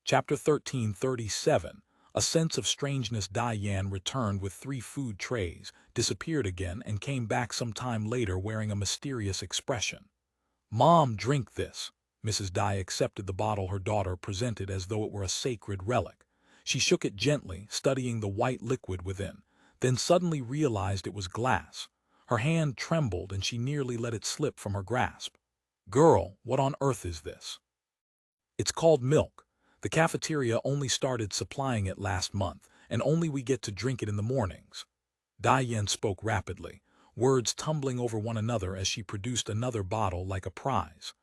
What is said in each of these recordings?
Chapter 1337. A sense of strangeness. Diane returned with 3 food trays, disappeared again, and came back some time later wearing a mysterious expression. "Mom, drink this." Mrs. Dai accepted the bottle her daughter presented as though it were a sacred relic. She shook it gently, studying the white liquid within, then suddenly realized it was glass. Her hand trembled and she nearly let it slip from her grasp. "Girl, what on earth is this?" "It's called milk. The cafeteria only started supplying it last month, and only we get to drink it in the mornings." Diane spoke rapidly, words tumbling over one another as she produced another bottle like a prize.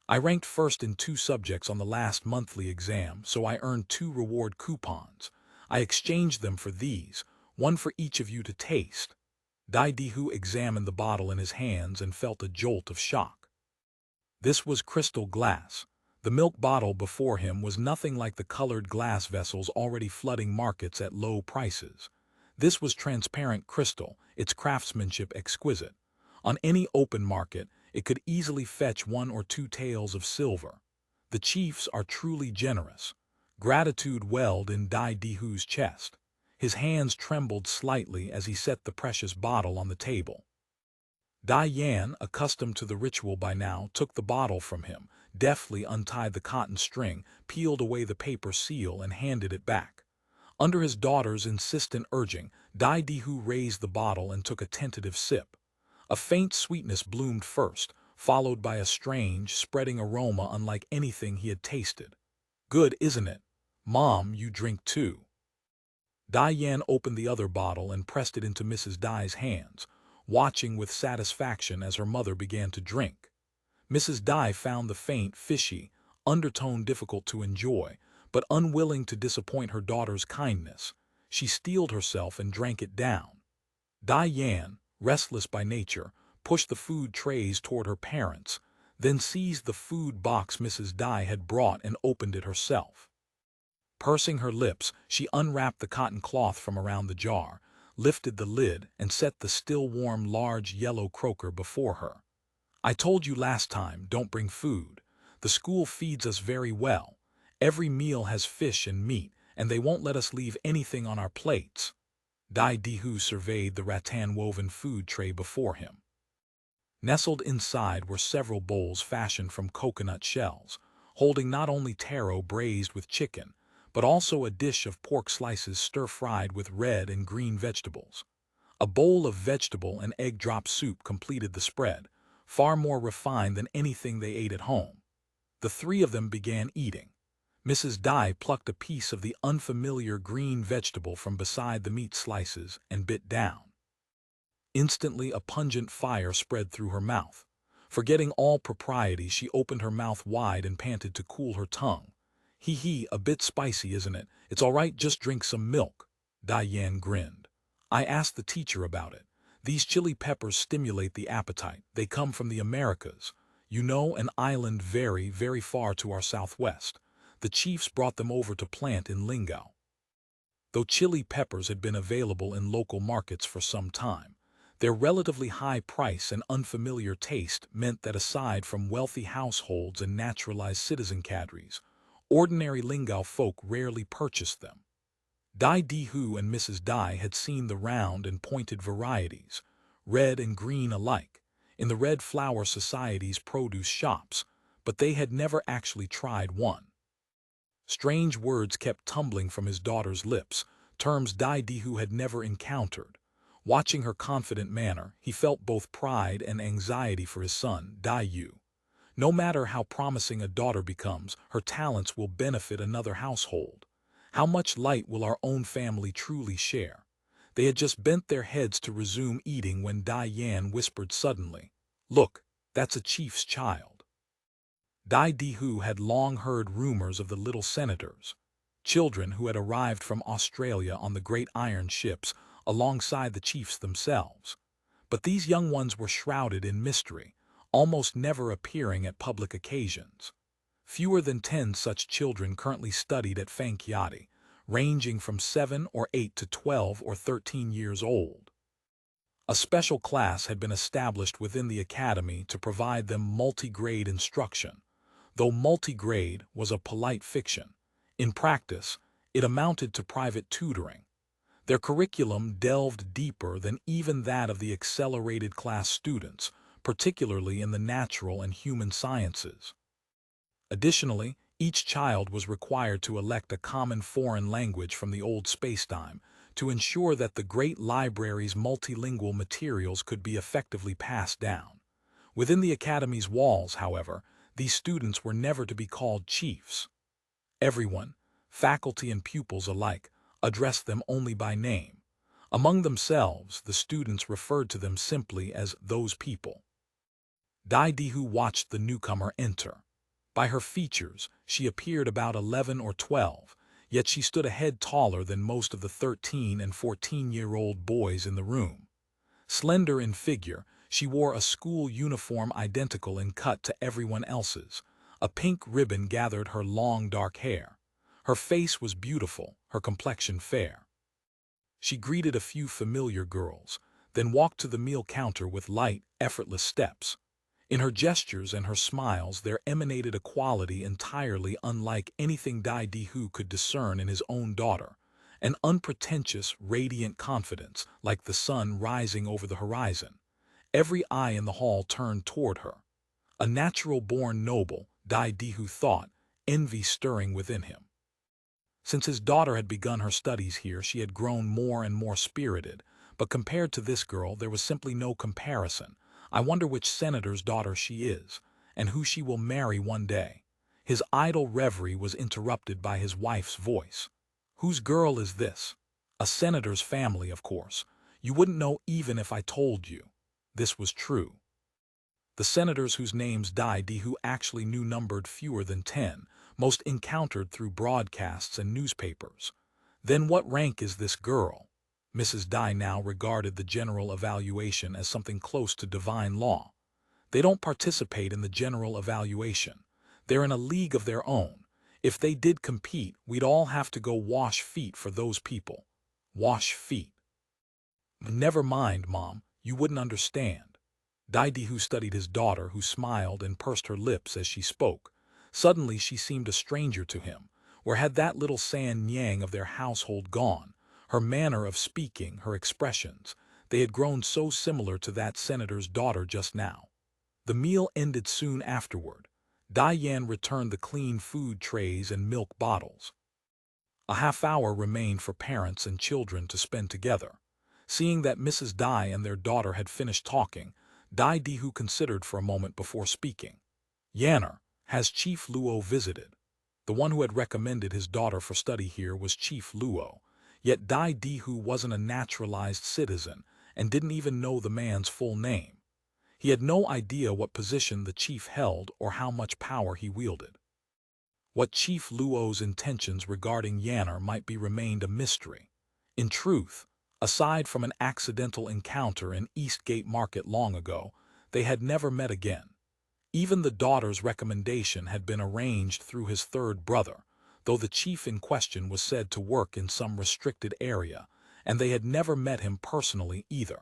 "I ranked first in 2 subjects on the last monthly exam, so I earned 2 reward coupons. I exchanged them for these, one for each of you to taste." Dai Dihu examined the bottle in his hands and felt a jolt of shock. This was crystal glass. The milk bottle before him was nothing like the colored glass vessels already flooding markets at low prices. This was transparent crystal, its craftsmanship exquisite. On any open market, it could easily fetch 1 or 2 taels of silver. The chiefs are truly generous. Gratitude welled in Dai Dihu's chest. His hands trembled slightly as he set the precious bottle on the table. Diane, accustomed to the ritual by now, took the bottle from him, deftly untied the cotton string, peeled away the paper seal, and handed it back. Under his daughter's insistent urging, Dai Dihu raised the bottle and took a tentative sip. A faint sweetness bloomed first, followed by a strange, spreading aroma unlike anything he had tasted. "Good, isn't it? Mom, you drink too." Diane opened the other bottle and pressed it into Mrs. Dai's hands, watching with satisfaction as her mother began to drink. Mrs. Dai found the faint, fishy undertone difficult to enjoy, but unwilling to disappoint her daughter's kindness, she steeled herself and drank it down. Diane, restless by nature, pushed the food trays toward her parents, then seized the food box Mrs. Dai had brought and opened it herself. Pursing her lips, she unwrapped the cotton cloth from around the jar, lifted the lid, and set the still-warm large yellow croaker before her. "I told you last time, don't bring food. The school feeds us very well. Every meal has fish and meat, and they won't let us leave anything on our plates." Dai Dihu surveyed the rattan-woven food tray before him. Nestled inside were several bowls fashioned from coconut shells, holding not only taro braised with chicken, but also a dish of pork slices stir-fried with red and green vegetables. A bowl of vegetable and egg drop soup completed the spread, far more refined than anything they ate at home. The 3 of them began eating. Mrs. Dai plucked a piece of the unfamiliar green vegetable from beside the meat slices and bit down. Instantly a pungent fire spread through her mouth. Forgetting all propriety, she opened her mouth wide and panted to cool her tongue. "Hee, a bit spicy, isn't it? It's all right, just drink some milk." Diane grinned. "I asked the teacher about it. These chili peppers stimulate the appetite. They come from the Americas. You know, an island very, very far to our southwest. The chiefs brought them over to plant in Lingao." Though chili peppers had been available in local markets for some time, their relatively high price and unfamiliar taste meant that aside from wealthy households and naturalized citizen cadres, ordinary Lingao folk rarely purchased them. Dai Dihu and Mrs. Dai had seen the round and pointed varieties, red and green alike, in the Red Flower Society's produce shops, but they had never actually tried one. Strange words kept tumbling from his daughter's lips, terms Dai Dihu had never encountered. Watching her confident manner, he felt both pride and anxiety for his son, Dai Yu. No matter how promising a daughter becomes, her talents will benefit another household. How much light will our own family truly share? They had just bent their heads to resume eating when Diane whispered suddenly, "Look, that's a chief's child." Dai Dihu had long heard rumors of the little senators, children who had arrived from Australia on the great iron ships alongside the chiefs themselves. But these young ones were shrouded in mystery, almost never appearing at public occasions. Fewer than 10 such children currently studied at Fangqiati, ranging from 7 or 8 to 12 or 13 years old. A special class had been established within the academy to provide them multi-grade instruction, though multi-grade was a polite fiction. In practice, it amounted to private tutoring. Their curriculum delved deeper than even that of the accelerated class students, particularly in the natural and human sciences. Additionally, each child was required to elect a common foreign language from the old spacetime to ensure that the great library's multilingual materials could be effectively passed down. Within the academy's walls, however, these students were never to be called chiefs. Everyone, faculty and pupils alike, addressed them only by name. Among themselves, the students referred to them simply as those people. Dai Dihu watched the newcomer enter. By her features, she appeared about 11 or 12, yet she stood a head taller than most of the 13 and 14-year-old boys in the room. Slender in figure, she wore a school uniform identical in cut to everyone else's. A pink ribbon gathered her long dark hair. Her face was beautiful, her complexion fair. She greeted a few familiar girls, then walked to the meal counter with light, effortless steps. In her gestures and her smiles there emanated a quality entirely unlike anything Dai Dihu could discern in his own daughter, an unpretentious, radiant confidence like the sun rising over the horizon. Every eye in the hall turned toward her. A natural-born noble, Dai Dihu thought, envy stirring within him. Since his daughter had begun her studies here, she had grown more and more spirited, but compared to this girl there was simply no comparison. I wonder which senator's daughter she is, and who she will marry one day. His idle reverie was interrupted by his wife's voice. Whose girl is this? A senator's family, of course. You wouldn't know even if I told you. This was true. The senators whose names Dai Dihu actually knew numbered fewer than 10, most encountered through broadcasts and newspapers. Then what rank is this girl? Mrs. Dai now regarded the general evaluation as something close to divine law. They don't participate in the general evaluation. They're in a league of their own. If they did compete, we'd all have to go wash feet for those people. Wash feet. Never mind, Mom, you wouldn't understand. Dai Dihu studied his daughter, who smiled and pursed her lips as she spoke. Suddenly she seemed a stranger to him. Where had that little Saniang of their household gone? Her manner of speaking, her expressions, they had grown so similar to that senator's daughter just now. The meal ended soon afterward. Dai Yan returned the clean food trays and milk bottles. A half-hour remained for parents and children to spend together. Seeing that Mrs. Dai and their daughter had finished talking, Dai Dihu considered for a moment before speaking. Yanner, has Chief Luo visited? The one who had recommended his daughter for study here was Chief Luo. Yet Dai Dihu wasn't a naturalized citizen and didn't even know the man's full name. He had no idea what position the chief held or how much power he wielded. What Chief Luo's intentions regarding Yanner might be remained a mystery. In truth, aside from an accidental encounter in Eastgate Market long ago, they had never met again. Even the daughter's recommendation had been arranged through his third brother, though the chief in question was said to work in some restricted area, and they had never met him personally either.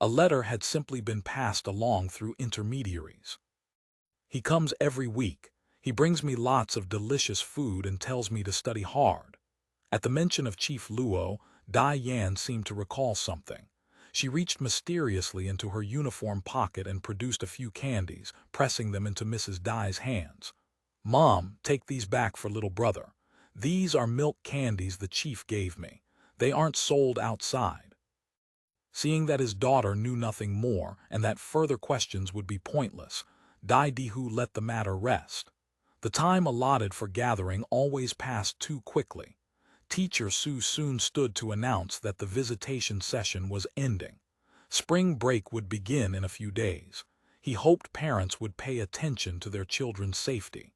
A letter had simply been passed along through intermediaries. He comes every week. He brings me lots of delicious food and tells me to study hard. At the mention of Chief Luo, Dai Yan seemed to recall something. She reached mysteriously into her uniform pocket and produced a few candies, pressing them into Mrs. Dai's hands. Mom, take these back for little brother. These are milk candies the chief gave me. They aren't sold outside. Seeing that his daughter knew nothing more and that further questions would be pointless, Dai Dihu let the matter rest. The time allotted for gathering always passed too quickly. Teacher Su soon stood to announce that the visitation session was ending. Spring break would begin in a few days. He hoped parents would pay attention to their children's safety.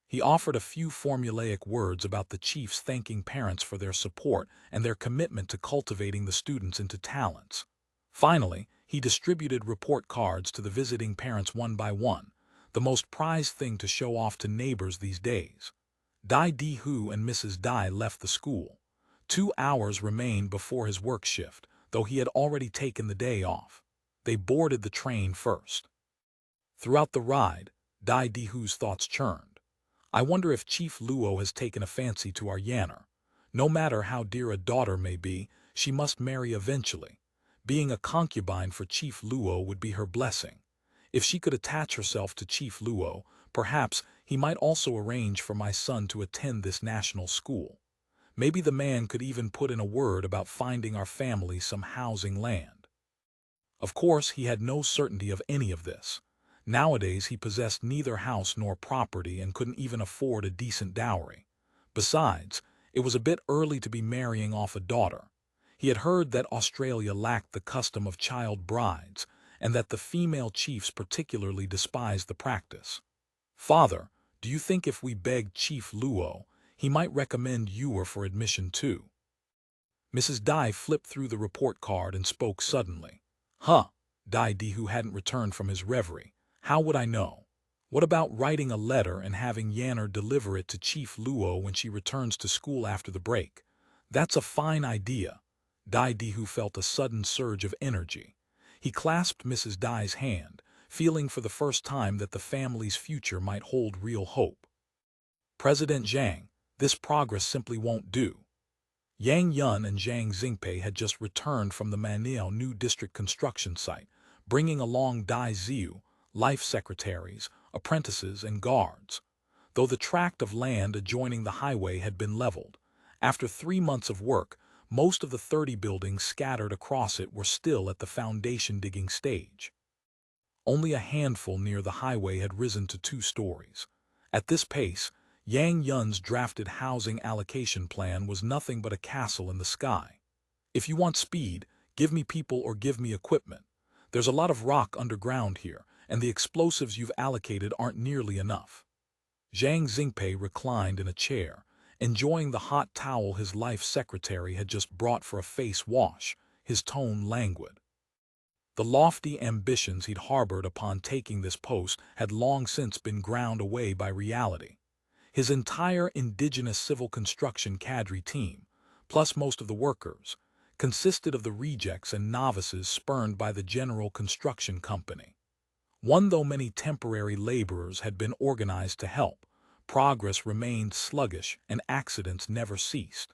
He offered a few formulaic words about the chiefs thanking parents for their support and their commitment to cultivating the students into talents. Finally, he distributed report cards to the visiting parents one by one, the most prized thing to show off to neighbors these days. Dai Dihu and Mrs. Dai left the school. 2 hours remained before his work shift, though he had already taken the day off. They boarded the train first. Throughout the ride, Dai Dihu's thoughts churned. I wonder if Chief Luo has taken a fancy to our Yanner. No matter how dear a daughter may be, she must marry eventually. Being a concubine for Chief Luo would be her blessing. If she could attach herself to Chief Luo, perhaps he might also arrange for my son to attend this national school. Maybe the man could even put in a word about finding our family some housing land. Of course, he had no certainty of any of this. Nowadays, he possessed neither house nor property and couldn't even afford a decent dowry. Besides, it was a bit early to be marrying off a daughter. He had heard that Australia lacked the custom of child brides, and that the female chiefs particularly despised the practice. Father, do you think if we begged Chief Luo, he might recommend you for admission too? Mrs. Dai flipped through the report card and spoke suddenly. Huh, Dai Di, who hadn't returned from his reverie. How would I know? What about writing a letter and having Yanner deliver it to Chief Luo when she returns to school after the break? That's a fine idea. Dai Di, who felt a sudden surge of energy. He clasped Mrs. Dai's hand, feeling for the first time that the family's future might hold real hope. President Zhang, this progress simply won't do. Yang Yun and Zhang Xingpei had just returned from the Maniao new district construction site, bringing along Dai Ziu, life secretaries, apprentices, and guards. Though the tract of land adjoining the highway had been leveled, after 3 months of work, most of the 30 buildings scattered across it were still at the foundation digging stage. Only a handful near the highway had risen to 2 stories. At this pace, Yang Yun's drafted housing allocation plan was nothing but a castle in the sky. If you want speed, give me people or give me equipment. There's a lot of rock underground here, and the explosives you've allocated aren't nearly enough. Zhang Xingpei reclined in a chair, enjoying the hot towel his life secretary had just brought for a face wash, his tone languid. The lofty ambitions he'd harbored upon taking this post had long since been ground away by reality. His entire indigenous civil construction cadre team, plus most of the workers, consisted of the rejects and novices spurned by the general construction company. Though many temporary laborers had been organized to help, progress remained sluggish and accidents never ceased.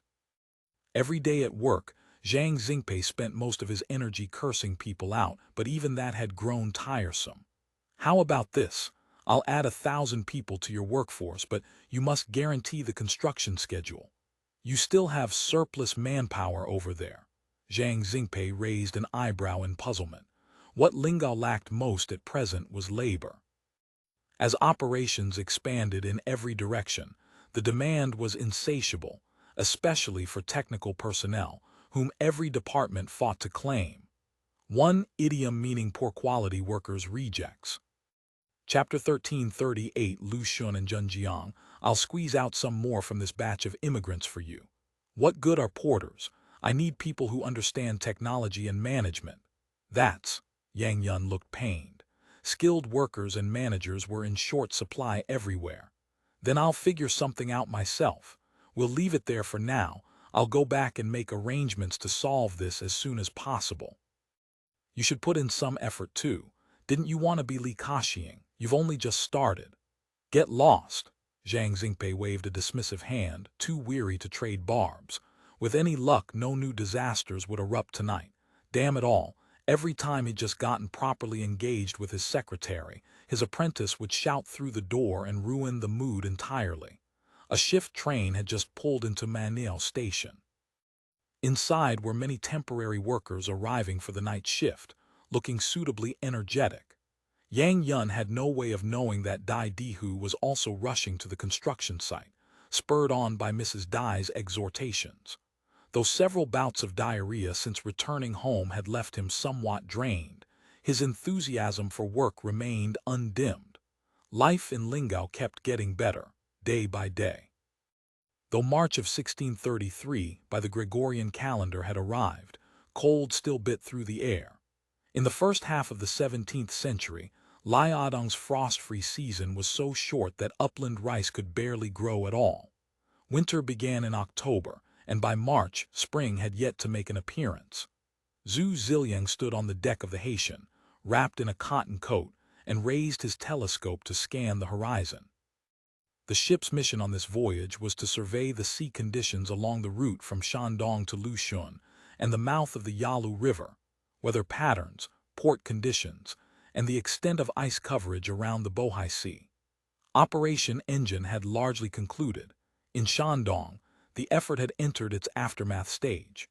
Every day at work, Zhang Xingpei spent most of his energy cursing people out, but even that had grown tiresome. How about this? I'll add 1,000 people to your workforce, but you must guarantee the construction schedule. You still have surplus manpower over there. Zhang Xingpei raised an eyebrow in puzzlement. What Lingao lacked most at present was labor. As operations expanded in every direction, the demand was insatiable, especially for technical personnel, whom every department fought to claim. One idiom meaning poor quality workers' rejects. Chapter 1338 Lushun and Zhenjiang. I'll squeeze out some more from this batch of immigrants for you. What good are porters? I need people who understand technology and management. That's, Yang Yun looked pained. Skilled workers and managers were in short supply everywhere. Then I'll figure something out myself. We'll leave it there for now. I'll go back and make arrangements to solve this as soon as possible. You should put in some effort too. Didn't you want to be Likaxiing? You've only just started. Get lost. Zhang Xingpei waved a dismissive hand, too weary to trade barbs. With any luck, no new disasters would erupt tonight. Damn it all, every time he'd just gotten properly engaged with his secretary, his apprentice would shout through the door and ruin the mood entirely. A shift train had just pulled into Maniao Station. Inside were many temporary workers arriving for the night shift, looking suitably energetic. Yang Yun had no way of knowing that Dai Dihu was also rushing to the construction site, spurred on by Mrs. Dai's exhortations. Though several bouts of diarrhea since returning home had left him somewhat drained, his enthusiasm for work remained undimmed. Life in Lingao kept getting better, day by day. Though March of 1633, by the Gregorian calendar, had arrived, cold still bit through the air. In the first half of the 17th century, Liaodong's frost-free season was so short that upland rice could barely grow at all. Winter began in October, and by March, spring had yet to make an appearance. Zhu Ziliang stood on the deck of the Haitian, wrapped in a cotton coat, and raised his telescope to scan the horizon. The ship's mission on this voyage was to survey the sea conditions along the route from Shandong to Lushun and the mouth of the Yalu River, weather patterns, port conditions, and the extent of ice coverage around the Bohai Sea. Operation Engine had largely concluded. In Shandong, the effort had entered its aftermath stage.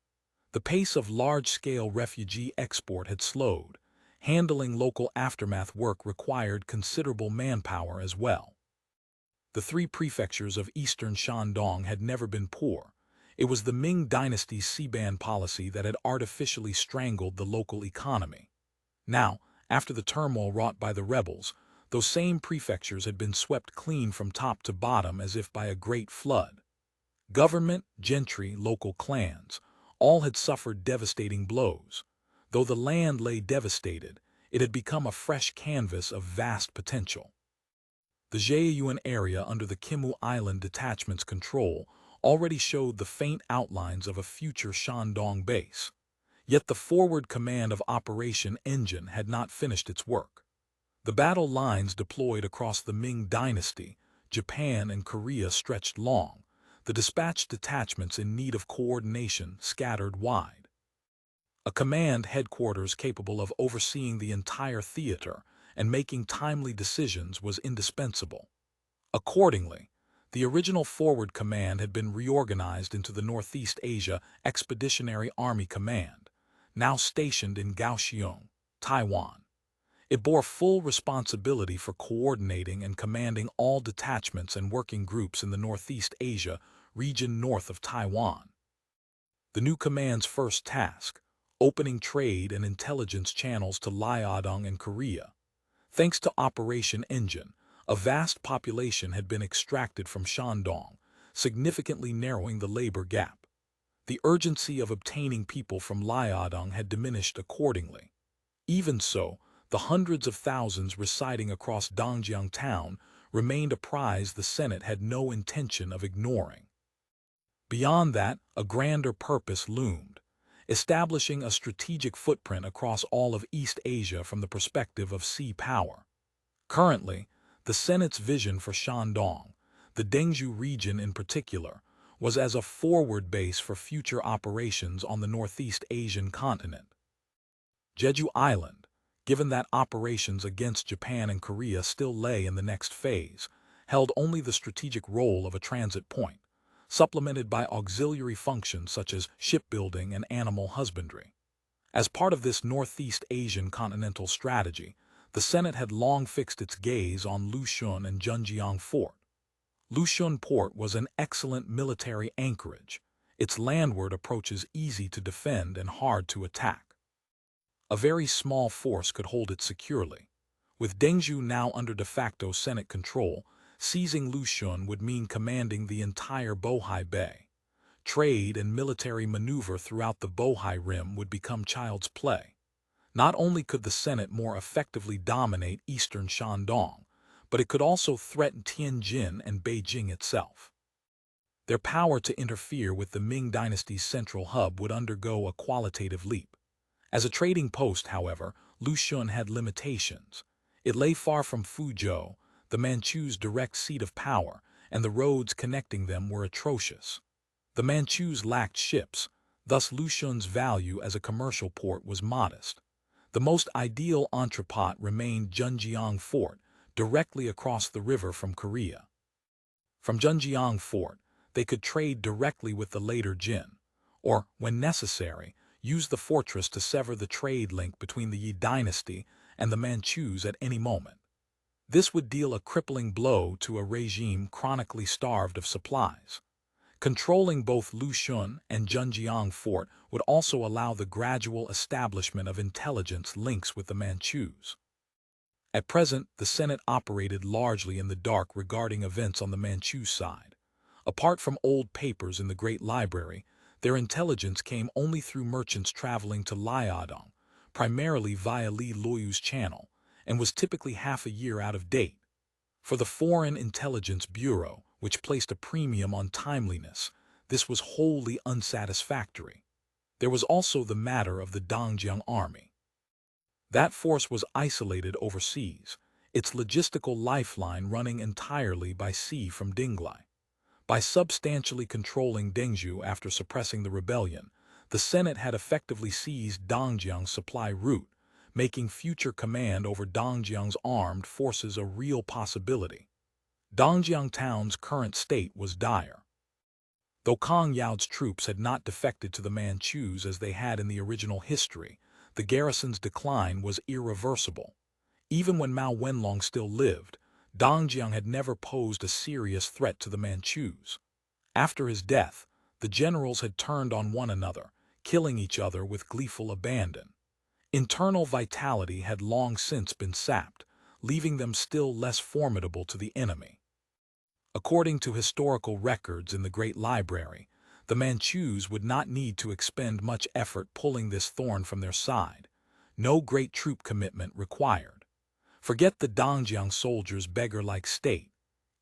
The pace of large-scale refugee export had slowed. Handling local aftermath work required considerable manpower as well. The three prefectures of eastern Shandong had never been poor. It was the Ming Dynasty's sea-ban policy that had artificially strangled the local economy. Now, after the turmoil wrought by the rebels, those same prefectures had been swept clean from top to bottom as if by a great flood. Government, gentry, local clans, all had suffered devastating blows. Though the land lay devastated, it had become a fresh canvas of vast potential. The Zhejiang area under the Kimu Island Detachment's control already showed the faint outlines of a future Shandong base. Yet the forward command of Operation Engine had not finished its work. The battle lines deployed across the Ming Dynasty, Japan and Korea stretched long, the dispatched detachments in need of coordination scattered wide. A command headquarters capable of overseeing the entire theater and making timely decisions was indispensable. Accordingly, the original forward command had been reorganized into the Northeast Asia Expeditionary Army Command, now stationed in Kaohsiung, Taiwan. It bore full responsibility for coordinating and commanding all detachments and working groups in the Northeast Asia region north of Taiwan. The new command's first task, opening trade and intelligence channels to Liaodong and Korea. Thanks to Operation Engine, a vast population had been extracted from Shandong, significantly narrowing the labor gap. The urgency of obtaining people from Liaodong had diminished accordingly. Even so, the hundreds of thousands residing across Zhenjiang town remained a prize the Senate had no intention of ignoring. Beyond that, a grander purpose loomed, establishing a strategic footprint across all of East Asia from the perspective of sea power. Currently, the Senate's vision for Shandong, the Dengzhou region in particular, was as a forward base for future operations on the Northeast Asian continent. Jeju Island, given that operations against Japan and Korea still lay in the next phase, held only the strategic role of a transit point, supplemented by auxiliary functions such as shipbuilding and animal husbandry. As part of this Northeast Asian continental strategy, the Senate had long fixed its gaze on Lushun and Zhenjiang Fort. Lushun Port was an excellent military anchorage, its landward approaches easy to defend and hard to attack. A very small force could hold it securely. With Dengzhou now under de facto Senate control, seizing Lushun would mean commanding the entire Bohai Bay. Trade and military maneuver throughout the Bohai Rim would become child's play. Not only could the Senate more effectively dominate eastern Shandong, but it could also threaten Tianjin and Beijing itself. Their power to interfere with the Ming Dynasty's central hub would undergo a qualitative leap. As a trading post, however, Lushun had limitations. It lay far from Fuzhou, the Manchus' direct seat of power, and the roads connecting them were atrocious. The Manchus lacked ships, thus Lushun's value as a commercial port was modest. The most ideal entrepot remained Zhenjiang Fort, directly across the river from Korea. From Zhenjiang Fort, they could trade directly with the later Jin, or, when necessary, use the fortress to sever the trade link between the Yi dynasty and the Manchus at any moment. This would deal a crippling blow to a regime chronically starved of supplies. Controlling both Lushun and Zhenjiang Fort would also allow the gradual establishment of intelligence links with the Manchus. At present, the Senate operated largely in the dark regarding events on the Manchu side. Apart from old papers in the Great Library, their intelligence came only through merchants traveling to Liaodong, primarily via Li Luoyu's channel, and was typically half a year out of date. For the Foreign Intelligence Bureau, which placed a premium on timeliness, this was wholly unsatisfactory. There was also the matter of the Dongjiang army. That force was isolated overseas. its logistical lifeline running entirely by sea from Dinglai. By substantially controlling Dengzhou after suppressing the rebellion, the Senate had effectively seized Dongjiang's supply route, making future command over Dongjiang's armed forces a real possibility. Dongjiang town's current state was dire. Though Kang Yao's troops had not defected to the Manchus as they had in the original history, the garrison's decline was irreversible. Even when Mao Wenlong still lived, Dongjiang had never posed a serious threat to the Manchus. After his death, the generals had turned on one another, killing each other with gleeful abandon. Internal vitality had long since been sapped, leaving them still less formidable to the enemy. According to historical records in the Great Library, the Manchus would not need to expend much effort pulling this thorn from their side. No great troop commitment required. Forget the Dongjiang soldiers' beggar-like state.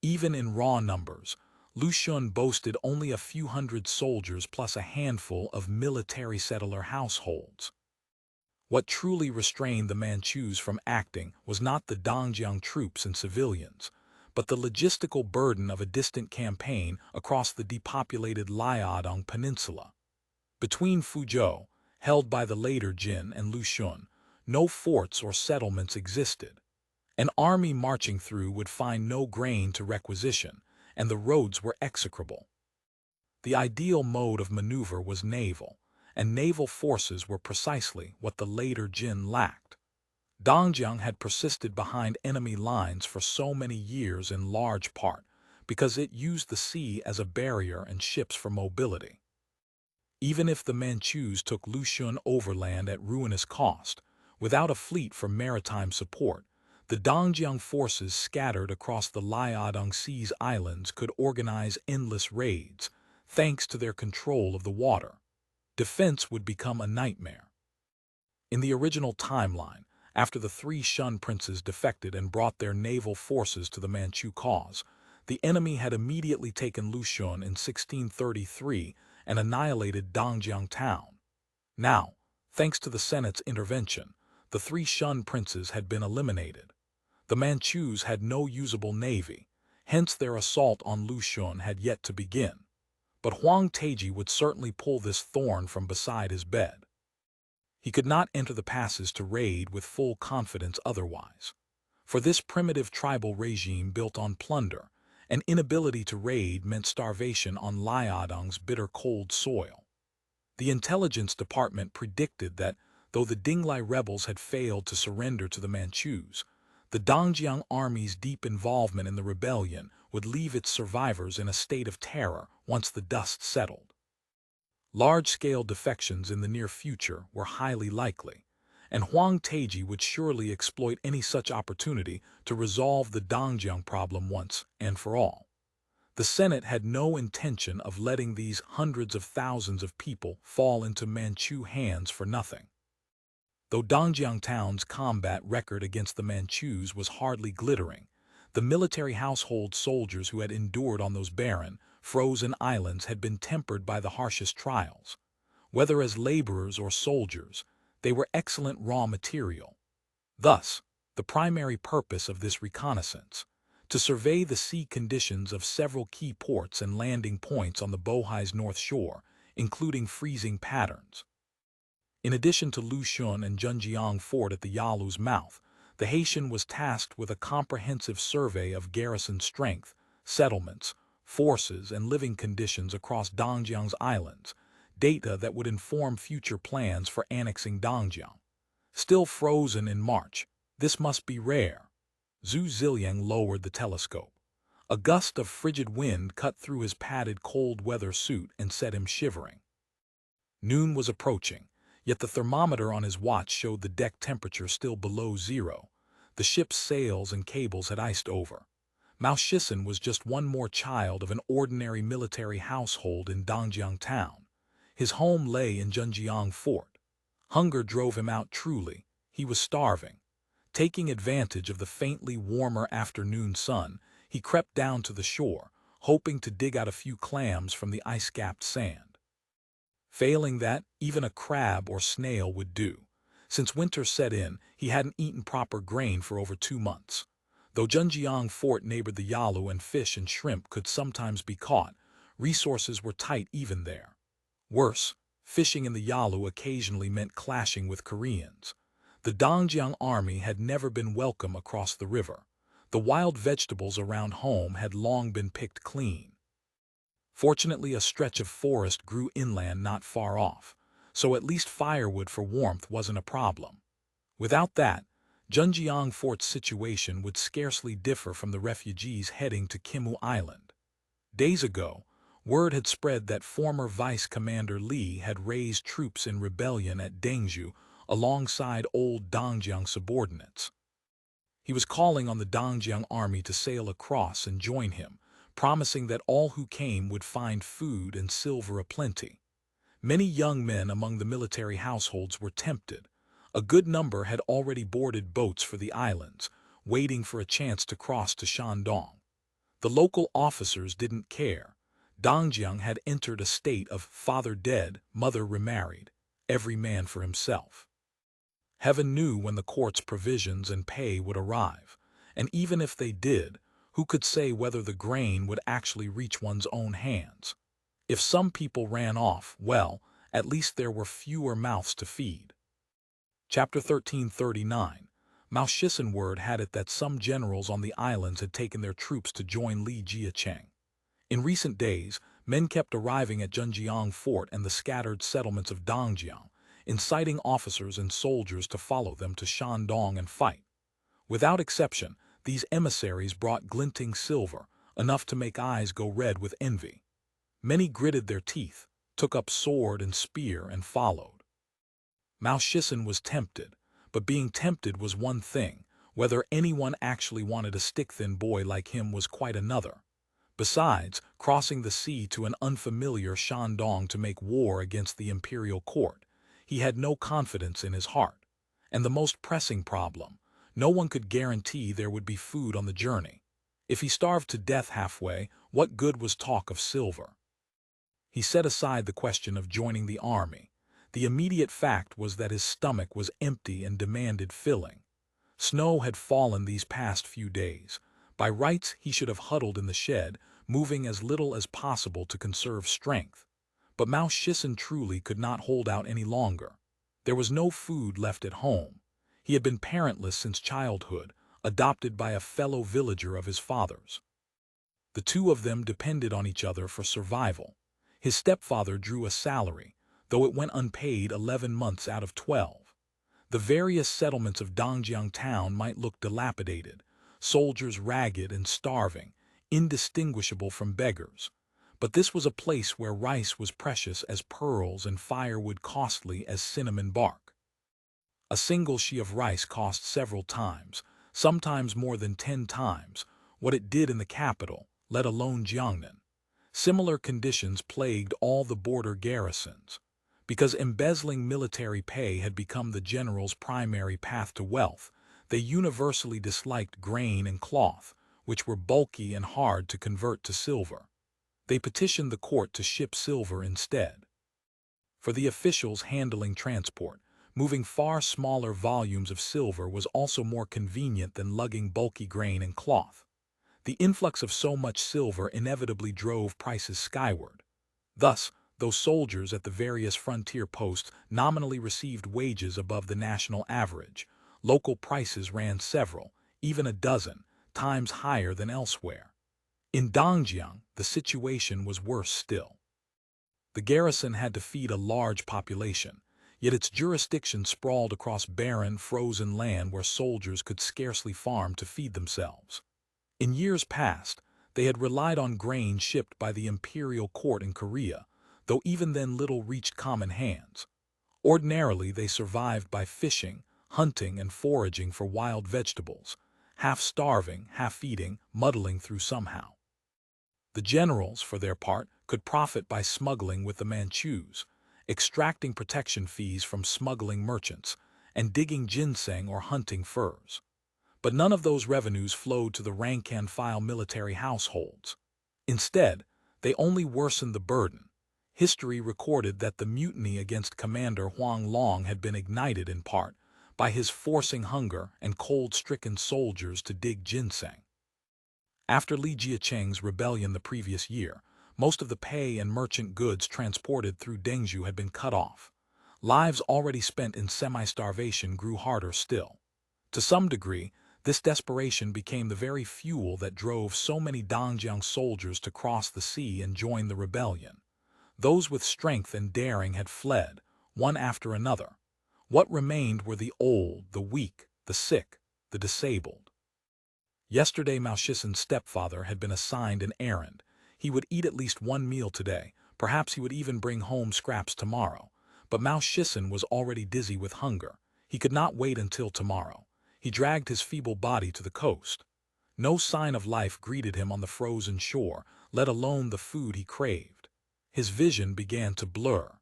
Even in raw numbers, Lushun boasted only a few hundred soldiers plus a handful of military settler households. What truly restrained the Manchus from acting was not the Dongjiang troops and civilians, but the logistical burden of a distant campaign across the depopulated Liaodong Peninsula. Between Fuzhou, held by the later Jin, and Lushun, no forts or settlements existed. An army marching through would find no grain to requisition, and the roads were execrable. The ideal mode of maneuver was naval, and naval forces were precisely what the later Jin lacked. Dongjiang had persisted behind enemy lines for so many years in large part because it used the sea as a barrier and ships for mobility. Even if the Manchus took Lushun overland at ruinous cost, without a fleet for maritime support, the Dongjiang forces scattered across the Liaodong Sea's islands could organize endless raids, thanks to their control of the water. Defense would become a nightmare. In the original timeline, after the three Shun princes defected and brought their naval forces to the Manchu cause, the enemy had immediately taken Lushun in 1633 and annihilated Dongjiang town. Now, thanks to the Senate's intervention, the three Shun princes had been eliminated. The Manchus had no usable navy, hence their assault on Lushun had yet to begin. But Huang Teji would certainly pull this thorn from beside his bed. He could not enter the passes to raid with full confidence otherwise. For this primitive tribal regime built on plunder, an inability to raid meant starvation on Liaodong's bitter cold soil. The intelligence department predicted that, though the Dinglai rebels had failed to surrender to the Manchus, the Dongjiang army's deep involvement in the rebellion would leave its survivors in a state of terror once the dust settled. Large-scale defections in the near future were highly likely, and Huang Teji would surely exploit any such opportunity to resolve the Dongjiang problem once and for all. The Senate had no intention of letting these hundreds of thousands of people fall into Manchu hands for nothing. Though Dongjiang town's combat record against the Manchus was hardly glittering, the military household soldiers who had endured on those barren, frozen islands had been tempered by the harshest trials. Whether as laborers or soldiers, they were excellent raw material. Thus, the primary purpose of this reconnaissance, to survey the sea conditions of several key ports and landing points on the Bohai's north shore, including freezing patterns. In addition to Lushun and Zhenjiang fort at the Yalu's mouth, the Haitian was tasked with a comprehensive survey of garrison strength, settlements, forces, and living conditions across Dongjiang's islands, data that would inform future plans for annexing Dongjiang. Still frozen in March, this must be rare. Zhu Ziliang lowered the telescope. A gust of frigid wind cut through his padded cold-weather suit and set him shivering. Noon was approaching, yet the thermometer on his watch showed the deck temperature still below zero. The ship's sails and cables had iced over. Mao Shisan was just one more child of an ordinary military household in Dongjiang town. His home lay in Zhenjiang fort. Hunger drove him out truly. He was starving. Taking advantage of the faintly warmer afternoon sun, he crept down to the shore, hoping to dig out a few clams from the ice-capped sand. Failing that, even a crab or snail would do. Since winter set in, he hadn't eaten proper grain for over 2 months. Though Zhenjiang fort neighbored the Yalu and fish and shrimp could sometimes be caught, resources were tight even there. Worse, fishing in the Yalu occasionally meant clashing with Koreans. The Zhenjiang army had never been welcome across the river. The wild vegetables around home had long been picked clean. Fortunately, a stretch of forest grew inland not far off, so at least firewood for warmth wasn't a problem. Without that, Zhenjiang Fort's situation would scarcely differ from the refugees heading to Kimu Island. Days ago, word had spread that former Vice Commander Li had raised troops in rebellion at Dengzhou alongside old Zhenjiang subordinates. He was calling on the Zhenjiang army to sail across and join him, promising that all who came would find food and silver aplenty. Many young men among the military households were tempted. A good number had already boarded boats for the islands, waiting for a chance to cross to Shandong. The local officers didn't care. Zhenjiang had entered a state of father dead, mother remarried, every man for himself. Heaven knew when the court's provisions and pay would arrive, and even if they did, who could say whether the grain would actually reach one's own hands? If some people ran off, well, at least there were fewer mouths to feed. Chapter 1339. Mao Shisan word had it that some generals on the islands had taken their troops to join Li Jiacheng. In recent days, men kept arriving at Zhenjiang Fort and the scattered settlements of Zhenjiang, inciting officers and soldiers to follow them to Shandong and fight. Without exception, these emissaries brought glinting silver, enough to make eyes go red with envy. Many gritted their teeth, took up sword and spear and followed. Mao Shisan was tempted, but being tempted was one thing. Whether anyone actually wanted a stick-thin boy like him was quite another. Besides, crossing the sea to an unfamiliar Shandong to make war against the imperial court, he had no confidence in his heart. And the most pressing problem, no one could guarantee there would be food on the journey. If he starved to death halfway, what good was talk of silver? He set aside the question of joining the army. The immediate fact was that his stomach was empty and demanded filling. Snow had fallen these past few days. By rights, he should have huddled in the shed, moving as little as possible to conserve strength. But Mao Shisan truly could not hold out any longer. There was no food left at home. He had been parentless since childhood, adopted by a fellow villager of his father's. The two of them depended on each other for survival. His stepfather drew a salary, though it went unpaid 11 months out of 12. The various settlements of Zhenjiang town might look dilapidated, soldiers ragged and starving, indistinguishable from beggars. But this was a place where rice was precious as pearls and firewood costly as cinnamon bark. A single she of rice cost several times, sometimes more than 10 times, what it did in the capital, let alone Jiangnan. Similar conditions plagued all the border garrisons. Because embezzling military pay had become the general's primary path to wealth, they universally disliked grain and cloth, which were bulky and hard to convert to silver. They petitioned the court to ship silver instead. For the officials handling transport, moving far smaller volumes of silver was also more convenient than lugging bulky grain and cloth. The influx of so much silver inevitably drove prices skyward. Thus, though soldiers at the various frontier posts nominally received wages above the national average, local prices ran several, even a dozen, times higher than elsewhere. In Zhenjiang, the situation was worse still. The garrison had to feed a large population, yet its jurisdiction sprawled across barren, frozen land where soldiers could scarcely farm to feed themselves. In years past, they had relied on grain shipped by the imperial court in Korea, though even then little reached common hands. Ordinarily, they survived by fishing, hunting, and foraging for wild vegetables, half starving, half eating, muddling through somehow. The generals, for their part, could profit by smuggling with the Manchus, extracting protection fees from smuggling merchants, and digging ginseng or hunting furs. But none of those revenues flowed to the rank-and-file military households. Instead, they only worsened the burden. History recorded that the mutiny against Commander Wang Long had been ignited in part by his forcing hunger and cold-stricken soldiers to dig ginseng. After Li Jiacheng's rebellion the previous year, most of the pay and merchant goods transported through Dengzhou had been cut off. Lives already spent in semi-starvation grew harder still. To some degree, this desperation became the very fuel that drove so many Dongjiang soldiers to cross the sea and join the rebellion. Those with strength and daring had fled, one after another. What remained were the old, the weak, the sick, the disabled. Yesterday Mao Shisan's stepfather had been assigned an errand. He would eat at least one meal today, perhaps he would even bring home scraps tomorrow. But Mao Shisan was already dizzy with hunger. He could not wait until tomorrow. He dragged his feeble body to the coast. No sign of life greeted him on the frozen shore, let alone the food he craved. His vision began to blur.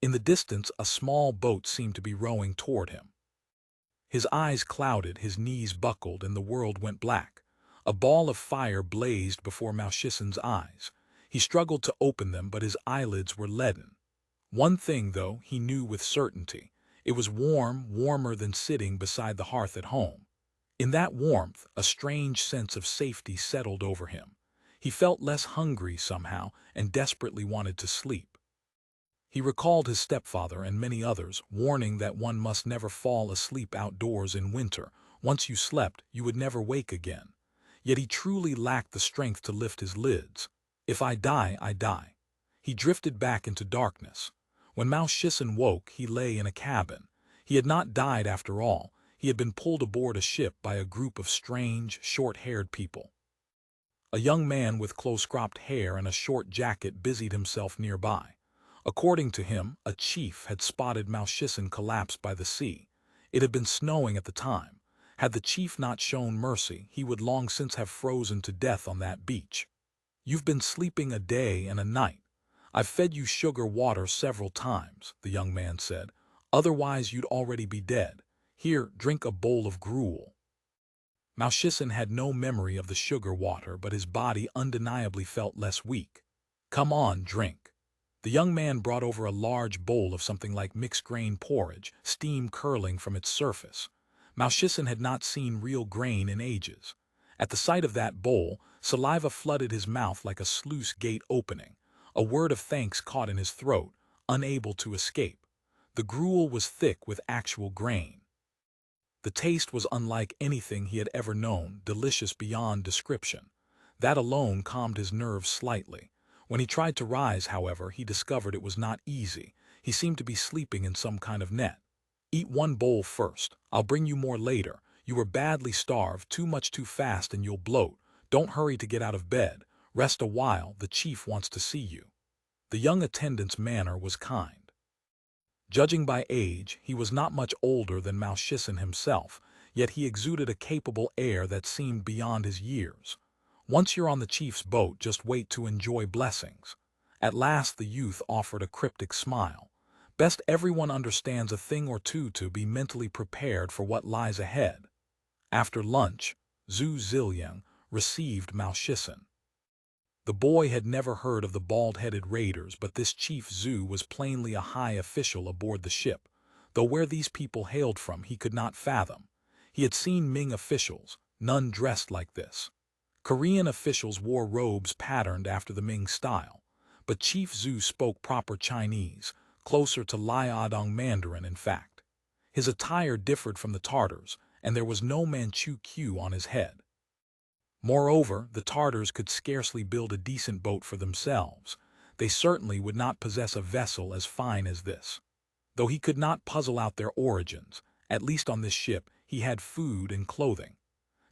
In the distance, a small boat seemed to be rowing toward him. His eyes clouded, his knees buckled, and the world went black. A ball of fire blazed before Mao Shisan's eyes. He struggled to open them, but his eyelids were leaden. One thing, though, he knew with certainty. It was warm, warmer than sitting beside the hearth at home. In that warmth, a strange sense of safety settled over him. He felt less hungry somehow and desperately wanted to sleep. He recalled his stepfather and many others, warning that one must never fall asleep outdoors in winter. Once you slept, you would never wake again. Yet he truly lacked the strength to lift his lids. If I die, I die. He drifted back into darkness. When Mao Shisan woke, he lay in a cabin. He had not died after all. He had been pulled aboard a ship by a group of strange, short-haired people. A young man with close-cropped hair and a short jacket busied himself nearby. According to him, a chief had spotted Mao Shisan collapse by the sea. It had been snowing at the time. Had the chief not shown mercy, he would long since have frozen to death on that beach. "You've been sleeping a day and a night. I've fed you sugar water several times," the young man said. "Otherwise you'd already be dead. Here, drink a bowl of gruel." Mao Shisan had no memory of the sugar water, but his body undeniably felt less weak. "Come on, drink." The young man brought over a large bowl of something like mixed-grain porridge, steam curling from its surface. Mao Shisan had not seen real grain in ages. At the sight of that bowl, saliva flooded his mouth like a sluice gate opening. A word of thanks caught in his throat, unable to escape. The gruel was thick with actual grain. The taste was unlike anything he had ever known, delicious beyond description. That alone calmed his nerves slightly. When he tried to rise, however, he discovered it was not easy. He seemed to be sleeping in some kind of net. "Eat one bowl first. I'll bring you more later. You were badly starved, too much too fast and you'll bloat. Don't hurry to get out of bed. Rest a while, the chief wants to see you." The young attendant's manner was kind. Judging by age, he was not much older than Mao Shisan himself, yet he exuded a capable air that seemed beyond his years. "Once you're on the chief's boat, just wait to enjoy blessings." At last the youth offered a cryptic smile. "Best everyone understands a thing or two to be mentally prepared for what lies ahead." After lunch, Zhu Ziliang received Mao Shisan. The boy had never heard of the bald-headed raiders, but this Chief Zhu was plainly a high official aboard the ship, though where these people hailed from he could not fathom. He had seen Ming officials, none dressed like this. Korean officials wore robes patterned after the Ming style, but Chief Zhu spoke proper Chinese, closer to Liaodong Mandarin in fact. His attire differed from the Tartars, and there was no Manchu queue on his head. Moreover, the Tartars could scarcely build a decent boat for themselves. They certainly would not possess a vessel as fine as this. Though he could not puzzle out their origins, at least on this ship he had food and clothing.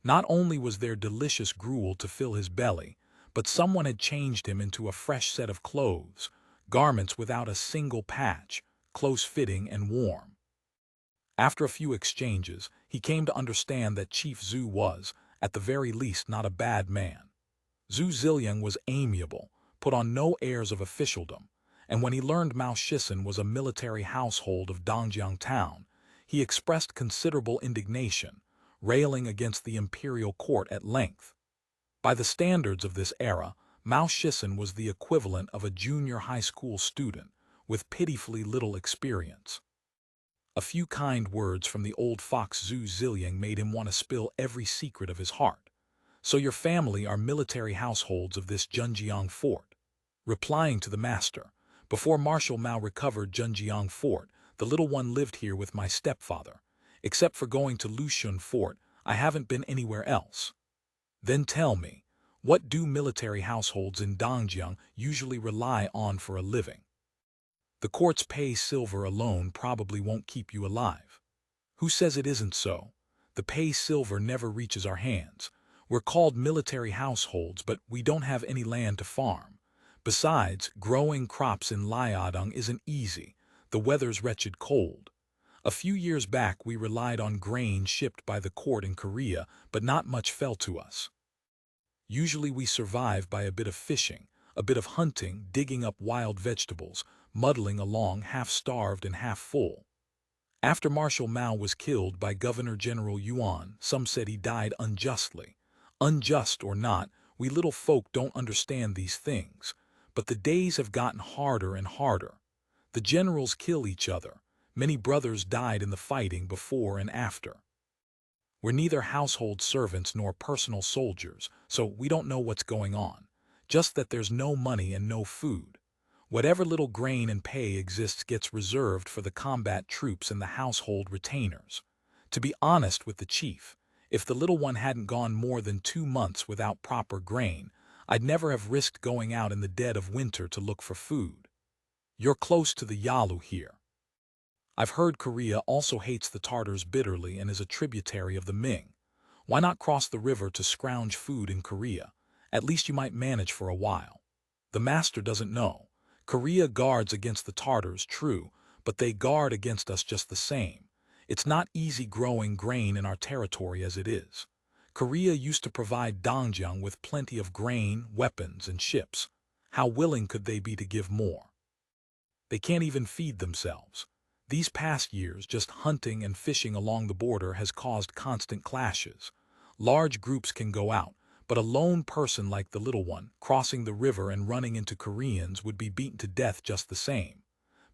Not only was there delicious gruel to fill his belly, but someone had changed him into a fresh set of clothes, garments without a single patch, close-fitting and warm. After a few exchanges, he came to understand that Chief Zhu was, at the very least, not a bad man. Zhu Ziliang was amiable, put on no airs of officialdom, and when he learned Mao Shisan was a military household of Dongjiang town, he expressed considerable indignation, railing against the imperial court at length. By the standards of this era, Mao Shisan was the equivalent of a junior high school student, with pitifully little experience. A few kind words from the old fox Zhu Ziliang made him want to spill every secret of his heart. So your family are military households of this Zhenjiang fort. Replying to the master, before Marshal Mao recovered Zhenjiang fort, the little one lived here with my stepfather. Except for going to Lushun fort, I haven't been anywhere else. Then tell me, what do military households in Dongjiang usually rely on for a living? The court's pay silver alone probably won't keep you alive. Who says it isn't so? The pay silver never reaches our hands. We're called military households, but we don't have any land to farm. Besides, growing crops in Liaodong isn't easy. The weather's wretched cold. A few years back we relied on grain shipped by the court in Korea, but not much fell to us. Usually we survive by a bit of fishing, a bit of hunting, digging up wild vegetables, muddling along half-starved and half-full. After Marshal Mao was killed by Governor General Yuan, some said he died unjustly. Unjust or not, we little folk don't understand these things. But the days have gotten harder and harder. The generals kill each other. Many brothers died in the fighting before and after. We're neither household servants nor personal soldiers, so we don't know what's going on. Just that there's no money and no food. Whatever little grain and pay exists gets reserved for the combat troops and the household retainers. To be honest with the chief, if the little one hadn't gone more than 2 months without proper grain, I'd never have risked going out in the dead of winter to look for food. You're close to the Yalu here. I've heard Korea also hates the Tartars bitterly and is a tributary of the Ming. Why not cross the river to scrounge food in Korea? At least you might manage for a while. The master doesn't know. Korea guards against the Tartars, true, but they guard against us just the same. It's not easy growing grain in our territory as it is. Korea used to provide Dongjiang with plenty of grain, weapons, and ships. How willing could they be to give more? They can't even feed themselves. These past years, just hunting and fishing along the border has caused constant clashes. Large groups can go out, but a lone person like the little one, crossing the river and running into Koreans, would be beaten to death just the same.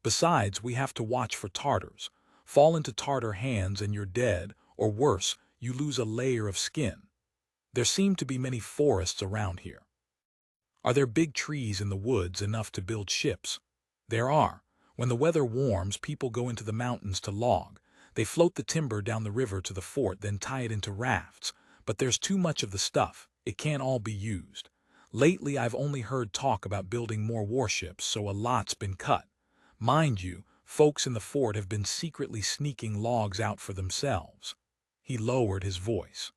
Besides, we have to watch for Tartars. Fall into Tartar hands and you're dead, or worse, you lose a layer of skin. There seem to be many forests around here. Are there big trees in the woods enough to build ships? There are. When the weather warms, people go into the mountains to log. They float the timber down the river to the fort, then tie it into rafts. But there's too much of the stuff. It can't all be used. Lately, I've only heard talk about building more warships, so a lot's been cut. Mind you, folks in the fort have been secretly sneaking logs out for themselves. He lowered his voice.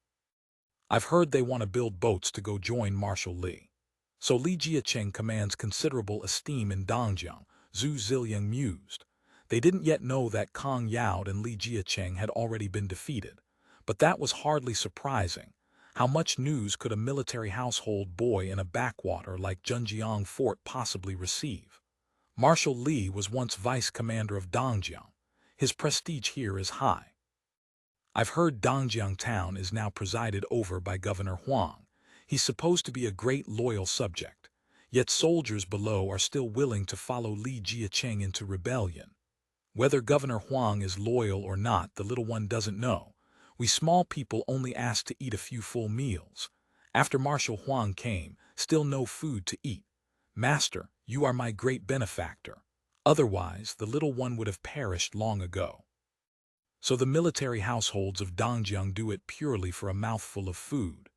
I've heard they want to build boats to go join Marshal Li. So Li Jiacheng commands considerable esteem in Dongjiang, Zhu Ziliang mused. They didn't yet know that Kong Yaod and Li Jiacheng had already been defeated. But that was hardly surprising. How much news could a military household boy in a backwater like Zhenjiang fort possibly receive? Marshal Li was once vice-commander of Dongjiang. His prestige here is high. I've heard Dongjiang town is now presided over by Governor Wang. He's supposed to be a great loyal subject. Yet soldiers below are still willing to follow Li Jiacheng into rebellion. Whether Governor Wang is loyal or not, the little one doesn't know. We small people only ask to eat a few full meals. After Marshal Wang came, still no food to eat. Master, you are my great benefactor. Otherwise, the little one would have perished long ago. So the military households of Dongjiang do it purely for a mouthful of food.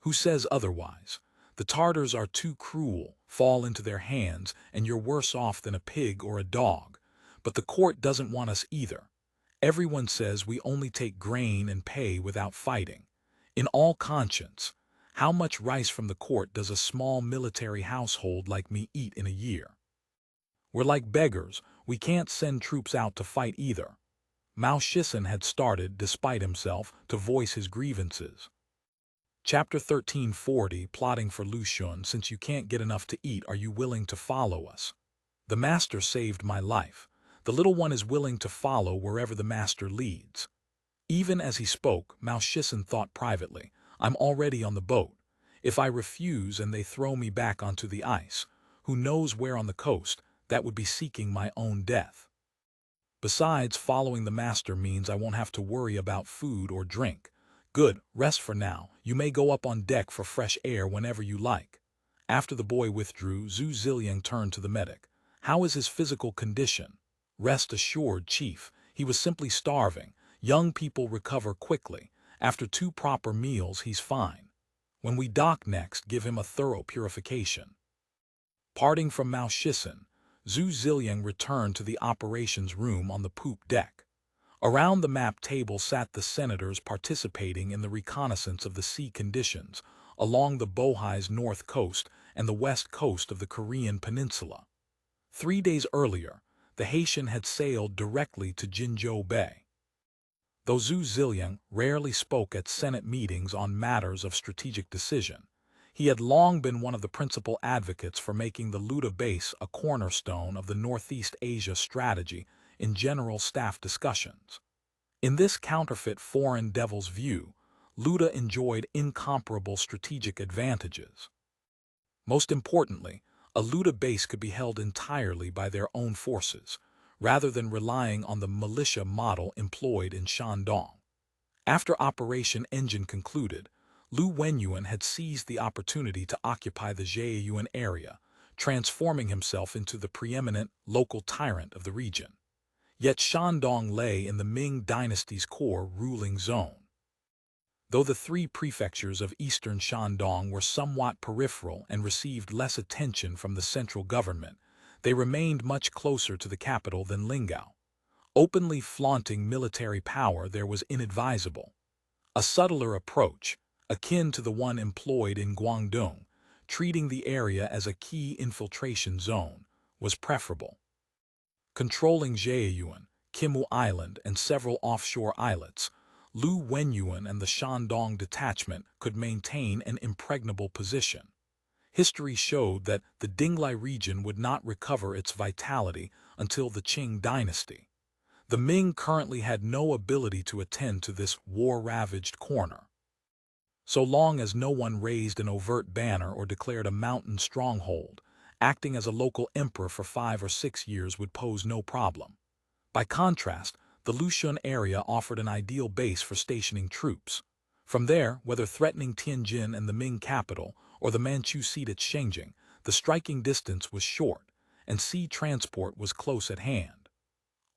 Who says otherwise? The Tartars are too cruel, fall into their hands, and you're worse off than a pig or a dog. But the court doesn't want us either. Everyone says we only take grain and pay without fighting. In all conscience, how much rice from the court does a small military household like me eat in a year? We're like beggars. We can't send troops out to fight either. Mao Shisan had started, despite himself, to voice his grievances. Chapter 1340, Plotting for Lushun. Since you can't get enough to eat, are you willing to follow us? The master saved my life. The little one is willing to follow wherever the master leads. Even as he spoke, Mao Shisan thought privately, I'm already on the boat. If I refuse and they throw me back onto the ice, who knows where on the coast, that would be seeking my own death. Besides, following the master means I won't have to worry about food or drink. Good, rest for now. You may go up on deck for fresh air whenever you like. After the boy withdrew, Zhu Ziliang turned to the medic. How is his physical condition? Rest assured, Chief. He was simply starving. Young people recover quickly. After 2 proper meals, he's fine. When we dock next, give him a thorough purification. Parting from Mao Shisan, Zhu Ziliang returned to the operations room on the poop deck. Around the map table sat the senators participating in the reconnaissance of the sea conditions along the Bohai's north coast and the west coast of the Korean peninsula. 3 days earlier, the Haitian had sailed directly to Jinzhou Bay. Though Zhu Ziliang rarely spoke at Senate meetings on matters of strategic decision, he had long been one of the principal advocates for making the Luda base a cornerstone of the Northeast Asia strategy in general staff discussions. In this counterfeit foreign devil's view, Luda enjoyed incomparable strategic advantages. Most importantly, a Luda base could be held entirely by their own forces, rather than relying on the militia model employed in Shandong. After Operation Engine concluded, Lu Wenyuan had seized the opportunity to occupy the Zhejiang area, transforming himself into the preeminent local tyrant of the region. Yet Shandong lay in the Ming Dynasty's core ruling zone. Though the 3 prefectures of eastern Shandong were somewhat peripheral and received less attention from the central government, they remained much closer to the capital than Lingao. Openly flaunting military power there was inadvisable. A subtler approach, akin to the one employed in Guangdong, treating the area as a key infiltration zone, was preferable. Controlling Zhejiang, Kimu Island, and several offshore islets, Lu Wenyuan and the Shandong detachment could maintain an impregnable position. History showed that the Dinglai region would not recover its vitality until the Qing dynasty. The Ming currently had no ability to attend to this war-ravaged corner. So long as no one raised an overt banner or declared a mountain stronghold, acting as a local emperor for 5 or 6 years would pose no problem. By contrast, the Lushun area offered an ideal base for stationing troops. From there, whether threatening Tianjin and the Ming capital or the Manchu seat at Changying, the striking distance was short, and sea transport was close at hand.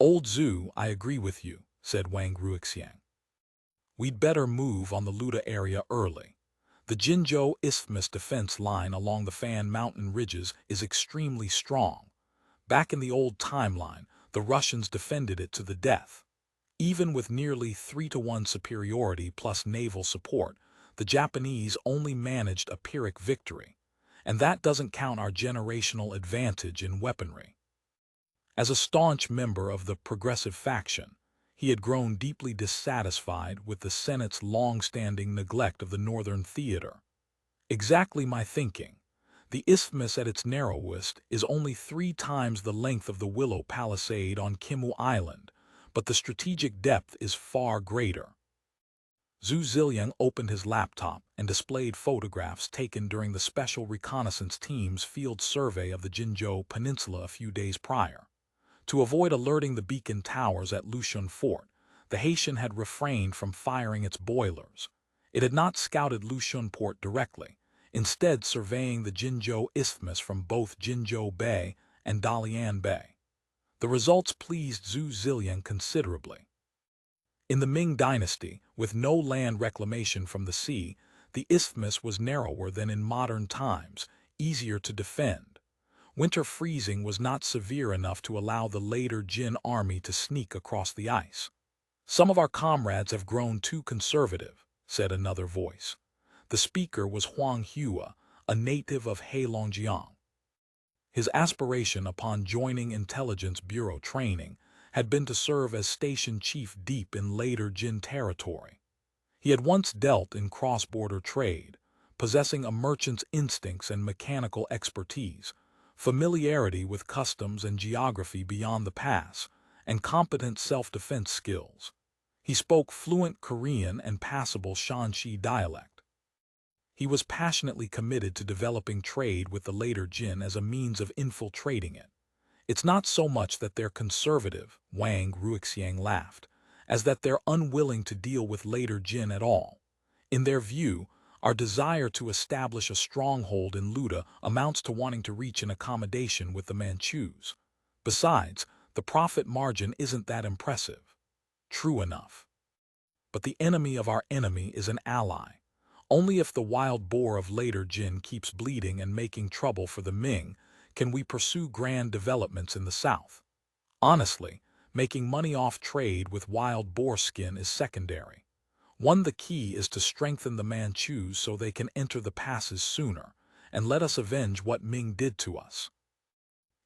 Old Zhu, I agree with you, said Wang Ruixiang. We'd better move on the Luda area early. The Jinzhou Isthmus defense line along the Fan Mountain ridges is extremely strong. Back in the old timeline, the Russians defended it to the death. Even with nearly 3-to-1 superiority plus naval support, the Japanese only managed a Pyrrhic victory, and that doesn't count our generational advantage in weaponry. As a staunch member of the progressive faction, he had grown deeply dissatisfied with the Senate's long-standing neglect of the Northern Theater. Exactly my thinking. The isthmus at its narrowest is only 3 times the length of the Willow Palisade on Kimu Island, but the strategic depth is far greater. Zhu Ziliang opened his laptop and displayed photographs taken during the Special Reconnaissance Team's field survey of the Jinzhou Peninsula a few days prior. To avoid alerting the beacon towers at Lushun Fort, the Haitian had refrained from firing its boilers. It had not scouted Lushun Port directly, instead surveying the Jinzhou Isthmus from both Jinzhou Bay and Dalian Bay. The results pleased Zhu Ziliang considerably. In the Ming Dynasty, with no land reclamation from the sea, the isthmus was narrower than in modern times, easier to defend. Winter freezing was not severe enough to allow the later Jin army to sneak across the ice. Some of our comrades have grown too conservative, said another voice. The speaker was Huang Hua, a native of Heilongjiang. His aspiration upon joining Intelligence Bureau training had been to serve as station chief deep in later Jin territory. He had once dealt in cross-border trade, possessing a merchant's instincts and mechanical expertise, familiarity with customs and geography beyond the pass, and competent self-defense skills. He spoke fluent Korean and passable Shanxi dialect. He was passionately committed to developing trade with the later Jin as a means of infiltrating it. It's not so much that they're conservative, Wang Ruixiang laughed, as that they're unwilling to deal with later Jin at all. In their view, our desire to establish a stronghold in Luda amounts to wanting to reach an accommodation with the Manchus. Besides, the profit margin isn't that impressive. True enough. But the enemy of our enemy is an ally. Only if the wild boar of later Jin keeps bleeding and making trouble for the Ming can we pursue grand developments in the south. Honestly, making money off trade with wild boar skin is secondary. The key is to strengthen the Manchus so they can enter the passes sooner, and let us avenge what Ming did to us.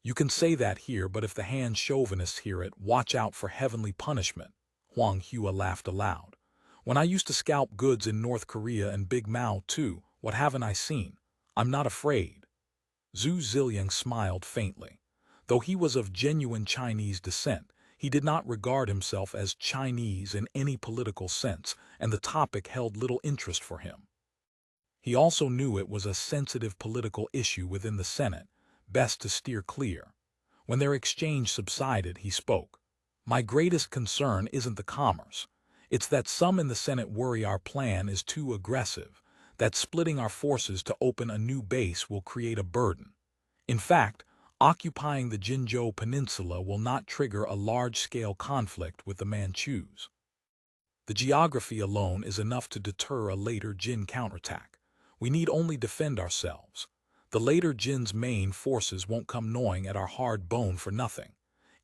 You can say that here, but if the Han chauvinists hear it, watch out for heavenly punishment. Huang Hua laughed aloud. When I used to scalp goods in North Korea and Big Mao too, what haven't I seen? I'm not afraid. Zhu Ziliang smiled faintly. Though he was of genuine Chinese descent, he did not regard himself as Chinese in any political sense, and the topic held little interest for him. He also knew it was a sensitive political issue within the Senate, best to steer clear. When their exchange subsided, he spoke. My greatest concern isn't the commerce. It's that some in the Senate worry our plan is too aggressive, that splitting our forces to open a new base will create a burden. In fact, occupying the Jinzhou Peninsula will not trigger a large-scale conflict with the Manchus. The geography alone is enough to deter a later Jin counterattack. We need only defend ourselves. The later Jin's main forces won't come gnawing at our hard bone for nothing.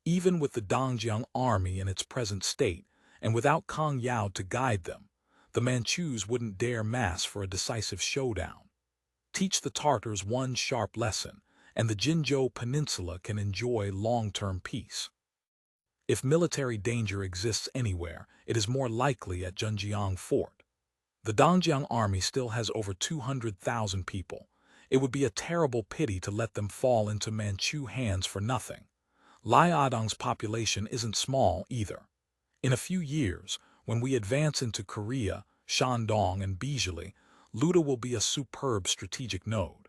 Even with the Zhenjiang army in its present state, and without Kang Yao to guide them, the Manchus wouldn't dare mass for a decisive showdown. Teach the Tartars one sharp lesson, and the Jinzhou Peninsula can enjoy long-term peace. If military danger exists anywhere, it is more likely at Zhenjiang Fort. The Zhenjiang army still has over 200,000 people. It would be a terrible pity to let them fall into Manchu hands for nothing. Liaodong's population isn't small either. In a few years, when we advance into Korea, Shandong, and Bijili, Luda will be a superb strategic node.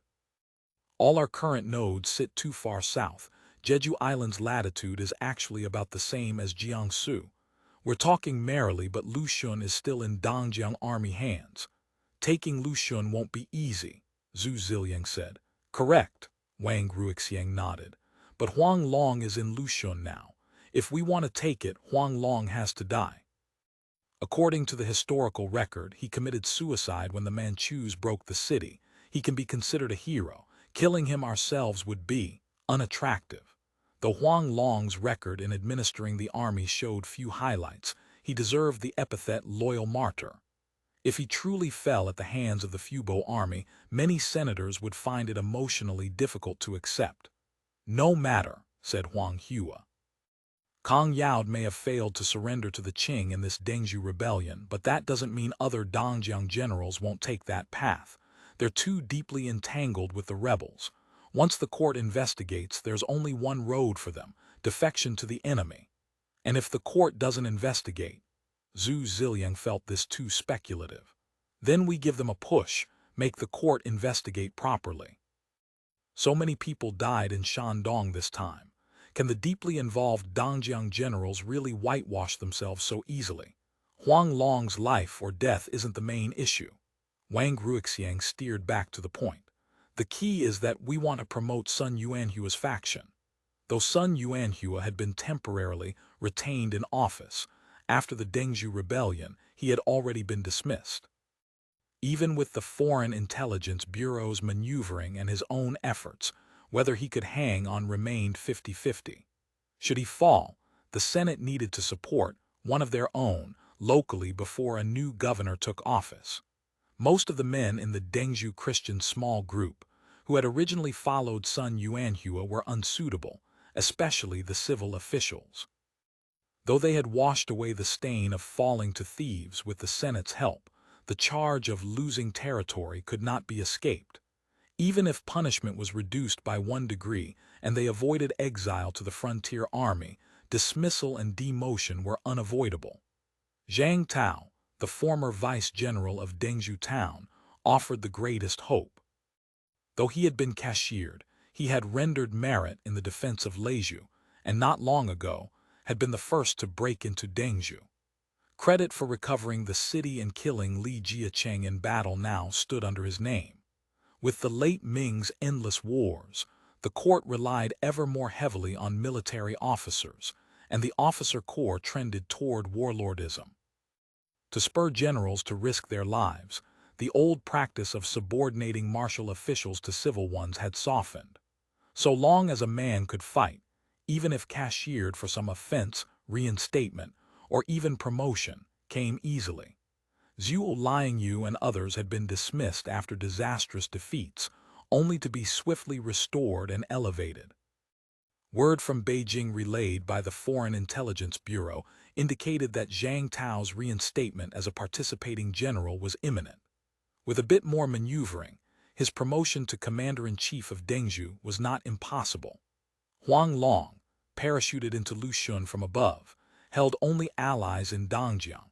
All our current nodes sit too far south. Jeju Island's latitude is actually about the same as Jiangsu. We're talking merrily, but Lushun is still in Zhenjiang army hands. Taking Lushun won't be easy, Zhu Ziliang said. Correct, Wang Ruixiang nodded. But Huang Long is in Lushun now. If we want to take it, Huang Long has to die. According to the historical record, he committed suicide when the Manchus broke the city. He can be considered a hero. Killing him ourselves would be unattractive. Though Huang Long's record in administering the army showed few highlights, he deserved the epithet loyal martyr. If he truly fell at the hands of the Fubo army, many senators would find it emotionally difficult to accept. No matter, said Huang Hua. Kang Yao may have failed to surrender to the Qing in this Dengzhou rebellion, but that doesn't mean other Zhenjiang generals won't take that path. They're too deeply entangled with the rebels. Once the court investigates, there's only one road for them, defection to the enemy. And if the court doesn't investigate, Zhu Ziliang felt this too speculative. Then we give them a push, make the court investigate properly. So many people died in Shandong this time. Can the deeply involved Zhenjiang generals really whitewash themselves so easily? Huang Long's life or death isn't the main issue. Wang Ruixiang steered back to the point. The key is that we want to promote Sun Yuanhua's faction. Though Sun Yuanhua had been temporarily retained in office, after the Dengzhou rebellion, he had already been dismissed. Even with the Foreign Intelligence Bureau's maneuvering and his own efforts, whether he could hang on remained 50-50. Should he fall, the Senate needed to support one of their own locally before a new governor took office. Most of the men in the Dengzhou Christian small group, who had originally followed Sun Yuanhua, were unsuitable, especially the civil officials. Though they had washed away the stain of falling to thieves with the Senate's help, the charge of losing territory could not be escaped. Even if punishment was reduced by 1 degree and they avoided exile to the frontier army, dismissal and demotion were unavoidable. Zhang Tao, the former vice-general of Dengzhou town, offered the greatest hope. Though he had been cashiered, He had rendered merit in the defense of Leju, and not long ago had been the first to break into Dengzhou. Credit for recovering the city and killing Li Jiacheng in battle now stood under his name. With the late Ming's endless wars, the court relied ever more heavily on military officers, and the officer corps trended toward warlordism. To spur generals to risk their lives, the old practice of subordinating martial officials to civil ones had softened. So long as a man could fight, even if cashiered for some offense, reinstatement, or even promotion, came easily. Zhuo Liangyu and others had been dismissed after disastrous defeats, only to be swiftly restored and elevated. Word from Beijing relayed by the Foreign Intelligence Bureau indicated that Zhang Tao's reinstatement as a participating general was imminent. With a bit more maneuvering, his promotion to commander-in-chief of Dengzhou was not impossible. Huang Long, parachuted into Lushun from above, held only allies in Dongjiang,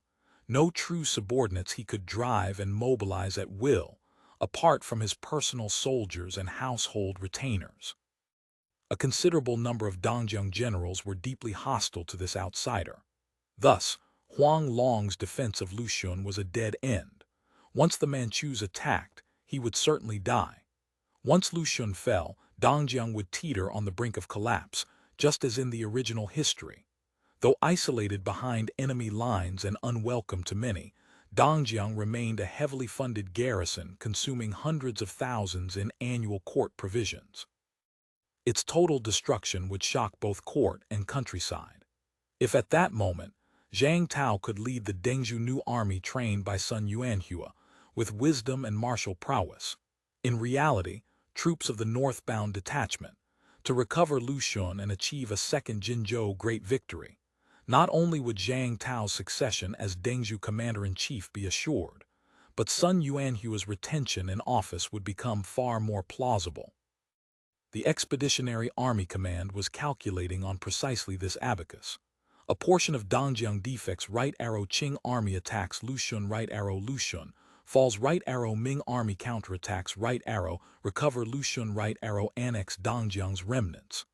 no true subordinates he could drive and mobilize at will, apart from his personal soldiers and household retainers. A considerable number of Dongjiang generals were deeply hostile to this outsider. Thus, Huang Long's defense of Lushun was a dead end. Once the Manchus attacked, he would certainly die. Once Lushun fell, Dongjiang would teeter on the brink of collapse, just as in the original history. Though isolated behind enemy lines and unwelcome to many, Dongjiang remained a heavily funded garrison consuming hundreds of thousands in annual court provisions. Its total destruction would shock both court and countryside. If at that moment, Zhang Tao could lead the Dengzhou new army trained by Sun Yuanhua, with wisdom and martial prowess, in reality, troops of the northbound detachment, to recover Lushun and achieve a second Jinzhou great victory, not only would Zhang Tao's succession as Dengzhou commander-in-chief be assured, but Sun Yuanhua's retention in office would become far more plausible. The Expeditionary Army Command was calculating on precisely this abacus. A portion of Dongjiang Defect's right arrow Qing army attacks Lushun, right arrow Lushun, falls right arrow Ming army counterattacks right arrow, recover Lushun, right arrow annex Dongjiang's remnants.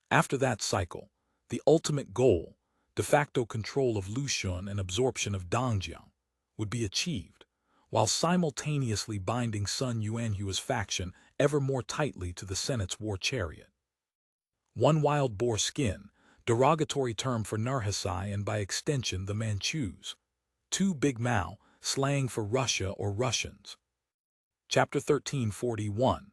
After that cycle, the ultimate goal, de facto control of Lushun and absorption of Dongjiang, would be achieved, while simultaneously binding Sun Yuanhua's faction ever more tightly to the Senate's war chariot. One wild boar skin, derogatory term for Nurhasai and by extension the Manchus. Two Big Mao, slang for Russia or Russians. Chapter 1341.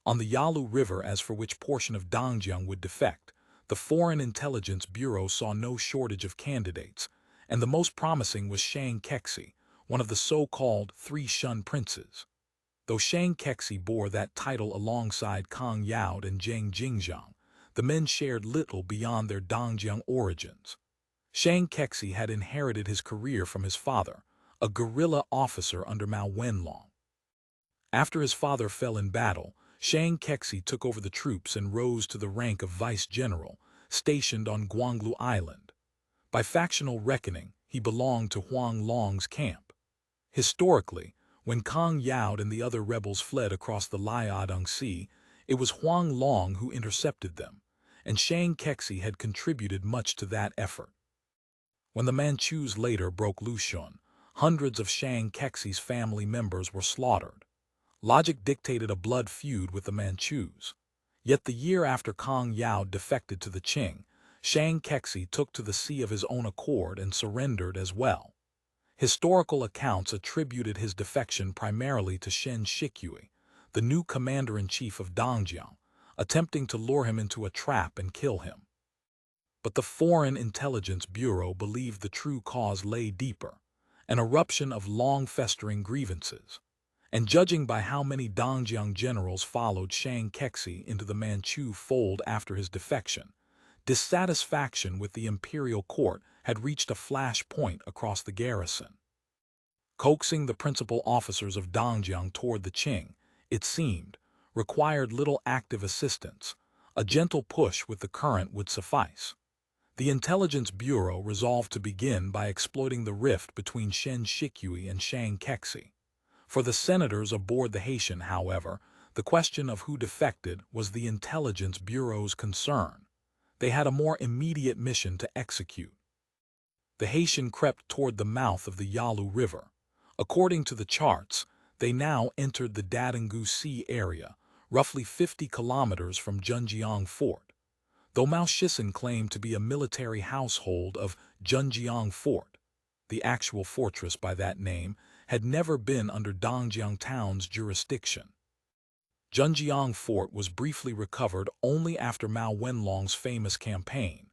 On the Yalu River, as for which portion of Dongjiang would defect, the Foreign Intelligence Bureau saw no shortage of candidates, and the most promising was Shang Kexi, one of the so-called Three Shun Princes. Though Shang Kexi bore that title alongside Kang Yaod and Zheng Jingjiang, the men shared little beyond their Dongjiang origins. Shang Kexi had inherited his career from his father, a guerrilla officer under Mao Wenlong. After his father fell in battle, Shang Kexi took over the troops and rose to the rank of vice-general, stationed on Guanglu Island. By factional reckoning, he belonged to Huang Long's camp. Historically, when Kang Yaod and the other rebels fled across the Liaodong Sea, it was Huang Long who intercepted them, and Shang Kexi had contributed much to that effort. When the Manchus later broke Lushun, hundreds of Shang Kexi's family members were slaughtered. Logic dictated a blood feud with the Manchus. Yet the year after Kang Yaod defected to the Qing, Shang Kexi took to the sea of his own accord and surrendered as well. Historical accounts attributed his defection primarily to Shen Shikui, the new commander-in-chief of Dongjiang, attempting to lure him into a trap and kill him. But the Foreign Intelligence Bureau believed the true cause lay deeper, an eruption of long-festering grievances. And judging by how many Dongjiang generals followed Shang Kexi into the Manchu fold after his defection, dissatisfaction with the imperial court had reached a flash point across the garrison. Coaxing the principal officers of Dongjiang toward the Qing, it seemed, required little active assistance. A gentle push with the current would suffice. The Intelligence Bureau resolved to begin by exploiting the rift between Shen Shikui and Shang Kexi. For the senators aboard the Haitian, however, The question of who defected was the Intelligence Bureau's concern. They had a more immediate mission to execute. The Haitian crept toward the mouth of the Yalu River. According to the charts, they now entered the Dadangu Sea area, roughly 50 kilometers from Zhenjiang Fort. Though Mao Shisan claimed to be a military household of Zhenjiang Fort, the actual fortress by that name had never been under Dongjiang Town's jurisdiction. Zhenjiang Fort was briefly recovered only after Mao Wenlong's famous campaign,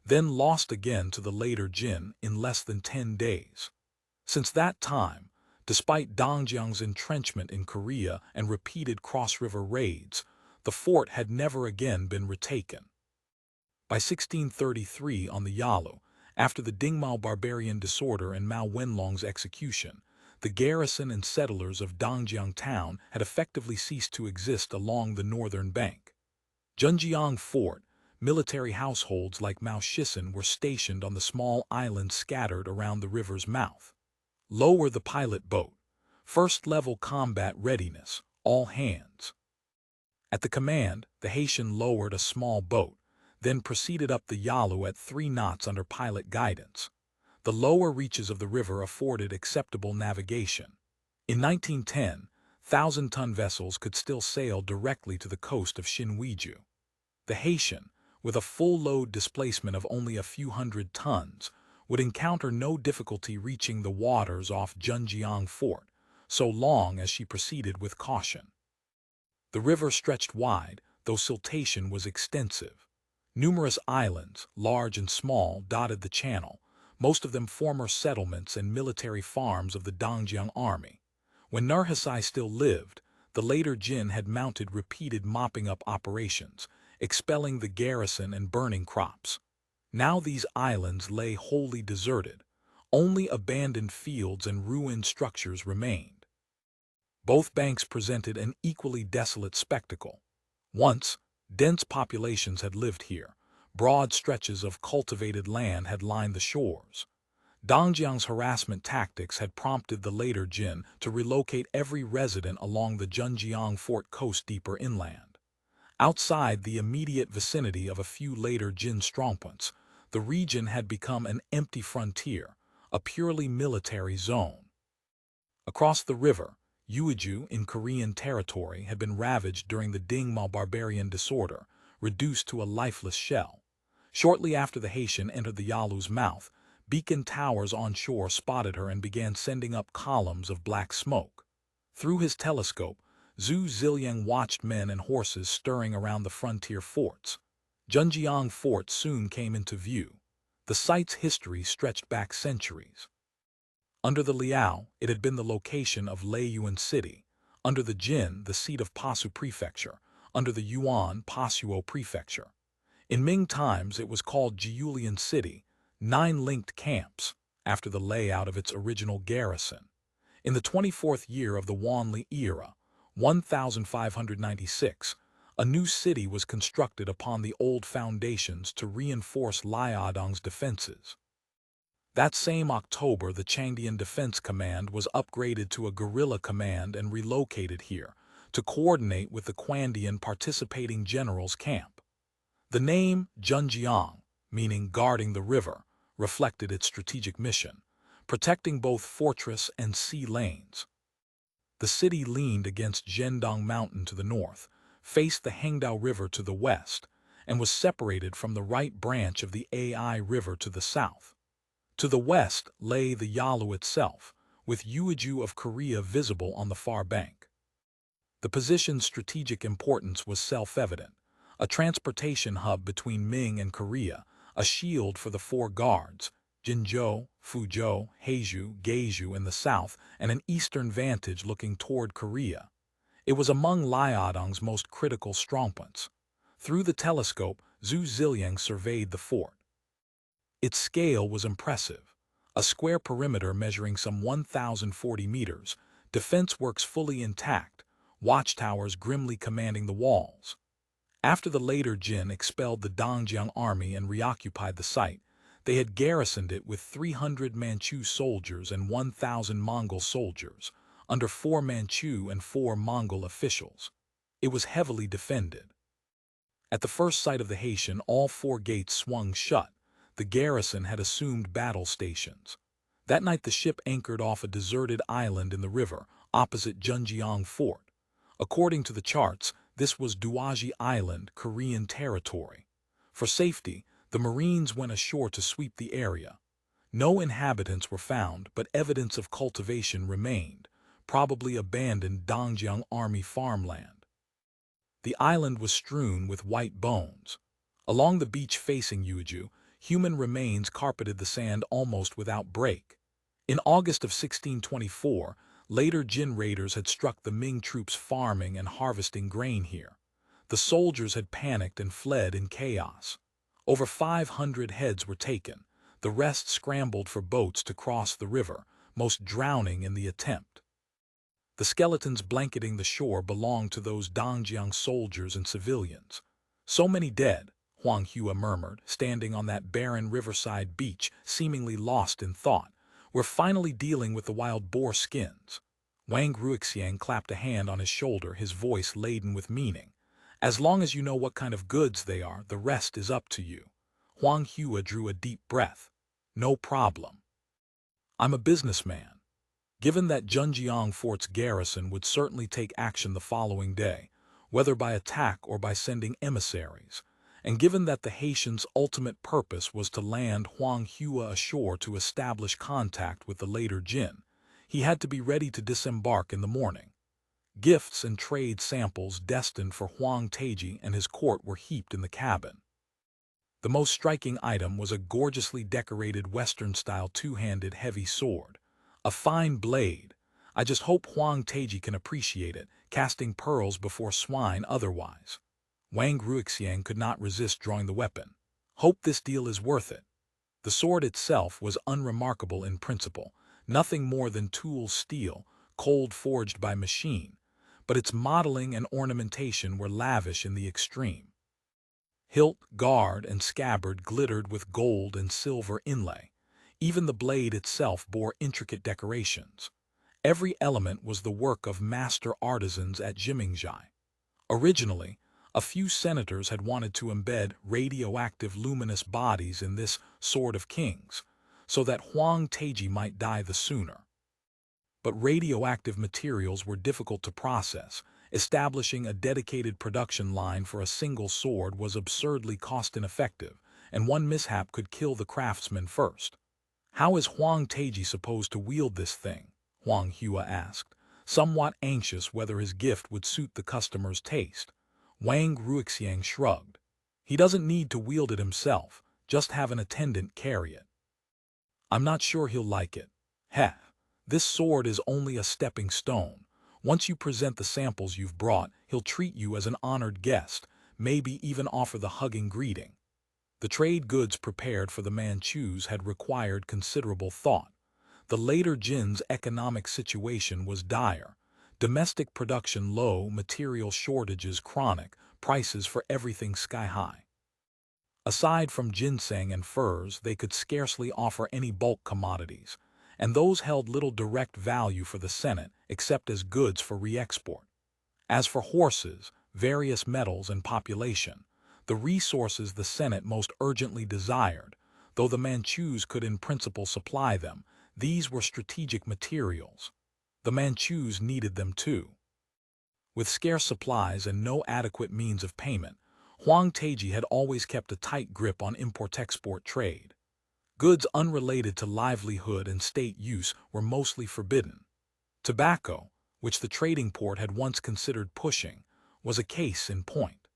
then lost again to the later Jin in less than 10 days. Since that time, despite Dongjiang's entrenchment in Korea and repeated cross-river raids, the fort had never again been retaken. By 1633 on the Yalu, after the Dingmao barbarian disorder and Mao Wenlong's execution, the garrison and settlers of Dongjiang Town had effectively ceased to exist along the northern bank. Zhenjiang Fort, military households like Mao Shisan were stationed on the small islands scattered around the river's mouth. Lower the pilot boat. First-level combat readiness, all hands. At the command, the Haitian lowered a small boat, then proceeded up the Yalu at 3 knots under pilot guidance. The lower reaches of the river afforded acceptable navigation. In 1910, 1,000-ton vessels could still sail directly to the coast of Xinhuiju. The Haitian, with a full load displacement of only a few hundred tons, would encounter no difficulty reaching the waters off Zhenjiang Fort, so long as she proceeded with caution. The river stretched wide, though siltation was extensive. Numerous islands, large and small, dotted the channel, most of them former settlements and military farms of the Dongjiang army. When Nurhasai still lived, the later Jin had mounted repeated mopping-up operations, expelling the garrison and burning crops. Now these islands lay wholly deserted. Only abandoned fields and ruined structures remained. Both banks presented an equally desolate spectacle. Once, dense populations had lived here. Broad stretches of cultivated land had lined the shores. Dongjiang's harassment tactics had prompted the later Jin to relocate every resident along the Zhenjiang Fort coast deeper inland. Outside the immediate vicinity of a few later Jin strongpoints, the region had become an empty frontier, a purely military zone. Across the river, Uiju in Korean territory had been ravaged during the Dingmao barbarian disorder, reduced to a lifeless shell. Shortly after the Haitian entered the Yalu's mouth, beacon towers on shore spotted her and began sending up columns of black smoke. Through his telescope, Zhu Ziliang watched men and horses stirring around the frontier forts. Zhenjiang Fort soon came into view. The site's history stretched back centuries. Under the Liao, it had been the location of Leiyuan City. Under the Jin, the seat of Pasu Prefecture. Under the Yuan, Pasuo Prefecture. In Ming times, it was called Jiulian City, 9 linked camps, after the layout of its original garrison. In the 24th year of the Wanli era, 1596, a new city was constructed upon the old foundations to reinforce Liaodong's defenses. That same October, the Changdian Defense Command was upgraded to a guerrilla command and relocated here to coordinate with the Quandian participating generals' camp. The name Zhenjiang, meaning guarding the river, reflected its strategic mission, protecting both fortress and sea lanes. The city leaned against Zhendong Mountain to the north, faced the Hengdao River to the west, and was separated from the right branch of the Ai River to the south. To the west lay the Yalu itself, with Uiju of Korea visible on the far bank. The position's strategic importance was self-evident. A transportation hub between Ming and Korea, a shield for the 4 guards, Jinzhou, Fuzhou, Heizhou, Geizhou in the south, and an eastern vantage looking toward Korea. It was among Liaodong's most critical strongpoints. Through the telescope, Zhu Ziliang surveyed the fort. Its scale was impressive. A square perimeter measuring some 1,040 meters, defense works fully intact, watchtowers grimly commanding the walls. After the later Jin expelled the Dongjiang army and reoccupied the site, they had garrisoned it with 300 Manchu soldiers and 1,000 Mongol soldiers, under 4 Manchu and 4 Mongol officials. It was heavily defended. At the first sight of the Haitian, all 4 gates swung shut. The garrison had assumed battle stations. That night the ship anchored off a deserted island in the river, opposite Zhenjiang Fort. According to the charts, this was Duaji Island, Korean territory. For safety, the Marines went ashore to sweep the area. No inhabitants were found, but evidence of cultivation remained, probably abandoned Dongjiang army farmland. The island was strewn with white bones. Along the beach facing Yuju, human remains carpeted the sand almost without break. In August of 1624, later Jin raiders had struck the Ming troops farming and harvesting grain here. The soldiers had panicked and fled in chaos. Over 500 heads were taken. The rest scrambled for boats to cross the river, most drowning in the attempt. The skeletons blanketing the shore belonged to those Dongjiang soldiers and civilians. So many dead, Huang Hua murmured, standing on that barren riverside beach, seemingly lost in thought. We're finally dealing with the wild boar skins. Wang Ruixiang clapped a hand on his shoulder, his voice laden with meaning. As long as you know what kind of goods they are, the rest is up to you. Huang Hua drew a deep breath. No problem. I'm a businessman. Given that Zhenjiang Fort's garrison would certainly take action the following day, whether by attack or by sending emissaries, and given that the Haitians' ultimate purpose was to land Huang Hua ashore to establish contact with the later Jin, he had to be ready to disembark in the morning. Gifts and trade samples destined for Huang Taiji and his court were heaped in the cabin. The most striking item was a gorgeously decorated Western-style two-handed heavy sword. A fine blade. I just hope Huang Taiji can appreciate it, casting pearls before swine otherwise. Wang Ruixiang could not resist drawing the weapon. Hope this deal is worth it. The sword itself was unremarkable in principle, nothing more than tool steel, cold forged by machine, but its modeling and ornamentation were lavish in the extreme. Hilt, guard, and scabbard glittered with gold and silver inlay. Even the blade itself bore intricate decorations. Every element was the work of master artisans at Jimingzhai. Originally, a few senators had wanted to embed radioactive luminous bodies in this Sword of Kings, so that Huang Taiji might die the sooner. But radioactive materials were difficult to process. Establishing a dedicated production line for a single sword was absurdly cost-ineffective, and one mishap could kill the craftsman first. How is Huang Taiji supposed to wield this thing? Huang Hua asked, somewhat anxious whether his gift would suit the customer's taste. Wang Ruixiang shrugged. He doesn't need to wield it himself, just have an attendant carry it. I'm not sure he'll like it. Heh, this sword is only a stepping stone. Once you present the samples you've brought, he'll treat you as an honored guest, maybe even offer the hugging greeting. The trade goods prepared for the Manchus had required considerable thought. The later Jin's economic situation was dire. Domestic production low, material shortages chronic, prices for everything sky-high. Aside from ginseng and furs, they could scarcely offer any bulk commodities, and those held little direct value for the Senate except as goods for re-export. As for horses, various metals, and population, the resources the Senate most urgently desired, though the Manchus could in principle supply them, these were strategic materials. The Manchus needed them too. With scarce supplies and no adequate means of payment, Huang Taiji had always kept a tight grip on import-export trade. Goods unrelated to livelihood and state use were mostly forbidden. Tobacco, which the trading port had once considered pushing, was a case in point.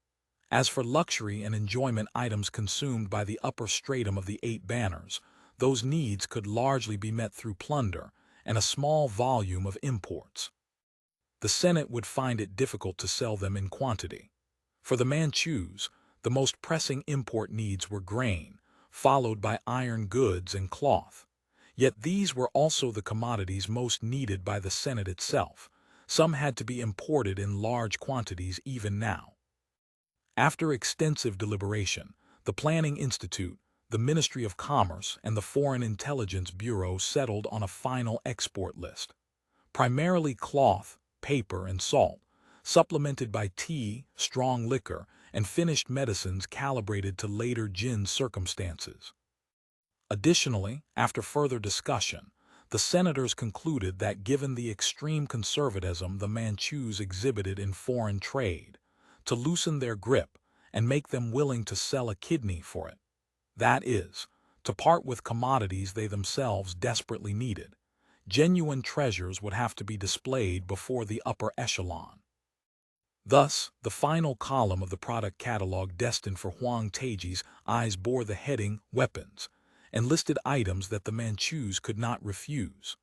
As for luxury and enjoyment items consumed by the upper stratum of the 8 banners, those needs could largely be met through plunder and a small volume of imports. The Senate would find it difficult to sell them in quantity. For the Manchus, the most pressing import needs were grain, followed by iron goods and cloth. Yet these were also the commodities most needed by the Senate itself. Some had to be imported in large quantities even now. After extensive deliberation, the Planning Institute, the Ministry of Commerce, and the Foreign Intelligence Bureau settled on a final export list. Primarily cloth, paper, and salt, supplemented by tea, strong liquor, and finished medicines calibrated to later Jin circumstances. Additionally, after further discussion, the senators concluded that given the extreme conservatism the Manchus exhibited in foreign trade, to loosen their grip and make them willing to sell a kidney for it, that is, to part with commodities they themselves desperately needed, genuine treasures would have to be displayed before the upper echelon. Thus, the final column of the product catalog destined for Huang Taiji's eyes bore the heading Weapons, and listed items that the Manchus could not refuse.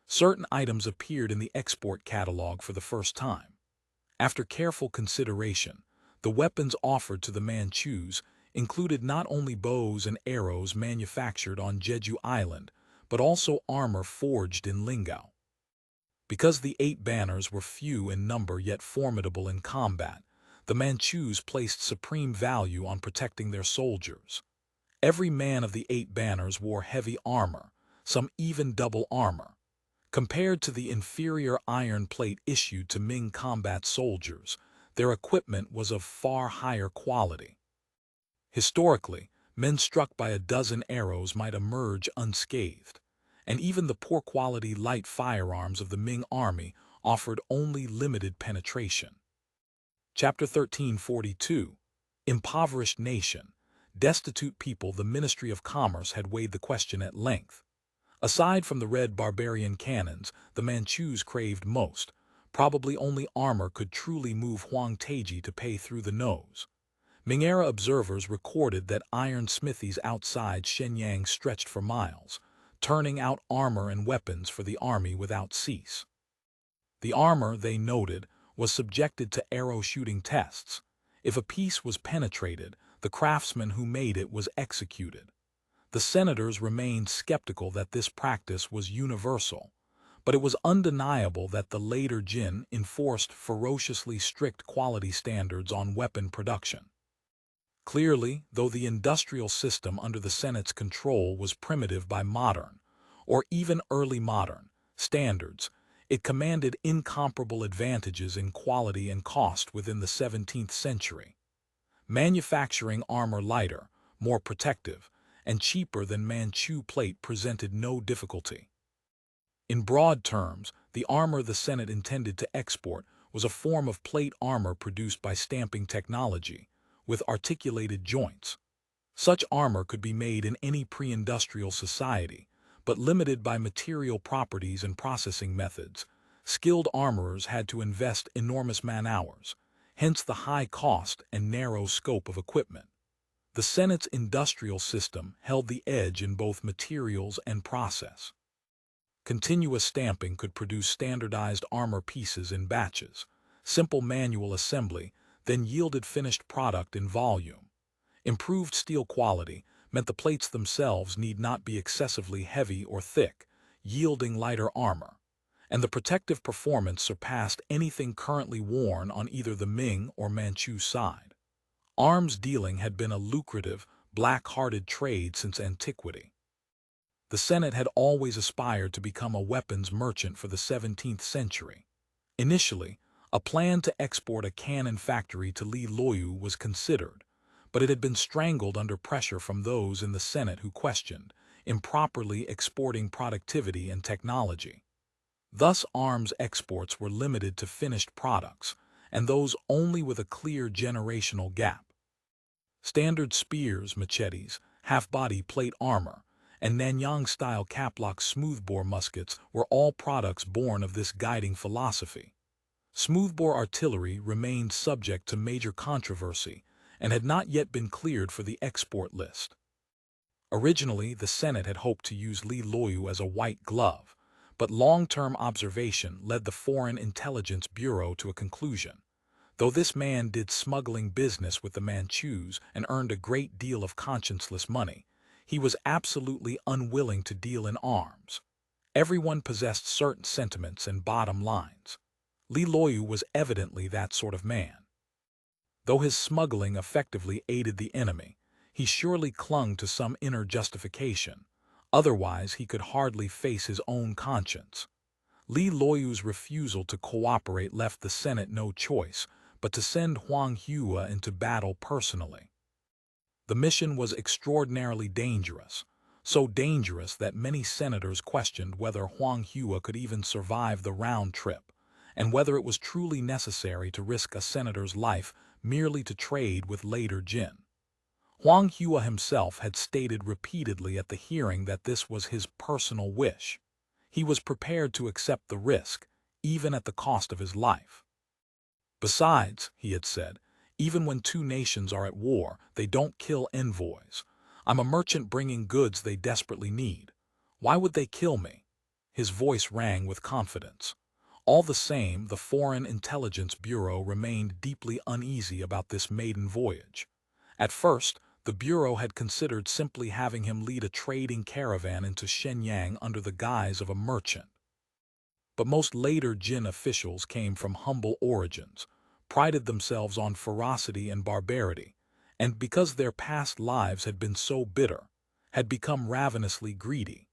Certain items appeared in the export catalog for the first time. After careful consideration, the weapons offered to the Manchus included not only bows and arrows manufactured on Jeju Island, but also armor forged in Lingao. Because the 8 banners were few in number yet formidable in combat, the Manchus placed supreme value on protecting their soldiers. Every man of the 8 banners wore heavy armor, some even double armor. Compared to the inferior iron plate issued to Ming combat soldiers, their equipment was of far higher quality. Historically, men struck by a dozen arrows might emerge unscathed, and even the poor-quality light firearms of the Ming army offered only limited penetration. Chapter 1342, Impoverished Nation. Destitute people. The Ministry of Commerce had weighed the question at length. Aside from the red barbarian cannons the Manchus craved most, probably only armor could truly move Huang Taiji to pay through the nose. Ming-era observers recorded that iron smithies outside Shenyang stretched for miles, turning out armor and weapons for the army without cease. The armor, they noted, was subjected to arrow-shooting tests. If a piece was penetrated, the craftsman who made it was executed. The senators remained skeptical that this practice was universal, but it was undeniable that the later Jin enforced ferociously strict quality standards on weapon production. Clearly, though the industrial system under the Senate's control was primitive by modern, or even early modern, standards, it commanded incomparable advantages in quality and cost within the 17th century. Manufacturing armor lighter, more protective, and cheaper than Manchu plate presented no difficulty. In broad terms, the armor the Senate intended to export was a form of plate armor produced by stamping technology, with articulated joints. Such armor could be made in any pre-industrial society, but limited by material properties and processing methods. Skilled armorers had to invest enormous man-hours, hence the high cost and narrow scope of equipment. The Senate's industrial system held the edge in both materials and process. Continuous stamping could produce standardized armor pieces in batches. Simple manual assembly then yielded finished product in volume. Improved steel quality meant the plates themselves need not be excessively heavy or thick, yielding lighter armor, and the protective performance surpassed anything currently worn on either the Ming or Manchu side. Arms dealing had been a lucrative, black-hearted trade since antiquity. The Senate had always aspired to become a weapons merchant for the 17th century. Initially, a plan to export a cannon factory to Li Loyu was considered, but it had been strangled under pressure from those in the Senate who questioned improperly exporting productivity and technology. Thus, arms exports were limited to finished products, and those only with a clear generational gap. Standard spears, machetes, half-body plate armor, and Nanyang-style caplock smoothbore muskets were all products born of this guiding philosophy. Smoothbore artillery remained subject to major controversy and had not yet been cleared for the export list. Originally, the Senate had hoped to use Li Loyu as a white glove, but long-term observation led the Foreign Intelligence Bureau to a conclusion. Though this man did smuggling business with the Manchus and earned a great deal of conscienceless money, he was absolutely unwilling to deal in arms. Everyone possessed certain sentiments and bottom lines. Li Loyu was evidently that sort of man. Though his smuggling effectively aided the enemy, he surely clung to some inner justification. Otherwise, he could hardly face his own conscience. Li Loyu's refusal to cooperate left the Senate no choice but to send Huang Hua into battle personally. The mission was extraordinarily dangerous, so dangerous that many senators questioned whether Huang Hua could even survive the round trip, and whether it was truly necessary to risk a senator's life merely to trade with later Jin. Huang Hua himself had stated repeatedly at the hearing that this was his personal wish. He was prepared to accept the risk, even at the cost of his life. Besides, he had said, even when two nations are at war, they don't kill envoys. I'm a merchant bringing goods they desperately need. Why would they kill me? His voice rang with confidence. All the same, the Foreign Intelligence Bureau remained deeply uneasy about this maiden voyage. At first, the Bureau had considered simply having him lead a trading caravan into Shenyang under the guise of a merchant. But most later Jin officials came from humble origins, prided themselves on ferocity and barbarity, and because their past lives had been so bitter, had become ravenously greedy.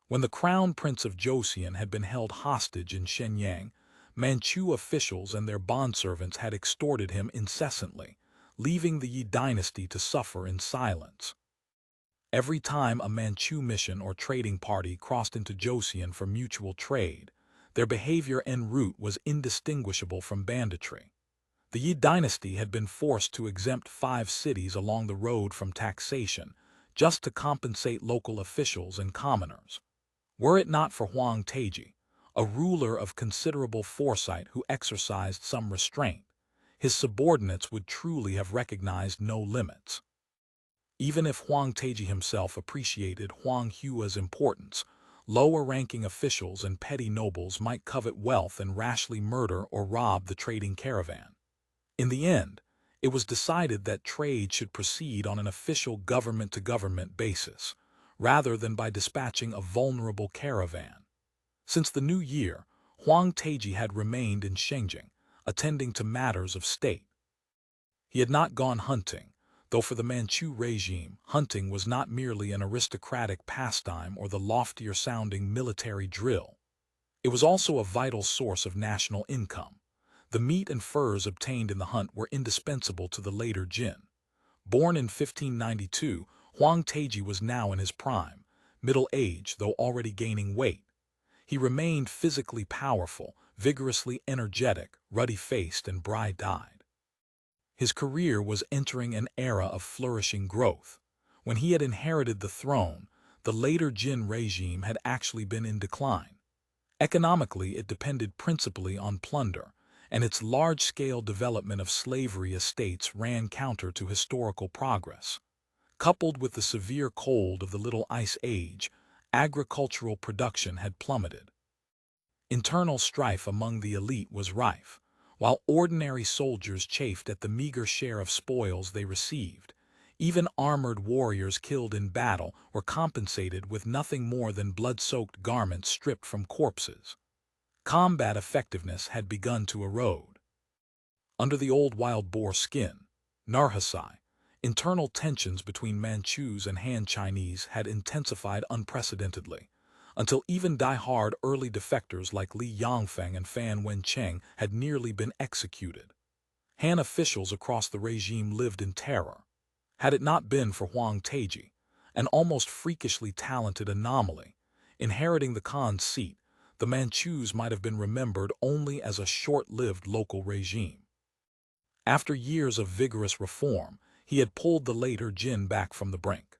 When the Crown Prince of Joseon had been held hostage in Shenyang, Manchu officials and their bondservants had extorted him incessantly, leaving the Yi dynasty to suffer in silence. Every time a Manchu mission or trading party crossed into Joseon for mutual trade, their behavior en route was indistinguishable from banditry. The Yi dynasty had been forced to exempt 5 cities along the road from taxation, just to compensate local officials and commoners. Were it not for Huang Taiji, a ruler of considerable foresight who exercised some restraint, his subordinates would truly have recognized no limits. Even if Huang Taiji himself appreciated Huang Hua's importance, lower-ranking officials and petty nobles might covet wealth and rashly murder or rob the trading caravan. In the end, it was decided that trade should proceed on an official government-to-government basis, rather than by dispatching a vulnerable caravan. Since the new year, Huang Taiji had remained in Changying, attending to matters of state. He had not gone hunting, though for the Manchu regime, hunting was not merely an aristocratic pastime or the loftier-sounding military drill. It was also a vital source of national income. The meat and furs obtained in the hunt were indispensable to the later Jin. Born in 1592, Huang Taiji was now in his prime, middle age though already gaining weight. He remained physically powerful, vigorously energetic, ruddy-faced and bright-eyed. His career was entering an era of flourishing growth. When he had inherited the throne, the later Jin regime had actually been in decline. Economically, it depended principally on plunder, and its large-scale development of slavery estates ran counter to historical progress. Coupled with the severe cold of the Little Ice Age, agricultural production had plummeted. Internal strife among the elite was rife. While ordinary soldiers chafed at the meager share of spoils they received, even armored warriors killed in battle were compensated with nothing more than blood-soaked garments stripped from corpses. Combat effectiveness had begun to erode. Under the old wild boar skin, Narhasai, internal tensions between Manchus and Han Chinese had intensified unprecedentedly, until even die-hard early defectors like Li Yangfeng and Fan Wencheng had nearly been executed. Han officials across the regime lived in terror. Had it not been for Huang Taiji, an almost freakishly talented anomaly, inheriting the Khan's seat, the Manchus might have been remembered only as a short-lived local regime. After years of vigorous reform, he had pulled the later Jin back from the brink.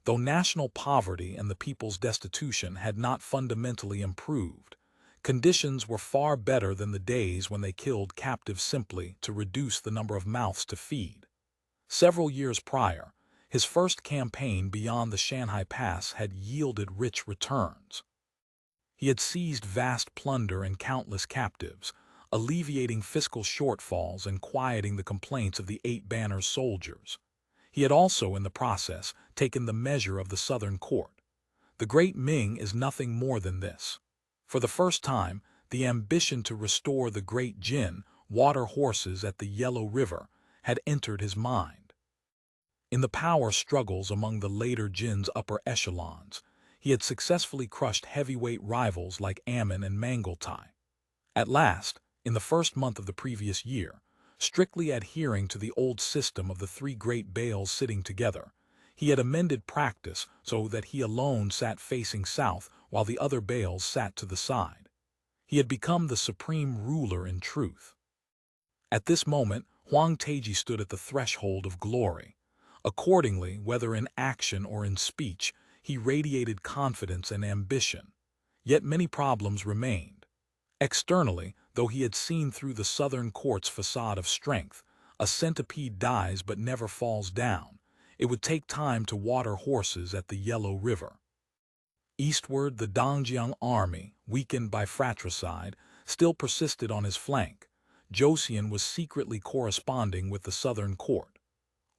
Though national poverty and the people's destitution had not fundamentally improved, conditions were far better than the days when they killed captives simply to reduce the number of mouths to feed. Several years prior, his first campaign beyond the Shanghai Pass had yielded rich returns. He had seized vast plunder and countless captives, alleviating fiscal shortfalls and quieting the complaints of the Eight Banners soldiers. He had also, in the process, taken the measure of the southern court. The great Ming is nothing more than this. For the first time, the ambition to restore the great Jin, water horses at the Yellow River, had entered his mind. In the power struggles among the later Jin's upper echelons, he had successfully crushed heavyweight rivals like Ammon and Mangaltai. At last, in the first month of the previous year, strictly adhering to the old system of the three great bales sitting together, he had amended practice so that he alone sat facing south while the other bales sat to the side. He had become the supreme ruler in truth. At this moment, Wang Teji stood at the threshold of glory. Accordingly, whether in action or in speech, he radiated confidence and ambition. Yet many problems remained. Externally, though he had seen through the southern court's facade of strength, a centipede dies but never falls down. It would take time to water horses at the Yellow River. Eastward, the Zhenjiang army, weakened by fratricide, still persisted on his flank. Joseon was secretly corresponding with the southern court.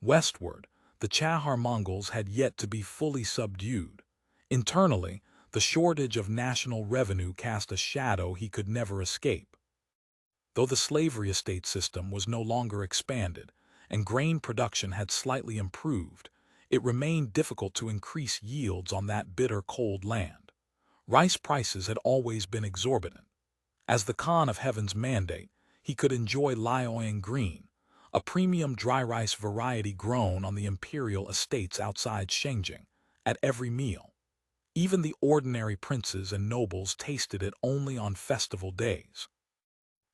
Westward, the Chahar Mongols had yet to be fully subdued. Internally, the shortage of national revenue cast a shadow he could never escape. Though the slavery estate system was no longer expanded, and grain production had slightly improved, it remained difficult to increase yields on that bitter cold land. Rice prices had always been exorbitant. As the Khan of Heaven's mandate, he could enjoy Liaoyang green, a premium dry rice variety grown on the imperial estates outside Changying, at every meal. Even the ordinary princes and nobles tasted it only on festival days.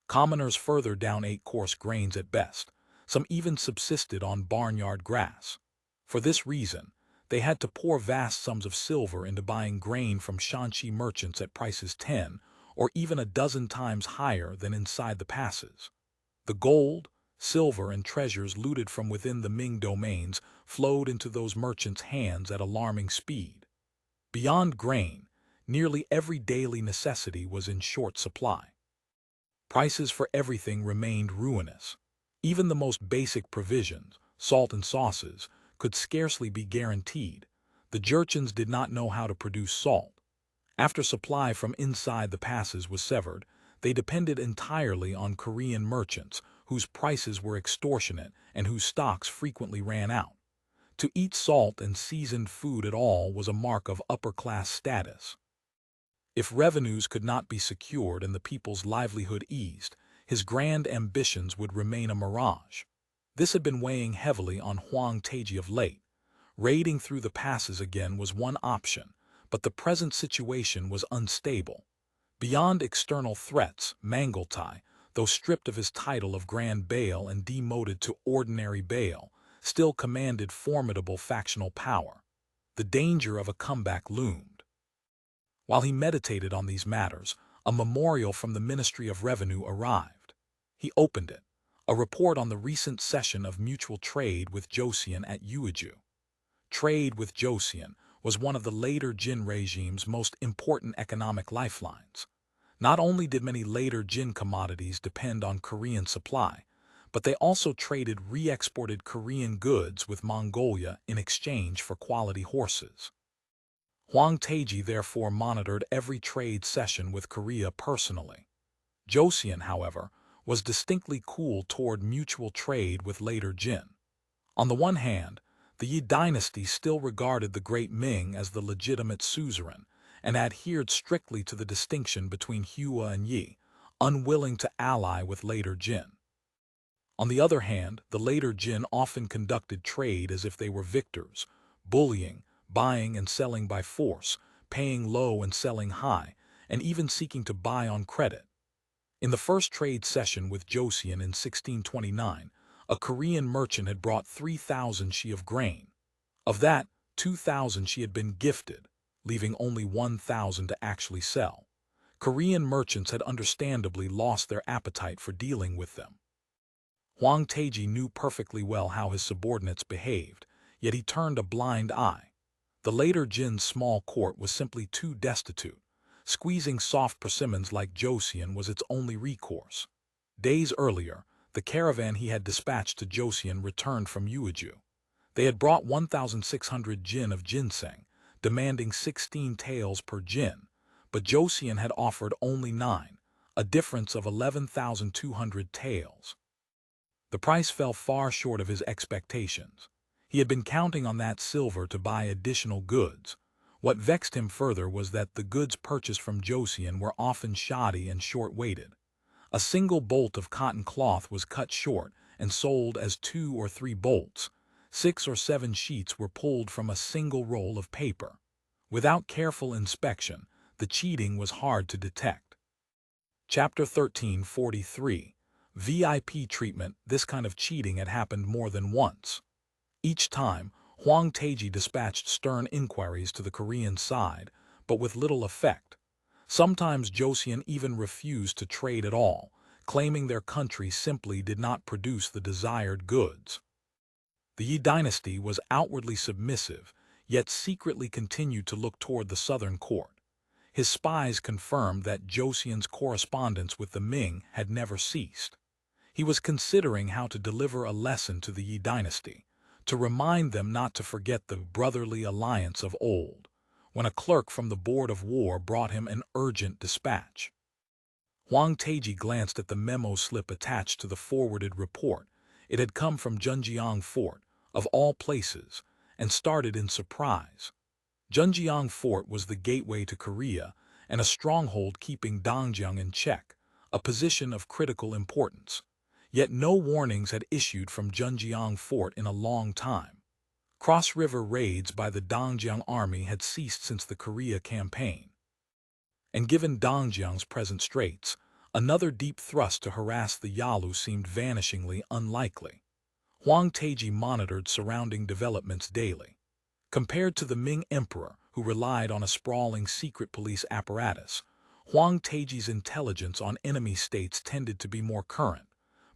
Commoners further down ate coarse grains at best. Some even subsisted on barnyard grass. For this reason, they had to pour vast sums of silver into buying grain from Shanxi merchants at prices 10 or even a dozen times higher than inside the passes. The gold, silver, and treasures looted from within the Ming domains flowed into those merchants' hands at alarming speed. Beyond grain, nearly every daily necessity was in short supply. Prices for everything remained ruinous. Even the most basic provisions, salt and sauces, could scarcely be guaranteed. The Jurchens did not know how to produce salt. After supply from inside the passes was severed, they depended entirely on Korean merchants, whose prices were extortionate and whose stocks frequently ran out. To eat salt and seasoned food at all was a mark of upper-class status. If revenues could not be secured and the people's livelihood eased, his grand ambitions would remain a mirage. This had been weighing heavily on Wang Teji of late. Raiding through the passes again was one option, but the present situation was unstable. Beyond external threats, Mangaltai, though stripped of his title of Grand Bail and demoted to Ordinary Bail, still commanded formidable factional power. The danger of a comeback loomed. While he meditated on these matters, a memorial from the Ministry of Revenue arrived. He opened it, a report on the recent cession of mutual trade with Joseon at Uiju. Trade with Joseon was one of the later Jin regime's most important economic lifelines. Not only did many later Jin commodities depend on Korean supply, but they also traded re-exported Korean goods with Mongolia in exchange for quality horses. Wang Teji therefore monitored every trade session with Korea personally. Joseon, however, was distinctly cool toward mutual trade with later Jin. On the one hand, the Yi dynasty still regarded the Great Ming as the legitimate suzerain and adhered strictly to the distinction between Hua and Yi, unwilling to ally with later Jin. On the other hand, the later Jin often conducted trade as if they were victors, bullying, buying and selling by force, paying low and selling high, and even seeking to buy on credit. In the first trade session with Joseon in 1629, a Korean merchant had brought 3,000 she of grain. Of that, 2,000 she had been gifted, leaving only 1,000 to actually sell. Korean merchants had understandably lost their appetite for dealing with them. Wang Teji knew perfectly well how his subordinates behaved, yet he turned a blind eye. The later Jin's small court was simply too destitute. Squeezing soft persimmons like Joseon was its only recourse. Days earlier, the caravan he had dispatched to Joseon returned from Uiju. They had brought 1,600 jin of ginseng, demanding 16 taels per jin, but Joseon had offered only 9, a difference of 11,200 taels. The price fell far short of his expectations. He had been counting on that silver to buy additional goods. What vexed him further was that the goods purchased from Joseon were often shoddy and short-weighted. A single bolt of cotton cloth was cut short and sold as 2 or 3 bolts. 6 or 7 sheets were pulled from a single roll of paper. Without careful inspection, the cheating was hard to detect. Chapter 1343. VIP treatment. This kind of cheating had happened more than once. Each time, Wang Taiji dispatched stern inquiries to the Korean side, but with little effect. Sometimes Joseon even refused to trade at all, claiming their country simply did not produce the desired goods. The Yi dynasty was outwardly submissive, yet secretly continued to look toward the southern court. His spies confirmed that Joseon's correspondence with the Ming had never ceased. He was considering how to deliver a lesson to the Yi dynasty, to remind them not to forget the brotherly alliance of old, when a clerk from the Board of War brought him an urgent dispatch. Wang Taiji glanced at the memo slip attached to the forwarded report. It had come from Zhenjiang Fort, of all places, and started in surprise. Zhenjiang Fort was the gateway to Korea and a stronghold keeping Dongjang in check, a position of critical importance. Yet no warnings had issued from Zhenjiang Fort in a long time. Cross-river raids by the Dongjang army had ceased since the Korea campaign. And given Dongjiang's present straits, another deep thrust to harass the Yalu seemed vanishingly unlikely. Wang Taiji monitored surrounding developments daily. Compared to the Ming Emperor, who relied on a sprawling secret police apparatus, Wang Taiji's intelligence on enemy states tended to be more current,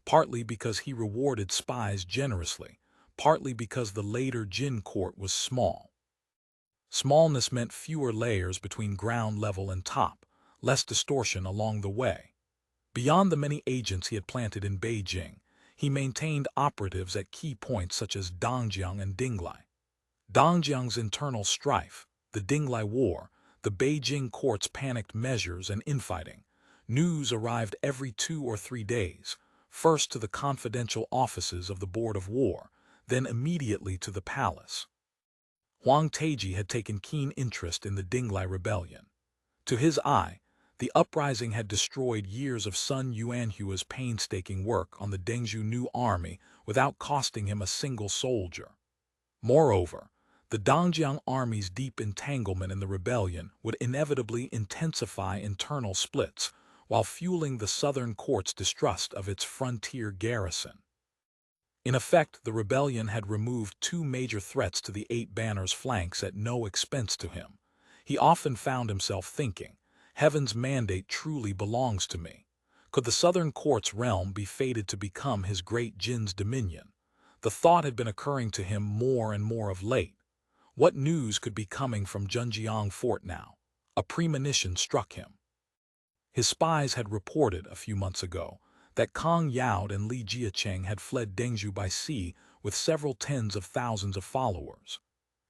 partly because he rewarded spies generously, partly because the later Jin court was small. Smallness meant fewer layers between ground level and top, less distortion along the way. Beyond the many agents he had planted in Beijing, he maintained operatives at key points such as Dongjiang and Dinglai. Dongjiang's internal strife, the Dinglai War, the Beijing court's panicked measures and infighting. News arrived every 2 or 3 days, first to the confidential offices of the Board of War, then immediately to the palace. Wang Taiji had taken keen interest in the Dinglai rebellion. To his eye, the uprising had destroyed years of Sun Yuanhua's painstaking work on the Dengzhou New Army without costing him a single soldier. Moreover, the Dongjiang army's deep entanglement in the rebellion would inevitably intensify internal splits, while fueling the southern court's distrust of its frontier garrison. In effect, the rebellion had removed 2 major threats to the 8 Banners' flanks at no expense to him. He often found himself thinking, "Heaven's mandate truly belongs to me." Could the southern court's realm be fated to become his great Jin's dominion? The thought had been occurring to him more and more of late. What news could be coming from Zhenjiang Fort now? A premonition struck him. His spies had reported a few months ago that Kang Yaod and Li Jiacheng had fled Dengzhou by sea with several tens of thousands of followers.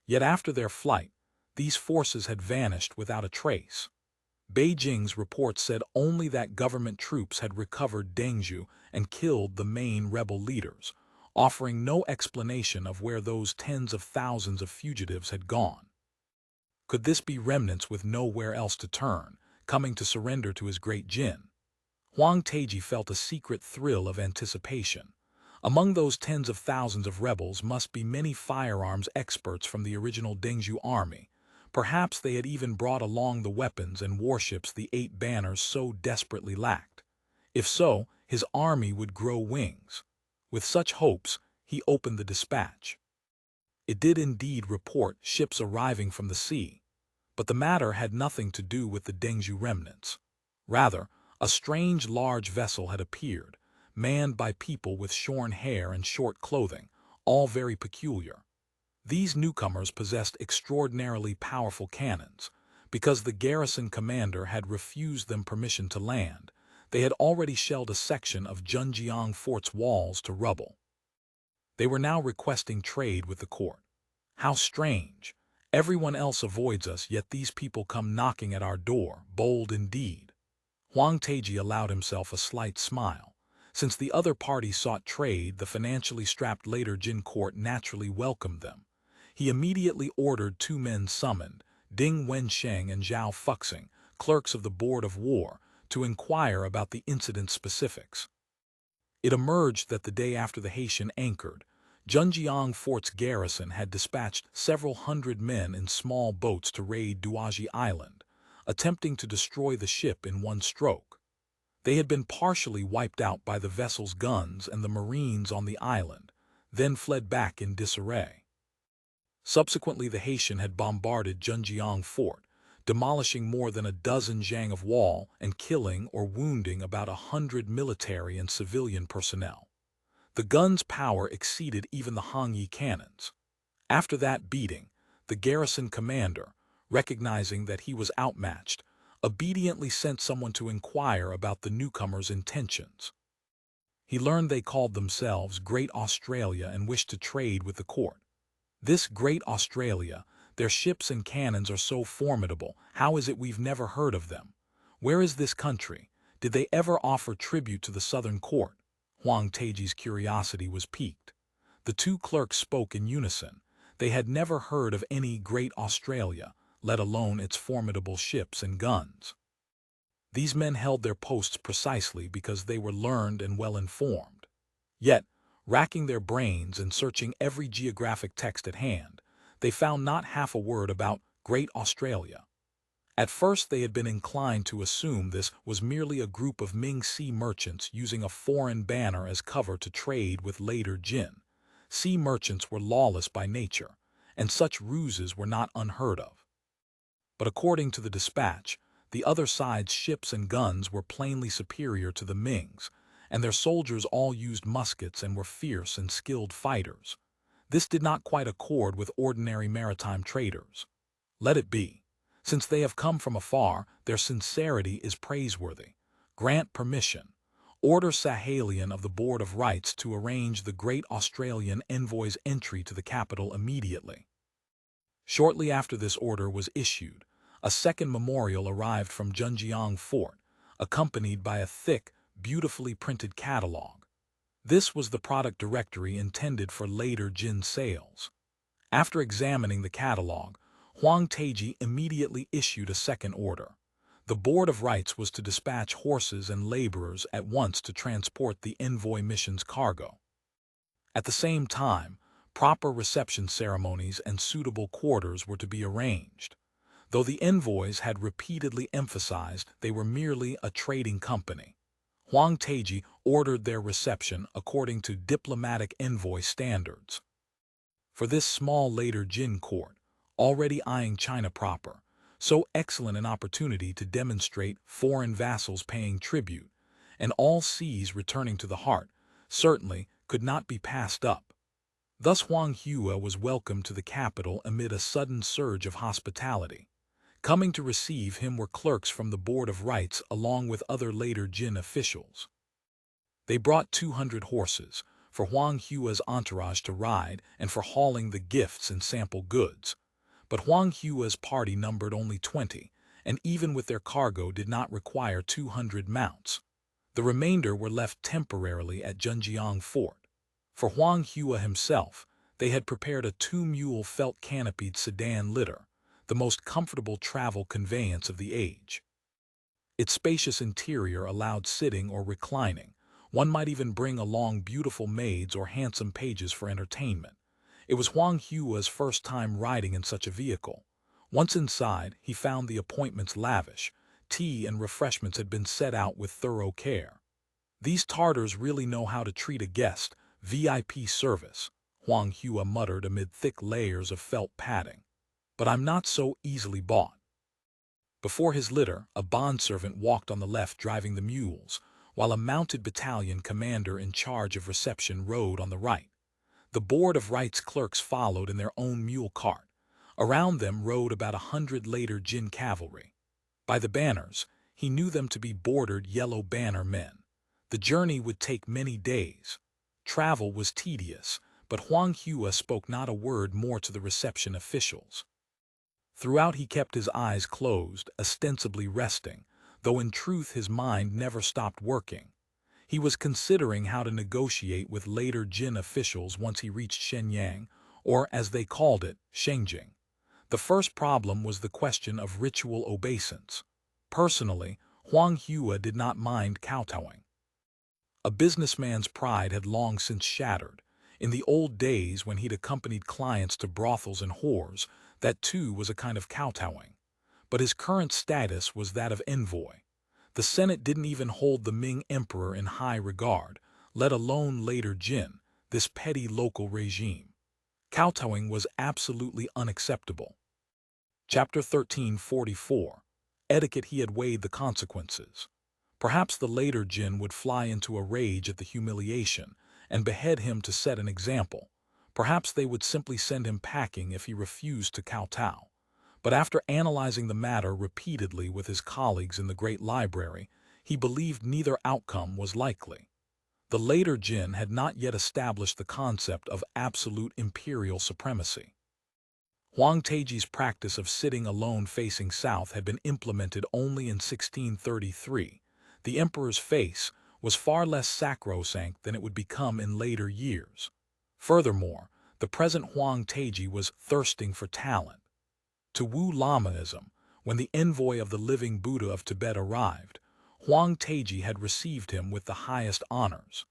Yet after their flight, these forces had vanished without a trace. Beijing's report said only that government troops had recovered Dengzhou and killed the main rebel leaders, offering no explanation of where those tens of thousands of fugitives had gone. Could this be remnants with nowhere else to turn, coming to surrender to his great Jin? Wang Taiji felt a secret thrill of anticipation. Among those tens of thousands of rebels must be many firearms experts from the original Dengzhou army. Perhaps they had even brought along the weapons and warships the 8 Banners so desperately lacked. If so, his army would grow wings. With such hopes, he opened the dispatch. It did indeed report ships arriving from the sea, but the matter had nothing to do with the Dengzhou remnants. Rather, a strange large vessel had appeared, manned by people with shorn hair and short clothing, all very peculiar. These newcomers possessed extraordinarily powerful cannons. Because the garrison commander had refused them permission to land, they had already shelled a section of Zhenjiang Fort's walls to rubble. They were now requesting trade with the court. How strange! Everyone else avoids us, yet these people come knocking at our door, bold indeed. Wang Taiji allowed himself a slight smile. Since the other party sought trade, the financially strapped later Jin court naturally welcomed them. He immediately ordered 2 men summoned, Ding Wensheng and Zhao Fuxing, clerks of the Board of War, to inquire about the incident's specifics. It emerged that the day after the Haitian anchored, Zhenjiang Fort's garrison had dispatched several hundred men in small boats to raid Duaji Island, attempting to destroy the ship in one stroke. They had been partially wiped out by the vessel's guns and the marines on the island, then fled back in disarray. Subsequently, the Haitian had bombarded Zhenjiang Fort, demolishing more than a dozen zhang of wall and killing or wounding about 100 military and civilian personnel. The guns' power exceeded even the Hongyi cannons. After that beating, the garrison commander, recognizing that he was outmatched, obediently sent someone to inquire about the newcomers' intentions. He learned they called themselves Great Australia and wished to trade with the court. This Great Australia, their ships and cannons are so formidable, how is it we've never heard of them? Where is this country? Did they ever offer tribute to the southern court? Huang Taiji's curiosity was piqued. The two clerks spoke in unison. They had never heard of any Great Australia, let alone its formidable ships and guns. These men held their posts precisely because they were learned and well-informed. Yet, racking their brains and searching every geographic text at hand, they found not half a word about Great Australia. At first they had been inclined to assume this was merely a group of Ming sea merchants using a foreign banner as cover to trade with later Jin. Sea merchants were lawless by nature, and such ruses were not unheard of. But according to the dispatch, the other side's ships and guns were plainly superior to the Ming's, and their soldiers all used muskets and were fierce and skilled fighters. This did not quite accord with ordinary maritime traders. Let it be. Since they have come from afar, their sincerity is praiseworthy. Grant permission. Order Sahalian of the Board of Rights to arrange the Great Australian envoy's entry to the capital immediately. Shortly after this order was issued, a second memorial arrived from Zhenjiang Fort, accompanied by a thick, beautifully printed catalogue. This was the product directory intended for later Jin sales. After examining the catalogue, Huang Taiji immediately issued a second order. The Board of Rights was to dispatch horses and laborers at once to transport the envoy mission's cargo. At the same time, proper reception ceremonies and suitable quarters were to be arranged. Though the envoys had repeatedly emphasized they were merely a trading company, Huang Taiji ordered their reception according to diplomatic envoy standards. For this small later Jin court, already eyeing China proper, so excellent an opportunity to demonstrate foreign vassals paying tribute, and all seas returning to the heart, certainly could not be passed up. Thus Huang Hua was welcomed to the capital amid a sudden surge of hospitality. Coming to receive him were clerks from the Board of Rights along with other later Jin officials. They brought 200 horses, for Huang Hua's entourage to ride and for hauling the gifts and sample goods. But Huang Hua's party numbered only 20, and even with their cargo did not require 200 mounts. The remainder were left temporarily at Zhenjiang Fort. For Huang Hua himself, they had prepared a 2-mule felt-canopied sedan litter, the most comfortable travel conveyance of the age. Its spacious interior allowed sitting or reclining. One might even bring along beautiful maids or handsome pages for entertainment. It was Huang Hua's first time riding in such a vehicle. Once inside, he found the appointments lavish. Tea and refreshments had been set out with thorough care. These Tartars really know how to treat a guest. VIP service, Huang Hua muttered amid thick layers of felt padding. But I'm not so easily bought. Before his litter, a bondservant walked on the left driving the mules, while a mounted battalion commander in charge of reception rode on the right. The Board of Rights clerks followed in their own mule cart. Around them rode about 100 later Jin cavalry. By the banners, he knew them to be bordered yellow banner men. The journey would take many days. Travel was tedious, but Huang Hua spoke not a word more to the reception officials. Throughout he kept his eyes closed, ostensibly resting, though in truth his mind never stopped working. He was considering how to negotiate with later Jin officials once he reached Shenyang, or as they called it, Changying. The first problem was the question of ritual obeisance. Personally, Huang Hua did not mind kowtowing. A businessman's pride had long since shattered. In the old days when he'd accompanied clients to brothels and whores, that too was a kind of kowtowing. But his current status was that of envoy. The Senate didn't even hold the Ming emperor in high regard, let alone later Jin, this petty local regime. Kowtowing was absolutely unacceptable. Chapter 1344. Etiquette. He had weighed the consequences. Perhaps the later Jin would fly into a rage at the humiliation and behead him to set an example. Perhaps they would simply send him packing if he refused to kowtow. But after analyzing the matter repeatedly with his colleagues in the Great Library, he believed neither outcome was likely. The later Jin had not yet established the concept of absolute imperial supremacy. Huang Taiji's practice of sitting alone facing south had been implemented only in 1633. The emperor's face was far less sacrosanct than it would become in later years. Furthermore, the present Huang Taiji was thirsting for talent. To woo Lamaism, when the envoy of the living Buddha of Tibet arrived, Huang Taiji had received him with the highest honors.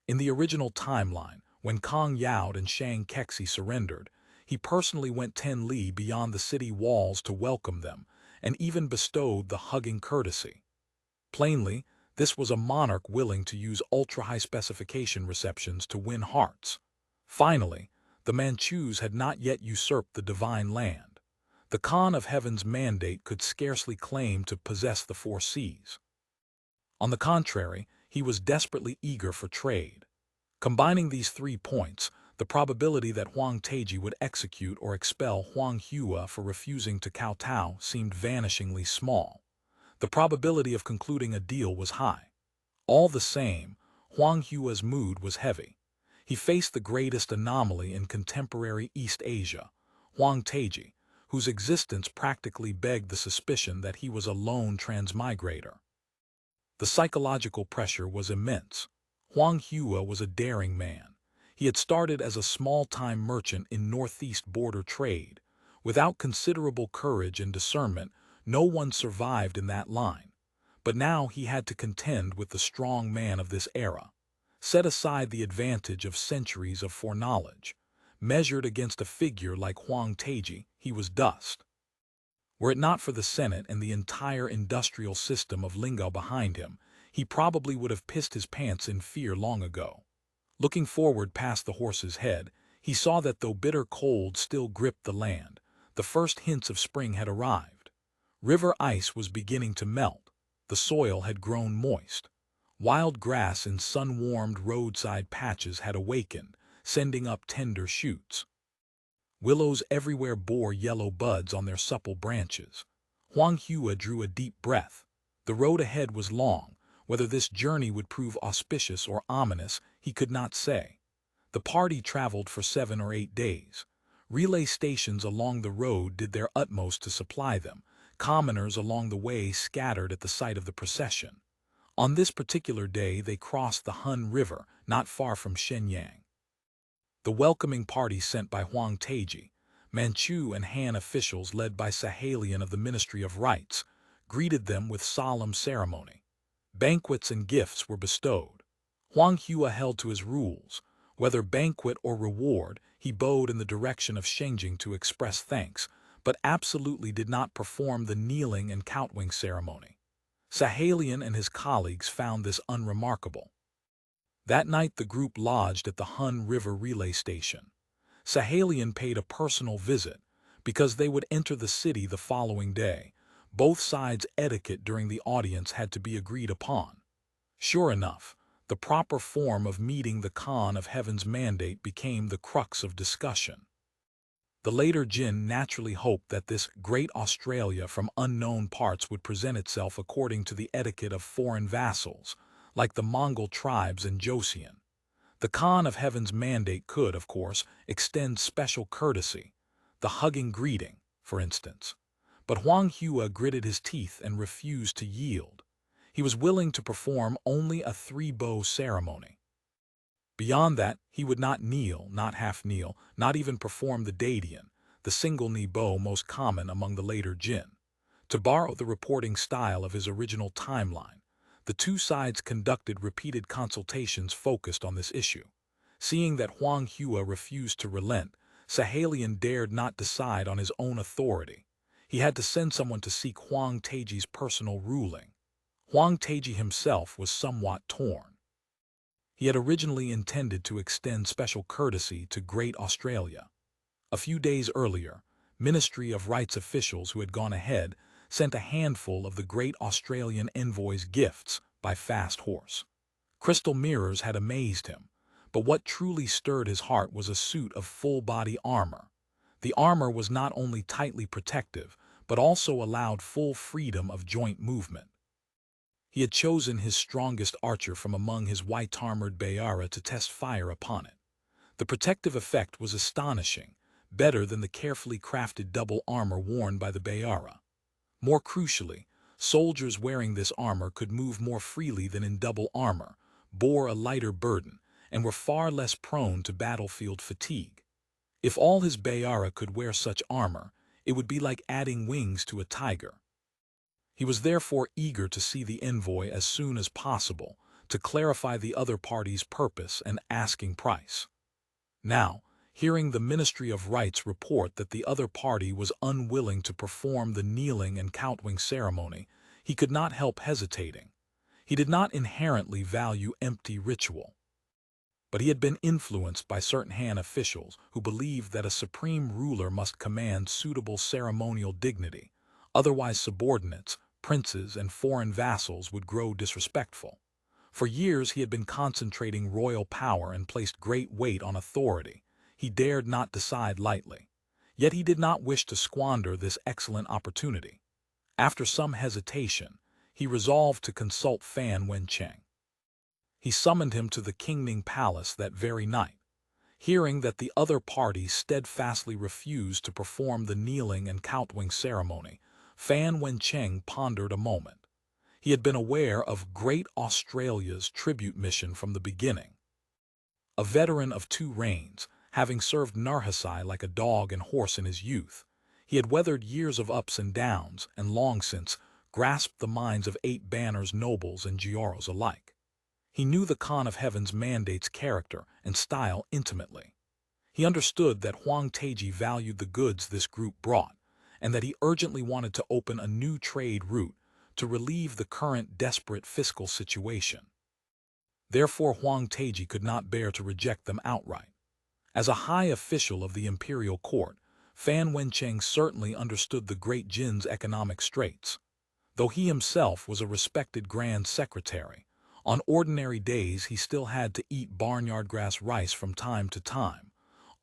In the original timeline, when Kong Yaod and Shang Kexi surrendered, he personally went 10 li beyond the city walls to welcome them, and even bestowed the hugging courtesy. Plainly, this was a monarch willing to use ultra-high specification receptions to win hearts. Finally, the Manchus had not yet usurped the divine land. The Khan of Heaven's mandate could scarcely claim to possess the 4 seas. On the contrary, he was desperately eager for trade. Combining these 3 points, the probability that Huang Taiji would execute or expel Huang Hua for refusing to kowtow seemed vanishingly small. The probability of concluding a deal was high. All the same, Huang Hua's mood was heavy. He faced the greatest anomaly in contemporary East Asia, Huang Taiji, whose existence practically begged the suspicion that he was a lone transmigrator. The psychological pressure was immense. Huang Hua was a daring man. He had started as a small-time merchant in northeast border trade. Without considerable courage and discernment, no one survived in that line. But now he had to contend with the strong man of this era. Set aside the advantage of centuries of foreknowledge. Measured against a figure like Huang Taiji, he was dust. Were it not for the Senate and the entire industrial system of Lingao behind him, he probably would have pissed his pants in fear long ago. Looking forward past the horse's head, he saw that though bitter cold still gripped the land, the first hints of spring had arrived. River ice was beginning to melt. The soil had grown moist. Wild grass in sun-warmed roadside patches had awakened, sending up tender shoots. Willows everywhere bore yellow buds on their supple branches. Huang Hua drew a deep breath. The road ahead was long. Whether this journey would prove auspicious or ominous, he could not say. The party traveled for 7 or 8 days. Relay stations along the road did their utmost to supply them. Commoners along the way scattered at the sight of the procession. On this particular day they crossed the Hun River, not far from Shenyang. The welcoming party sent by Huang Taiji, Manchu and Han officials led by Sahalian of the Ministry of Rites, greeted them with solemn ceremony. Banquets and gifts were bestowed. Huang Hua held to his rules. Whether banquet or reward, he bowed in the direction of Changying to express thanks, but absolutely did not perform the kneeling and kowtowing ceremony. Sahalian and his colleagues found this unremarkable. That night the group lodged at the Hun River relay station. Sahalian paid a personal visit, because they would enter the city the following day. Both sides' etiquette during the audience had to be agreed upon. Sure enough, the proper form of meeting the Khan of Heaven's mandate became the crux of discussion. The later Jin naturally hoped that this great Australia from unknown parts would present itself according to the etiquette of foreign vassals, like the Mongol tribes in Joseon. The Khan of Heaven's mandate could, of course, extend special courtesy, the hugging greeting, for instance. But Huang Hua gritted his teeth and refused to yield. He was willing to perform only a 3-bow ceremony. Beyond that, he would not kneel, not half kneel, not even perform the Dadian, the single-knee bow most common among the later Jin. To borrow the reporting style of his original timeline, the two sides conducted repeated consultations focused on this issue. Seeing that Huang Hua refused to relent, Sahalian dared not decide on his own authority. He had to send someone to seek Huang Taiji's personal ruling. Huang Taiji himself was somewhat torn. He had originally intended to extend special courtesy to Great Australia. A few days earlier, Ministry of Rights officials who had gone ahead sent a handful of the Great Australian envoy's gifts by fast horse. Crystal mirrors had amazed him, but what truly stirred his heart was a suit of full-body armor. The armor was not only tightly protective, but also allowed full freedom of joint movement. He had chosen his strongest archer from among his white-armored Bayara to test fire upon it. The protective effect was astonishing, better than the carefully crafted double armor worn by the Bayara. More crucially, soldiers wearing this armor could move more freely than in double armor, bore a lighter burden, and were far less prone to battlefield fatigue. If all his Bayara could wear such armor, it would be like adding wings to a tiger. He was therefore eager to see the envoy as soon as possible, to clarify the other party's purpose and asking price. Now, hearing the Ministry of Rights report that the other party was unwilling to perform the kneeling and kowtowing ceremony, he could not help hesitating. He did not inherently value empty ritual, but he had been influenced by certain Han officials who believed that a supreme ruler must command suitable ceremonial dignity, otherwise subordinates, princes, and foreign vassals would grow disrespectful. For years he had been concentrating royal power and placed great weight on authority. He dared not decide lightly. Yet he did not wish to squander this excellent opportunity. After some hesitation, he resolved to consult Fan Wencheng. He summoned him to the Qingning Palace that very night. Hearing that the other party steadfastly refused to perform the kneeling and kowtowing ceremony, Fan Wencheng pondered a moment. He had been aware of Great Australia's tribute mission from the beginning. A veteran of 2 reigns, having served Narhasai like a dog and horse in his youth, he had weathered years of ups and downs and long since grasped the minds of 8 banners nobles and Gioros alike. He knew the Khan of Heaven's mandate's character and style intimately. He understood that Huang Taiji valued the goods this group brought, and that he urgently wanted to open a new trade route to relieve the current desperate fiscal situation. Therefore Huang Taiji could not bear to reject them outright. As a high official of the imperial court, Fan Wencheng certainly understood the great Jin's economic straits. Though he himself was a respected grand secretary, on ordinary days he still had to eat barnyard grass rice from time to time.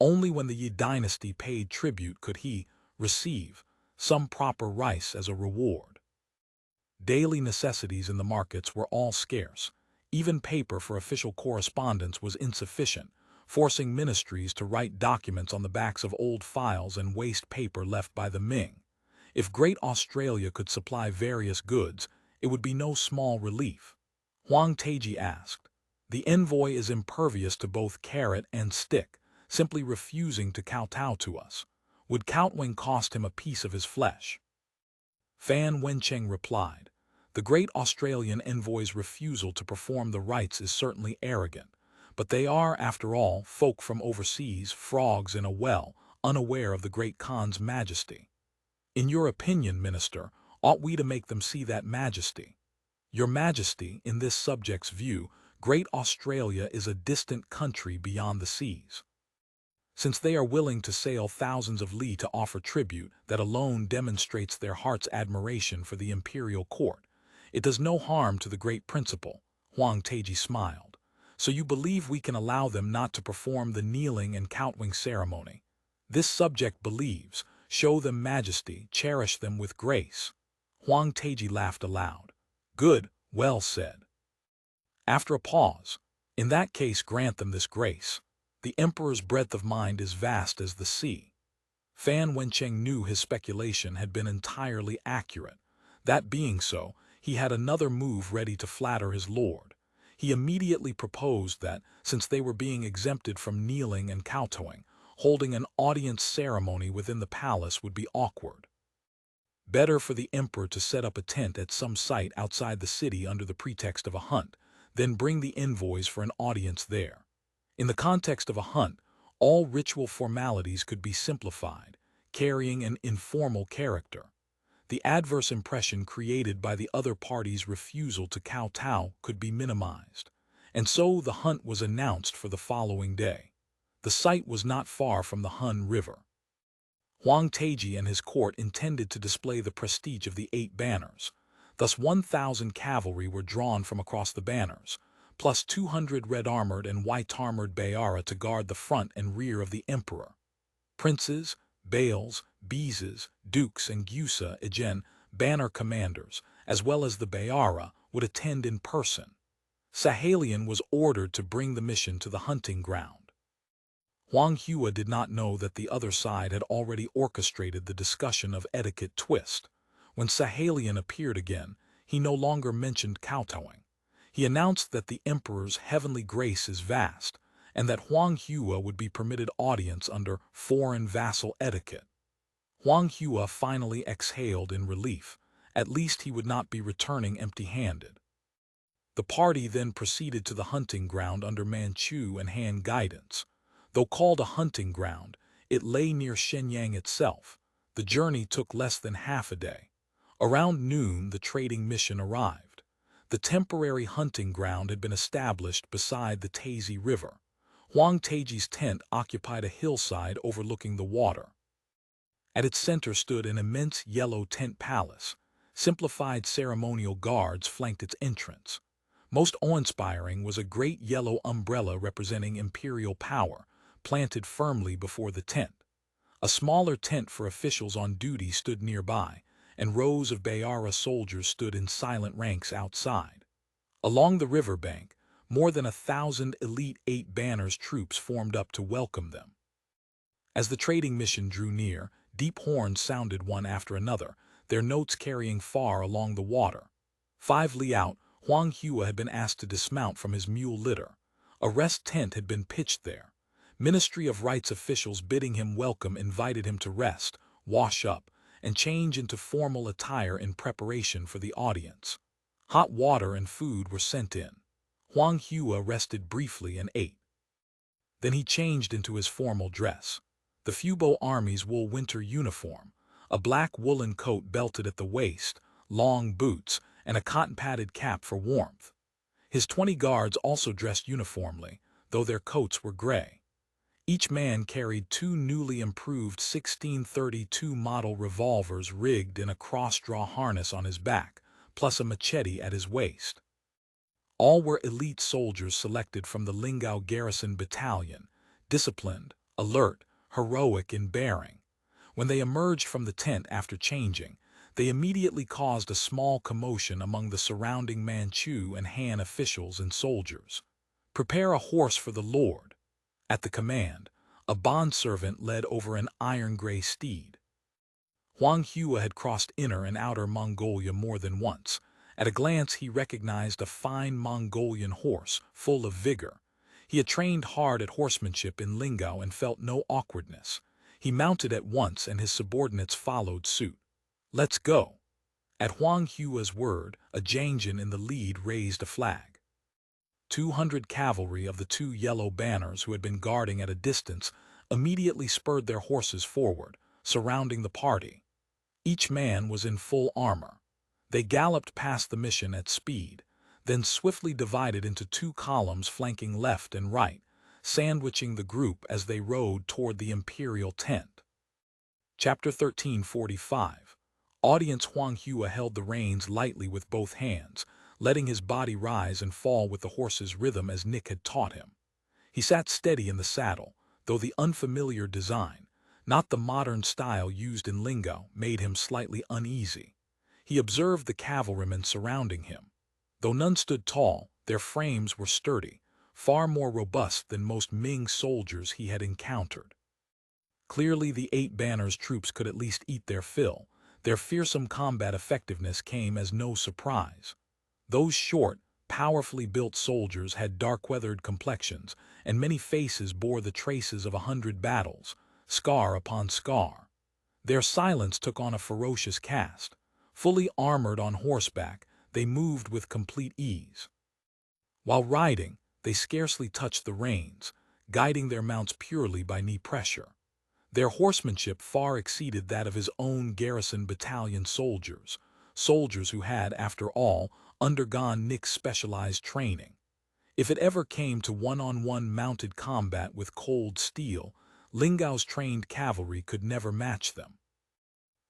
Only when the Yi dynasty paid tribute could he receive some proper rice as a reward. Daily necessities in the markets were all scarce. Even paper for official correspondence was insufficient, forcing ministries to write documents on the backs of old files and waste paper left by the Ming. If Great Australia could supply various goods, it would be no small relief. Huang Taiji asked. The envoy is impervious to both carrot and stick, simply refusing to kowtow to us. Would kowtowing cost him a piece of his flesh? Fan Wencheng replied, the Great Australian envoy's refusal to perform the rites is certainly arrogant, but they are, after all, folk from overseas, frogs in a well, unaware of the great Khan's majesty. In your opinion, Minister, ought we to make them see that majesty? Your Majesty, in this subject's view, Great Australia is a distant country beyond the seas. Since they are willing to sail thousands of li to offer tribute, that alone demonstrates their heart's admiration for the imperial court. It does no harm to the great principle. Huang Taiji smiled. So you believe we can allow them not to perform the kneeling and kowtowing ceremony? This subject believes. Show them majesty, cherish them with grace. Huang Taiji laughed aloud. Good, well said. After a pause, in that case grant them this grace. The emperor's breadth of mind is vast as the sea. Fan Wencheng knew his speculation had been entirely accurate. That being so, he had another move ready to flatter his lord. He immediately proposed that, since they were being exempted from kneeling and kowtowing, Holding an audience ceremony within the palace would be awkward. Better for the emperor to set up a tent at some site outside the city under the pretext of a hunt, then bring the envoys for an audience there. In the context of a hunt, all ritual formalities could be simplified, carrying an informal character. The adverse impression created by the other party's refusal to kowtow could be minimized. And so the hunt was announced for the following day. The site was not far from the Han River. Wang and his court intended to display the prestige of the 8 banners. Thus 1,000 cavalry were drawn from across the banners, plus 200 red-armored and white-armored Bayara to guard the front and rear of the emperor. Princes, Bales, Beezes, Dukes, and Gusa Ejen, banner commanders, as well as the Bayara, would attend in person. Sahalian was ordered to bring the mission to the hunting ground. Wang Hua did not know that the other side had already orchestrated the discussion of etiquette twist. When Sahalian appeared again, he no longer mentioned kowtowing. He announced that the emperor's heavenly grace is vast, and that Wang Hua would be permitted audience under foreign vassal etiquette. Wang Hua finally exhaled in relief. At least he would not be returning empty-handed. The party then proceeded to the hunting ground under Manchu and Han guidance. Though called a hunting ground, it lay near Shenyang itself. The journey took less than half a day. Around noon, the trading mission arrived. The temporary hunting ground had been established beside the Tazi River. Huang Taiji's tent occupied a hillside overlooking the water. At its center stood an immense yellow tent palace. Simplified ceremonial guards flanked its entrance. Most awe-inspiring was a great yellow umbrella representing imperial power, planted firmly before the tent. A smaller tent for officials on duty stood nearby, and rows of Bayara soldiers stood in silent ranks outside. Along the riverbank, more than 1,000 elite 8 banners troops formed up to welcome them. As the trading mission drew near, deep horns sounded one after another, their notes carrying far along the water. 5 li out, Huang Hua had been asked to dismount from his mule litter. A rest tent had been pitched there. Ministry of Rights officials bidding him welcome invited him to rest, wash up, and change into formal attire in preparation for the audience. Hot water and food were sent in. Huang Hua rested briefly and ate. Then he changed into his formal dress. The Fubo Army's wool winter uniform, a black woolen coat belted at the waist, long boots, and a cotton-padded cap for warmth. His 20 guards also dressed uniformly, though their coats were gray. Each man carried 2 newly improved 1632 model revolvers rigged in a cross-draw harness on his back, plus a machete at his waist. All were elite soldiers selected from the Lingao Garrison Battalion, disciplined, alert, heroic in bearing. When they emerged from the tent after changing, they immediately caused a small commotion among the surrounding Manchu and Han officials and soldiers. "Prepare a horse for the Lord." At the command, a bondservant led over an iron-gray steed. Huang Hua had crossed Inner and Outer Mongolia more than once. At a glance he recognized a fine Mongolian horse, full of vigor. He had trained hard at horsemanship in Lingao and felt no awkwardness. He mounted at once and his subordinates followed suit. "Let's go." At Huang Hua's word, a Changying in the lead raised a flag. 200 cavalry of the 2 yellow banners who had been guarding at a distance immediately spurred their horses forward, surrounding the party. Each man was in full armor. They galloped past the mission at speed, then swiftly divided into 2 columns flanking left and right, sandwiching the group as they rode toward the imperial tent. Chapter 1345. Audience Huang Hua held the reins lightly with both hands, letting his body rise and fall with the horse's rhythm as Nick had taught him. He sat steady in the saddle, though the unfamiliar design, not the modern style used in Lingao, made him slightly uneasy. He observed the cavalrymen surrounding him. Though none stood tall, their frames were sturdy, far more robust than most Ming soldiers he had encountered. Clearly the 8 banners troops could at least eat their fill. Their fearsome combat effectiveness came as no surprise. Those short, powerfully built soldiers had dark-weathered complexions, and many faces bore the traces of 100 battles, scar upon scar. Their silence took on a ferocious cast. Fully armored on horseback, they moved with complete ease. While riding, they scarcely touched the reins, guiding their mounts purely by knee pressure. Their horsemanship far exceeded that of his own garrison battalion soldiers who had, after all, undergone Nick's specialized training. If it ever came to one-on-one mounted combat with cold steel, Lingao's trained cavalry could never match them.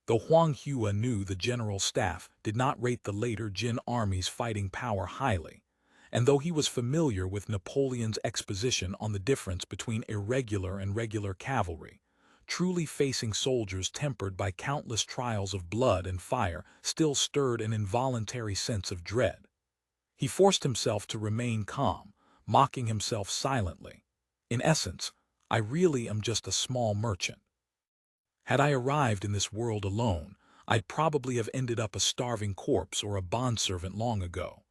Though Huang Hua knew the general staff did not rate the later Jin army's fighting power highly, and though he was familiar with Napoleon's exposition on the difference between irregular and regular cavalry, truly facing soldiers tempered by countless trials of blood and fire still stirred an involuntary sense of dread. He forced himself to remain calm, mocking himself silently. In essence, I really am just a small merchant. Had I arrived in this world alone, I'd probably have ended up a starving corpse or a bondservant long ago.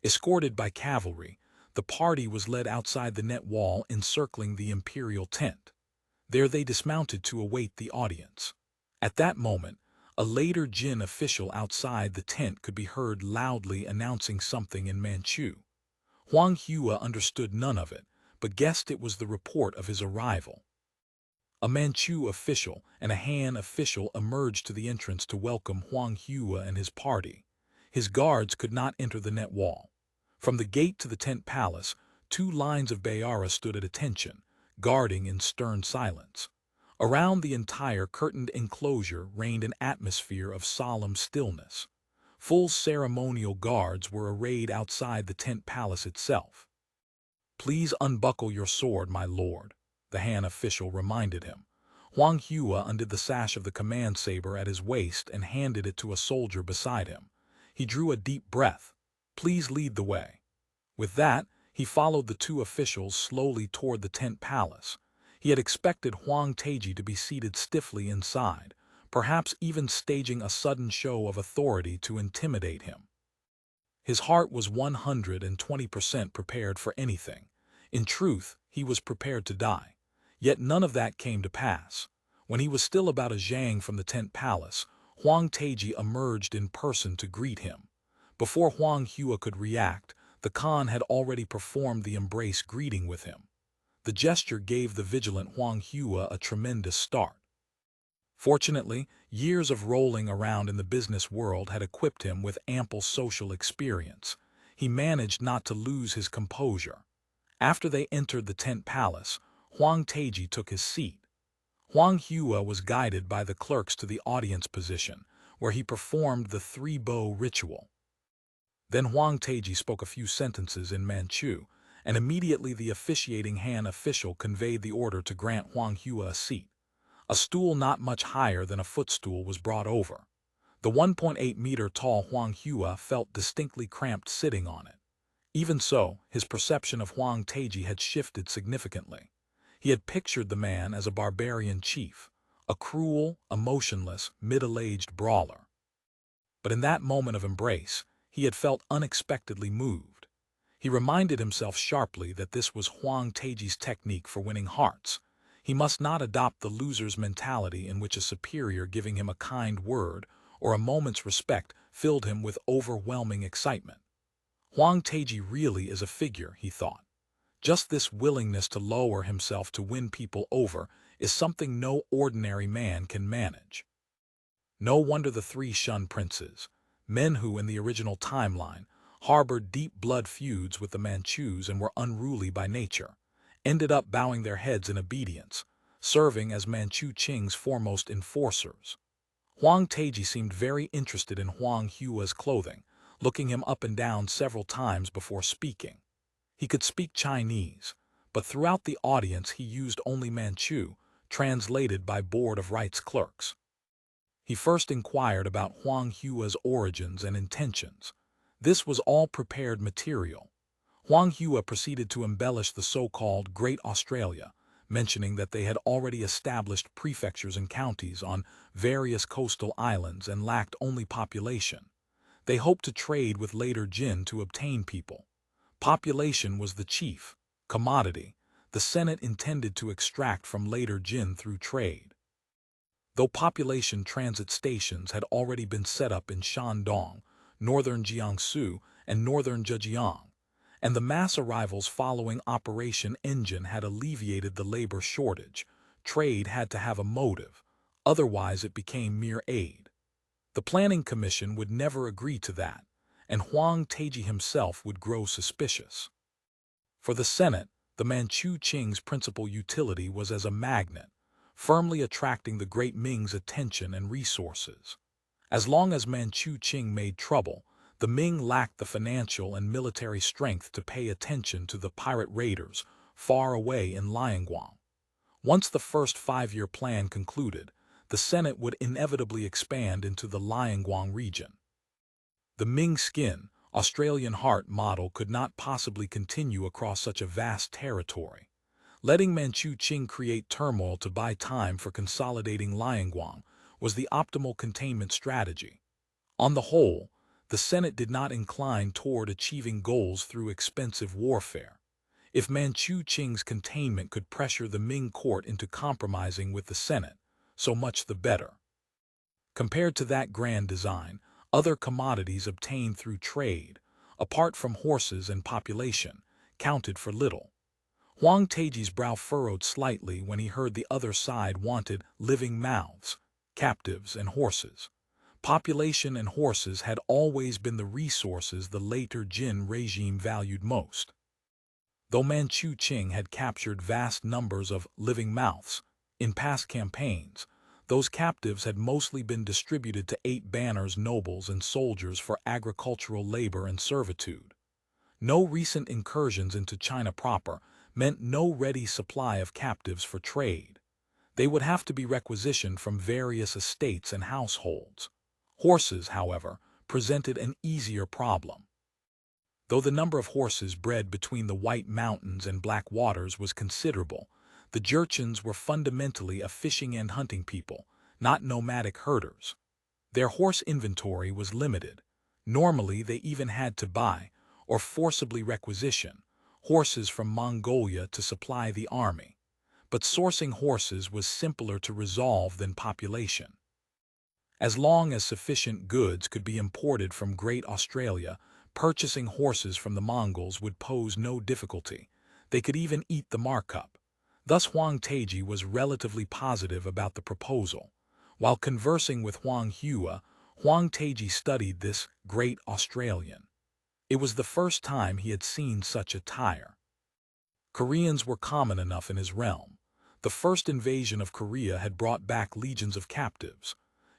Escorted by cavalry, the party was led outside the net wall encircling the imperial tent. There they dismounted to await the audience. At that moment, a later Jin official outside the tent could be heard loudly announcing something in Manchu. Huang Hua understood none of it, but guessed it was the report of his arrival. A Manchu official and a Han official emerged to the entrance to welcome Huang Hua and his party. His guards could not enter the net wall. From the gate to the tent palace, 2 lines of Bayara stood at attention, guarding in stern silence. Around the entire curtained enclosure reigned an atmosphere of solemn stillness. Full ceremonial guards were arrayed outside the tent palace itself. "Please unbuckle your sword, my lord," the Han official reminded him. Huang Hua undid the sash of the command saber at his waist and handed it to a soldier beside him. He drew a deep breath. "Please lead the way." With that, he followed the 2 officials slowly toward the tent palace. He had expected Huang Teji to be seated stiffly inside, perhaps even staging a sudden show of authority to intimidate him. His heart was 120% prepared for anything. In truth, he was prepared to die. Yet none of that came to pass. When he was still about a zhang from the tent palace, Huang Teji emerged in person to greet him. Before Huang Hua could react, the Khan had already performed the embrace greeting with him. The gesture gave the vigilant Huang Hua a tremendous start. Fortunately, years of rolling around in the business world had equipped him with ample social experience. He managed not to lose his composure. After they entered the tent palace, Huang Teji took his seat. Huang Hua was guided by the clerks to the audience position, where he performed the 3-bow ritual. Then Huang Teji spoke a few sentences in Manchu, and immediately the officiating Han official conveyed the order to grant Huang Hua a seat. A stool not much higher than a footstool was brought over. The 1.8-meter-tall Huang Hua felt distinctly cramped sitting on it. Even so, his perception of Huang Teji had shifted significantly. He had pictured the man as a barbarian chief, a cruel, emotionless, middle-aged brawler. But in that moment of embrace, he had felt unexpectedly moved. He reminded himself sharply that this was Huang Teji's technique for winning hearts. He must not adopt the loser's mentality in which a superior giving him a kind word or a moment's respect filled him with overwhelming excitement. Huang Teji really is a figure, he thought. Just this willingness to lower himself to win people over is something no ordinary man can manage. No wonder the 3 Shun princes, men who, in the original timeline, harbored deep blood feuds with the Manchus and were unruly by nature, ended up bowing their heads in obedience, serving as Manchu Qing's foremost enforcers. Huang Teji seemed very interested in Huang Hua's clothing, looking him up and down several times before speaking. He could speak Chinese, but throughout the audience he used only Manchu, translated by Board of Rights clerks. He first inquired about Huang Hua's origins and intentions. This was all prepared material. Huang Hua proceeded to embellish the so-called Great Australia, mentioning that they had already established prefectures and counties on various coastal islands and lacked only population. They hoped to trade with later Jin to obtain people. Population was the chief commodity the Senate intended to extract from later Jin through trade. Though population transit stations had already been set up in Shandong, northern Jiangsu, and northern Zhenjiang, and the mass arrivals following Operation Engine had alleviated the labor shortage, trade had to have a motive, otherwise it became mere aid. The Planning Commission would never agree to that, and Huang Taiji himself would grow suspicious. For the Senate, the Manchu Qing's principal utility was as a magnet, firmly attracting the great Ming's attention and resources. As long as Manchu Qing made trouble, the Ming lacked the financial and military strength to pay attention to the pirate raiders far away in Liangguang. Once the first 5-year plan concluded, the Senate would inevitably expand into the Liangguang region. The Ming skin, Australian heart model could not possibly continue across such a vast territory. Letting Manchu Qing create turmoil to buy time for consolidating Liangguang was the optimal containment strategy. On the whole, the Senate did not incline toward achieving goals through expensive warfare. If Manchu Qing's containment could pressure the Ming court into compromising with the Senate, so much the better. Compared to that grand design, other commodities obtained through trade, apart from horses and population, counted for little. Huang Taiji's brow furrowed slightly when he heard the other side wanted living mouths, captives, and horses. Population and horses had always been the resources the later Jin regime valued most. Though Manchu Qing had captured vast numbers of living mouths in past campaigns, those captives had mostly been distributed to 8 banners, nobles, and soldiers for agricultural labor and servitude. No recent incursions into China proper meant no ready supply of captives for trade. They would have to be requisitioned from various estates and households. Horses, however, presented an easier problem. Though the number of horses bred between the White Mountains and Black Waters was considerable, the Jurchens were fundamentally a fishing and hunting people, not nomadic herders. Their horse inventory was limited. Normally they even had to buy, or forcibly requisition, horses from Mongolia to supply the army. But sourcing horses was simpler to resolve than population. As long as sufficient goods could be imported from Great Australia, purchasing horses from the Mongols would pose no difficulty. They could even eat the markup. Thus Huang Taiji was relatively positive about the proposal. While conversing with Huang Hua, Huang Taiji studied this Great Australian. It was the first time he had seen such attire. Koreans were common enough in his realm. The first invasion of Korea had brought back legions of captives.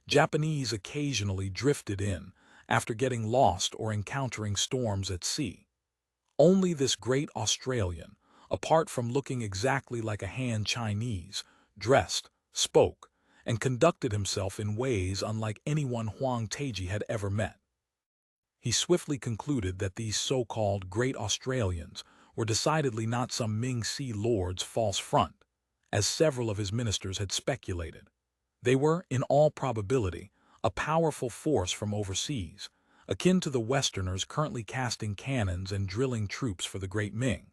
Japanese occasionally drifted in, after getting lost or encountering storms at sea. Only this Great Australian, apart from looking exactly like a Han Chinese, dressed, spoke, and conducted himself in ways unlike anyone Huang Taiji had ever met. He swiftly concluded that these so-called Great Australians were decidedly not some Ming Sea lord's false front, as several of his ministers had speculated. They were, in all probability, a powerful force from overseas, akin to the Westerners currently casting cannons and drilling troops for the Great Ming.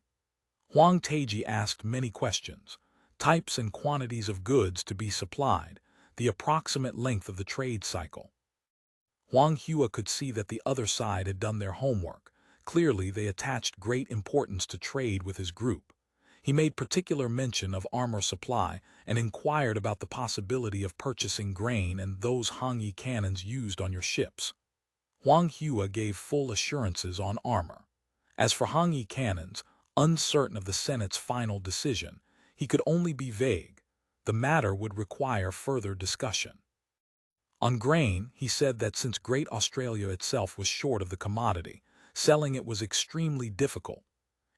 Huang Taiji asked many questions: types and quantities of goods to be supplied, the approximate length of the trade cycle. Huang Hua could see that the other side had done their homework. Clearly, they attached great importance to trade with his group. He made particular mention of armor supply and inquired about the possibility of purchasing grain and those Hangyi cannons used on your ships. Huang Hua gave full assurances on armor. As for Hangyi cannons, uncertain of the Senate's final decision, he could only be vague. The matter would require further discussion. On grain, he said that since Great Australia itself was short of the commodity, selling it was extremely difficult.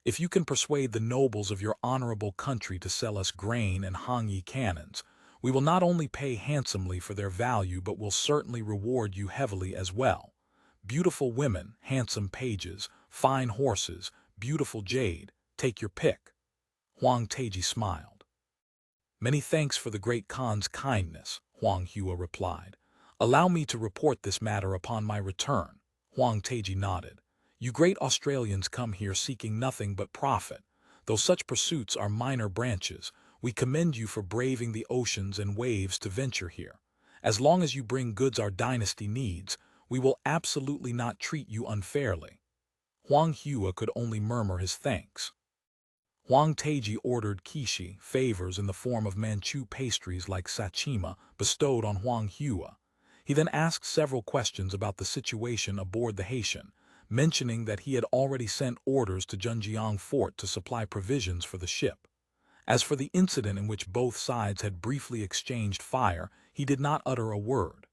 If you can persuade the nobles of your honorable country to sell us grain and Hangyi cannons, we will not only pay handsomely for their value but will certainly reward you heavily as well. Beautiful women, handsome pages, fine horses, beautiful jade, take your pick. Huang Taiji smiled. Many thanks for the great Khan's kindness, Huang Hua replied. Allow me to report this matter upon my return. Huang Taiji nodded. You great Australians come here seeking nothing but profit. Though such pursuits are minor branches, we commend you for braving the oceans and waves to venture here. As long as you bring goods our dynasty needs, we will absolutely not treat you unfairly." Huang Hua could only murmur his thanks. Huang Taiji ordered qishi, favors in the form of Manchu pastries like sashima, bestowed on Huang Hua. He then asked several questions about the situation aboard the Haitian, mentioning that he had already sent orders to Zhenjiang fort to supply provisions for the ship. As for the incident in which both sides had briefly exchanged fire, he did not utter a word.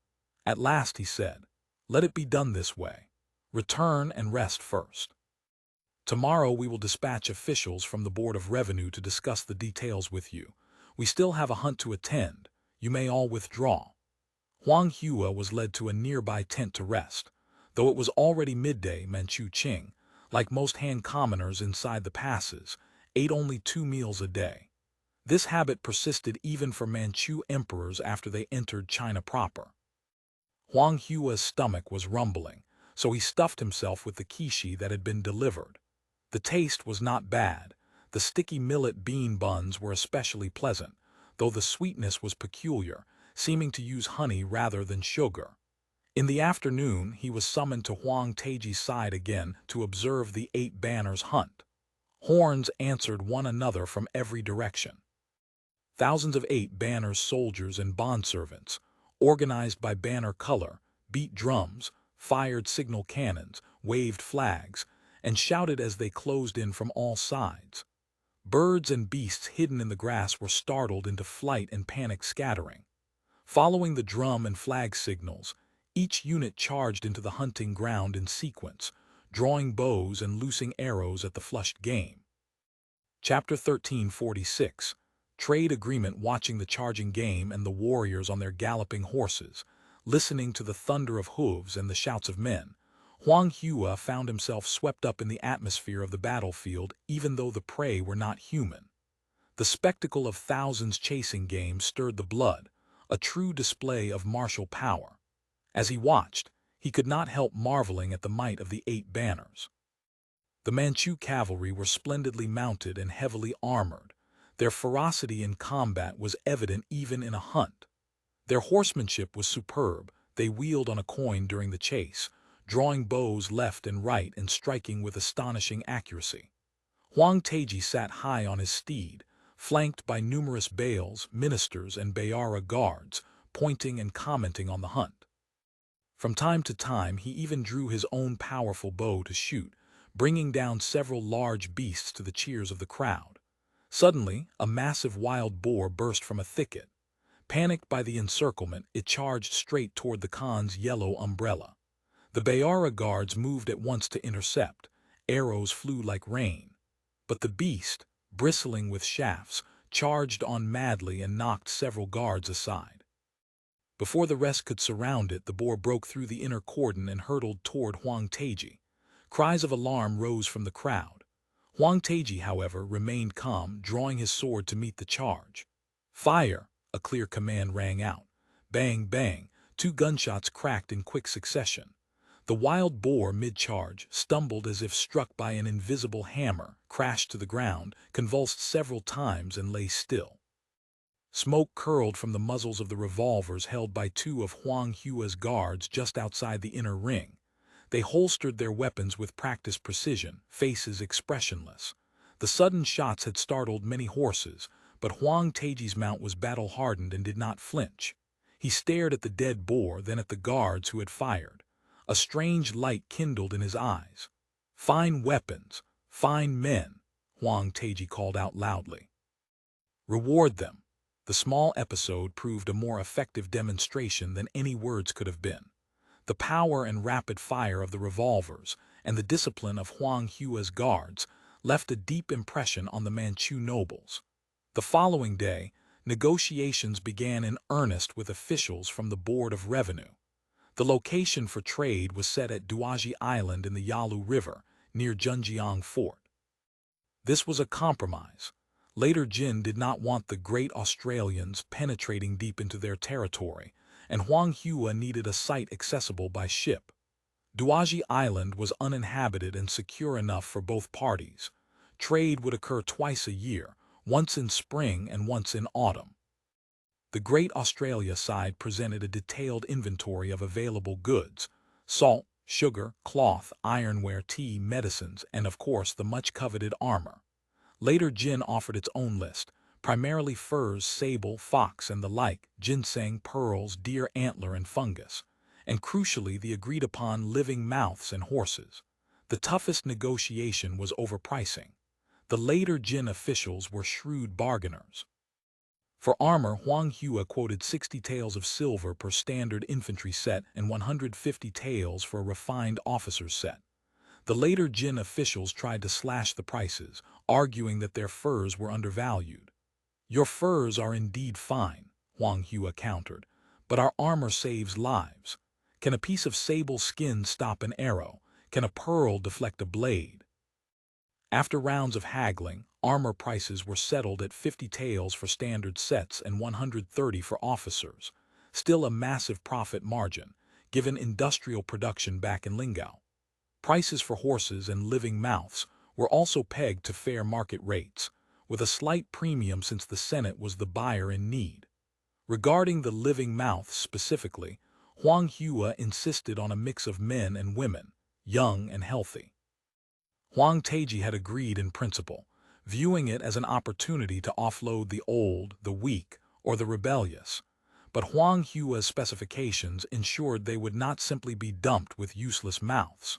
At last he said, "Let it be done this way. Return and rest first. Tomorrow we will dispatch officials from the Board of Revenue to discuss the details with you. We still have a hunt to attend. You may all withdraw." Huang Hua was led to a nearby tent to rest. Though it was already midday, Manchu Qing, like most Han commoners inside the passes, ate only 2 meals a day. This habit persisted even for Manchu emperors after they entered China proper. Huang Hua's stomach was rumbling, so he stuffed himself with the qishi that had been delivered. The taste was not bad. The sticky millet bean buns were especially pleasant, though the sweetness was peculiar, seeming to use honey rather than sugar. In the afternoon, he was summoned to Huang Taiji's side again to observe the 8 banners hunt. Horns answered one another from every direction. Thousands of 8 banners soldiers and bondservants, organized by banner color, beat drums, fired signal cannons, waved flags, and shouted as they closed in from all sides. Birds and beasts hidden in the grass were startled into flight and panic scattering. Following the drum and flag signals, each unit charged into the hunting ground in sequence, drawing bows and loosing arrows at the flushed game. Chapter 1346. Trade Agreement. Watching the charging game and the warriors on their galloping horses, listening to the thunder of hooves and the shouts of men, Huang Hua found himself swept up in the atmosphere of the battlefield even though the prey were not human. The spectacle of thousands chasing game stirred the blood, a true display of martial power. As he watched, he could not help marveling at the might of the 8 banners. The Manchu cavalry were splendidly mounted and heavily armored. Their ferocity in combat was evident even in a hunt. Their horsemanship was superb. They wheeled on a coin during the chase, drawing bows left and right and striking with astonishing accuracy. Huang Taiji sat high on his steed, flanked by numerous bales, ministers, and Bayara guards, pointing and commenting on the hunt. From time to time he even drew his own powerful bow to shoot, bringing down several large beasts to the cheers of the crowd. Suddenly, a massive wild boar burst from a thicket. Panicked by the encirclement, it charged straight toward the Khan's yellow umbrella. The Bayara guards moved at once to intercept. Arrows flew like rain. But the beast, bristling with shafts, charged on madly and knocked several guards aside. Before the rest could surround it, the boar broke through the inner cordon and hurtled toward Huang Taiji. Cries of alarm rose from the crowd. Huang Taiji, however, remained calm, drawing his sword to meet the charge. "Fire!" a clear command rang out. Bang, bang, 2 gunshots cracked in quick succession. The wild boar, mid-charge, stumbled as if struck by an invisible hammer, crashed to the ground, convulsed several times, and lay still. Smoke curled from the muzzles of the revolvers held by 2 of Huang Hua's guards just outside the inner ring. They holstered their weapons with practiced precision, faces expressionless. The sudden shots had startled many horses, but Huang Taiji's mount was battle-hardened and did not flinch. He stared at the dead boar, then at the guards who had fired. A strange light kindled in his eyes. "Fine weapons, fine men," Huang Taiji called out loudly. "Reward them." The small episode proved a more effective demonstration than any words could have been. The power and rapid fire of the revolvers and the discipline of Huang Hua's guards left a deep impression on the Manchu nobles. The following day, negotiations began in earnest with officials from the Board of Revenue. The location for trade was set at Duaji Island in the Yalu River, near Zhenjiang Fort. This was a compromise. Later Jin did not want the great Australians penetrating deep into their territory, and Huang Hua needed a site accessible by ship. Duaji Island was uninhabited and secure enough for both parties. Trade would occur twice a year, once in spring and once in autumn. The Great Australia side presented a detailed inventory of available goods: salt, sugar, cloth, ironware, tea, medicines, and of course the much-coveted armor. Later Jin offered its own list, primarily furs, sable, fox, and the like, ginseng, pearls, deer antler, and fungus, and crucially the agreed-upon living mouths and horses. The toughest negotiation was over pricing. The later Jin officials were shrewd bargainers. For armor, Huang Hua quoted 60 taels of silver per standard infantry set and 150 taels for a refined officer's set. The later Jin officials tried to slash the prices, arguing that their furs were undervalued. "Your furs are indeed fine," Huang Hua countered, "but our armor saves lives. Can a piece of sable skin stop an arrow? Can a pearl deflect a blade?" After rounds of haggling, armor prices were settled at 50 taels for standard sets and 130 for officers, still a massive profit margin, given industrial production back in Lingao. Prices for horses and living mouths were also pegged to fair market rates, with a slight premium since the Senate was the buyer in need. Regarding the living mouths specifically, Huang Hua insisted on a mix of men and women, young and healthy. Huang Taiji had agreed in principle, viewing it as an opportunity to offload the old, the weak, or the rebellious. But Huang Hua's specifications ensured they would not simply be dumped with useless mouths.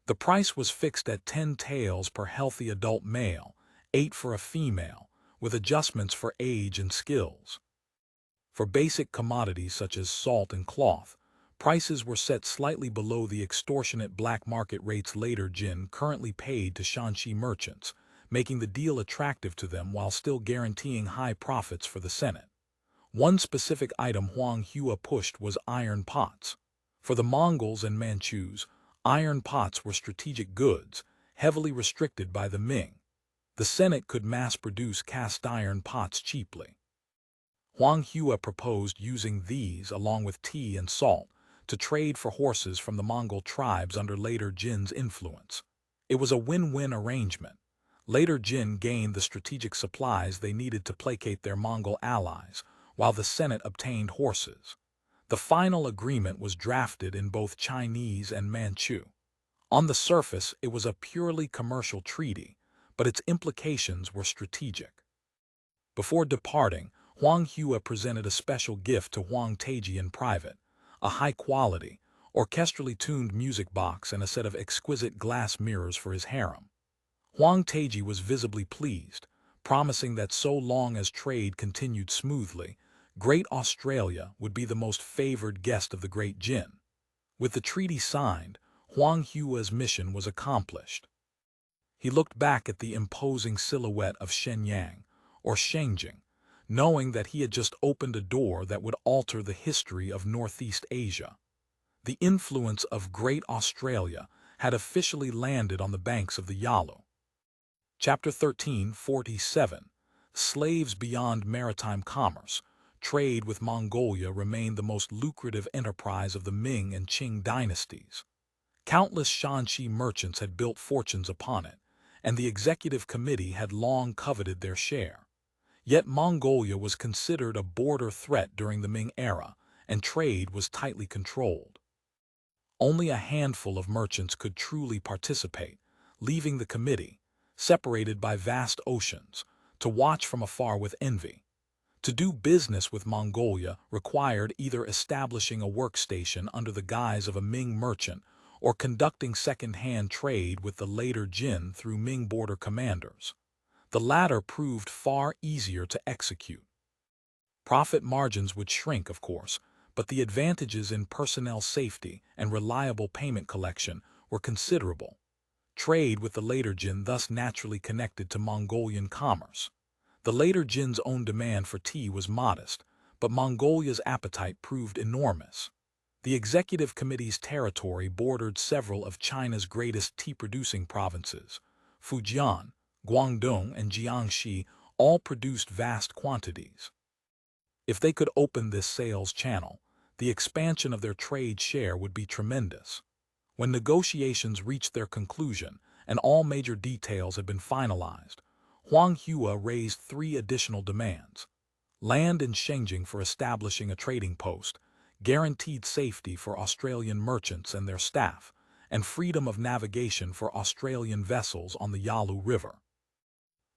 The price was fixed at 10 taels per healthy adult male, 8 for a female, with adjustments for age and skills. For basic commodities such as salt and cloth, prices were set slightly below the extortionate black market rates later Jin currently paid to Shanxi merchants, making the deal attractive to them while still guaranteeing high profits for the Senate. One specific item Huang Hua pushed was iron pots. For the Mongols and Manchus, iron pots were strategic goods, heavily restricted by the Ming. The Senate could mass-produce cast-iron pots cheaply. Huang Hua proposed using these, along with tea and salt, to trade for horses from the Mongol tribes under later Jin's influence. It was a win-win arrangement. Later Jin gained the strategic supplies they needed to placate their Mongol allies, while the Senate obtained horses. The final agreement was drafted in both Chinese and Manchu. On the surface, it was a purely commercial treaty, but its implications were strategic. Before departing, Huang Hua presented a special gift to Huang Taiji in private: a high-quality, orchestrally tuned music box and a set of exquisite glass mirrors for his harem. Huang Taiji was visibly pleased, promising that so long as trade continued smoothly, Great Australia would be the most favored guest of the Great Jin. With the treaty signed, Huang Hua's mission was accomplished. He looked back at the imposing silhouette of Shenyang, or Changying, knowing that he had just opened a door that would alter the history of Northeast Asia. The influence of Great Australia had officially landed on the banks of the Yalu. Chapter 1347. Slaves beyond maritime commerce. Trade with Mongolia remained the most lucrative enterprise of the Ming and Qing dynasties. Countless Shanxi merchants had built fortunes upon it, and the executive committee had long coveted their share. Yet Mongolia was considered a border threat during the Ming era, and trade was tightly controlled. Only a handful of merchants could truly participate, leaving the committee, separated by vast oceans, to watch from afar with envy. To do business with Mongolia required either establishing a workstation under the guise of a Ming merchant or conducting second-hand trade with the later Jin through Ming border commanders. The latter proved far easier to execute. Profit margins would shrink, of course, but the advantages in personnel safety and reliable payment collection were considerable. Trade with the later Jin thus naturally connected to Mongolian commerce. The later Jin's own demand for tea was modest, but Mongolia's appetite proved enormous. The executive committee's territory bordered several of China's greatest tea-producing provinces. Fujian, Guangdong, and Jiangxi all produced vast quantities. If they could open this sales channel, the expansion of their trade share would be tremendous. When negotiations reached their conclusion and all major details had been finalized, Huang Hua raised 3 additional demands: land in Changying for establishing a trading post, guaranteed safety for Australian merchants and their staff, and freedom of navigation for Australian vessels on the Yalu River.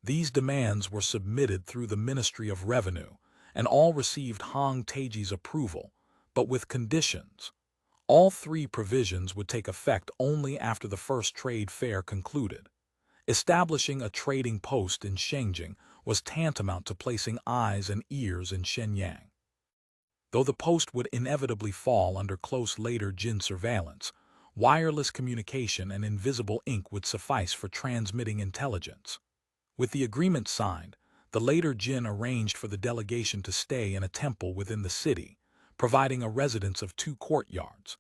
These demands were submitted through the Ministry of Revenue, and all received Hong Taiji's approval, but with conditions. All 3 provisions would take effect only after the first trade fair concluded. Establishing a trading post in Changying was tantamount to placing eyes and ears in Shenyang. Though the post would inevitably fall under close later Jin surveillance, wireless communication and invisible ink would suffice for transmitting intelligence. With the agreement signed, the later Jin arranged for the delegation to stay in a temple within the city, providing a residence of 2 courtyards.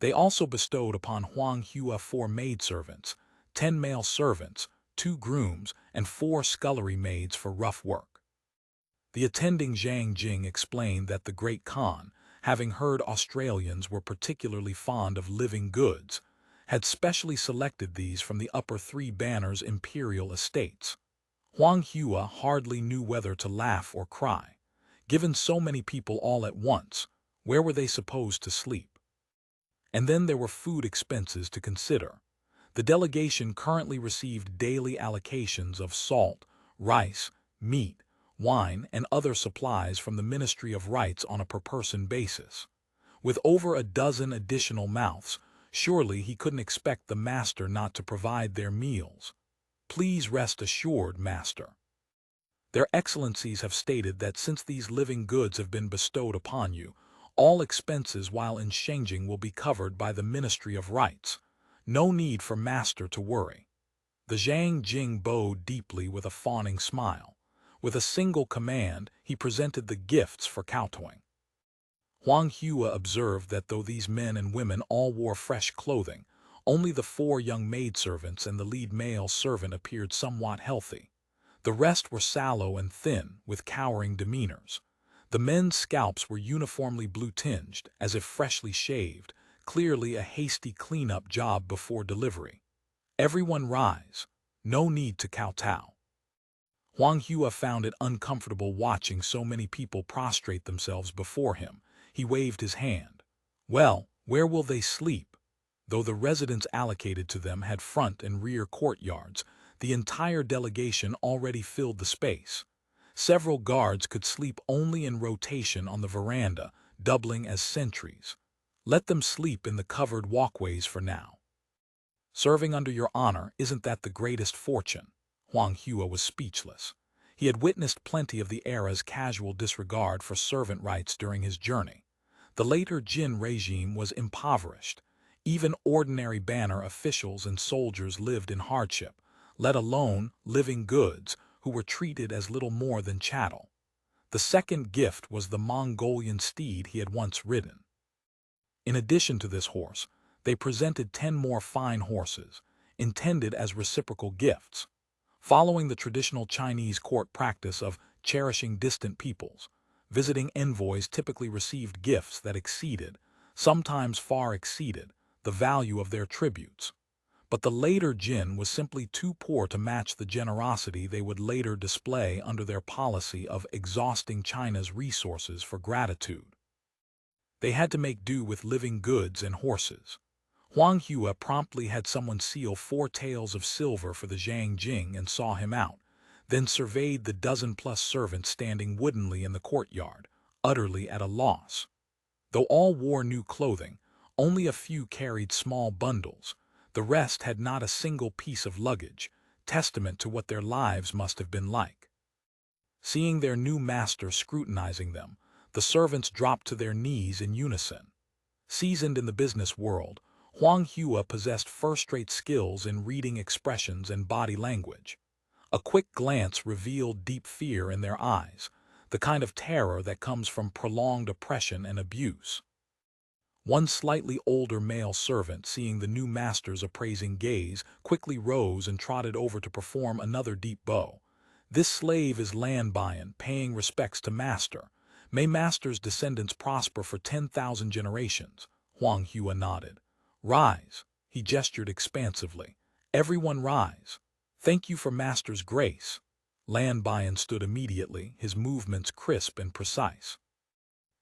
They also bestowed upon Huang Hua 4 maidservants, 10 male servants, 2 grooms, and 4 scullery maids for rough work. The attending Zhang Jing explained that the Great Khan, having heard Australians were particularly fond of living goods, had specially selected these from the upper 3 banners' imperial estates. Huang Hua hardly knew whether to laugh or cry. Given so many people all at once, where were they supposed to sleep? And then there were food expenses to consider. The delegation currently received daily allocations of salt, rice, meat, wine, and other supplies from the Ministry of Rights on a per-person basis. With over a dozen additional mouths, surely he couldn't expect the master not to provide their meals. Please rest assured, master. Their excellencies have stated that since these living goods have been bestowed upon you, all expenses while in Changying will be covered by the Ministry of Rights. No need for master to worry. The Zhang Jing bowed deeply with a fawning smile. With a single command, he presented the gifts for kowtowing. Huang Hua observed that though these men and women all wore fresh clothing, only the 4 young maidservants and the lead male servant appeared somewhat healthy. The rest were sallow and thin, with cowering demeanors. The men's scalps were uniformly blue-tinged, as if freshly shaved, clearly a hasty clean-up job before delivery. Everyone rise. No need to kowtow. Huang Hua found it uncomfortable watching so many people prostrate themselves before him. He waved his hand. Well, where will they sleep? Though the residence allocated to them had front and rear courtyards, the entire delegation already filled the space. Several guards could sleep only in rotation on the veranda, doubling as sentries. Let them sleep in the covered walkways for now. Serving under your honor, isn't that the greatest fortune? Huang Hua was speechless. He had witnessed plenty of the era's casual disregard for servant rights during his journey. The later Jin regime was impoverished. Even ordinary banner officials and soldiers lived in hardship, let alone living goods, who were treated as little more than chattel. The second gift was the Mongolian steed he had once ridden. In addition to this horse, they presented 10 more fine horses, intended as reciprocal gifts. Following the traditional Chinese court practice of cherishing distant peoples, visiting envoys typically received gifts that exceeded, sometimes far exceeded, the value of their tributes. But the later Jin was simply too poor to match the generosity they would later display under their policy of exhausting China's resources for gratitude. They had to make do with living goods and horses. Huang Hua promptly had someone seal 4 taels of silver for the Zhang Jing and saw him out, then surveyed the dozen-plus servants standing woodenly in the courtyard, utterly at a loss. Though all wore new clothing, only a few carried small bundles. The rest had not a single piece of luggage, testament to what their lives must have been like. Seeing their new master scrutinizing them, the servants dropped to their knees in unison. Seasoned in the business world, Huang Hua possessed first-rate skills in reading expressions and body language. A quick glance revealed deep fear in their eyes, the kind of terror that comes from prolonged oppression and abuse. One slightly older male servant, seeing the new master's appraising gaze, quickly rose and trotted over to perform another deep bow. This slave is Lanbayan, paying respects to master. May master's descendants prosper for 10,000 generations. Huang Hua nodded. Rise. He gestured expansively. "Everyone rise. Thank you for Master's grace." Lan Bian stood immediately, his movements crisp and precise.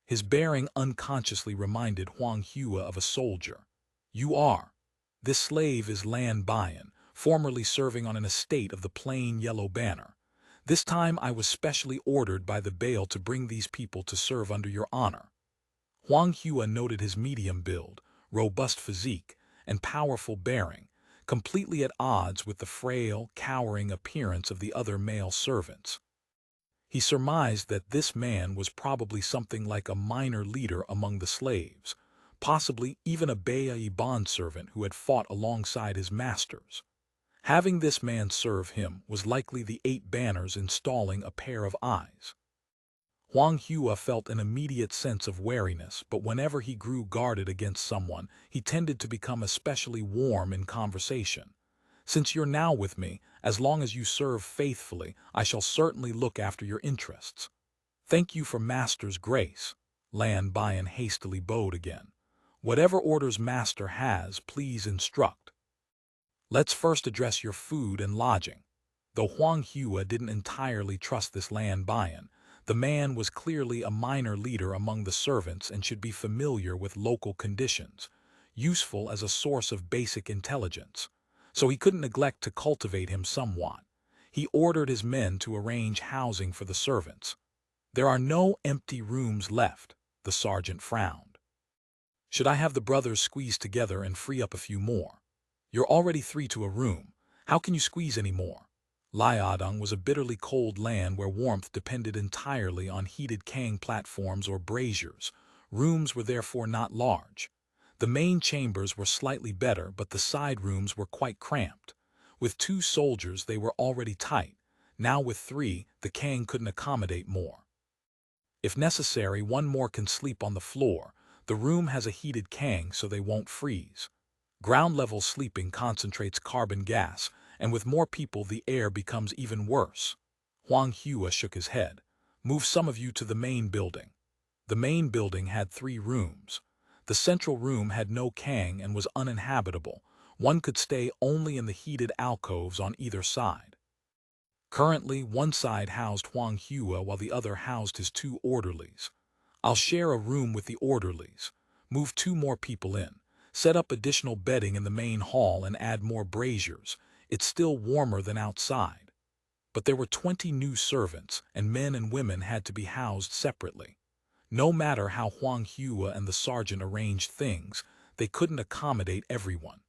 His bearing unconsciously reminded Huang Hua of a soldier. "You are." "This slave is Lan Bian, formerly serving on an estate of the plain yellow banner. This time I was specially ordered by the Baal to bring these people to serve under your honor." Huang Hua noted his medium build, robust physique, and powerful bearing, completely at odds with the frail, cowering appearance of the other male servants. He surmised that this man was probably something like a minor leader among the slaves, possibly even a Bai bondservant who had fought alongside his masters. Having this man serve him was likely the 8 banners installing a pair of eyes. Huang Hua felt an immediate sense of wariness, but whenever he grew guarded against someone, he tended to become especially warm in conversation. "Since you're now with me, as long as you serve faithfully, I shall certainly look after your interests." "Thank you for Master's grace." Lan Bian hastily bowed again. "Whatever orders Master has, please instruct." "Let's first address your food and lodging." Though Huang Hua didn't entirely trust this Lan Bian, the man was clearly a minor leader among the servants and should be familiar with local conditions, useful as a source of basic intelligence. So he couldn't neglect to cultivate him somewhat. He ordered his men to arrange housing for the servants. "There are no empty rooms left," the sergeant frowned. "Should I have the brothers squeeze together and free up a few more?" "You're already 3 to a room. How can you squeeze any more?" Liaodong was a bitterly cold land where warmth depended entirely on heated kang platforms or braziers. Rooms were therefore not large. The main chambers were slightly better, but the side rooms were quite cramped. With 2 soldiers they were already tight. Now with 3, the kang couldn't accommodate more. "If necessary, one more can sleep on the floor. The room has a heated kang so they won't freeze. Ground-level sleeping concentrates carbon gas, and with more people the air becomes even worse." Huang Hua shook his head. "Move some of you to the main building." The main building had 3 rooms. The central room had no kang and was uninhabitable. One could stay only in the heated alcoves on either side. Currently, one side housed Huang Hua while the other housed his 2 orderlies. "I'll share a room with the orderlies. Move 2 more people in. Set up additional bedding in the main hall and add more braziers. It's still warmer than outside." But there were 20 new servants, and men and women had to be housed separately. No matter how Huang Hua and the sergeant arranged things, they couldn't accommodate everyone.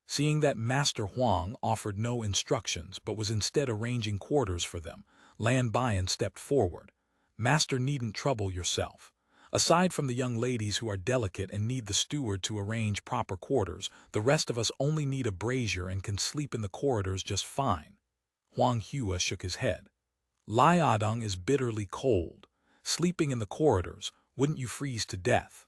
Seeing that Master Huang offered no instructions but was instead arranging quarters for them, Lan Bian stepped forward. "Master needn't trouble yourself. Aside from the young ladies who are delicate and need the steward to arrange proper quarters, the rest of us only need a brazier and can sleep in the corridors just fine." Huang Hua shook his head. "Liaodong is bitterly cold. Sleeping in the corridors, wouldn't you freeze to death?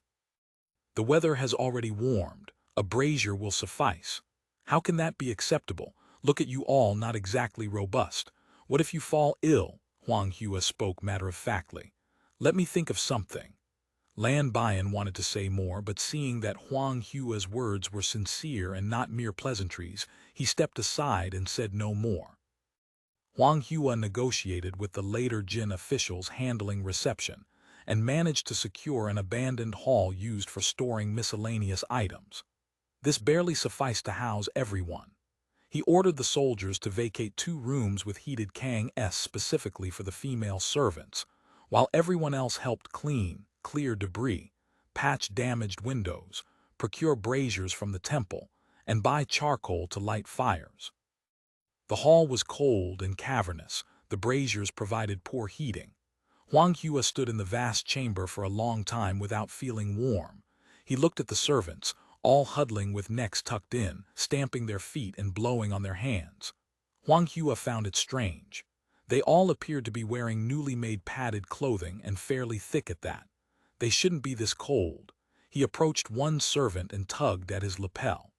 The weather has already warmed. A brazier will suffice." "How can that be acceptable? Look at you all, not exactly robust. What if you fall ill?" Huang Hua spoke matter-of-factly. "Let me think of something." Lan Bian wanted to say more, but seeing that Huang Hua's words were sincere and not mere pleasantries, he stepped aside and said no more. Huang Hua negotiated with the later Jin officials handling reception, and managed to secure an abandoned hall used for storing miscellaneous items. This barely sufficed to house everyone. He ordered the soldiers to vacate 2 rooms with heated kang-s specifically for the female servants, while everyone else helped clean, clear debris, patch damaged windows, procure braziers from the temple, and buy charcoal to light fires. The hall was cold and cavernous. The braziers provided poor heating. Huang Hua stood in the vast chamber for a long time without feeling warm. He looked at the servants, all huddling with necks tucked in, stamping their feet and blowing on their hands. Huang Hua found it strange. They all appeared to be wearing newly made padded clothing, and fairly thick at that. They shouldn't be this cold. He approached one servant and tugged at his lapel.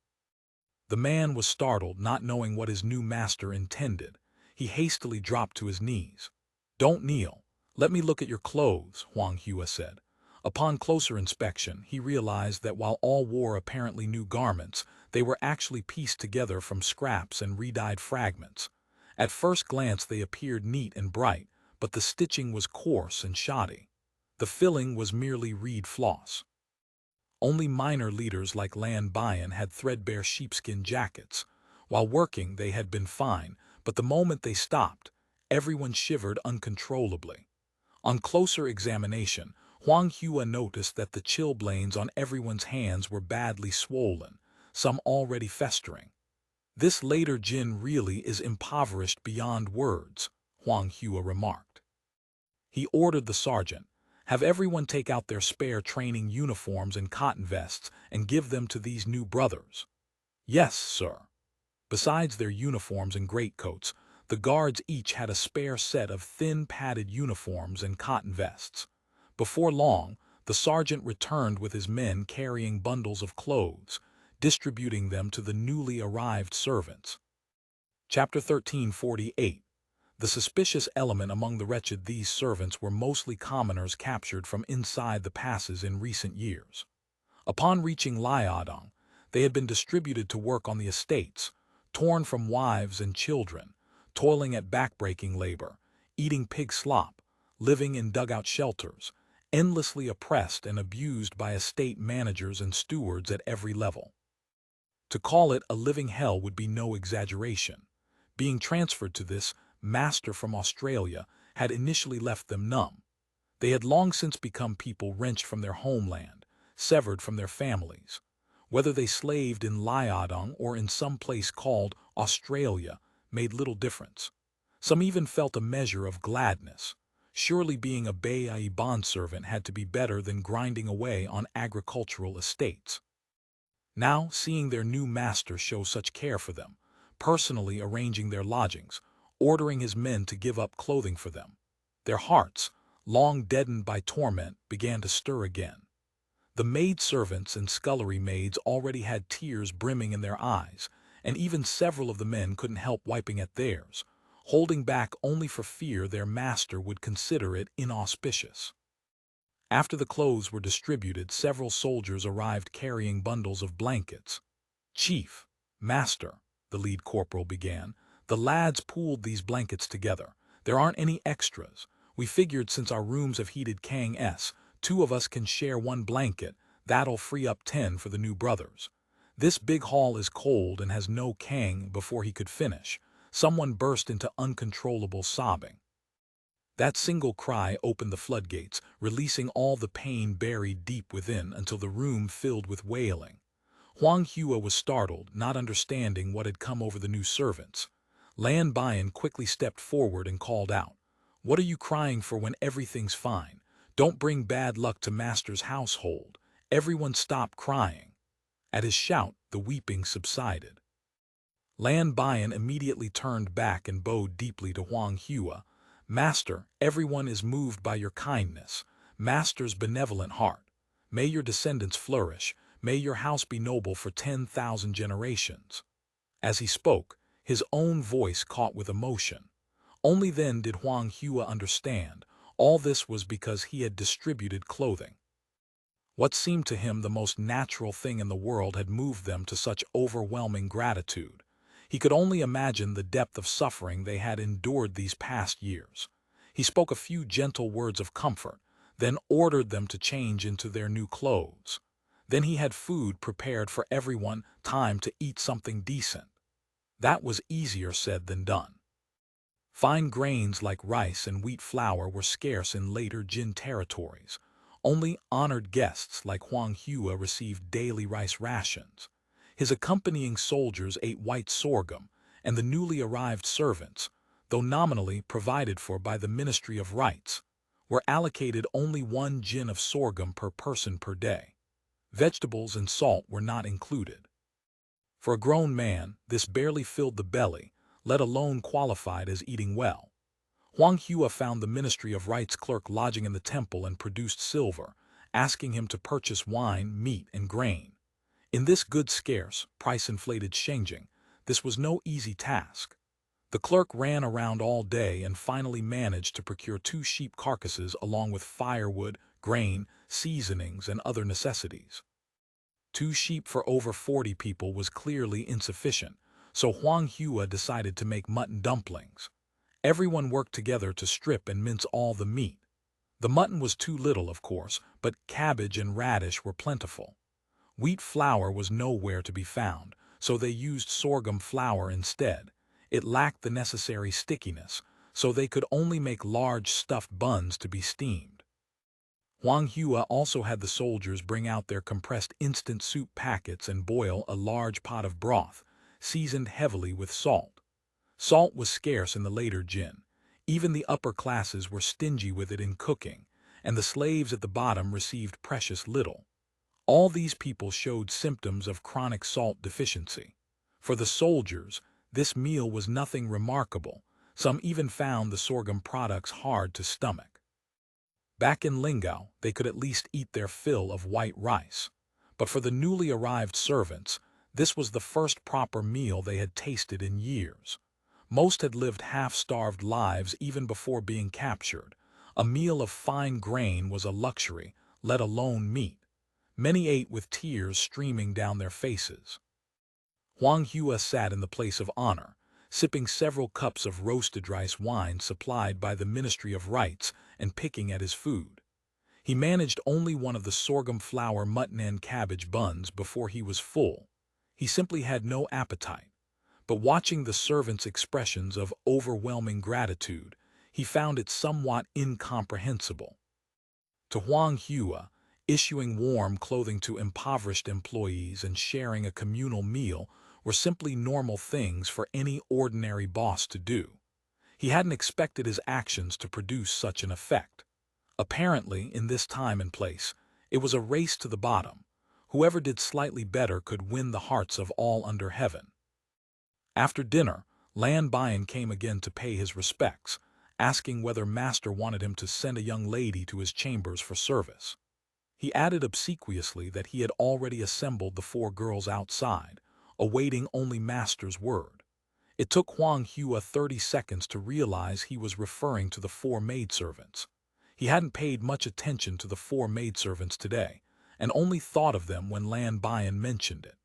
The man was startled, not knowing what his new master intended. He hastily dropped to his knees. "Don't kneel. Let me look at your clothes," Huang Hua said. Upon closer inspection, he realized that while all wore apparently new garments, they were actually pieced together from scraps and re-dyed fragments. At first glance they appeared neat and bright, but the stitching was coarse and shoddy. The filling was merely reed floss. Only minor leaders like Lan Bian had threadbare sheepskin jackets. While working they had been fine, but the moment they stopped, everyone shivered uncontrollably. On closer examination, Huang Hua noticed that the chilblains on everyone's hands were badly swollen, some already festering. "This later Jin really is impoverished beyond words," Huang Hua remarked. He ordered the sergeant, "Have everyone take out their spare training uniforms and cotton vests and give them to these new brothers." "Yes, sir." Besides their uniforms and greatcoats, the guards each had a spare set of thin padded uniforms and cotton vests. Before long, the sergeant returned with his men carrying bundles of clothes, distributing them to the newly arrived servants. Chapter 1348. The suspicious element among the wretched. These servants were mostly commoners captured from inside the passes in recent years. Upon reaching Liaodong, they had been distributed to work on the estates, torn from wives and children, toiling at backbreaking labor, eating pig slop, living in dugout shelters, endlessly oppressed and abused by estate managers and stewards at every level. To call it a living hell would be no exaggeration. Being transferred to this master from Australia had initially left them numb. They had long since become people wrenched from their homeland, severed from their families. Whether they slaved in Liaodong or in some place called Australia made little difference. Some even felt a measure of gladness. Surely being a Bai bondservant had to be better than grinding away on agricultural estates. Now, seeing their new master show such care for them, personally arranging their lodgings, ordering his men to give up clothing for them, their hearts, long deadened by torment, began to stir again. The maid-servants and scullery maids already had tears brimming in their eyes, and even several of the men couldn't help wiping at theirs, holding back only for fear their master would consider it inauspicious. After the clothes were distributed, several soldiers arrived carrying bundles of blankets. "Chief, master," the lead corporal began, "the lads pooled these blankets together. There aren't any extras. We figured since our rooms have heated Kang's, 2 of us can share 1 blanket. That'll free up 10 for the new brothers. This big hall is cold and has no Kang." Before he could finish, someone burst into uncontrollable sobbing. That single cry opened the floodgates, releasing all the pain buried deep within until the room filled with wailing. Huang Hua was startled, not understanding what had come over the new servants. Lan Bian quickly stepped forward and called out, "What are you crying for when everything's fine? Don't bring bad luck to master's household." Everyone stopped crying. At his shout, the weeping subsided. Lan Bian immediately turned back and bowed deeply to Huang Hua. "Master, everyone is moved by your kindness. Master's benevolent heart. May your descendants flourish. May your house be noble for 10,000 generations." As he spoke, his own voice caught with emotion. Only then did Huang Hua understand. All this was because he had distributed clothing. What seemed to him the most natural thing in the world had moved them to such overwhelming gratitude. He could only imagine the depth of suffering they had endured these past years. He spoke a few gentle words of comfort, then ordered them to change into their new clothes. Then he had food prepared for everyone, time to eat something decent. That was easier said than done. Fine grains like rice and wheat flour were scarce in later Jin territories. Only honored guests like Huang Hua received daily rice rations. His accompanying soldiers ate white sorghum, and the newly arrived servants, though nominally provided for by the Ministry of Rights, were allocated only 1 jin of sorghum per person per day. Vegetables and salt were not included. For a grown man, this barely filled the belly, let alone qualified as eating well. Huang Hua found the Ministry of Rights clerk lodging in the temple and produced silver, asking him to purchase wine, meat, and grain. In this goods scarce, price-inflated Changying, this was no easy task. The clerk ran around all day and finally managed to procure 2 sheep carcasses along with firewood, grain, seasonings, and other necessities. 2 sheep for over 40 people was clearly insufficient, so Huang Hua decided to make mutton dumplings. Everyone worked together to strip and mince all the meat. The mutton was too little, of course, but cabbage and radish were plentiful. Wheat flour was nowhere to be found, so they used sorghum flour instead. It lacked the necessary stickiness, so they could only make large stuffed buns to be steamed. Huang Hua also had the soldiers bring out their compressed instant soup packets and boil a large pot of broth, seasoned heavily with salt. Salt was scarce in the later Jin. Even the upper classes were stingy with it in cooking, and the slaves at the bottom received precious little. All these people showed symptoms of chronic salt deficiency. For the soldiers, this meal was nothing remarkable. Some even found the sorghum products hard to stomach. Back in Lingao, they could at least eat their fill of white rice. But for the newly arrived servants, this was the first proper meal they had tasted in years. Most had lived half-starved lives even before being captured. A meal of fine grain was a luxury, let alone meat. Many ate with tears streaming down their faces. Huang Hua sat in the place of honor, sipping several cups of roasted rice wine supplied by the Ministry of Rights and picking at his food. He managed only one of the sorghum flour mutton and cabbage buns before he was full. He simply had no appetite. But watching the servants' expressions of overwhelming gratitude, he found it somewhat incomprehensible. To Huang Hua, issuing warm clothing to impoverished employees and sharing a communal meal were simply normal things for any ordinary boss to do. He hadn't expected his actions to produce such an effect. Apparently, in this time and place, it was a race to the bottom. Whoever did slightly better could win the hearts of all under heaven. After dinner, Lan Bian came again to pay his respects, asking whether Master wanted him to send a young lady to his chambers for service. He added obsequiously that he had already assembled the 4 girls outside, awaiting only Master's word. It took Huang Hua 30 seconds to realize he was referring to the 4 maidservants. He hadn't paid much attention to the 4 maidservants today, and only thought of them when Lan Bian mentioned it.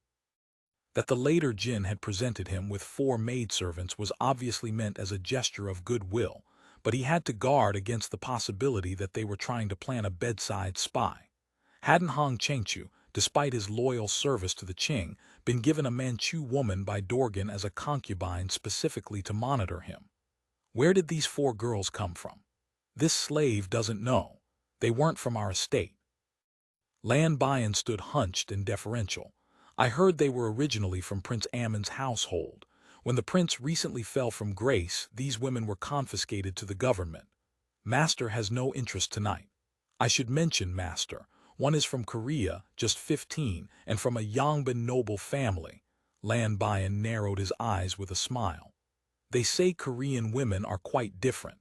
That the later Jin had presented him with 4 maidservants was obviously meant as a gesture of goodwill, but he had to guard against the possibility that they were trying to plan a bedside spy. Hadn't Hong Chengchu, despite his loyal service to the Qing, been given a Manchu woman by Dorgan as a concubine specifically to monitor him? Where did these 4 girls come from? This slave doesn't know. They weren't from our estate. Lan Bian stood hunched and deferential. I heard they were originally from Prince Ammon's household. When the prince recently fell from grace, these women were confiscated to the government. Master has no interest tonight. I should mention, Master, one is from Korea, just 15, and from a Yongbin noble family. Lan Bian narrowed his eyes with a smile. They say Korean women are quite different.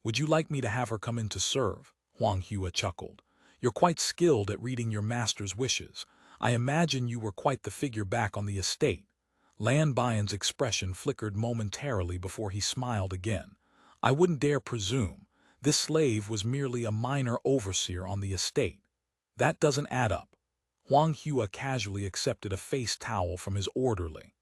Would you like me to have her come in to serve? Huang Hua chuckled. You're quite skilled at reading your master's wishes. I imagine you were quite the figure back on the estate. Lan Bian's expression flickered momentarily before he smiled again. I wouldn't dare presume. This slave was merely a minor overseer on the estate. That doesn't add up. Huang Hua casually accepted a face towel from his orderly.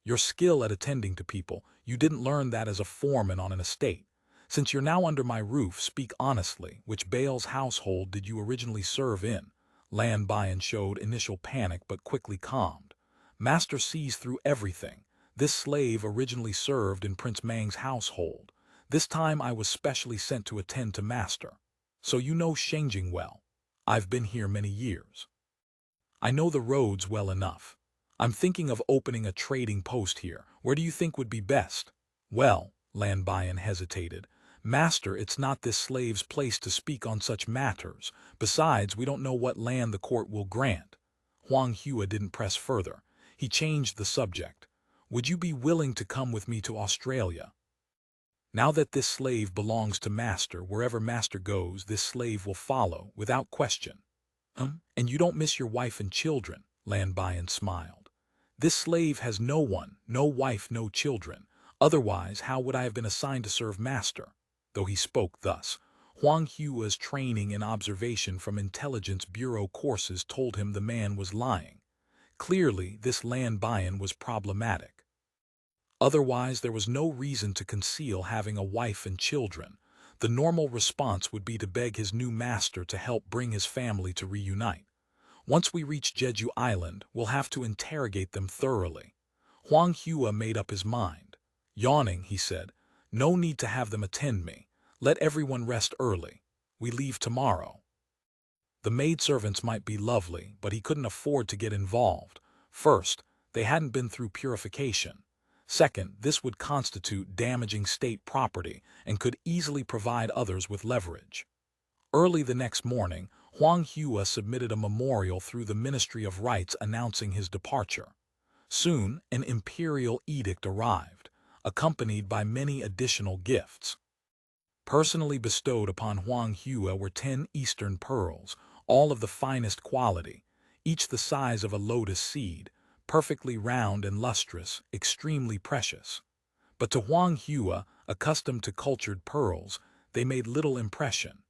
Your skill at attending to people, you didn't learn that as a foreman on an estate. Since you're now under my roof, speak honestly. Which Baal's household did you originally serve in? Lan Bian showed initial panic but quickly calmed. Master sees through everything. This slave originally served in Prince Mang's household. This time I was specially sent to attend to Master. So you know Changying well. I've been here many years. I know the roads well enough. I'm thinking of opening a trading post here. Where do you think would be best? Well, Lan Bian hesitated. Master, it's not this slave's place to speak on such matters. Besides, we don't know what land the court will grant. Huang Hua didn't press further. He changed the subject. Would you be willing to come with me to Australia? Now that this slave belongs to Master, wherever Master goes, this slave will follow, without question. And you don't miss your wife and children, Lan Bian smiled. This slave has no one, no wife, no children. Otherwise, how would I have been assigned to serve Master? Though he spoke thus, Huang Hua's training and observation from Intelligence Bureau courses told him the man was lying. Clearly, this land buy-in was problematic. Otherwise, there was no reason to conceal having a wife and children. The normal response would be to beg his new master to help bring his family to reunite. Once we reach Jeju Island, we'll have to interrogate them thoroughly. Huang Hua made up his mind. Yawning, he said, "No need to have them attend me. Let everyone rest early. We leave tomorrow." The maidservants might be lovely, but he couldn't afford to get involved. First, they hadn't been through purification. Second, this would constitute damaging state property and could easily provide others with leverage. Early the next morning, Huang Hua submitted a memorial through the Ministry of Rights announcing his departure. Soon, an imperial edict arrived, accompanied by many additional gifts. Personally bestowed upon Huang Hua were 10 Eastern pearls, all of the finest quality, each the size of a lotus seed, perfectly round and lustrous, extremely precious. But to Huang Hua, accustomed to cultured pearls, they made little impression.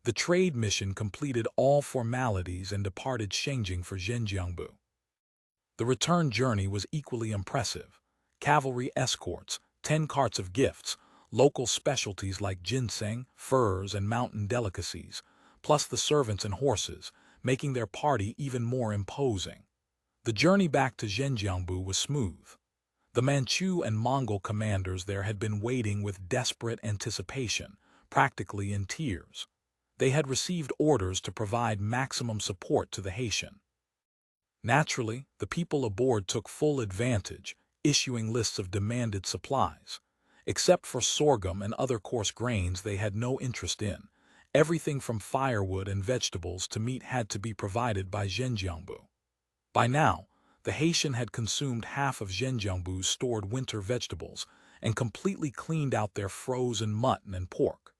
The trade mission completed all formalities and departed Changying for Zhenjiang. The return journey was equally impressive. Cavalry escorts, 10 carts of gifts, local specialties like ginseng, furs, and mountain delicacies, plus the servants and horses, making their party even more imposing. The journey back to Zhenjiang was smooth. The Manchu and Mongol commanders there had been waiting with desperate anticipation, practically in tears. They had received orders to provide maximum support to the Haitian. Naturally, the people aboard took full advantage, issuing lists of demanded supplies. Except for sorghum and other coarse grains they had no interest in, everything from firewood and vegetables to meat had to be provided by Zhenjiang. By now, the Haitian had consumed half of Zhenjiang's stored winter vegetables and completely cleaned out their frozen mutton and pork.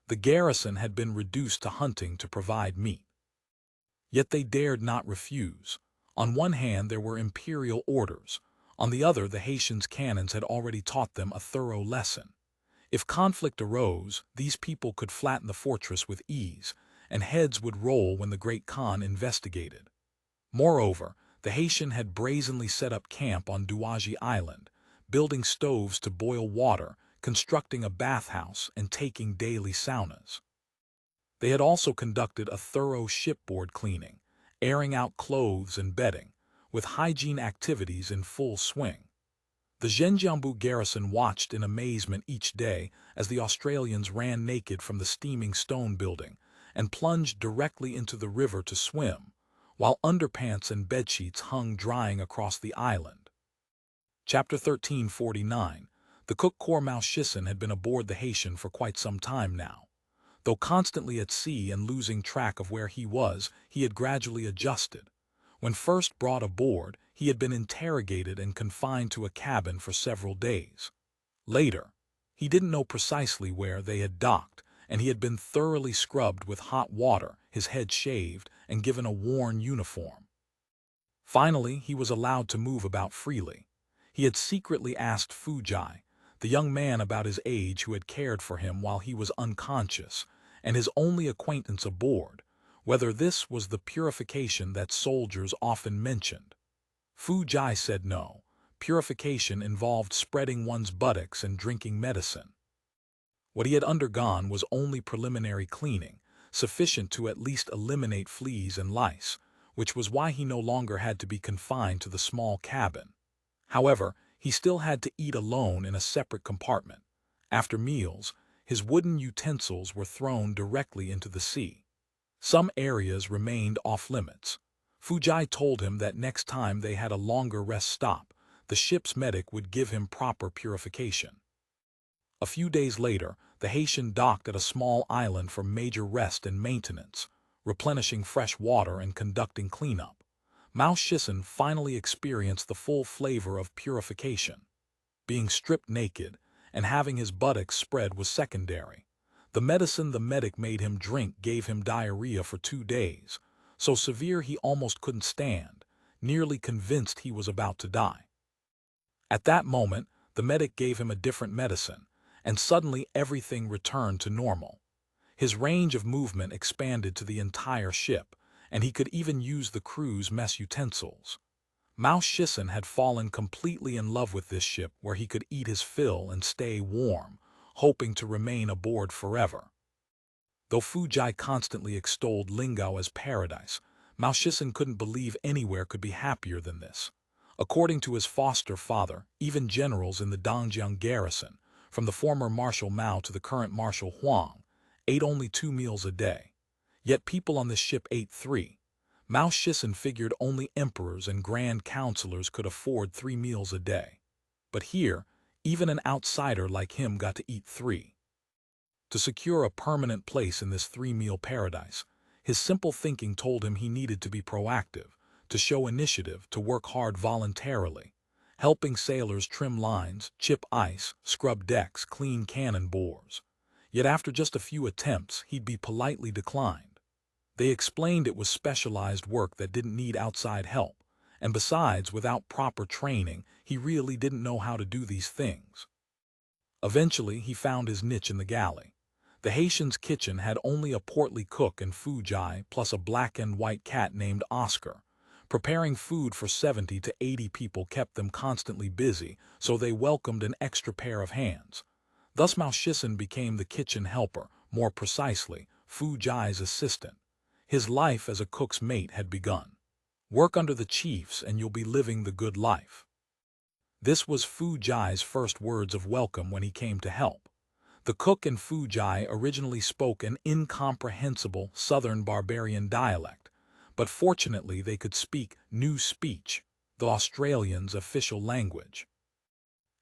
The garrison had been reduced to hunting to provide meat. Yet they dared not refuse. On one hand, there were imperial orders. On the other, the Haitians' cannons had already taught them a thorough lesson. If conflict arose, these people could flatten the fortress with ease, and heads would roll when the Great Khan investigated. Moreover, the Haitian had brazenly set up camp on Duaji Island, building stoves to boil water, constructing a bathhouse, and taking daily saunas. They had also conducted a thorough shipboard cleaning, airing out clothes and bedding, with hygiene activities in full swing. The Zhenjiang garrison watched in amazement each day as the Australians ran naked from the steaming stone building and plunged directly into the river to swim, while underpants and bedsheets hung drying across the island. Chapter 1349. The cook corps Mao Shisan had been aboard the Haitian for quite some time now. Though constantly at sea and losing track of where he was, he had gradually adjusted. When first brought aboard, he had been interrogated and confined to a cabin for several days. Later, he didn't know precisely where they had docked, and he had been thoroughly scrubbed with hot water, his head shaved, and given a worn uniform. Finally, he was allowed to move about freely. He had secretly asked Fujai, the young man about his age who had cared for him while he was unconscious, and his only acquaintance aboard, whether this was the purification that soldiers often mentioned. Fujai said no. Purification involved spreading one's buttocks and drinking medicine. What he had undergone was only preliminary cleaning, sufficient to at least eliminate fleas and lice, which was why he no longer had to be confined to the small cabin. However, he still had to eat alone in a separate compartment. After meals, his wooden utensils were thrown directly into the sea. Some areas remained off-limits. Fujai told him that next time they had a longer rest stop, the ship's medic would give him proper purification. A few days later, the Haitian docked at a small island for major rest and maintenance, replenishing fresh water and conducting cleanup. Mao Shisan finally experienced the full flavor of purification. Being stripped naked and having his buttocks spread was secondary. The medicine the medic made him drink gave him diarrhea for 2 days, so severe he almost couldn't stand, nearly convinced he was about to die. At that moment, the medic gave him a different medicine, and suddenly everything returned to normal. His range of movement expanded to the entire ship, and he could even use the crew's mess utensils. Mao Shisan had fallen completely in love with this ship where he could eat his fill and stay warm, hoping to remain aboard forever. Though Fujai constantly extolled Lingao as paradise, Mao Shisan couldn't believe anywhere could be happier than this. According to his foster father, even generals in the Zhenjiang garrison, from the former Marshal Mao to the current Marshal Wang, ate only 2 meals a day. Yet people on this ship ate 3. Mao Shisan figured only emperors and grand counselors could afford 3 meals a day. But here, even an outsider like him got to eat 3. To secure a permanent place in this 3-meal paradise, his simple thinking told him he needed to be proactive, to show initiative, to work hard voluntarily, helping sailors trim lines, chip ice, scrub decks, clean cannon bores. Yet after just a few attempts, he'd be politely declined. They explained it was specialized work that didn't need outside help, and besides, without proper training, he really didn't know how to do these things. Eventually, he found his niche in the galley. The Haitians' kitchen had only a portly cook and Fujai plus a black and white cat named Oscar. Preparing food for 70 to 80 people kept them constantly busy, so they welcomed an extra pair of hands. Thus Mao Shisan became the kitchen helper, more precisely, Fujai's assistant. His life as a cook's mate had begun. Work under the chiefs and you'll be living the good life. This was Fujai's first words of welcome when he came to help. The cook and Fujai originally spoke an incomprehensible southern barbarian dialect, but fortunately they could speak new speech, the Australians' official language.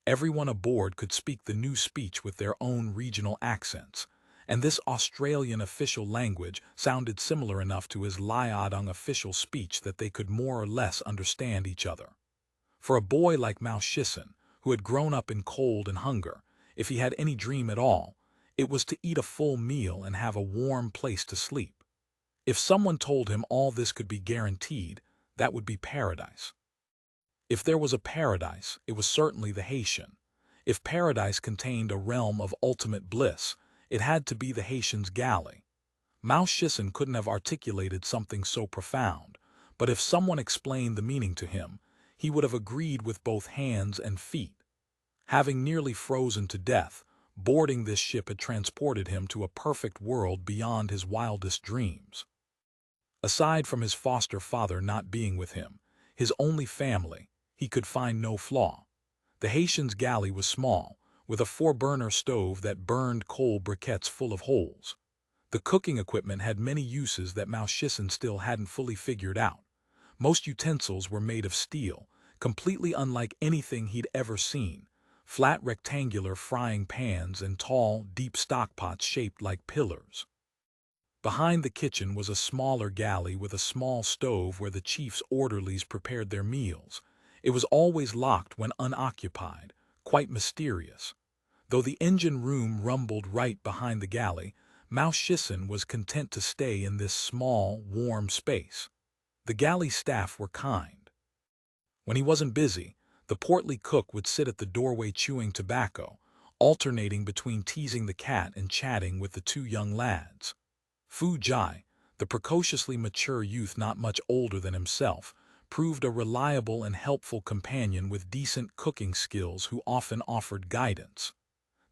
Everyone aboard could speak the new speech with their own regional accents, and this Australian official language sounded similar enough to his Liaodong official speech that they could more or less understand each other. For a boy like Mao Shisan, who had grown up in cold and hunger, if he had any dream at all, it was to eat a full meal and have a warm place to sleep. If someone told him all this could be guaranteed, that would be paradise. If there was a paradise, it was certainly the Haitian. If paradise contained a realm of ultimate bliss, it had to be the Haitian's galley. Mao Shisan couldn't have articulated something so profound, but if someone explained the meaning to him, he would have agreed with both hands and feet. Having nearly frozen to death, boarding this ship had transported him to a perfect world beyond his wildest dreams. Aside from his foster father not being with him, his only family, he could find no flaw. The Haitian's galley was small, with a 4-burner stove that burned coal briquettes full of holes. The cooking equipment had many uses that Mao Shisan still hadn't fully figured out. Most utensils were made of steel, completely unlike anything he'd ever seen. Flat rectangular frying pans and tall, deep stockpots shaped like pillars. Behind the kitchen was a smaller galley with a small stove where the chief's orderlies prepared their meals. It was always locked when unoccupied, quite mysterious. Though the engine room rumbled right behind the galley, Mao Shisan was content to stay in this small, warm space. The galley staff were kind. When he wasn't busy, the portly cook would sit at the doorway chewing tobacco, alternating between teasing the cat and chatting with the 2 young lads. Fujai, the precociously mature youth not much older than himself, proved a reliable and helpful companion with decent cooking skills who often offered guidance.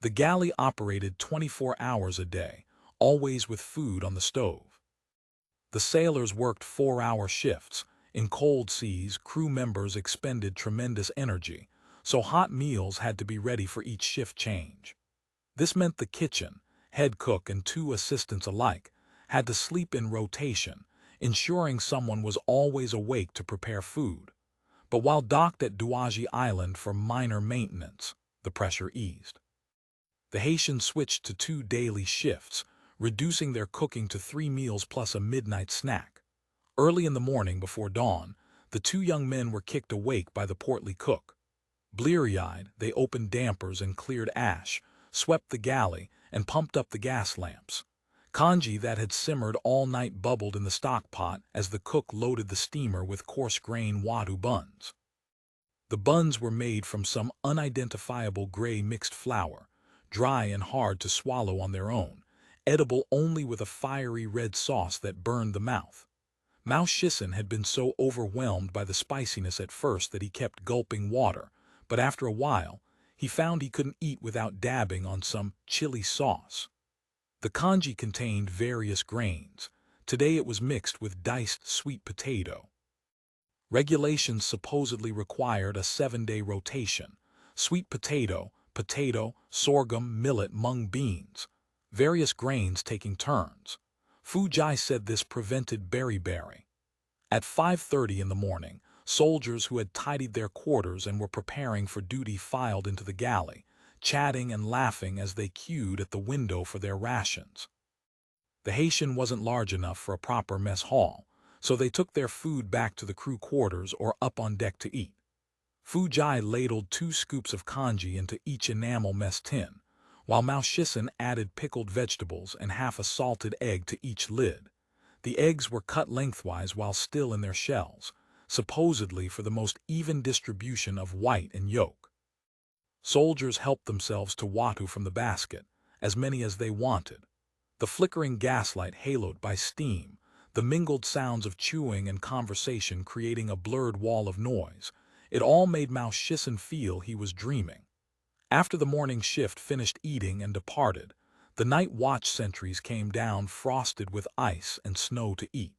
The galley operated 24 hours a day, always with food on the stove. The sailors worked 4-hour shifts. In cold seas, crew members expended tremendous energy, so hot meals had to be ready for each shift change. This meant the kitchen, head cook and 2 assistants alike, had to sleep in rotation, ensuring someone was always awake to prepare food. But while docked at Duaji Island for minor maintenance, the pressure eased. The Haitians switched to 2 daily shifts, reducing their cooking to 3 meals plus a midnight snack. Early in the morning before dawn, the 2 young men were kicked awake by the portly cook. Bleary-eyed, they opened dampers and cleared ash, swept the galley, and pumped up the gas lamps. Congee that had simmered all night bubbled in the stock pot as the cook loaded the steamer with coarse-grain wadu buns. The buns were made from some unidentifiable gray mixed flour, dry and hard to swallow on their own, edible only with a fiery red sauce that burned the mouth. Mao Shisan had been so overwhelmed by the spiciness at first that he kept gulping water, but after a while, he found he couldn't eat without dabbing on some chili sauce. The congee contained various grains. Today it was mixed with diced sweet potato. Regulations supposedly required a 7-day rotation. Sweet potato, sorghum, millet, mung beans. Various grains taking turns. Fu Jai said this prevented beriberi. At 5:30 in the morning, soldiers who had tidied their quarters and were preparing for duty filed into the galley, chatting and laughing as they queued at the window for their rations. The Haitian wasn't large enough for a proper mess hall, so they took their food back to the crew quarters or up on deck to eat. Fu Jai ladled 2 scoops of congee into each enamel mess tin, while Mao Shisan added pickled vegetables and half a salted egg to each lid. The eggs were cut lengthwise while still in their shells, supposedly for the most even distribution of white and yolk. Soldiers helped themselves to watu from the basket, as many as they wanted. The flickering gaslight haloed by steam, the mingled sounds of chewing and conversation creating a blurred wall of noise, it all made Mao Shisan feel he was dreaming. After the morning shift finished eating and departed, the night watch sentries came down frosted with ice and snow to eat.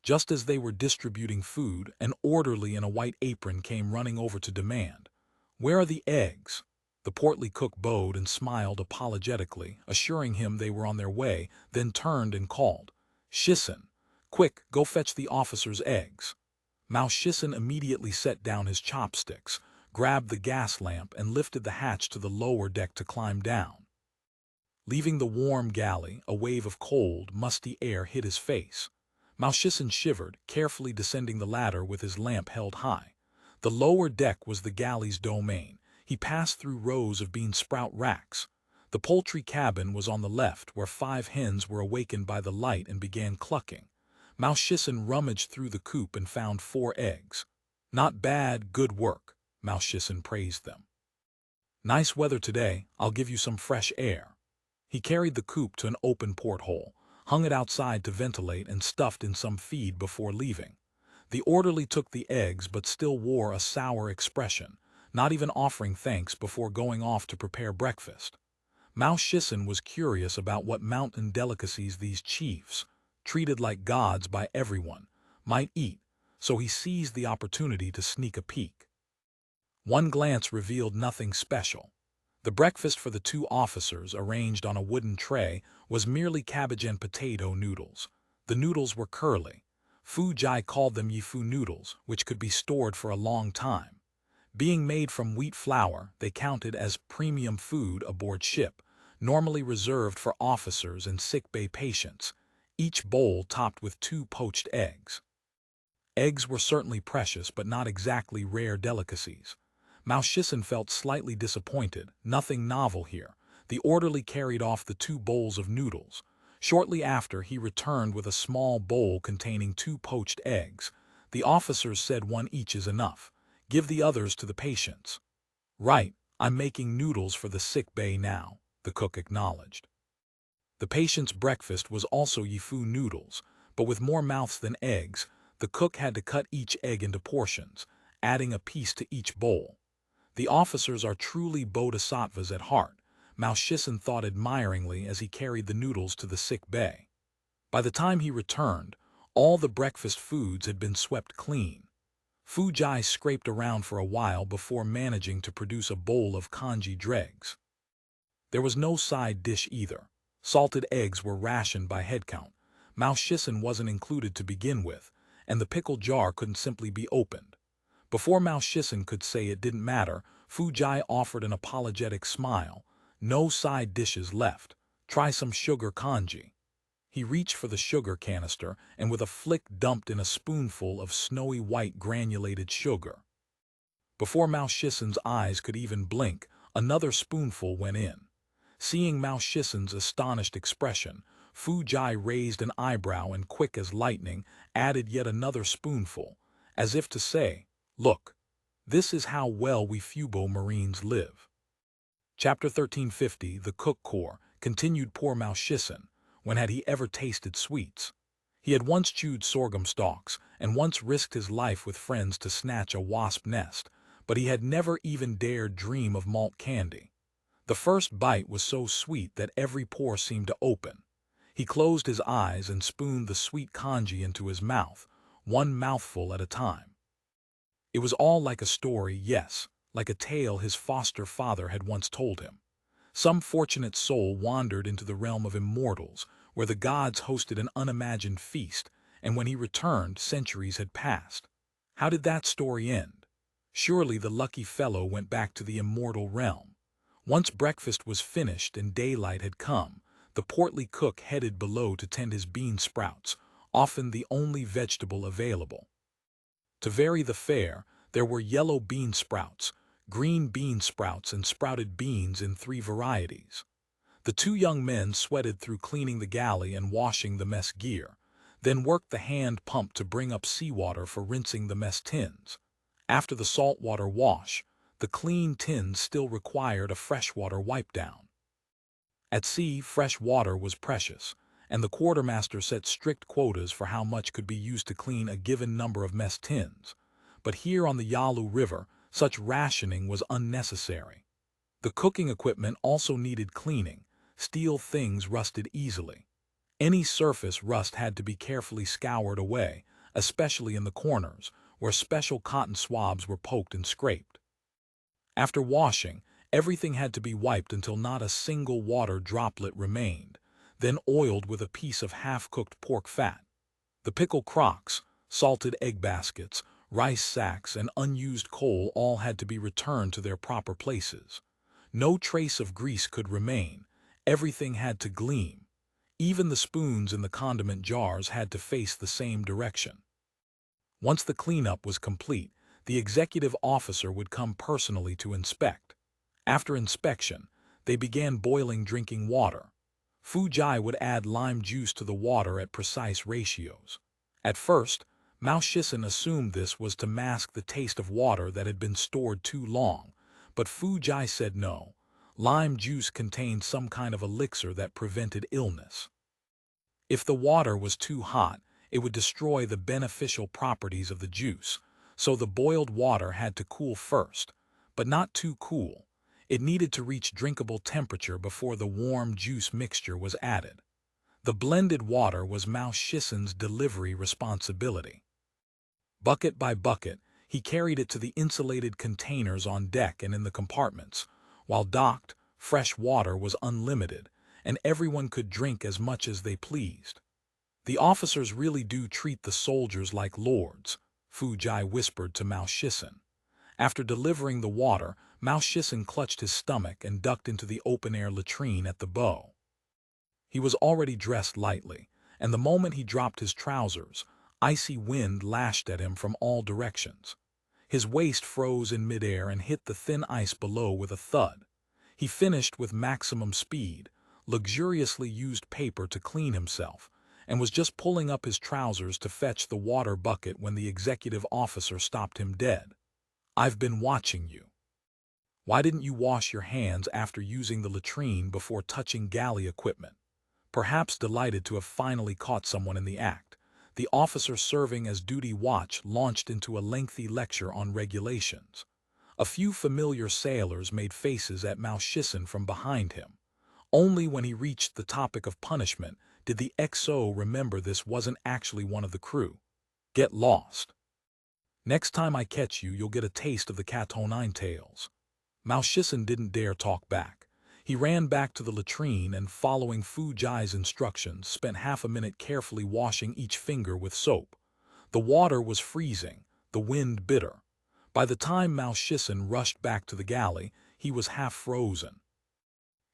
Just as they were distributing food, an orderly in a white apron came running over to demand, "Where are the eggs?" The portly cook bowed and smiled apologetically, assuring him they were on their way, then turned and called, "Shisan, quick, go fetch the officers' eggs." Mao Shisan immediately set down his chopsticks, grabbed the gas lamp and lifted the hatch to the lower deck to climb down. Leaving the warm galley, a wave of cold, musty air hit his face. Mao Shisan shivered, carefully descending the ladder with his lamp held high. The lower deck was the galley's domain. He passed through rows of bean sprout racks. The poultry cabin was on the left, where 5 hens were awakened by the light and began clucking. Mao Shisan rummaged through the coop and found 4 eggs. "Not bad, good work," Mao Shisan praised them. "Nice weather today, I'll give you some fresh air." He carried the coop to an open porthole, hung it outside to ventilate and stuffed in some feed before leaving. The orderly took the eggs but still wore a sour expression, not even offering thanks before going off to prepare breakfast. Mao Shisan was curious about what mountain delicacies these chiefs, treated like gods by everyone, might eat, so he seized the opportunity to sneak a peek. One glance revealed nothing special. The breakfast for the 2 officers, arranged on a wooden tray, was merely cabbage and potato noodles. The noodles were curly. Fu Jai called them yifu noodles, which could be stored for a long time. Being made from wheat flour, they counted as premium food aboard ship, normally reserved for officers and sick bay patients, each bowl topped with 2 poached eggs. Eggs were certainly precious but not exactly rare delicacies. Mao Shisan felt slightly disappointed, nothing novel here. The orderly carried off the 2 bowls of noodles. Shortly after, he returned with a small bowl containing 2 poached eggs. The officers said 1 each is enough. Give the others to the patients. "Right, I'm making noodles for the sick bay now," the cook acknowledged. The patient's breakfast was also yifu noodles, but with more mouths than eggs, the cook had to cut each egg into portions, adding a piece to each bowl. The officers are truly bodhisattvas at heart, Mao Shisan thought admiringly as he carried the noodles to the sick bay. By the time he returned, all the breakfast foods had been swept clean. Fu Jai scraped around for a while before managing to produce a bowl of congee dregs. There was no side dish either. Salted eggs were rationed by head count. Mao Shisan wasn't included to begin with, and the pickle jar couldn't simply be opened. Before Mao Shisan could say it didn't matter, Fu Jai offered an apologetic smile. "No side dishes left. Try some sugar congee." He reached for the sugar canister and with a flick dumped in a spoonful of snowy white granulated sugar. Before Mao Shisan's eyes could even blink, another spoonful went in. Seeing Mao Shisan's astonished expression, Fu Jai raised an eyebrow and quick as lightning added yet another spoonful, as if to say, "Look, this is how well we Fubo Marines live." Chapter 1350, The Cook Corps, continued poor Mao Shisan. When had he ever tasted sweets? He had once chewed sorghum stalks, and once risked his life with friends to snatch a wasp nest, but he had never even dared dream of malt candy. The first bite was so sweet that every pore seemed to open. He closed his eyes and spooned the sweet congee into his mouth, one mouthful at a time. It was all like a story, yes, like a tale his foster father had once told him. Some fortunate soul wandered into the realm of immortals, where the gods hosted an unimagined feast, and when he returned, centuries had passed. How did that story end? Surely the lucky fellow went back to the immortal realm. Once breakfast was finished and daylight had come, the portly cook headed below to tend his bean sprouts, often the only vegetable available. To vary the fare, there were yellow bean sprouts, green bean sprouts, and sprouted beans in 3 varieties. The 2 young men sweated through cleaning the galley and washing the mess gear, then worked the hand pump to bring up seawater for rinsing the mess tins. After the saltwater wash, the clean tins still required a freshwater wipe-down. At sea, fresh water was precious, and the quartermaster set strict quotas for how much could be used to clean a given number of mess tins. But here on the Yalu River, such rationing was unnecessary. The cooking equipment also needed cleaning. Steel things rusted easily. Any surface rust had to be carefully scoured away, especially in the corners, where special cotton swabs were poked and scraped. After washing, everything had to be wiped until not a single water droplet remained, then oiled with a piece of half-cooked pork fat. The pickle crocks, salted egg baskets, rice sacks, and unused coal all had to be returned to their proper places. No trace of grease could remain. Everything had to gleam. Even the spoons in the condiment jars had to face the same direction. Once the cleanup was complete, the executive officer would come personally to inspect. After inspection, they began boiling drinking water. Fu Jai would add lime juice to the water at precise ratios. At first, Mao Shisan assumed this was to mask the taste of water that had been stored too long, but Fu Jai said no. Lime juice contained some kind of elixir that prevented illness. If the water was too hot, it would destroy the beneficial properties of the juice, so the boiled water had to cool first, but not too cool. It needed to reach drinkable temperature before the warm juice mixture was added. The blended water was Mao Shisan's delivery responsibility. Bucket by bucket, he carried it to the insulated containers on deck and in the compartments. While docked, fresh water was unlimited, and everyone could drink as much as they pleased. The officers really do treat the soldiers like lords, Fu Jai whispered to Mao Shisan. After delivering the water, Mao Shisan clutched his stomach and ducked into the open-air latrine at the bow. He was already dressed lightly, and the moment he dropped his trousers, icy wind lashed at him from all directions. His waist froze in midair and hit the thin ice below with a thud. He finished with maximum speed, luxuriously used paper to clean himself, and was just pulling up his trousers to fetch the water bucket when the executive officer stopped him dead. "I've been watching you. Why didn't you wash your hands after using the latrine before touching galley equipment?" Perhaps delighted to have finally caught someone in the act, the officer serving as duty watch launched into a lengthy lecture on regulations. A few familiar sailors made faces at Mao Shisan from behind him. Only when he reached the topic of punishment did the XO remember this wasn't actually one of the crew. "Get lost. Next time I catch you, you'll get a taste of the cat o' nine tails." Mao Shisan didn't dare talk back. He ran back to the latrine and, following Fu Jai's instructions, spent half a minute carefully washing each finger with soap. The water was freezing, the wind bitter. By the time Mao Shisan rushed back to the galley, he was half frozen.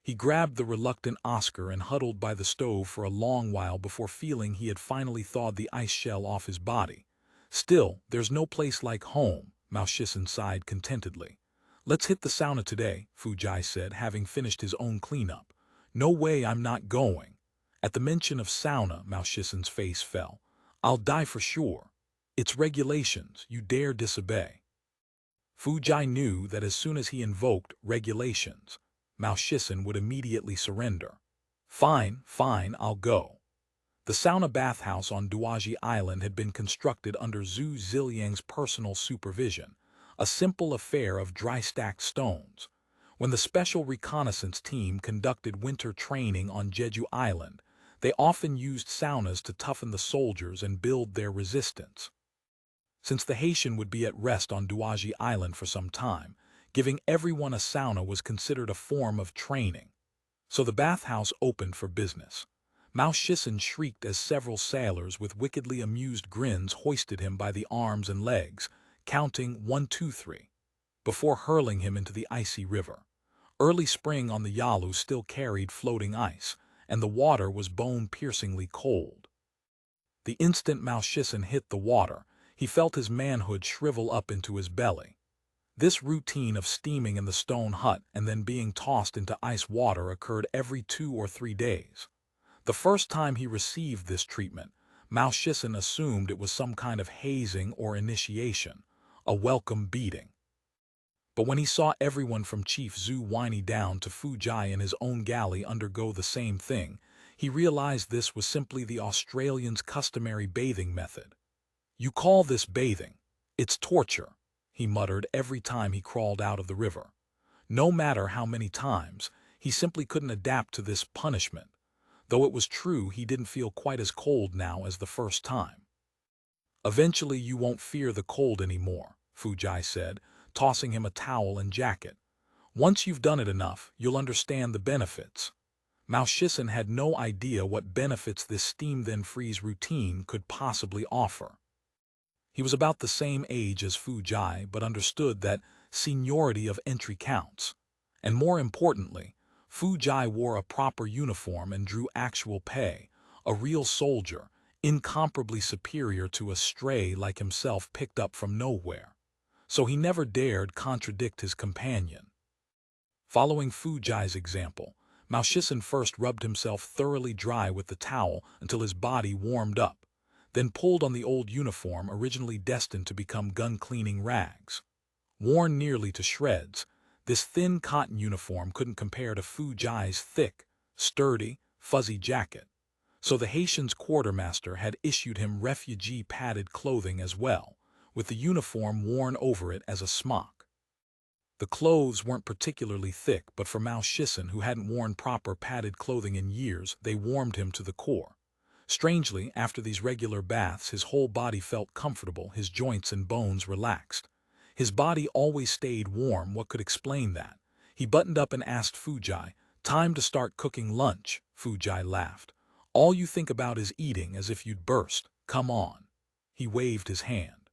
He grabbed the reluctant Oscar and huddled by the stove for a long while before feeling he had finally thawed the ice shell off his body. "Still, there's no place like home," Mao Shisan sighed contentedly. "Let's hit the sauna today," Fu Jai said, having finished his own cleanup. "No way, I'm not going." At the mention of sauna, Mao Shisan's face fell. "I'll die for sure. It's regulations, you dare disobey." Fu Jai knew that as soon as he invoked regulations, Mao Shisan would immediately surrender. Fine, fine, I'll go. The sauna bathhouse on Duaji Island had been constructed under Zhu Ziliang's personal supervision, a simple affair of dry-stacked stones. When the Special Reconnaissance Team conducted winter training on Jeju Island, they often used saunas to toughen the soldiers and build their resistance. Since the Haitian would be at rest on Duaji Island for some time, giving everyone a sauna was considered a form of training. So the bathhouse opened for business. Mao Shisan shrieked as several sailors with wickedly amused grins hoisted him by the arms and legs, counting 1, 2, 3, before hurling him into the icy river. Early spring on the Yalu still carried floating ice, and the water was bone-piercingly cold. The instant Mao Shisan hit the water, he felt his manhood shrivel up into his belly. This routine of steaming in the stone hut and then being tossed into ice water occurred every 2 or 3 days. The first time he received this treatment, Mao Shisan assumed it was some kind of hazing or initiation, a welcome beating. But when he saw everyone from Chief Zhu Whiny down to Fu Jai in his own galley undergo the same thing, he realized this was simply the Australians' customary bathing method. "You call this bathing? It's torture," he muttered every time he crawled out of the river. No matter how many times, he simply couldn't adapt to this punishment. Though it was true he didn't feel quite as cold now as the first time. "Eventually you won't fear the cold anymore," Fu Jai said, tossing him a towel and jacket. "Once you've done it enough, you'll understand the benefits." Mao Shisan had no idea what benefits this steam-then-freeze routine could possibly offer. He was about the same age as Fu Jai, but understood that seniority of entry counts. And more importantly, Fu Jai wore a proper uniform and drew actual pay, a real soldier, incomparably superior to a stray like himself picked up from nowhere. So he never dared contradict his companion. Following Fu Jai's example, Mao Shisan first rubbed himself thoroughly dry with the towel until his body warmed up, then pulled on the old uniform originally destined to become gun-cleaning rags. Worn nearly to shreds, this thin cotton uniform couldn't compare to Fu Jai's thick, sturdy, fuzzy jacket, so the Haitian's quartermaster had issued him refugee-padded clothing as well, with the uniform worn over it as a smock. The clothes weren't particularly thick, but for Mao Shisan, who hadn't worn proper padded clothing in years, they warmed him to the core. Strangely, after these regular baths, his whole body felt comfortable, his joints and bones relaxed. His body always stayed warm. What could explain that? He buttoned up and asked Fu Jai, "Time to start cooking lunch." Fu Jai laughed. "All you think about is eating, as if you'd burst. Come on." He waved his hand.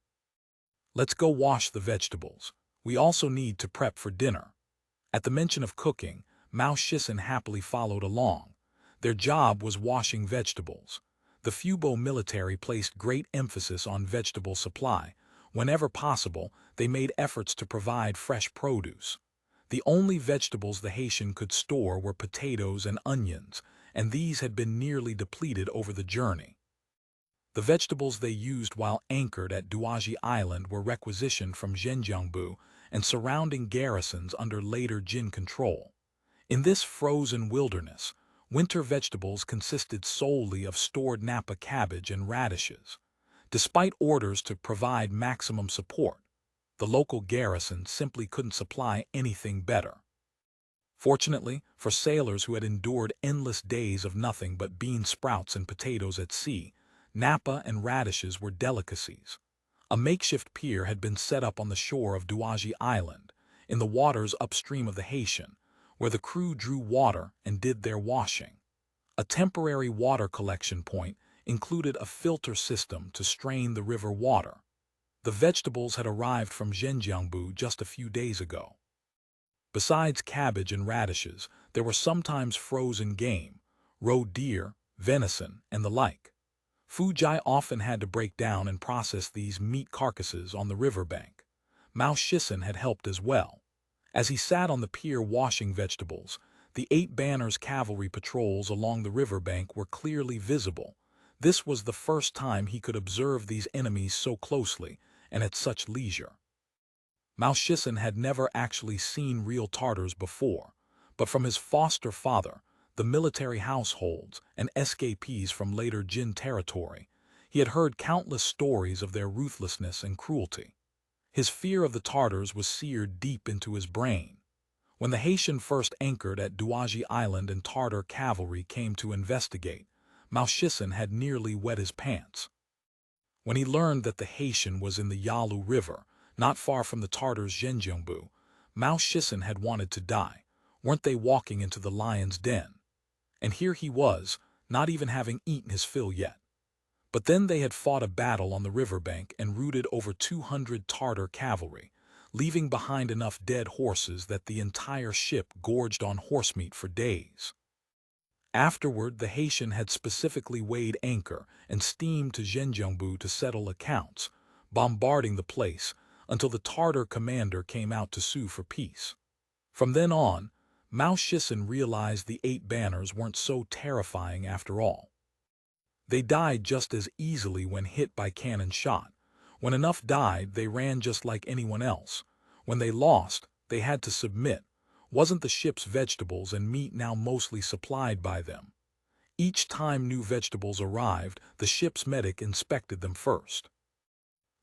"Let's go wash the vegetables. We also need to prep for dinner." At the mention of cooking, Mao Shisan happily followed along. Their job was washing vegetables. The Fubo military placed great emphasis on vegetable supply. Whenever possible, they made efforts to provide fresh produce. The only vegetables the Haitian could store were potatoes and onions, and these had been nearly depleted over the journey. The vegetables they used while anchored at Duaji Island were requisitioned from Zhenjiang and surrounding garrisons under later Jin control. In this frozen wilderness, winter vegetables consisted solely of stored Napa cabbage and radishes. Despite orders to provide maximum support, the local garrison simply couldn't supply anything better. Fortunately, for sailors who had endured endless days of nothing but bean sprouts and potatoes at sea, Napa and radishes were delicacies. A makeshift pier had been set up on the shore of Duaji Island, in the waters upstream of the Haitian, where the crew drew water and did their washing. A temporary water collection point included a filter system to strain the river water. The vegetables had arrived from Zhenjiang just a few days ago. Besides cabbage and radishes, there were sometimes frozen game, roe deer, venison, and the like. Fu Jai often had to break down and process these meat carcasses on the riverbank. Mao Shisan had helped as well. As he sat on the pier washing vegetables, the 8 banners cavalry patrols along the riverbank were clearly visible. This was the first time he could observe these enemies so closely and at such leisure. Mao Shisan had never actually seen real Tartars before, but from his foster father, the military households, and escapees from later Jin territory, he had heard countless stories of their ruthlessness and cruelty. His fear of the Tartars was seared deep into his brain. When the Haitian first anchored at Duaji Island and Tartar cavalry came to investigate, Mao Shisan had nearly wet his pants. When he learned that the Haitian was in the Yalu River, not far from the Tartars' Zhenjiang, Mao Shisan had wanted to die. Weren't they walking into the lion's den? And here he was, not even having eaten his fill yet. But then they had fought a battle on the riverbank and routed over 200 Tartar cavalry, leaving behind enough dead horses that the entire ship gorged on horsemeat for days. Afterward, the Haitian had specifically weighed anchor and steamed to Zhenjiang to settle accounts, bombarding the place until the Tartar commander came out to sue for peace. From then on, Mao Shisan realized the 8 banners weren't so terrifying after all. They died just as easily when hit by cannon shot. When enough died, they ran just like anyone else. When they lost, they had to submit. Wasn't the ship's vegetables and meat now mostly supplied by them? Each time new vegetables arrived, the ship's medic inspected them first.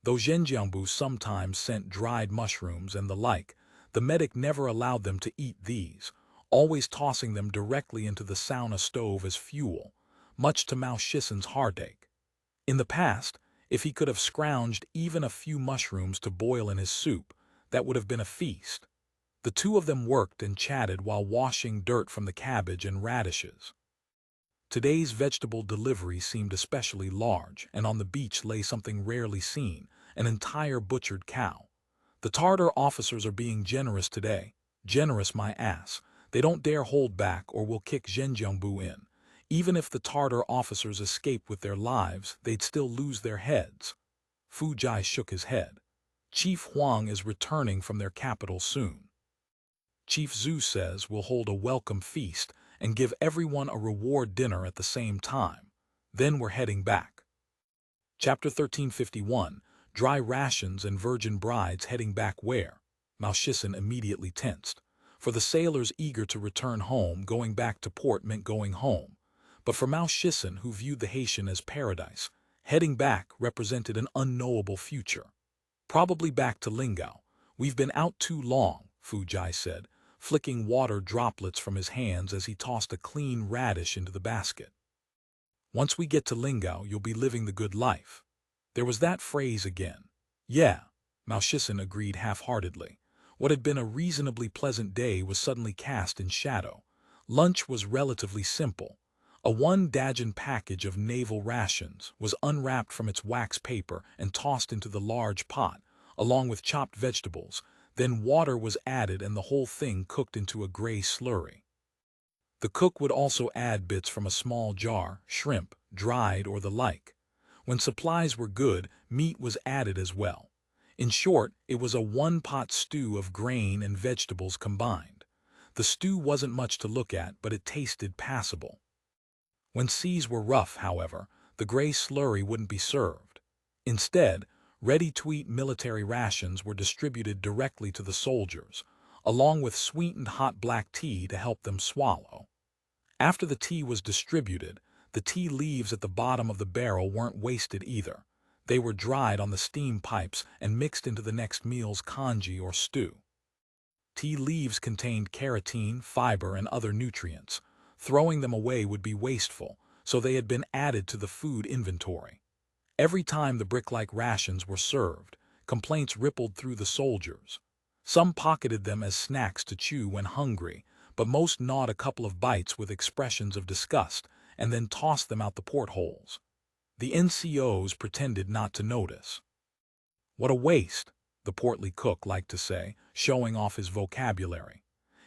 Though Zhenjiang sometimes sent dried mushrooms and the like, the medic never allowed them to eat these, always tossing them directly into the sauna stove as fuel, much to Mao Shisan's heartache. In the past, if he could have scrounged even a few mushrooms to boil in his soup, that would have been a feast. The two of them worked and chatted while washing dirt from the cabbage and radishes. Today's vegetable delivery seemed especially large, and on the beach lay something rarely seen, an entire butchered cow. The Tartar officers are being generous today. Generous my ass. They don't dare hold back or we'll kick Zhenjiang in. Even if the Tartar officers escape with their lives, they'd still lose their heads. Fu Jai shook his head. Chief Wang is returning from their capital soon. Chief Zhu says we'll hold a welcome feast and give everyone a reward dinner at the same time. Then we're heading back. Chapter 1351, Dry Rations and Virgin Brides heading back where? Mao Shisan immediately tensed. For the sailors eager to return home, going back to port meant going home. But for Mao Shisan, who viewed the Haitian as paradise, heading back represented an unknowable future. Probably back to Lingao. We've been out too long, Fu Jai said, flicking water droplets from his hands as he tossed a clean radish into the basket. Once we get to Lingao, you'll be living the good life. There was that phrase again. Yeah, Mao Shisan agreed half-heartedly. What had been a reasonably pleasant day was suddenly cast in shadow. Lunch was relatively simple. A 1 package of naval rations was unwrapped from its wax paper and tossed into the large pot, along with chopped vegetables. Then water was added and the whole thing cooked into a gray slurry. The cook would also add bits from a small jar, shrimp, dried or the like. When supplies were good, meat was added as well. In short, it was a 1-pot stew of grain and vegetables combined. The stew wasn't much to look at, but it tasted passable. When seas were rough, however, the gray slurry wouldn't be served. Instead, ready-to-eat military rations were distributed directly to the soldiers, along with sweetened hot black tea to help them swallow. After the tea was distributed, the tea leaves at the bottom of the barrel weren't wasted either. They were dried on the steam pipes and mixed into the next meal's congee or stew. Tea leaves contained carotene, fiber, and other nutrients. Throwing them away would be wasteful, so they had been added to the food inventory. Every time the brick-like rations were served, complaints rippled through the soldiers. Some pocketed them as snacks to chew when hungry, but most gnawed a couple of bites with expressions of disgust and then tossed them out the portholes. The NCOs pretended not to notice. "What a waste," the portly cook liked to say, showing off his vocabulary.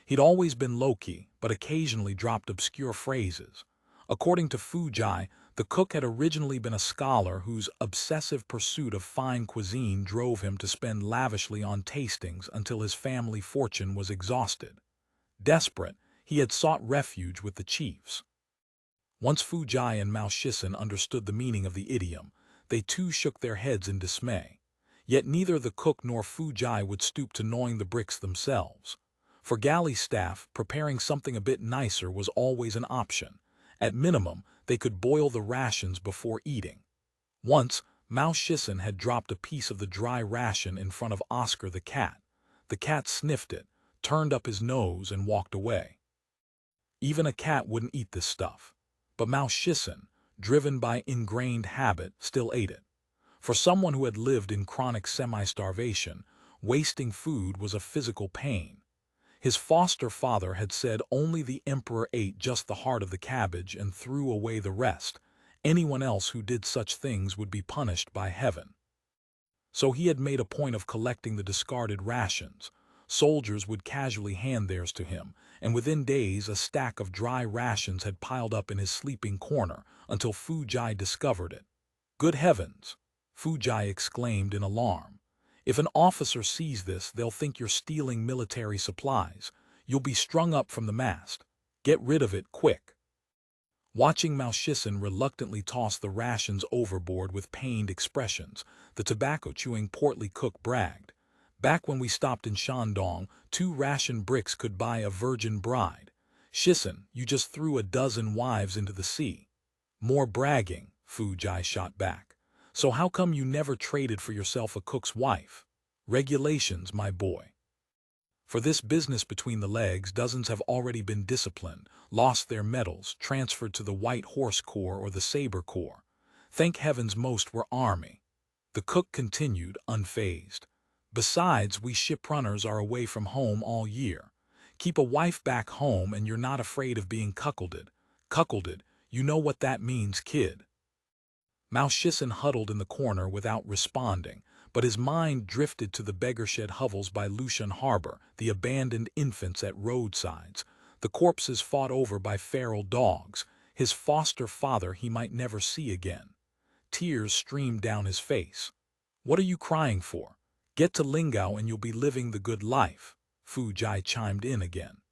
He'd always been low-key, but occasionally dropped obscure phrases. According to Fu Jai, the cook had originally been a scholar whose obsessive pursuit of fine cuisine drove him to spend lavishly on tastings until his family fortune was exhausted. Desperate, he had sought refuge with the chiefs. Once Fu Jai and Mao Shisan understood the meaning of the idiom, they too shook their heads in dismay. Yet neither the cook nor Fu Jai would stoop to gnawing the bricks themselves. For galley staff, preparing something a bit nicer was always an option. At minimum, they could boil the rations before eating. Once, Mao Shisan had dropped a piece of the dry ration in front of Oscar the cat. The cat sniffed it, turned up his nose, and walked away. Even a cat wouldn't eat this stuff. But Mao Shisan, driven by ingrained habit, still ate it. For someone who had lived in chronic semi-starvation, wasting food was a physical pain. His foster father had said only the emperor ate just the heart of the cabbage and threw away the rest. Anyone else who did such things would be punished by heaven. So he had made a point of collecting the discarded rations. Soldiers would casually hand theirs to him, and within days a stack of dry rations had piled up in his sleeping corner until Fujai discovered it. "Good heavens!" Fujai exclaimed in alarm. "If an officer sees this, they'll think you're stealing military supplies. You'll be strung up from the mast. Get rid of it, quick." Watching Mao Shisan reluctantly toss the rations overboard with pained expressions, the tobacco-chewing portly cook bragged, "Back when we stopped in Shandong, 2 ration bricks could buy a virgin bride. Shisan, you just threw a dozen wives into the sea." "More bragging," Fujai shot back. "So how come you never traded for yourself a cook's wife?" "Regulations, my boy. For this business between the legs, dozens have already been disciplined, lost their medals, transferred to the White Horse Corps or the Saber Corps. Thank heavens most were Army." The cook continued, unfazed. "Besides, we shiprunners are away from home all year. Keep a wife back home and you're not afraid of being cuckolded. Cuckolded, you know what that means, kid." Mao Shisan huddled in the corner without responding, but his mind drifted to the beggar-shed hovels by Lushun Harbor, the abandoned infants at roadsides, the corpses fought over by feral dogs, his foster father he might never see again. Tears streamed down his face. "What are you crying for? Get to Lingao and you'll be living the good life," Fujai chimed in again.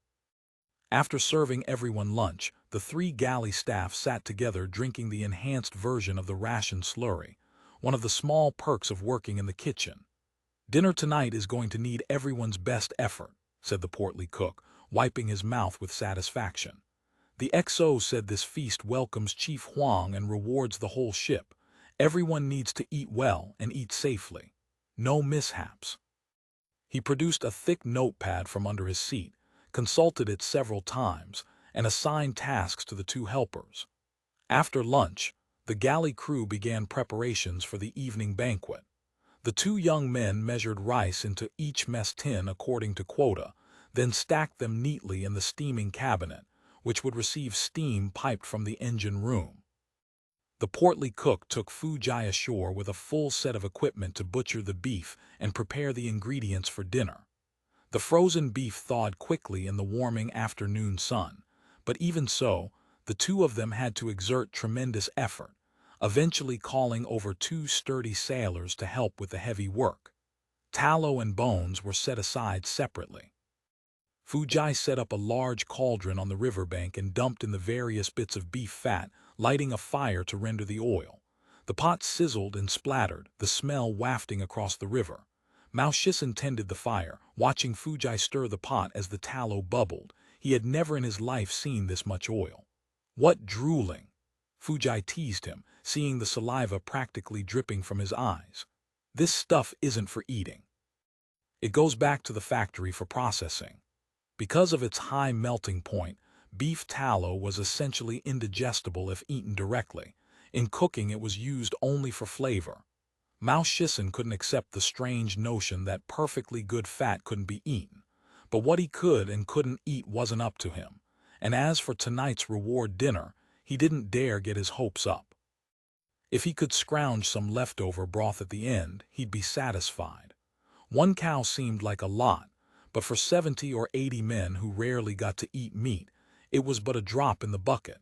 After serving everyone lunch, the 3 galley staff sat together drinking the enhanced version of the ration slurry, one of the small perks of working in the kitchen. "Dinner tonight is going to need everyone's best effort," said the portly cook, wiping his mouth with satisfaction. "The XO said this feast welcomes Chief Wang and rewards the whole ship. Everyone needs to eat well and eat safely. No mishaps." He produced a thick notepad from under his seat, consulted it several times, and assigned tasks to the 2 helpers. After lunch, the galley crew began preparations for the evening banquet. The 2 young men measured rice into each mess tin according to quota, then stacked them neatly in the steaming cabinet, which would receive steam piped from the engine room. The portly cook took Fujai ashore with a full set of equipment to butcher the beef and prepare the ingredients for dinner. The frozen beef thawed quickly in the warming afternoon sun, but even so, the 2 of them had to exert tremendous effort, eventually calling over 2 sturdy sailors to help with the heavy work. Tallow and bones were set aside separately. Fujai set up a large cauldron on the riverbank and dumped in the various bits of beef fat, lighting a fire to render the oil. The pot sizzled and splattered, the smell wafting across the river. Mao Shisan tended the fire, watching Fujai stir the pot as the tallow bubbled. He had never in his life seen this much oil. "What drooling!" Fujai teased him, seeing the saliva practically dripping from his eyes. "This stuff isn't for eating. It goes back to the factory for processing." Because of its high melting point, beef tallow was essentially indigestible if eaten directly. In cooking, it was used only for flavor. Mao Shisan couldn't accept the strange notion that perfectly good fat couldn't be eaten. But what he could and couldn't eat wasn't up to him. And as for tonight's reward dinner, he didn't dare get his hopes up. If he could scrounge some leftover broth at the end, he'd be satisfied. 1 cow seemed like a lot, but for 70 or 80 men who rarely got to eat meat, it was but a drop in the bucket.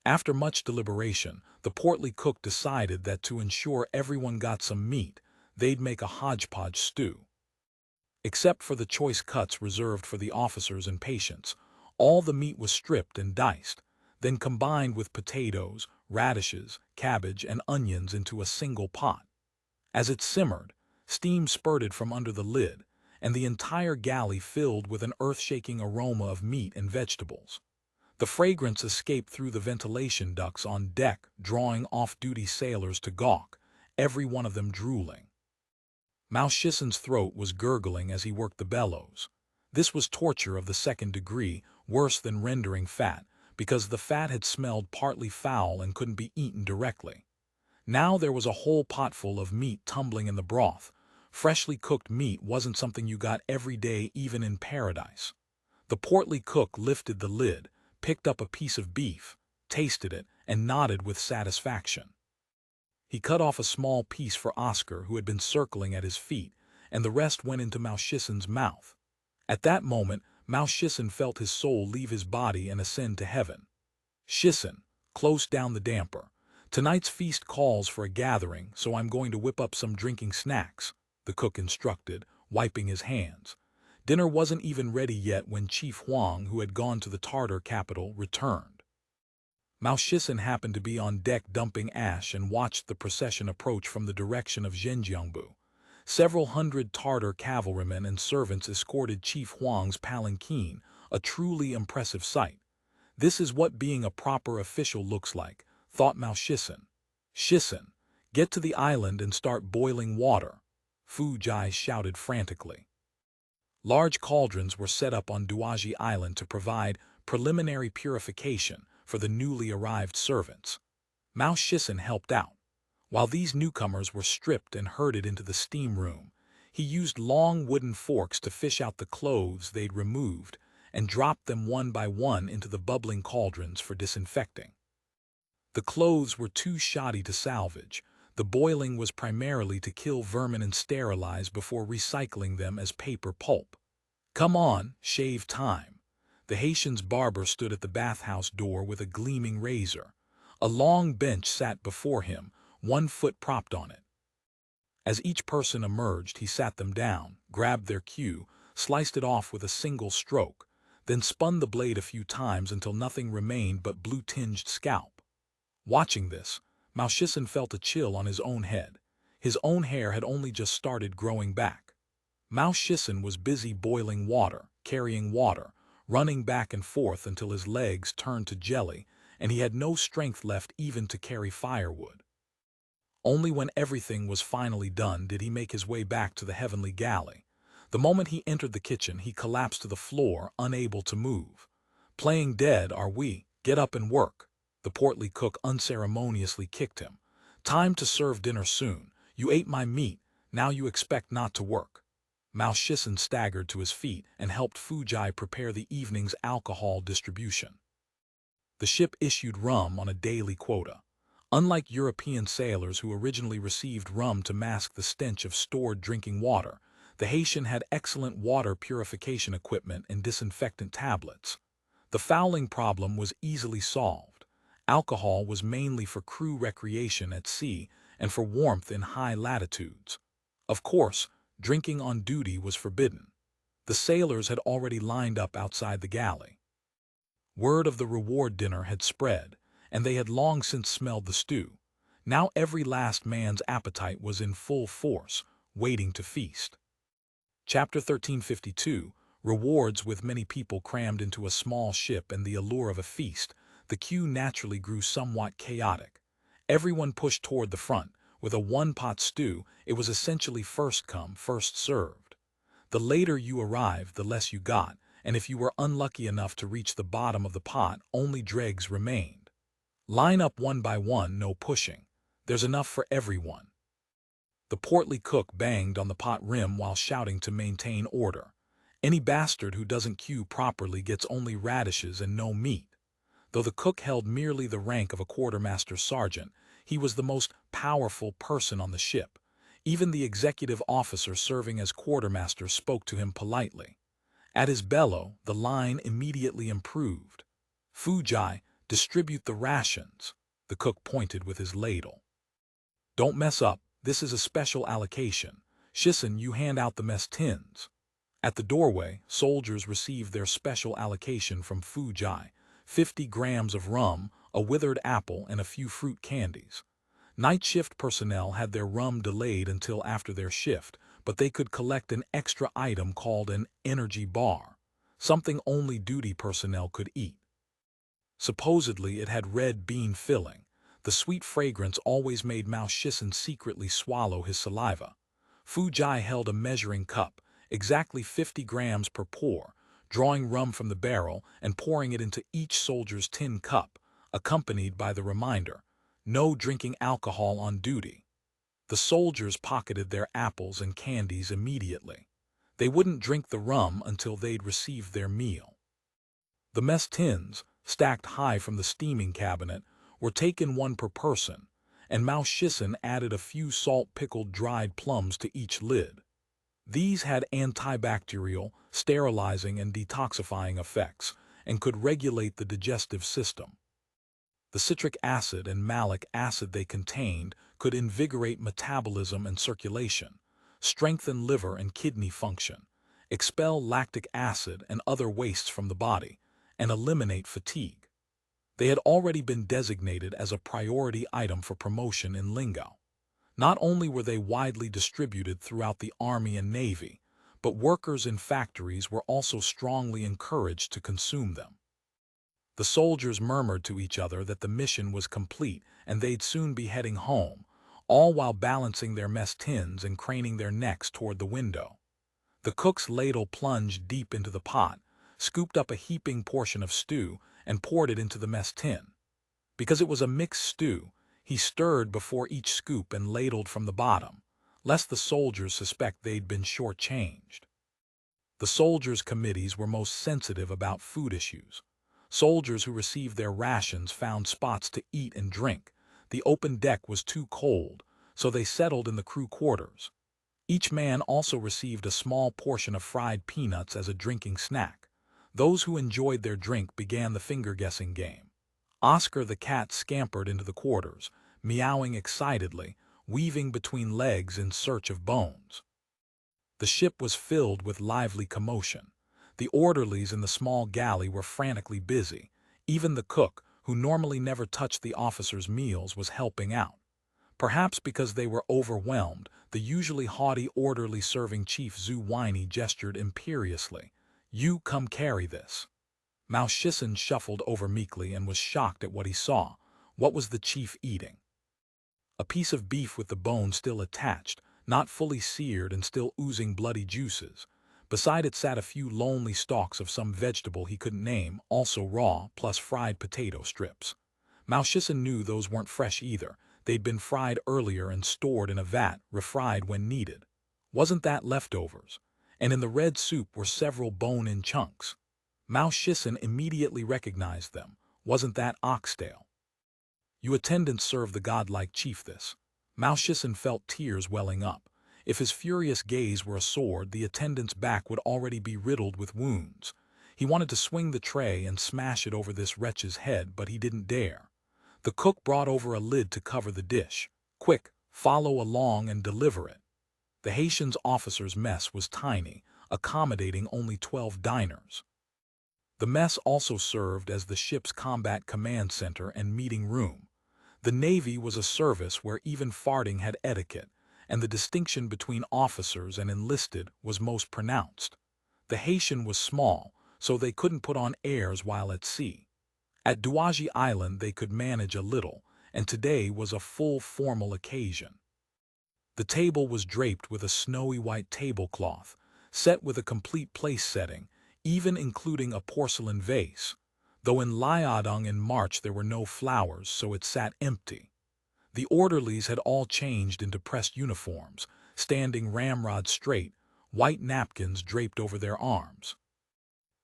After much deliberation, the portly cook decided that to ensure everyone got some meat, they'd make a hodgepodge stew. Except for the choice cuts reserved for the officers and patients, all the meat was stripped and diced, then combined with potatoes, radishes, cabbage, and onions into a single pot. As it simmered, steam spurted from under the lid, and the entire galley filled with an earth-shaking aroma of meat and vegetables. The fragrance escaped through the ventilation ducts on deck, drawing off-duty sailors to gawk, every one of them drooling. Mao Shisan's throat was gurgling as he worked the bellows. This was torture of the second degree, worse than rendering fat, because the fat had smelled partly foul and couldn't be eaten directly. Now there was a whole potful of meat tumbling in the broth. Freshly cooked meat wasn't something you got every day even in paradise. The portly cook lifted the lid, picked up a piece of beef, tasted it, and nodded with satisfaction. He cut off a small piece for Oscar, who had been circling at his feet, and the rest went into Mao Shisan's mouth. At that moment, Mao Shisan felt his soul leave his body and ascend to heaven. "Shisan, close down the damper. Tonight's feast calls for a gathering, so I'm going to whip up some drinking snacks," the cook instructed, wiping his hands. Dinner wasn't even ready yet when Chief Wang, who had gone to the Tartar capital, returned. Mao Shisan happened to be on deck dumping ash and watched the procession approach from the direction of Zhenjiang. Several hundred Tartar cavalrymen and servants escorted Chief Wang's palanquin, a truly impressive sight. This is what being a proper official looks like, thought Mao Shisan. "Shisan, get to the island and start boiling water," Fu Jai shouted frantically. Large cauldrons were set up on Duaji Island to provide preliminary purification for the newly arrived servants. Mao Shisan helped out. While these newcomers were stripped and herded into the steam room, he used long wooden forks to fish out the clothes they'd removed and dropped them one by one into the bubbling cauldrons for disinfecting. The clothes were too shoddy to salvage. The boiling was primarily to kill vermin and sterilize before recycling them as paper pulp. "Come on, shave time." The Haitian's barber stood at the bathhouse door with a gleaming razor. A long bench sat before him, one foot propped on it. As each person emerged, he sat them down, grabbed their cue, sliced it off with a single stroke, then spun the blade a few times until nothing remained but blue-tinged scalp. Watching this, Mao Shisan felt a chill on his own head. His own hair had only just started growing back. Mao Shisan was busy boiling water, carrying water, running back and forth until his legs turned to jelly, and he had no strength left even to carry firewood. Only when everything was finally done did he make his way back to the heavenly galley. The moment he entered the kitchen, he collapsed to the floor, unable to move. "Playing dead, are we? Get up and work." The portly cook unceremoniously kicked him. "Time to serve dinner soon. You ate my meat, now you expect not to work." Mao Shisan staggered to his feet and helped Fu Jai prepare the evening's alcohol distribution. The ship issued rum on a daily quota. Unlike European sailors who originally received rum to mask the stench of stored drinking water, the Haitian had excellent water purification equipment and disinfectant tablets. The fouling problem was easily solved. Alcohol was mainly for crew recreation at sea and for warmth in high latitudes. Of course, drinking on duty was forbidden. The sailors had already lined up outside the galley. Word of the reward dinner had spread, and they had long since smelled the stew. Now every last man's appetite was in full force, waiting to feast. Chapter 1352, Rewards. With many people crammed into a small ship and the allure of a feast, the queue naturally grew somewhat chaotic. Everyone pushed toward the front. With a one-pot stew, it was essentially first come, first served. The later you arrived, the less you got, and if you were unlucky enough to reach the bottom of the pot, only dregs remained. Line up one by one, no pushing. There's enough for everyone. The portly cook banged on the pot rim while shouting to maintain order. Any bastard who doesn't queue properly gets only radishes and no meat. Though the cook held merely the rank of a quartermaster sergeant, he was the most powerful person on the ship. Even the executive officer serving as quartermaster spoke to him politely. At his bellow, the line immediately improved. "Fu Jai, distribute the rations," the cook pointed with his ladle. "Don't mess up, this is a special allocation. Shisan, you hand out the mess tins." At the doorway, soldiers received their special allocation from Fu Jai, 50 grams of rum, a withered apple, and a few fruit candies. Night shift personnel had their rum delayed until after their shift, but they could collect an extra item called an energy bar, something only duty personnel could eat. Supposedly it had red bean filling. The sweet fragrance always made Mao Shisan secretly swallow his saliva. Fu Jai held a measuring cup, exactly 50 grams per pour, drawing rum from the barrel and pouring it into each soldier's tin cup, accompanied by the reminder, "No drinking alcohol on duty." The soldiers pocketed their apples and candies immediately. They wouldn't drink the rum until they'd received their meal. The mess tins, stacked high from the steaming cabinet, were taken one per person, and Mao Shisan added a few salt-pickled dried plums to each lid. These had antibacterial, sterilizing, and detoxifying effects, and could regulate the digestive system. The citric acid and malic acid they contained could invigorate metabolism and circulation, strengthen liver and kidney function, expel lactic acid and other wastes from the body, and eliminate fatigue. They had already been designated as a priority item for promotion in Lingao. Not only were they widely distributed throughout the army and navy, but workers in factories were also strongly encouraged to consume them. The soldiers murmured to each other that the mission was complete and they'd soon be heading home, all while balancing their mess tins and craning their necks toward the window. The cook's ladle plunged deep into the pot, scooped up a heaping portion of stew, and poured it into the mess tin. Because it was a mixed stew, he stirred before each scoop and ladled from the bottom, lest the soldiers suspect they'd been shortchanged. The soldiers' committees were most sensitive about food issues. Soldiers who received their rations found spots to eat and drink. The open deck was too cold, so they settled in the crew quarters. Each man also received a small portion of fried peanuts as a drinking snack. Those who enjoyed their drink began the finger-guessing game. Oscar the cat scampered into the quarters, meowing excitedly, weaving between legs in search of bones. The ship was filled with lively commotion. The orderlies in the small galley were frantically busy. Even the cook, who normally never touched the officers' meals, was helping out. Perhaps because they were overwhelmed, the usually haughty orderly serving Chief Zhu Weiny gestured imperiously. "You come carry this." Mao Shisan shuffled over meekly and was shocked at what he saw. What was the chief eating? A piece of beef with the bone still attached, not fully seared and still oozing bloody juices. Beside it sat a few lonely stalks of some vegetable he couldn't name, also raw, plus fried potato strips. Mao Shisan knew those weren't fresh either. They'd been fried earlier and stored in a vat, refried when needed. Wasn't that leftovers? And in the red soup were several bone-in chunks. Mao Shisan immediately recognized them. Wasn't that oxtail? "You attendants serve the godlike chief this." Mao Shisan felt tears welling up. If his furious gaze were a sword, the attendant's back would already be riddled with wounds. He wanted to swing the tray and smash it over this wretch's head, but he didn't dare. The cook brought over a lid to cover the dish. "Quick, follow along and deliver it." The Haitian's officers' mess was tiny, accommodating only 12 diners. The mess also served as the ship's combat command center and meeting room. The Navy was a service where even farting had etiquette, and the distinction between officers and enlisted was most pronounced. The Haitian was small, so they couldn't put on airs while at sea. At Duaji Island they could manage a little, and today was a full formal occasion. The table was draped with a snowy white tablecloth, set with a complete place setting, even including a porcelain vase, though in Liaodong in March there were no flowers, so it sat empty. The orderlies had all changed into pressed uniforms, standing ramrod straight, white napkins draped over their arms.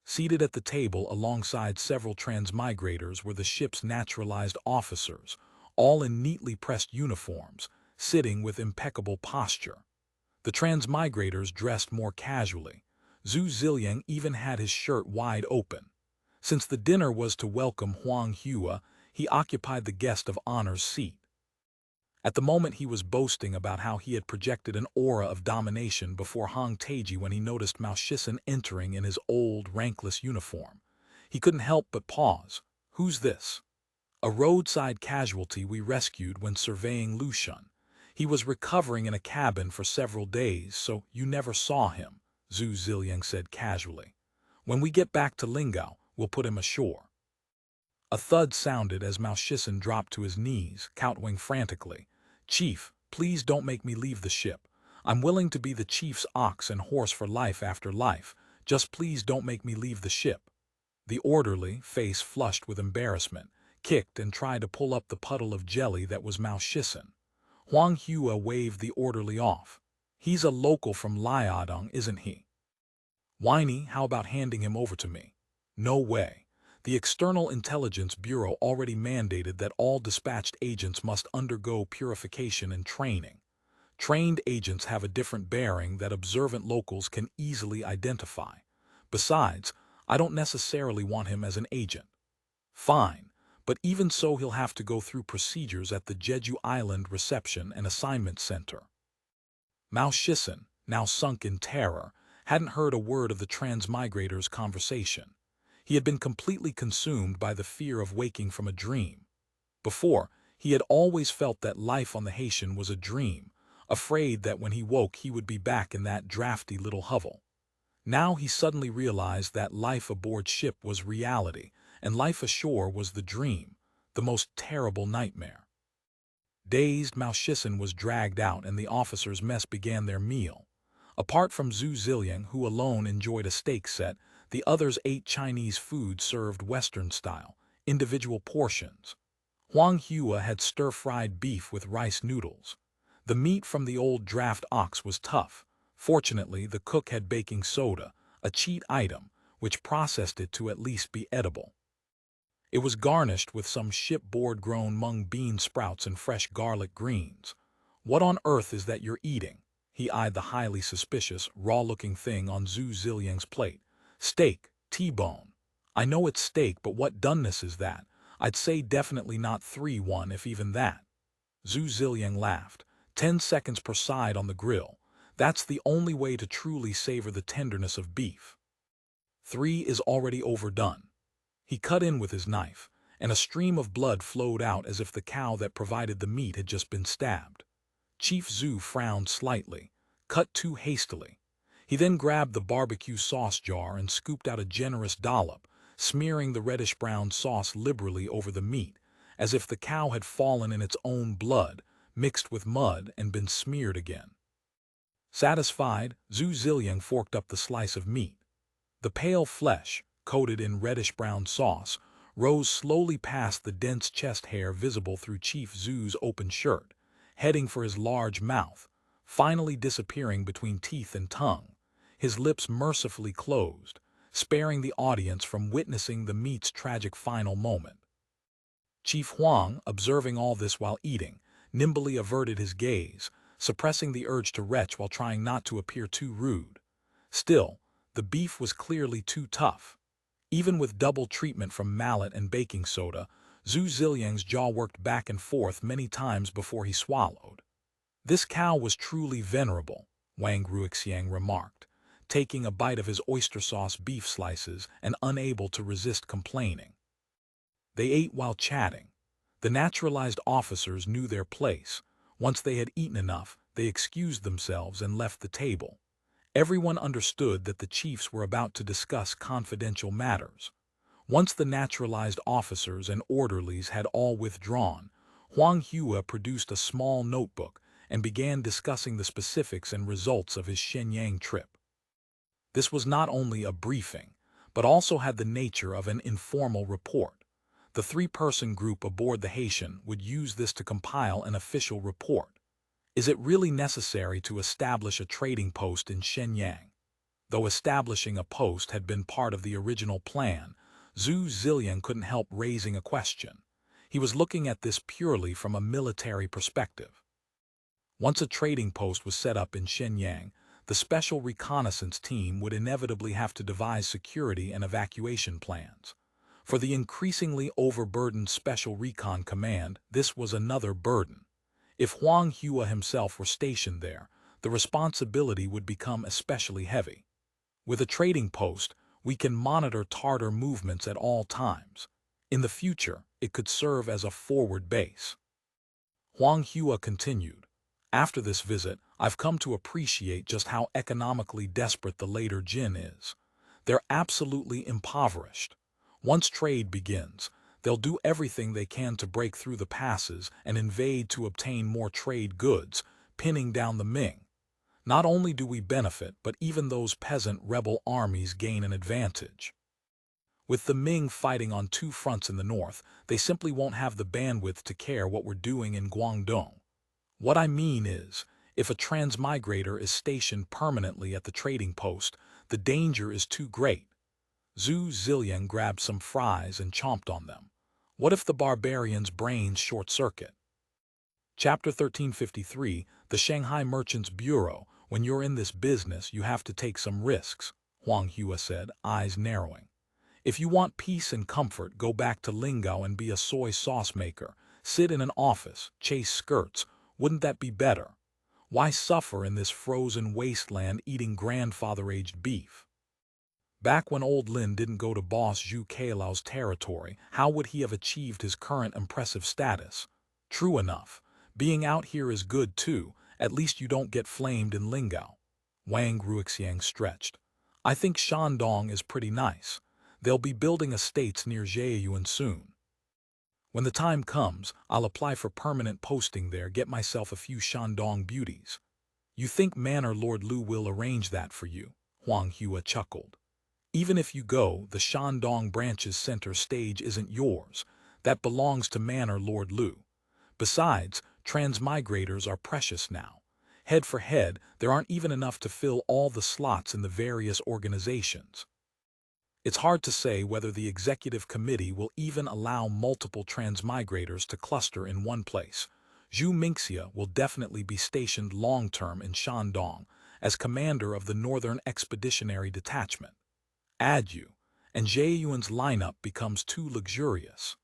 Seated at the table alongside several transmigrators were the ship's naturalized officers, all in neatly pressed uniforms, sitting with impeccable posture. The transmigrators dressed more casually. Zhu Ziliang even had his shirt wide open. Since the dinner was to welcome Huang Hua, he occupied the guest of honor's seat. At the moment he was boasting about how he had projected an aura of domination before Hong Taiji when he noticed Mao Shisan entering in his old, rankless uniform. He couldn't help but pause. "Who's this?" "A roadside casualty we rescued when surveying Lushun. He was recovering in a cabin for several days, so you never saw him, Zhu Ziliang said casually. When we get back to Lingao, we'll put him ashore. A thud sounded as Mao Shisan dropped to his knees, kowtowing frantically. Chief, please don't make me leave the ship. I'm willing to be the chief's ox and horse for life after life. Just please don't make me leave the ship. The orderly, face flushed with embarrassment, kicked and tried to pull up the puddle of jelly that was Mao Shisan. Huang Hua waved the orderly off. He's a local from Liaodong, isn't he? Whiny, how about handing him over to me? No way. The External Intelligence Bureau already mandated that all dispatched agents must undergo purification and training. Trained agents have a different bearing that observant locals can easily identify. Besides, I don't necessarily want him as an agent. Fine, but even so he'll have to go through procedures at the Jeju Island Reception and Assignment Center. Mao Shisan, now sunk in terror, hadn't heard a word of the transmigrators' conversation. He had been completely consumed by the fear of waking from a dream. Before, he had always felt that life on the Haitian was a dream, afraid that when he woke he would be back in that drafty little hovel. Now he suddenly realized that life aboard ship was reality, and life ashore was the dream, the most terrible nightmare. Dazed, Mao Shisan was dragged out and the officers' mess began their meal. Apart from Zhu Ziliang, who alone enjoyed a steak set, the others ate Chinese food served Western style, individual portions. Huang Hua had stir-fried beef with rice noodles. The meat from the old draft ox was tough. Fortunately, the cook had baking soda, a cheat item, which processed it to at least be edible. It was garnished with some shipboard-grown mung bean sprouts and fresh garlic greens. What on earth is that you're eating? He eyed the highly suspicious, raw-looking thing on Zhu Ziliang's plate. Steak, T-bone. I know it's steak, but what doneness is that? I'd say definitely not 3-1 if even that. Zhu Ziliang laughed. 10 seconds per side on the grill. That's the only way to truly savor the tenderness of beef. 3 is already overdone. He cut in with his knife, and a stream of blood flowed out as if the cow that provided the meat had just been stabbed. Chief Zhu frowned slightly, cut too hastily. He then grabbed the barbecue sauce jar and scooped out a generous dollop, smearing the reddish-brown sauce liberally over the meat, as if the cow had fallen in its own blood, mixed with mud and been smeared again. Satisfied, Zhu Ziliang forked up the slice of meat. The pale flesh, coated in reddish-brown sauce, rose slowly past the dense chest hair visible through Chief Zhu's open shirt, heading for his large mouth, finally disappearing between teeth and tongue, his lips mercifully closed, sparing the audience from witnessing the meat's tragic final moment. Chief Huang, observing all this while eating, nimbly averted his gaze, suppressing the urge to retch while trying not to appear too rude. Still, the beef was clearly too tough. Even with double treatment from mallet and baking soda, Zhu Ziliang's jaw worked back and forth many times before he swallowed. This cow was truly venerable, Wang Ruixiang remarked, taking a bite of his oyster sauce beef slices and unable to resist complaining. They ate while chatting. The naturalized officers knew their place. Once they had eaten enough, they excused themselves and left the table. Everyone understood that the chiefs were about to discuss confidential matters. Once the naturalized officers and orderlies had all withdrawn, Huang Hua produced a small notebook and began discussing the specifics and results of his Shenyang trip. This was not only a briefing, but also had the nature of an informal report. The 3-person group aboard the Haitian would use this to compile an official report. Is it really necessary to establish a trading post in Shenyang? Though establishing a post had been part of the original plan, Zhu Ziliang couldn't help raising a question. He was looking at this purely from a military perspective. Once a trading post was set up in Shenyang, the Special Reconnaissance Team would inevitably have to devise security and evacuation plans. For the increasingly overburdened Special Recon Command, this was another burden. If Huang Hua himself were stationed there, the responsibility would become especially heavy. With a trading post, we can monitor Tartar movements at all times. In the future, it could serve as a forward base. Huang Hua continued, After this visit, I've come to appreciate just how economically desperate the later Jin is. They're absolutely impoverished. Once trade begins, they'll do everything they can to break through the passes and invade to obtain more trade goods, pinning down the Ming. Not only do we benefit, but even those peasant rebel armies gain an advantage. With the Ming fighting on two fronts in the north, they simply won't have the bandwidth to care what we're doing in Guangdong. What I mean is, if a transmigrator is stationed permanently at the trading post, the danger is too great. Zhu Ziliang grabbed some fries and chomped on them. What if the barbarians' brains short-circuit? Chapter 1353, The Shanghai Merchants Bureau. When you're in this business, you have to take some risks, Huang Hua said, eyes narrowing. If you want peace and comfort, go back to Lingao and be a soy sauce maker. Sit in an office, chase skirts. Wouldn't that be better? Why suffer in this frozen wasteland eating grandfather-aged beef? Back when old Lin didn't go to boss Zhu Kailao's territory, how would he have achieved his current impressive status? True enough, being out here is good too. At least you don't get flamed in Lingao. Wang Ruixiang stretched. I think Shandong is pretty nice. They'll be building estates near Zhejiang soon. When the time comes, I'll apply for permanent posting there, get myself a few Shandong beauties. You think Manor Lord Lu will arrange that for you? Huang Hua chuckled. Even if you go, the Shandong branch's center stage isn't yours. That belongs to Manor Lord Lu. Besides, transmigrators are precious now. Head for head, there aren't even enough to fill all the slots in the various organizations. It's hard to say whether the executive committee will even allow multiple transmigrators to cluster in one place. Zhu Mingxia will definitely be stationed long-term in Shandong as commander of the Northern Expeditionary Detachment. Add you, and Zhejiang's lineup becomes too luxurious.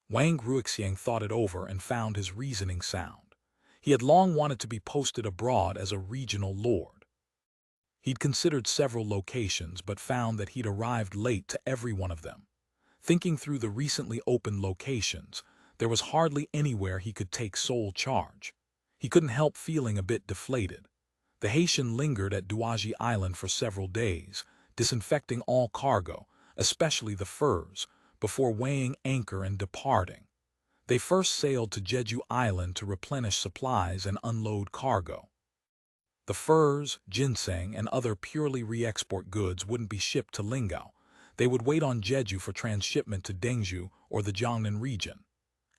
Wang Ruixiang thought it over and found his reasoning sound. He had long wanted to be posted abroad as a regional lord. He'd considered several locations but found that he'd arrived late to every one of them. Thinking through the recently opened locations, there was hardly anywhere he could take sole charge. He couldn't help feeling a bit deflated. The Haitian lingered at Duaji Island for several days, disinfecting all cargo, especially the furs, before weighing anchor and departing. They first sailed to Jeju Island to replenish supplies and unload cargo. The furs, ginseng, and other purely re-export goods wouldn't be shipped to Lingao. They would wait on Jeju for transshipment to Dengzhou or the Jiangnan region.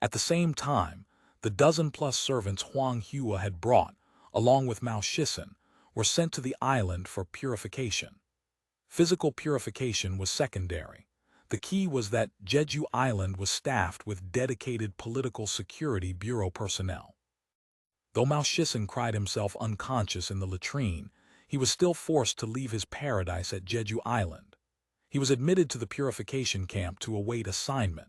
At the same time, the dozen-plus servants Huang Hua had brought, along with Mao Shisan, were sent to the island for purification. Physical purification was secondary. The key was that Jeju Island was staffed with dedicated political security bureau personnel. Though Mao Shisan cried himself unconscious in the latrine, he was still forced to leave his paradise at Jeju Island. He was admitted to the purification camp to await assignment.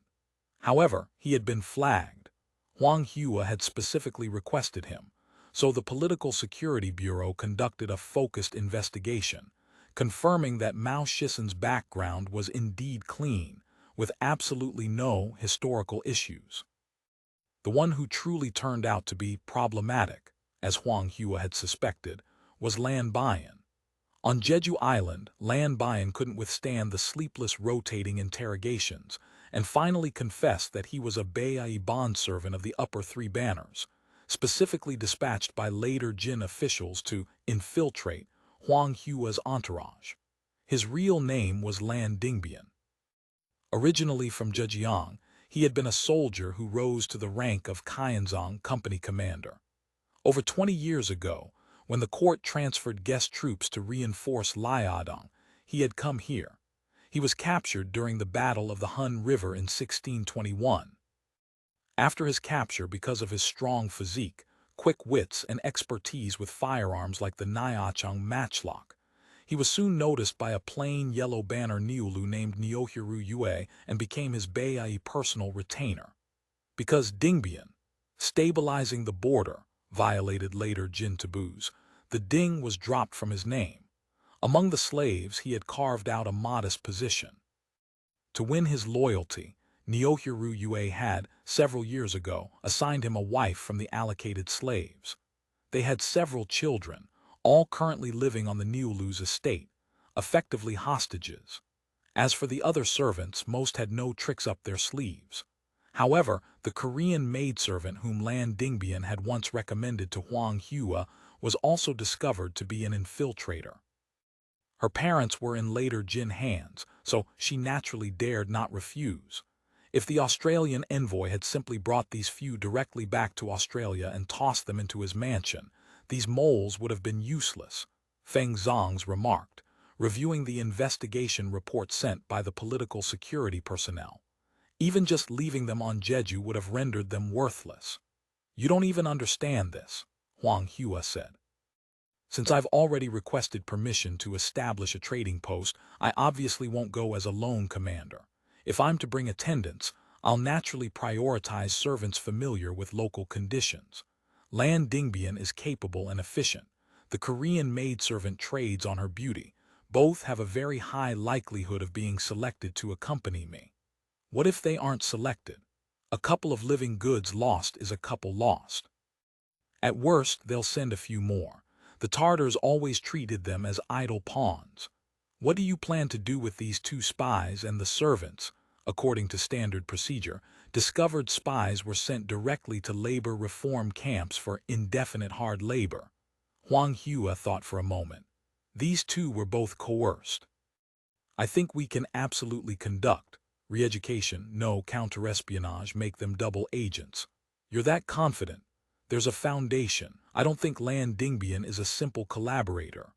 However, he had been flagged. Huang Hua had specifically requested him, so the Political Security Bureau conducted a focused investigation, confirming that Mao Shisan's background was indeed clean, with absolutely no historical issues. The one who truly turned out to be problematic, as Huang Hua had suspected, was Lan Bian. On Jeju Island, Lan Bian couldn't withstand the sleepless rotating interrogations, and finally confessed that he was a Bai bondservant of the Upper Three Banners, specifically dispatched by later Jin officials to infiltrate Huang Hua's entourage. His real name was Lan Dingbian. Originally from Zhenjiang, he had been a soldier who rose to the rank of Qianzong company commander. Over 20 years ago, when the court transferred guest troops to reinforce Liaodong, he had come here. He was captured during the Battle of the Hun River in 1621. After his capture, because of his strong physique, quick wits, and expertise with firearms like the Niachang matchlock, he was soon noticed by a plain yellow banner Niulu named Niohiru Yue and became his Bai personal retainer. Because Dingbian, stabilizing the border, violated later Jin taboos, the Ding was dropped from his name. Among the slaves, he had carved out a modest position. To win his loyalty, Niohiru Yue had, several years ago, assigned him a wife from the allocated slaves. They had several children, all currently living on the Niulu's estate, effectively hostages. As for the other servants, most had no tricks up their sleeves. However, the Korean maidservant whom Lan Dingbian had once recommended to Huang Hua was also discovered to be an infiltrator. Her parents were in later Jin hands, so she naturally dared not refuse. If the Australian envoy had simply brought these few directly back to Australia and tossed them into his mansion, these moles would have been useless, Feng Zong's remarked, reviewing the investigation report sent by the political security personnel. Even just leaving them on Jeju would have rendered them worthless. You don't even understand this, Huang Hua said. Since I've already requested permission to establish a trading post, I obviously won't go as a lone commander. If I'm to bring attendants, I'll naturally prioritize servants familiar with local conditions. Lan Dingbian is capable and efficient. The Korean maidservant trades on her beauty. Both have a very high likelihood of being selected to accompany me. What if they aren't selected? A couple of living goods lost is a couple lost. At worst, they'll send a few more. The Tartars always treated them as idle pawns. What do you plan to do with these 2 spies and the servants? According to standard procedure, discovered spies were sent directly to labor reform camps for indefinite hard labor. Huang Hua thought for a moment. These 2 were both coerced. I think we can absolutely conduct re-education, no counter-espionage, make them double agents. You're that confident? There's a foundation. I don't think Lan Dingbian is a simple collaborator.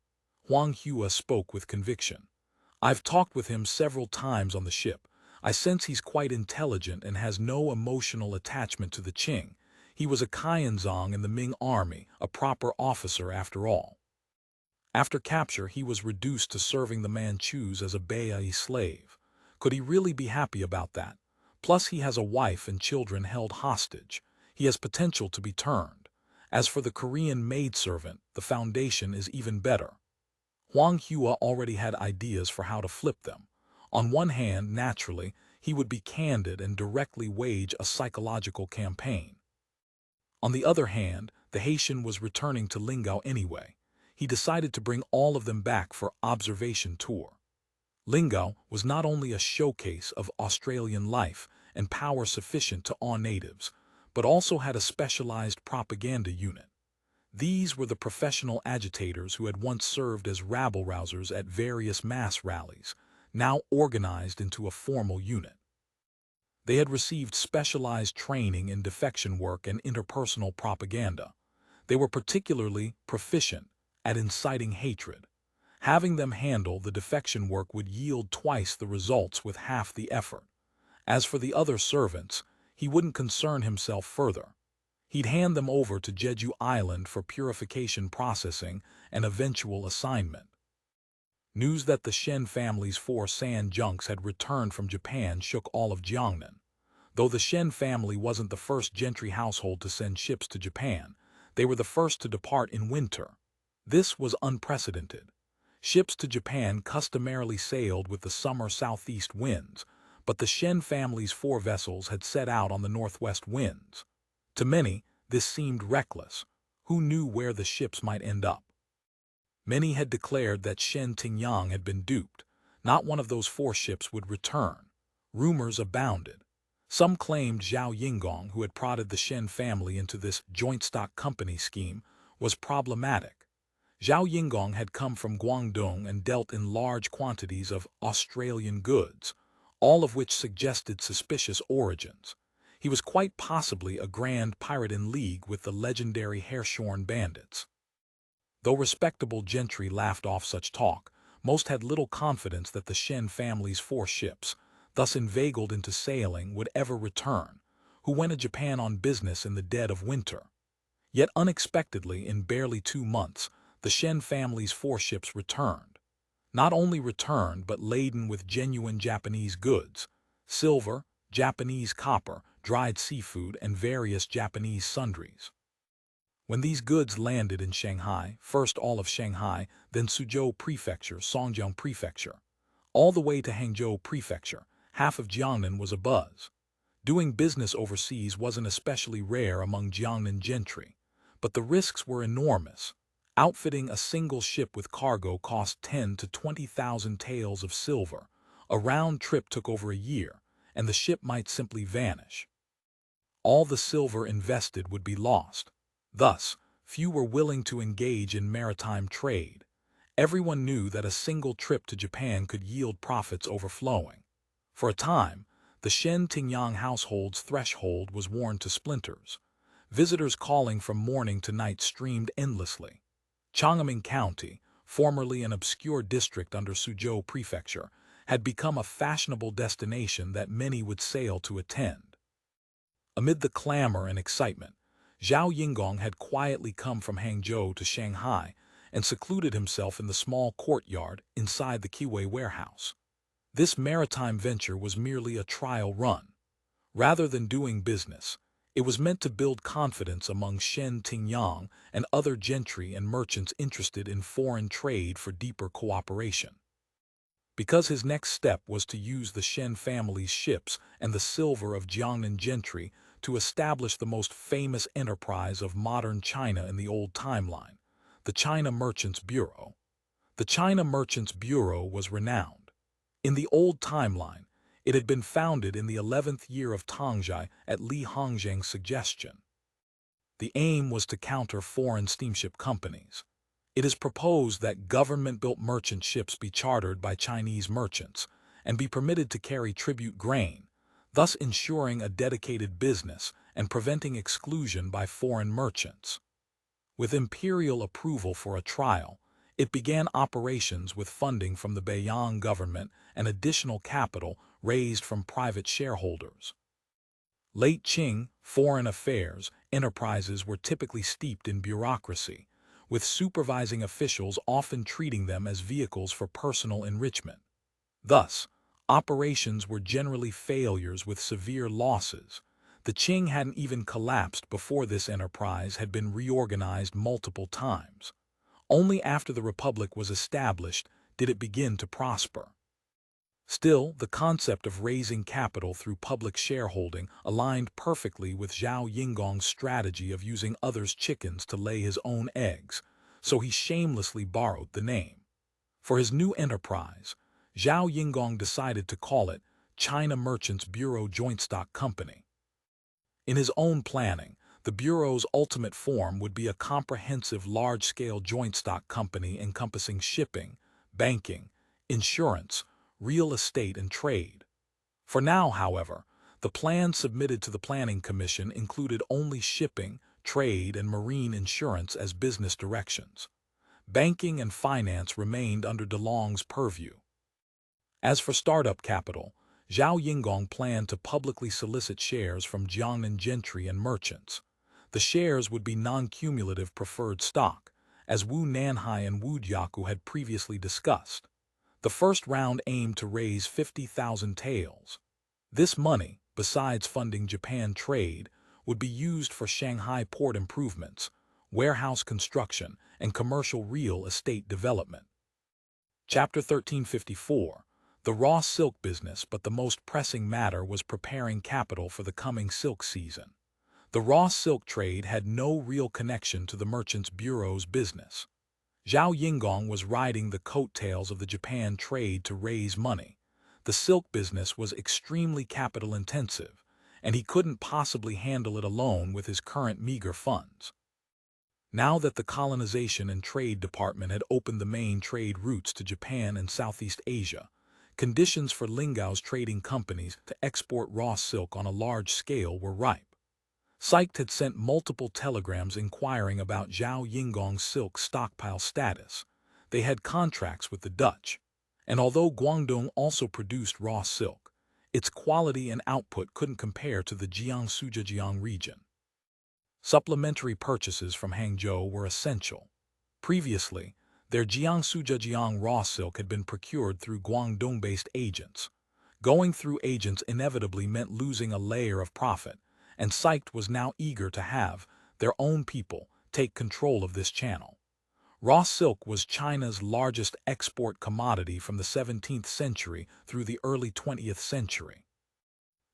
Huang Hua spoke with conviction. I've talked with him several times on the ship. I sense he's quite intelligent and has no emotional attachment to the Qing. He was a Qianzong in the Ming army, a proper officer after all. After capture, he was reduced to serving the Manchus as a Bai slave. Could he really be happy about that? Plus he has a wife and children held hostage. He has potential to be turned. As for the Korean maidservant, the foundation is even better. Huang Hua already had ideas for how to flip them. On one hand, naturally, he would be candid and directly wage a psychological campaign. On the other hand, the Haitian was returning to Lingao anyway. He decided to bring all of them back for observation tour. Lingao was not only a showcase of Australian life and power sufficient to awe natives, but also had a specialized propaganda unit. These were the professional agitators who had once served as rabble-rousers at various mass rallies, now organized into a formal unit. They had received specialized training in defection work and interpersonal propaganda. They were particularly proficient at inciting hatred. Having them handle the defection work would yield twice the results with half the effort. As for the other servants, he wouldn't concern himself further. He'd hand them over to Jeju Island for purification processing and eventual assignment. News that the Shen family's 4 sand junks had returned from Japan shook all of Jiangnan. Though the Shen family wasn't the first gentry household to send ships to Japan, they were the first to depart in winter. This was unprecedented. Ships to Japan customarily sailed with the summer southeast winds, but the Shen family's 4 vessels had set out on the northwest winds. To many, this seemed reckless. Who knew where the ships might end up? Many had declared that Shen Tingyang had been duped. Not one of those 4 ships would return. Rumors abounded. Some claimed Zhao Yingong, who had prodded the Shen family into this joint stock company scheme, was problematic. Zhao Yingong had come from Guangdong and dealt in large quantities of Australian goods, all of which suggested suspicious origins. He was quite possibly a grand pirate in league with the legendary Hairshorn bandits. Though respectable gentry laughed off such talk, most had little confidence that the Shen family's 4 ships, thus inveigled into sailing, would ever return, who went to Japan on business in the dead of winter. Yet unexpectedly, in barely 2 months, the Shen family's 4 ships returned. Not only returned, but laden with genuine Japanese goods: silver, Japanese copper, dried seafood, and various Japanese sundries. When these goods landed in Shanghai, first all of Shanghai, then Suzhou Prefecture, Songjiang Prefecture, all the way to Hangzhou Prefecture, half of Jiangnan was abuzz. Doing business overseas wasn't especially rare among Jiangnan gentry, but the risks were enormous. Outfitting a single ship with cargo cost 10 to 20,000 taels of silver. A round trip took over a year, and the ship might simply vanish. All the silver invested would be lost. Thus, few were willing to engage in maritime trade. Everyone knew that a single trip to Japan could yield profits overflowing. For a time, the Shen-Tingyang household's threshold was worn to splinters. Visitors calling from morning to night streamed endlessly. Changying County, formerly an obscure district under Suzhou Prefecture, had become a fashionable destination that many would sail to attend. Amid the clamor and excitement, Zhao Yingong had quietly come from Hangzhou to Shanghai and secluded himself in the small courtyard inside the Kiwei warehouse. This maritime venture was merely a trial run. Rather than doing business, it was meant to build confidence among Shen Tingyang and other gentry and merchants interested in foreign trade for deeper cooperation. Because his next step was to use the Shen family's ships and the silver of Jiangnan gentry to establish the most famous enterprise of modern China in the old timeline, the China Merchants Bureau. The China Merchants Bureau was renowned. In the old timeline, it had been founded in the 11th year of Tangzhai at Li Hongzhang's suggestion. The aim was to counter foreign steamship companies. It is proposed that government-built merchant ships be chartered by Chinese merchants and be permitted to carry tribute grain, thus ensuring a dedicated business and preventing exclusion by foreign merchants. With imperial approval for a trial, it began operations with funding from the Beiyang government and additional capital raised from private shareholders. Late Qing, foreign affairs, enterprises were typically steeped in bureaucracy, with supervising officials often treating them as vehicles for personal enrichment. Thus, operations were generally failures with severe losses. The Qing hadn't even collapsed before this enterprise had been reorganized multiple times. Only after the Republic was established did it begin to prosper. Still, the concept of raising capital through public shareholding aligned perfectly with Zhao Yingong's strategy of using others' chickens to lay his own eggs, so he shamelessly borrowed the name. For his new enterprise, Zhao Yingong decided to call it China Merchants Bureau Joint Stock Company. In his own planning, the Bureau's ultimate form would be a comprehensive large-scale joint stock company encompassing shipping, banking, insurance, real estate, and trade. For now, however, the plan submitted to the Planning Commission included only shipping, trade, and marine insurance as business directions. Banking and finance remained under DeLong's purview. As for startup capital, Zhao Yingong planned to publicly solicit shares from Jiangnan gentry and merchants. The shares would be non-cumulative preferred stock, as Wu Nanhai and Wu Jiaku had previously discussed. The first round aimed to raise 50,000 taels. This money, besides funding Japan trade, would be used for Shanghai port improvements, warehouse construction, and commercial real estate development. Chapter 1354. The raw silk business, but the most pressing matter was preparing capital for the coming silk season. The raw silk trade had no real connection to the Merchants Bureau's business. Zhao Yingong was riding the coattails of the Japan trade to raise money. The silk business was extremely capital-intensive, and he couldn't possibly handle it alone with his current meager funds. Now that the Colonization and Trade Department had opened the main trade routes to Japan and Southeast Asia, conditions for Lingao's trading companies to export raw silk on a large scale were ripe. Sykes had sent multiple telegrams inquiring about Zhao Yingong's silk stockpile status. They had contracts with the Dutch, and although Guangdong also produced raw silk, its quality and output couldn't compare to the Jiangsu-Zhejiang region. Supplementary purchases from Hangzhou were essential. Previously, their Jiangsu-Zhejiang raw silk had been procured through Guangdong-based agents. Going through agents inevitably meant losing a layer of profit, and Sykes was now eager to have their own people take control of this channel. Raw silk was China's largest export commodity from the 17th century through the early 20th century.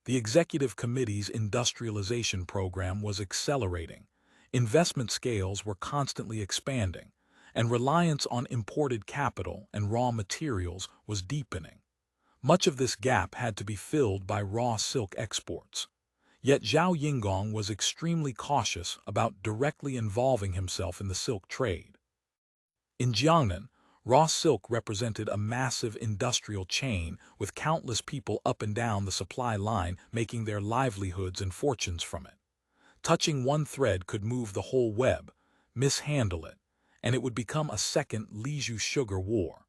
The Executive Committee's industrialization program was accelerating. Investment scales were constantly expanding, and reliance on imported capital and raw materials was deepening. Much of this gap had to be filled by raw silk exports. Yet Zhao Yingong was extremely cautious about directly involving himself in the silk trade. In Jiangnan, raw silk represented a massive industrial chain with countless people up and down the supply line making their livelihoods and fortunes from it. Touching one thread could move the whole web, mishandle it, and it would become a second Lizhu sugar war.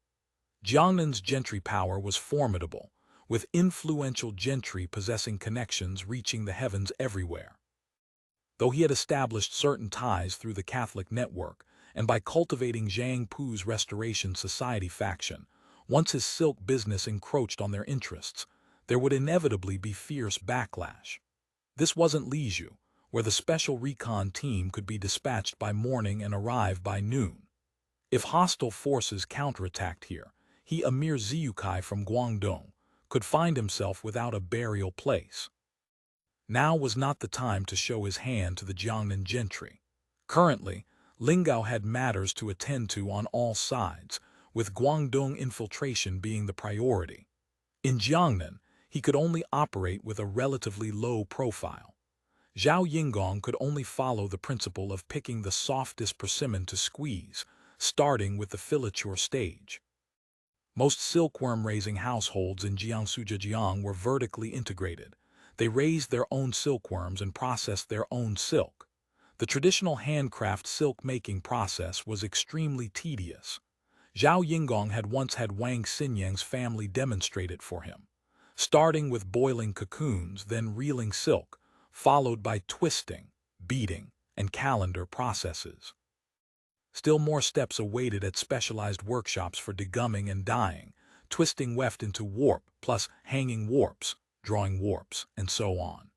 Jiangnan's gentry power was formidable, with influential gentry possessing connections reaching the heavens everywhere. Though he had established certain ties through the Catholic network and by cultivating Zhang Pu's Restoration Society faction, once his silk business encroached on their interests, there would inevitably be fierce backlash. This wasn't Lizhu, where the special recon team could be dispatched by morning and arrive by noon. If hostile forces counterattacked here, he, a mere Ziyukai from Guangdong, could find himself without a burial place. Now was not the time to show his hand to the Jiangnan gentry. Currently, Lingao had matters to attend to on all sides, with Guangdong infiltration being the priority. In Jiangnan, he could only operate with a relatively low profile. Zhao Yingong could only follow the principle of picking the softest persimmon to squeeze, starting with the filature stage. Most silkworm-raising households in Zhejiang were vertically integrated. They raised their own silkworms and processed their own silk. The traditional handcraft silk-making process was extremely tedious. Zhao Yingong had once had Wang Siniang's family demonstrate it for him, starting with boiling cocoons, then reeling silk, followed by twisting, beating, and calendar processes. Still more steps awaited at specialized workshops for degumming and dyeing, twisting weft into warp, plus hanging warps, drawing warps, and so on.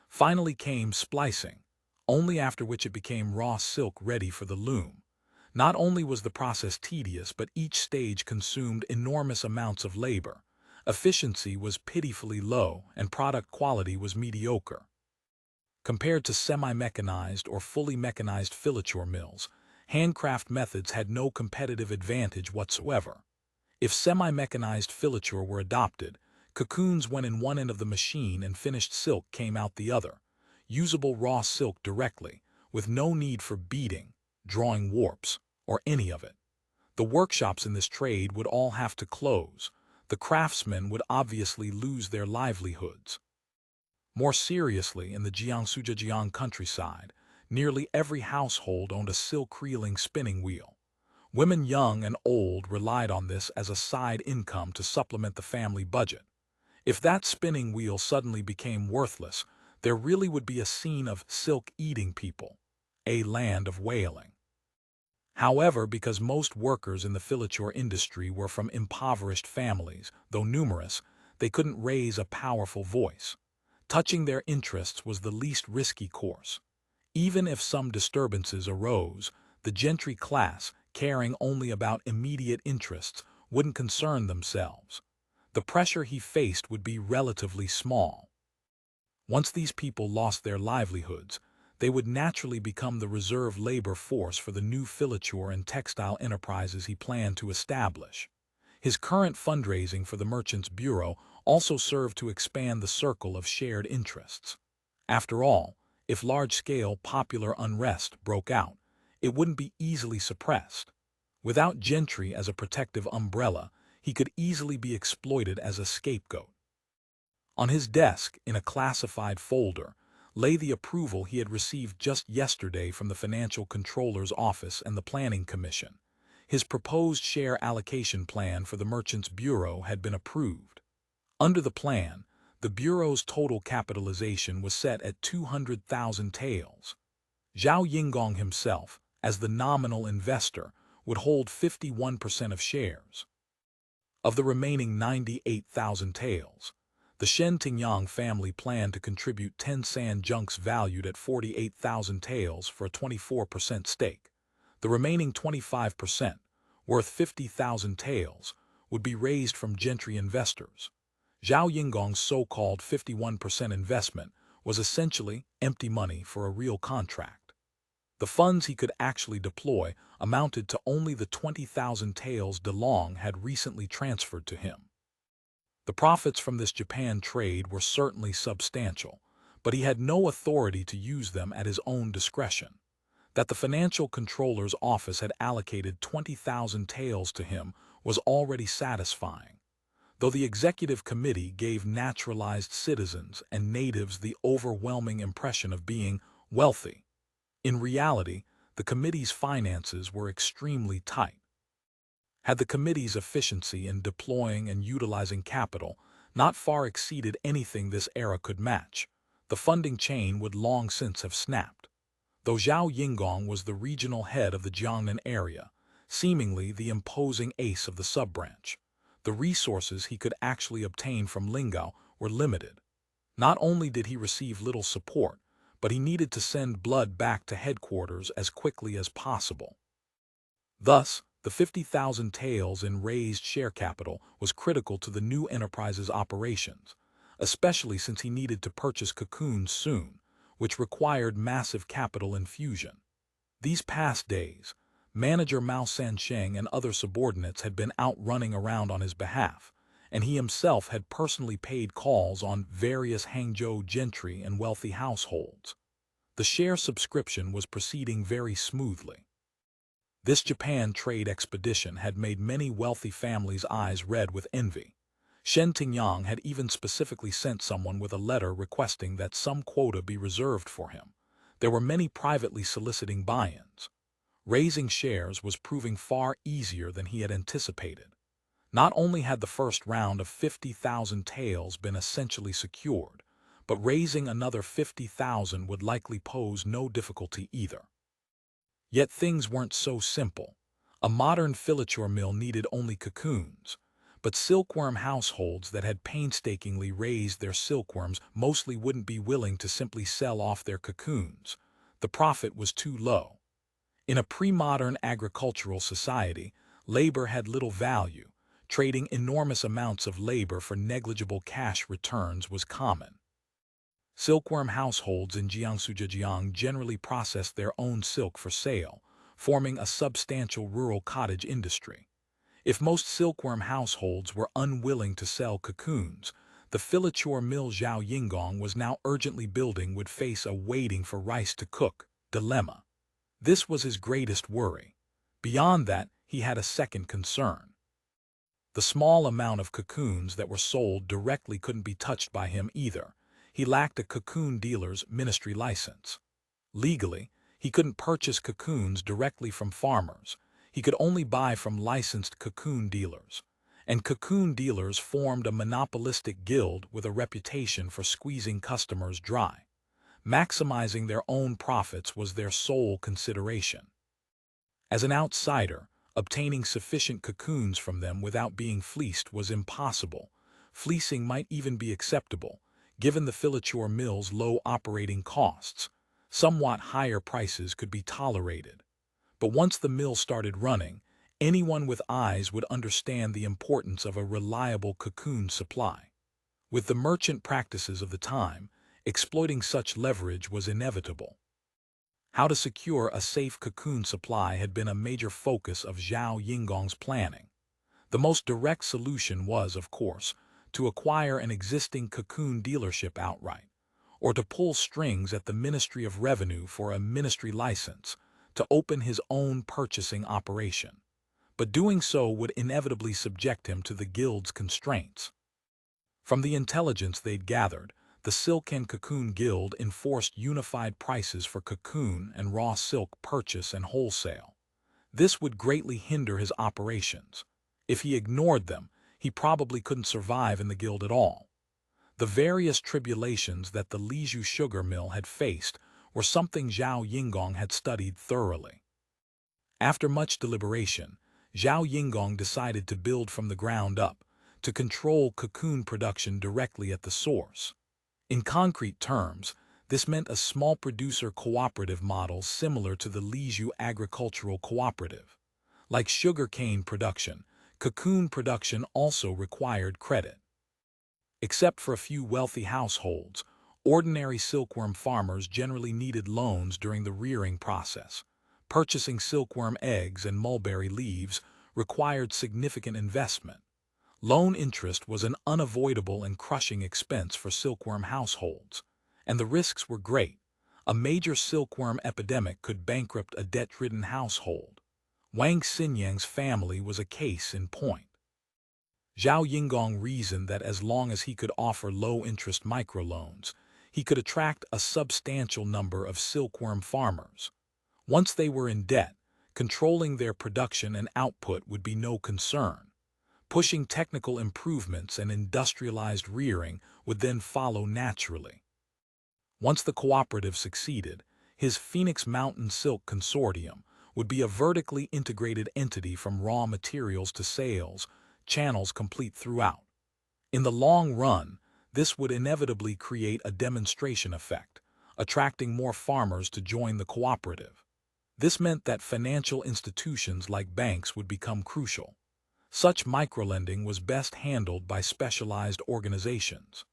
Finally came splicing, only after which it became raw silk ready for the loom. Not only was the process tedious, but each stage consumed enormous amounts of labor. Efficiency was pitifully low, and product quality was mediocre. Compared to semi-mechanized or fully mechanized filature mills, handcraft methods had no competitive advantage whatsoever. If semi-mechanized filature were adopted, cocoons went in one end of the machine and finished silk came out the other, usable raw silk directly, with no need for beating, drawing warps, or any of it. The workshops in this trade would all have to close. The craftsmen would obviously lose their livelihoods. More seriously, in the Zhejiang countryside, nearly every household owned a silk-reeling spinning wheel. Women young and old relied on this as a side income to supplement the family budget. If that spinning wheel suddenly became worthless, there really would be a scene of silk-eating people, a land of wailing. However, because most workers in the filature industry were from impoverished families, though numerous, they couldn't raise a powerful voice. Touching their interests was the least risky course. Even if some disturbances arose, the gentry class, caring only about immediate interests, wouldn't concern themselves. The pressure he faced would be relatively small. Once these people lost their livelihoods, they would naturally become the reserve labor force for the new filature and textile enterprises he planned to establish. His current fundraising for the Merchants' Bureau also served to expand the circle of shared interests. After all, if large-scale popular unrest broke out, it wouldn't be easily suppressed. Without gentry as a protective umbrella, he could easily be exploited as a scapegoat. On his desk, in a classified folder, lay the approval he had received just yesterday from the Financial Controller's Office and the Planning Commission. His proposed share allocation plan for the Merchants' Bureau had been approved. Under the plan, the Bureau's total capitalization was set at 200,000 taels. Zhao Yingong himself, as the nominal investor, would hold 51% of shares. Of the remaining 98,000 taels, the Shenjiang family planned to contribute 10 sand junks valued at 48,000 taels for a 24% stake. The remaining 25%, worth 50,000 taels, would be raised from gentry investors. Zhao Yingong's so-called 51% investment was essentially empty money for a real contract. The funds he could actually deploy amounted to only the 20,000 taels De Long had recently transferred to him. The profits from this Japan trade were certainly substantial, but he had no authority to use them at his own discretion. That the financial controller's office had allocated 20,000 taels to him was already satisfying, though the executive committee gave naturalized citizens and natives the overwhelming impression of being wealthy. In reality, the committee's finances were extremely tight. Had the committee's efficiency in deploying and utilizing capital not far exceeded anything this era could match, the funding chain would long since have snapped. Though Zhao Yingong was the regional head of the Jiangnan area, seemingly the imposing ace of the sub-branch, the resources he could actually obtain from Lingao were limited. Not only did he receive little support, but he needed to send blood back to headquarters as quickly as possible. Thus, the 50,000 taels in raised share capital was critical to the new enterprise's operations, especially since he needed to purchase cocoons soon, which required massive capital infusion. These past days, manager Mao Shisan and other subordinates had been out running around on his behalf, and he himself had personally paid calls on various Hangzhou gentry and wealthy households. The share subscription was proceeding very smoothly. This Japan trade expedition had made many wealthy families' eyes red with envy. Siniang had even specifically sent someone with a letter requesting that some quota be reserved for him. There were many privately soliciting buy-ins. Raising shares was proving far easier than he had anticipated. Not only had the first round of 50,000 taels been essentially secured, but raising another 50,000 would likely pose no difficulty either. Yet things weren't so simple. A modern filature mill needed only cocoons, but silkworm households that had painstakingly raised their silkworms mostly wouldn't be willing to simply sell off their cocoons. The profit was too low. In a pre-modern agricultural society, labor had little value. Trading enormous amounts of labor for negligible cash returns was common. Silkworm households in Zhenjiang generally processed their own silk for sale, forming a substantial rural cottage industry. If most silkworm households were unwilling to sell cocoons, the filature mill Zhao Yingong was now urgently building would face a waiting for rice to cook dilemma. This was his greatest worry. Beyond that, he had a second concern. The small amount of cocoons that were sold directly couldn't be touched by him either. He lacked a cocoon dealer's ministry license. Legally, he couldn't purchase cocoons directly from farmers. He could only buy from licensed cocoon dealers. And cocoon dealers formed a monopolistic guild with a reputation for squeezing customers dry. Maximizing their own profits was their sole consideration. As an outsider, obtaining sufficient cocoons from them without being fleeced was impossible. Fleecing might even be acceptable, given the filature mill's low operating costs. Somewhat higher prices could be tolerated. But once the mill started running, anyone with eyes would understand the importance of a reliable cocoon supply. With the merchant practices of the time, exploiting such leverage was inevitable. How to secure a safe cocoon supply had been a major focus of Zhao Yingong's planning. The most direct solution was, of course, to acquire an existing cocoon dealership outright, or to pull strings at the Ministry of Revenue for a ministry license to open his own purchasing operation. But doing so would inevitably subject him to the guild's constraints. From the intelligence they'd gathered, the Silk and Cocoon Guild enforced unified prices for cocoon and raw silk purchase and wholesale. This would greatly hinder his operations. If he ignored them, he probably couldn't survive in the guild at all. The various tribulations that the Lizhu sugar mill had faced were something Zhao Yingong had studied thoroughly. After much deliberation, Zhao Yingong decided to build from the ground up, to control cocoon production directly at the source. In concrete terms, this meant a small producer cooperative model similar to the Lizhu Agricultural Cooperative. Like sugarcane production, cocoon production also required credit. Except for a few wealthy households, Ordinary silkworm farmers generally needed loans during the rearing process. Purchasing silkworm eggs and mulberry leaves required significant investment. Loan interest was an unavoidable and crushing expense for silkworm households, and the risks were great. A major silkworm epidemic could bankrupt a debt-ridden household. Wang Siniang's family was a case in point. Zhao Yinggong reasoned that as long as he could offer low-interest microloans, he could attract a substantial number of silkworm farmers. Once they were in debt, controlling their production and output would be no concern. Pushing technical improvements and industrialized rearing would then follow naturally. Once the cooperative succeeded, his Phoenix Mountain Silk Consortium would be a vertically integrated entity from raw materials to sales, channels complete throughout. In the long run, this would inevitably create a demonstration effect, attracting more farmers to join the cooperative. This meant that financial institutions like banks would become crucial. Such microlending was best handled by specialized organizations.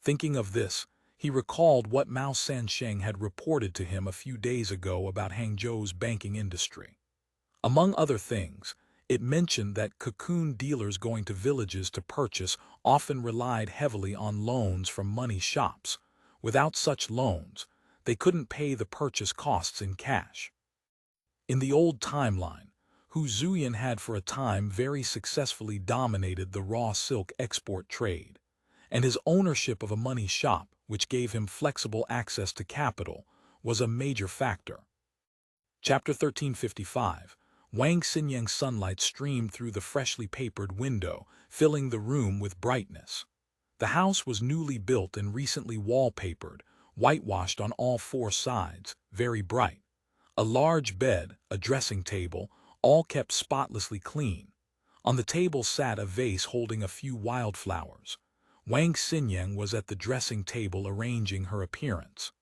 Thinking of this, he recalled what Mao Shisan had reported to him a few days ago about Hangzhou's banking industry. Among other things, it mentioned that cocoon dealers going to villages to purchase often relied heavily on loans from money shops. Without such loans, they couldn't pay the purchase costs in cash. In the old timeline, Hu Zuyan had for a time very successfully dominated the raw silk export trade, and his ownership of a money shop, which gave him flexible access to capital, was a major factor. Chapter 1355. Wang Xinyan's sunlight streamed through the freshly papered window, filling the room with brightness. The house was newly built and recently wallpapered, whitewashed on all four sides, very bright. A large bed, a dressing table, all kept spotlessly clean. On the table sat a vase holding a few wildflowers. Wang Xinyang was at the dressing table arranging her appearance.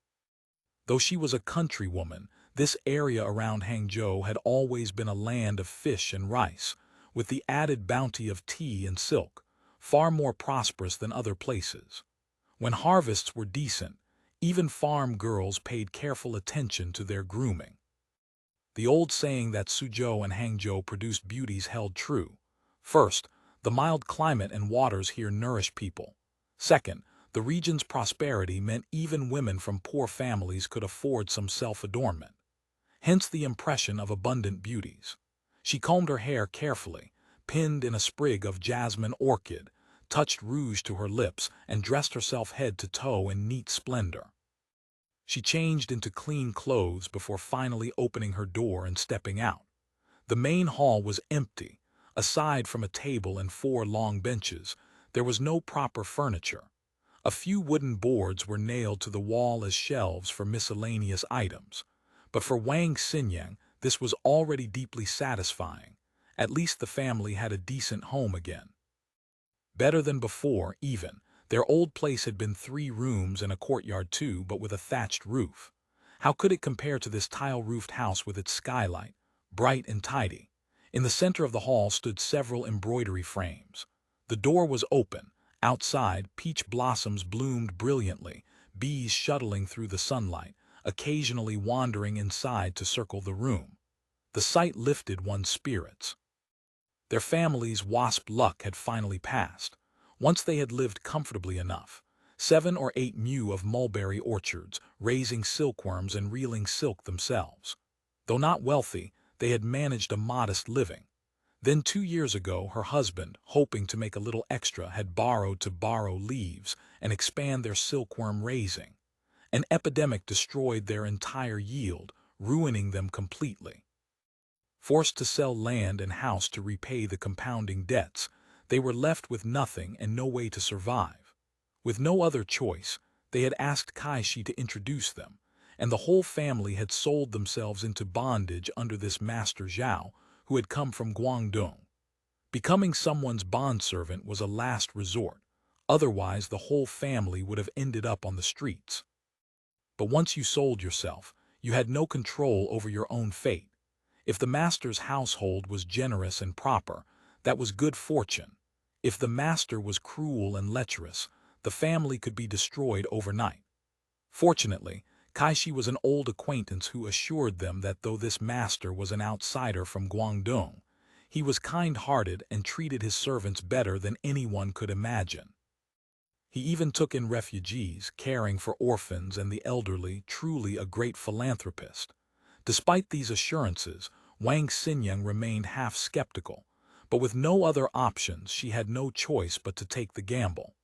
Though she was a countrywoman, this area around Hangzhou had always been a land of fish and rice, with the added bounty of tea and silk, far more prosperous than other places. When harvests were decent, even farm girls paid careful attention to their grooming. The old saying that Suzhou and Hangzhou produced beauties held true. First, the mild climate and waters here nourished people. Second, the region's prosperity meant even women from poor families could afford some self-adornment. Hence the impression of abundant beauties. She combed her hair carefully, pinned in a sprig of jasmine orchid, touched rouge to her lips, and dressed herself head to toe in neat splendor. She changed into clean clothes before finally opening her door and stepping out. The main hall was empty. Aside from a table and 4 long benches, there was no proper furniture. A few wooden boards were nailed to the wall as shelves for miscellaneous items. But for Wang Xinyang, this was already deeply satisfying. At least the family had a decent home again. Better than before, even. Their old place had been 3 rooms and a courtyard too, but with a thatched roof. How could it compare to this tile-roofed house with its skylight, bright and tidy? In the center of the hall stood several embroidery frames. The door was open. Outside, peach blossoms bloomed brilliantly, bees shuttling through the sunlight, occasionally wandering inside to circle the room. The sight lifted one's spirits. Their family's wasp luck had finally passed. Once they had lived comfortably enough, 7 or 8 mu of mulberry orchards, raising silkworms and reeling silk themselves. Though not wealthy, they had managed a modest living. Then 2 years ago, her husband, hoping to make a little extra, had borrowed to borrow leaves and expand their silkworm raising. An epidemic destroyed their entire yield, ruining them completely. Forced to sell land and house to repay the compounding debts, they were left with nothing and no way to survive. With no other choice, they had asked Kaishi to introduce them, and the whole family had sold themselves into bondage under this Master Zhao, who had come from Guangdong. Becoming someone's bondservant was a last resort, otherwise the whole family would have ended up on the streets. But once you sold yourself, you had no control over your own fate. If the master's household was generous and proper, that was good fortune. If the master was cruel and lecherous, the family could be destroyed overnight. Fortunately, Kaishi was an old acquaintance who assured them that though this master was an outsider from Guangdong, he was kind-hearted and treated his servants better than anyone could imagine. He even took in refugees, caring for orphans and the elderly, truly a great philanthropist. Despite these assurances, Wang Siniang remained half skeptical, but with no other options she had no choice but to take the gamble.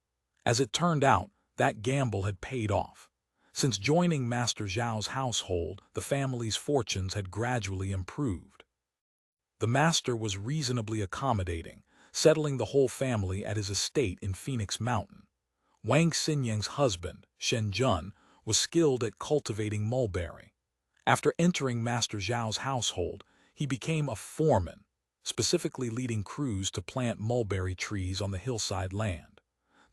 As it turned out, that gamble had paid off. Since joining Master Zhao's household, the family's fortunes had gradually improved. The master was reasonably accommodating, settling the whole family at his estate in Phoenix Mountain. Wang Xinyan's husband, Zhenjiang, was skilled at cultivating mulberry. After entering Master Zhao's household, he became a foreman, specifically leading crews to plant mulberry trees on the hillside land.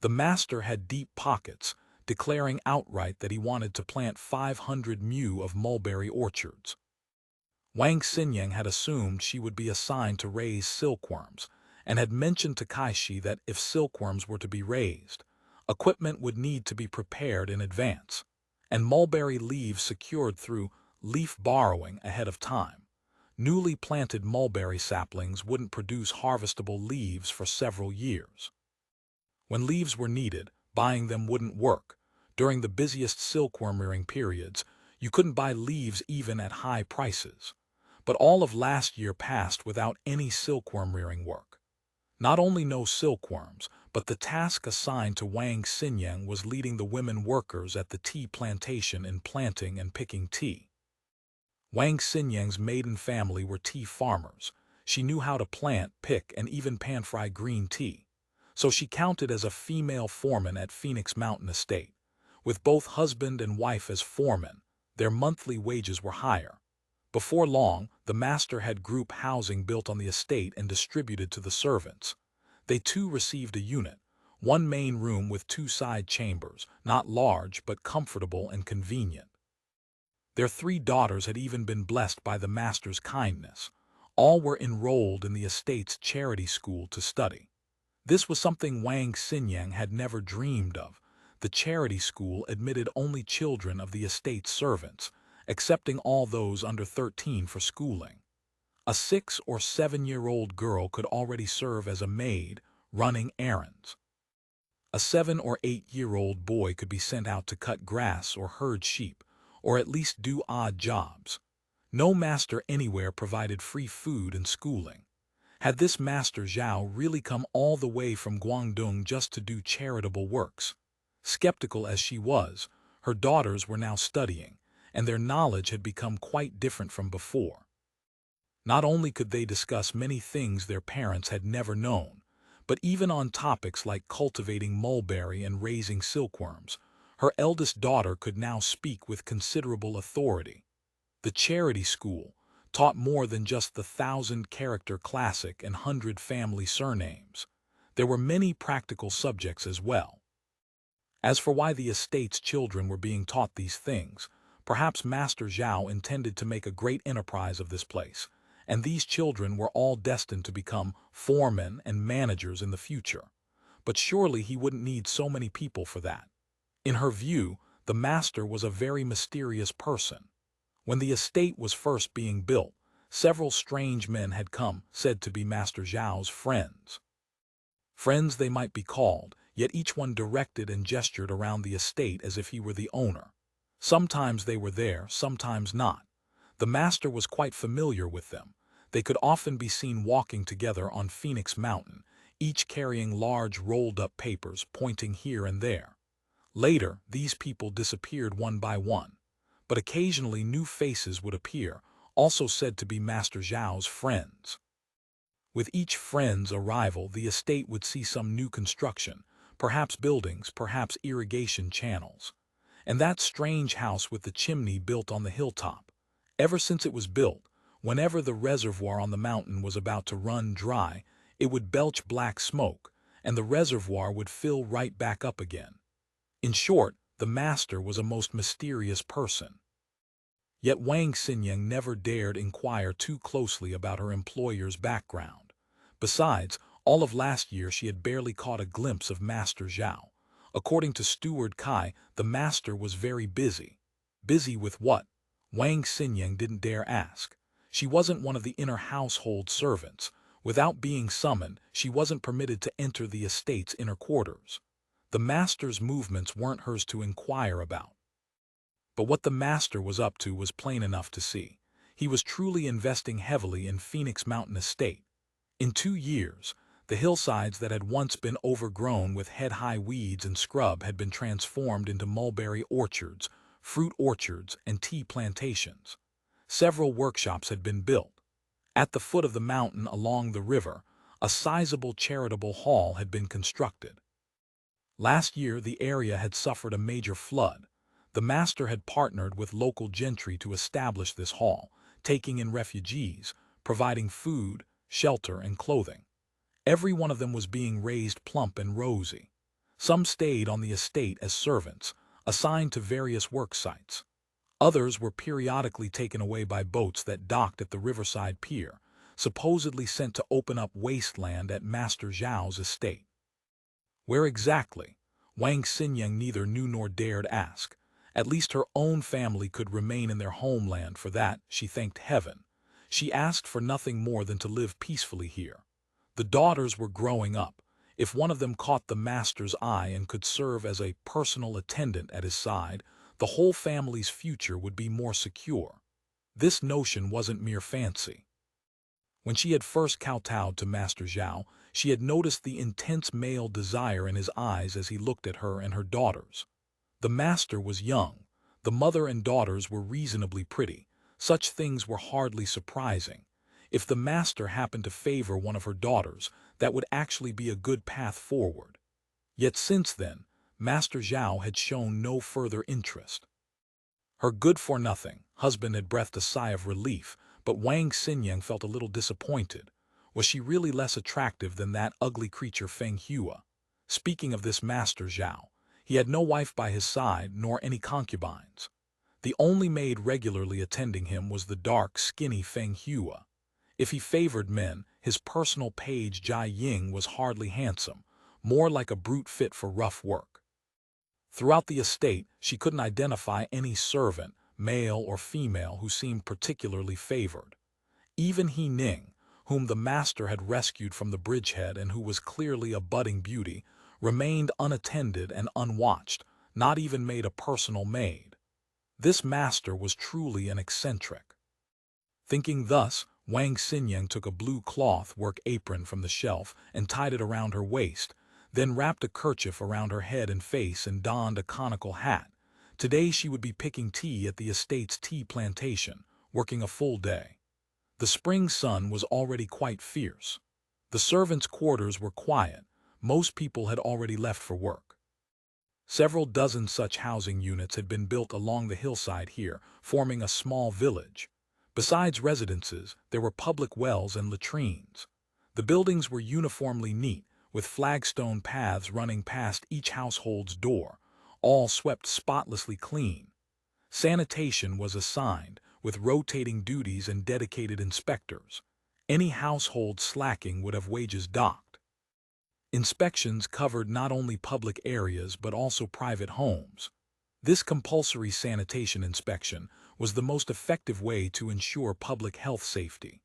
The master had deep pockets, declaring outright that he wanted to plant 500 mu of mulberry orchards. Wang Xinyang had assumed she would be assigned to raise silkworms, and had mentioned to Kaishi that if silkworms were to be raised, equipment would need to be prepared in advance, and mulberry leaves secured through leaf borrowing ahead of time. Newly planted mulberry saplings wouldn't produce harvestable leaves for several years. When leaves were needed, buying them wouldn't work. During the busiest silkworm rearing periods, you couldn't buy leaves even at high prices. But all of last year passed without any silkworm rearing work. Not only no silkworms, but the task assigned to Wang Xinyang was leading the women workers at the tea plantation in planting and picking tea. Wang Xinyang's maiden family were tea farmers. She knew how to plant, pick, and even pan-fry green tea. So she counted as a female foreman at Phoenix Mountain Estate. With both husband and wife as foremen, their monthly wages were higher. Before long, the master had group housing built on the estate and distributed to the servants. They too received a unit, one main room with 2 side chambers, not large but comfortable and convenient. Their 3 daughters had even been blessed by the master's kindness. All were enrolled in the estate's charity school to study. This was something Wang Xinyang had never dreamed of. The charity school admitted only children of the estate's servants, accepting all those under 13 for schooling. A 6 or 7-year-old girl could already serve as a maid, running errands. A 7 or 8-year-old boy could be sent out to cut grass or herd sheep, or at least do odd jobs. No master anywhere provided free food and schooling. Had this Master Zhao really come all the way from Guangdong just to do charitable works? Skeptical as she was, her daughters were now studying, and their knowledge had become quite different from before. Not only could they discuss many things their parents had never known, but even on topics like cultivating mulberry and raising silkworms, her eldest daughter could now speak with considerable authority. The charity school taught more than just the 1,000-character classic and 100 family surnames. There were many practical subjects as well. As for why the estate's children were being taught these things, perhaps Master Zhao intended to make a great enterprise of this place, and these children were all destined to become foremen and managers in the future. But surely he wouldn't need so many people for that. In her view, the master was a very mysterious person. When the estate was first being built, several strange men had come, said to be Master Zhao's friends. Friends they might be called, yet each one directed and gestured around the estate as if he were the owner. Sometimes they were there, sometimes not. The master was quite familiar with them. They could often be seen walking together on Phoenix Mountain, each carrying large rolled-up papers pointing here and there. Later, these people disappeared one by one, but occasionally new faces would appear, also said to be Master Zhao's friends. With each friend's arrival, the estate would see some new construction, perhaps buildings, perhaps irrigation channels. And that strange house with the chimney built on the hilltop. Ever since it was built, whenever the reservoir on the mountain was about to run dry, it would belch black smoke, and the reservoir would fill right back up again. In short, the master was a most mysterious person. Yet Wang Xinyang never dared inquire too closely about her employer's background. Besides, all of last year she had barely caught a glimpse of Master Zhao. According to Steward Kai, the master was very busy. Busy with what? Wang Xinyan didn't dare ask. She wasn't one of the inner household servants. Without being summoned, she wasn't permitted to enter the estate's inner quarters. The master's movements weren't hers to inquire about. But what the master was up to was plain enough to see. He was truly investing heavily in Phoenix Mountain Estate. In 2 years, the hillsides that had once been overgrown with head-high weeds and scrub had been transformed into mulberry orchards, fruit orchards, and tea plantations. Several workshops had been built. At the foot of the mountain along the river, a sizable charitable hall had been constructed. Last year, the area had suffered a major flood. The master had partnered with local gentry to establish this hall, taking in refugees, providing food, shelter, and clothing. Every one of them was being raised plump and rosy. Some stayed on the estate as servants, assigned to various work sites. Others were periodically taken away by boats that docked at the riverside pier, supposedly sent to open up wasteland at Master Zhao's estate. Where exactly? Wang Xinyan neither knew nor dared ask. At least her own family could remain in their homeland. For that, she thanked heaven. She asked for nothing more than to live peacefully here. The daughters were growing up. If one of them caught the master's eye and could serve as a personal attendant at his side, the whole family's future would be more secure. This notion wasn't mere fancy. When she had first kowtowed to Master Zhao, she had noticed the intense male desire in his eyes as he looked at her and her daughters. The master was young. The mother and daughters were reasonably pretty. Such things were hardly surprising. If the master happened to favor one of her daughters, that would actually be a good path forward. Yet since then, Master Zhao had shown no further interest. Her good-for-nothing husband had breathed a sigh of relief, but Wang Xinyan felt a little disappointed. Was she really less attractive than that ugly creature Feng Hua? Speaking of this Master Zhao, he had no wife by his side nor any concubines. The only maid regularly attending him was the dark, skinny Feng Hua. If he favored men, his personal page Changying was hardly handsome, more like a brute fit for rough work. Throughout the estate, she couldn't identify any servant, male or female, who seemed particularly favored. Even He Ning, whom the master had rescued from the bridgehead and who was clearly a budding beauty, remained unattended and unwatched, not even made a personal maid. This master was truly an eccentric. Thinking thus, Wang Xinyan took a blue cloth work apron from the shelf and tied it around her waist, then wrapped a kerchief around her head and face and donned a conical hat. Today she would be picking tea at the estate's tea plantation, working a full day. The spring sun was already quite fierce. The servants' quarters were quiet. Most people had already left for work. Several dozen such housing units had been built along the hillside here, forming a small village. Besides residences, there were public wells and latrines. The buildings were uniformly neat, with flagstone paths running past each household's door, all swept spotlessly clean. Sanitation was assigned, with rotating duties and dedicated inspectors. Any household slacking would have wages docked. Inspections covered not only public areas but also private homes. This compulsory sanitation inspection was the most effective way to ensure public health safety.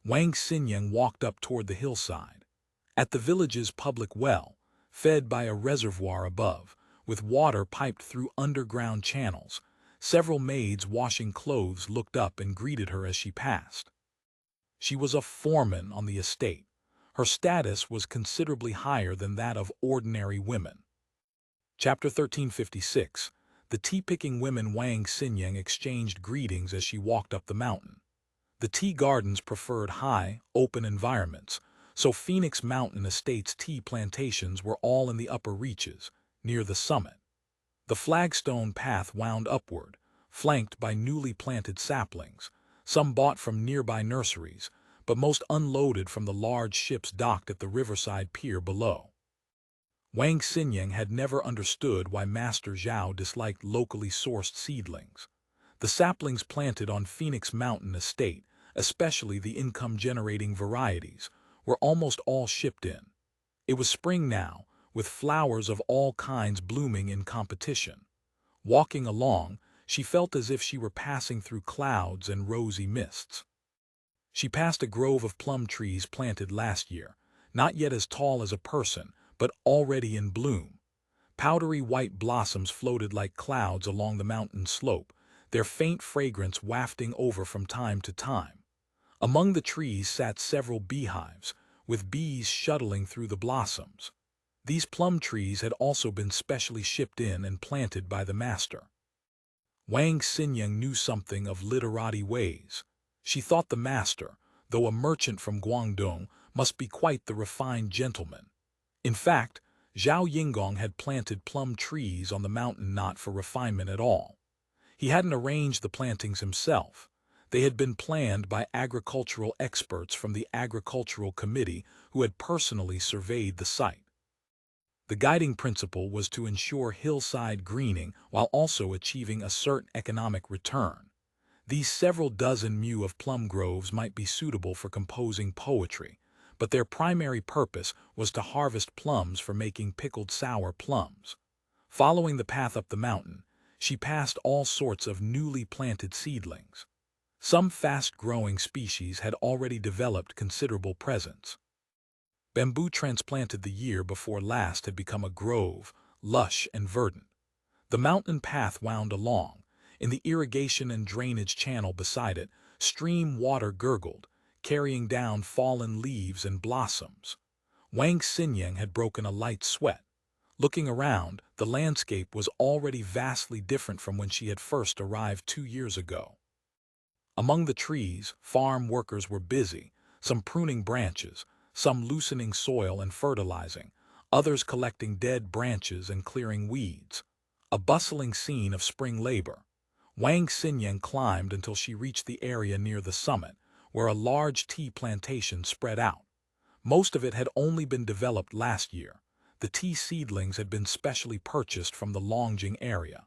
Wang Xinyan walked up toward the hillside. At the village's public well, fed by a reservoir above, with water piped through underground channels, several maids washing clothes looked up and greeted her as she passed. She was a foreman on the estate. Her status was considerably higher than that of ordinary women. Chapter 1356. The tea-picking women. Wang Xinyan exchanged greetings as she walked up the mountain. The tea gardens preferred high, open environments, so Phoenix Mountain Estate's tea plantations were all in the upper reaches, near the summit. The flagstone path wound upward, flanked by newly planted saplings, some bought from nearby nurseries, but most unloaded from the large ships docked at the riverside pier below. Wang Xinyan had never understood why Master Zhao disliked locally sourced seedlings. The saplings planted on Phoenix Mountain Estate, especially the income-generating varieties, were almost all shipped in. It was spring now, with flowers of all kinds blooming in competition. Walking along, she felt as if she were passing through clouds and rosy mists. She passed a grove of plum trees planted last year, not yet as tall as a person, but already in bloom. Powdery white blossoms floated like clouds along the mountain slope, their faint fragrance wafting over from time to time. Among the trees sat several beehives, with bees shuttling through the blossoms. These plum trees had also been specially shipped in and planted by the master. Wang Siniang knew something of literati ways. She thought the master, though a merchant from Guangdong, must be quite the refined gentleman. In fact, Zhao Yingong had planted plum trees on the mountain not for refinement at all. He hadn't arranged the plantings himself. They had been planned by agricultural experts from the Agricultural Committee who had personally surveyed the site. The guiding principle was to ensure hillside greening while also achieving a certain economic return. These several dozen mu of plum groves might be suitable for composing poetry, but their primary purpose was to harvest plums for making pickled sour plums. Following the path up the mountain, she passed all sorts of newly planted seedlings. Some fast-growing species had already developed considerable presence. Bamboo transplanted the year before last had become a grove, lush and verdant. The mountain path wound along. In the irrigation and drainage channel beside it, stream water gurgled, carrying down fallen leaves and blossoms. Wang Siniang had broken a light sweat. Looking around, the landscape was already vastly different from when she had first arrived 2 years ago. Among the trees, farm workers were busy, some pruning branches, some loosening soil and fertilizing, others collecting dead branches and clearing weeds. A bustling scene of spring labor. Wang Siniang climbed until she reached the area near the summit, where a large tea plantation spread out. Most of it had only been developed last year. The tea seedlings had been specially purchased from the Longjing area.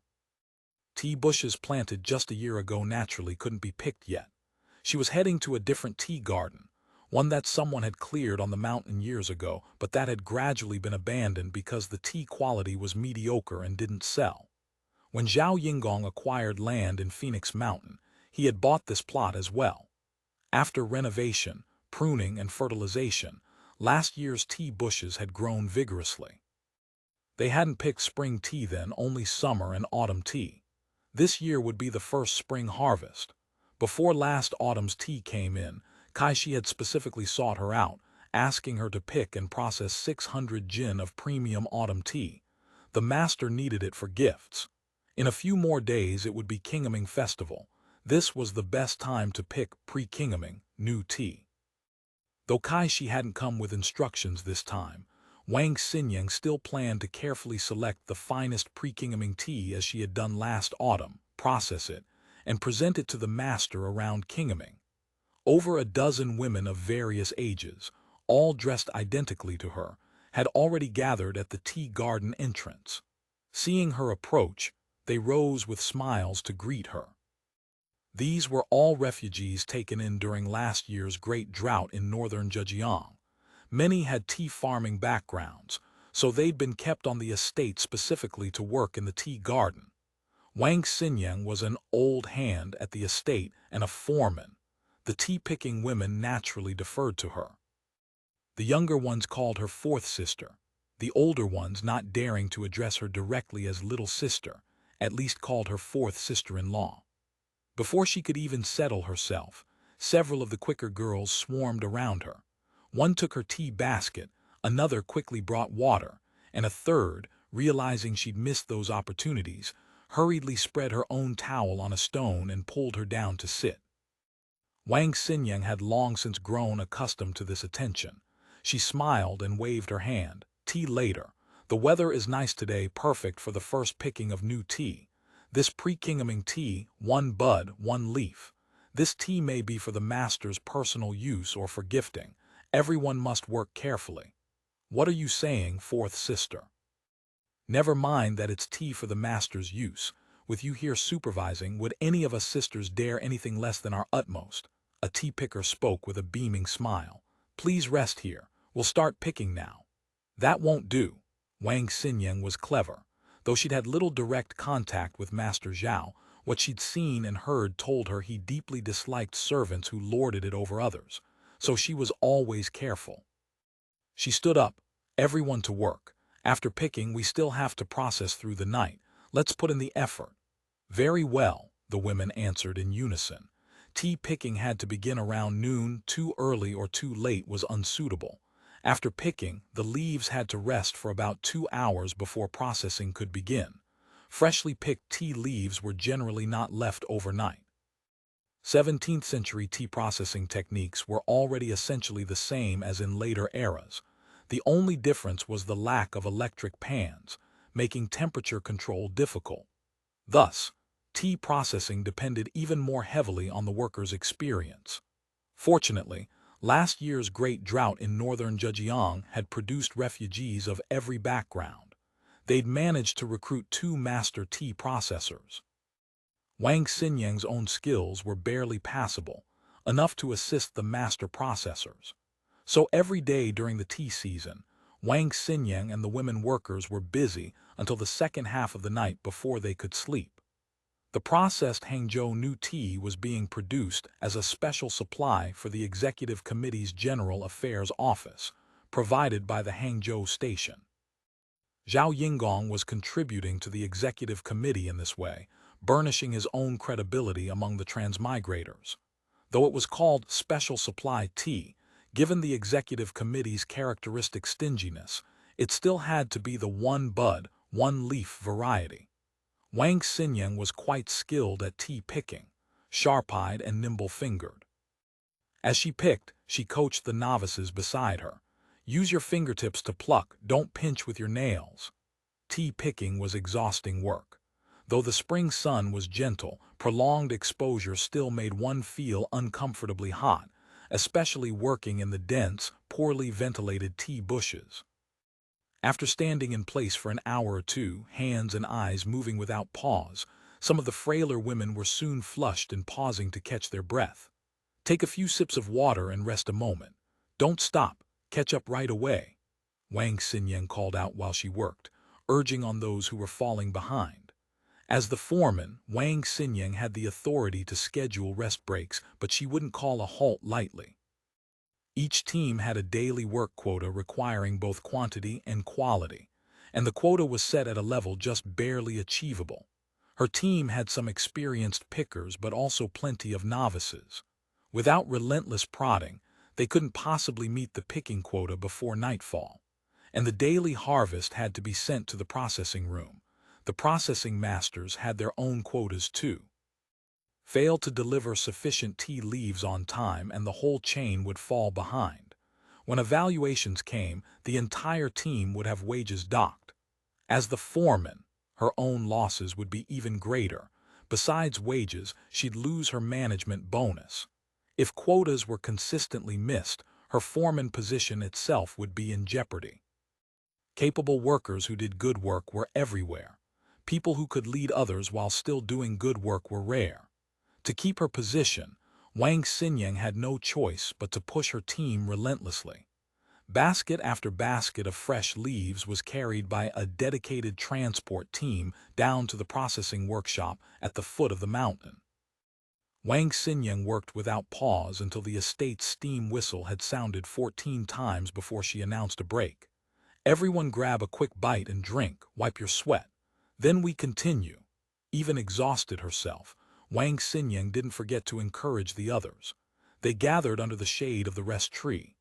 Tea bushes planted just a year ago naturally couldn't be picked yet. She was heading to a different tea garden, one that someone had cleared on the mountain years ago, but that had gradually been abandoned because the tea quality was mediocre and didn't sell. When Zhao Yingong acquired land in Phoenix Mountain, he had bought this plot as well. After renovation, pruning, and fertilization, last year's tea bushes had grown vigorously. They hadn't picked spring tea then, only summer and autumn tea. This year would be the first spring harvest. Before last autumn's tea came in, Kaishi had specifically sought her out, asking her to pick and process 600 jin of premium autumn tea. The master needed it for gifts. In a few more days it would be Qingming Festival. This was the best time to pick pre-Qingming, new tea. Though Kaishi hadn't come with instructions this time, Wang Siniang still planned to carefully select the finest pre-Qingming tea as she had done last autumn, process it, and present it to the master around Qingming. Over a dozen women of various ages, all dressed identically to her, had already gathered at the tea garden entrance. Seeing her approach, they rose with smiles to greet her. These were all refugees taken in during last year's great drought in northern Zhenjiang. Many had tea farming backgrounds, so they'd been kept on the estate specifically to work in the tea garden. Wang Siniang was an old hand at the estate and a foreman. The tea-picking women naturally deferred to her. The younger ones called her fourth sister, the older ones not daring to address her directly as little sister, at least called her fourth sister-in-law. Before she could even settle herself, several of the quicker girls swarmed around her. One took her tea basket, another quickly brought water, and a third, realizing she'd missed those opportunities, hurriedly spread her own towel on a stone and pulled her down to sit. Wang Siniang had long since grown accustomed to this attention. She smiled and waved her hand. Tea later. The weather is nice today, perfect for the first picking of new tea. This pre-Qingming tea, 1 bud, 1 leaf. This tea may be for the master's personal use or for gifting. Everyone must work carefully. What are you saying, fourth sister? Never mind that it's tea for the master's use. With you here supervising, would any of us sisters dare anything less than our utmost? A tea picker spoke with a beaming smile. Please rest here. We'll start picking now. That won't do. Wang Siniang was clever. Though she'd had little direct contact with Master Zhao, what she'd seen and heard told her he deeply disliked servants who lorded it over others, so she was always careful. She stood up. Everyone to work. After picking, we still have to process through the night. Let's put in the effort. Very well, the women answered in unison. Tea picking had to begin around noon. Too early or too late was unsuitable. After picking, the leaves had to rest for about 2 hours before processing could begin. Freshly picked tea leaves were generally not left overnight. 17th century tea processing techniques were already essentially the same as in later eras. The only difference was the lack of electric pans, making temperature control difficult. Thus, tea processing depended even more heavily on the workers' experience. Fortunately, last year's great drought in northern Zhenjiang had produced refugees of every background. They'd managed to recruit 2 master tea processors. Wang Xinyan's own skills were barely passable, enough to assist the master processors. So every day during the tea season, Wang Xinyang and the women workers were busy until the second half of the night before they could sleep. The processed Hangzhou new tea was being produced as a special supply for the Executive Committee's General Affairs Office, provided by the Hangzhou station. Zhao Yinggong was contributing to the Executive Committee in this way, burnishing his own credibility among the transmigrators. Though it was called Special Supply Tea, given the Executive Committee's characteristic stinginess, it still had to be the one-bud, one-leaf variety. Wang Xinyang was quite skilled at tea picking, sharp-eyed and nimble-fingered. As she picked, she coached the novices beside her. Use your fingertips to pluck, don't pinch with your nails. Tea picking was exhausting work. Though the spring sun was gentle, prolonged exposure still made one feel uncomfortably hot, especially working in the dense, poorly ventilated tea bushes. After standing in place for an hour or two, hands and eyes moving without pause, some of the frailer women were soon flushed and pausing to catch their breath. Take a few sips of water and rest a moment. Don't stop, catch up right away, Wang Xinyang called out while she worked, urging on those who were falling behind. As the foreman, Wang Xinyang had the authority to schedule rest breaks, but she wouldn't call a halt lightly. Each team had a daily work quota requiring both quantity and quality, and the quota was set at a level just barely achievable. Her team had some experienced pickers but also plenty of novices. Without relentless prodding, they couldn't possibly meet the picking quota before nightfall, and the daily harvest had to be sent to the processing room. The processing masters had their own quotas too. Fail to deliver sufficient tea leaves on time and the whole chain would fall behind. When evaluations came, the entire team would have wages docked. As the foreman, her own losses would be even greater. Besides wages, she'd lose her management bonus. If quotas were consistently missed, her foreman position itself would be in jeopardy. Capable workers who did good work were everywhere. People who could lead others while still doing good work were rare. To keep her position, Wang Xinyang had no choice but to push her team relentlessly. Basket after basket of fresh leaves was carried by a dedicated transport team down to the processing workshop at the foot of the mountain. Wang Xinyang worked without pause until the estate's steam whistle had sounded 14 times before she announced a break. Everyone grab a quick bite and drink, wipe your sweat. Then we continue. Even exhausted herself, Wang Xinyang didn't forget to encourage the others. They gathered under the shade of the rest tree.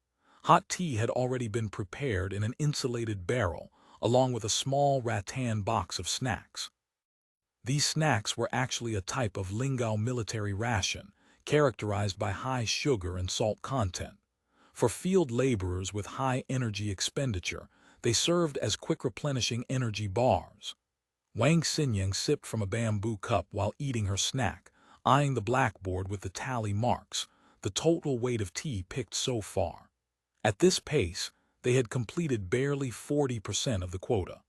Hot tea had already been prepared in an insulated barrel, along with a small rattan box of snacks. These snacks were actually a type of Lingao military ration, characterized by high sugar and salt content. For field laborers with high energy expenditure, they served as quick replenishing energy bars. Wang Xinyang sipped from a bamboo cup while eating her snack, eyeing the blackboard with the tally marks, the total weight of tea picked so far. At this pace, they had completed barely 40% of the quota.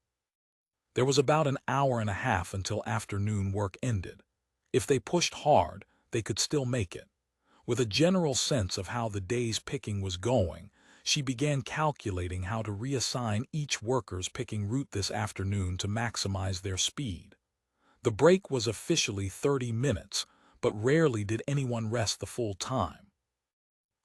There was about an hour and a half until afternoon work ended. If they pushed hard, they could still make it. With a general sense of how the day's picking was going, she began calculating how to reassign each worker's picking route this afternoon to maximize their speed. The break was officially 30 minutes, but rarely did anyone rest the full time.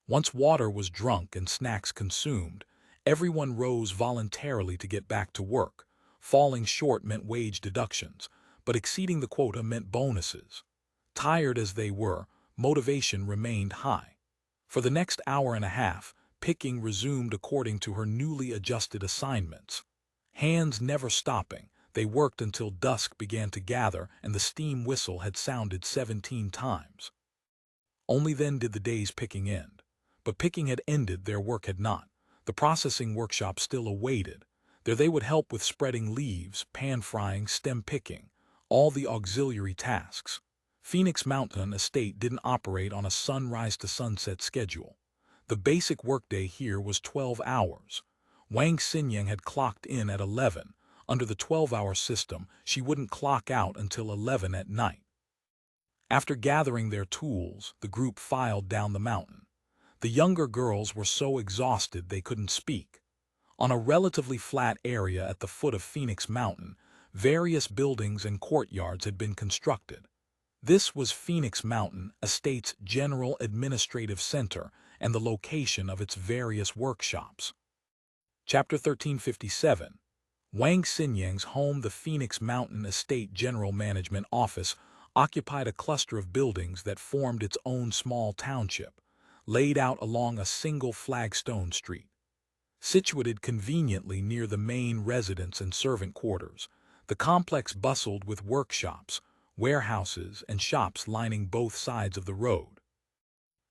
Once water was drunk and snacks consumed, everyone rose voluntarily to get back to work. Falling short meant wage deductions, but exceeding the quota meant bonuses. Tired as they were, motivation remained high. For the next hour and a half, picking resumed according to her newly adjusted assignments. Hands never stopping, they worked until dusk began to gather and the steam whistle had sounded 17 times. Only then did the day's picking end. But picking had ended, their work had not. The processing workshop still awaited. There they would help with spreading leaves, pan-frying, stem picking, all the auxiliary tasks. Phoenix Mountain Estate didn't operate on a sunrise-to-sunset schedule. The basic workday here was 12 hours. Wang Siniang had clocked in at 11. Under the 12-hour system, she wouldn't clock out until 11 at night. After gathering their tools, the group filed down the mountain. The younger girls were so exhausted they couldn't speak. On a relatively flat area at the foot of Phoenix Mountain, various buildings and courtyards had been constructed. This was Phoenix Mountain Estate's general administrative center and the location of its various workshops. Chapter 1357. Wang Xinyan's home, the Phoenix Mountain Estate General Management Office, occupied a cluster of buildings that formed its own small township, laid out along a single flagstone street. Situated conveniently near the main residence and servant quarters, the complex bustled with workshops, warehouses, and shops lining both sides of the road.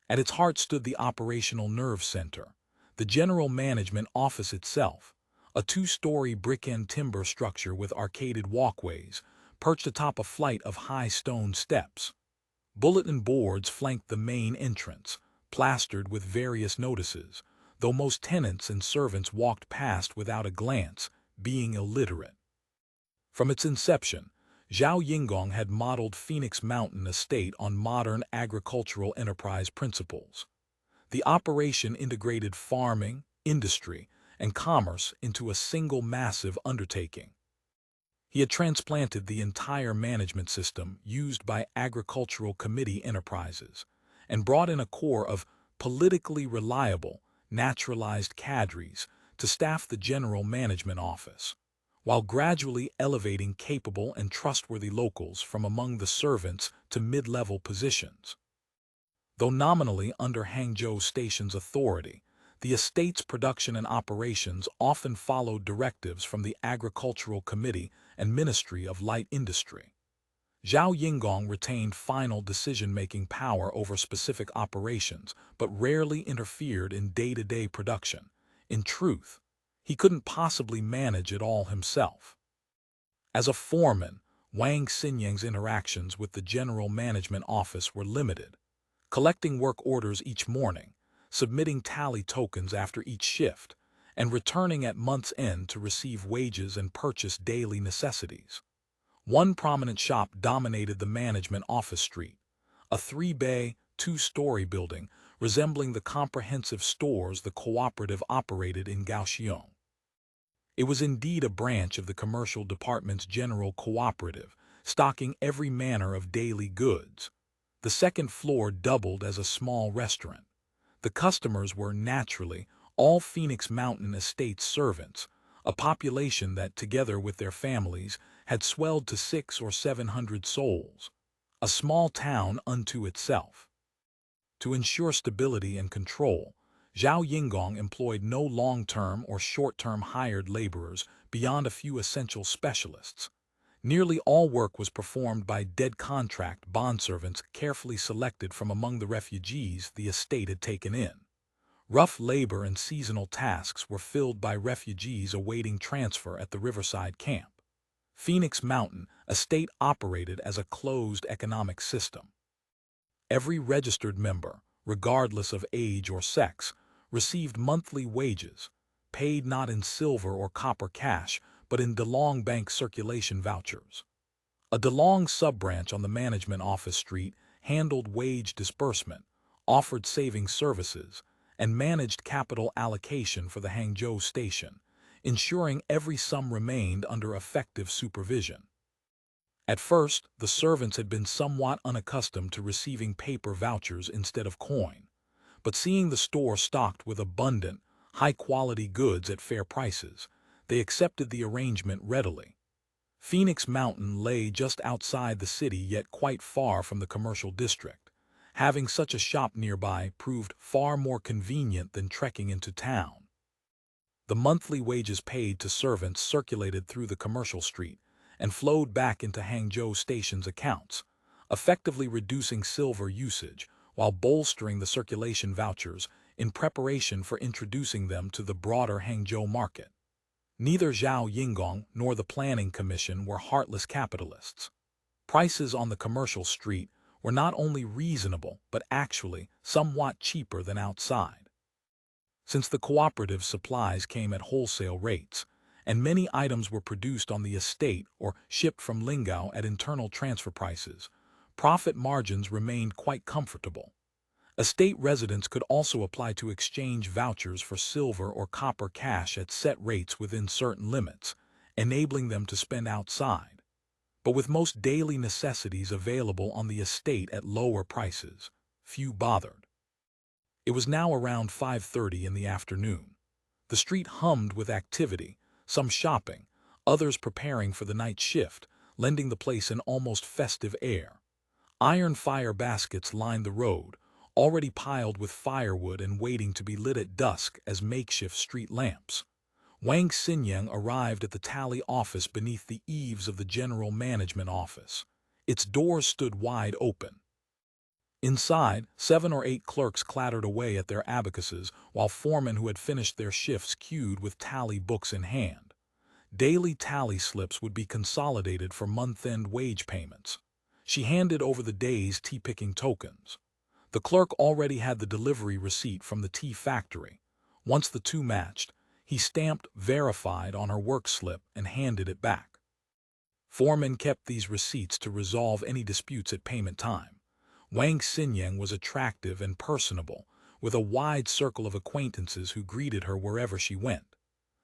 At its heart stood the operational nerve center, the general management office itself, a two-story brick and timber structure with arcaded walkways, perched atop a flight of high stone steps. Bulletin boards flanked the main entrance, plastered with various notices, though most tenants and servants walked past without a glance, being illiterate. From its inception, Zhao Yingong had modeled Phoenix Mountain Estate on modern agricultural enterprise principles. The operation integrated farming, industry, and commerce into a single massive undertaking. He had transplanted the entire management system used by agricultural committee enterprises and brought in a core of politically reliable, naturalized cadres to staff the general management office, while gradually elevating capable and trustworthy locals from among the servants to mid-level positions. Though nominally under Hangzhou Station's authority, the estate's production and operations often followed directives from the Agricultural Committee and Ministry of Light Industry. Zhao Yingong retained final decision-making power over specific operations, but rarely interfered in day-to-day production. In truth, he couldn't possibly manage it all himself. As a foreman, Wang Xinyang's interactions with the General Management Office were limited, collecting work orders each morning, submitting tally tokens after each shift, and returning at month's end to receive wages and purchase daily necessities. One prominent shop dominated the management office street, a three-bay, two-story building resembling the comprehensive stores the cooperative operated in Kaohsiung. It was indeed a branch of the commercial department's general cooperative, stocking every manner of daily goods. The second floor doubled as a small restaurant. The customers were, naturally, all Phoenix Mountain Estate servants, a population that, together with their families, had swelled to 600 or 700 souls, a small town unto itself. To ensure stability and control, Zhao Yingong employed no long-term or short-term hired laborers beyond a few essential specialists. Nearly all work was performed by dead contract bondservants carefully selected from among the refugees the estate had taken in. Rough labor and seasonal tasks were filled by refugees awaiting transfer at the riverside camp. Phoenix Mountain Estate operated as a closed economic system. Every registered member, regardless of age or sex, received monthly wages, paid not in silver or copper cash, but in DeLong Bank circulation vouchers. A DeLong sub-branch on the management office street handled wage disbursement, offered savings services, and managed capital allocation for the Hangzhou station, ensuring every sum remained under effective supervision. At first, the servants had been somewhat unaccustomed to receiving paper vouchers instead of coin, but seeing the store stocked with abundant, high-quality goods at fair prices, they accepted the arrangement readily. Phoenix Mountain lay just outside the city yet quite far from the commercial district. Having such a shop nearby proved far more convenient than trekking into town. The monthly wages paid to servants circulated through the commercial street and flowed back into Hangzhou Station's accounts, effectively reducing silver usage while bolstering the circulation vouchers in preparation for introducing them to the broader Hangzhou market. Neither Zhao Yinggong nor the Planning Commission were heartless capitalists. Prices on the commercial street were not only reasonable but actually somewhat cheaper than outside. Since the cooperative supplies came at wholesale rates, and many items were produced on the estate or shipped from Lingao at internal transfer prices, profit margins remained quite comfortable. Estate residents could also apply to exchange vouchers for silver or copper cash at set rates within certain limits, enabling them to spend outside. But with most daily necessities available on the estate at lower prices, few bothered. It was now around 5:30 in the afternoon. The street hummed with activity, some shopping, others preparing for the night shift, lending the place an almost festive air. Iron fire baskets lined the road, already piled with firewood and waiting to be lit at dusk as makeshift street lamps. Wang Siniang arrived at the tally office beneath the eaves of the General Management Office. Its doors stood wide open. Inside, 7 or 8 clerks clattered away at their abacuses while foremen who had finished their shifts queued with tally books in hand. Daily tally slips would be consolidated for month-end wage payments. She handed over the day's tea-picking tokens. The clerk already had the delivery receipt from the tea factory. Once the two matched, he stamped verified on her work slip and handed it back. Foremen kept these receipts to resolve any disputes at payment time. Wang Siniang was attractive and personable, with a wide circle of acquaintances who greeted her wherever she went.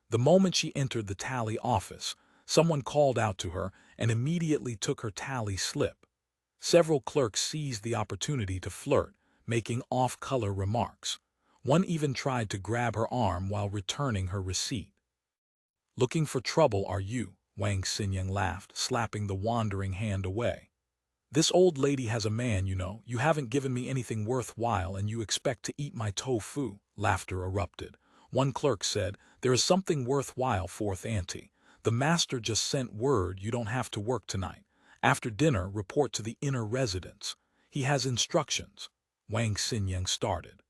The moment she entered the tally office, someone called out to her and immediately took her tally slip. Several clerks seized the opportunity to flirt, making off-color remarks. One even tried to grab her arm while returning her receipt. "Looking for trouble, are you?" Wang Siniang laughed, slapping the wandering hand away. "This old lady has a man, you know. You haven't given me anything worthwhile and you expect to eat my tofu." Laughter erupted. One clerk said, "There is something worthwhile, fourth Auntie. The master just sent word you don't have to work tonight. After dinner, report to the inner residence. He has instructions." Wang Siniang started.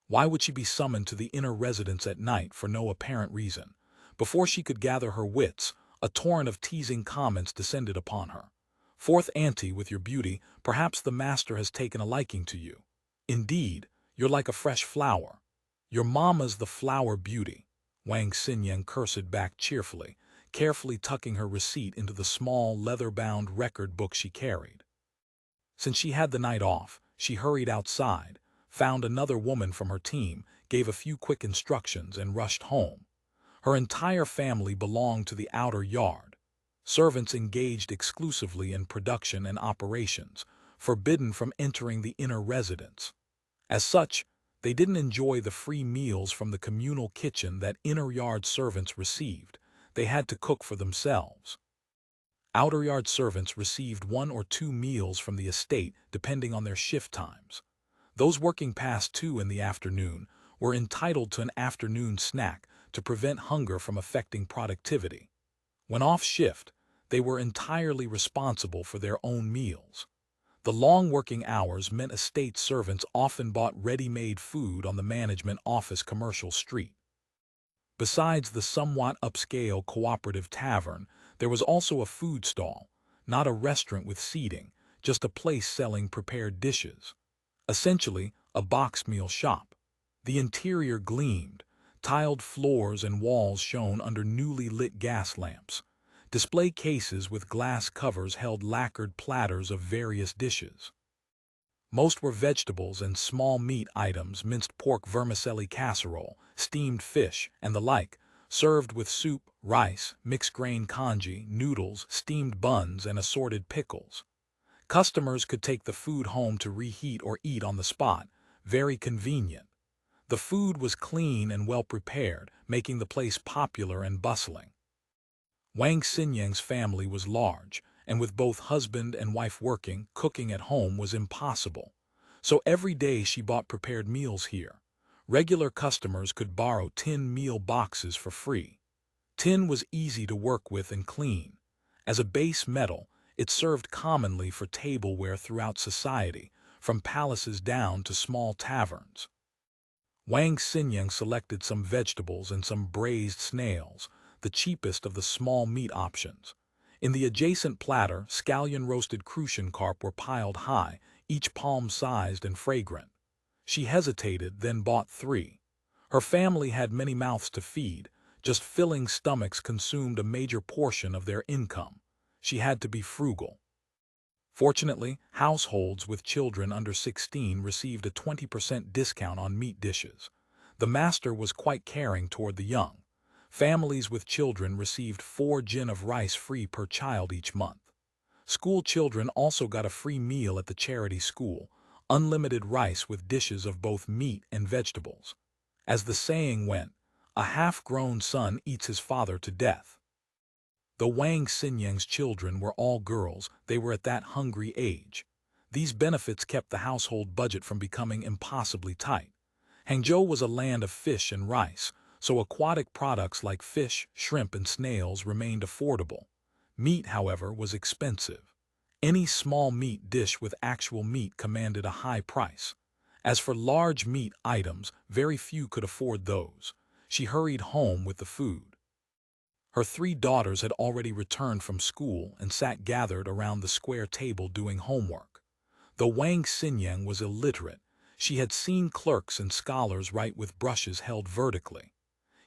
Why would she be summoned to the inner residence at night for no apparent reason? Before she could gather her wits, a torrent of teasing comments descended upon her. "Fourth Auntie, with your beauty, perhaps the master has taken a liking to you. Indeed, you're like a fresh flower. Your mama's the flower beauty." Wang Siniang cursed back cheerfully, carefully tucking her receipt into the small, leather-bound record book she carried. Since she had the night off, she hurried outside, found another woman from her team, gave a few quick instructions, and rushed home. Her entire family belonged to the outer yard. Servants engaged exclusively in production and operations, forbidden from entering the inner residence. As such, they didn't enjoy the free meals from the communal kitchen that inner yard servants received. They had to cook for themselves. Outer yard servants received 1 or 2 meals from the estate depending on their shift times. Those working past 2 in the afternoon were entitled to an afternoon snack to prevent hunger from affecting productivity. When off shift, they were entirely responsible for their own meals. The long working hours meant estate servants often bought ready-made food on the management office commercial street. Besides the somewhat upscale cooperative tavern, there was also a food stall, not a restaurant with seating, just a place selling prepared dishes. Essentially, a box meal shop. The interior gleamed. Tiled floors and walls shone under newly lit gas lamps. Display cases with glass covers held lacquered platters of various dishes. Most were vegetables and small meat items, minced pork, vermicelli casserole, steamed fish, and the like, served with soup, rice, mixed grain congee, noodles, steamed buns, and assorted pickles. Customers could take the food home to reheat or eat on the spot, very convenient. The food was clean and well prepared, making the place popular and bustling. Wang Siniang's family was large, and with both husband and wife working, cooking at home was impossible. So every day she bought prepared meals here. Regular customers could borrow tin meal boxes for free. Tin was easy to work with and clean. As a base metal, it served commonly for tableware throughout society, from palaces down to small taverns. Wang Siniang selected some vegetables and some braised snails, the cheapest of the small meat options. In the adjacent platter, scallion roasted crucian carp were piled high, each palm-sized and fragrant. She hesitated, then bought 3. Her family had many mouths to feed. Just filling stomachs consumed a major portion of their income. She had to be frugal. Fortunately, households with children under 16 received a 20% discount on meat dishes. The master was quite caring toward the young. Families with children received 4 jin of rice free per child each month. School children also got a free meal at the charity school, unlimited rice with dishes of both meat and vegetables. As the saying went, a half-grown son eats his father to death. Though Wang Xinyan's children were all girls, they were at that hungry age. These benefits kept the household budget from becoming impossibly tight. Hangzhou was a land of fish and rice, so aquatic products like fish, shrimp, and snails remained affordable. Meat, however, was expensive. Any small meat dish with actual meat commanded a high price. As for large meat items, very few could afford those. She hurried home with the food. Her 3 daughters had already returned from school and sat gathered around the square table doing homework. Though Wang Xiniang was illiterate, she had seen clerks and scholars write with brushes held vertically.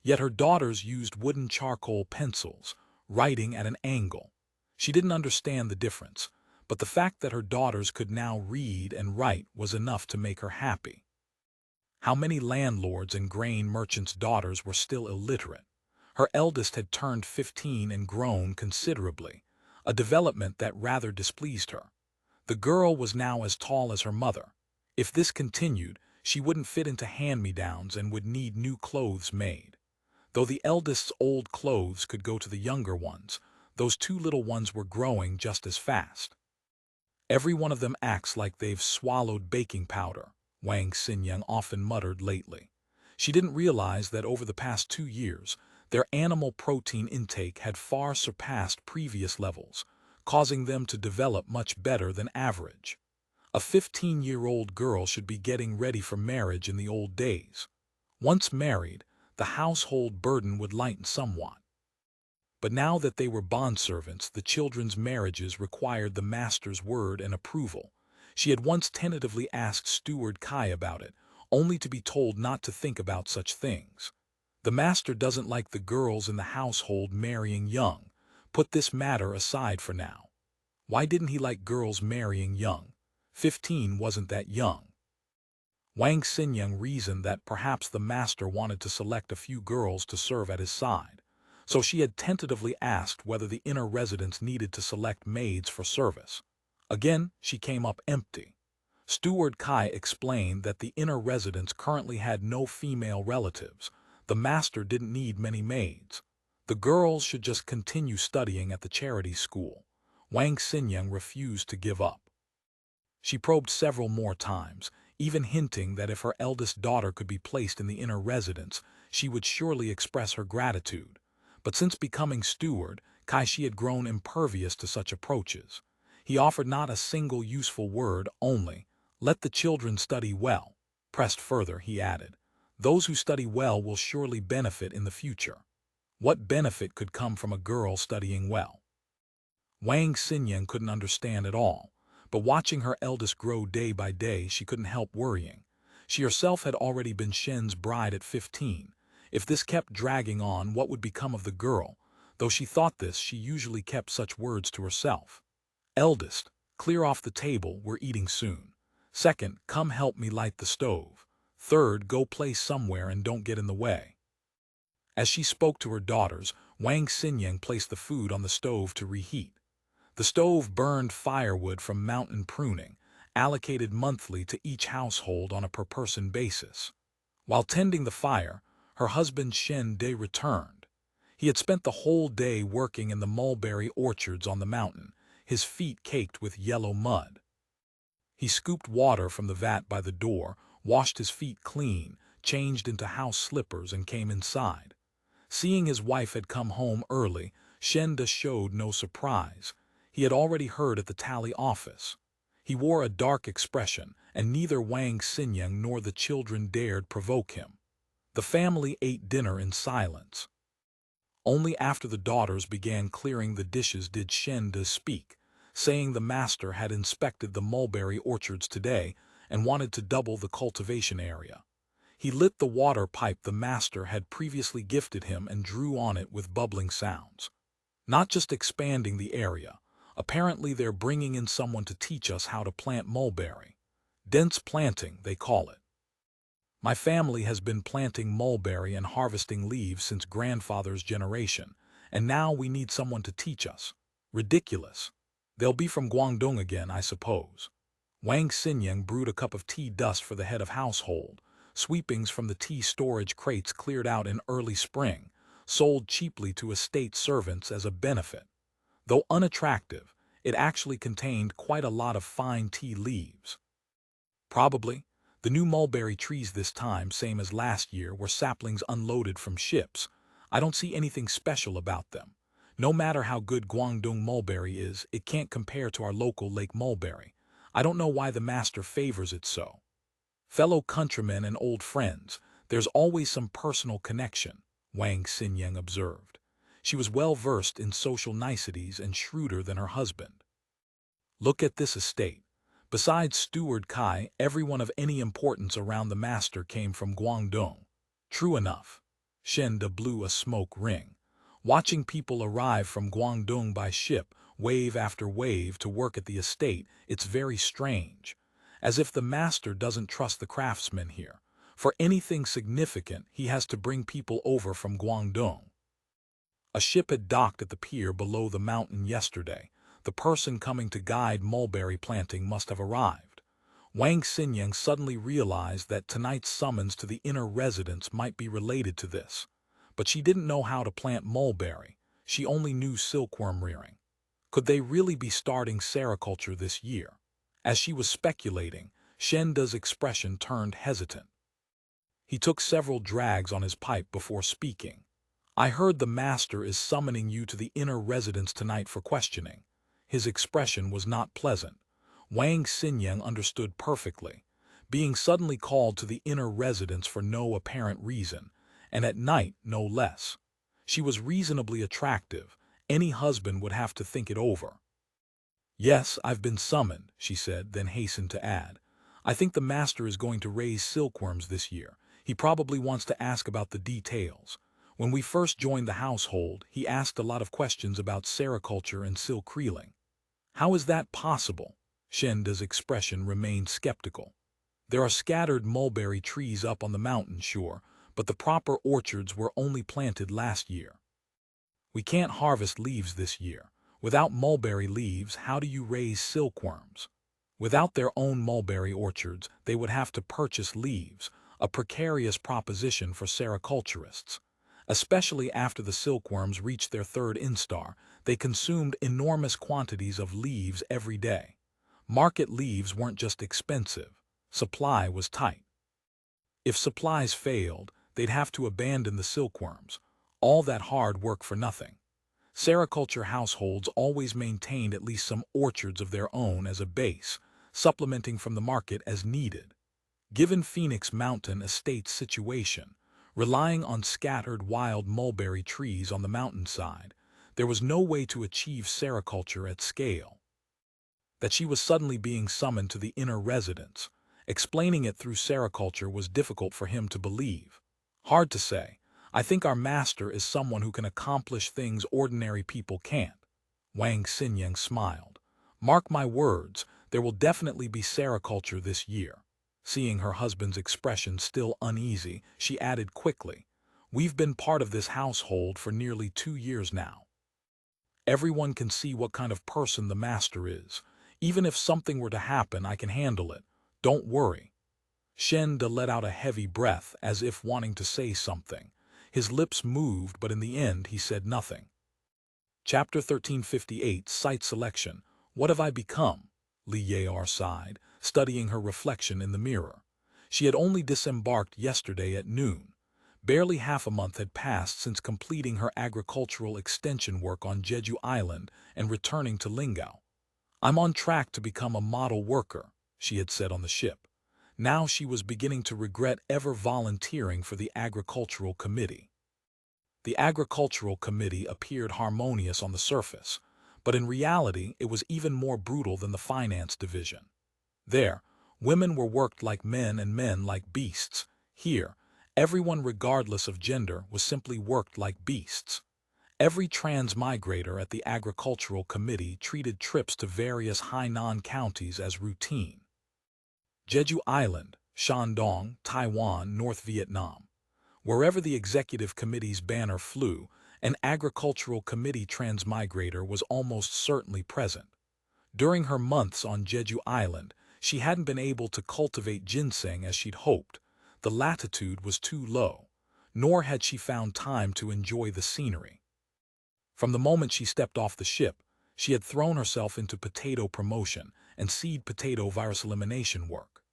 Yet her daughters used wooden charcoal pencils, writing at an angle. She didn't understand the difference, but the fact that her daughters could now read and write was enough to make her happy. How many landlords and grain merchants' daughters were still illiterate? Her eldest had turned 15 and grown considerably, a development that rather displeased her. The girl was now as tall as her mother. If this continued, she wouldn't fit into hand-me-downs and would need new clothes made. Though the eldest's old clothes could go to the younger ones, those 2 little ones were growing just as fast. Every one of them acts like they've swallowed baking powder, Wang Xiniang often muttered lately. She didn't realize that over the past 2 years, their animal protein intake had far surpassed previous levels, causing them to develop much better than average. A 15-year-old girl should be getting ready for marriage in the old days. Once married, the household burden would lighten somewhat. But now that they were bondservants, the children's marriages required the master's word and approval. She had once tentatively asked Steward Kai about it, only to be told not to think about such things. The master doesn't like the girls in the household marrying young. Put this matter aside for now. Why didn't he like girls marrying young? 15 wasn't that young. Wang Xiniang reasoned that perhaps the master wanted to select a few girls to serve at his side, so she had tentatively asked whether the inner residence needed to select maids for service. Again, she came up empty. Steward Kai explained that the inner residence currently had no female relatives. The master didn't need many maids. The girls should just continue studying at the charity school. Wang Xiniang refused to give up. She probed several more times, even hinting that if her eldest daughter could be placed in the inner residence, she would surely express her gratitude. But since becoming steward, Kai-shi had grown impervious to such approaches. He offered not a single useful word, only, "Let the children study well." Pressed further, he added, "Those who study well will surely benefit in the future." What benefit could come from a girl studying well? Wang Xiniang couldn't understand at all, but watching her eldest grow day by day, she couldn't help worrying. She herself had already been Shen's bride at 15. If this kept dragging on, what would become of the girl? Though she thought this, she usually kept such words to herself. "Eldest, clear off the table, we're eating soon." Second, come help me light the stove. Third, go play somewhere and don't get in the way. As she spoke to her daughters, Wang Siniang placed the food on the stove to reheat. The stove burned firewood from mountain pruning, allocated monthly to each household on a per-person basis. While tending the fire, her husband Shen De returned. He had spent the whole day working in the mulberry orchards on the mountain, his feet caked with yellow mud. He scooped water from the vat by the door, washed his feet clean, changed into house slippers and came inside. Seeing his wife had come home early, Shen De showed no surprise. He had already heard at the tally office. He wore a dark expression, and neither Wang Xingyang nor the children dared provoke him. The family ate dinner in silence. Only after the daughters began clearing the dishes did Shen De speak, saying the master had inspected the mulberry orchards today and wanted to double the cultivation area. He lit the water pipe the master had previously gifted him and drew on it with bubbling sounds. Not just expanding the area. Apparently they're bringing in someone to teach us how to plant mulberry. Dense planting, they call it. My family has been planting mulberry and harvesting leaves since grandfather's generation, and now we need someone to teach us. Ridiculous. They'll be from Guangdong again, I suppose. Wang Xingyang brewed a cup of tea dust for the head of household. Sweepings from the tea storage crates cleared out in early spring, sold cheaply to estate servants as a benefit. Though unattractive, it actually contained quite a lot of fine tea leaves. Probably, the new mulberry trees this time, same as last year, were saplings unloaded from ships. I don't see anything special about them. No matter how good Guangdong mulberry is, it can't compare to our local Lake Mulberry. I don't know why the master favors it so. Fellow countrymen and old friends, there's always some personal connection, Wang Xingyang observed. She was well-versed in social niceties and shrewder than her husband. Look at this estate. Besides Steward Kai, everyone of any importance around the master came from Guangdong. True enough. Shen De blew a smoke ring. Watching people arrive from Guangdong by ship, wave after wave, to work at the estate, it's very strange. As if the master doesn't trust the craftsmen here. For anything significant, he has to bring people over from Guangdong. A ship had docked at the pier below the mountain yesterday. The person coming to guide mulberry planting must have arrived. Wang Xingyang suddenly realized that tonight's summons to the inner residence might be related to this. But she didn't know how to plant mulberry. She only knew silkworm rearing. Could they really be starting sericulture this year? As she was speculating, Shen De's expression turned hesitant. He took several drags on his pipe before speaking. I heard the master is summoning you to the inner residence tonight for questioning. His expression was not pleasant. Wang Xingyang understood perfectly. Being suddenly called to the inner residence for no apparent reason, and at night no less. She was reasonably attractive. Any husband would have to think it over. Yes, I've been summoned, she said, then hastened to add. I think the master is going to raise silkworms this year. He probably wants to ask about the details. When we first joined the household, he asked a lot of questions about sericulture and silk reeling. How is that possible? Shen De's expression remained skeptical. There are scattered mulberry trees up on the mountain, sure, but the proper orchards were only planted last year. We can't harvest leaves this year. Without mulberry leaves, how do you raise silkworms? Without their own mulberry orchards, they would have to purchase leaves, a precarious proposition for sericulturists. Especially after the silkworms reached their third instar, they consumed enormous quantities of leaves every day. Market leaves weren't just expensive. Supply was tight. If supplies failed, they'd have to abandon the silkworms. All that hard work for nothing. Sericulture households always maintained at least some orchards of their own as a base, supplementing from the market as needed. Given Phoenix Mountain Estate's situation, relying on scattered wild mulberry trees on the mountainside, there was no way to achieve sericulture at scale. That she was suddenly being summoned to the inner residence, explaining it through sericulture, was difficult for him to believe. Hard to say. I think our master is someone who can accomplish things ordinary people can't. Wang Xingyang smiled. Mark my words, There will definitely be sericulture this year. Seeing her husband's expression still uneasy, she added quickly, "We've been part of this household for nearly 2 years now. Everyone can see what kind of person the master is. Even if something were to happen, I can handle it. Don't worry." Shen De let out a heavy breath as if wanting to say something. His lips moved, but in the end he said nothing. Chapter 1358, Site Selection. What have I become? Li Yar sighed, studying her reflection in the mirror. She had only disembarked yesterday at noon. Barely half a month had passed since completing her agricultural extension work on Jeju Island and returning to Lingao. "I'm on track to become a model worker," she had said on the ship. Now she was beginning to regret ever volunteering for the Agricultural Committee. The Agricultural Committee appeared harmonious on the surface, but in reality it was even more brutal than the Finance Division. There, women were worked like men and men like beasts. Here, everyone regardless of gender was simply worked like beasts. Every transmigrator at the Agricultural Committee treated trips to various Hainan counties as routine. Jeju Island, Shandong, Taiwan, North Vietnam. Wherever the Executive Committee's banner flew, an Agricultural Committee transmigrator was almost certainly present. During her months on Jeju Island, she hadn't been able to cultivate ginseng as she'd hoped. The latitude was too low, nor had she found time to enjoy the scenery. From the moment she stepped off the ship, she had thrown herself into potato promotion and seed potato virus elimination work.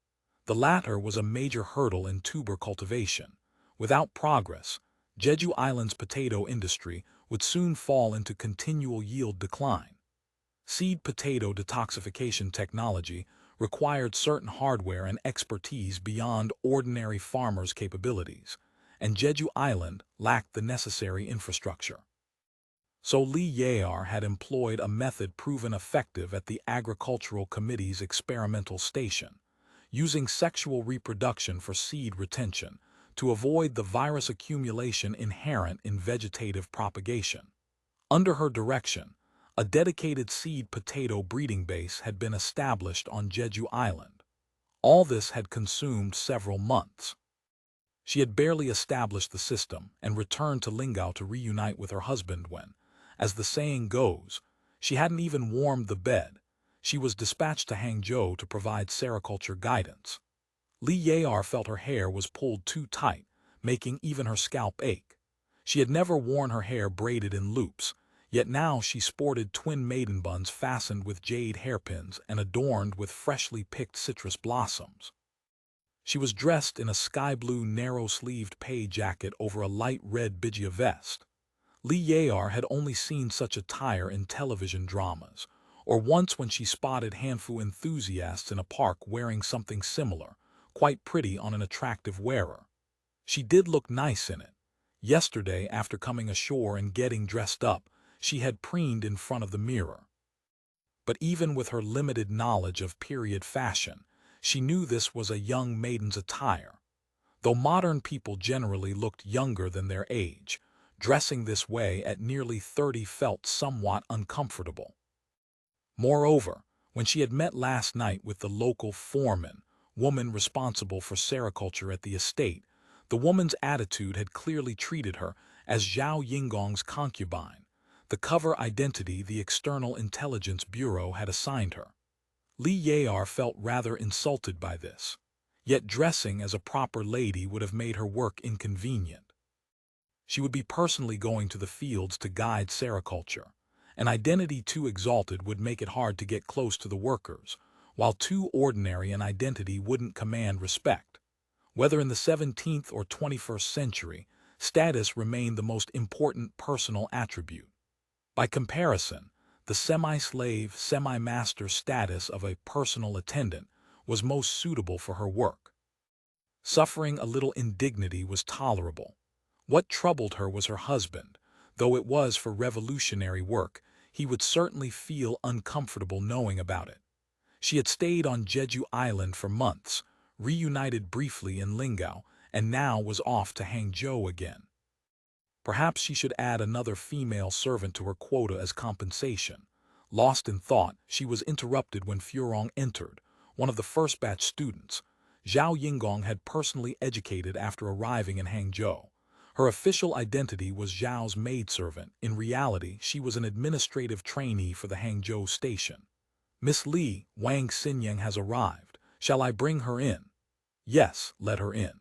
The latter was a major hurdle in tuber cultivation. Without progress, Jeju Island's potato industry would soon fall into continual yield decline. Seed potato detoxification technology required certain hardware and expertise beyond ordinary farmers' capabilities, and Jeju Island lacked the necessary infrastructure. So Li Yar had employed a method proven effective at the Agricultural Committee's experimental station, using sexual reproduction for seed retention to avoid the virus accumulation inherent in vegetative propagation. Under her direction, a dedicated seed potato breeding base had been established on Jeju Island. All this had consumed several months. She had barely established the system and returned to Lingao to reunite with her husband when, as the saying goes, she hadn't even warmed the bed. She was dispatched to Hangzhou to provide sericulture guidance. Li Yar felt her hair was pulled too tight, making even her scalp ache. She had never worn her hair braided in loops, yet now she sported twin maiden buns fastened with jade hairpins and adorned with freshly picked citrus blossoms. She was dressed in a sky-blue narrow-sleeved pay jacket over a light red bigia vest. Li Yar had only seen such attire in television dramas, or once when she spotted Hanfu enthusiasts in a park wearing something similar, quite pretty on an attractive wearer. She did look nice in it. Yesterday, after coming ashore and getting dressed up, she had preened in front of the mirror. But even with her limited knowledge of period fashion, she knew this was a young maiden's attire. Though modern people generally looked younger than their age, dressing this way at nearly 30 felt somewhat uncomfortable. Moreover, when she had met last night with the local foreman, woman responsible for sericulture at the estate, the woman's attitude had clearly treated her as Zhao Yingong's concubine, the cover identity the External Intelligence Bureau had assigned her. Li Yar felt rather insulted by this, yet dressing as a proper lady would have made her work inconvenient. She would be personally going to the fields to guide sericulture. An identity too exalted would make it hard to get close to the workers, while too ordinary an identity wouldn't command respect. Whether in the 17th or 21st century, status remained the most important personal attribute. By comparison, the semi-slave, semi-master status of a personal attendant was most suitable for her work. Suffering a little indignity was tolerable. What troubled her was her husband. Though it was for revolutionary work, he would certainly feel uncomfortable knowing about it. She had stayed on Jeju Island for months, reunited briefly in Lingao, and now was off to Hangzhou again. Perhaps she should add another female servant to her quota as compensation. Lost in thought, she was interrupted when Furong entered, one of the first batch students. Zhao Yingong had personally educated after arriving in Hangzhou. Her official identity was Zhao's maidservant. In reality, she was an administrative trainee for the Hangzhou station. Miss Li, Wang Siniang has arrived. Shall I bring her in? Yes, let her in.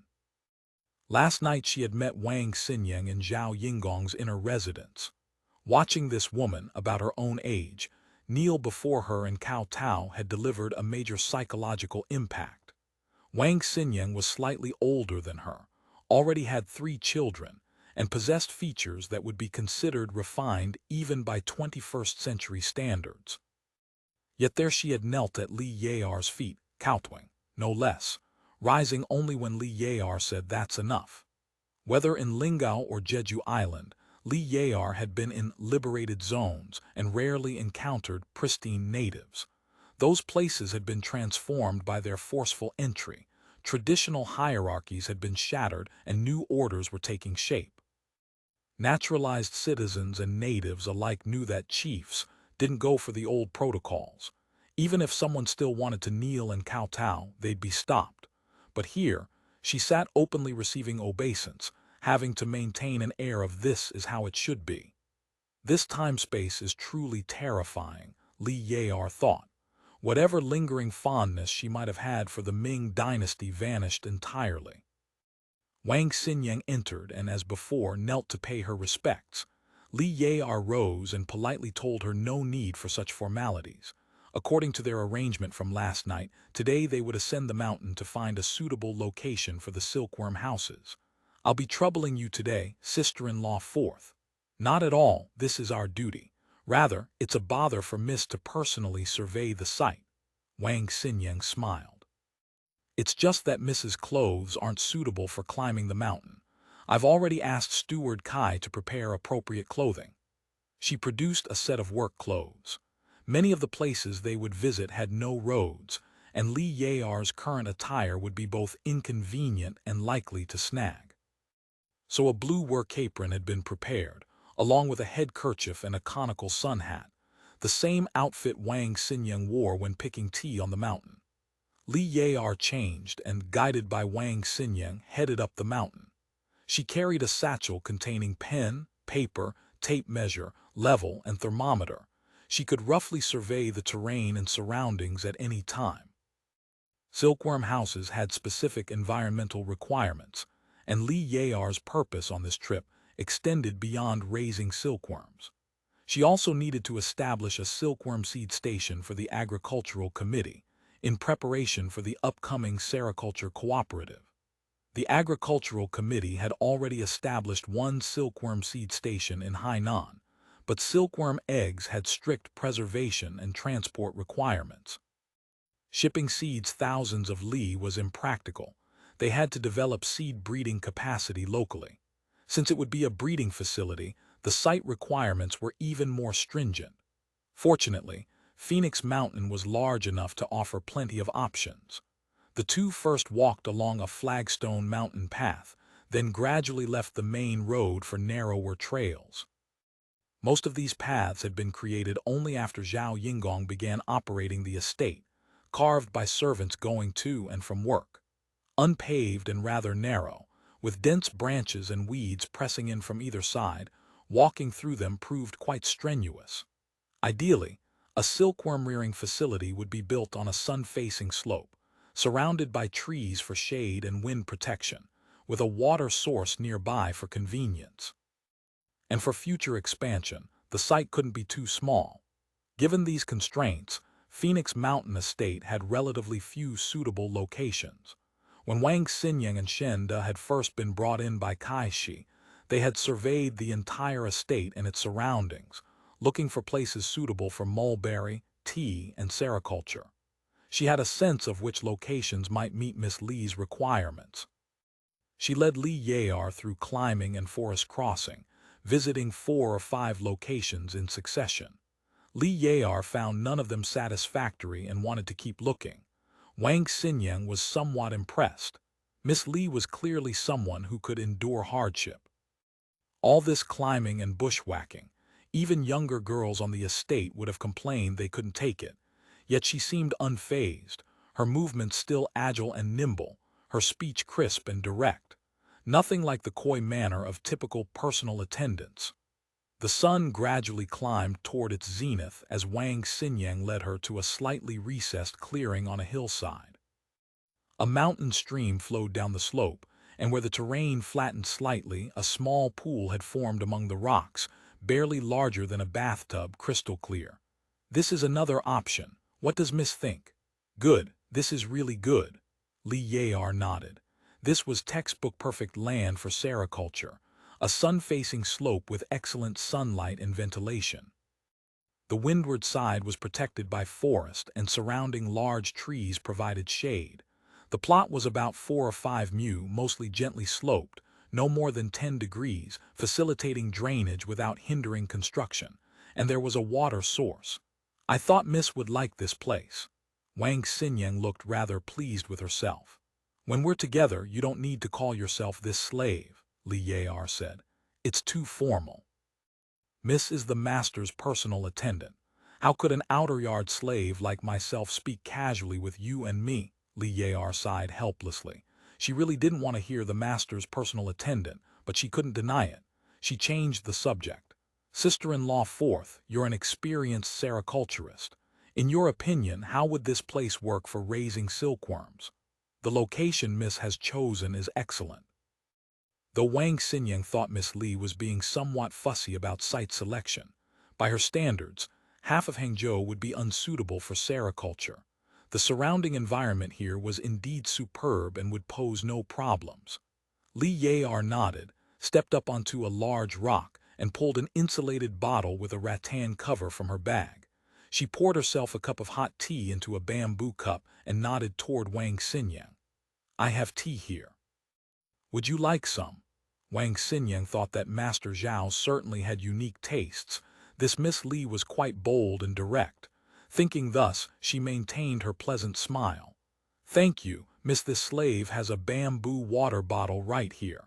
Last night she had met Wang Siniang in Zhao Yingong's inner residence. Watching this woman, about her own age, kneel before her and kowtow had delivered a major psychological impact. Wang Siniang was slightly older than her, already had 3 children, and possessed features that would be considered refined even by 21st century standards. Yet there she had knelt at Li Yayar's feet, kowtowing, no less, rising only when Li Yayar said that's enough. Whether in Lingao or Jeju Island, Li Yayar had been in liberated zones and rarely encountered pristine natives. Those places had been transformed by their forceful entry. Traditional hierarchies had been shattered and new orders were taking shape. Naturalized citizens and natives alike knew that chiefs didn't go for the old protocols. Even if someone still wanted to kneel and kowtow, they'd be stopped. But here, she sat openly receiving obeisance, having to maintain an air of this is how it should be. This time-space is truly terrifying, Li Yayar thought. Whatever lingering fondness she might have had for the Ming Dynasty vanished entirely. Wang Siniang entered and, as before, knelt to pay her respects. Li Yayar rose and politely told her no need for such formalities. According to their arrangement from last night, today they would ascend the mountain to find a suitable location for the Silkworm houses. I'll be troubling you today, sister-in-law fourth. Not at all, this is our duty. Rather, it's a bother for Miss to personally survey the site. Wang Siniang smiled. It's just that Mrs. Clothes aren't suitable for climbing the mountain. I've already asked Steward Kai to prepare appropriate clothing. She produced a set of work clothes. Many of the places they would visit had no roads, and Li Yayar's current attire would be both inconvenient and likely to snag. So a blue work apron had been prepared, along with a head kerchief and a conical sun hat, the same outfit Wang Siniang wore when picking tea on the mountain. Li Yayar changed and, guided by Wang Siniang, headed up the mountain. She carried a satchel containing pen, paper, tape measure, level, and thermometer. She could roughly survey the terrain and surroundings at any time. Silkworm houses had specific environmental requirements, and Li Yayar's purpose on this trip extended beyond raising silkworms. She also needed to establish a silkworm seed station for the Agricultural Committee, in preparation for the upcoming sericulture cooperative. The Agricultural Committee had already established one silkworm seed station in Hainan, but silkworm eggs had strict preservation and transport requirements. Shipping seeds thousands of li was impractical. They had to develop seed breeding capacity locally. Since it would be a breeding facility, the site requirements were even more stringent. Fortunately, Phoenix Mountain was large enough to offer plenty of options. The two first walked along a flagstone mountain path, then gradually left the main road for narrower trails. Most of these paths had been created only after Zhao Yingong began operating the estate, carved by servants going to and from work. Unpaved and rather narrow, with dense branches and weeds pressing in from either side, walking through them proved quite strenuous. Ideally, a silkworm rearing facility would be built on a sun-facing slope, surrounded by trees for shade and wind protection, with a water source nearby for convenience. And for future expansion, the site couldn't be too small. Given these constraints, Phoenix Mountain Estate had relatively few suitable locations. When Wang Siniang and Shen De had first been brought in by Kai Shi, they had surveyed the entire estate and its surroundings, looking for places suitable for mulberry, tea, and sericulture. She had a sense of which locations might meet Miss Li's requirements. She led Li Yayar through climbing and forest crossing, visiting 4 or 5 locations in succession. Li Yayar found none of them satisfactory and wanted to keep looking. Wang Siniang was somewhat impressed. Miss Li was clearly someone who could endure hardship. All this climbing and bushwhacking, Even younger girls on the estate would have complained they couldn't take it. Yet she seemed unfazed, her movements still agile and nimble, her speech crisp and direct. Nothing like the coy manner of typical personal attendants. The sun gradually climbed toward its zenith as Wang Siniang led her to a slightly recessed clearing on a hillside. A mountain stream flowed down the slope, and where the terrain flattened slightly, a small pool had formed among the rocks, barely larger than a bathtub, crystal clear. This is another option. What does Miss think? Good, this is really good. Li Yar nodded. This was textbook perfect land for sericulture, a sun-facing slope with excellent sunlight and ventilation. The windward side was protected by forest, and surrounding large trees provided shade. The plot was about 4 or 5 mu, mostly gently sloped, no more than 10 degrees, facilitating drainage without hindering construction, and there was a water source. I thought Miss would like this place. Wang Siniang looked rather pleased with herself. When we're together, you don't need to call yourself this slave, Li Yar said. It's too formal. Miss is the master's personal attendant. How could an outer-yard slave like myself speak casually with you and me? Li Yar sighed helplessly. She really didn't want to hear the master's personal attendant, but she couldn't deny it. She changed the subject. Sister-in-law fourth, you're an experienced sericulturist. In your opinion, how would this place work for raising silkworms? The location Miss has chosen is excellent. Though Wang Siniang thought Miss Li was being somewhat fussy about site selection, by her standards, half of Hangzhou would be unsuitable for sericulture. The surrounding environment here was indeed superb and would pose no problems. Li Yar nodded, stepped up onto a large rock, and pulled an insulated bottle with a rattan cover from her bag. She poured herself a cup of hot tea into a bamboo cup and nodded toward Wang Siniang. I have tea here. Would you like some? Wang Siniang thought that Master Zhao certainly had unique tastes. This Miss Li was quite bold and direct. Thinking thus, she maintained her pleasant smile. Thank you, Miss. This slave has a bamboo water bottle right here.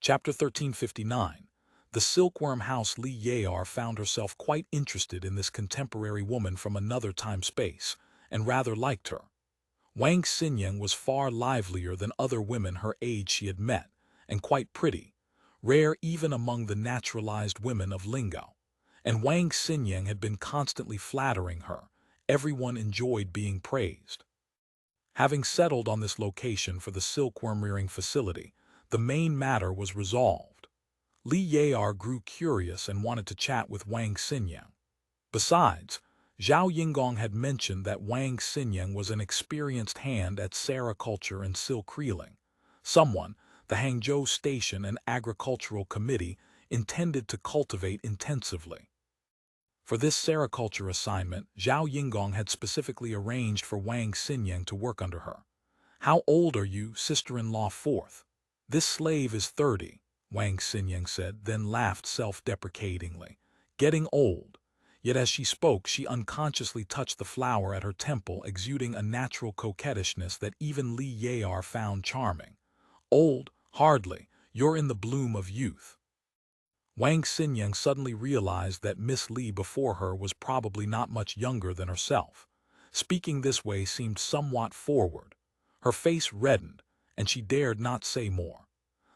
Chapter 1359. The Silkworm House. Li Yar found herself quite interested in this contemporary woman from another time-space, and rather liked her. Wang Siniang was far livelier than other women her age she had met, and quite pretty, rare even among the naturalized women of Lingao. And Wang Siniang had been constantly flattering her. Everyone enjoyed being praised. Having settled on this location for the silkworm rearing facility, the main matter was resolved. Li Yar grew curious and wanted to chat with Wang Siniang. Besides, Zhao Yingong had mentioned that Wang Siniang was an experienced hand at sericulture and silk reeling. Someone, the Hangzhou Station and Agricultural Committee, intended to cultivate intensively. For this sericulture assignment, Zhao Yingong had specifically arranged for Wang Siniang to work under her. How old are you, sister-in-law fourth? This slave is 30, Wang Siniang said, then laughed self-deprecatingly. Getting old. Yet as she spoke, she unconsciously touched the flower at her temple, exuding a natural coquettishness that even Li Yar found charming. Old? Hardly. You're in the bloom of youth. Wang Siniang suddenly realized that Miss Li before her was probably not much younger than herself. Speaking this way seemed somewhat forward. Her face reddened, and she dared not say more.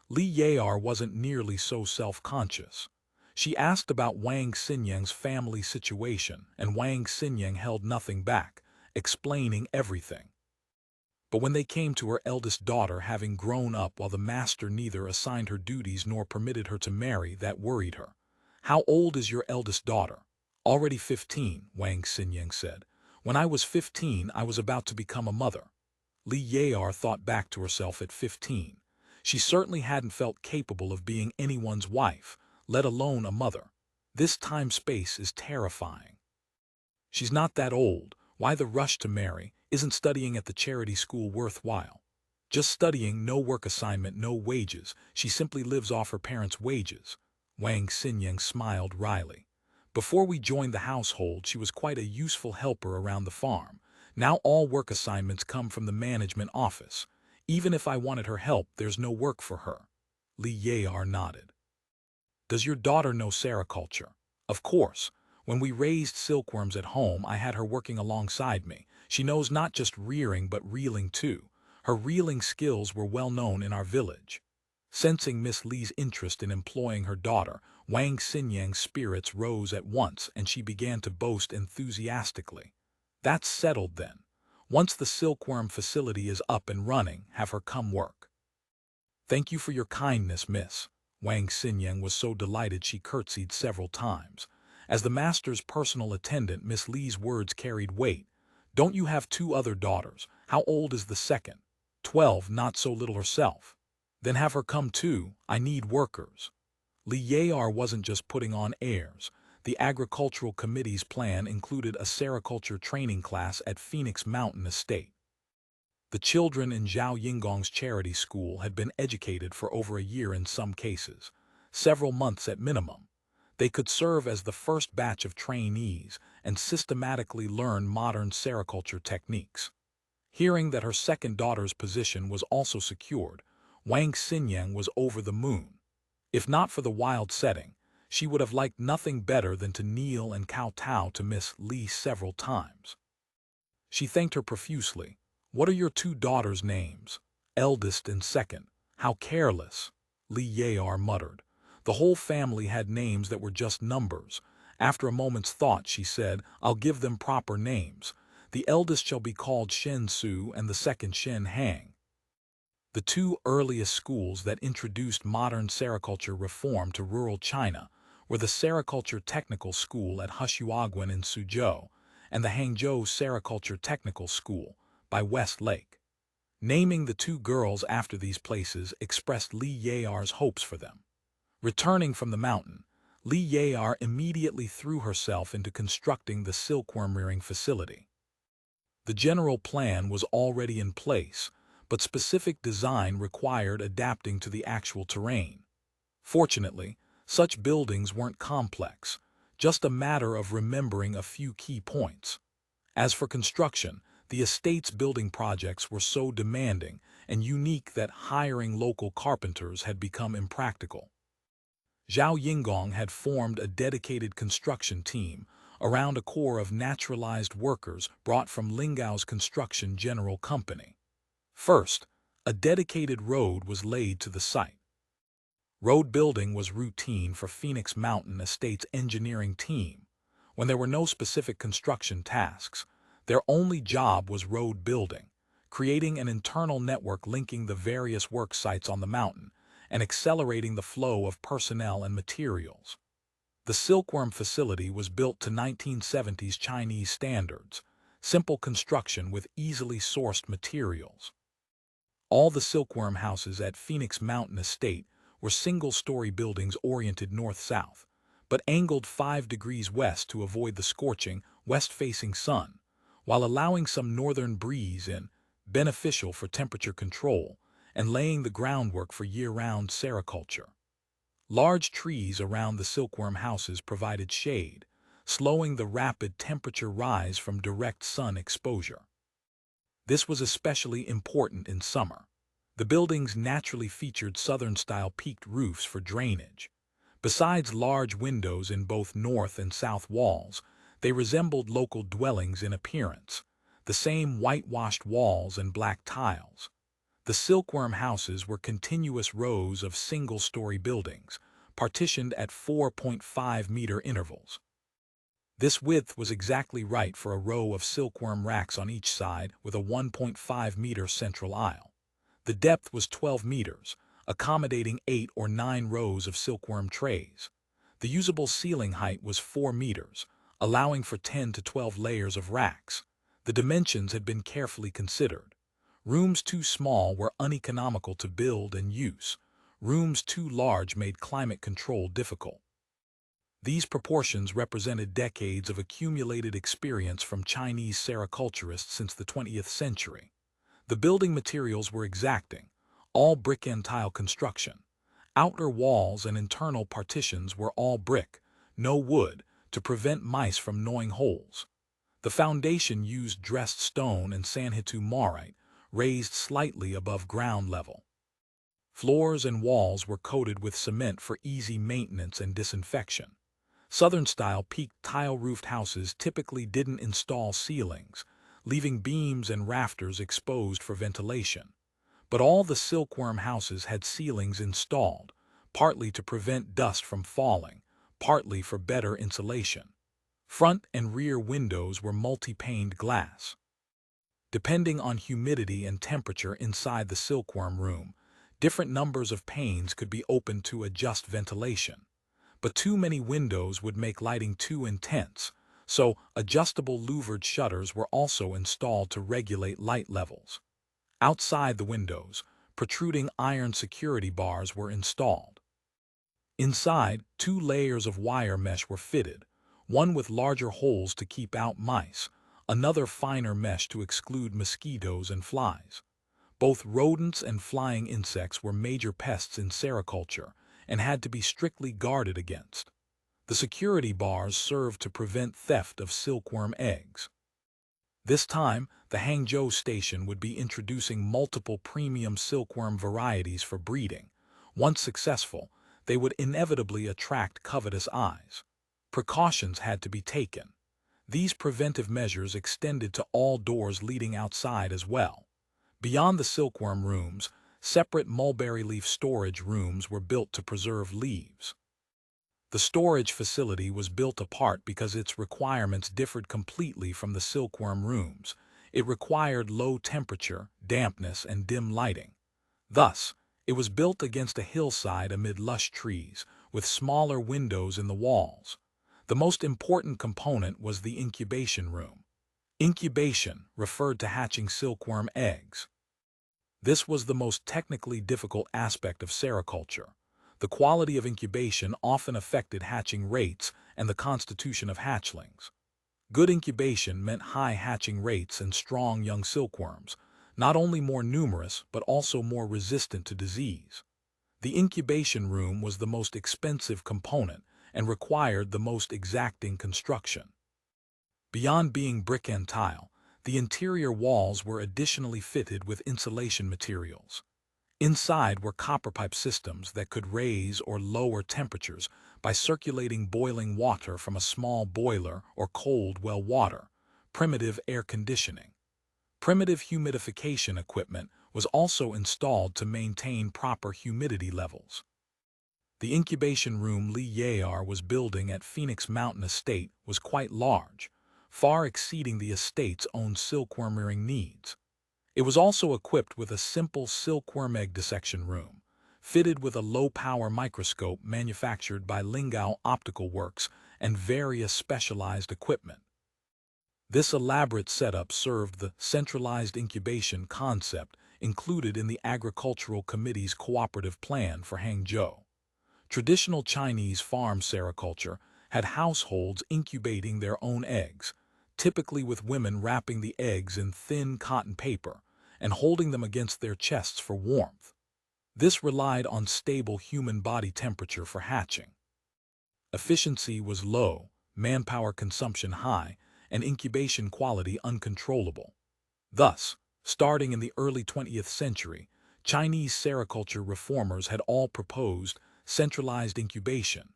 Li Yar wasn't nearly so self-conscious. She asked about Wang Siniang's family situation, and Wang Siniang held nothing back, explaining everything. But when they came to her eldest daughter having grown up while the master neither assigned her duties nor permitted her to marry, that worried her. How old is your eldest daughter? Already 15, Wang Siniang said. When I was 15, I was about to become a mother. Li Yar thought back to herself at 15. She certainly hadn't felt capable of being anyone's wife, let alone a mother. This time-space is terrifying. She's not that old. Why the rush to marry? Isn't studying at the charity school worthwhile? Just studying, no work assignment, no wages. She simply lives off her parents' wages. Wang Siniang smiled wryly. Before we joined the household, she was quite a useful helper around the farm. Now all work assignments come from the management office. Even if I wanted her help, there's no work for her. Li Yar nodded. Does your daughter know sericulture? Of course, when we raised silkworms at home, I had her working alongside me. She knows not just rearing but reeling too. Her reeling skills were well known in our village. Sensing Miss Li's interest in employing her daughter, Wang Siniang's spirits rose at once and she began to boast enthusiastically. That's settled then. Once the silkworm facility is up and running, have her come work. Thank you for your kindness, miss. Wang Siniang was so delighted she curtsied several times. As the master's personal attendant, Miss Li's words carried weight. Don't you have 2 other daughters? How old is the second? 12, not so little herself. Then have her come too. I need workers. Li Yar wasn't just putting on airs. The agricultural committee's plan included a sericulture training class at Phoenix Mountain Estate. The children in Zhao Yingong's charity school had been educated for over a year in some cases, several months at minimum. They could serve as the first batch of trainees and systematically learn modern sericulture techniques. Hearing that her second daughter's position was also secured, Wang Siniang was over the moon. If not for the wild setting, she would have liked nothing better than to kneel and kowtow to Miss Li several times. She thanked her profusely. What are your 2 daughters' names? Eldest and second. How careless, Li Yar muttered. The whole family had names that were just numbers. After a moment's thought, she said, I'll give them proper names. The eldest shall be called Shen Su and the second Shen Hang. The 2 earliest schools that introduced modern sericulture reform to rural China were the Sericulture Technical School at Hushuaguan in Suzhou and the Hangzhou Sericulture Technical School by West Lake. Naming the 2 girls after these places expressed Li Yar's hopes for them. Returning from the mountain, Li Yar immediately threw herself into constructing the silkworm rearing facility. The general plan was already in place, but specific design required adapting to the actual terrain. Fortunately, such buildings weren't complex, just a matter of remembering a few key points. As for construction, the estate's building projects were so demanding and unique that hiring local carpenters had become impractical. Zhao Yingong had formed a dedicated construction team around a core of naturalized workers brought from Lingao's Construction General Company. First, a dedicated road was laid to the site. Road building was routine for Phoenix Mountain Estate's engineering team. When there were no specific construction tasks, their only job was road building, creating an internal network linking the various work sites on the mountain and accelerating the flow of personnel and materials. The Silkworm facility was built to 1970s Chinese standards, simple construction with easily sourced materials. All the Silkworm houses at Phoenix Mountain Estate were single-story buildings oriented north-south, but angled 5 degrees west to avoid the scorching, west-facing sun, while allowing some northern breeze in, beneficial for temperature control, and laying the groundwork for year-round sericulture. Large trees around the silkworm houses provided shade, slowing the rapid temperature rise from direct sun exposure. This was especially important in summer. The buildings naturally featured southern-style peaked roofs for drainage. Besides large windows in both north and south walls, they resembled local dwellings in appearance, the same whitewashed walls and black tiles. The silkworm houses were continuous rows of single-story buildings, partitioned at 4.5-meter intervals. This width was exactly right for a row of silkworm racks on each side with a 1.5-meter central aisle. The depth was 12 meters, accommodating 8 or 9 rows of silkworm trays. The usable ceiling height was 4 meters, allowing for 10 to 12 layers of racks. The dimensions had been carefully considered. Rooms too small were uneconomical to build and use. Rooms too large made climate control difficult. These proportions represented decades of accumulated experience from Chinese sericulturists since the 20th century. The building materials were exacting, all brick and tile construction. Outer walls and internal partitions were all brick, no wood, to prevent mice from gnawing holes. The foundation used dressed stone and sanhitu marite, raised slightly above ground level. Floors and walls were coated with cement for easy maintenance and disinfection. Southern-style peaked tile-roofed houses typically didn't install ceilings, leaving beams and rafters exposed for ventilation. But all the silkworm houses had ceilings installed, partly to prevent dust from falling, partly for better insulation. Front and rear windows were multi-paned glass. Depending on humidity and temperature inside the silkworm room, different numbers of panes could be opened to adjust ventilation. But too many windows would make lighting too intense, so adjustable louvered shutters were also installed to regulate light levels. Outside the windows, protruding iron security bars were installed. Inside, 2 layers of wire mesh were fitted, one with larger holes to keep out mice, another finer mesh to exclude mosquitoes and flies. Both rodents and flying insects were major pests in sericulture and had to be strictly guarded against. The security bars served to prevent theft of silkworm eggs. This time, the Hangzhou station would be introducing multiple premium silkworm varieties for breeding. Once successful, they would inevitably attract covetous eyes. Precautions had to be taken. These preventive measures extended to all doors leading outside as well. Beyond the silkworm rooms, separate mulberry leaf storage rooms were built to preserve leaves. The storage facility was built apart because its requirements differed completely from the silkworm rooms. It required low temperature, dampness, and dim lighting. Thus, it was built against a hillside amid lush trees, with smaller windows in the walls. The most important component was the incubation room. Incubation referred to hatching silkworm eggs. This was the most technically difficult aspect of sericulture. The quality of incubation often affected hatching rates and the constitution of hatchlings. Good incubation meant high hatching rates and strong young silkworms, not only more numerous but also more resistant to disease. The incubation room was the most expensive component and required the most exacting construction. Beyond being brick and tile, the interior walls were additionally fitted with insulation materials. Inside were copper pipe systems that could raise or lower temperatures by circulating boiling water from a small boiler or cold well water, primitive air conditioning. Primitive humidification equipment was also installed to maintain proper humidity levels. The incubation room Li Yayar was building at Phoenix Mountain Estate was quite large, far exceeding the estate's own silkworm rearing needs. It was also equipped with a simple silkworm egg dissection room, fitted with a low-power microscope manufactured by Lingao Optical Works and various specialized equipment. This elaborate setup served the centralized incubation concept included in the Agricultural Committee's cooperative plan for Hangzhou. Traditional Chinese farm sericulture had households incubating their own eggs, typically with women wrapping the eggs in thin cotton paper and holding them against their chests for warmth. This relied on stable human body temperature for hatching. Efficiency was low, manpower consumption high, and incubation quality uncontrollable. Thus, starting in the early 20th century, Chinese sericulture reformers had all proposed centralized incubation,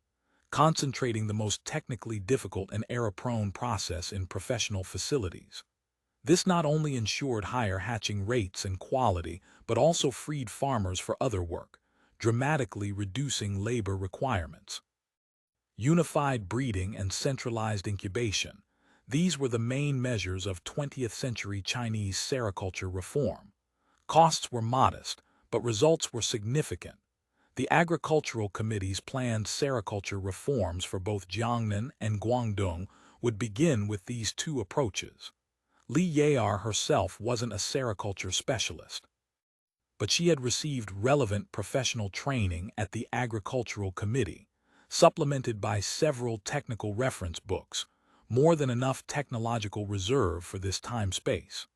concentrating the most technically difficult and error-prone process in professional facilities. This not only ensured higher hatching rates and quality, but also freed farmers for other work, dramatically reducing labor requirements. Unified breeding and centralized incubation. These were the main measures of 20th century Chinese sericulture reform. Costs were modest, but results were significant. The Agricultural Committee's planned sericulture reforms for both Jiangnan and Guangdong would begin with these two approaches. Li Yayar herself wasn't a sericulture specialist, but she had received relevant professional training at the Agricultural Committee, supplemented by several technical reference books, more than enough technological reserve for this time-space.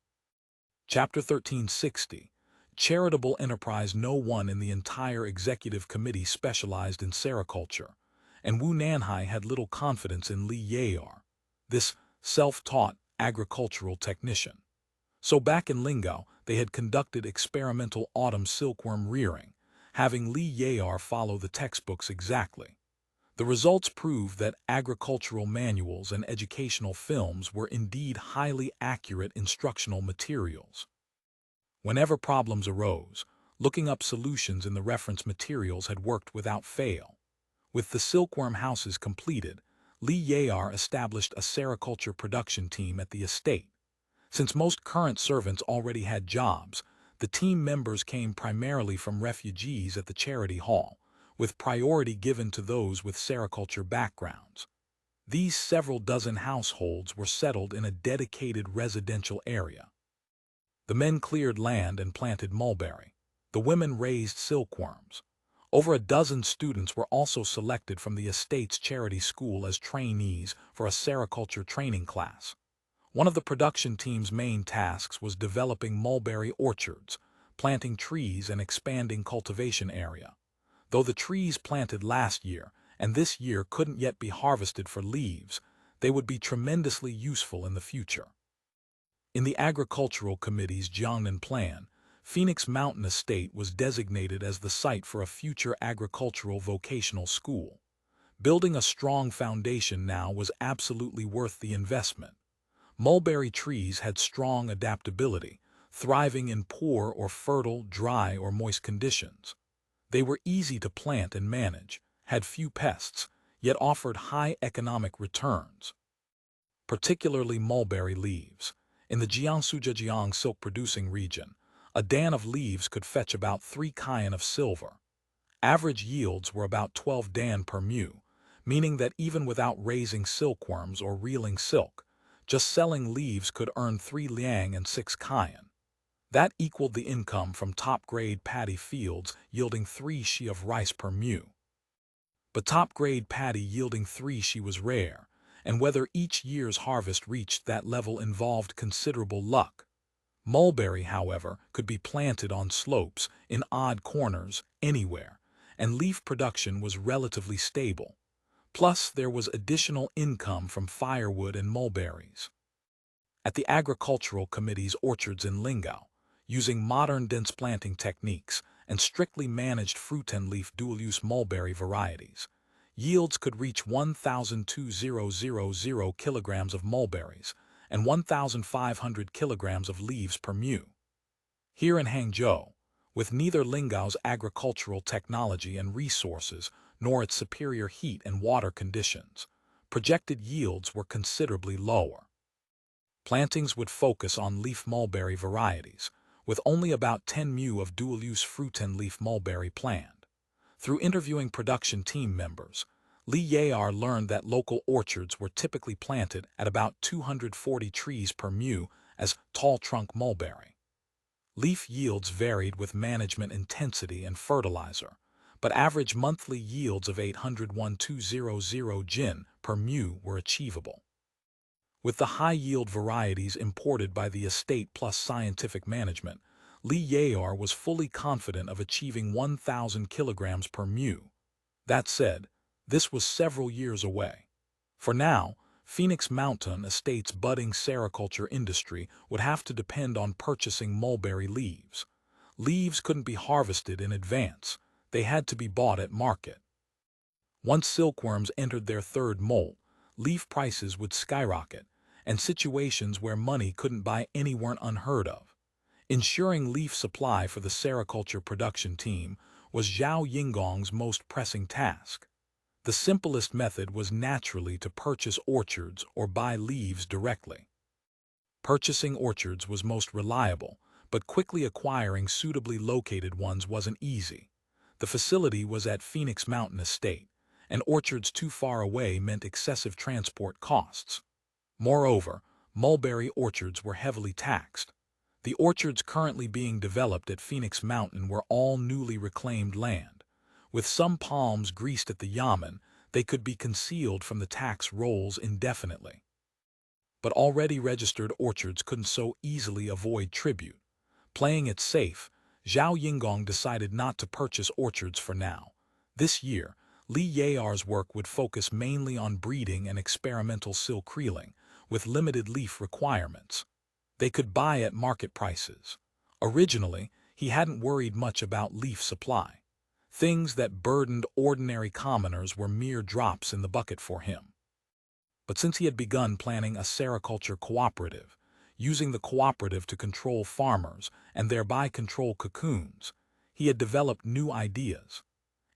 Chapter 1360. Charitable enterprise. No one in the entire executive committee specialized in sericulture, and Wu Nanhai had little confidence in Li Yayar, this self-taught agricultural technician. So back in Lingao, they had conducted experimental autumn silkworm rearing, having Li Yayar follow the textbooks exactly. The results prove that agricultural manuals and educational films were indeed highly accurate instructional materials. Whenever problems arose, looking up solutions in the reference materials had worked without fail. With the silkworm houses completed, Li Yayar established a sericulture production team at the estate. Since most current servants already had jobs, the team members came primarily from refugees at the charity hall, with priority given to those with sericulture backgrounds. These several dozen households were settled in a dedicated residential area. The men cleared land and planted mulberry. The women raised silkworms. Over a dozen students were also selected from the estate's charity school as trainees for a sericulture training class. One of the production team's main tasks was developing mulberry orchards, planting trees and expanding cultivation area. Though the trees planted last year and this year couldn't yet be harvested for leaves, they would be tremendously useful in the future. In the Agricultural Committee's Jiangnan plan, Phoenix Mountain Estate was designated as the site for a future agricultural vocational school. Building a strong foundation now was absolutely worth the investment. Mulberry trees had strong adaptability, thriving in poor or fertile, dry or moist conditions. They were easy to plant and manage, had few pests, yet offered high economic returns. Particularly mulberry leaves. In the Zhenjiang silk-producing region, a dan of leaves could fetch about 3 kyan of silver. Average yields were about 12 dan per mu, meaning that even without raising silkworms or reeling silk, just selling leaves could earn 3 liang and 6 kyan. That equaled the income from top-grade paddy fields yielding 3 shi of rice per mu. But top-grade paddy yielding 3 shi was rare, and whether each year's harvest reached that level involved considerable luck. Mulberry, however, could be planted on slopes, in odd corners, anywhere, and leaf production was relatively stable. Plus, there was additional income from firewood and mulberries. At the Agricultural Committee's orchards in Lingao, using modern dense planting techniques and strictly managed fruit and leaf dual-use mulberry varieties, yields could reach 1,200 kilograms of mulberries and 1,500 kilograms of leaves per mu. Here in Hangzhou, with neither Lingao's agricultural technology and resources nor its superior heat and water conditions, projected yields were considerably lower. Plantings would focus on leaf mulberry varieties, with only about 10 mu of dual-use fruit and leaf mulberry planned. Through interviewing production team members, Li Yayar learned that local orchards were typically planted at about 240 trees per mu as tall trunk mulberry. Leaf yields varied with management intensity and fertilizer, but average monthly yields of 801,200 jin per mu were achievable. With the high-yield varieties imported by the estate plus scientific management, Li Yayar was fully confident of achieving 1,000 kilograms per mu. That said, this was several years away. For now, Phoenix Mountain Estate's budding sericulture industry would have to depend on purchasing mulberry leaves. Leaves couldn't be harvested in advance. They had to be bought at market. Once silkworms entered their third molt, leaf prices would skyrocket, and situations where money couldn't buy any weren't unheard of. Ensuring leaf supply for the sericulture production team was Zhao Yingong's most pressing task. The simplest method was naturally to purchase orchards or buy leaves directly. Purchasing orchards was most reliable, but quickly acquiring suitably located ones wasn't easy. The facility was at Phoenix Mountain Estate, and orchards too far away meant excessive transport costs. Moreover, mulberry orchards were heavily taxed. The orchards currently being developed at Phoenix Mountain were all newly reclaimed land. With some palms greased at the yamen, they could be concealed from the tax rolls indefinitely. But already registered orchards couldn't so easily avoid tribute. Playing it safe, Zhao Yingong decided not to purchase orchards for now. This year, Li Yayar's work would focus mainly on breeding and experimental silk reeling, with limited leaf requirements. They could buy at market prices. Originally, he hadn't worried much about leaf supply. Things that burdened ordinary commoners were mere drops in the bucket for him. But since he had begun planning a sericulture cooperative, using the cooperative to control farmers and thereby control cocoons, he had developed new ideas.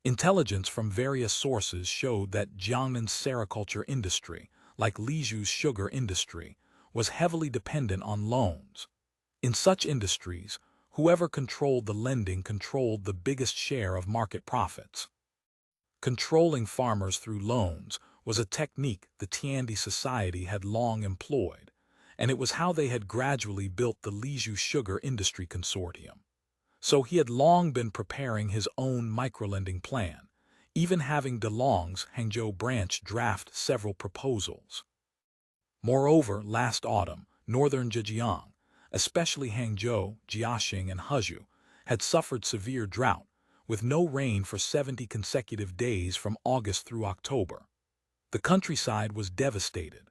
Intelligence from various sources showed that Jiangnan's sericulture industry, like Liju's sugar industry, was heavily dependent on loans. In such industries, whoever controlled the lending controlled the biggest share of market profits. Controlling farmers through loans was a technique the Tiandi society had long employed, and it was how they had gradually built the Liju Sugar Industry Consortium. So he had long been preparing his own microlending plan, even having DeLong's Hangzhou branch draft several proposals. Moreover, last autumn, northern Zhenjiang, especially Hangzhou, Jiaxing, and Hezhou, had suffered severe drought, with no rain for 70 consecutive days from August through October. The countryside was devastated.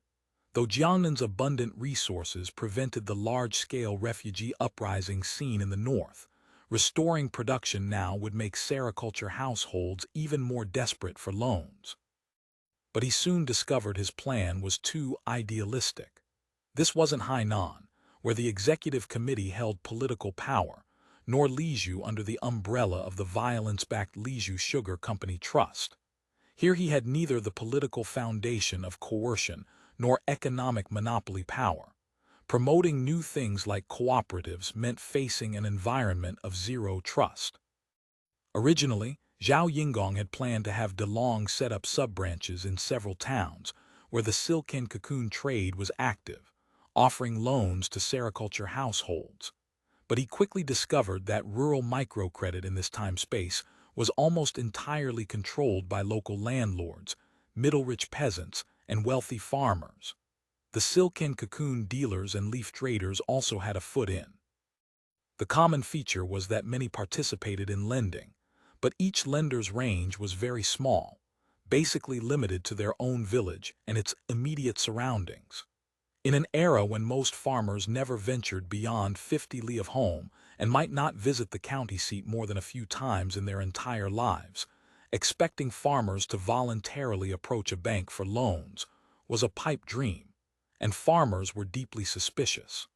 Though Jiangnan's abundant resources prevented the large-scale refugee uprising seen in the north, restoring production now would make sericulture households even more desperate for loans. But he soon discovered his plan was too idealistic. This wasn't Hainan, where the executive committee held political power, nor Liju under the umbrella of the violence-backed Liju Sugar Company Trust. Here he had neither the political foundation of coercion nor economic monopoly power. Promoting new things like cooperatives meant facing an environment of zero trust. Originally, Zhao Yinggong had planned to have DeLong set up sub-branches in several towns where the silk and cocoon trade was active, offering loans to sericulture households. But he quickly discovered that rural microcredit in this time space was almost entirely controlled by local landlords, middle-rich peasants, and wealthy farmers. The silk and cocoon dealers and leaf traders also had a foot in. The common feature was that many participated in lending, but each lender's range was very small, basically limited to their own village and its immediate surroundings. In an era when most farmers never ventured beyond 50 li of home and might not visit the county seat more than a few times in their entire lives, expecting farmers to voluntarily approach a bank for loans was a pipe dream, and farmers were deeply suspicious.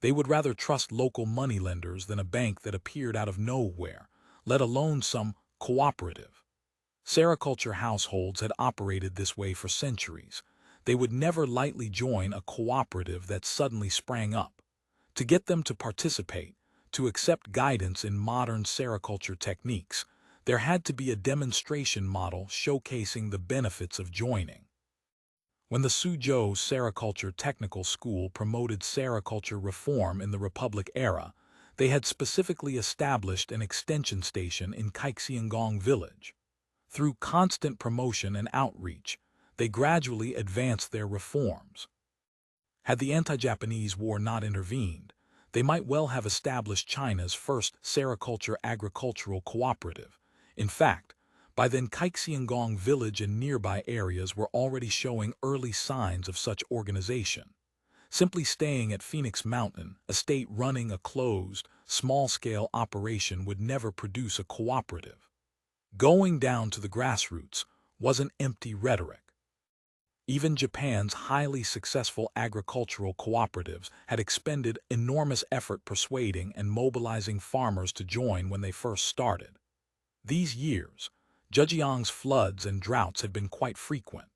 They would rather trust local moneylenders than a bank that appeared out of nowhere, let alone some cooperative. Sericulture households had operated this way for centuries. They would never lightly join a cooperative that suddenly sprang up. To get them to participate, to accept guidance in modern sericulture techniques, there had to be a demonstration model showcasing the benefits of joining. When the Suzhou Sericulture Technical School promoted sericulture reform in the Republic era, they had specifically established an extension station in Kaixiangong village. Through constant promotion and outreach, they gradually advanced their reforms. Had the anti-Japanese war not intervened, they might well have established China's first sericulture agricultural cooperative. In fact, by then Kaixiangong village and nearby areas were already showing early signs of such organization. Simply staying at Phoenix Mountain, a state running a closed, small-scale operation would never produce a cooperative. Going down to the grassroots wasn't empty rhetoric. Even Japan's highly successful agricultural cooperatives had expended enormous effort persuading and mobilizing farmers to join when they first started. These years, Zhenjiang's floods and droughts had been quite frequent.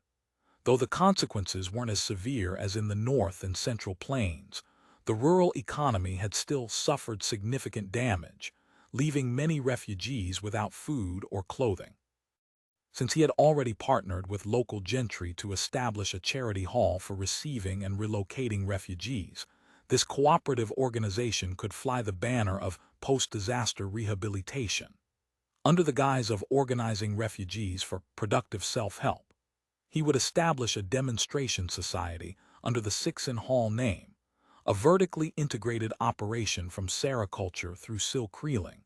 Though the consequences weren't as severe as in the north and central plains, the rural economy had still suffered significant damage, leaving many refugees without food or clothing. Since he had already partnered with local gentry to establish a charity hall for receiving and relocating refugees, this cooperative organization could fly the banner of post-disaster rehabilitation. Under the guise of organizing refugees for productive self-help, he would establish a demonstration society under the Sixen Hall name, a vertically integrated operation from sericulture through silk reeling,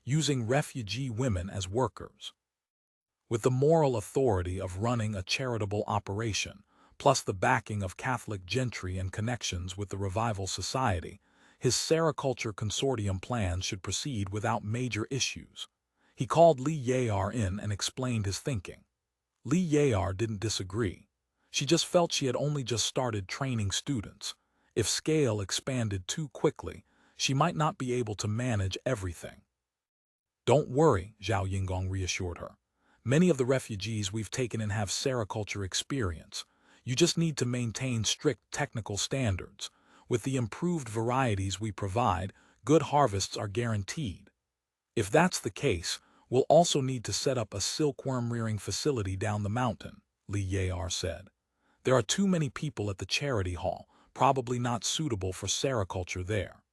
using refugee women as workers. With the moral authority of running a charitable operation, plus the backing of Catholic gentry and connections with the Revival Society, his sericulture consortium plans should proceed without major issues. He called Li Yar in and explained his thinking. Li Yar didn't disagree. She just felt she had only just started training students. If scale expanded too quickly, she might not be able to manage everything. Don't worry, Zhao Yingong reassured her. Many of the refugees we've taken in have sericulture experience. You just need to maintain strict technical standards. With the improved varieties we provide, good harvests are guaranteed. If that's the case, we'll also need to set up a silkworm rearing facility down the mountain, Li Yar said. There are too many people at the charity hall, probably not suitable for sericulture there.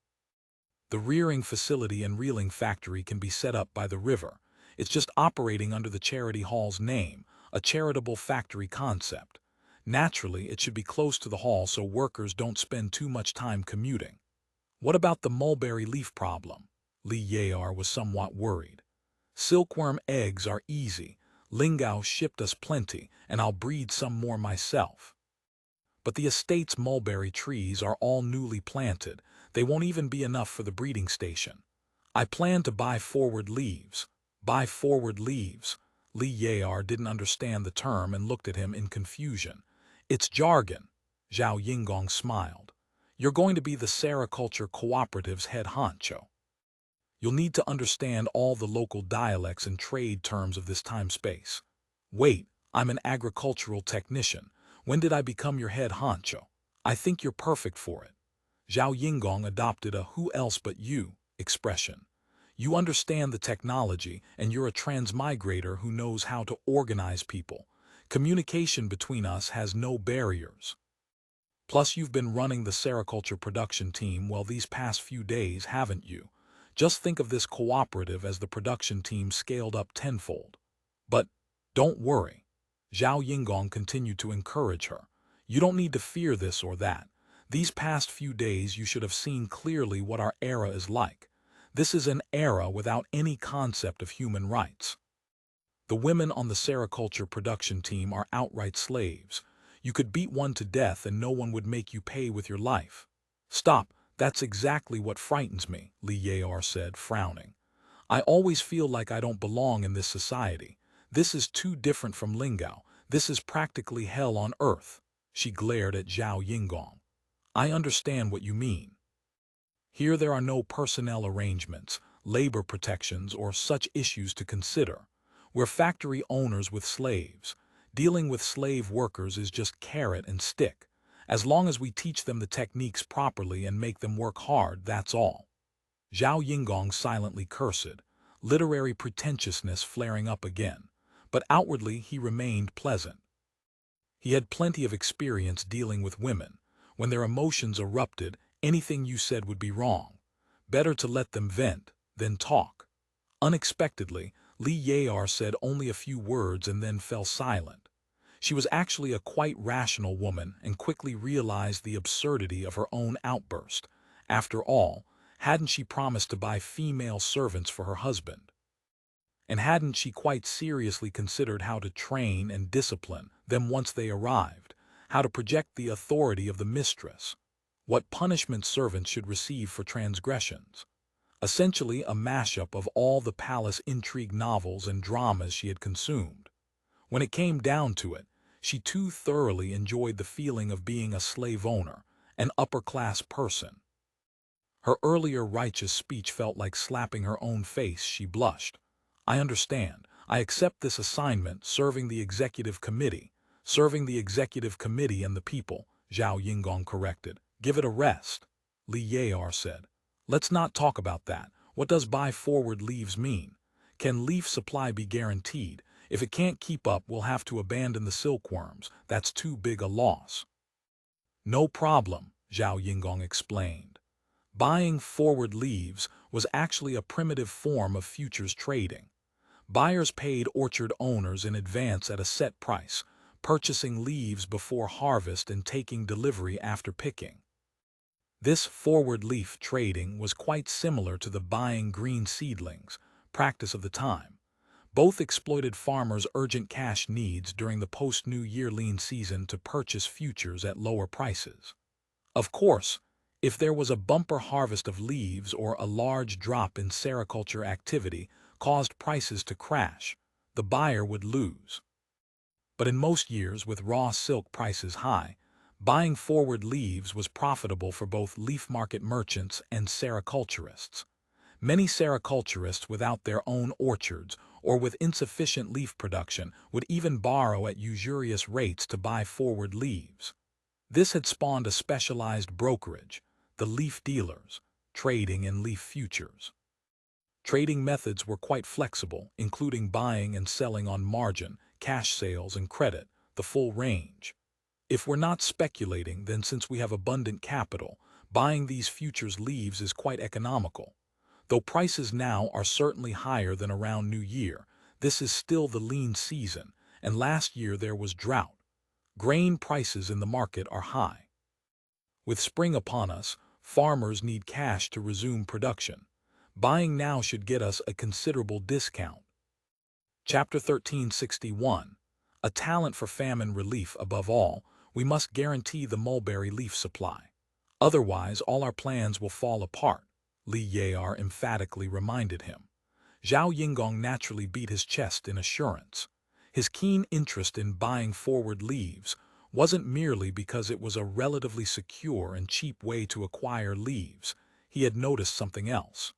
The rearing facility and reeling factory can be set up by the river. It's just operating under the charity hall's name, a charitable factory concept. Naturally, it should be close to the hall so workers don't spend too much time commuting. What about the mulberry leaf problem? Li Yar was somewhat worried. Silkworm eggs are easy. Lingao shipped us plenty, and I'll breed some more myself. But the estate's mulberry trees are all newly planted. They won't even be enough for the breeding station. I plan to buy forward leaves. Buy forward leaves. Li Yar didn't understand the term and looked at him in confusion. It's jargon. Zhao Yingong smiled. You're going to be the sericulture cooperative's head honcho. You'll need to understand all the local dialects and trade terms of this time-space. Wait, I'm an agricultural technician. When did I become your head honcho? I think you're perfect for it. Zhao Yingong adopted a who else but you expression. You understand the technology, and you're a transmigrator who knows how to organize people. Communication between us has no barriers. Plus, you've been running the sericulture production team well these past few days, haven't you? Just think of this cooperative as the production team scaled up tenfold. But don't worry. Zhao Yingong continued to encourage her. You don't need to fear this or that. These past few days you should have seen clearly what our era is like. This is an era without any concept of human rights. The women on the sericulture production team are outright slaves. You could beat one to death and no one would make you pay with your life. Stop, that's exactly what frightens me, Li Yar said, frowning. I always feel like I don't belong in this society. This is too different from Lingao. This is practically hell on earth. She glared at Zhao Yingong. I understand what you mean. Here there are no personnel arrangements, labor protections, or such issues to consider. We're factory owners with slaves. Dealing with slave workers is just carrot and stick. As long as we teach them the techniques properly and make them work hard, that's all. Zhao Yingong silently cursed, literary pretentiousness flaring up again, but outwardly he remained pleasant. He had plenty of experience dealing with women. When their emotions erupted, anything you said would be wrong. Better to let them vent than talk. Unexpectedly, Li Yar said only a few words and then fell silent. She was actually a quite rational woman and quickly realized the absurdity of her own outburst. After all, hadn't she promised to buy female servants for her husband? And hadn't she quite seriously considered how to train and discipline them once they arrived, how to project the authority of the mistress, what punishment servants should receive for transgressions? Essentially a mashup of all the palace intrigue novels and dramas she had consumed. When it came down to it, she too thoroughly enjoyed the feeling of being a slave owner, an upper-class person. Her earlier righteous speech felt like slapping her own face. She blushed. I understand. I accept this assignment, serving the executive committee. Serving the executive committee and the people, Zhao Yingong corrected. Give it a rest, Li Yar said. Let's not talk about that. What does buy forward leaves mean? Can leaf supply be guaranteed? If it can't keep up, we'll have to abandon the silkworms. That's too big a loss. No problem, Zhao Yingong explained. Buying forward leaves was actually a primitive form of futures trading. Buyers paid orchard owners in advance at a set price, purchasing leaves before harvest and taking delivery after picking. This forward leaf trading was quite similar to the buying green seedlings practice of the time. Both exploited farmers' urgent cash needs during the post-New Year lean season to purchase futures at lower prices. Of course, if there was a bumper harvest of leaves or a large drop in sericulture activity, caused prices to crash. The buyer would lose. But in most years, with raw silk prices high, buying forward leaves was profitable for both leaf market merchants and sericulturists. Many sericulturists without their own orchards or with insufficient leaf production would even borrow at usurious rates to buy forward leaves. This had spawned a specialized brokerage, the leaf dealers, trading in leaf futures. Trading methods were quite flexible, including buying and selling on margin, cash sales and credit, the full range. If we're not speculating, then since we have abundant capital, buying these futures leaves is quite economical. Though prices now are certainly higher than around New Year, this is still the lean season, and last year there was drought. Grain prices in the market are high. With spring upon us, farmers need cash to resume production. Buying now should get us a considerable discount. Chapter 1361. A talent for famine relief. Above all, we must guarantee the mulberry leaf supply. Otherwise, all our plans will fall apart, Li Yar emphatically reminded him. Zhao Yingong naturally beat his chest in assurance. His keen interest in buying forward leaves wasn't merely because it was a relatively secure and cheap way to acquire leaves. He had noticed something else.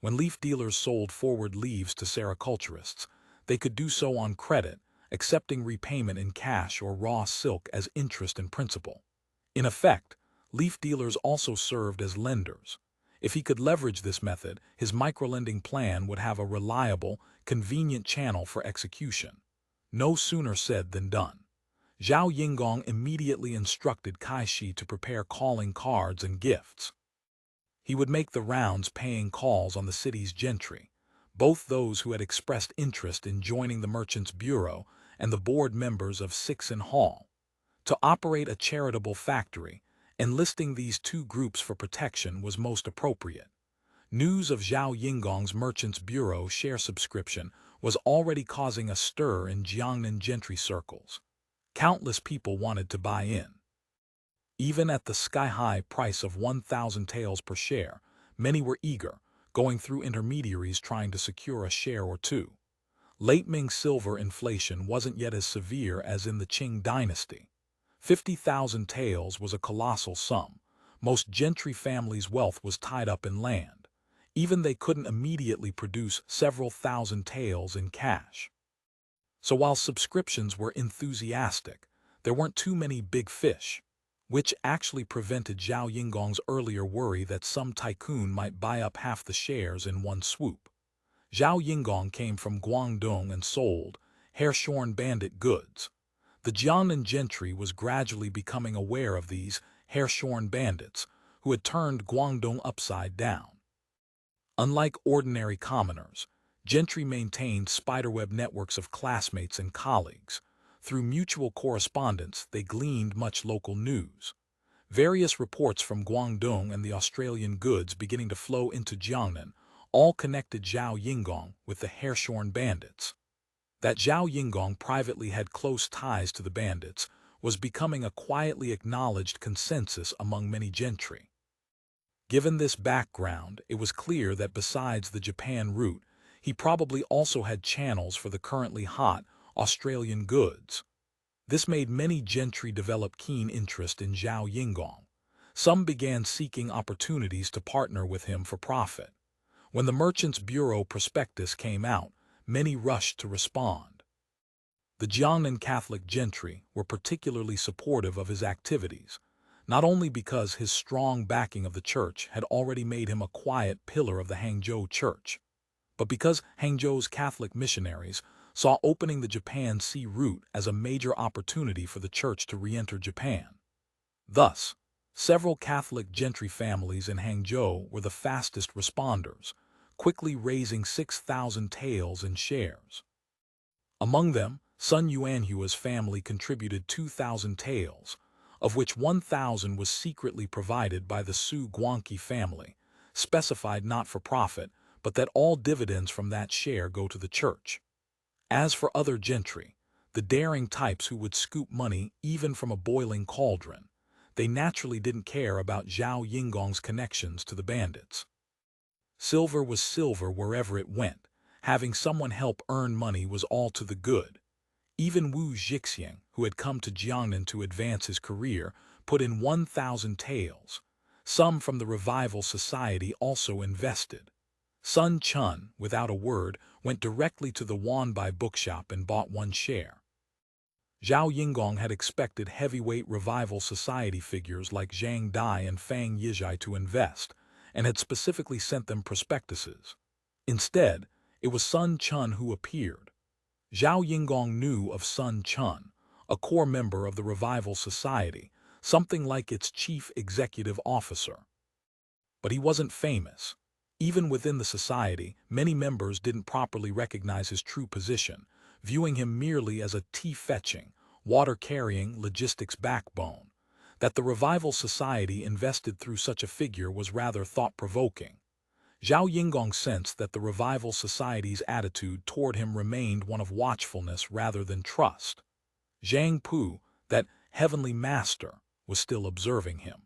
When leaf dealers sold forward leaves to sericulturists, they could do so on credit, accepting repayment in cash or raw silk as interest and principal. In effect, leaf dealers also served as lenders. If he could leverage this method, his microlending plan would have a reliable, convenient channel for execution. No sooner said than done. Zhao Yingong immediately instructed Kai-shi to prepare calling cards and gifts. He would make the rounds paying calls on the city's gentry, both those who had expressed interest in joining the Merchants' Bureau and the board members of Six and Hall. To operate a charitable factory, enlisting these two groups for protection was most appropriate. News of Zhao Yingong's Merchants' Bureau share subscription was already causing a stir in Jiangnan gentry circles. Countless people wanted to buy in. Even at the sky-high price of 1,000 taels per share, many were eager, going through intermediaries trying to secure a share or two. Late Ming silver inflation wasn't yet as severe as in the Ming Dynasty. 50,000 taels was a colossal sum. Most gentry families' wealth was tied up in land. Even they couldn't immediately produce several thousand taels in cash. So while subscriptions were enthusiastic, there weren't too many big fish, which actually prevented Zhao Yingong's earlier worry that some tycoon might buy up half the shares in one swoop. Zhao Yingong came from Guangdong and sold hair-shorn bandit goods. The Jiangnan gentry was gradually becoming aware of these hair-shorn bandits who had turned Guangdong upside down. Unlike ordinary commoners, gentry maintained spiderweb networks of classmates and colleagues. Through mutual correspondence, they gleaned much local news. Various reports from Guangdong and the Australian goods beginning to flow into Jiangnan all connected Zhao Yingong with the hair-shorn bandits. That Zhao Yingong privately had close ties to the bandits was becoming a quietly acknowledged consensus among many gentry. Given this background, it was clear that besides the Japan route, he probably also had channels for the currently hot Australian goods. This made many gentry develop keen interest in Zhao Yingong. Some began seeking opportunities to partner with him for profit. When the Merchants' Bureau prospectus came out, many rushed to respond. The Jiangnan Catholic gentry were particularly supportive of his activities, not only because his strong backing of the church had already made him a quiet pillar of the Hangzhou Church, but because Hangzhou's Catholic missionaries saw opening the Japan Sea route as a major opportunity for the church to re-enter Japan. Thus, several Catholic gentry families in Hangzhou were the fastest responders, quickly raising 6,000 taels in shares. Among them, Sun Yuanhua's family contributed 2,000 taels, of which 1,000 was secretly provided by the Su Guangqi family, specified not for profit, but that all dividends from that share go to the church. As for other gentry, the daring types who would scoop money even from a boiling cauldron, they naturally didn't care about Zhao Yingong's connections to the bandits. Silver was silver wherever it went, Having someone help earn money was all to the good. Even Wu Zhixiang, who had come to Jiangnan to advance his career, put in 1,000 taels. Some from the Revival Society also invested. Sun Chun, without a word, went directly to the Wanbai bookshop and bought 1 share. Zhao Yingong had expected heavyweight Revival Society figures like Zhang Dai and Fang Yizhai to invest, and had specifically sent them prospectuses. Instead, it was Sun Chun who appeared. Zhao Yingong knew of Sun Chun, a core member of the Revival Society, something like its chief executive officer. But he wasn't famous. Even within the society, many members didn't properly recognize his true position, viewing him merely as a tea-fetching, water-carrying logistics backbone. That the Revival Society invested through such a figure was rather thought-provoking. Zhao Yingong sensed that the Revival Society's attitude toward him remained one of watchfulness rather than trust. Zhang Pu, that heavenly master, was still observing him.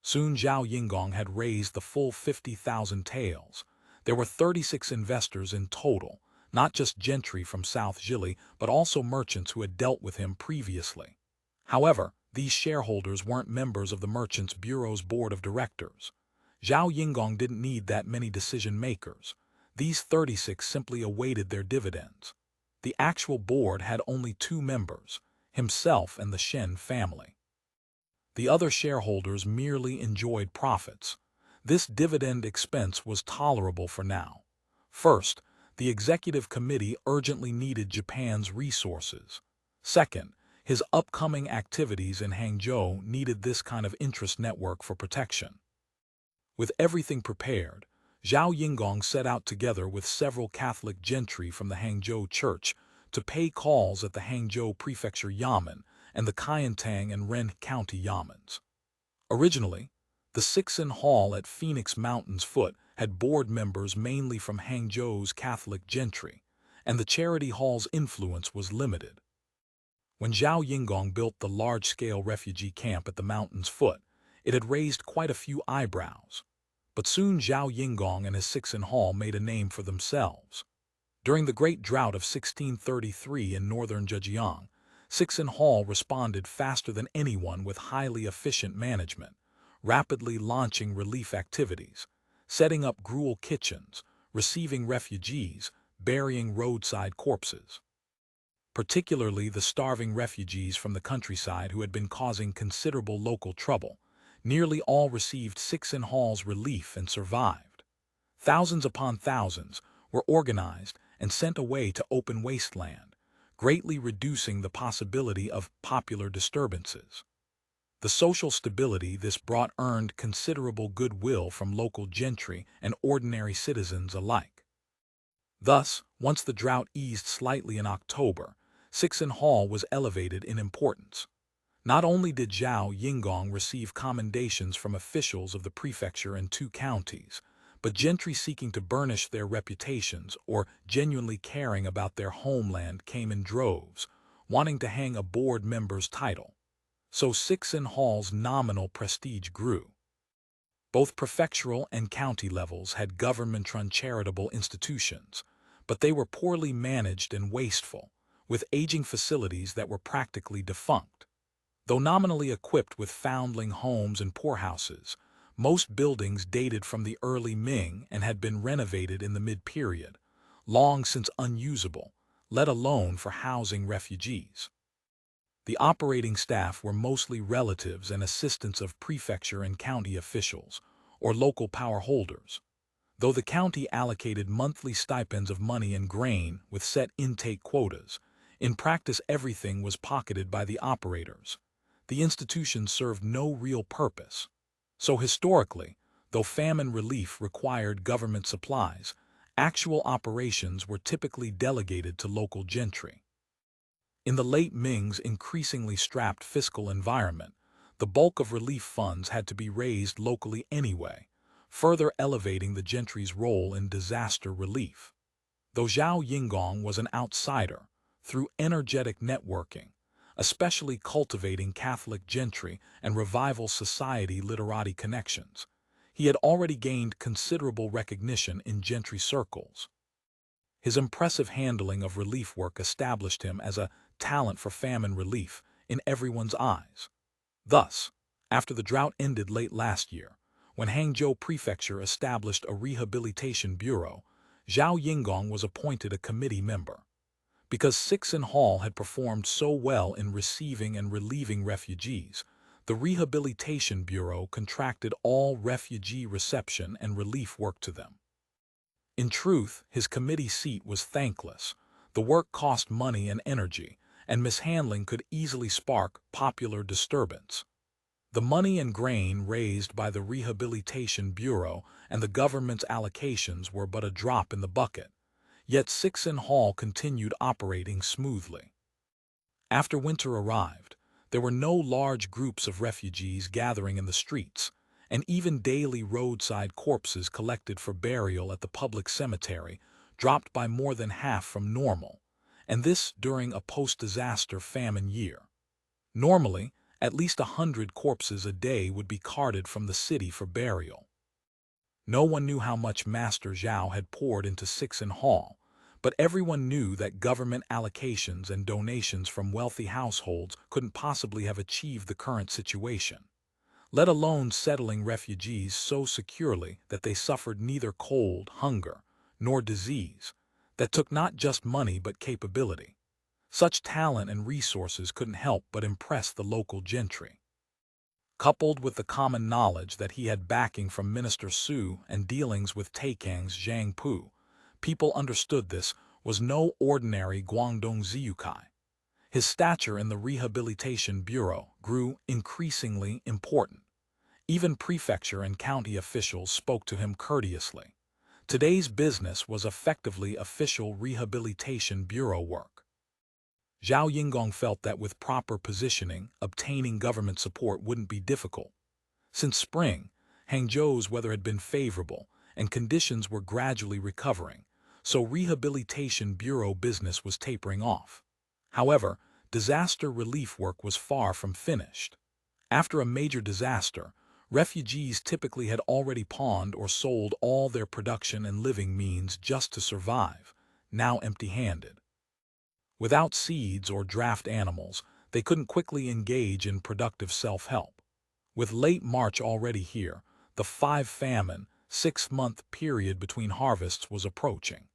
Soon Zhao Yingong had raised the full 50,000 taels. There were 36 investors in total, not just gentry from South Zhili, but also merchants who had dealt with him previously. However, these shareholders weren't members of the Merchants Bureau's board of directors. Zhao Yingong didn't need that many decision-makers. These 36 simply awaited their dividends. The actual board had only 2 members, himself and the Shen family. The other shareholders merely enjoyed profits. This dividend expense was tolerable for now. First, the executive committee urgently needed Japan's resources. Second, his upcoming activities in Hangzhou needed this kind of interest network for protection. With everything prepared, Zhao Yingong set out together with several Catholic gentry from the Hangzhou Church to pay calls at the Hangzhou Prefecture Yamen and the Kayantang and Ren County Yamens. Originally, the Sixen Hall at Phoenix Mountain's foot had board members mainly from Hangzhou's Catholic gentry, and the Charity Hall's influence was limited. When Zhao Yingong built the large-scale refugee camp at the mountain's foot, it had raised quite a few eyebrows. But soon Zhao Yingong and his Sixen Hall made a name for themselves. During the Great Drought of 1633 in northern Zhenjiang, Sixen Hall responded faster than anyone with highly efficient management, rapidly launching relief activities, setting up gruel kitchens, receiving refugees, burying roadside corpses. Particularly the starving refugees from the countryside who had been causing considerable local trouble, nearly all received Sixen Hall's relief and survived. Thousands upon thousands were organized and sent away to open wasteland, greatly reducing the possibility of popular disturbances. The social stability this brought earned considerable goodwill from local gentry and ordinary citizens alike. Thus, once the drought eased slightly in October, Sixen Hall was elevated in importance. Not only did Zhao Yingong receive commendations from officials of the prefecture and 2 counties, but gentry seeking to burnish their reputations or genuinely caring about their homeland came in droves, wanting to hang a board member's title. So Sixen Hall's nominal prestige grew. Both prefectural and county levels had government-run charitable institutions, but they were poorly managed and wasteful, with aging facilities that were practically defunct. Though nominally equipped with foundling homes and poorhouses, most buildings dated from the early Ming and had been renovated in the mid-period, long since unusable, let alone for housing refugees. The operating staff were mostly relatives and assistants of prefecture and county officials, or local power holders. Though the county allocated monthly stipends of money and grain with set intake quotas, in practice everything was pocketed by the operators. The institution served no real purpose. So historically, though famine relief required government supplies, actual operations were typically delegated to local gentry. In the late Ming's increasingly strapped fiscal environment, the bulk of relief funds had to be raised locally anyway, further elevating the gentry's role in disaster relief. Though Zhao Yingong was an outsider, through energetic networking, especially cultivating Catholic gentry and Revival Society literati connections, he had already gained considerable recognition in gentry circles. His impressive handling of relief work established him as a talent for famine relief in everyone's eyes. Thus, after the drought ended late last year, when Hangzhou Prefecture established a rehabilitation bureau, Zhao Yingong was appointed a committee member. Because Sixen Hall had performed so well in receiving and relieving refugees, the Rehabilitation Bureau contracted all refugee reception and relief work to them. In truth, his committee seat was thankless. The work cost money and energy, and mishandling could easily spark popular disturbance. The money and grain raised by the Rehabilitation Bureau and the government's allocations were but a drop in the bucket, yet Sixen Hall continued operating smoothly. After winter arrived, there were no large groups of refugees gathering in the streets, and even daily roadside corpses collected for burial at the public cemetery dropped by more than half from normal, and this during a post-disaster famine year. Normally, at least 100 corpses a day would be carted from the city for burial. No one knew how much Master Zhao had poured into Sixen Hall, but everyone knew that government allocations and donations from wealthy households couldn't possibly have achieved the current situation, let alone settling refugees so securely that they suffered neither cold, hunger, nor disease, that took not just money but capability. Such talent and resources couldn't help but impress the local gentry. Coupled with the common knowledge that he had backing from Minister Su and dealings with Taikang's Zhang Pu, people understood this was no ordinary Guangdong Ziyukai. His stature in the Rehabilitation Bureau grew increasingly important. Even prefecture and county officials spoke to him courteously. Today's business was effectively official Rehabilitation Bureau work. Zhao Yingong felt that with proper positioning, obtaining government support wouldn't be difficult. Since spring, Hangzhou's weather had been favorable, and conditions were gradually recovering, so Rehabilitation Bureau business was tapering off. However, disaster relief work was far from finished. After a major disaster, refugees typically had already pawned or sold all their production and living means just to survive, now empty-handed. Without seeds or draft animals, they couldn't quickly engage in productive self-help. With late March already here, the famine, 6-month period between harvests was approaching.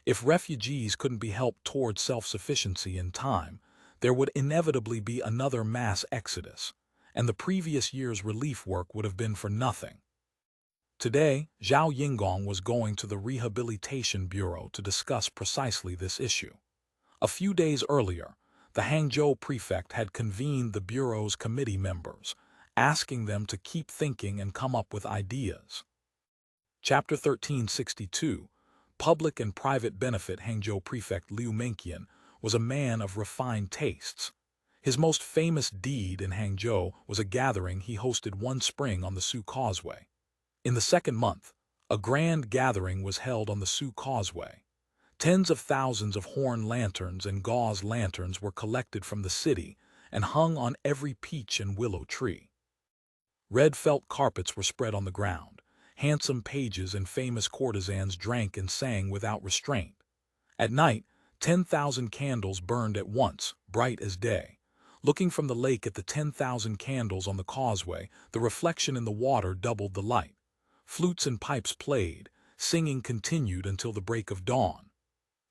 If refugees couldn't be helped toward self-sufficiency in time, there would inevitably be another mass exodus, and the previous year's relief work would have been for nothing. Today, Zhao Yingong was going to the Rehabilitation Bureau to discuss precisely this issue. A few days earlier, the Hangzhou prefect had convened the Bureau's committee members, asking them to keep thinking and come up with ideas. Chapter 1362, Public and Private Benefit. Hangzhou Prefect Liu Mengqian was a man of refined tastes. His most famous deed in Hangzhou was a gathering he hosted one spring on the Su Causeway. In the second month, a grand gathering was held on the Su Causeway. Tens of thousands of horn lanterns and gauze lanterns were collected from the city and hung on every peach and willow tree. Red felt carpets were spread on the ground. Handsome pages and famous courtesans drank and sang without restraint. At night, 10,000 candles burned at once, bright as day. Looking from the lake at the 10,000 candles on the causeway, the reflection in the water doubled the light. Flutes and pipes played, singing continued until the break of dawn.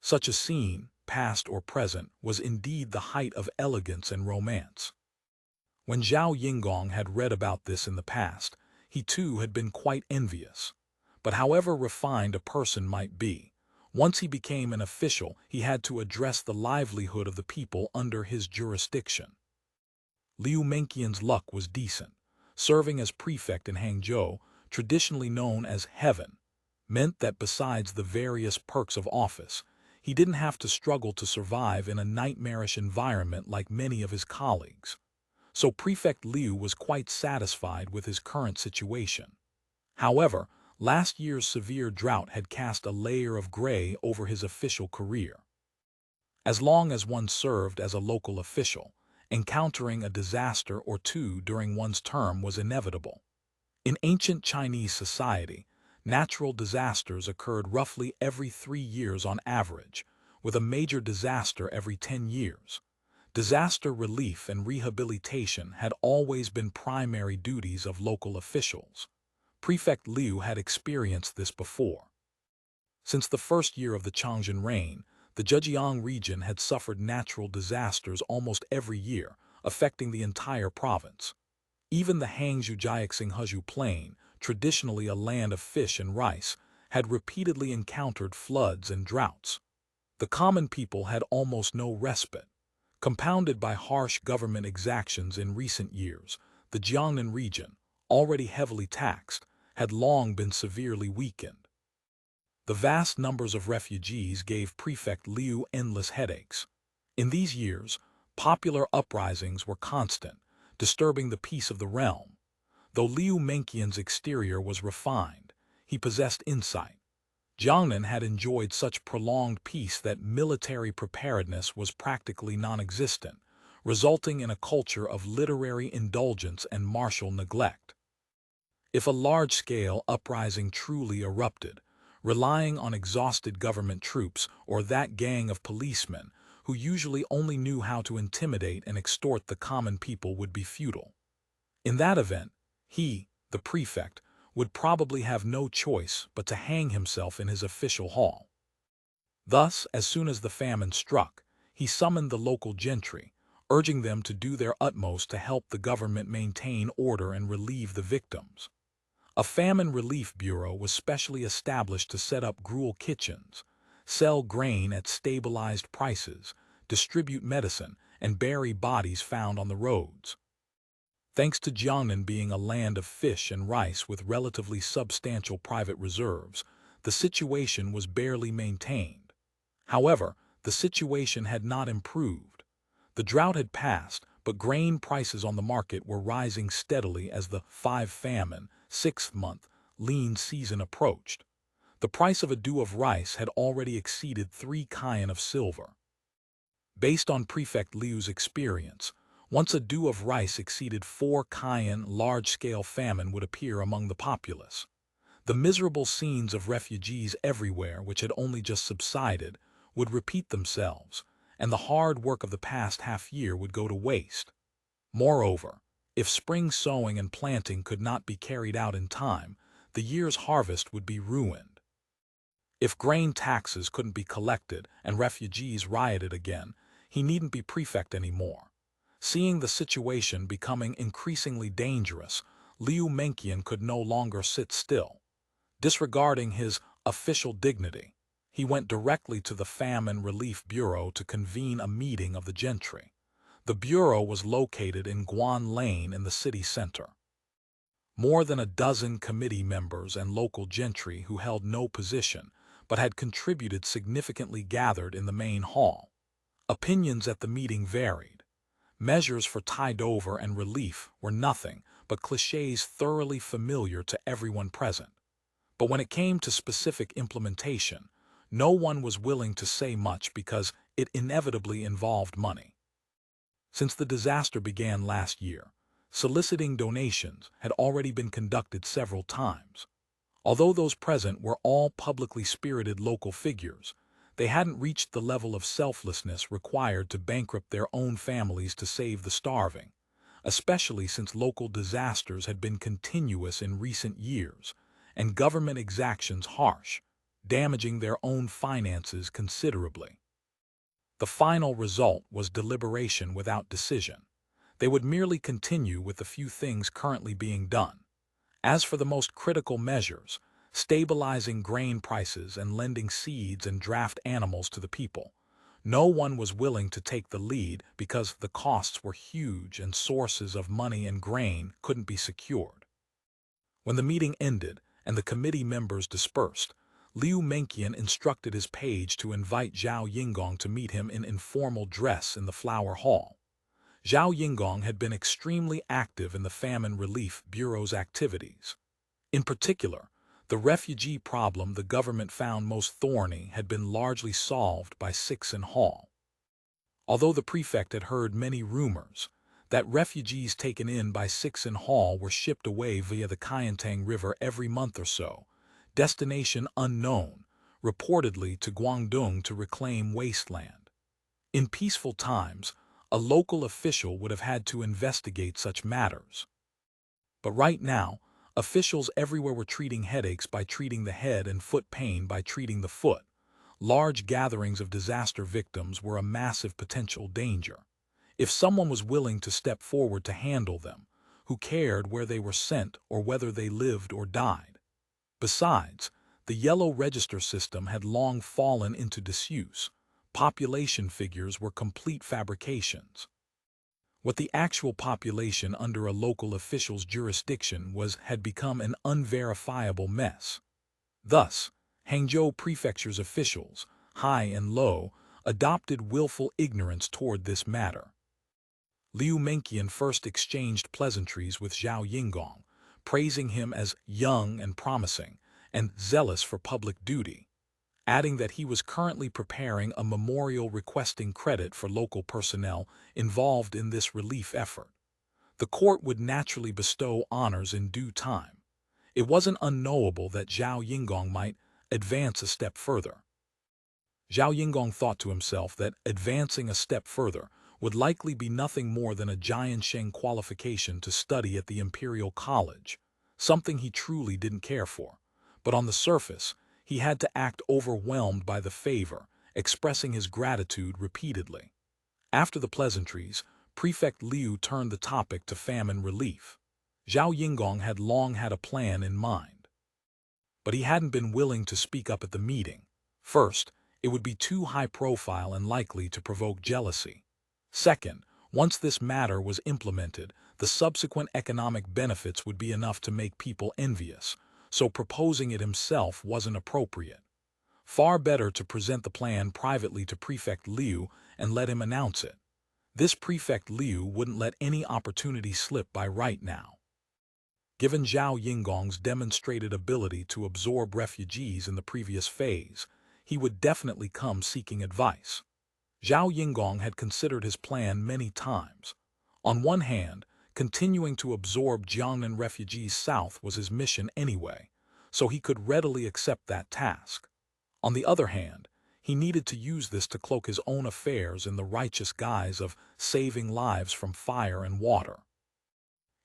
Such a scene, past or present, was indeed the height of elegance and romance. When Zhao Yingong had read about this in the past, he too had been quite envious. But however refined a person might be, once he became an official, he had to address the livelihood of the people under his jurisdiction. Liu Mengqian's luck was decent. Serving as prefect in Hangzhou, traditionally known as Heaven, meant that besides the various perks of office, he didn't have to struggle to survive in a nightmarish environment like many of his colleagues. So Prefect Liu was quite satisfied with his current situation. However, last year's severe drought had cast a layer of gray over his official career. As long as one served as a local official, encountering a disaster or two during one's term was inevitable. In ancient Chinese society, natural disasters occurred roughly every 3 years on average, with a major disaster every 10 years. Disaster relief and rehabilitation had always been primary duties of local officials. Prefect Liu had experienced this before. Since the first year of the Changying reign, the Zhenjiang region had suffered natural disasters almost every year, affecting the entire province. Even the Hangzhou-Jiaxing-Hezhou Plain, traditionally a land of fish and rice, had repeatedly encountered floods and droughts. The common people had almost no respite. Compounded by harsh government exactions in recent years, the Jiangnan region, already heavily taxed, had long been severely weakened. The vast numbers of refugees gave Prefect Liu endless headaches. In these years, popular uprisings were constant, disturbing the peace of the realm. Though Liu Mengqian's exterior was refined, he possessed insight. Jiangnan had enjoyed such prolonged peace that military preparedness was practically non-existent, resulting in a culture of literary indulgence and martial neglect. If a large-scale uprising truly erupted, relying on exhausted government troops or that gang of policemen who usually only knew how to intimidate and extort the common people would be futile. In that event, he, the prefect, would probably have no choice but to hang himself in his official hall. Thus, as soon as the famine struck, he summoned the local gentry, urging them to do their utmost to help the government maintain order and relieve the victims. A famine relief bureau was specially established to set up gruel kitchens, sell grain at stabilized prices, distribute medicine, and bury bodies found on the roads. Thanks to Jiangnan being a land of fish and rice with relatively substantial private reserves, the situation was barely maintained. However, the situation had not improved. The drought had passed, but grain prices on the market were rising steadily as the famine, 6th month, lean season approached. The price of a due of rice had already exceeded 3 cayan of silver. Based on Prefect Liu's experience, once a due of rice exceeded 4 cayan, large-scale famine would appear among the populace. The miserable scenes of refugees everywhere, which had only just subsided, would repeat themselves, and the hard work of the past half-year would go to waste. Moreover, if spring sowing and planting could not be carried out in time, the year's harvest would be ruined. If grain taxes couldn't be collected and refugees rioted again, he needn't be prefect anymore. Seeing the situation becoming increasingly dangerous, Liu Mengqian could no longer sit still. Disregarding his official dignity, he went directly to the Famine Relief Bureau to convene a meeting of the gentry. The bureau was located in Guan Lane in the city center. More than a dozen committee members and local gentry who held no position but had contributed significantly gathered in the main hall. Opinions at the meeting varied. Measures for tide-over and relief were nothing but clichés thoroughly familiar to everyone present. But when it came to specific implementation, no one was willing to say much because it inevitably involved money. Since the disaster began last year, soliciting donations had already been conducted several times. Although those present were all publicly spirited local figures, they hadn't reached the level of selflessness required to bankrupt their own families to save the starving, especially since local disasters had been continuous in recent years, and government exactions harsh, damaging their own finances considerably. The final result was deliberation without decision. They would merely continue with the few things currently being done. As for the most critical measures, stabilizing grain prices and lending seeds and draft animals to the people, no one was willing to take the lead because the costs were huge and sources of money and grain couldn't be secured. When the meeting ended and the committee members dispersed, Liu Mengqian instructed his page to invite Zhao Yingong to meet him in informal dress in the Flower Hall. Zhao Yingong had been extremely active in the Famine Relief Bureau's activities. In particular, the refugee problem the government found most thorny had been largely solved by Sixen Hall. Although the prefect had heard many rumors that refugees taken in by Sixen Hall were shipped away via the Qiantang River every month or so, destination unknown, reportedly to Guangdong to reclaim wasteland. In peaceful times, a local official would have had to investigate such matters. But right now, officials everywhere were treating headaches by treating the head and foot pain by treating the foot. Large gatherings of disaster victims were a massive potential danger. If someone was willing to step forward to handle them, who cared where they were sent or whether they lived or died? Besides, the yellow register system had long fallen into disuse. Population figures were complete fabrications. What the actual population under a local official's jurisdiction was had become an unverifiable mess. Thus, Hangzhou Prefecture's officials, high and low, adopted willful ignorance toward this matter. Liu Mengqian first exchanged pleasantries with Zhao Yingong, praising him as young and promising, and zealous for public duty, adding that he was currently preparing a memorial requesting credit for local personnel involved in this relief effort. The court would naturally bestow honors in due time. It wasn't unknowable that Zhao Yingong might advance a step further. Zhao Yingong thought to himself that advancing a step further would likely be nothing more than a Jiansheng qualification to study at the Imperial College, something he truly didn't care for. But on the surface, he had to act overwhelmed by the favor, expressing his gratitude repeatedly. After the pleasantries, Prefect Liu turned the topic to famine relief. Zhao Yingong had long had a plan in mind. But he hadn't been willing to speak up at the meeting. First, it would be too high profile and likely to provoke jealousy. Second, once this matter was implemented, the subsequent economic benefits would be enough to make people envious, so proposing it himself wasn't appropriate. Far better to present the plan privately to Prefect Liu and let him announce it. This Prefect Liu wouldn't let any opportunity slip by right now. Given Zhao Yingong's demonstrated ability to absorb refugees in the previous phase, he would definitely come seeking advice. Zhao Yingong had considered his plan many times. On one hand, continuing to absorb Jiangnan refugees south was his mission anyway, so he could readily accept that task. On the other hand, he needed to use this to cloak his own affairs in the righteous guise of saving lives from fire and water.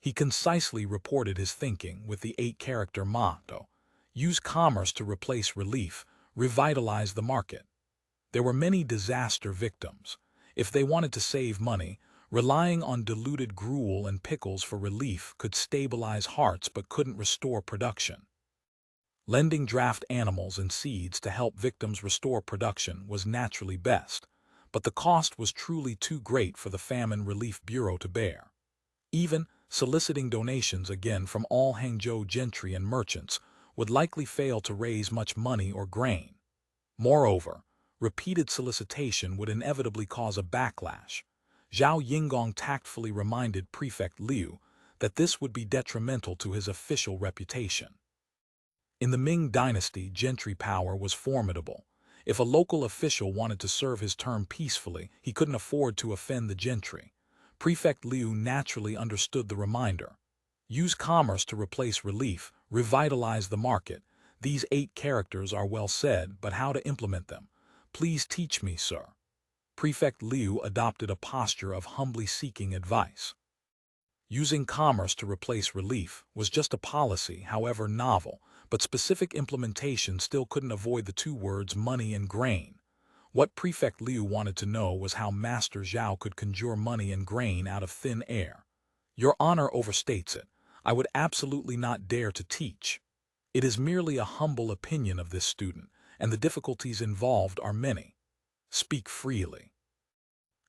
He concisely reported his thinking with the 8-character motto: use commerce to replace relief, revitalize the market. There were many disaster victims. If they wanted to save money, relying on diluted gruel and pickles for relief could stabilize hearts but couldn't restore production. Lending draft animals and seeds to help victims restore production was naturally best, but the cost was truly too great for the Famine Relief Bureau to bear. Even soliciting donations again from all Hangzhou gentry and merchants would likely fail to raise much money or grain. Moreover, repeated solicitation would inevitably cause a backlash. Zhao Yingong tactfully reminded Prefect Liu that this would be detrimental to his official reputation. In the Ming Dynasty, gentry power was formidable. If a local official wanted to serve his term peacefully, he couldn't afford to offend the gentry. Prefect Liu naturally understood the reminder. Use commerce to replace relief, revitalize the market. These 8 characters are well said, but how to implement them? Please teach me, sir. Prefect Liu adopted a posture of humbly seeking advice. Using commerce to replace relief was just a policy, however novel, but specific implementation still couldn't avoid the 2 words money and grain. What Prefect Liu wanted to know was how Master Zhao could conjure money and grain out of thin air. Your Honor overstates it. I would absolutely not dare to teach. It is merely a humble opinion of this student, and the difficulties involved are many. Speak freely.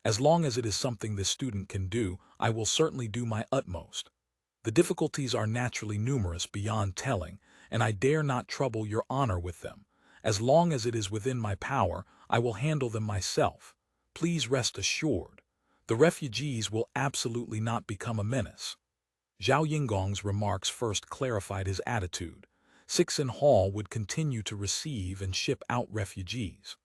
As long as it is something this student can do, I will certainly do my utmost. The difficulties are naturally numerous beyond telling, and I dare not trouble your honor with them. As long as it is within my power, I will handle them myself. Please rest assured. The refugees will absolutely not become a menace. Zhao Yingong's remarks first clarified his attitude. Sixen Hall would continue to receive and ship out refugees.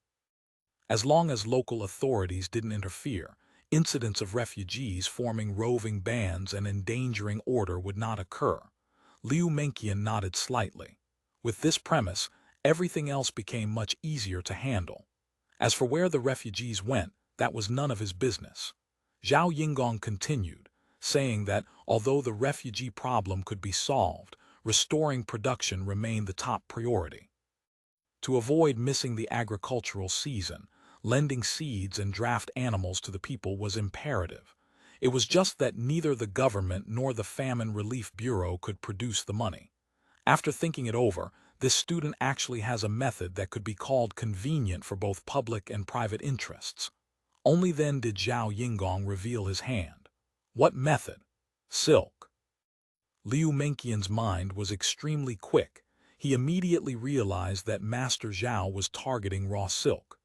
As long as local authorities didn't interfere, incidents of refugees forming roving bands and endangering order would not occur. Liu Mengqian nodded slightly. With this premise, everything else became much easier to handle. As for where the refugees went, that was none of his business. Zhao Yingong continued, saying that although the refugee problem could be solved, restoring production remained the top priority. To avoid missing the agricultural season, lending seeds and draft animals to the people was imperative. It was just that neither the government nor the Famine Relief Bureau could produce the money. After thinking it over, this student actually has a method that could be called convenient for both public and private interests. Only then did Zhao Yingong reveal his hand. What method? Silk. Liu Mengqian's mind was extremely quick. He immediately realized that Master Zhao was targeting raw silk.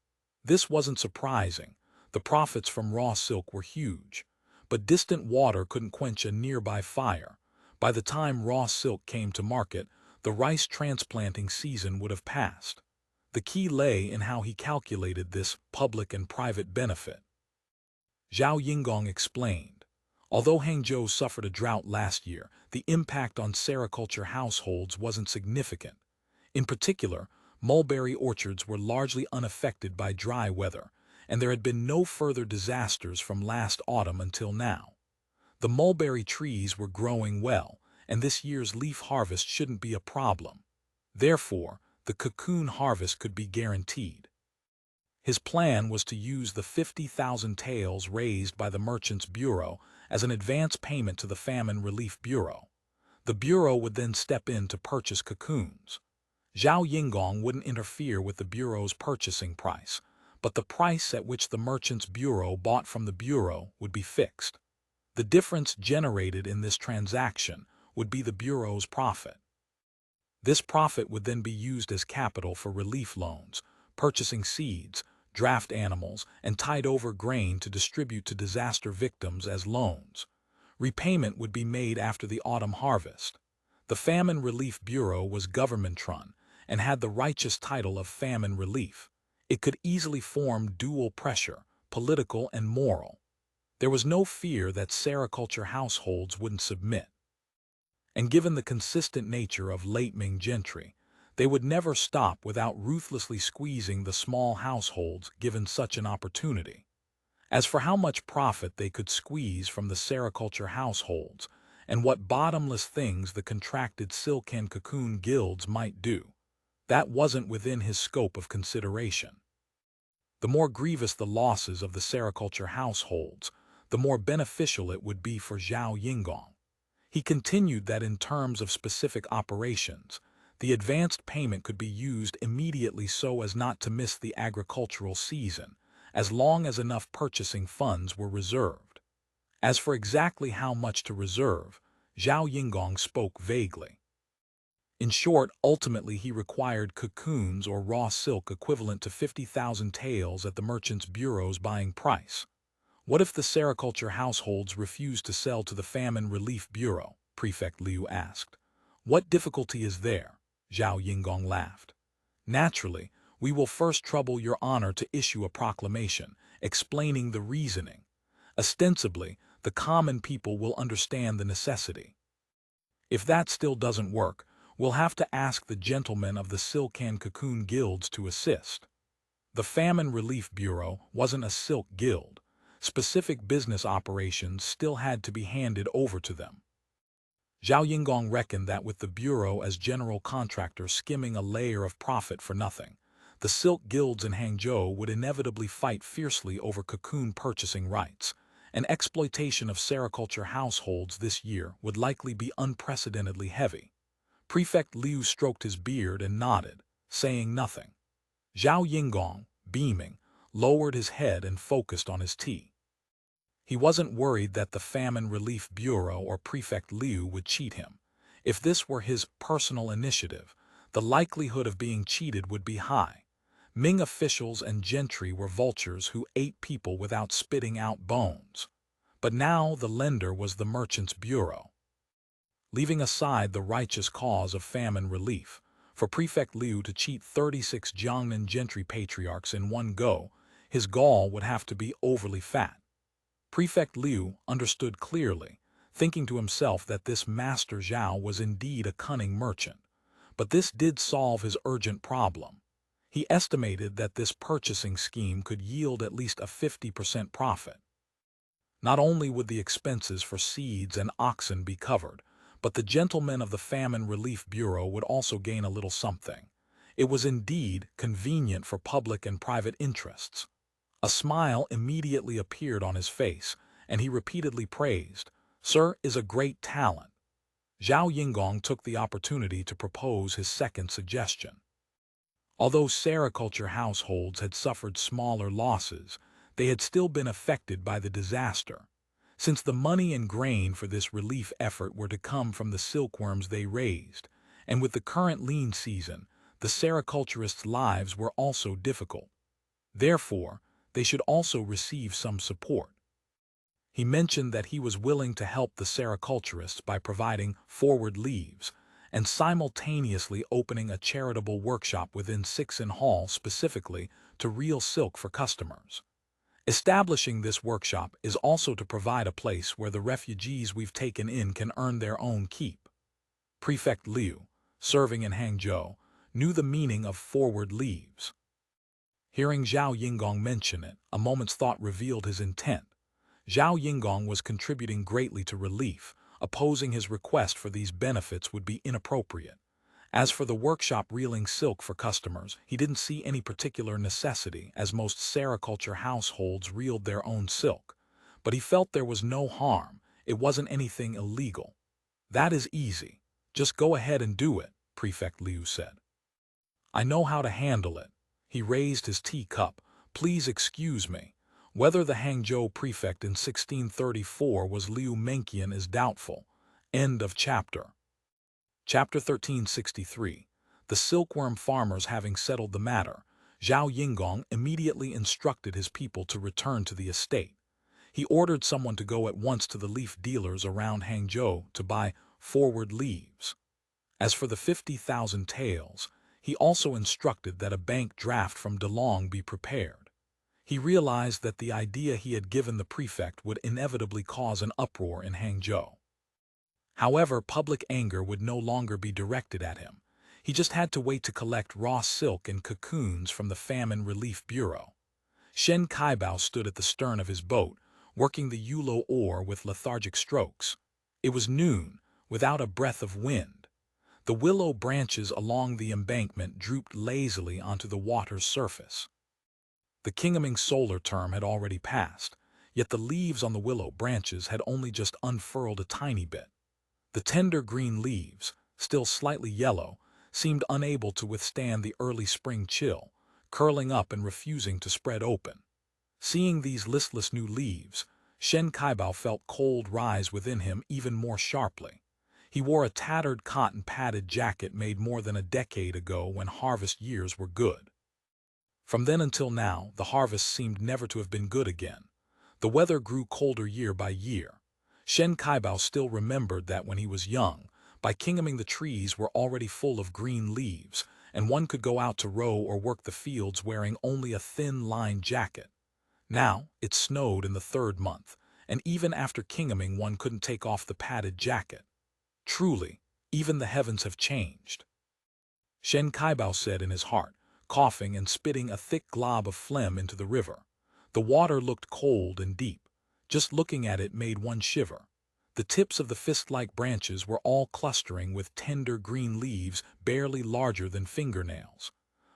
This wasn't surprising. The profits from raw silk were huge. But distant water couldn't quench a nearby fire. By the time raw silk came to market, the rice transplanting season would have passed. The key lay in how he calculated this public and private benefit. Zhao Yingong explained. Although Hangzhou suffered a drought last year, the impact on sericulture households wasn't significant. In particular, mulberry orchards were largely unaffected by dry weather, and there had been no further disasters from last autumn until now. The mulberry trees were growing well, and this year's leaf harvest shouldn't be a problem. Therefore, the cocoon harvest could be guaranteed. His plan was to use the 50,000 taels raised by the Merchants Bureau as an advance payment to the Famine Relief Bureau. The Bureau would then step in to purchase cocoons. Zhao Yingong wouldn't interfere with the Bureau's purchasing price, but the price at which the Merchants Bureau bought from the Bureau would be fixed. The difference generated in this transaction would be the Bureau's profit. This profit would then be used as capital for relief loans, purchasing seeds, draft animals, and tied-over grain to distribute to disaster victims as loans. Repayment would be made after the autumn harvest. The Famine Relief Bureau was government-run and had the righteous title of famine relief. It could easily form dual pressure, political and moral. There was no fear that sericulture households wouldn't submit. And given the consistent nature of late Ming gentry, they would never stop without ruthlessly squeezing the small households given such an opportunity. As for how much profit they could squeeze from the sericulture households, and what bottomless things the contracted silk and cocoon guilds might do, that wasn't within his scope of consideration. The more grievous the losses of the sericulture households, the more beneficial it would be for Zhao Yingong. He continued that in terms of specific operations, the advanced payment could be used immediately so as not to miss the agricultural season, as long as enough purchasing funds were reserved. As for exactly how much to reserve, Zhao Yingong spoke vaguely. In short, ultimately he required cocoons or raw silk equivalent to 50,000 taels at the Merchants Bureau's buying price. What if the sericulture households refused to sell to the Famine Relief Bureau? Prefect Liu asked. What difficulty is there? Zhao Yingong laughed. Naturally, we will first trouble your honor to issue a proclamation, explaining the reasoning. Ostensibly, the common people will understand the necessity. If that still doesn't work, we'll have to ask the gentlemen of the silk and cocoon guilds to assist. The Famine Relief Bureau wasn't a silk guild. Specific business operations still had to be handed over to them. Zhao Yingong reckoned that with the Bureau as general contractor skimming a layer of profit for nothing, the silk guilds in Hangzhou would inevitably fight fiercely over cocoon purchasing rights. An exploitation of sericulture households this year would likely be unprecedentedly heavy. Prefect Liu stroked his beard and nodded, saying nothing. Zhao Yingong, beaming, lowered his head and focused on his tea. He wasn't worried that the Famine Relief Bureau or Prefect Liu would cheat him. If this were his personal initiative, the likelihood of being cheated would be high. Ming officials and gentry were vultures who ate people without spitting out bones. But now the lender was the Merchants Bureau. Leaving aside the righteous cause of famine relief, for Prefect Liu to cheat 36 Jiangnan gentry patriarchs in one go, his gall would have to be overly fat. Prefect Liu understood clearly, thinking to himself that this Master Zhao was indeed a cunning merchant. but this did solve his urgent problem. He estimated that this purchasing scheme could yield at least a 50% profit. Not only would the expenses for seeds and oxen be covered, but the gentlemen of the Famine Relief Bureau would also gain a little something. It was indeed convenient for public and private interests. A smile immediately appeared on his face, and he repeatedly praised, "Sir is a great talent." Zhao Yingong took the opportunity to propose his second suggestion. Although sericulture households had suffered smaller losses, they had still been affected by the disaster. Since the money and grain for this relief effort were to come from the silkworms they raised, and with the current lean season, the sericulturists' lives were also difficult. Therefore, they should also receive some support. He mentioned that he was willing to help the sericulturists by providing forward leaves and simultaneously opening a charitable workshop within Sixen Hall specifically to reel silk for customers. Establishing this workshop is also to provide a place where the refugees we've taken in can earn their own keep. Prefect Liu, serving in Hangzhou, knew the meaning of forward leaves. Hearing Zhao Yingong mention it, a moment's thought revealed his intent. Zhao Yingong was contributing greatly to relief. Opposing his request for these benefits would be inappropriate. As for the workshop reeling silk for customers, he didn't see any particular necessity, as most sericulture households reeled their own silk. But he felt there was no harm, it wasn't anything illegal. "That is easy. Just go ahead and do it," Prefect Liu said. "I know how to handle it." He raised his teacup. "Please excuse me. Whether the Hangzhou prefect in 1634 was Liu Menqian is doubtful." End of chapter. Chapter 1363. The silkworm farmers having settled the matter, Zhao Yingong immediately instructed his people to return to the estate. He ordered someone to go at once to the leaf dealers around Hangzhou to buy forward leaves. As for the 50,000 taels, he also instructed that a bank draft from DeLong be prepared. He realized that the idea he had given the prefect would inevitably cause an uproar in Hangzhou. However, public anger would no longer be directed at him. He just had to wait to collect raw silk and cocoons from the Famine Relief Bureau. Shen Kaibao stood at the stern of his boat, working the Yalu oar with lethargic strokes. It was noon, without a breath of wind. The willow branches along the embankment drooped lazily onto the water's surface. The Incoming solar term had already passed, yet the leaves on the willow branches had only just unfurled a tiny bit. The tender green leaves, still slightly yellow, seemed unable to withstand the early spring chill, curling up and refusing to spread open. Seeing these listless new leaves, Shen Kaibao felt cold rise within him even more sharply. He wore a tattered cotton-padded jacket made more than a decade ago when harvest years were good. From then until now, the harvest seemed never to have been good again. The weather grew colder year by year. Shen Kaibao still remembered that when he was young, by Kingoming the trees were already full of green leaves, and one could go out to row or work the fields wearing only a thin lined jacket. Now, it snowed in the 3rd month, and even after Kingoming one couldn't take off the padded jacket. Truly, even the heavens have changed. Shen Kaibao said in his heart, coughing and spitting a thick glob of phlegm into the river. The water looked cold and deep. Just looking at it made one shiver. The tips of the fist-like branches were all clustering with tender green leaves barely larger than fingernails.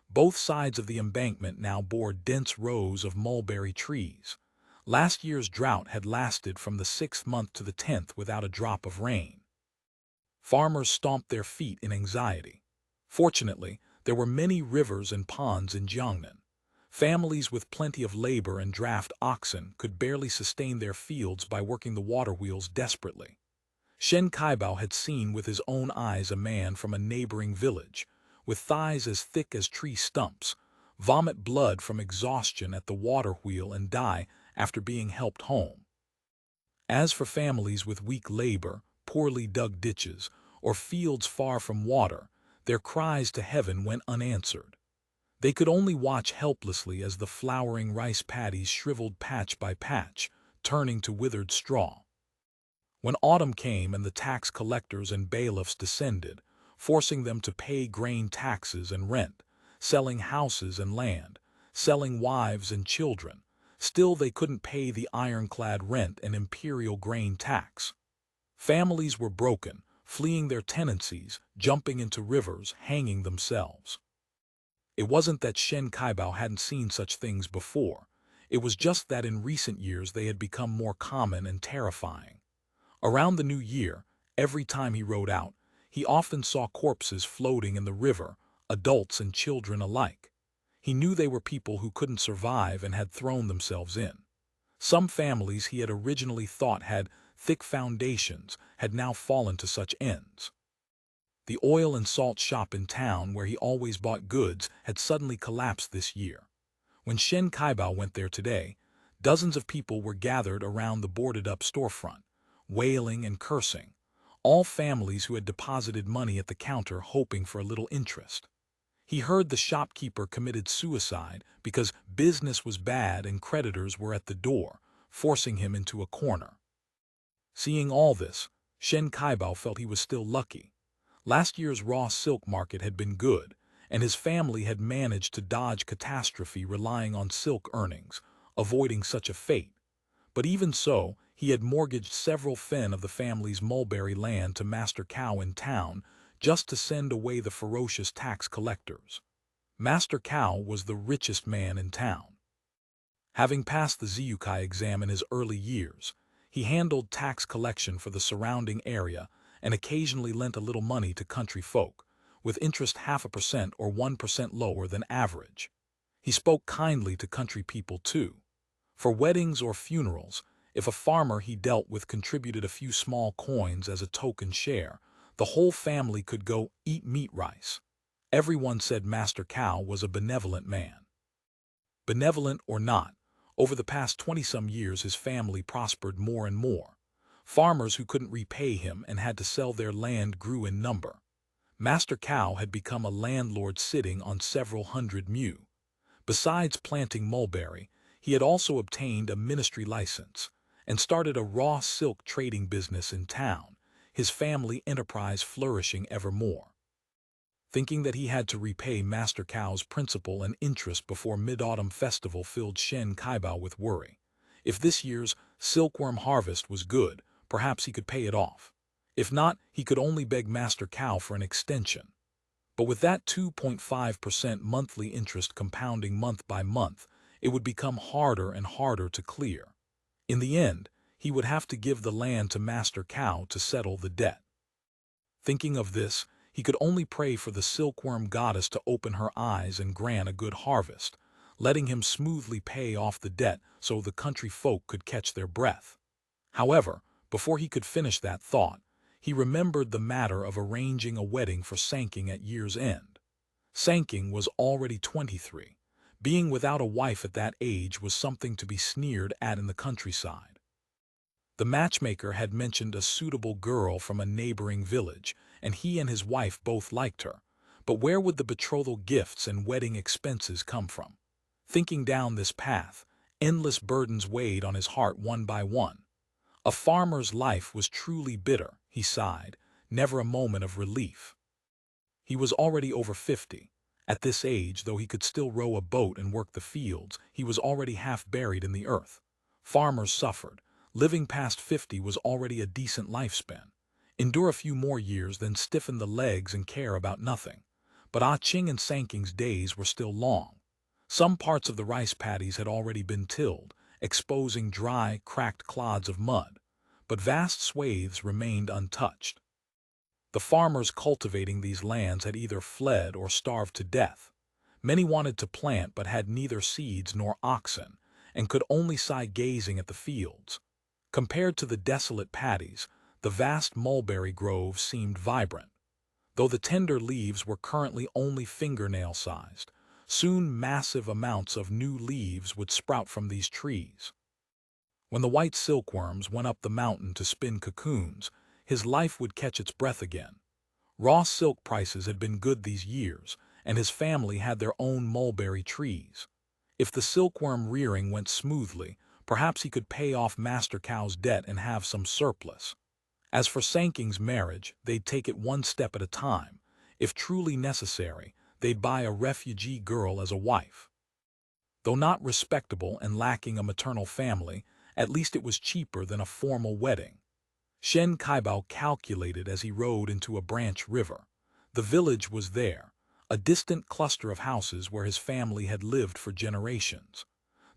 Both sides of the embankment now bore dense rows of mulberry trees. Last year's drought had lasted from the 6th month to the 10th without a drop of rain. Farmers stomped their feet in anxiety. Fortunately, there were many rivers and ponds in Jiangnan. Families with plenty of labor and draft oxen could barely sustain their fields by working the water wheels desperately. Shen Kaibao had seen with his own eyes a man from a neighboring village, with thighs as thick as tree stumps, vomit blood from exhaustion at the water wheel and die after being helped home. As for families with weak labor, poorly dug ditches, or fields far from water, their cries to heaven went unanswered. They could only watch helplessly as the flowering rice paddies shriveled patch by patch, turning to withered straw. When autumn came and the tax collectors and bailiffs descended, forcing them to pay grain taxes and rent, selling houses and land, selling wives and children. Still they couldn't pay the ironclad rent and imperial grain tax. Families were broken, fleeing their tenancies, jumping into rivers, hanging themselves. It wasn't that Shen Kaibao hadn't seen such things before. It was just that in recent years they had become more common and terrifying. Around the new year, every time he rode out, he often saw corpses floating in the river, adults and children alike. He knew they were people who couldn't survive and had thrown themselves in. Some families he had originally thought had thick foundations had now fallen to such ends. The oil and salt shop in town where he always bought goods had suddenly collapsed this year. When Shen Kaibao went there today, dozens of people were gathered around the boarded-up storefront, wailing and cursing, all families who had deposited money at the counter hoping for a little interest. He heard the shopkeeper committed suicide because business was bad and creditors were at the door, forcing him into a corner. Seeing all this, Shen Kaibao felt he was still lucky. Last year's raw silk market had been good, and his family had managed to dodge catastrophe relying on silk earnings, avoiding such a fate. But even so, he had mortgaged several fen of the family's mulberry land to Master Cow in town just to send away the ferocious tax collectors. Master Cow was the richest man in town. Having passed the Ziyukai exam in his early years, he handled tax collection for the surrounding area and occasionally lent a little money to country folk, with interest 0.5% or 1% lower than average. He spoke kindly to country people too. For weddings or funerals, if a farmer he dealt with contributed a few small coins as a token share, the whole family could go eat meat rice. Everyone said Master Cow was a benevolent man. Benevolent or not, over the past 20-some years his family prospered more and more. Farmers who couldn't repay him and had to sell their land grew in number. Master Cow had become a landlord sitting on several hundred mu. Besides planting mulberry, he had also obtained a ministry license and started a raw silk trading business in town, his family enterprise flourishing ever more. Thinking that he had to repay Master Cow's principal and interest before Mid-Autumn Festival filled Shen Kaibao with worry. If this year's silkworm harvest was good, perhaps he could pay it off. If not, he could only beg Master Cow for an extension. But with that 2.5% monthly interest compounding month by month, it would become harder and harder to clear. In the end, he would have to give the land to Master Cow to settle the debt. Thinking of this, he could only pray for the silkworm goddess to open her eyes and grant a good harvest, letting him smoothly pay off the debt so the country folk could catch their breath. However, before he could finish that thought, he remembered the matter of arranging a wedding for Changying at year's end. Changying was already 23. Being without a wife at that age was something to be sneered at in the countryside. The matchmaker had mentioned a suitable girl from a neighboring village, and he and his wife both liked her. But where would the betrothal gifts and wedding expenses come from? Thinking down this path, endless burdens weighed on his heart one by one. A farmer's life was truly bitter, he sighed, never a moment of relief. He was already over 50. At this age, though he could still row a boat and work the fields, he was already half buried in the earth. Farmers suffered. Living past 50 was already a decent lifespan. Endure a few more years, then stiffen the legs and care about nothing. But Ching and Changying's days were still long. Some parts of the rice paddies had already been tilled, exposing dry, cracked clods of mud, but vast swathes remained untouched. The farmers cultivating these lands had either fled or starved to death. Many wanted to plant but had neither seeds nor oxen, and could only sigh gazing at the fields. Compared to the desolate paddies, the vast mulberry groves seemed vibrant. Though the tender leaves were currently only fingernail-sized, soon massive amounts of new leaves would sprout from these trees. When the white silkworms went up the mountain to spin cocoons, his life would catch its breath again. Raw silk prices had been good these years, and his family had their own mulberry trees. If the silkworm rearing went smoothly, perhaps he could pay off Master Cow's debt and have some surplus. As for Changying's marriage, they'd take it one step at a time, If truly necessary, they'd buy a refugee girl as a wife. Though not respectable and lacking a maternal family, at least it was cheaper than a formal wedding. Shen Kaibao calculated as he rode into a branch river. The village was there, a distant cluster of houses where his family had lived for generations.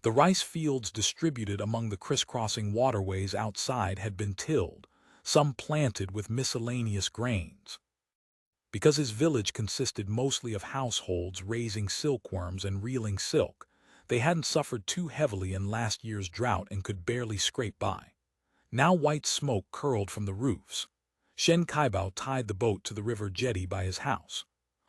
The rice fields distributed among the crisscrossing waterways outside had been tilled, some planted with miscellaneous grains. Because his village consisted mostly of households raising silkworms and reeling silk, they hadn't suffered too heavily in last year's drought and could barely scrape by. Now white smoke curled from the roofs. Shen Kaibao tied the boat to the river jetty by his house.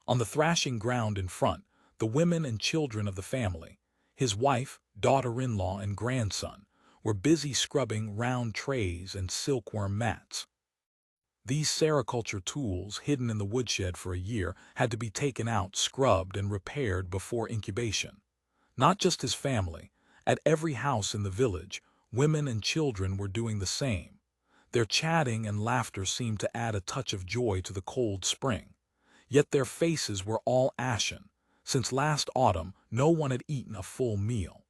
On the thrashing ground in front, the women and children of the family, his wife, daughter-in-law, and grandson, were busy scrubbing round trays and silkworm mats. These sericulture tools, hidden in the woodshed for a year, had to be taken out, scrubbed, and repaired before incubation. Not just his family. At every house in the village, women and children were doing the same. Their chatting and laughter seemed to add a touch of joy to the cold spring. Yet their faces were all ashen. Since last autumn, no one had eaten a full meal.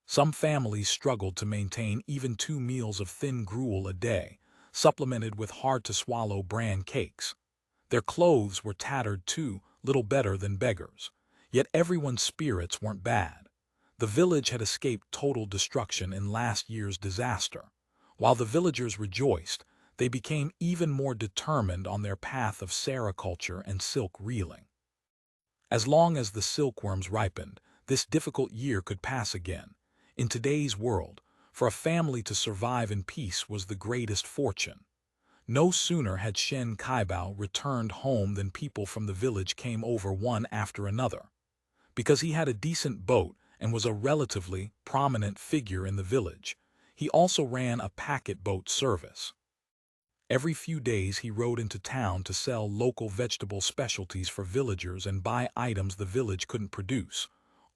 Some families struggled to maintain even 2 meals of thin gruel a day, supplemented with hard-to-swallow bran cakes. Their clothes were tattered too, little better than beggars. Yet everyone's spirits weren't bad. The village had escaped total destruction in last year's disaster. While the villagers rejoiced, they became even more determined on their path of sericulture and silk reeling. As long as the silkworms ripened, this difficult year could pass again. In today's world, for a family to survive in peace was the greatest fortune. No sooner had Shen Kaibao returned home than people from the village came over one after another. Because he had a decent boat and was a relatively prominent figure in the village, he also ran a packet boat service. Every few days he rode into town to sell local vegetable specialties for villagers and buy items the village couldn't produce: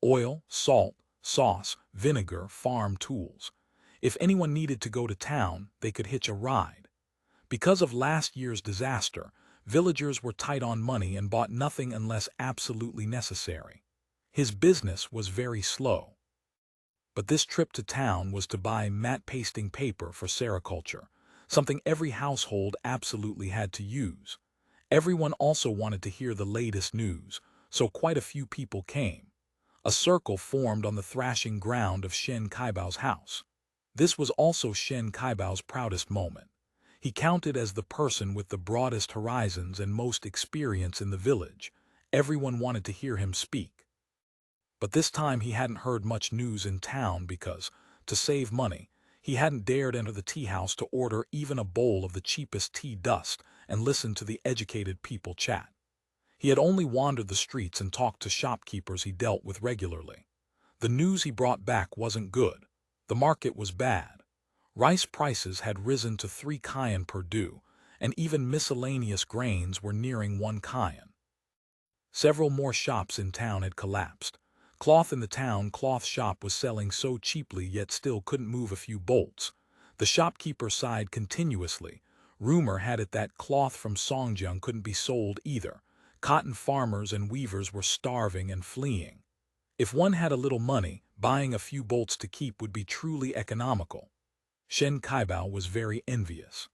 oil, salt, sauce, vinegar, farm tools. If anyone needed to go to town, they could hitch a ride. Because of last year's disaster, villagers were tight on money and bought nothing unless absolutely necessary. His business was very slow. But this trip to town was to buy matte pasting paper for sericulture, something every household absolutely had to use. Everyone also wanted to hear the latest news, so quite a few people came. A circle formed on the thrashing ground of Shen Kaibao's house. This was also Shen Kaibao's proudest moment. He counted as the person with the broadest horizons and most experience in the village. Everyone wanted to hear him speak. But this time he hadn't heard much news in town because, to save money, he hadn't dared enter the tea house to order even a bowl of the cheapest tea dust and listen to the educated people chat. He had only wandered the streets and talked to shopkeepers he dealt with regularly. The news he brought back wasn't good. The market was bad. Rice prices had risen to 3 kyan per due, and even miscellaneous grains were nearing 1 kyan. Several more shops in town had collapsed. Cloth in the town cloth shop was selling so cheaply yet still couldn't move a few bolts. The shopkeeper sighed continuously. Rumor had it that cloth from Zhenjiang couldn't be sold either. Cotton farmers and weavers were starving and fleeing. If one had a little money, buying a few bolts to keep would be truly economical. Shen Kaibao was very envious.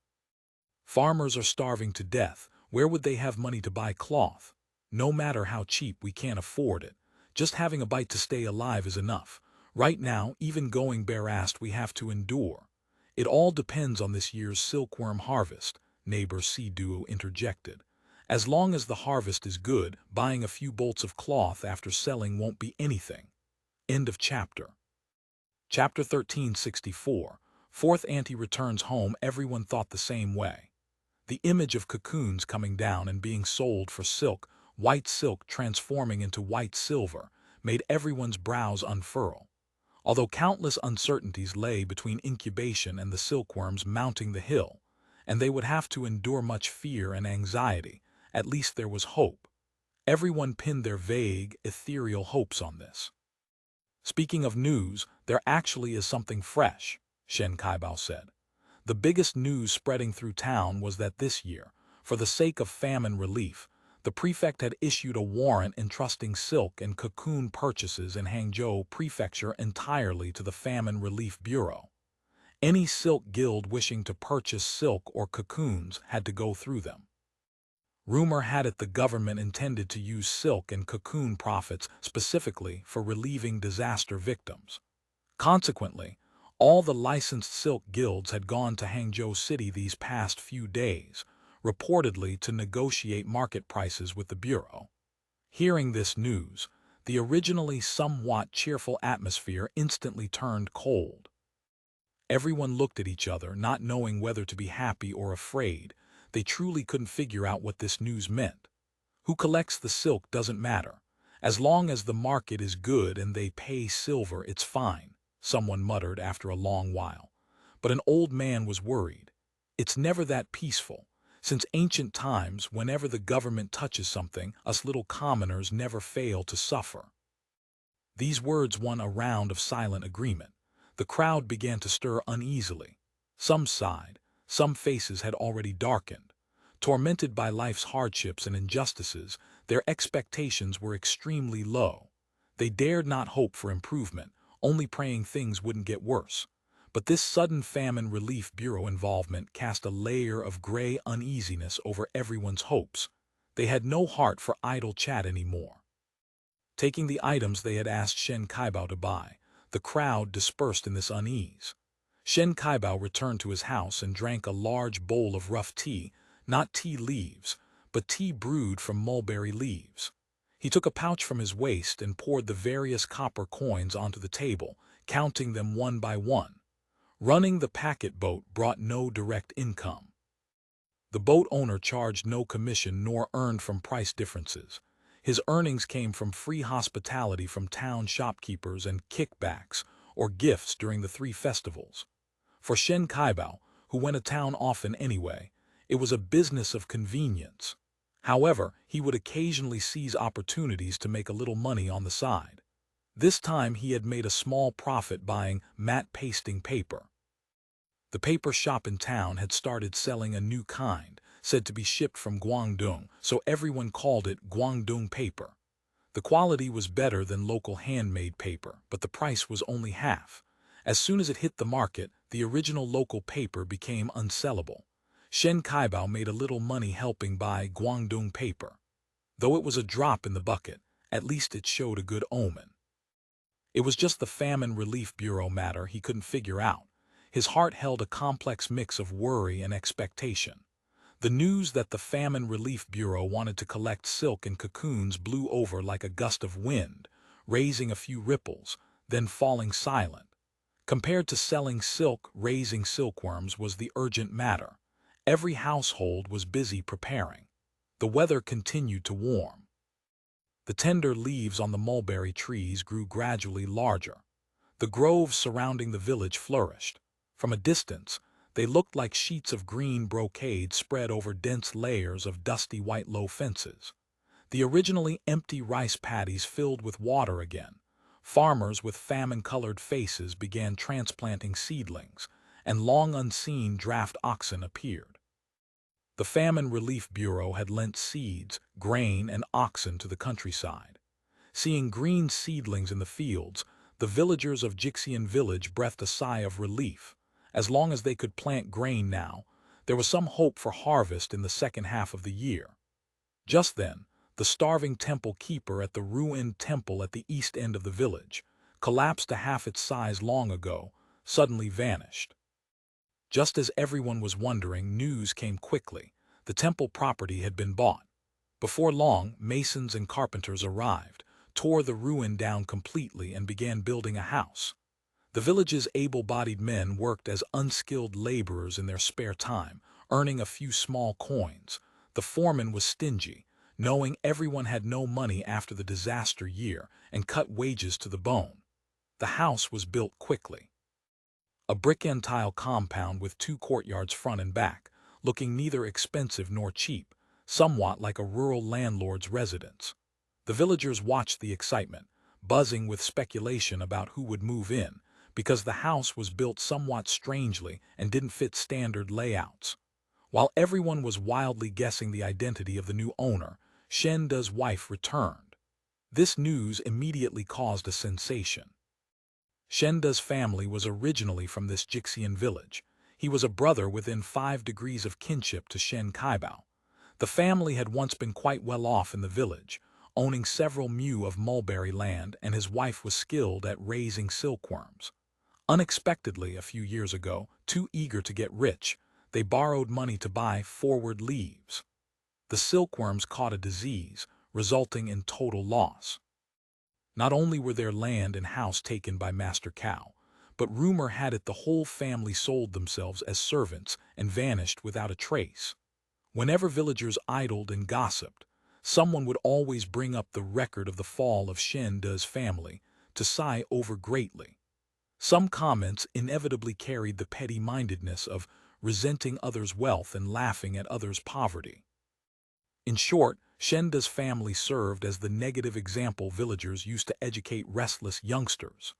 Farmers are starving to death. Where would they have money to buy cloth? No matter how cheap, we can't afford it. Just having a bite to stay alive is enough. Right now, even going bare-assed, we have to endure. It all depends on this year's silkworm harvest, neighbor C-Duo interjected. As long as the harvest is good, buying a few bolts of cloth after selling won't be anything. End of chapter. Chapter 1364. Fourth Auntie returns home. Everyone thought the same way. The image of cocoons coming down and being sold for silk, white silk transforming into white silver, made everyone's brows unfurl. Although countless uncertainties lay between incubation and the silkworms mounting the hill, and they would have to endure much fear and anxiety, at least there was hope. Everyone pinned their vague, ethereal hopes on this. Speaking of news, there actually is something fresh, Shen Kaibao said. The biggest news spreading through town was that this year, for the sake of famine relief, The prefect had issued a warrant entrusting silk and cocoon purchases in Hangzhou Prefecture entirely to the Famine Relief Bureau. Any silk guild wishing to purchase silk or cocoons had to go through them. Rumor had it the government intended to use silk and cocoon profits specifically for relieving disaster victims. Consequently, all the licensed silk guilds had gone to Hangzhou City these past few days, reportedly to negotiate market prices with the Bureau. Hearing this news, the originally somewhat cheerful atmosphere instantly turned cold. Everyone looked at each other, not knowing whether to be happy or afraid. They truly couldn't figure out what this news meant. Who collects the silk doesn't matter. As long as the market is good and they pay silver, it's fine, someone muttered after a long while. But an old man was worried. It's never that peaceful. Since ancient times, whenever the government touches something, us little commoners never fail to suffer. These words won a round of silent agreement. The crowd began to stir uneasily. Some sighed. Some faces had already darkened. Tormented by life's hardships and injustices, their expectations were extremely low. They dared not hope for improvement, only praying things wouldn't get worse. But this sudden Famine Relief Bureau involvement cast a layer of gray uneasiness over everyone's hopes. They had no heart for idle chat anymore. Taking the items they had asked Shen Kaibao to buy, the crowd dispersed in this unease. Shen Kaibao returned to his house and drank a large bowl of rough tea, not tea leaves, but tea brewed from mulberry leaves. He took a pouch from his waist and poured the various copper coins onto the table, counting them one by one. Running the packet boat brought no direct income. The boat owner charged no commission nor earned from price differences. His earnings came from free hospitality from town shopkeepers and kickbacks or gifts during the 3 festivals. For Shen Kaibao, who went to town often anyway, it was a business of convenience. However, he would occasionally seize opportunities to make a little money on the side. This time he had made a small profit buying matte pasting paper. The paper shop in town had started selling a new kind, said to be shipped from Guangdong, so everyone called it Guangdong paper. The quality was better than local handmade paper, but the price was only half. As soon as it hit the market, the original local paper became unsellable. Shen Kaibao made a little money helping buy Guangdong paper. Though it was a drop in the bucket, at least it showed a good omen. It was just the Famine Relief Bureau matter he couldn't figure out. His heart held a complex mix of worry and expectation. The news that the Famine Relief Bureau wanted to collect silk and cocoons blew over like a gust of wind, raising a few ripples, then falling silent. Compared to selling silk, raising silkworms was the urgent matter. Every household was busy preparing. The weather continued to warm. The tender leaves on the mulberry trees grew gradually larger. The groves surrounding the village flourished. From a distance, they looked like sheets of green brocade spread over dense layers of dusty white low fences. The originally empty rice paddies filled with water again. Farmers with famine-colored faces began transplanting seedlings, and long unseen draft oxen appeared. The Famine Relief Bureau had lent seeds, grain, and oxen to the countryside. Seeing green seedlings in the fields, the villagers of Jixian village breathed a sigh of relief. As long as they could plant grain now, there was some hope for harvest in the second half of the year. Just then, the starving temple keeper at the ruined temple at the east end of the village, collapsed to half its size long ago, suddenly vanished. Just as everyone was wondering, news came quickly. The temple property had been bought. Before long, masons and carpenters arrived, tore the ruin down completely, and began building a house. The village's able-bodied men worked as unskilled laborers in their spare time, earning a few small coins. The foreman was stingy, knowing everyone had no money after the disaster year, and cut wages to the bone. The house was built quickly. A brick-and-tile compound with 2 courtyards front and back, looking neither expensive nor cheap, somewhat like a rural landlord's residence. The villagers watched the excitement, buzzing with speculation about who would move in, because the house was built somewhat strangely and didn't fit standard layouts. While everyone was wildly guessing the identity of the new owner, Shen De's wife returned. This news immediately caused a sensation. Shen De's family was originally from this Jixian village. He was a brother within 5 degrees of kinship to Shen Kaibao. The family had once been quite well off in the village, owning several mu of mulberry land, and his wife was skilled at raising silkworms. Unexpectedly, a few years ago, too eager to get rich, they borrowed money to buy forward leaves. The silkworms caught a disease, resulting in total loss. Not only were their land and house taken by Master Cow, but rumor had it the whole family sold themselves as servants and vanished without a trace. Whenever villagers idled and gossiped, someone would always bring up the record of the fall of Shen De's family to sigh over greatly. Some comments inevitably carried the petty-mindedness of resenting others' wealth and laughing at others' poverty. In short, Shen De's family served as the negative example villagers used to educate restless youngsters.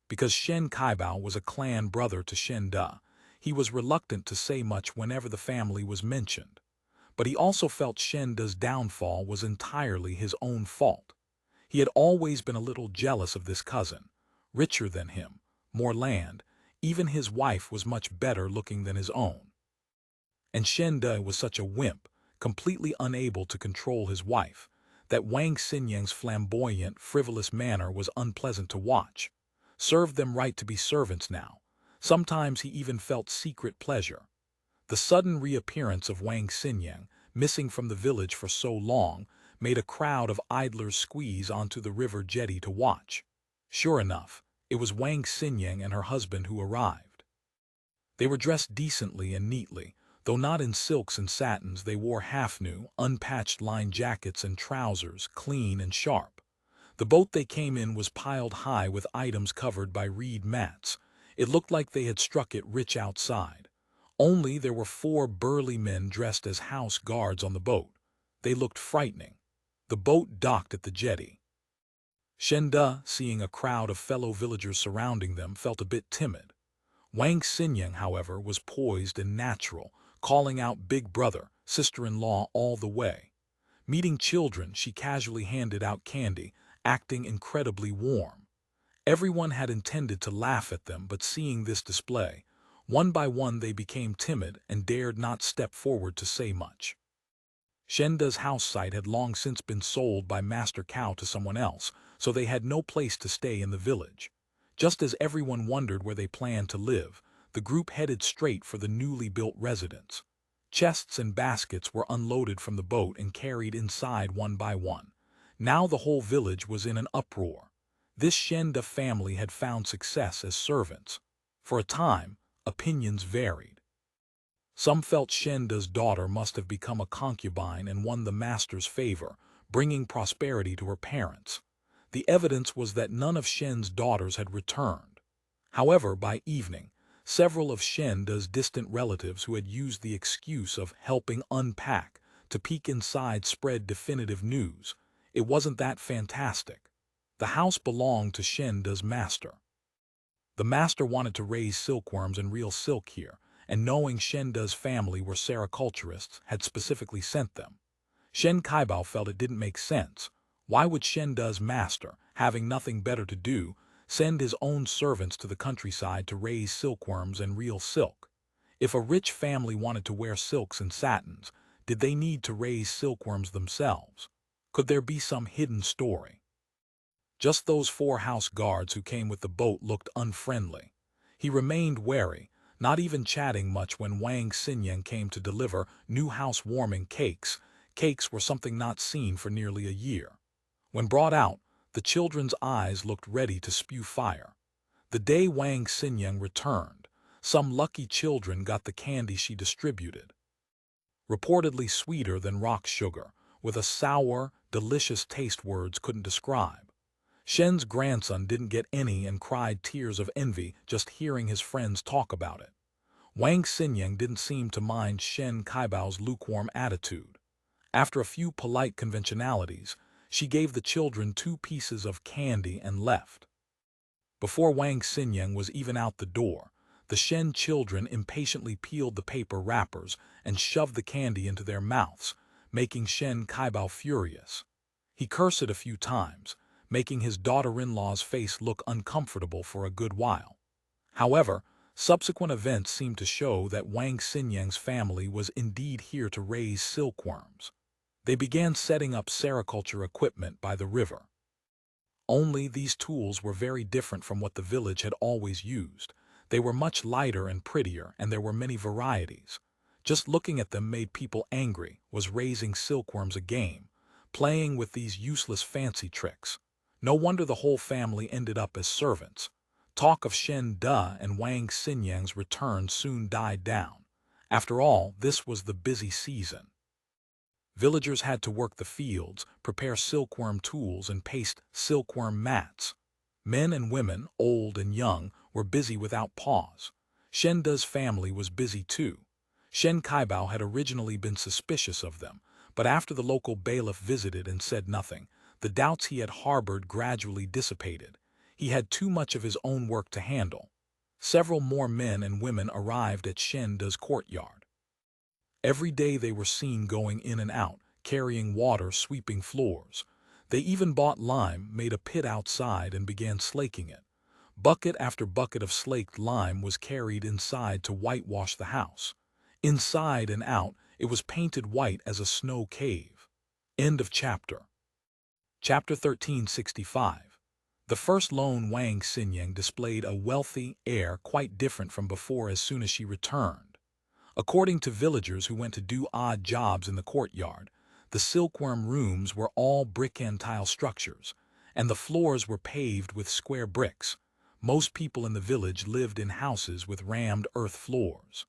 Because Shen Kaibao was a clan brother to Shen De, he was reluctant to say much whenever the family was mentioned. But he also felt Shen De's downfall was entirely his own fault. He had always been a little jealous of this cousin, richer than him, more land, even his wife was much better looking than his own. And Shen De was such a wimp, completely unable to control his wife, that Wang Xinyan's flamboyant, frivolous manner was unpleasant to watch. Served them right to be servants now. Sometimes he even felt secret pleasure. The sudden reappearance of Wang Xinyan, missing from the village for so long, made a crowd of idlers squeeze onto the river jetty to watch. Sure enough, it was Wang Xinyan and her husband who arrived. They were dressed decently and neatly, though not in silks and satins. They wore half-new, unpatched lined jackets and trousers, clean and sharp. The boat they came in was piled high with items covered by reed mats. It looked like they had struck it rich outside. Only there were 4 burly men dressed as house guards on the boat. They looked frightening. The boat docked at the jetty. Shen De, seeing a crowd of fellow villagers surrounding them, felt a bit timid. Wang Xinyan, however, was poised and natural, calling out big brother, sister-in-law all the way. Meeting children, she casually handed out candy, acting incredibly warm. Everyone had intended to laugh at them, but seeing this display, one by one they became timid and dared not step forward to say much. Shen De's house site had long since been sold by Master Cow to someone else, so they had no place to stay in the village. Just as everyone wondered where they planned to live, the group headed straight for the newly built residence. Chests and baskets were unloaded from the boat and carried inside one by one. Now the whole village was in an uproar. This Shen De family had found success as servants. For a time, opinions varied. Some felt Shen De's daughter must have become a concubine and won the master's favor, bringing prosperity to her parents. The evidence was that none of Shen's daughters had returned. However, by evening, several of Shen De's distant relatives who had used the excuse of helping unpack to peek inside spread definitive news. It wasn't that fantastic. The house belonged to Shen De's master. The master wanted to raise silkworms and real silk here, and knowing Shen De's family were sericulturists, had specifically sent them. Shen Kaibao felt it didn't make sense. Why would Shen De's master, having nothing better to do, send his own servants to the countryside to raise silkworms and real silk? If a rich family wanted to wear silks and satins, did they need to raise silkworms themselves? Could there be some hidden story? Just those 4 house guards who came with the boat looked unfriendly. He remained wary, not even chatting much when Wang Xinyan came to deliver new house-warming cakes. Cakes were something not seen for nearly a year. When brought out, the children's eyes looked ready to spew fire. The day Wang Xinyan returned, some lucky children got the candy she distributed. Reportedly sweeter than rock sugar, with a sour, delicious taste words couldn't describe. Shen's grandson didn't get any and cried tears of envy just hearing his friends talk about it. Wang Xinyan didn't seem to mind Shen Kaibao's lukewarm attitude. After a few polite conventionalities, she gave the children 2 pieces of candy and left. Before Wang Xinyan was even out the door, the Shen children impatiently peeled the paper wrappers and shoved the candy into their mouths, making Shen Kaibao furious. He cursed a few times, making his daughter-in-law's face look uncomfortable for a good while. However, subsequent events seemed to show that Wang Xinyan's family was indeed here to raise silkworms. They began setting up sericulture equipment by the river. Only these tools were very different from what the village had always used. They were much lighter and prettier, and there were many varieties. Just looking at them made people angry. Was raising silkworms a game, playing with these useless fancy tricks? No wonder the whole family ended up as servants. Talk of Shen De and Wang Xinyang's return soon died down. After all, this was the busy season. Villagers had to work the fields, prepare silkworm tools, and paste silkworm mats. Men and women, old and young, were busy without pause. Shen De's family was busy too. Shen Kaibao had originally been suspicious of them, but after the local bailiff visited and said nothing, the doubts he had harbored gradually dissipated. He had too much of his own work to handle. Several more men and women arrived at Shen De's courtyard. Every day they were seen going in and out, carrying water, sweeping floors. They even bought lime, made a pit outside, and began slaking it. Bucket after bucket of slaked lime was carried inside to whitewash the house. Inside and out, it was painted white as a snow cave. End of chapter. Chapter 1365. The first lone Wang Xinyan displayed a wealthy air quite different from before as soon as she returned. According to villagers who went to do odd jobs in the courtyard, the silkworm rooms were all brick and tile structures, and the floors were paved with square bricks. Most people in the village lived in houses with rammed earth floors.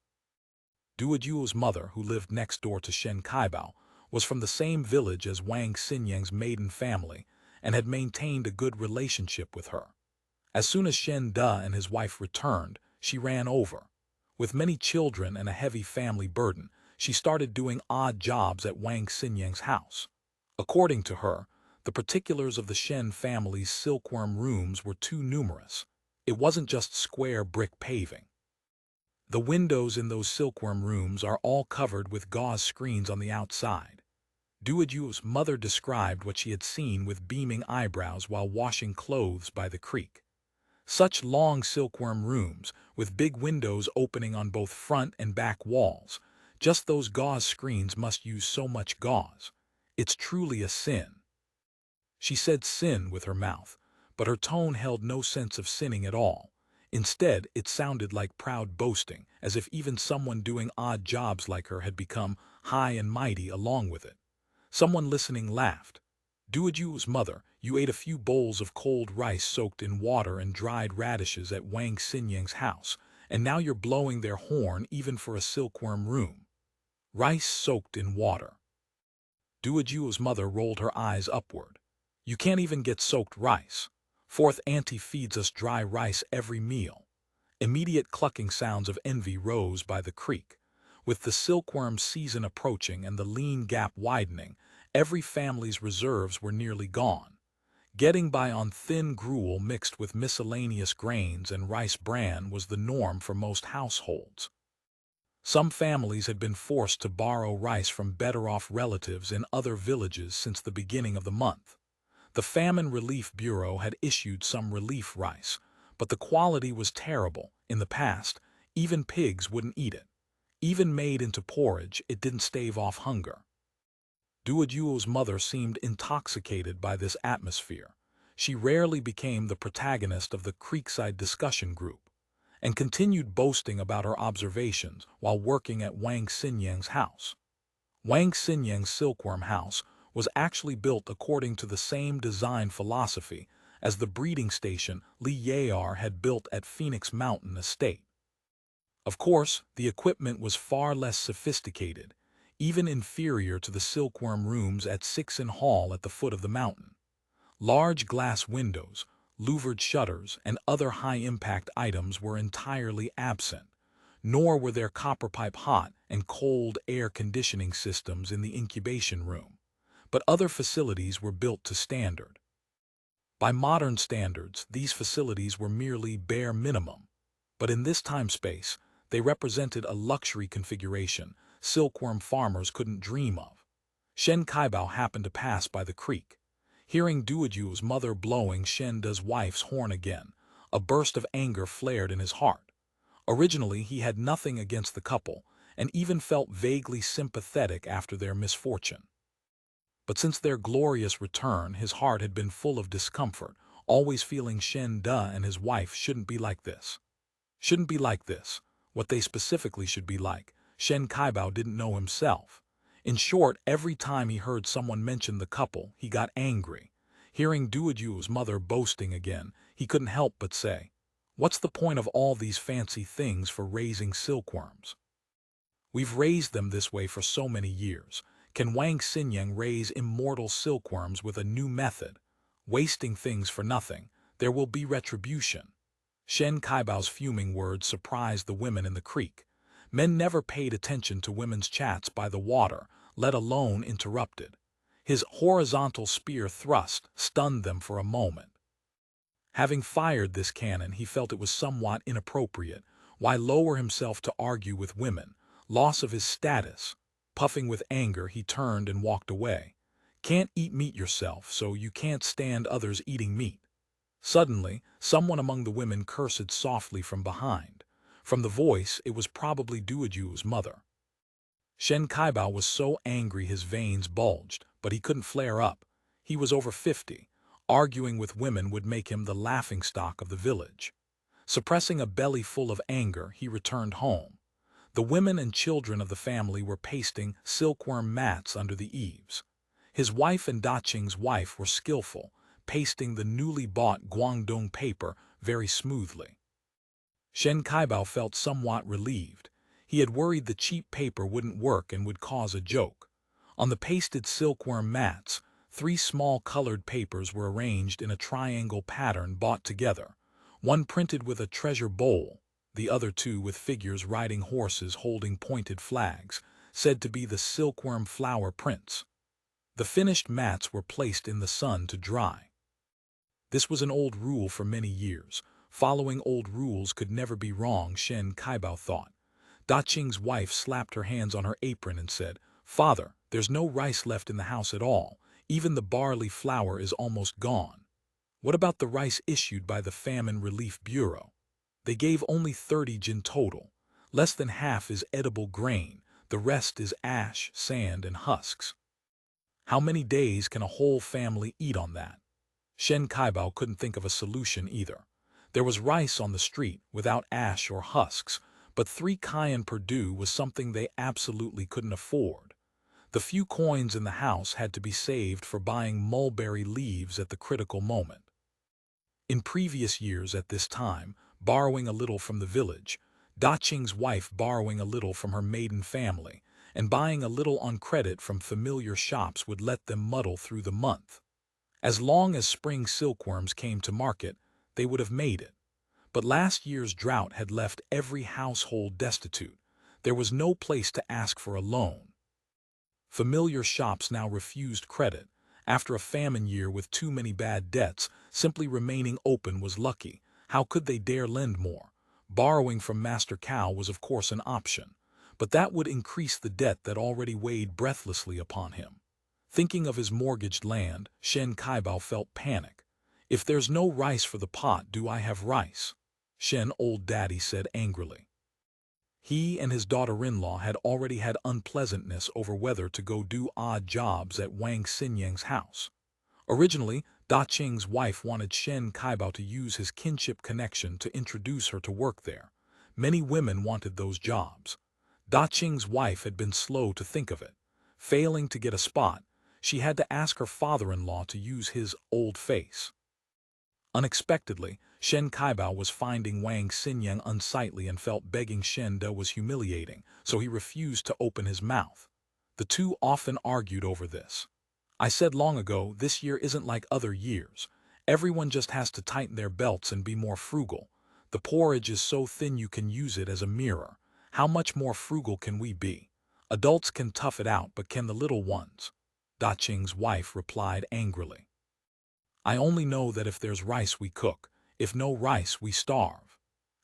Duojuo's mother, who lived next door to Shen Kaibao, was from the same village as Wang Xinyang's maiden family and had maintained a good relationship with her. As soon as Shen De and his wife returned, she ran over. With many children and a heavy family burden, she started doing odd jobs at Wang Xinyang's house. According to her, the particulars of the Shen family's silkworm rooms were too numerous. It wasn't just square brick paving. The windows in those silkworm rooms are all covered with gauze screens on the outside. Duojuo's mother described what she had seen with beaming eyebrows while washing clothes by the creek. Such long silkworm rooms, with big windows opening on both front and back walls. Just those gauze screens must use so much gauze. It's truly a sin. She said sin with her mouth, but her tone held no sense of sinning at all. Instead, it sounded like proud boasting, as if even someone doing odd jobs like her had become high and mighty along with it. Someone listening laughed. Duojuo's mother, you ate a few bowls of cold rice soaked in water and dried radishes at Wang Xinyang's house, and now you're blowing their horn even for a silkworm room. Rice soaked in water. Duojuo's mother rolled her eyes upward. You can't even get soaked rice. Fourth Auntie feeds us dry rice every meal. Immediate clucking sounds of envy rose by the creek. With the silkworm season approaching and the lean gap widening, every family's reserves were nearly gone. Getting by on thin gruel mixed with miscellaneous grains and rice bran was the norm for most households. Some families had been forced to borrow rice from better-off relatives in other villages since the beginning of the month. The Famine Relief Bureau had issued some relief rice, but the quality was terrible. In the past, even pigs wouldn't eat it. Even made into porridge, it didn't stave off hunger. Duojuo's mother seemed intoxicated by this atmosphere. She rarely became the protagonist of the creekside discussion group, and continued boasting about her observations while working at Wang Xinyang's house. Wang Xinyang's silkworm house was actually built according to the same design philosophy as the breeding station Li Yar had built at Phoenix Mountain Estate. Of course, the equipment was far less sophisticated, even inferior to the silkworm rooms at Sixon Hall at the foot of the mountain. Large glass windows, louvered shutters, and other high-impact items were entirely absent, nor were there copper-pipe hot and cold air conditioning systems in the incubation room. But other facilities were built to standard. By modern standards, these facilities were merely bare minimum, but in this time-space, they represented a luxury configuration silkworm farmers couldn't dream of. Shen Kaibao happened to pass by the creek. Hearing Duoju's mother blowing Shen De's wife's horn again, a burst of anger flared in his heart. Originally, he had nothing against the couple, and even felt vaguely sympathetic after their misfortune. But since their glorious return, his heart had been full of discomfort, always feeling Shen De and his wife shouldn't be like this. Shouldn't be like this. What they specifically should be like, Shen Kaibao didn't know himself. In short, every time he heard someone mention the couple, he got angry. Hearing Duoju's mother boasting again, he couldn't help but say, "What's the point of all these fancy things for raising silkworms? We've raised them this way for so many years. Can Wang Siniang raise immortal silkworms with a new method? Wasting things for nothing. There will be retribution." Shen Kaibao's fuming words surprised the women in the creek. Men never paid attention to women's chats by the water, let alone interrupted. His horizontal spear thrust stunned them for a moment. Having fired this cannon, he felt it was somewhat inappropriate. Why lower himself to argue with women? Loss of his status. Puffing with anger, he turned and walked away. Can't eat meat yourself, so you can't stand others eating meat. Suddenly, someone among the women cursed softly from behind. From the voice, it was probably Duoju's mother. Shen Kaibao was so angry his veins bulged, but he couldn't flare up. He was over 50. Arguing with women would make him the laughingstock of the village. Suppressing a belly full of anger, he returned home. The women and children of the family were pasting silkworm mats under the eaves. His wife and Daqing's wife were skillful, pasting the newly bought Guangdong paper very smoothly. Shen Kaibao felt somewhat relieved. He had worried the cheap paper wouldn't work and would cause a joke. On the pasted silkworm mats, 3 small colored papers were arranged in a triangle pattern bought together, one printed with a treasure bowl, the other 2 with figures riding horses holding pointed flags, said to be the silkworm flower prints. The finished mats were placed in the sun to dry. This was an old rule for many years. Following old rules could never be wrong, Shen Kaibao thought. Daqing's wife slapped her hands on her apron and said, "Father, there's no rice left in the house at all. Even the barley flour is almost gone. What about the rice issued by the Famine Relief Bureau? They gave only 30 jin total. Less than half is edible grain. The rest is ash, sand, and husks. How many days can a whole family eat on that?" Shen Kaibao couldn't think of a solution either. There was rice on the street, without ash or husks, but 3 Cayenne per due was something they absolutely couldn't afford. The few coins in the house had to be saved for buying mulberry leaves at the critical moment. In previous years at this time, borrowing a little from the village, Daqing's wife borrowing a little from her maiden family, and buying a little on credit from familiar shops would let them muddle through the month. As long as spring silkworms came to market, they would have made it. But last year's drought had left every household destitute. There was no place to ask for a loan. Familiar shops now refused credit. After a famine year with too many bad debts, simply remaining open was lucky. How could they dare lend more? Borrowing from Master Cow was of course an option, but that would increase the debt that already weighed breathlessly upon him. Thinking of his mortgaged land, Shen Kaibao felt panic. "If there's no rice for the pot, do I have rice?" Shen old daddy said angrily. He and his daughter-in-law had already had unpleasantness over whether to go do odd jobs at Wang Xinyan's house. Originally, Daqing's wife wanted Shen Kaibao to use his kinship connection to introduce her to work there. Many women wanted those jobs. Daqing's wife had been slow to think of it. Failing to get a spot, she had to ask her father-in-law to use his old face. Unexpectedly, Shen Kaibao was finding Wang Xiniang unsightly and felt begging Shen De was humiliating, so he refused to open his mouth. The two often argued over this. "I said long ago, this year isn't like other years. Everyone just has to tighten their belts and be more frugal. The porridge is so thin you can use it as a mirror. How much more frugal can we be? Adults can tough it out, but can the little ones?" Daqing's wife replied angrily. "I only know that if there's rice we cook, if no rice we starve."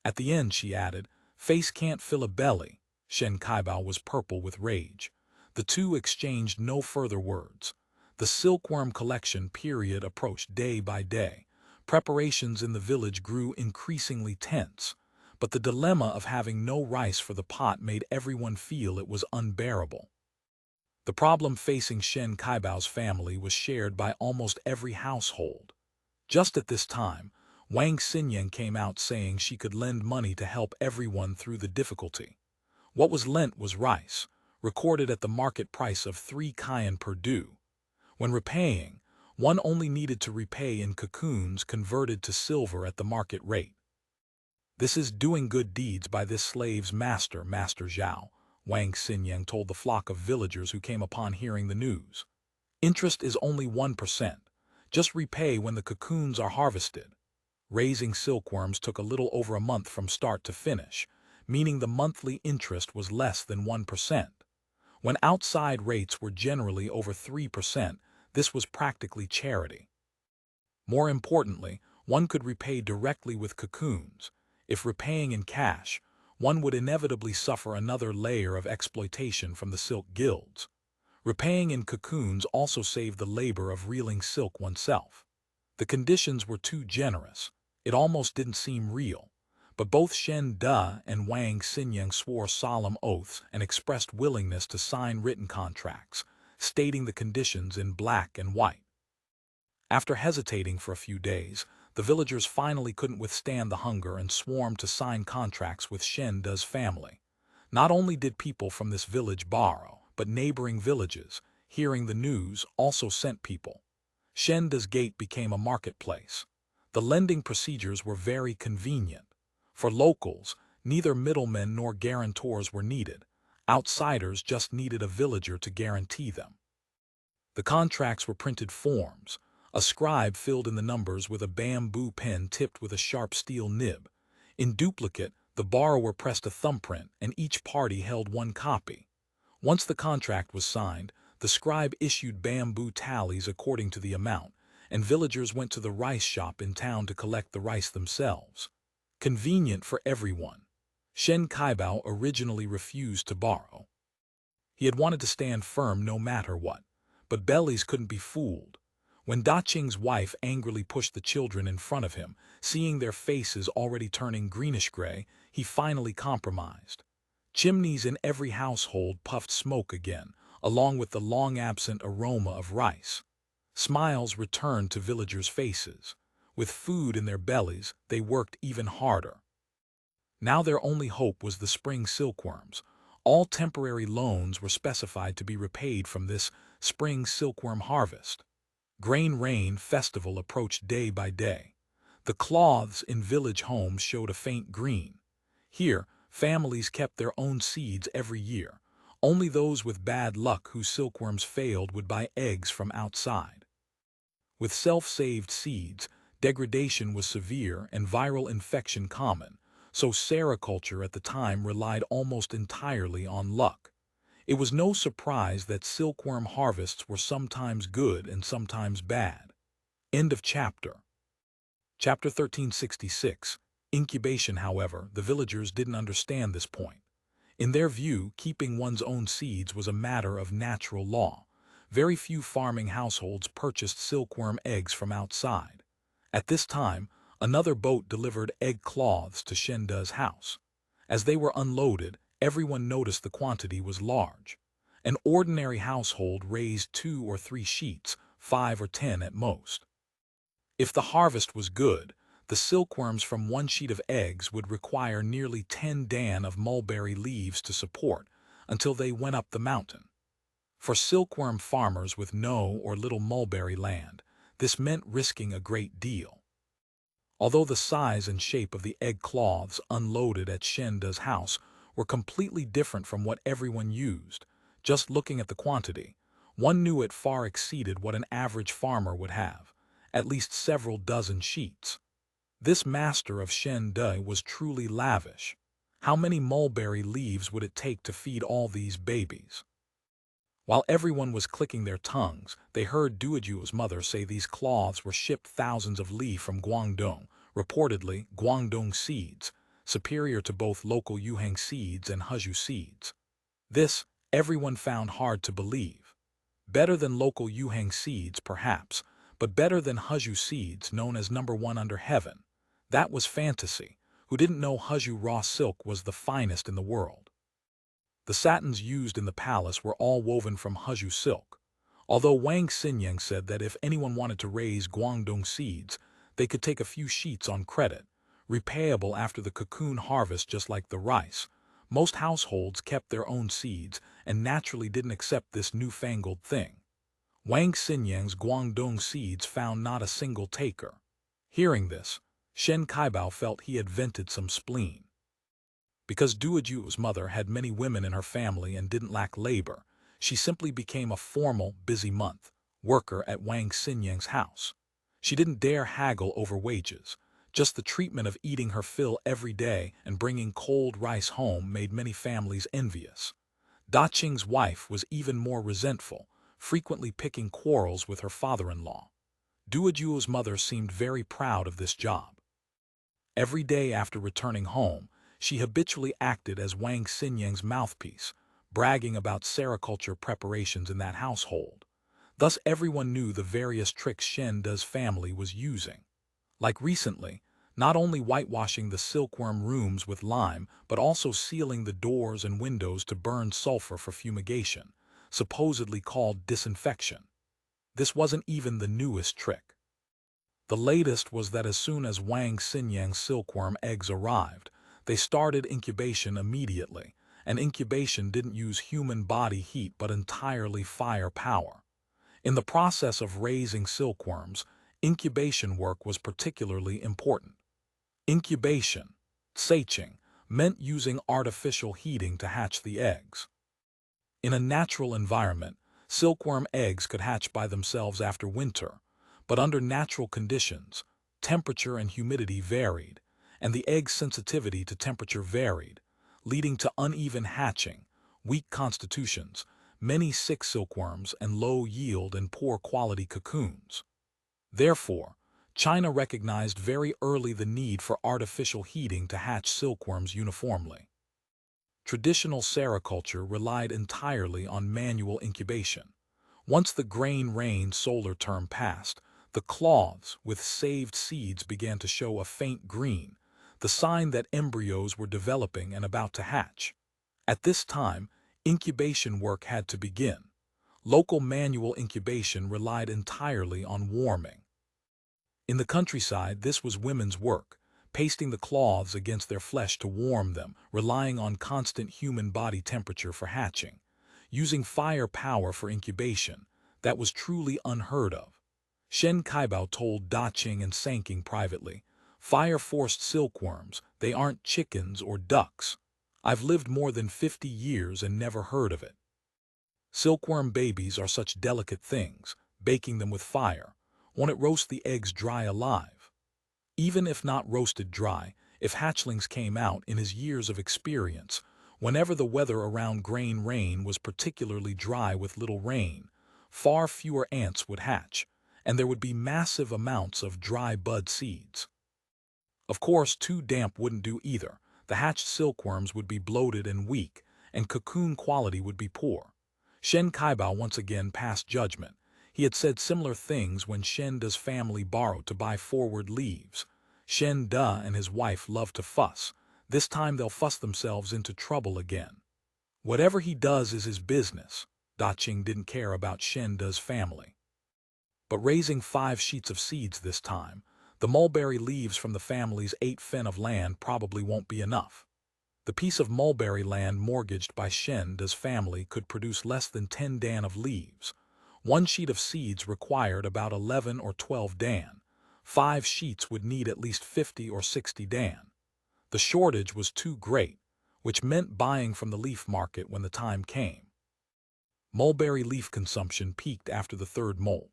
At the end she added, "Face can't fill a belly." Shen Kaibao was purple with rage. The two exchanged no further words. The silkworm collection period approached day by day. Preparations in the village grew increasingly tense, but the dilemma of having no rice for the pot made everyone feel it was unbearable. The problem facing Shen Kaibao's family was shared by almost every household. Just at this time, Wang Siniang came out saying she could lend money to help everyone through the difficulty. What was lent was rice, recorded at the market price of 3 Cayenne per due. When repaying, one only needed to repay in cocoons converted to silver at the market rate. "This is doing good deeds by this slave's master, Master Zhao," Wang Siniang told the flock of villagers who came upon hearing the news. "Interest is only 1%. Just repay when the cocoons are harvested." Raising silkworms took a little over a month from start to finish, meaning the monthly interest was less than 1%. When outside rates were generally over 3%, this was practically charity. More importantly, one could repay directly with cocoons. If repaying in cash, one would inevitably suffer another layer of exploitation from the silk guilds. Repaying in cocoons also saved the labor of reeling silk oneself. The conditions were too generous. It almost didn't seem real. But both Shen De and Wang Siniang swore solemn oaths and expressed willingness to sign written contracts, stating the conditions in black and white. After hesitating for a few days, the villagers finally couldn't withstand the hunger and swarmed to sign contracts with Shen De's family. Not only did people from this village borrow, but neighboring villages, hearing the news, also sent people. Shen De's gate became a marketplace. The lending procedures were very convenient. For locals, neither middlemen nor guarantors were needed. Outsiders just needed a villager to guarantee them. The contracts were printed forms. A scribe filled in the numbers with a bamboo pen tipped with a sharp steel nib. In duplicate, the borrower pressed a thumbprint, and each party held one copy. Once the contract was signed, the scribe issued bamboo tallies according to the amount, and villagers went to the rice shop in town to collect the rice themselves. Convenient for everyone. Shen Kaibao originally refused to borrow. He had wanted to stand firm no matter what, but bellies couldn't be fooled. When Daqing's wife angrily pushed the children in front of him, seeing their faces already turning greenish-gray, he finally compromised. Chimneys in every household puffed smoke again, along with the long-absent aroma of rice. Smiles returned to villagers' faces. With food in their bellies, they worked even harder. Now their only hope was the spring silkworms. All temporary loans were specified to be repaid from this spring silkworm harvest. Grain Rain Festival approached day by day. The cloths in village homes showed a faint green. Here, families kept their own seeds every year. Only those with bad luck whose silkworms failed would buy eggs from outside. With self-saved seeds, degradation was severe and viral infection common, so sericulture at the time relied almost entirely on luck. It was no surprise that silkworm harvests were sometimes good and sometimes bad. End of chapter. Chapter 1366. Incubation. However, the villagers didn't understand this point. In their view, keeping one's own seeds was a matter of natural law. Very few farming households purchased silkworm eggs from outside. At this time, another boat delivered egg cloths to Shen De's house. As they were unloaded, everyone noticed the quantity was large. An ordinary household raised 2 or 3 sheets, 5 or 10 at most. If the harvest was good, the silkworms from 1 sheet of eggs would require nearly 10 dan of mulberry leaves to support until they went up the mountain. For silkworm farmers with no or little mulberry land, this meant risking a great deal. Although the size and shape of the egg cloths unloaded at Shen De's house were completely different from what everyone used, just looking at the quantity, one knew it far exceeded what an average farmer would have, at least several dozen sheets. This master of Shen De was truly lavish. How many mulberry leaves would it take to feed all these babies? While everyone was clicking their tongues, they heard Duoju's mother say these cloths were shipped thousands of li from Guangdong, reportedly Guangdong seeds, superior to both local Yuhang seeds and Huzhu seeds. This, Everyone found hard to believe. Better than local Yuhang seeds, perhaps, but better than Huzhu seeds known as #1 under heaven. That was fantasy. Who didn't know Huzhu raw silk was the finest in the world? The satins used in the palace were all woven from Huzhu silk. Although Wang Xinyan said that if anyone wanted to raise Guangdong seeds, they could take a few sheets on credit, repayable after the cocoon harvest just like the rice. Most households kept their own seeds and naturally didn't accept this newfangled thing. Wang Xinyang's Guangdong seeds found not a single taker. Hearing this, Shen Kaibao felt he had vented some spleen. Because Duoju's mother had many women in her family and didn't lack labor, she simply became a formal, busy month worker at Wang Xinyang's house. She didn't dare haggle over wages. Just the treatment of eating her fill every day and bringing cold rice home made many families envious. Da Qing's wife was even more resentful, frequently picking quarrels with her father-in-law. Duoju's mother seemed very proud of this job. Every day after returning home, she habitually acted as Wang Xinyang's mouthpiece, bragging about sericulture preparations in that household. Thus everyone knew the various tricks Shen De's family was using. Like recently, not only whitewashing the silkworm rooms with lime, but also sealing the doors and windows to burn sulfur for fumigation, supposedly called disinfection. This wasn't even the newest trick. The latest was that as soon as Wang Xinyang's silkworm eggs arrived, they started incubation immediately, and incubation didn't use human body heat but entirely fire power. In the process of raising silkworms, incubation work was particularly important. Incubation, Seiqing, meant using artificial heating to hatch the eggs. In a natural environment, silkworm eggs could hatch by themselves after winter, but under natural conditions, temperature and humidity varied, and the egg's sensitivity to temperature varied, leading to uneven hatching, weak constitutions, many sick silkworms, and low yield and poor quality cocoons. Therefore, China recognized very early the need for artificial heating to hatch silkworms uniformly. Traditional sericulture relied entirely on manual incubation. Once the grain-rain solar term passed, the cloths with saved seeds began to show a faint green, the sign that embryos were developing and about to hatch. At this time, incubation work had to begin. Local manual incubation relied entirely on warming. In the countryside, this was women's work, pasting the cloths against their flesh to warm them, relying on constant human body temperature for hatching. Using fire power for incubation, that was truly unheard of. Shen Kaibao told Da Qing and Sanking privately, "Fire-forced silkworms, they aren't chickens or ducks. I've lived more than 50 years and never heard of it. Silkworm babies are such delicate things, baking them with fire. Won't it roast the eggs dry alive?" Even if not roasted dry, if hatchlings came out in his years of experience, whenever the weather around grain-rain was particularly dry with little rain, far fewer ants would hatch, and there would be massive amounts of dry bud seeds. Of course, too damp wouldn't do either. The hatched silkworms would be bloated and weak, and cocoon quality would be poor. Shen Kaibao once again passed judgment. He had said similar things when Shen De's family borrowed to buy forward leaves. Shen De and his wife love to fuss. This time they'll fuss themselves into trouble again. Whatever he does is his business. Da Qing didn't care about Shen De's family. But raising 5 sheets of seeds this time, the mulberry leaves from the family's 8 fen of land probably won't be enough. The piece of mulberry land mortgaged by Shen De's family could produce less than 10 dan of leaves. 1 sheet of seeds required about 11 or 12 dan. 5 sheets would need at least 50 or 60 dan. The shortage was too great, which meant buying from the leaf market when the time came. Mulberry leaf consumption peaked after the 3rd molt.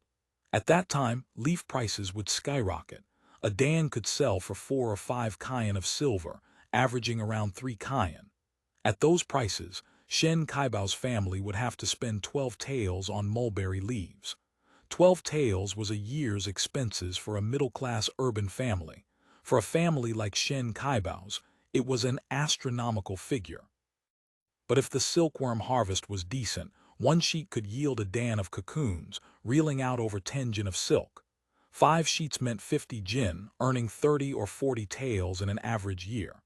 At that time, leaf prices would skyrocket. A dan could sell for 4 or 5 kyan of silver, averaging around 3 kyan. At those prices, Shen Kaibao's family would have to spend 12 taels on mulberry leaves. 12 taels was a year's expenses for a middle-class urban family. For a family like Shen Kaibao's, it was an astronomical figure. But if the silkworm harvest was decent, one sheet could yield a dan of cocoons, reeling out over 10 jin of silk. 5 sheets meant 50 jin, earning 30 or 40 taels in an average year.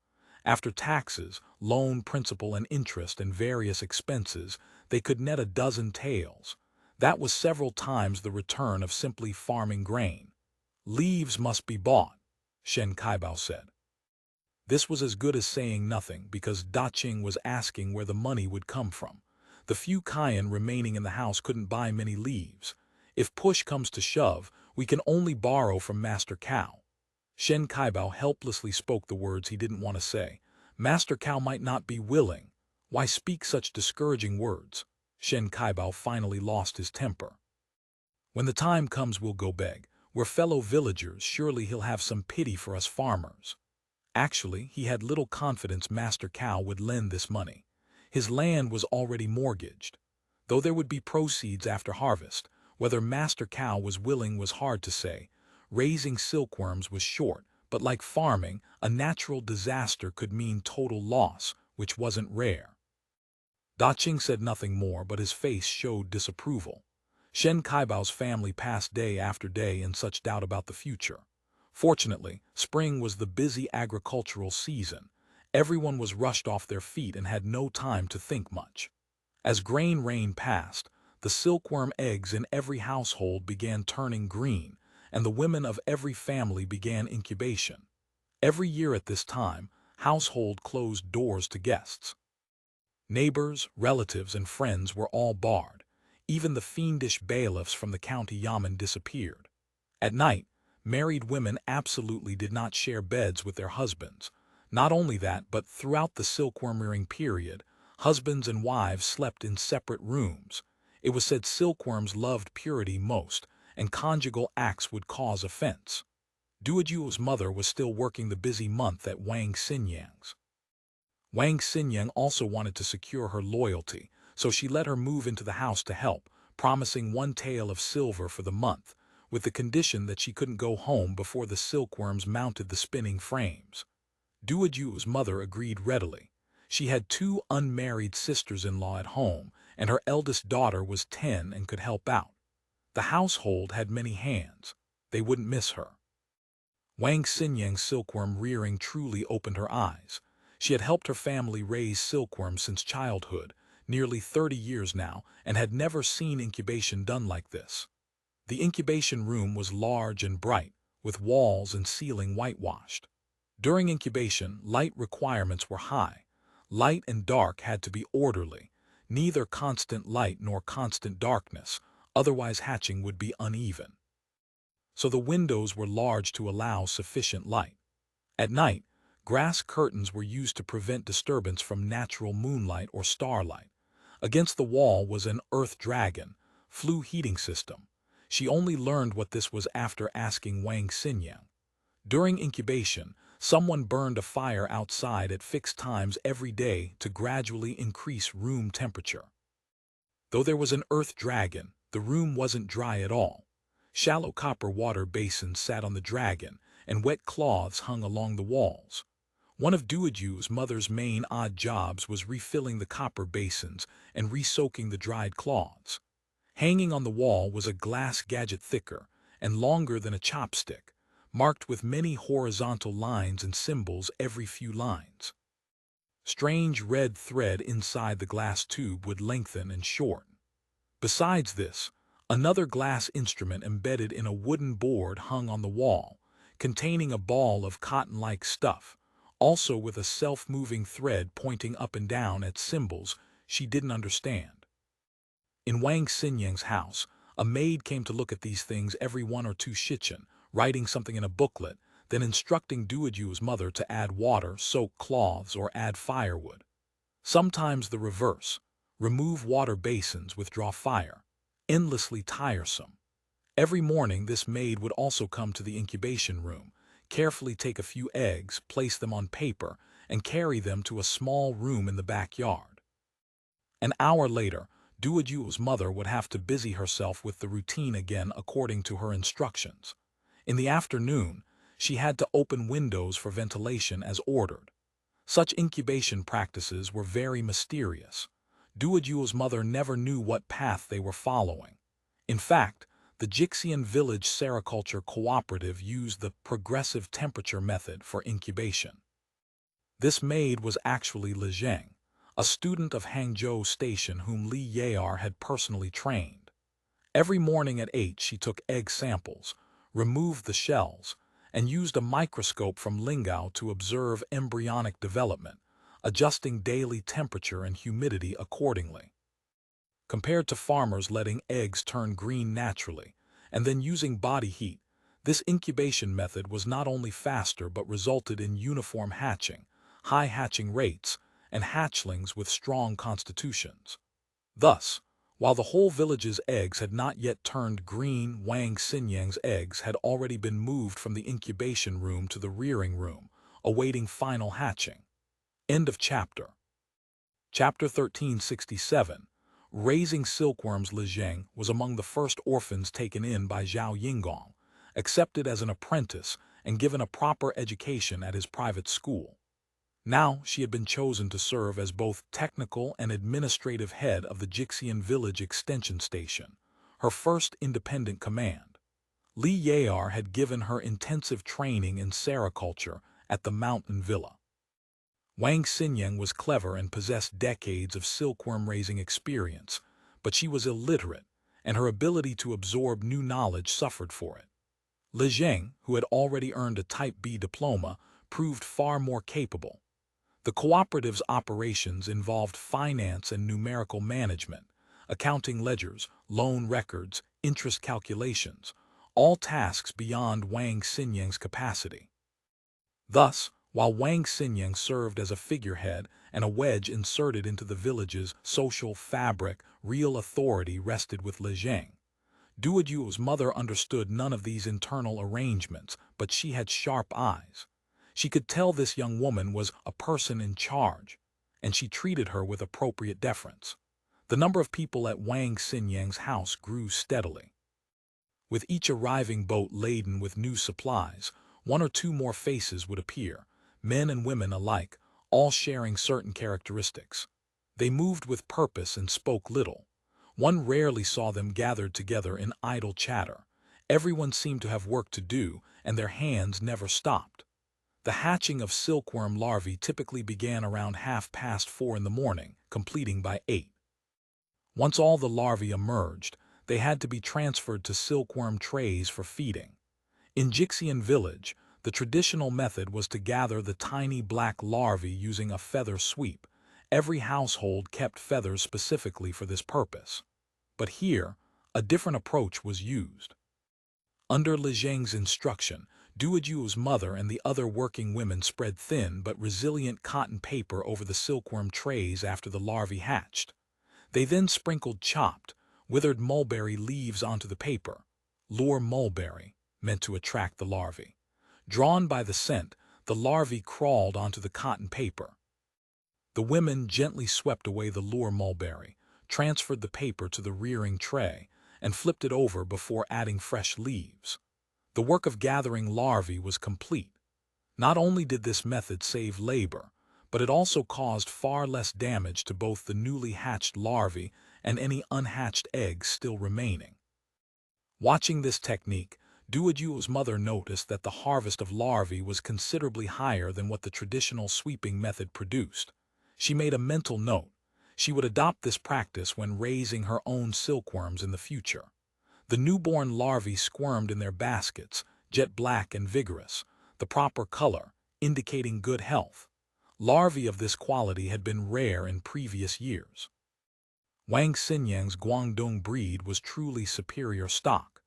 After taxes, loan, principal and interest and various expenses, they could net a dozen taels. That was several times the return of simply farming grain. Leaves must be bought, Shen Kaibao said. This was as good as saying nothing because Daqing was asking where the money would come from. The few Kayan remaining in the house couldn't buy many leaves. If push comes to shove, we can only borrow from Master Cow. Shen Kaibao helplessly spoke the words he didn't want to say. Master Cow might not be willing. Why speak such discouraging words? Shen Kaibao finally lost his temper. When the time comes we'll go beg. We're fellow villagers, surely he'll have some pity for us farmers. Actually, he had little confidence Master Cow would lend this money. His land was already mortgaged. Though there would be proceeds after harvest, whether Master Cow was willing was hard to say. Raising silkworms was short, but like farming, a natural disaster could mean total loss, which wasn't rare. Daqing said nothing more, but his face showed disapproval. Shen Kaibao's family passed day after day in such doubt about the future. Fortunately, spring was the busy agricultural season. Everyone was rushed off their feet and had no time to think much. As grain rain passed, the silkworm eggs in every household began turning green, and the women of every family began incubation. Every year at this time, household closed doors to guests. Neighbors, relatives, and friends were all barred. Even the fiendish bailiffs from the county yamen disappeared. At night, married women absolutely did not share beds with their husbands. Not only that, but throughout the silkworm rearing period, husbands and wives slept in separate rooms. It was said silkworms loved purity most, and conjugal acts would cause offense. Duojuo's mother was still working the busy month at Wang Xinyan's. Wang Siniang also wanted to secure her loyalty, so she let her move into the house to help, promising 1 tael of silver for the month, with the condition that she couldn't go home before the silkworms mounted the spinning frames. Duojuo's mother agreed readily. She had 2 unmarried sisters-in-law at home, and her eldest daughter was 10 and could help out. The household had many hands. They wouldn't miss her. Wang Xinyang's silkworm rearing truly opened her eyes. She had helped her family raise silkworms since childhood, nearly 30 years now, and had never seen incubation done like this. The incubation room was large and bright, with walls and ceiling whitewashed. During incubation, light requirements were high. Light and dark had to be orderly, neither constant light nor constant darkness, otherwise hatching would be uneven. So the windows were large to allow sufficient light. At night, grass curtains were used to prevent disturbance from natural moonlight or starlight. Against the wall was an earth dragon, flue heating system. She only learned what this was after asking Wang Xinyang. During incubation, someone burned a fire outside at fixed times every day to gradually increase room temperature. Though there was an earth dragon, the room wasn't dry at all. Shallow copper water basins sat on the dragon, and wet cloths hung along the walls. One of Duojuo's mother's main odd jobs was refilling the copper basins and re-soaking the dried cloths. Hanging on the wall was a glass gadget thicker and longer than a chopstick, marked with many horizontal lines and symbols every few lines. Strange red thread inside the glass tube would lengthen and shorten. Besides this, another glass instrument embedded in a wooden board hung on the wall, containing a ball of cotton-like stuff, also with a self-moving thread pointing up and down at symbols she didn't understand. In Wang Xinyang's house, a maid came to look at these things every 1 or 2 shichen, writing something in a booklet, then instructing Duojuo's mother to add water, soak cloths, or add firewood. Sometimes the reverse: remove water basins, withdraw fire. Endlessly tiresome. Every morning this maid would also come to the incubation room, carefully take a few eggs, place them on paper, and carry them to a small room in the backyard. An hour later, Duojuo's mother would have to busy herself with the routine again according to her instructions. In the afternoon, she had to open windows for ventilation as ordered. Such incubation practices were very mysterious. Duoduo's mother never knew what path they were following. In fact, the Jixian village sericulture cooperative used the progressive temperature method for incubation. This maid was actually Li Zheng, a student of Hangzhou Station whom Li Yar had personally trained. Every morning at 8 she took egg samples, removed the shells, and used a microscope from Lingao to observe embryonic development, adjusting daily temperature and humidity accordingly. Compared to farmers letting eggs turn green naturally, and then using body heat, this incubation method was not only faster but resulted in uniform hatching, high hatching rates, and hatchlings with strong constitutions. Thus, while the whole village's eggs had not yet turned green, Wang Xinyan's eggs had already been moved from the incubation room to the rearing room, awaiting final hatching. End of chapter. Chapter 1367. Raising silkworms. Li Zheng was among the first orphans taken in by Zhao Yingong, accepted as an apprentice and given a proper education at his private school. Now she had been chosen to serve as both technical and administrative head of the Jixian Village Extension Station, her first independent command. Li Yar had given her intensive training in sericulture at the mountain villa. Wang Siniang was clever and possessed decades of silkworm raising experience, but she was illiterate, and her ability to absorb new knowledge suffered for it. Li Zheng, who had already earned a Type B diploma, proved far more capable. The cooperative's operations involved finance and numerical management, accounting ledgers, loan records, interest calculations, all tasks beyond Wang Xinyan's capacity. Thus, while Wang Xinyan served as a figurehead and a wedge inserted into the village's social fabric, real authority rested with Li Zheng. Duoduo's mother understood none of these internal arrangements, but she had sharp eyes. She could tell this young woman was a person in charge, and she treated her with appropriate deference. The number of people at Wang Xinyang's house grew steadily. With each arriving boat laden with new supplies, one or two more faces would appear, men and women alike, all sharing certain characteristics. They moved with purpose and spoke little. One rarely saw them gathered together in idle chatter. Everyone seemed to have work to do, and their hands never stopped. The hatching of silkworm larvae typically began around 4:30 in the morning, completing by 8. Once all the larvae emerged, they had to be transferred to silkworm trays for feeding. In Jixian village, the traditional method was to gather the tiny black larvae using a feather sweep. Every household kept feathers specifically for this purpose. But here, a different approach was used. Under Li Zheng's instruction, Duoduo's mother and the other working women spread thin but resilient cotton paper over the silkworm trays after the larvae hatched. They then sprinkled chopped, withered mulberry leaves onto the paper. Lure mulberry, meant to attract the larvae. Drawn by the scent, the larvae crawled onto the cotton paper. The women gently swept away the lure mulberry, transferred the paper to the rearing tray, and flipped it over before adding fresh leaves. The work of gathering larvae was complete. Not only did this method save labor, but it also caused far less damage to both the newly hatched larvae and any unhatched eggs still remaining. Watching this technique, Duoduo's mother noticed that the harvest of larvae was considerably higher than what the traditional sweeping method produced. She made a mental note. She would adopt this practice when raising her own silkworms in the future. The newborn larvae squirmed in their baskets, jet black and vigorous, the proper color, indicating good health. Larvae of this quality had been rare in previous years. Wang Xinyang's Guangdong breed was truly superior stock.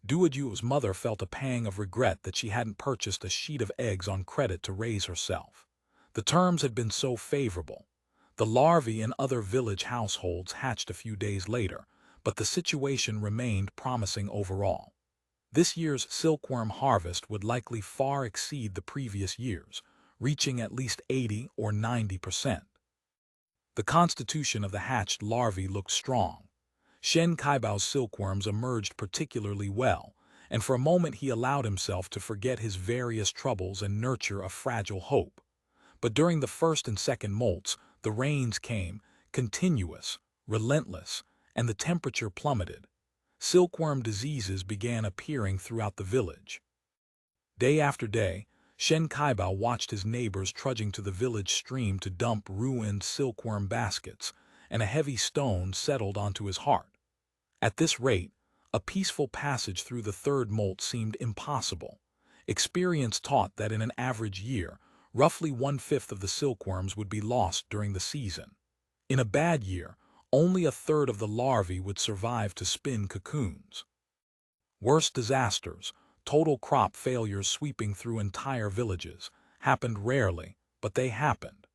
Duoduo's mother felt a pang of regret that she hadn't purchased a sheet of eggs on credit to raise herself. The terms had been so favorable. The larvae in other village households hatched a few days later, but the situation remained promising overall. This year's silkworm harvest would likely far exceed the previous years, reaching at least 80 or 90%. The constitution of the hatched larvae looked strong. Shen Kaibao's silkworms emerged particularly well, and for a moment he allowed himself to forget his various troubles and nurture a fragile hope. But during the first and second molts, the rains came, continuous, relentless, and the temperature plummeted. Silkworm diseases began appearing throughout the village. Day after day, Shen Kaibao watched his neighbors trudging to the village stream to dump ruined silkworm baskets, and a heavy stone settled onto his heart. At this rate, a peaceful passage through the third molt seemed impossible. Experience taught that in an average year, roughly 1/5 of the silkworms would be lost during the season. In a bad year, only a third of the larvae would survive to spin cocoons. Worse disasters, total crop failures sweeping through entire villages, happened rarely, but they happened.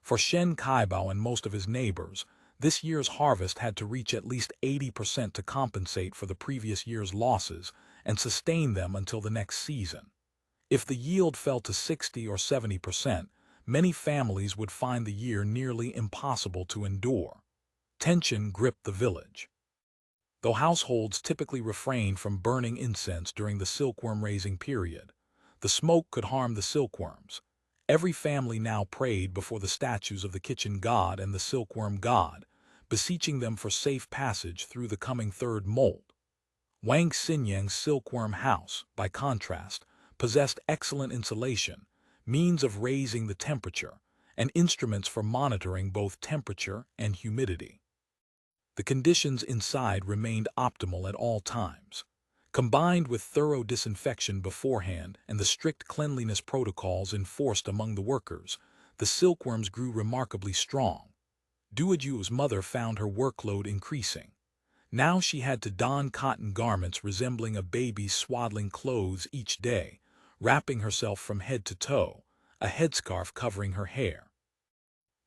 For Shen Kaibao and most of his neighbors, this year's harvest had to reach at least 80% to compensate for the previous year's losses and sustain them until the next season. If the yield fell to 60 or 70%, many families would find the year nearly impossible to endure. Tension gripped the village. Though households typically refrained from burning incense during the silkworm raising period, the smoke could harm the silkworms. Every family now prayed before the statues of the kitchen god and the silkworm god, beseeching them for safe passage through the coming third molt. Wang Xinyan's silkworm house, by contrast, possessed excellent insulation, means of raising the temperature, and instruments for monitoring both temperature and humidity. The conditions inside remained optimal at all times. Combined with thorough disinfection beforehand and the strict cleanliness protocols enforced among the workers, the silkworms grew remarkably strong. Duoju's mother found her workload increasing. Now she had to don cotton garments resembling a baby's swaddling clothes each day, wrapping herself from head to toe, a headscarf covering her hair.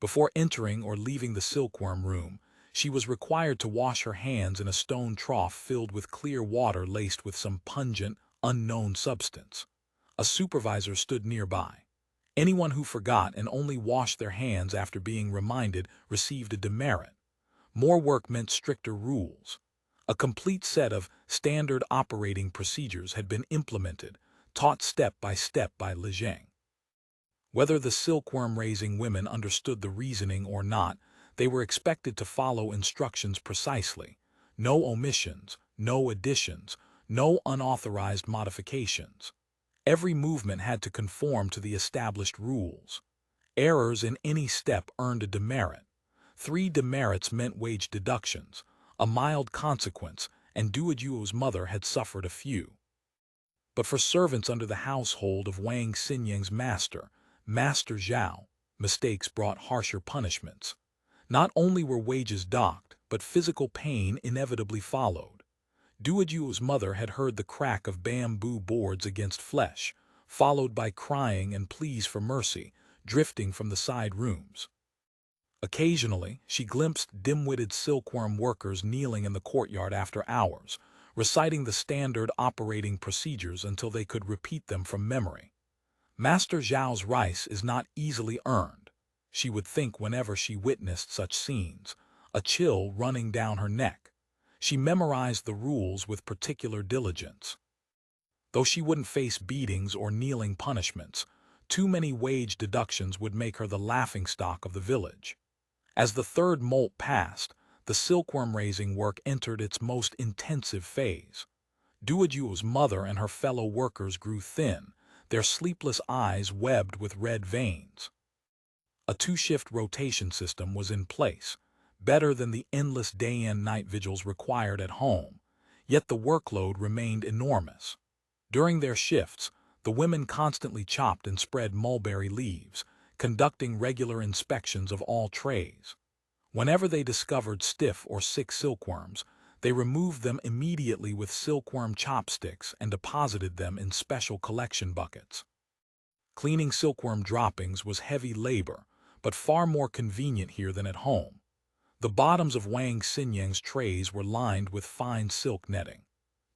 Before entering or leaving the silkworm room, she was required to wash her hands in a stone trough filled with clear water laced with some pungent, unknown substance. A supervisor stood nearby. Anyone who forgot and only washed their hands after being reminded received a demerit. More work meant stricter rules. A complete set of standard operating procedures had been implemented, taught step by Zhang. Whether the silkworm-raising women understood the reasoning or not, they were expected to follow instructions precisely. No omissions, no additions, no unauthorized modifications. Every movement had to conform to the established rules. Errors in any step earned a demerit. 3 demerits meant wage deductions, a mild consequence, and Duojuo's mother had suffered a few. But for servants under the household of Wang Xinyang's master, Master Zhao, mistakes brought harsher punishments. Not only were wages docked, but physical pain inevitably followed. Duojuo's mother had heard the crack of bamboo boards against flesh, followed by crying and pleas for mercy, drifting from the side rooms. Occasionally, she glimpsed dim-witted silkworm workers kneeling in the courtyard after hours, reciting the standard operating procedures until they could repeat them from memory. Master Zhao's rice is not easily earned, she would think whenever she witnessed such scenes, a chill running down her neck. She memorized the rules with particular diligence. Though she wouldn't face beatings or kneeling punishments, too many wage deductions would make her the laughingstock of the village. As the third molt passed, the silkworm-raising work entered its most intensive phase. Duojuo's mother and her fellow workers grew thin, their sleepless eyes webbed with red veins. A 2-shift rotation system was in place, better than the endless day and night vigils required at home, yet the workload remained enormous. During their shifts, the women constantly chopped and spread mulberry leaves, conducting regular inspections of all trays. Whenever they discovered stiff or sick silkworms, they removed them immediately with silkworm chopsticks and deposited them in special collection buckets. Cleaning silkworm droppings was heavy labor, but far more convenient here than at home. The bottoms of Wang Xinyang's trays were lined with fine silk netting.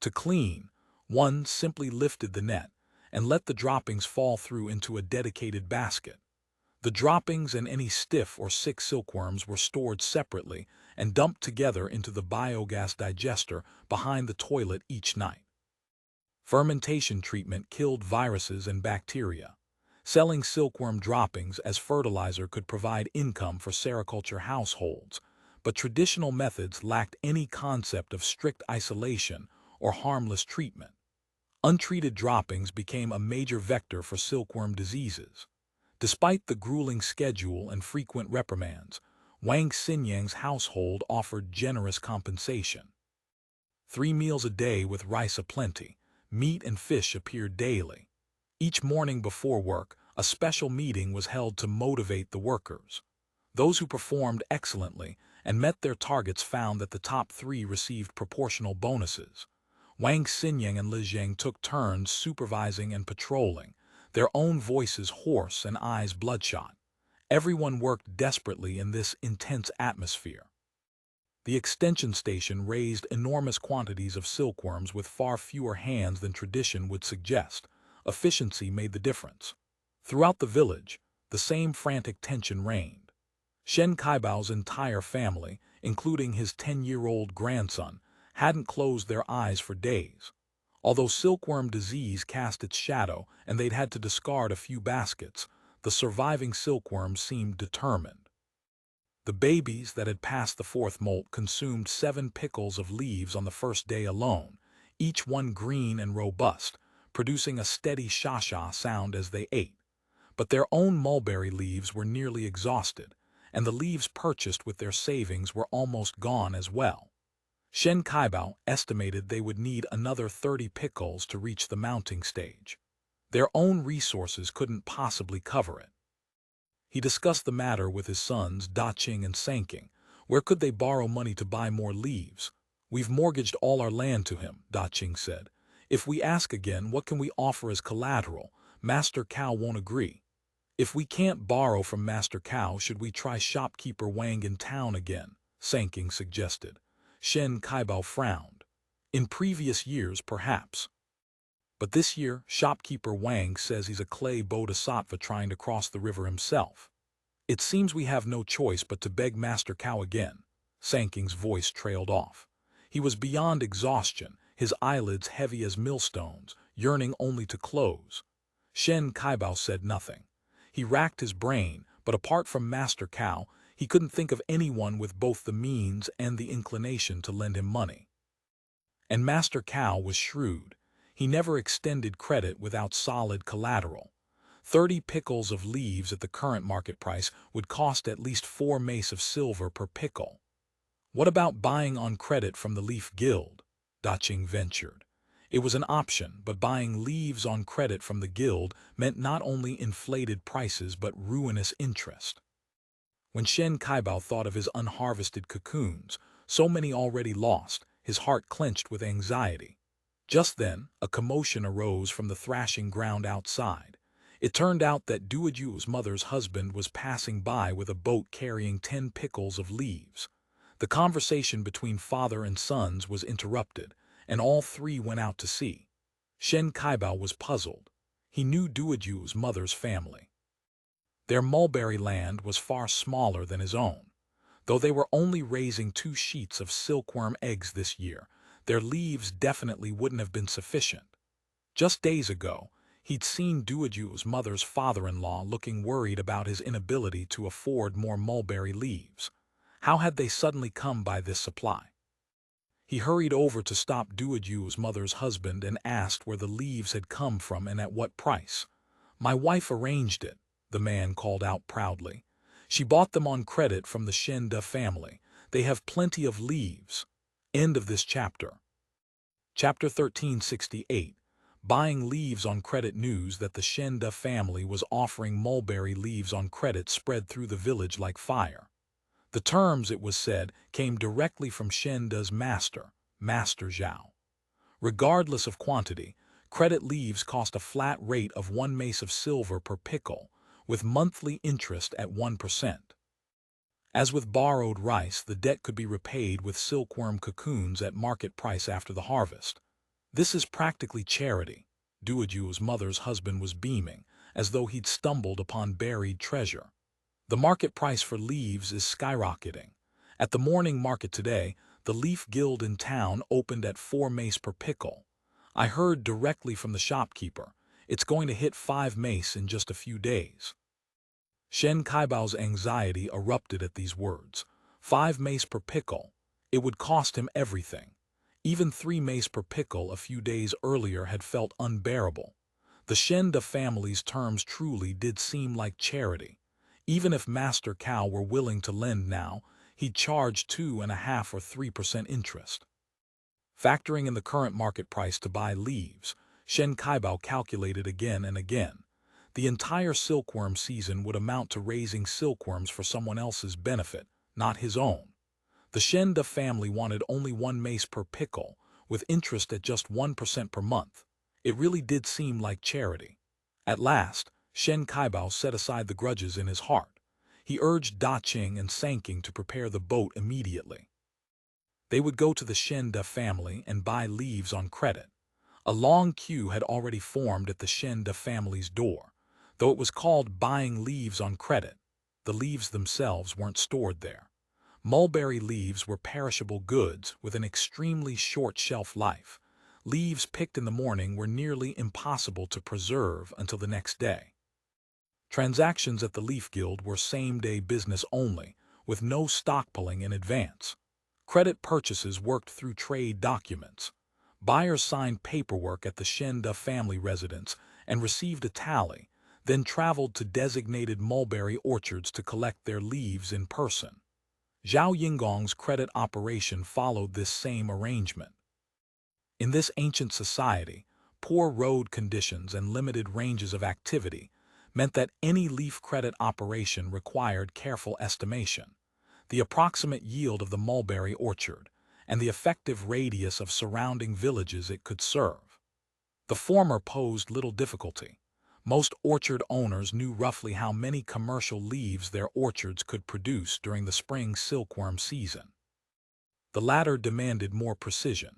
To clean, one simply lifted the net and let the droppings fall through into a dedicated basket. The droppings and any stiff or sick silkworms were stored separately and dumped together into the biogas digester behind the toilet each night. Fermentation treatment killed viruses and bacteria. Selling silkworm droppings as fertilizer could provide income for sericulture households, but traditional methods lacked any concept of strict isolation or harmless treatment. Untreated droppings became a major vector for silkworm diseases. Despite the grueling schedule and frequent reprimands, Wang Siniang's household offered generous compensation. 3 meals a day with rice aplenty, meat and fish appeared daily. Each morning before work, a special meeting was held to motivate the workers. Those who performed excellently and met their targets found that the top 3 received proportional bonuses. Wang Xinyan and Li Zheng took turns supervising and patrolling, their own voices hoarse and eyes bloodshot. Everyone worked desperately in this intense atmosphere. The extension station raised enormous quantities of silkworms with far fewer hands than tradition would suggest. Efficiency made the difference. Throughout the village, the same frantic tension reigned. Shen Kaibao's entire family, including his 10-year-old grandson, hadn't closed their eyes for days. Although silkworm disease cast its shadow and they'd had to discard a few baskets, the surviving silkworms seemed determined. The babies that had passed the 4th molt consumed 7 pickles of leaves on the first day alone, each one green and robust, producing a steady sha-sha sound as they ate. But their own mulberry leaves were nearly exhausted, and the leaves purchased with their savings were almost gone as well. Shen Kaibao estimated they would need another 30 pickles to reach the mounting stage. Their own resources couldn't possibly cover it. He discussed the matter with his sons Daqing and Sanking. Where could they borrow money to buy more leaves? We've mortgaged all our land to him, Daqing said. If we ask again, what can we offer as collateral? Master Cow won't agree. If we can't borrow from Master Cow, should we try shopkeeper Wang in town again? Sanking suggested. Shen Kaibao frowned. In previous years, perhaps. But this year, shopkeeper Wang says he's a clay bodhisattva trying to cross the river himself. It seems we have no choice but to beg Master Cow again. Sanking's voice trailed off. He was beyond exhaustion, his eyelids heavy as millstones, yearning only to close. Shen Kaibao said nothing. He racked his brain, but apart from Master Cow, he couldn't think of anyone with both the means and the inclination to lend him money. And Master Cow was shrewd. He never extended credit without solid collateral. 30 pickles of leaves at the current market price would cost at least 4 mace of silver per pickle. What about buying on credit from the Leaf Guild? Daqing ventured. It was an option, but buying leaves on credit from the guild meant not only inflated prices but ruinous interest. When Shen Kaibao thought of his unharvested cocoons, so many already lost, his heart clenched with anxiety. Just then, a commotion arose from the thrashing ground outside. It turned out that Duoju's mother's husband was passing by with a boat carrying 10 pickles of leaves. The conversation between father and sons was interrupted, and all 3 went out to sea. Shen Kaibao was puzzled. He knew Duoju's mother's family. Their mulberry land was far smaller than his own. Though they were only raising 2 sheets of silkworm eggs this year, their leaves definitely wouldn't have been sufficient. Just days ago, he'd seen Duoju's mother's father-in-law looking worried about his inability to afford more mulberry leaves. How had they suddenly come by this supply? He hurried over to stop Duoju's mother's husband and asked where the leaves had come from and at what price. "My wife arranged it," the man called out proudly. "She bought them on credit from the Shenda family. They have plenty of leaves." End of this chapter. Chapter 1368. Buying leaves on credit. News that the Shenda family was offering mulberry leaves on credit spread through the village like fire. The terms, it was said, came directly from Shenda's master, Master Zhao. Regardless of quantity, credit leaves cost a flat rate of 1 mace of silver per pickle, with monthly interest at 1%. As with borrowed rice, the debt could be repaid with silkworm cocoons at market price after the harvest. This is practically charity. Duoju's mother's husband was beaming, as though he'd stumbled upon buried treasure. The market price for leaves is skyrocketing. At the morning market today, the Leaf Guild in town opened at 4 mace per pickle. I heard directly from the shopkeeper. It's going to hit 5 mace in just a few days. Shen Kaibao's anxiety erupted at these words. 5 mace per pickle. It would cost him everything. Even 3 mace per pickle a few days earlier had felt unbearable. The Shen Da family's terms truly did seem like charity. Even if Master Cao were willing to lend now, he'd charge 2.5 or 3% interest. Factoring in the current market price to buy leaves, Shen Kaibao calculated again and again. The entire silkworm season would amount to raising silkworms for someone else's benefit, not his own. The Shen Da family wanted only 1 mace per pickle, with interest at just 1% per month. It really did seem like charity. At last, Shen Kaibao set aside the grudges in his heart. He urged Da Qing and Sanking to prepare the boat immediately. They would go to the Shen Da family and buy leaves on credit. A long queue had already formed at the Shen Da family's door. Though it was called buying leaves on credit, the leaves themselves weren't stored there. Mulberry leaves were perishable goods with an extremely short shelf life. Leaves picked in the morning were nearly impossible to preserve until the next day. Transactions at the Leaf Guild were same-day business only, with no stockpiling in advance. Credit purchases worked through trade documents. Buyers signed paperwork at the Shen Da family residence and received a tally, then traveled to designated mulberry orchards to collect their leaves in person. Zhao Yingong's credit operation followed this same arrangement. In this ancient society, poor road conditions and limited ranges of activity meant that any leaf credit operation required careful estimation. The approximate yield of the mulberry orchard, and the effective radius of surrounding villages it could serve. The former posed little difficulty. Most orchard owners knew roughly how many commercial leaves their orchards could produce during the spring silkworm season. The latter demanded more precision.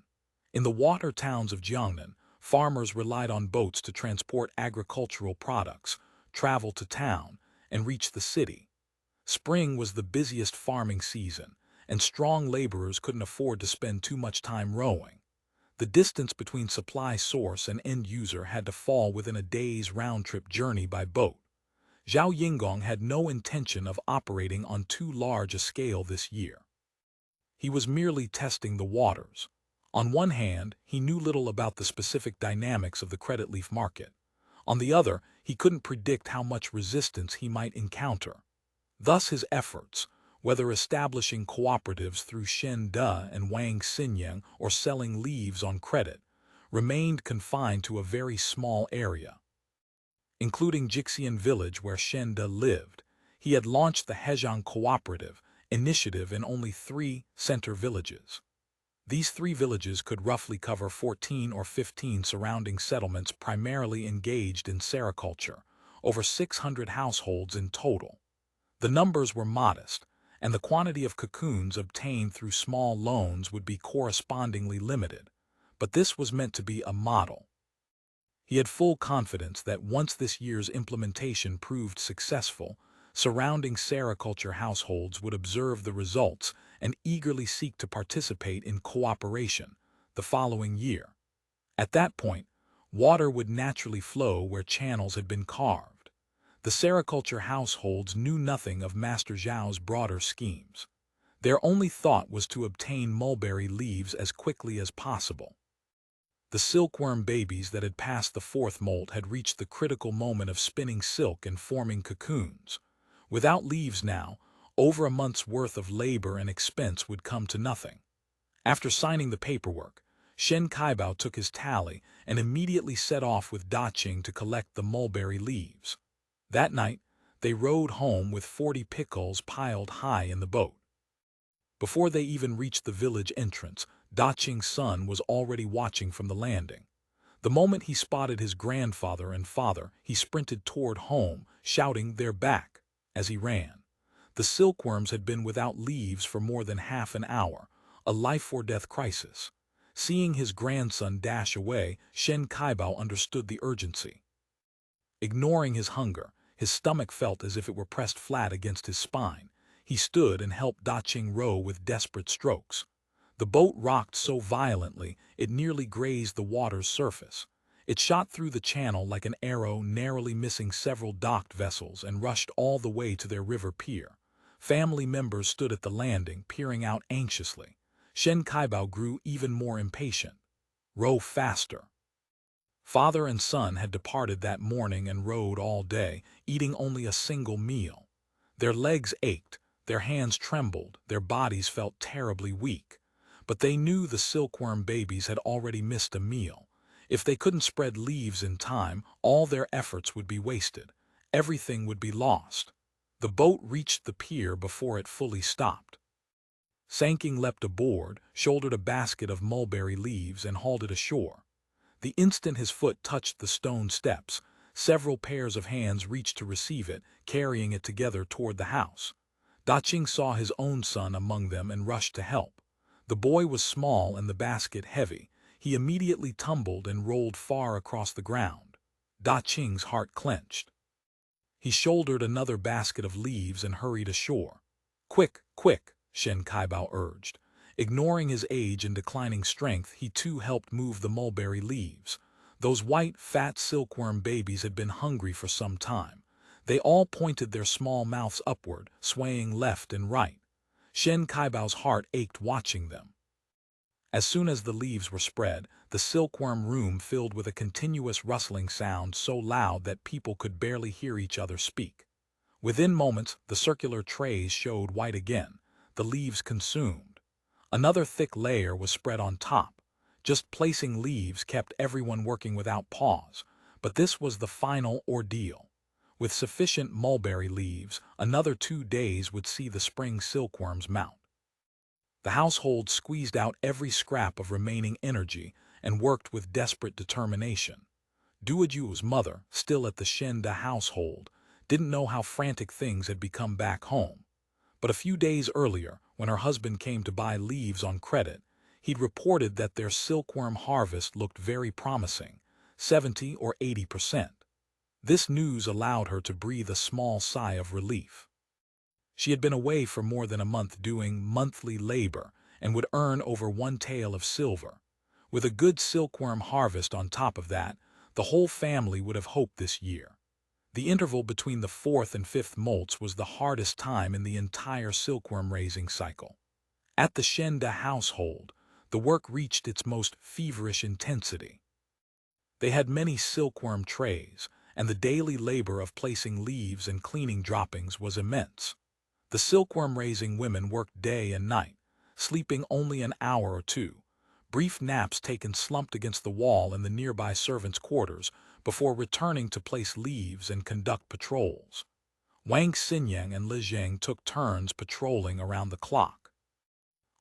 In the water towns of Jiangnan, farmers relied on boats to transport agricultural products, travel to town, and reach the city. Spring was the busiest farming season, and strong laborers couldn't afford to spend too much time rowing. The distance between supply source and end user had to fall within a day's round-trip journey by boat. Zhao Yingong had no intention of operating on too large a scale this year. He was merely testing the waters. On one hand, he knew little about the specific dynamics of the credit leaf market. On the other, he couldn't predict how much resistance he might encounter. Thus his efforts, whether establishing cooperatives through Shen Da and Wang Xinjiang or selling leaves on credit, remained confined to a very small area. Including Jixian village where Shen Da lived, he had launched the Hejiang Cooperative initiative in only 3 center villages. These 3 villages could roughly cover 14 or 15 surrounding settlements primarily engaged in sericulture, over 600 households in total. The numbers were modest, and the quantity of cocoons obtained through small loans would be correspondingly limited, but this was meant to be a model. He had full confidence that once this year's implementation proved successful, surrounding sericulture households would observe the results and eagerly seek to participate in cooperation the following year. At that point, water would naturally flow where channels had been carved. The sericulture households knew nothing of Master Zhao's broader schemes. Their only thought was to obtain mulberry leaves as quickly as possible. The silkworm babies that had passed the 4th molt had reached the critical moment of spinning silk and forming cocoons. Without leaves now, over a month's worth of labor and expense would come to nothing. After signing the paperwork, Shen Kaibao took his tally and immediately set off with Da Qing to collect the mulberry leaves. That night, they rowed home with 40 pickles piled high in the boat. Before they even reached the village entrance, Da Qing's son was already watching from the landing. The moment he spotted his grandfather and father, he sprinted toward home, shouting, "They're back!" as he ran. The silkworms had been without leaves for more than half an hour, a life-or-death crisis. Seeing his grandson dash away, Shen Kaibao understood the urgency. Ignoring his hunger, his stomach felt as if it were pressed flat against his spine. He stood and helped Da Qing row with desperate strokes. The boat rocked so violently it nearly grazed the water's surface. It shot through the channel like an arrow, narrowly missing several docked vessels, and rushed all the way to their river pier. Family members stood at the landing, peering out anxiously. Shen Kaibao grew even more impatient. Row faster. Father and son had departed that morning and rowed all day, eating only a single meal. Their legs ached, their hands trembled, their bodies felt terribly weak. But they knew the silkworm babies had already missed a meal. If they couldn't spread leaves in time, all their efforts would be wasted. Everything would be lost. The boat reached the pier before it fully stopped. Changying leapt aboard, shouldered a basket of mulberry leaves, and hauled it ashore. The instant his foot touched the stone steps, several pairs of hands reached to receive it, carrying it together toward the house. Daqing saw his own son among them and rushed to help. The boy was small and the basket heavy. He immediately tumbled and rolled far across the ground. Daqing's heart clenched. He shouldered another basket of leaves and hurried ashore. "Quick, quick," Shen Kaibao urged. Ignoring his age and declining strength, he too helped move the mulberry leaves. Those white, fat silkworm babies had been hungry for some time. They all pointed their small mouths upward, swaying left and right. Shen Kaibao's heart ached watching them. As soon as the leaves were spread, the silkworm room filled with a continuous rustling sound so loud that people could barely hear each other speak. Within moments, the circular trays showed white again, the leaves consumed. Another thick layer was spread on top. Just placing leaves kept everyone working without pause, but this was the final ordeal. With sufficient mulberry leaves, another 2 days would see the spring silkworms mount. The household squeezed out every scrap of remaining energy and worked with desperate determination. Duoju's mother, still at the Shenda household, didn't know how frantic things had become back home. But a few days earlier, when her husband came to buy leaves on credit, he'd reported that their silkworm harvest looked very promising, 70 or 80%. This news allowed her to breathe a small sigh of relief. She had been away for more than a month doing monthly labor and would earn over 1 tael of silver. With a good silkworm harvest on top of that, the whole family would have hoped this year. The interval between the 4th and 5th molts was the hardest time in the entire silkworm raising cycle. At the Shenda household, the work reached its most feverish intensity. They had many silkworm trays, and the daily labor of placing leaves and cleaning droppings was immense. The silkworm-raising women worked day and night, sleeping only an hour or two, brief naps taken slumped against the wall in the nearby servants' quarters before returning to place leaves and conduct patrols. Wang, Siniang, and Zhenjiang took turns patrolling around the clock.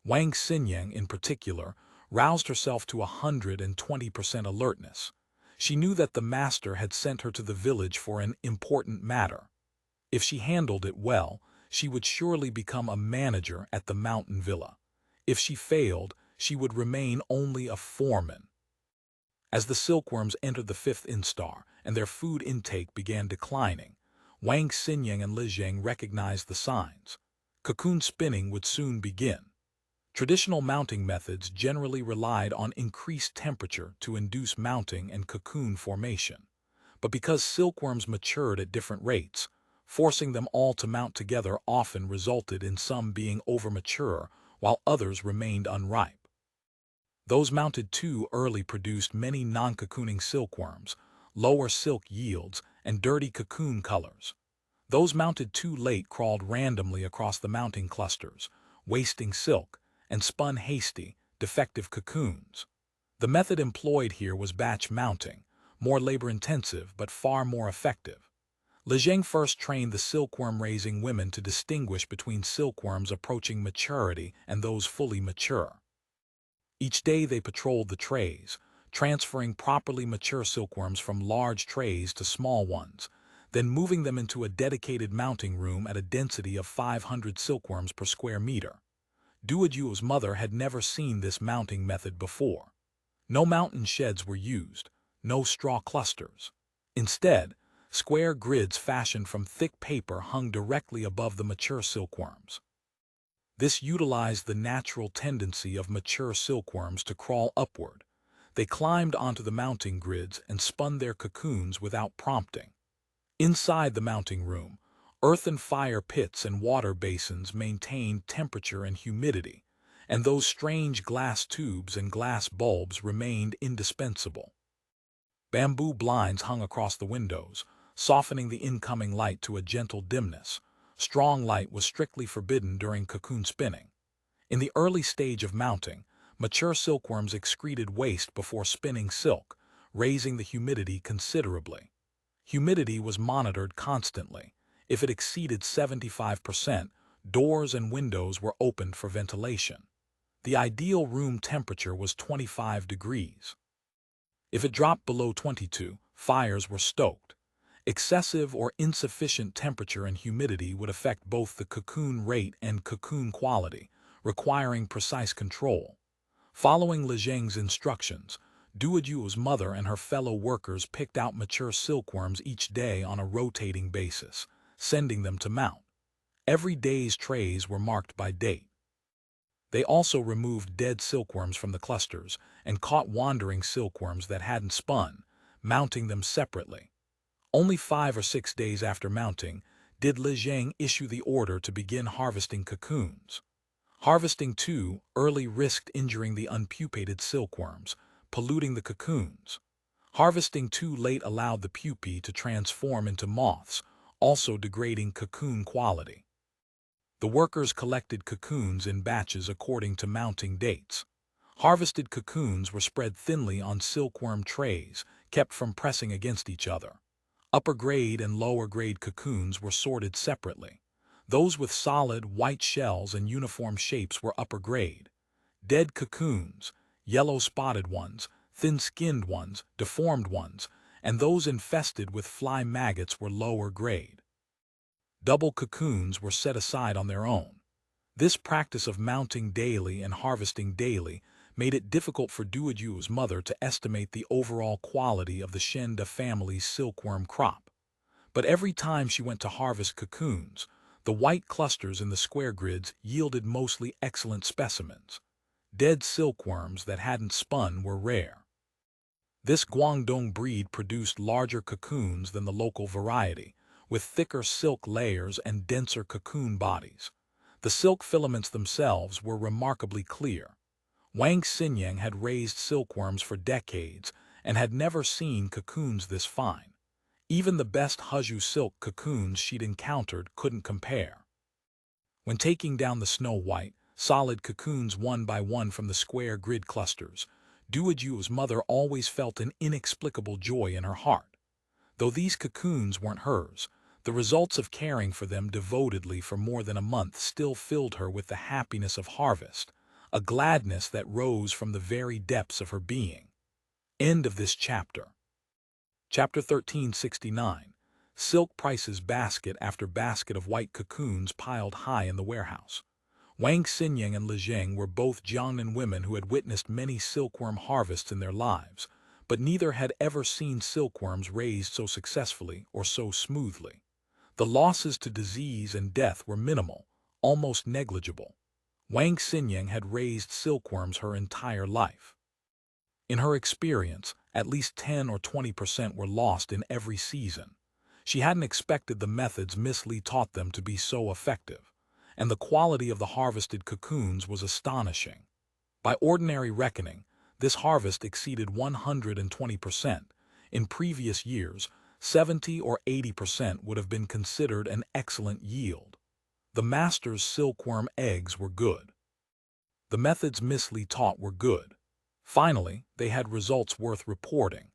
Wang Siniang, in particular, roused herself to 120% alertness. She knew that the master had sent her to the village for an important matter. If she handled it well, she would surely become a manager at the mountain villa. If she failed, she would remain only a foreman. As the silkworms entered the 5th instar and their food intake began declining, Wang Siniang and Zhenjiang recognized the signs. Cocoon spinning would soon begin. Traditional mounting methods generally relied on increased temperature to induce mounting and cocoon formation. But because silkworms matured at different rates, forcing them all to mount together often resulted in some being overmature while others remained unripe. Those mounted too early produced many non-cocooning silkworms, lower silk yields, and dirty cocoon colors. Those mounted too late crawled randomly across the mounting clusters, wasting silk, and spun hasty, defective cocoons. The method employed here was batch mounting, more labor-intensive but far more effective. Zhenjiang first trained the silkworm-raising women to distinguish between silkworms approaching maturity and those fully mature. Each day they patrolled the trays, transferring properly mature silkworms from large trays to small ones, then moving them into a dedicated mounting room at a density of 500 silkworms per square meter. Duoju's mother had never seen this mounting method before. No mountain sheds were used, no straw clusters. Instead, square grids fashioned from thick paper hung directly above the mature silkworms. This utilized the natural tendency of mature silkworms to crawl upward. They climbed onto the mounting grids and spun their cocoons without prompting. Inside the mounting room, earth and fire pits and water basins maintained temperature and humidity, and those strange glass tubes and glass bulbs remained indispensable. Bamboo blinds hung across the windows, softening the incoming light to a gentle dimness. Strong light was strictly forbidden during cocoon spinning. In the early stage of mounting, mature silkworms excreted waste before spinning silk, raising the humidity considerably. Humidity was monitored constantly. If it exceeded 75%, doors and windows were opened for ventilation. The ideal room temperature was 25 degrees. If it dropped below 22, fires were stoked. Excessive or insufficient temperature and humidity would affect both the cocoon rate and cocoon quality, requiring precise control. Following Zheng's instructions, Duoju's mother and her fellow workers picked out mature silkworms each day on a rotating basis, sending them to mount. Every day's trays were marked by date. They also removed dead silkworms from the clusters and caught wandering silkworms that hadn't spun, mounting them separately. Only 5 or 6 days after mounting did Zheng issue the order to begin harvesting cocoons. Harvesting too early risked injuring the unpupated silkworms, polluting the cocoons. Harvesting too late allowed the pupae to transform into moths, also degrading cocoon quality. The workers collected cocoons in batches according to mounting dates. Harvested cocoons were spread thinly on silkworm trays, kept from pressing against each other. Upper-grade and lower-grade cocoons were sorted separately. Those with solid, white shells and uniform shapes were upper-grade. Dead cocoons, yellow-spotted ones, thin-skinned ones, deformed ones, and those infested with fly maggots were lower-grade. Double cocoons were set aside on their own. This practice of mounting daily and harvesting daily made it difficult for Duoju's mother to estimate the overall quality of the Shenda family's silkworm crop. But every time she went to harvest cocoons, the white clusters in the square grids yielded mostly excellent specimens. Dead silkworms that hadn't spun were rare. This Guangdong breed produced larger cocoons than the local variety, with thicker silk layers and denser cocoon bodies. The silk filaments themselves were remarkably clear. Wang Siniang had raised silkworms for decades and had never seen cocoons this fine. Even the best Huzhu silk cocoons she'd encountered couldn't compare. When taking down the snow-white, solid cocoons one by one from the square grid clusters, Duoju's mother always felt an inexplicable joy in her heart. Though these cocoons weren't hers, the results of caring for them devotedly for more than a month still filled her with the happiness of harvest, a gladness that rose from the very depths of her being. End of this chapter. Chapter 1369. Silk prices basket after basket of white cocoons piled high in the warehouse. Wang Siniang and Zheng were both Jiangnan women who had witnessed many silkworm harvests in their lives, but neither had ever seen silkworms raised so successfully or so smoothly. The losses to disease and death were minimal, almost negligible. Wang Siniang had raised silkworms her entire life. In her experience, at least 10 or 20% were lost in every season. She hadn't expected the methods Miss Li taught them to be so effective, and the quality of the harvested cocoons was astonishing. By ordinary reckoning, this harvest exceeded 120%. In previous years, 70 or 80% would have been considered an excellent yield. The master's silkworm eggs were good. The methods Miss Li taught were good. Finally, they had results worth reporting.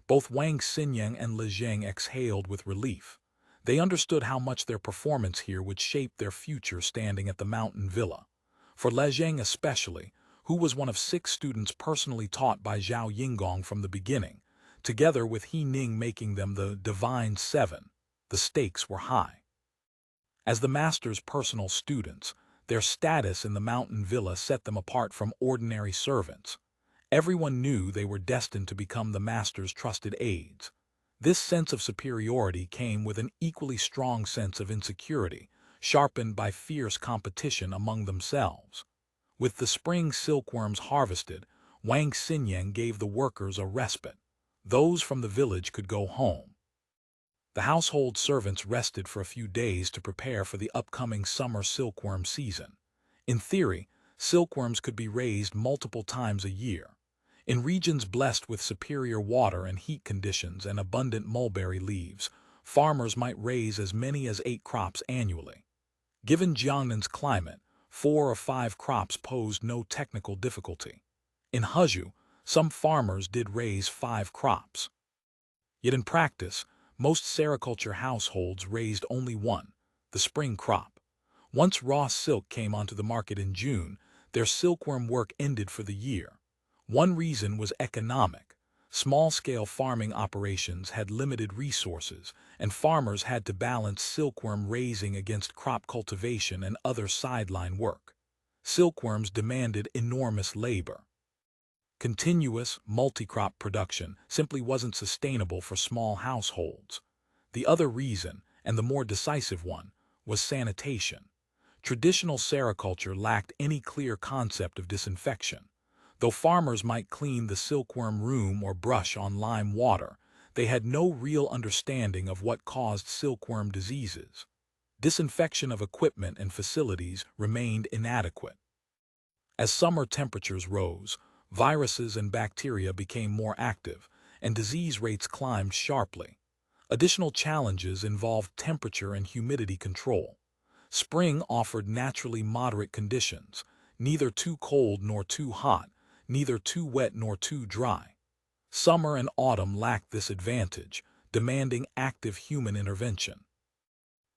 Both Wang Siniang and Zheng exhaled with relief. They understood how much their performance here would shape their future standing at the mountain villa. For Zheng especially, who was one of 6 students personally taught by Zhao Yinggong from the beginning, together with He Ning making them the Divine 7, the stakes were high. As the master's personal students, their status in the mountain villa set them apart from ordinary servants. Everyone knew they were destined to become the master's trusted aides. This sense of superiority came with an equally strong sense of insecurity, sharpened by fierce competition among themselves. With the spring silkworms harvested, Wang Siniang gave the workers a respite. Those from the village could go home. The household servants rested for a few days to prepare for the upcoming summer silkworm season. In theory, silkworms could be raised multiple times a year. In regions blessed with superior water and heat conditions and abundant mulberry leaves, farmers might raise as many as 8 crops annually. Given Jiangnan's climate, 4 or 5 crops posed no technical difficulty. In Huzhou, some farmers did raise 5 crops. Yet in practice, most sericulture households raised only one, the spring crop. Once raw silk came onto the market in June, their silkworm work ended for the year. One reason was economic. Small-scale farming operations had limited resources, and farmers had to balance silkworm raising against crop cultivation and other sideline work. Silkworms demanded enormous labor. Continuous, multi-crop production simply wasn't sustainable for small households. The other reason, and the more decisive one, was sanitation. Traditional sericulture lacked any clear concept of disinfection. Though farmers might clean the silkworm room or brush on lime water, they had no real understanding of what caused silkworm diseases. Disinfection of equipment and facilities remained inadequate. As summer temperatures rose, viruses and bacteria became more active, and disease rates climbed sharply. Additional challenges involved temperature and humidity control. Spring offered naturally moderate conditions, neither too cold nor too hot, neither too wet nor too dry. Summer and autumn lacked this advantage, demanding active human intervention.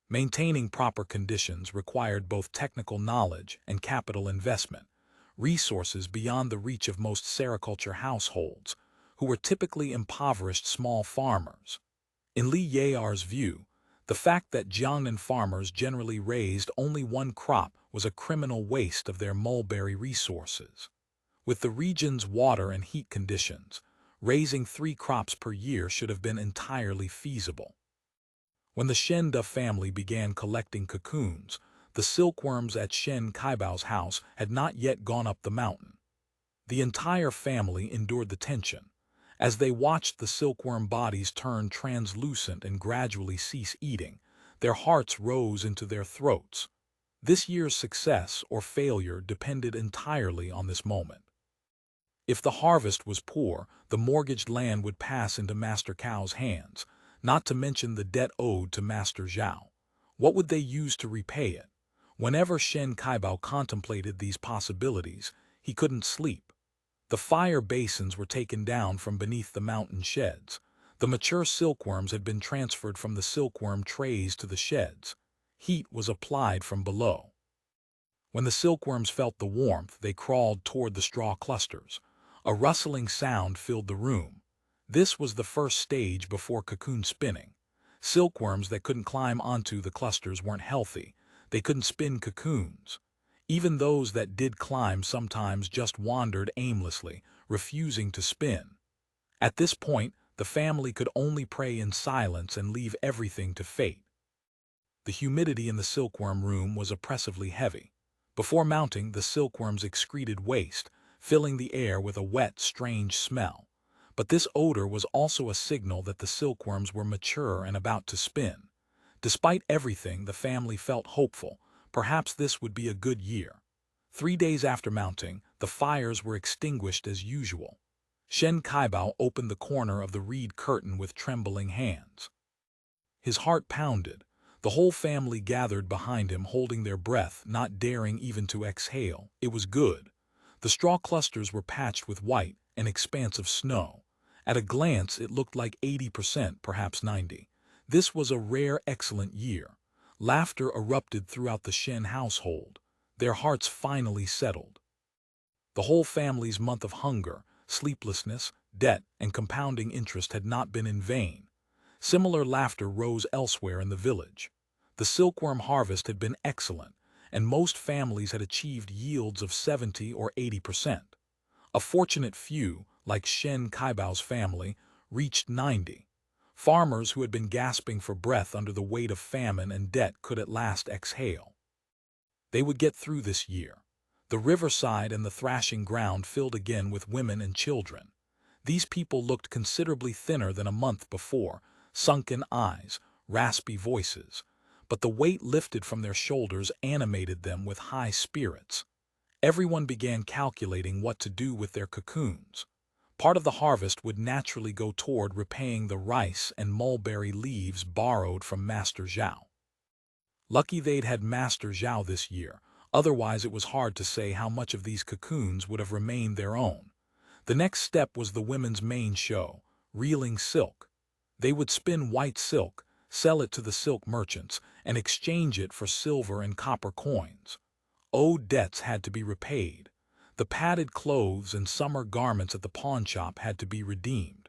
Maintaining proper conditions required both technical knowledge and capital investment, resources beyond the reach of most sericulture households, who were typically impoverished small farmers. In Li Yayar's view, the fact that Jiangnan farmers generally raised only one crop was a criminal waste of their mulberry resources. With the region's water and heat conditions, raising 3 crops per year should have been entirely feasible. When the Shen Da family began collecting cocoons, the silkworms at Shen Kaibao's house had not yet gone up the mountain. The entire family endured the tension. As they watched the silkworm bodies turn translucent and gradually cease eating, their hearts rose into their throats. This year's success or failure depended entirely on this moment. If the harvest was poor, the mortgaged land would pass into Master Cao's hands, not to mention the debt owed to Master Zhao. What would they use to repay it? Whenever Shen Kaibao contemplated these possibilities, he couldn't sleep. The fire basins were taken down from beneath the mountain sheds. The mature silkworms had been transferred from the silkworm trays to the sheds. Heat was applied from below. When the silkworms felt the warmth, they crawled toward the straw clusters. A rustling sound filled the room. This was the first stage before cocoon spinning. Silkworms that couldn't climb onto the clusters weren't healthy. They couldn't spin cocoons. Even those that did climb sometimes just wandered aimlessly, refusing to spin. At this point, the family could only pray in silence and leave everything to fate. The humidity in the silkworm room was oppressively heavy. Before mounting, the silkworms excreted waste, filling the air with a wet, strange smell. But this odor was also a signal that the silkworms were mature and about to spin. Despite everything, the family felt hopeful. Perhaps this would be a good year. 3 days after mounting, the fires were extinguished as usual. Shen Kaibao opened the corner of the reed curtain with trembling hands. His heart pounded. The whole family gathered behind him, holding their breath, not daring even to exhale. It was good. The straw clusters were patched with white, an expanse of snow. At a glance, it looked like 80%, perhaps 90%. This was a rare, excellent year. Laughter erupted throughout the Shen household. Their hearts finally settled. The whole family's month of hunger, sleeplessness, debt, and compounding interest had not been in vain. Similar laughter rose elsewhere in the village. The silkworm harvest had been excellent, and most families had achieved yields of 70 or 80%. A fortunate few, like Shen Kaibao's family, reached 90%. Farmers who had been gasping for breath under the weight of famine and debt could at last exhale. They would get through this year. The riverside and the thrashing ground filled again with women and children. These people looked considerably thinner than a month before, sunken eyes, raspy voices, but the weight lifted from their shoulders animated them with high spirits. Everyone began calculating what to do with their cocoons. Part of the harvest would naturally go toward repaying the rice and mulberry leaves borrowed from Master Zhao. Lucky they'd had Master Zhao this year, otherwise it was hard to say how much of these cocoons would have remained their own. The next step was the women's main show, reeling silk. They would spin white silk, sell it to the silk merchants, and exchange it for silver and copper coins. Owed debts had to be repaid. The padded clothes and summer garments at the pawnshop had to be redeemed.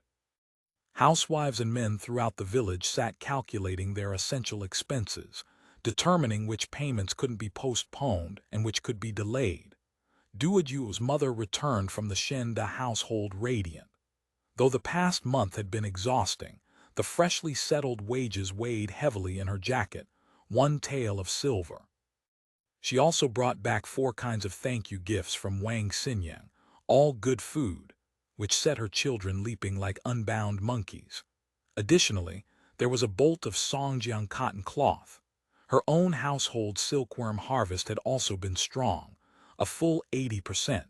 Housewives and men throughout the village sat calculating their essential expenses, determining which payments couldn't be postponed and which could be delayed. Duoju's mother returned from the Shenda household radiant. Though the past month had been exhausting, the freshly settled wages weighed heavily in her jacket, one tael of silver. She also brought back 4 kinds of thank-you gifts from Wang Siniang, all good food, which set her children leaping like unbound monkeys. Additionally, there was a bolt of Zhenjiang cotton cloth. Her own household silkworm harvest had also been strong, a full 80%.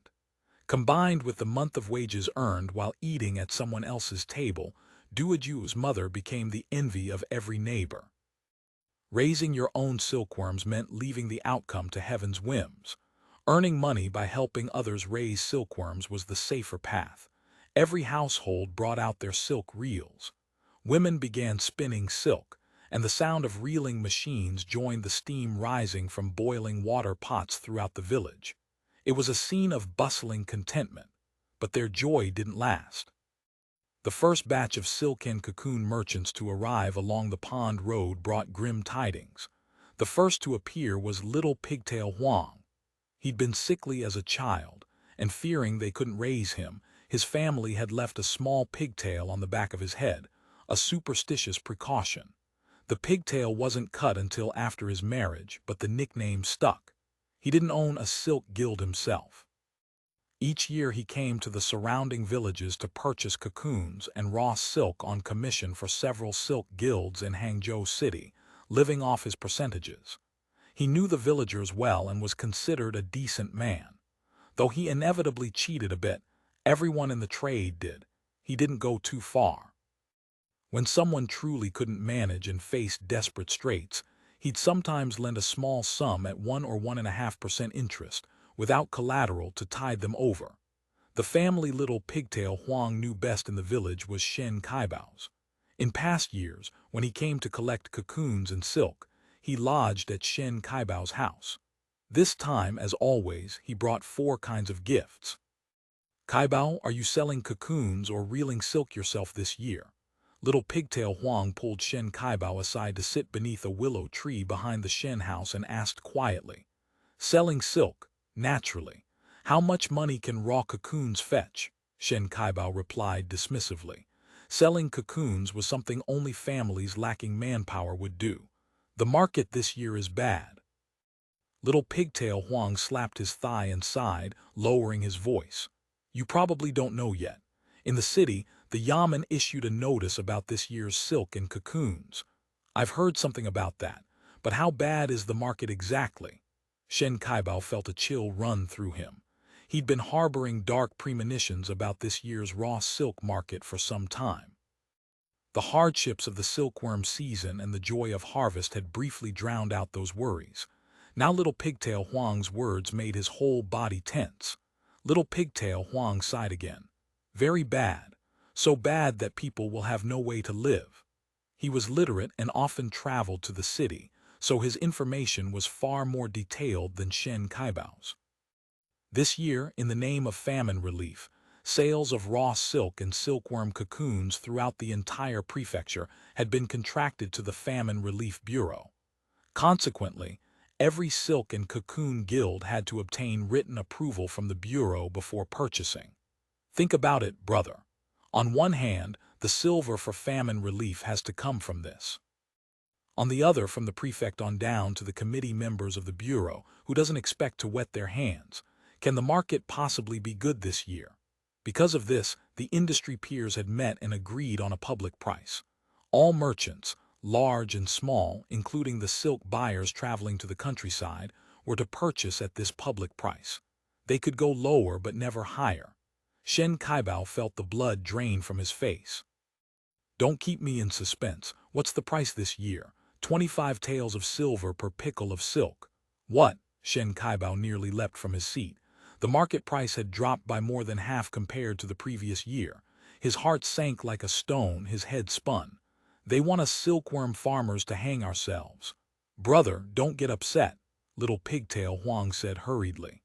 Combined with the month of wages earned while eating at someone else's table, Duoju's mother became the envy of every neighbor. Raising your own silkworms meant leaving the outcome to heaven's whims. Earning money by helping others raise silkworms was the safer path. Every household brought out their silk reels. Women began spinning silk, and the sound of reeling machines joined the steam rising from boiling water pots throughout the village. It was a scene of bustling contentment, but their joy didn't last. The first batch of silk and cocoon merchants to arrive along the pond road brought grim tidings. The first to appear was little pigtail Wang. He'd been sickly as a child, and fearing they couldn't raise him, his family had left a small pigtail on the back of his head, a superstitious precaution. The pigtail wasn't cut until after his marriage, but the nickname stuck. He didn't own a silk guild himself. Each year he came to the surrounding villages to purchase cocoons and raw silk on commission for several silk guilds in Hangzhou City, living off his percentages. He knew the villagers well and was considered a decent man. Though he inevitably cheated a bit, everyone in the trade did. He didn't go too far. When someone truly couldn't manage and faced desperate straits, he'd sometimes lend a small sum at 1 or 1.5% interest, without collateral to tide them over. The family little pigtail Huang knew best in the village was Shen Kaibao's. In past years, when he came to collect cocoons and silk, he lodged at Shen Kaibao's house. This time, as always, he brought 4 kinds of gifts. "Kaibao, are you selling cocoons or reeling silk yourself this year?" Little pigtail Huang pulled Shen Kaibao aside to sit beneath a willow tree behind the Shen house and asked quietly. "Selling silk, naturally. How much money can raw cocoons fetch?" Shen Kaibao replied dismissively. Selling cocoons was something only families lacking manpower would do. The market this year is bad. Little pigtail Huang slapped his thigh and sighed, lowering his voice. "You probably don't know yet. In the city, the Yamen issued a notice about this year's silk and cocoons. I've heard something about that, but how bad is the market exactly?" Shen Kaibao felt a chill run through him. He'd been harboring dark premonitions about this year's raw silk market for some time. The hardships of the silkworm season and the joy of harvest had briefly drowned out those worries. Now little pigtail Huang's words made his whole body tense. Little pigtail Huang sighed again. "Very bad. So bad that people will have no way to live." He was literate and often traveled to the city, so his information was far more detailed than Shen Kaibao's. This year, in the name of famine relief, sales of raw silk and silkworm cocoons throughout the entire prefecture had been contracted to the Famine Relief Bureau. Consequently, every silk and cocoon guild had to obtain written approval from the bureau before purchasing. Think about it, brother. On one hand, the silver for famine relief has to come from this. On the other, from the prefect on down to the committee members of the bureau, who doesn't expect to wet their hands. Can the market possibly be good this year? Because of this, the industry peers had met and agreed on a public price. All merchants, large and small, including the silk buyers traveling to the countryside, were to purchase at this public price. They could go lower but never higher. Shen Kaibao felt the blood drain from his face. Don't keep me in suspense. What's the price this year? 25 taels of silver per pickle of silk. What? Shen Kaibao nearly leapt from his seat. The market price had dropped by more than half compared to the previous year. His heart sank like a stone, his head spun. They want us silkworm farmers to hang ourselves. Brother, don't get upset, little pigtail Wang said hurriedly.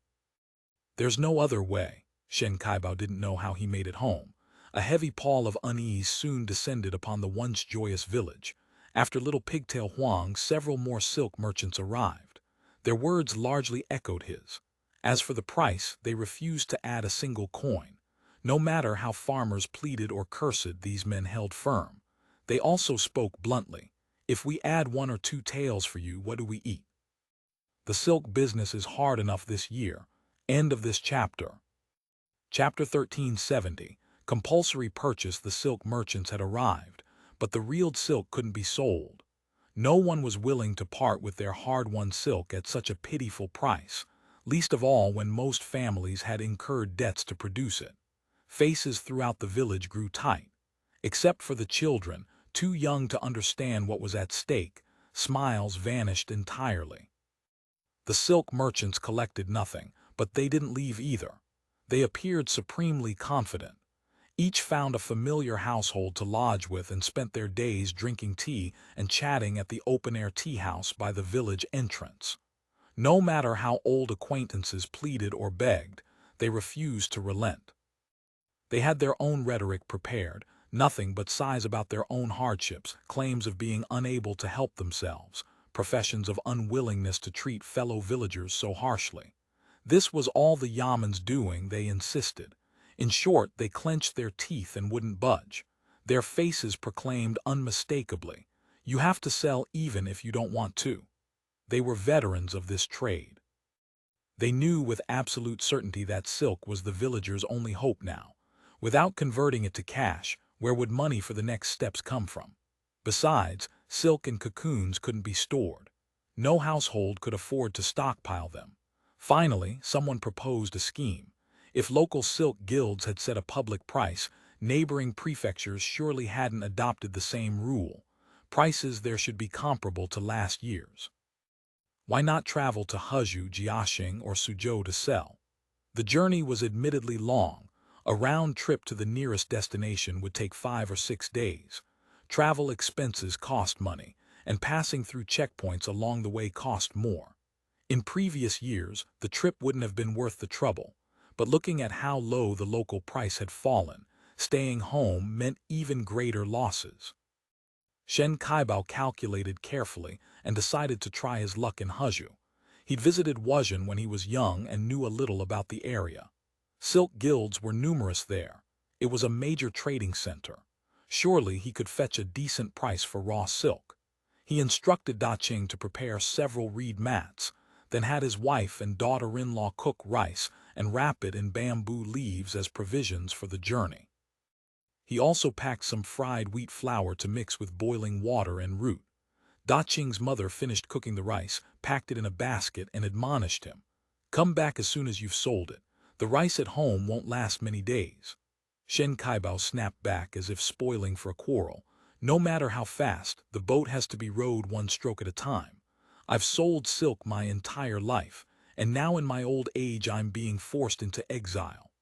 There's no other way. Shen Kaibao didn't know how he made it home. A heavy pall of unease soon descended upon the once joyous village. After little pigtail Wang, several more silk merchants arrived. Their words largely echoed his. As for the price, they refused to add a single coin. No matter how farmers pleaded or cursed, these men held firm. They also spoke bluntly. If we add 1 or 2 taels for you, what do we eat? The silk business is hard enough this year. End of this chapter. Chapter 1370. Compulsory purchase. The silk merchants had arrived, but the reeled silk couldn't be sold. No one was willing to part with their hard-won silk at such a pitiful price, least of all when most families had incurred debts to produce it. Faces throughout the village grew tight. Except for the children, too young to understand what was at stake, smiles vanished entirely. The silk merchants collected nothing, but they didn't leave either. They appeared supremely confident. Each found a familiar household to lodge with and spent their days drinking tea and chatting at the open-air tea house by the village entrance. No matter how old acquaintances pleaded or begged, they refused to relent. They had their own rhetoric prepared, nothing but sighs about their own hardships, claims of being unable to help themselves, professions of unwillingness to treat fellow villagers so harshly. This was all the Yaman's doing, they insisted. In short, they clenched their teeth and wouldn't budge. Their faces proclaimed unmistakably, "You have to sell even if you don't want to." They were veterans of this trade. They knew with absolute certainty that silk was the villagers' only hope now. Without converting it to cash, where would money for the next steps come from? Besides, silk and cocoons couldn't be stored. No household could afford to stockpile them. Finally, someone proposed a scheme. If local silk guilds had set a public price, neighboring prefectures surely hadn't adopted the same rule. Prices there should be comparable to last year's. Why not travel to Huzhou, Jiaxing, or Suzhou to sell? The journey was admittedly long. A round trip to the nearest destination would take 5 or 6 days. Travel expenses cost money, and passing through checkpoints along the way cost more. In previous years, the trip wouldn't have been worth the trouble. But looking at how low the local price had fallen, staying home meant even greater losses. Shen Kaibao calculated carefully and decided to try his luck in Huzhou. He'd visited Wuzhen when he was young and knew a little about the area. Silk guilds were numerous there. It was a major trading center. Surely he could fetch a decent price for raw silk. He instructed Daqing to prepare several reed mats, then had his wife and daughter-in-law cook rice and wrap it in bamboo leaves as provisions for the journey. He also packed some fried wheat flour to mix with boiling water and root. Daqing's mother finished cooking the rice, packed it in a basket, and admonished him. "Come back as soon as you've sold it. The rice at home won't last many days." Shen Kaibao snapped back as if spoiling for a quarrel. "No matter how fast, the boat has to be rowed one stroke at a time. I've sold silk my entire life, and now in my old age I'm being forced into exile."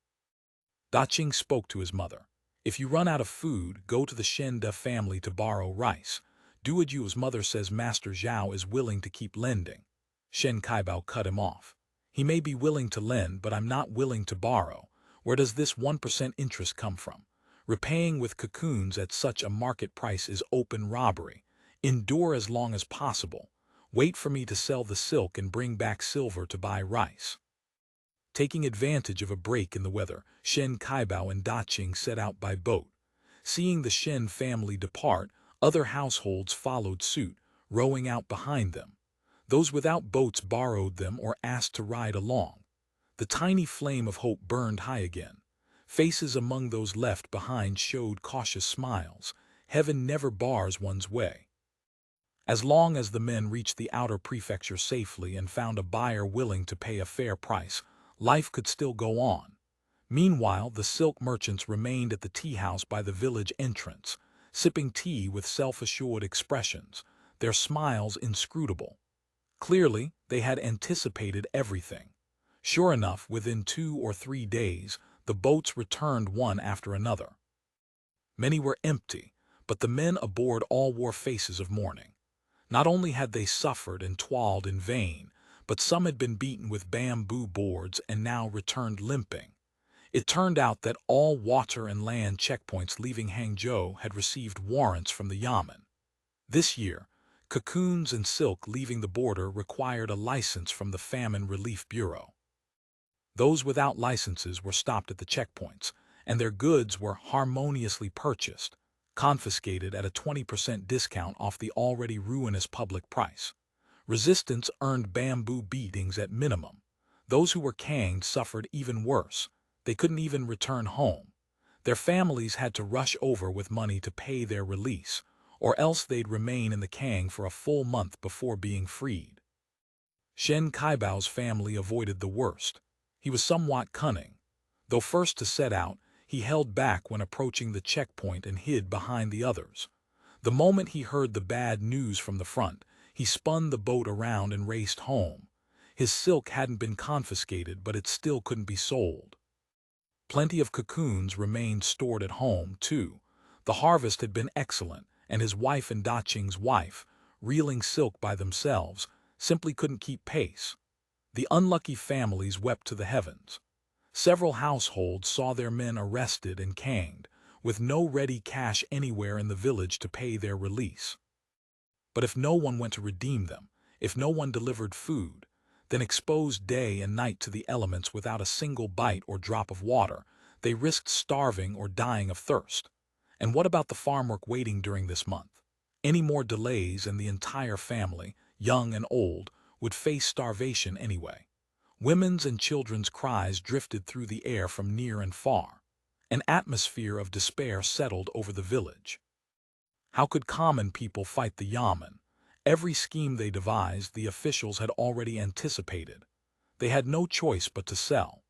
Daqing spoke to his mother. "If you run out of food, go to the Shenda family to borrow rice. Do what his mother says. Master Zhao is willing to keep lending." Shen Kaibao cut him off. "He may be willing to lend, but I'm not willing to borrow. Where does this 1% interest come from? Repaying with cocoons at such a market price is open robbery. Endure as long as possible. Wait for me to sell the silk and bring back silver to buy rice." Taking advantage of a break in the weather, Shen Kaibao and Daqing set out by boat. Seeing the Shen family depart, other households followed suit, rowing out behind them. Those without boats borrowed them or asked to ride along. The tiny flame of hope burned high again. Faces among those left behind showed cautious smiles. Heaven never bars one's way. As long as the men reached the outer prefecture safely and found a buyer willing to pay a fair price, life could still go on. Meanwhile, the silk merchants remained at the tea house by the village entrance, sipping tea with self-assured expressions, their smiles inscrutable. Clearly, they had anticipated everything. Sure enough, within 2 or 3 days, the boats returned one after another. Many were empty, but the men aboard all wore faces of mourning. Not only had they suffered and toiled in vain, but some had been beaten with bamboo boards and now returned limping. It turned out that all water and land checkpoints leaving Hangzhou had received warrants from the Yamen. This year, cocoons and silk leaving the border required a license from the Famine Relief Bureau. Those without licenses were stopped at the checkpoints, and their goods were harmoniously purchased, confiscated at a 20% discount off the already ruinous public price. Resistance earned bamboo beatings at minimum. Those who were caned suffered even worse. They couldn't even return home. Their families had to rush over with money to pay their release, or else they'd remain in the Kang for a full month before being freed. Shen Kaibao's family avoided the worst. He was somewhat cunning. Though first to set out, he held back when approaching the checkpoint and hid behind the others. The moment he heard the bad news from the front, he spun the boat around and raced home. His silk hadn't been confiscated, but it still couldn't be sold. Plenty of cocoons remained stored at home, too. The harvest had been excellent, and his wife and Daqing's wife, reeling silk by themselves, simply couldn't keep pace. The unlucky families wept to the heavens. Several households saw their men arrested and canged, with no ready cash anywhere in the village to pay their release. But if no one went to redeem them, if no one delivered food, then exposed day and night to the elements without a single bite or drop of water, they risked starving or dying of thirst. And what about the farm work waiting during this month? Any more delays and the entire family, young and old, would face starvation anyway. Women's and children's cries drifted through the air from near and far. An atmosphere of despair settled over the village. How could common people fight the Yamen? Every scheme they devised, the officials had already anticipated. They had no choice but to sell.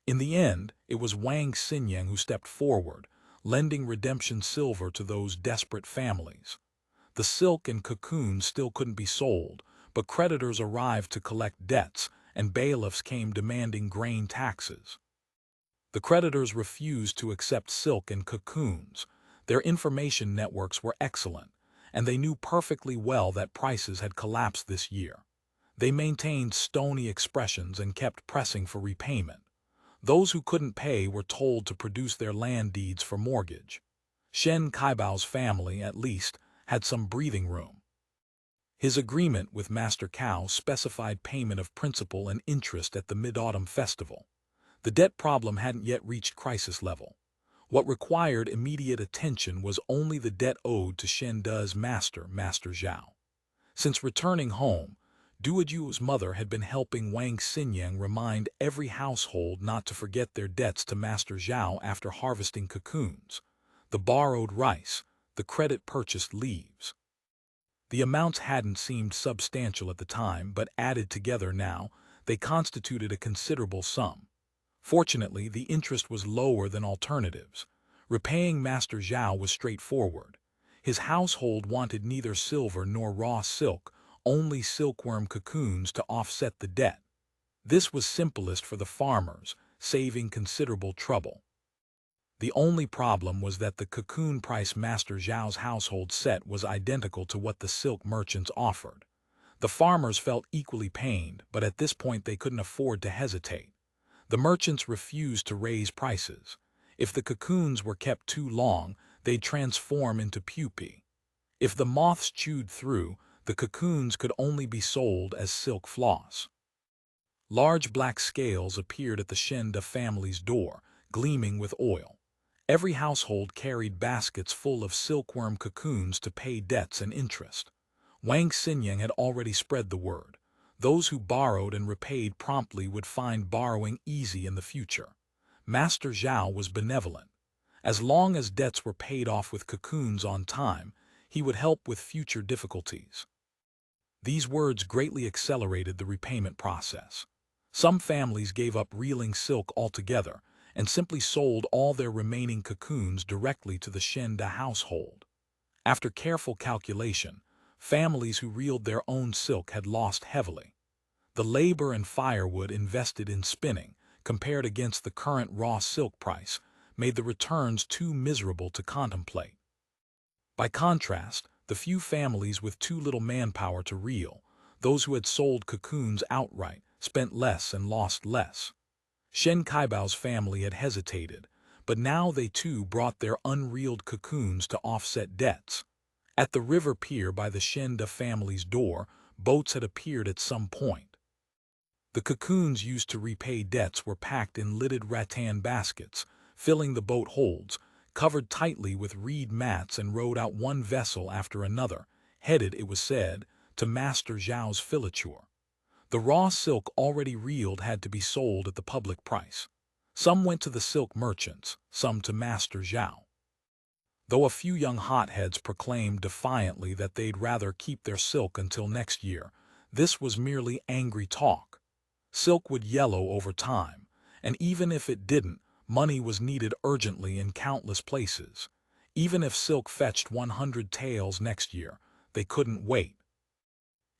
In the end, it was Wang Siniang who stepped forward, lending redemption silver to those desperate families. The silk and cocoons still couldn't be sold, but creditors arrived to collect debts, and bailiffs came demanding grain taxes. The creditors refused to accept silk and cocoons. Their information networks were excellent, and they knew perfectly well that prices had collapsed this year. They maintained stony expressions and kept pressing for repayment. Those who couldn't pay were told to produce their land deeds for mortgage. Shen Kaibao's family, at least, had some breathing room. His agreement with Master Cao specified payment of principal and interest at the Mid-Autumn Festival. The debt problem hadn't yet reached crisis level. What required immediate attention was only the debt owed to Shen De's master, Master Zhao. Since returning home, Duoju's mother had been helping Wang Siniang remind every household not to forget their debts to Master Zhao after harvesting cocoons, the borrowed rice, the credit-purchased leaves. The amounts hadn't seemed substantial at the time, but added together now, they constituted a considerable sum. Fortunately, the interest was lower than alternatives. Repaying Master Zhao was straightforward. His household wanted neither silver nor raw silk, only silkworm cocoons to offset the debt. This was simplest for the farmers, saving considerable trouble. The only problem was that the cocoon price Master Zhao's household set was identical to what the silk merchants offered. The farmers felt equally pained, but at this point they couldn't afford to hesitate. The merchants refused to raise prices. If the cocoons were kept too long, they'd transform into pupae. If the moths chewed through, the cocoons could only be sold as silk floss. Large black scales appeared at the Shen De family's door, gleaming with oil. Every household carried baskets full of silkworm cocoons to pay debts and interest. Wang Siniang had already spread the word. Those who borrowed and repaid promptly would find borrowing easy in the future. Master Zhao was benevolent. As long as debts were paid off with cocoons on time, he would help with future difficulties. These words greatly accelerated the repayment process. Some families gave up reeling silk altogether and simply sold all their remaining cocoons directly to the Shenda household. After careful calculation, families who reeled their own silk had lost heavily. The labor and firewood invested in spinning, compared against the current raw silk price, made the returns too miserable to contemplate. By contrast, the few families with too little manpower to reel, those who had sold cocoons outright, spent less and lost less. Shen Kaibao's family had hesitated, but now they too brought their unreeled cocoons to offset debts. At the river pier by the Shenda family's door, boats had appeared at some point. The cocoons used to repay debts were packed in lidded rattan baskets, filling the boat holds, covered tightly with reed mats, and rowed out one vessel after another, headed, it was said, to Master Zhao's Filature. The raw silk already reeled had to be sold at the public price. Some went to the silk merchants, some to Master Zhao. Though a few young hotheads proclaimed defiantly that they'd rather keep their silk until next year, this was merely angry talk. Silk would yellow over time, and even if it didn't, money was needed urgently in countless places. Even if silk fetched 100 taels next year, they couldn't wait.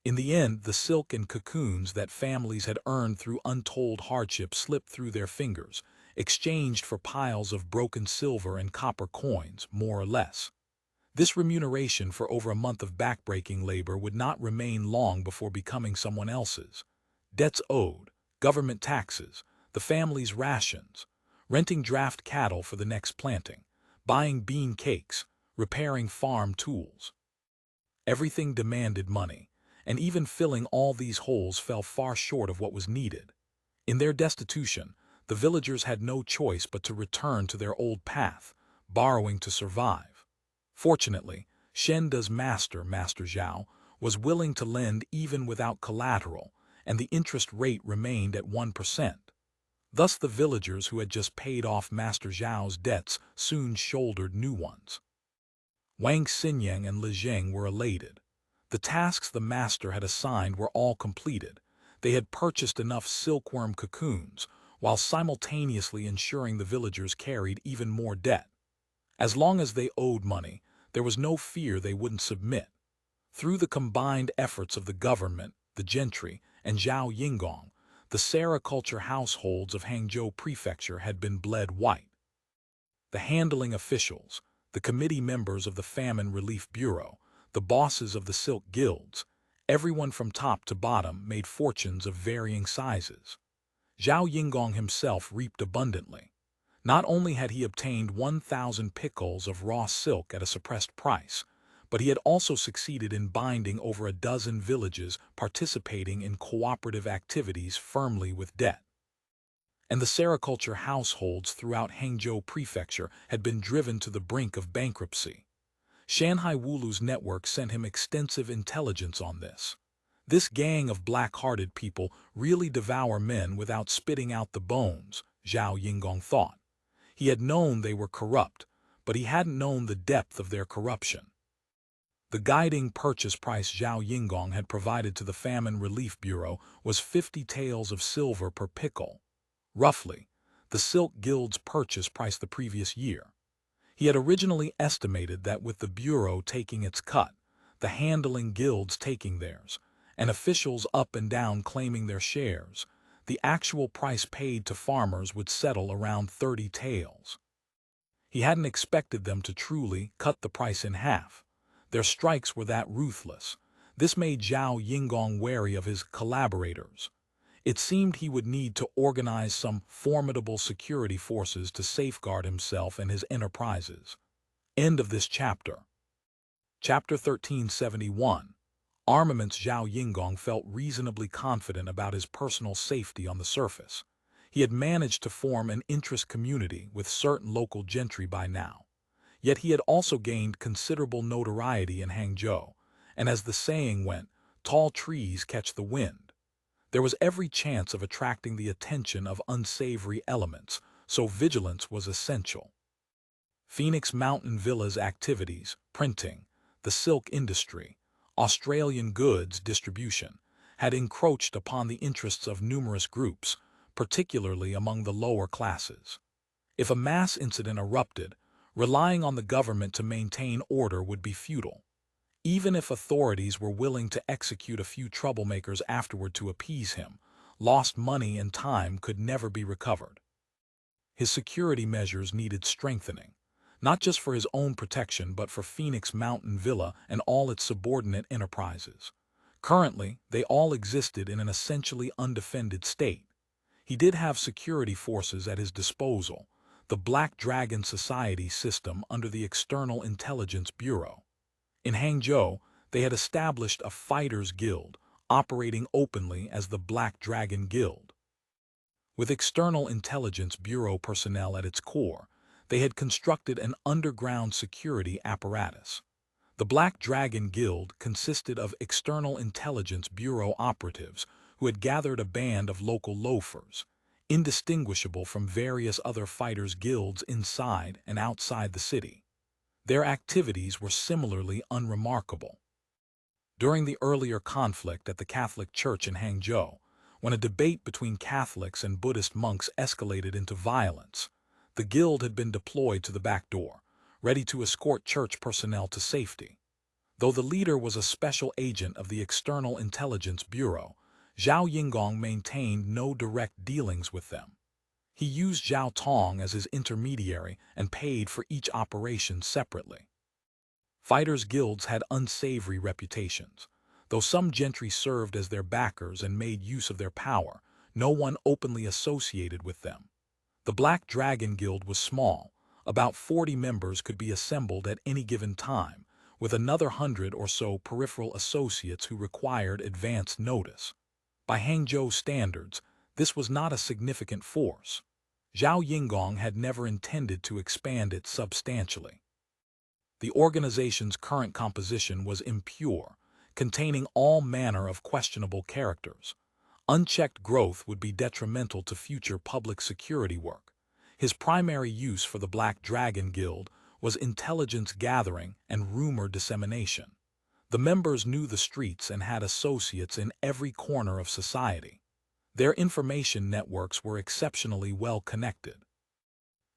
In the end, the silk and cocoons that families had earned through untold hardship slipped through their fingers, exchanged for piles of broken silver and copper coins, more or less. This remuneration for over a month of backbreaking labor would not remain long before becoming someone else's. Debts owed, government taxes, the family's rations, renting draft cattle for the next planting, buying bean cakes, repairing farm tools. Everything demanded money, and even filling all these holes fell far short of what was needed. In their destitution, the villagers had no choice but to return to their old path, borrowing to survive. Fortunately, Shenda's Master Zhao, was willing to lend even without collateral, and the interest rate remained at 1%. Thus the villagers who had just paid off Master Zhao's debts soon shouldered new ones. Wang, Siniang, and Zheng were elated. The tasks the master had assigned were all completed. They had purchased enough silkworm cocoons, while simultaneously ensuring the villagers carried even more debt. As long as they owed money, there was no fear they wouldn't submit. Through the combined efforts of the government, the gentry, and Zhao Yingong, the sericulture households of Hangzhou Prefecture had been bled white. The handling officials, the committee members of the Famine Relief Bureau, the bosses of the silk guilds, everyone from top to bottom made fortunes of varying sizes. Zhao Yingong himself reaped abundantly. Not only had he obtained 1,000 pickles of raw silk at a suppressed price, but he had also succeeded in binding over a dozen villages participating in cooperative activities firmly with debt. And the sericulture households throughout Hangzhou Prefecture had been driven to the brink of bankruptcy. Shanghai Wulu's network sent him extensive intelligence on this. This gang of black-hearted people really devour men without spitting out the bones, Zhao Yingong thought. He had known they were corrupt, but he hadn't known the depth of their corruption. The guiding purchase price Zhao Yingong had provided to the Famine Relief Bureau was 50 taels of silver per pickle. Roughly, the Silk Guild's purchase price the previous year. He had originally estimated that with the Bureau taking its cut, the handling guilds taking theirs, and officials up and down claiming their shares, the actual price paid to farmers would settle around 30 taels. He hadn't expected them to truly cut the price in half. Their strikes were that ruthless. This made Zhao Yingong wary of his collaborators. It seemed he would need to organize some formidable security forces to safeguard himself and his enterprises. End of this chapter. Chapter 1371. Armaments. Zhao Yingong felt reasonably confident about his personal safety on the surface. He had managed to form an interest community with certain local gentry by now. Yet he had also gained considerable notoriety in Hangzhou, and as the saying went, tall trees catch the wind. There was every chance of attracting the attention of unsavory elements, so vigilance was essential. Phoenix Mountain Villa's activities, printing, the silk industry, Australian goods distribution, had encroached upon the interests of numerous groups, particularly among the lower classes. If a mass incident erupted, relying on the government to maintain order would be futile. Even if authorities were willing to execute a few troublemakers afterward to appease him, lost money and time could never be recovered. His security measures needed strengthening, not just for his own protection but for Phoenix Mountain Villa and all its subordinate enterprises. Currently, they all existed in an essentially undefended state. He did have security forces at his disposal, the Black Dragon Society system under the External Intelligence Bureau. In Hangzhou, they had established a fighters' guild, operating openly as the Black Dragon Guild. With External Intelligence Bureau personnel at its core, they had constructed an underground security apparatus. The Black Dragon Guild consisted of External Intelligence Bureau operatives who had gathered a band of local loafers, indistinguishable from various other fighters' guilds inside and outside the city. Their activities were similarly unremarkable. During the earlier conflict at the Catholic Church in Hangzhou, when a debate between Catholics and Buddhist monks escalated into violence, the guild had been deployed to the back door, ready to escort church personnel to safety. Though the leader was a special agent of the External Intelligence Bureau, Zhao Yingong maintained no direct dealings with them. He used Zhao Tong as his intermediary and paid for each operation separately. Fighters' guilds had unsavory reputations. Though some gentry served as their backers and made use of their power, no one openly associated with them. The Black Dragon Guild was small. About 40 members could be assembled at any given time, with another 100 or so peripheral associates who required advance notice. By Hangzhou standards, this was not a significant force. Zhao Yingong had never intended to expand it substantially. The organization's current composition was impure, containing all manner of questionable characters. Unchecked growth would be detrimental to future public security work. His primary use for the Black Dragon Guild was intelligence gathering and rumor dissemination. The members knew the streets and had associates in every corner of society. Their information networks were exceptionally well connected.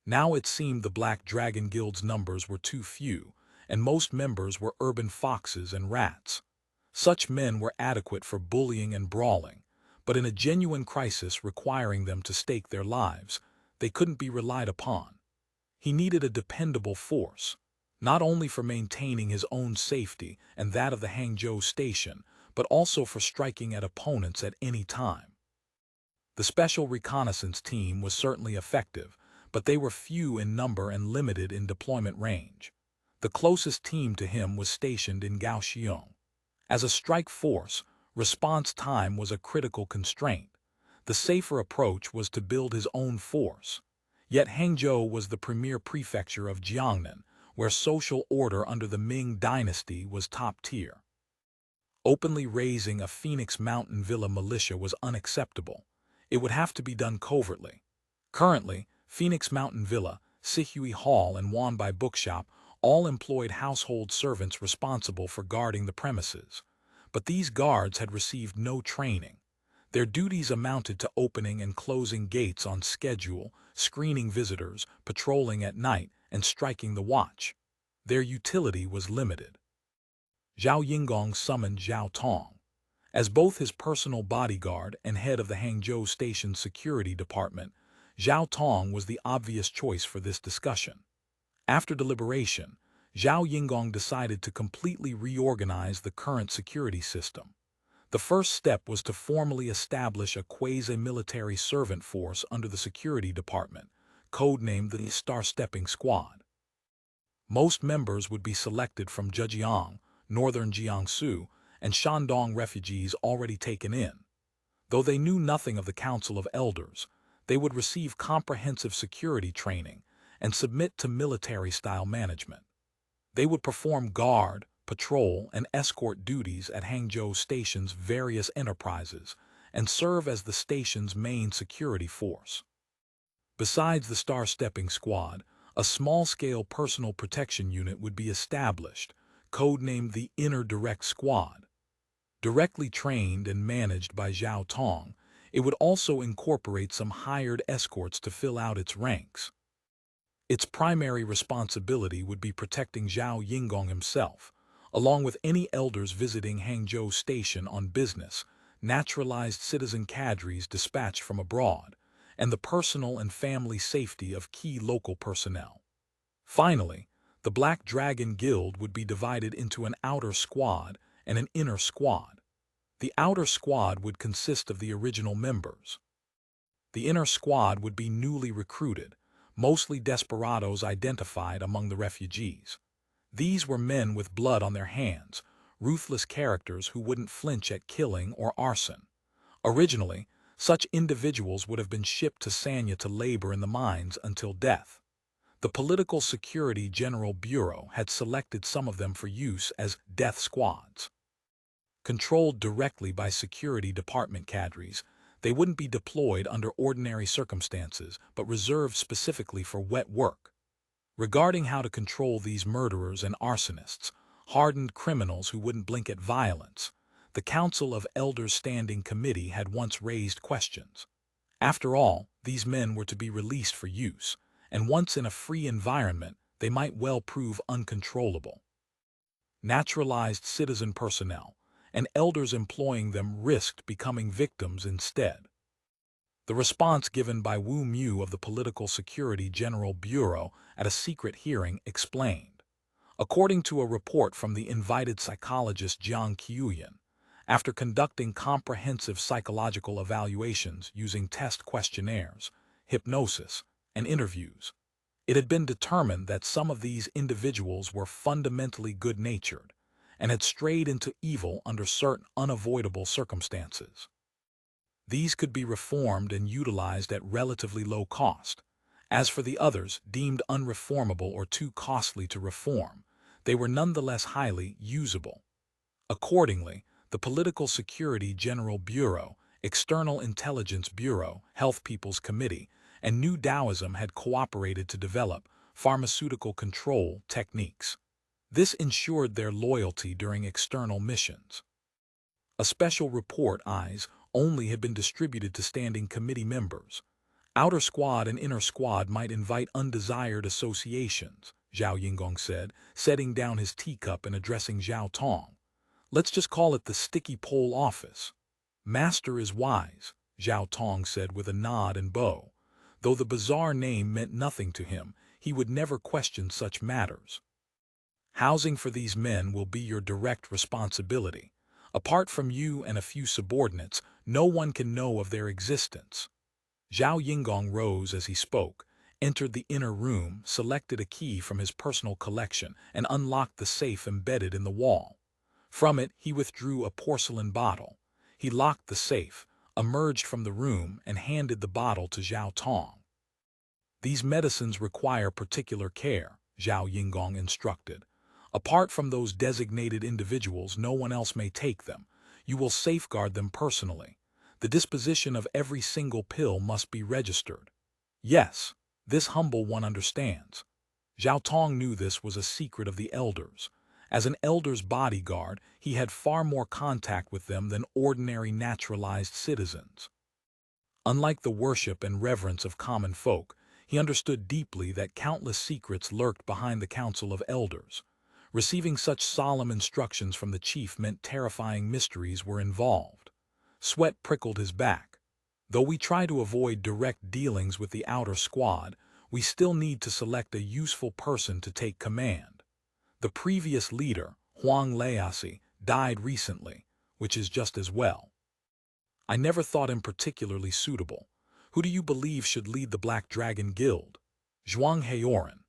Now it seemed the Black Dragon Guild's numbers were too few, and most members were urban foxes and rats. Such men were adequate for bullying and brawling, but in a genuine crisis requiring them to stake their lives, they couldn't be relied upon. He needed a dependable force, not only for maintaining his own safety and that of the Hangzhou station, but also for striking at opponents at any time. The Special Reconnaissance Team was certainly effective, but they were few in number and limited in deployment range. The closest team to him was stationed in Kaohsiung. As a strike force, response time was a critical constraint. The safer approach was to build his own force. Yet Hangzhou was the premier prefecture of Jiangnan, where social order under the Ming Dynasty was top tier. Openly raising a Phoenix Mountain Villa militia was unacceptable. It would have to be done covertly. Currently, Phoenix Mountain Villa, Sihui Hall, and Wanbai Bookshop all employed household servants responsible for guarding the premises. But these guards had received no training. Their duties amounted to opening and closing gates on schedule, screening visitors, patrolling at night, and striking the watch. Their utility was limited. Zhao Yingong summoned Zhao Tong. As both his personal bodyguard and head of the Hangzhou Station Security Department, Zhao Tong was the obvious choice for this discussion. After deliberation, Zhao Yingong decided to completely reorganize the current security system. The first step was to formally establish a quasi-military servant force under the security department, codenamed the Star-Stepping Squad. Most members would be selected from Zhenjiang, northern Jiangsu, and Shandong refugees already taken in. Though they knew nothing of the Council of Elders, they would receive comprehensive security training and submit to military-style management. They would perform guard, patrol, and escort duties at Hangzhou Station's various enterprises, and serve as the station's main security force. Besides the Star-Stepping Squad, a small-scale personal protection unit would be established, codenamed the Inner Direct Squad. Directly trained and managed by Zhao Tong, it would also incorporate some hired escorts to fill out its ranks. Its primary responsibility would be protecting Zhao Yingong himself, along with any elders visiting Hangzhou Station on business, naturalized citizen cadres dispatched from abroad, and the personal and family safety of key local personnel. Finally, the Black Dragon Guild would be divided into an outer squad and an inner squad. The outer squad would consist of the original members. The inner squad would be newly recruited, mostly desperados identified among the refugees. These were men with blood on their hands, ruthless characters who wouldn't flinch at killing or arson. Originally, such individuals would have been shipped to Sanya to labor in the mines until death. The Political Security General Bureau had selected some of them for use as death squads. Controlled directly by security department cadres, they wouldn't be deployed under ordinary circumstances, but reserved specifically for wet work. Regarding how to control these murderers and arsonists, hardened criminals who wouldn't blink at violence, the Council of Elders Standing Committee had once raised questions. After all, these men were to be released for use, and once in a free environment, they might well prove uncontrollable. Naturalized citizen personnel, and elders employing them risked becoming victims instead. The response given by Wu Mu of the Political Security General Bureau at a secret hearing explained. According to a report from the invited psychologist Jiang Qiuyan, after conducting comprehensive psychological evaluations using test questionnaires, hypnosis, and interviews, it had been determined that some of these individuals were fundamentally good-natured and had strayed into evil under certain unavoidable circumstances. These could be reformed and utilized at relatively low cost. As for the others deemed unreformable or too costly to reform, they were nonetheless highly usable. Accordingly, the Political Security General Bureau, External Intelligence Bureau, Health People's Committee, and New Taoism had cooperated to develop pharmaceutical control techniques. This ensured their loyalty during external missions. A special report, eyes, only had been distributed to standing committee members. Outer squad and inner squad might invite undesired associations, Zhao Yingong said, setting down his teacup and addressing Zhao Tong. Let's just call it the sticky pole office. Master is wise, Zhao Tong said with a nod and bow. Though the bizarre name meant nothing to him, he would never question such matters. Housing for these men will be your direct responsibility. Apart from you and a few subordinates, no one can know of their existence. Zhao Yingong rose as he spoke, entered the inner room, selected a key from his personal collection, and unlocked the safe embedded in the wall. From it, he withdrew a porcelain bottle. He locked the safe, emerged from the room, and handed the bottle to Zhao Tong. These medicines require particular care, Zhao Yingong instructed. Apart from those designated individuals, no one else may take them. You will safeguard them personally. The disposition of every single pill must be registered. Yes, this humble one understands. Zhao Tong knew this was a secret of the elders. As an elder's bodyguard, he had far more contact with them than ordinary naturalized citizens. Unlike the worship and reverence of common folk, he understood deeply that countless secrets lurked behind the Council of Elders. Receiving such solemn instructions from the chief meant terrifying mysteries were involved. Sweat prickled his back. Though we try to avoid direct dealings with the outer squad, we still need to select a useful person to take command. The previous leader, Huang Laosi, died recently, which is just as well. I never thought him particularly suitable. Who do you believe should lead the Black Dragon Guild? Zhuang Heoran.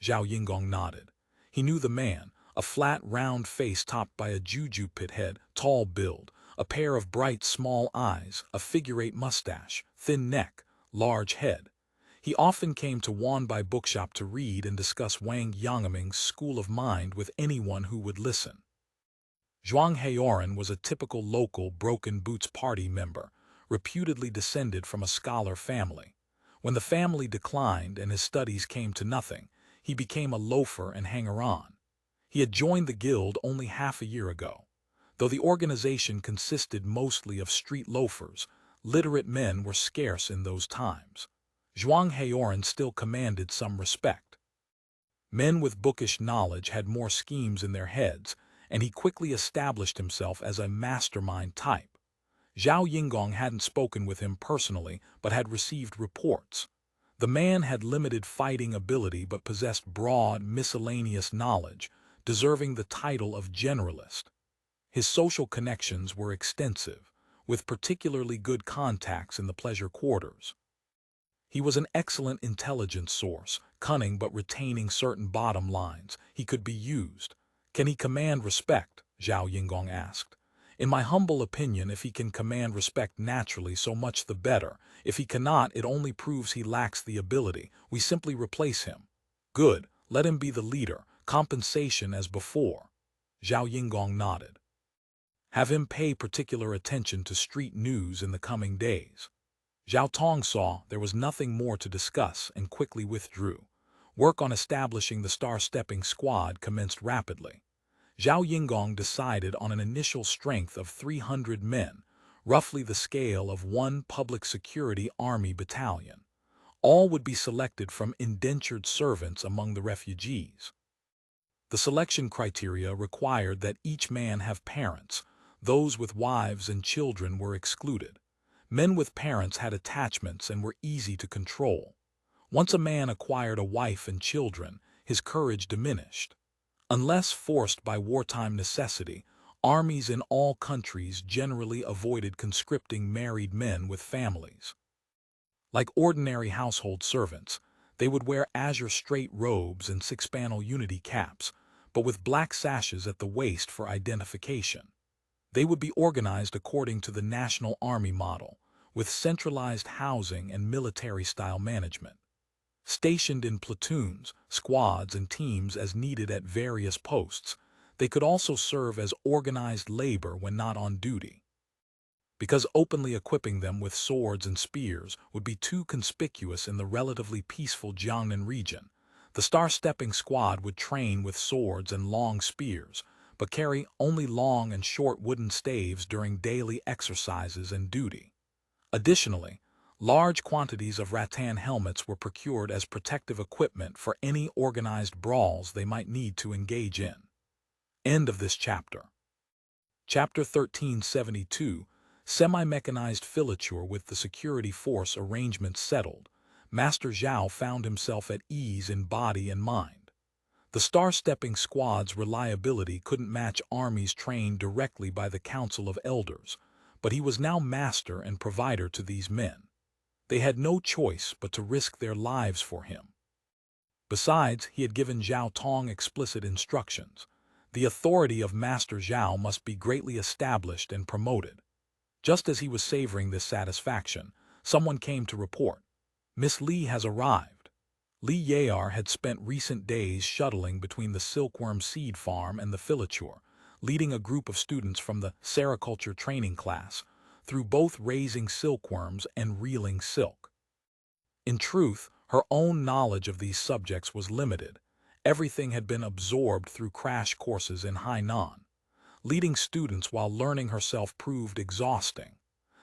Zhao Yingong nodded. He knew the man, a flat, round face topped by a juju pit head, tall build, a pair of bright, small eyes, a figure-8 mustache, thin neck, large head. He often came to Wanbai bookshop to read and discuss Wang Yangming's school of mind with anyone who would listen. Zhuang Heoran was a typical local Broken Boots Party member, reputedly descended from a scholar family. When the family declined and his studies came to nothing, he became a loafer and hanger-on. He had joined the guild only half a year ago. Though the organization consisted mostly of street loafers, literate men were scarce in those times. Zhuang Heoran still commanded some respect. Men with bookish knowledge had more schemes in their heads, and he quickly established himself as a mastermind type. Zhao Yinggong hadn't spoken with him personally, but had received reports. The man had limited fighting ability but possessed broad, miscellaneous knowledge, deserving the title of generalist. His social connections were extensive, with particularly good contacts in the pleasure quarters. He was an excellent intelligence source, cunning but retaining certain bottom lines. He could be used. Can he command respect? Zhao Yinggong asked. In my humble opinion, if he can command respect naturally, so much the better. If he cannot, it only proves he lacks the ability. We simply replace him. Good, let him be the leader. Compensation as before. Zhao Yinggong nodded. Have him pay particular attention to street news in the coming days. Zhao Tong saw there was nothing more to discuss and quickly withdrew. Work on establishing the star-stepping squad commenced rapidly. Zhao Yinggong decided on an initial strength of 300 men, roughly the scale of one public security army battalion. All would be selected from indentured servants among the refugees. The selection criteria required that each man have parents. Those with wives and children were excluded. Men with parents had attachments and were easy to control. Once a man acquired a wife and children, his courage diminished. Unless forced by wartime necessity, armies in all countries generally avoided conscripting married men with families. Like ordinary household servants, they would wear azure straight robes and six-panel unity caps, but with black sashes at the waist for identification. They would be organized according to the National Army model, with centralized housing and military-style management. Stationed in platoons, squads, and teams as needed at various posts, they could also serve as organized labor when not on duty. Because openly equipping them with swords and spears would be too conspicuous in the relatively peaceful Jiangnan region, the star-stepping squad would train with swords and long spears, but carry only long and short wooden staves during daily exercises and duty. Additionally, large quantities of rattan helmets were procured as protective equipment for any organized brawls they might need to engage in. End of this chapter. Chapter 1372, Semi-Mechanized Filature. With the security force arrangements settled, Master Zhao found himself at ease in body and mind. The star-stepping squad's reliability couldn't match armies trained directly by the Council of Elders, but he was now master and provider to these men. They had no choice but to risk their lives for him. Besides, he had given Zhao Tong explicit instructions. The authority of Master Zhao must be greatly established and promoted. Just as he was savoring this satisfaction, someone came to report. Miss Li has arrived. Li Yar had spent recent days shuttling between the Silkworm seed farm and the Filature, leading a group of students from the sericulture training class, through both raising silkworms and reeling silk. In truth, her own knowledge of these subjects was limited. Everything had been absorbed through crash courses in Hainan. Leading students while learning herself proved exhausting.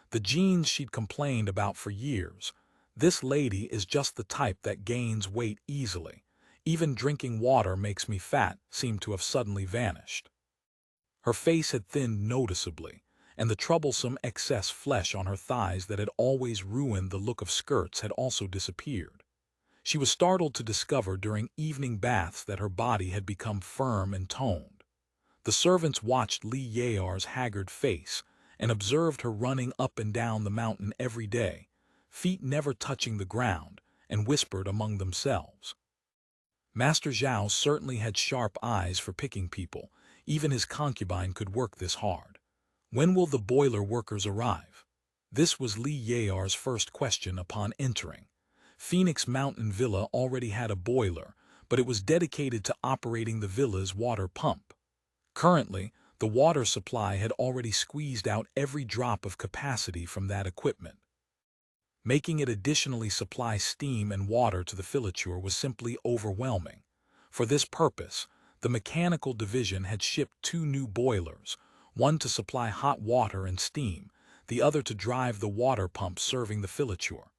The genes she'd complained about for years. This lady is just the type that gains weight easily. Even drinking water makes me fat, seemed to have suddenly vanished. Her face had thinned noticeably, and the troublesome excess flesh on her thighs that had always ruined the look of skirts had also disappeared. She was startled to discover during evening baths that her body had become firm and toned. The servants watched Li Yar's haggard face and observed her running up and down the mountain every day, feet never touching the ground, and whispered among themselves. Master Zhao certainly had sharp eyes for picking people. Even his concubine could work this hard. When will the boiler workers arrive? This was Li Yar's first question upon entering. Phoenix Mountain Villa already had a boiler, but it was dedicated to operating the villa's water pump. Currently, The water supply had already squeezed out every drop of capacity from that equipment. Making it additionally supply steam and water to the filature was simply overwhelming. For this purpose, the mechanical division had shipped 2 new boilers, one to supply hot water and steam, the other to drive the water pump serving the filature.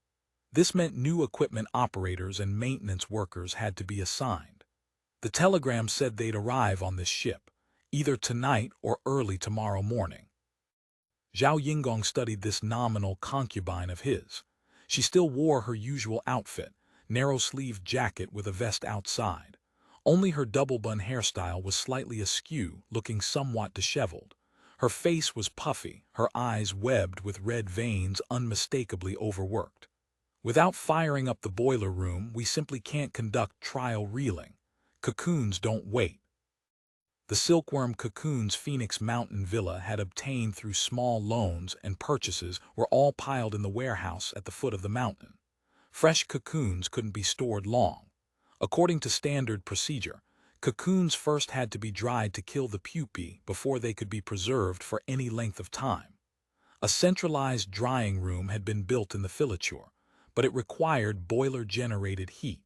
This meant new equipment operators and maintenance workers had to be assigned. The telegram said they'd arrive on this ship, either tonight or early tomorrow morning. Zhao Yingong studied this nominal concubine of his. She still wore her usual outfit, narrow-sleeved jacket with a vest outside. Only her double-bun hairstyle was slightly askew, looking somewhat disheveled. Her face was puffy, her eyes webbed with red veins unmistakably overworked. Without firing up the boiler room, we simply can't conduct trial reeling. Cocoons don't wait. The Silkworm Cocoons Phoenix Mountain Villa had obtained through small loans and purchases were all piled in the warehouse at the foot of the mountain. Fresh cocoons couldn't be stored long. According to standard procedure, cocoons first had to be dried to kill the pupae before they could be preserved for any length of time. A centralized drying room had been built in the filature, but it required boiler-generated heat.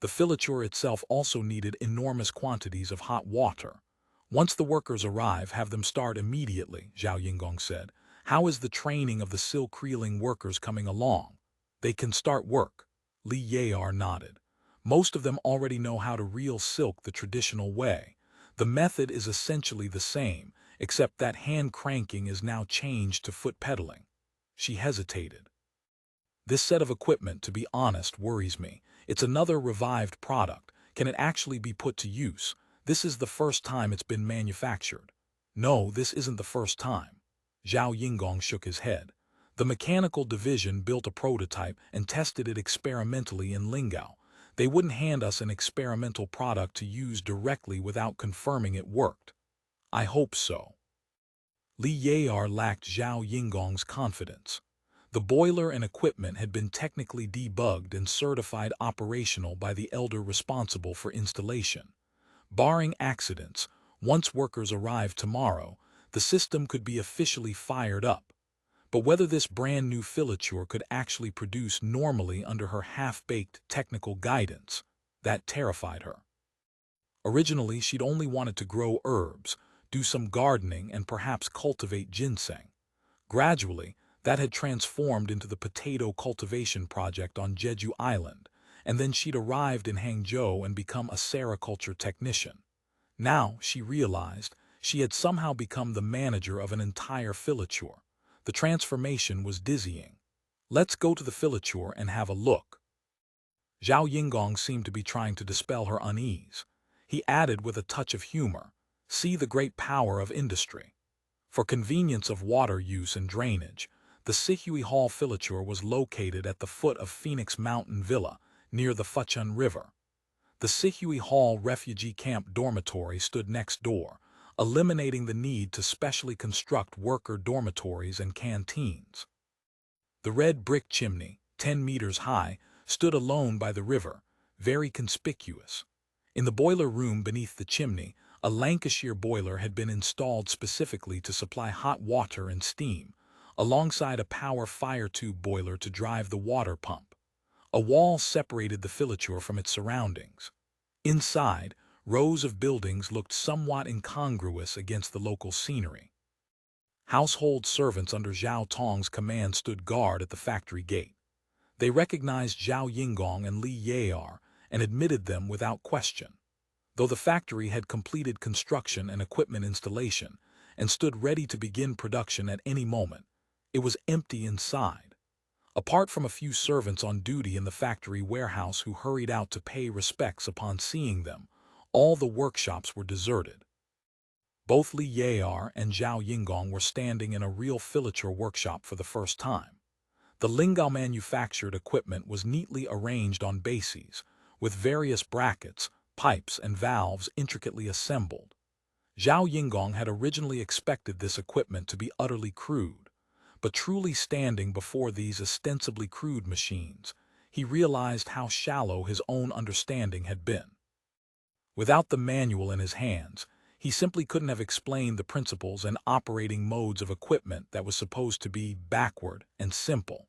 The filature itself also needed enormous quantities of hot water. Once the workers arrive, have them start immediately, Zhao Yingong said. How is the training of the silk reeling workers coming along? They can start work. Li Yar nodded. Most of them already know how to reel silk the traditional way. The method is essentially the same, except that hand cranking is now changed to foot pedaling. She hesitated. This set of equipment, to be honest, worries me. It's another revived product. Can it actually be put to use? This is the first time it's been manufactured. No, this isn't the first time. Zhao Yingong shook his head. The mechanical division built a prototype and tested it experimentally in Lingao. They wouldn't hand us an experimental product to use directly without confirming it worked. I hope so. Li Yar lacked Zhao Yingong's confidence. The boiler and equipment had been technically debugged and certified operational by the elder responsible for installation. Barring accidents, once workers arrived tomorrow, the system could be officially fired up. But whether this brand new filature could actually produce normally under her half-baked technical guidance, that terrified her. Originally, she'd only wanted to grow herbs, do some gardening, and perhaps cultivate ginseng. Gradually, that had transformed into the potato cultivation project on Jeju Island, and then she'd arrived in Hangzhou and become a sericulture technician. Now, she realized, she had somehow become the manager of an entire filature. The transformation was dizzying. Let's go to the filature and have a look. Zhao Yingong seemed to be trying to dispel her unease. He added with a touch of humor, see the great power of industry. For convenience of water use and drainage, the Sihui Hall filature was located at the foot of Phoenix Mountain Villa, near the Fuchun River. The Sihui Hall refugee camp dormitory stood next door, eliminating the need to specially construct worker dormitories and canteens. The red brick chimney, 10 meters high, stood alone by the river, very conspicuous. In the boiler room beneath the chimney, a Lancashire boiler had been installed specifically to supply hot water and steam, alongside a power fire tube boiler to drive the water pump. A wall separated the filature from its surroundings. Inside, rows of buildings looked somewhat incongruous against the local scenery. Household servants under Zhao Tong's command stood guard at the factory gate. They recognized Zhao Yingong and Li Yar and admitted them without question. Though the factory had completed construction and equipment installation and stood ready to begin production at any moment, it was empty inside. Apart from a few servants on duty in the factory warehouse who hurried out to pay respects upon seeing them, all the workshops were deserted. Both Li Yar and Zhao Yingong were standing in a real filature workshop for the first time. The Lingao manufactured equipment was neatly arranged on bases, with various brackets, pipes, and valves intricately assembled. Zhao Yingong had originally expected this equipment to be utterly crude, but truly standing before these ostensibly crude machines, he realized how shallow his own understanding had been. Without the manual in his hands, He simply couldn't have explained the principles and operating modes of equipment that was supposed to be backward and simple.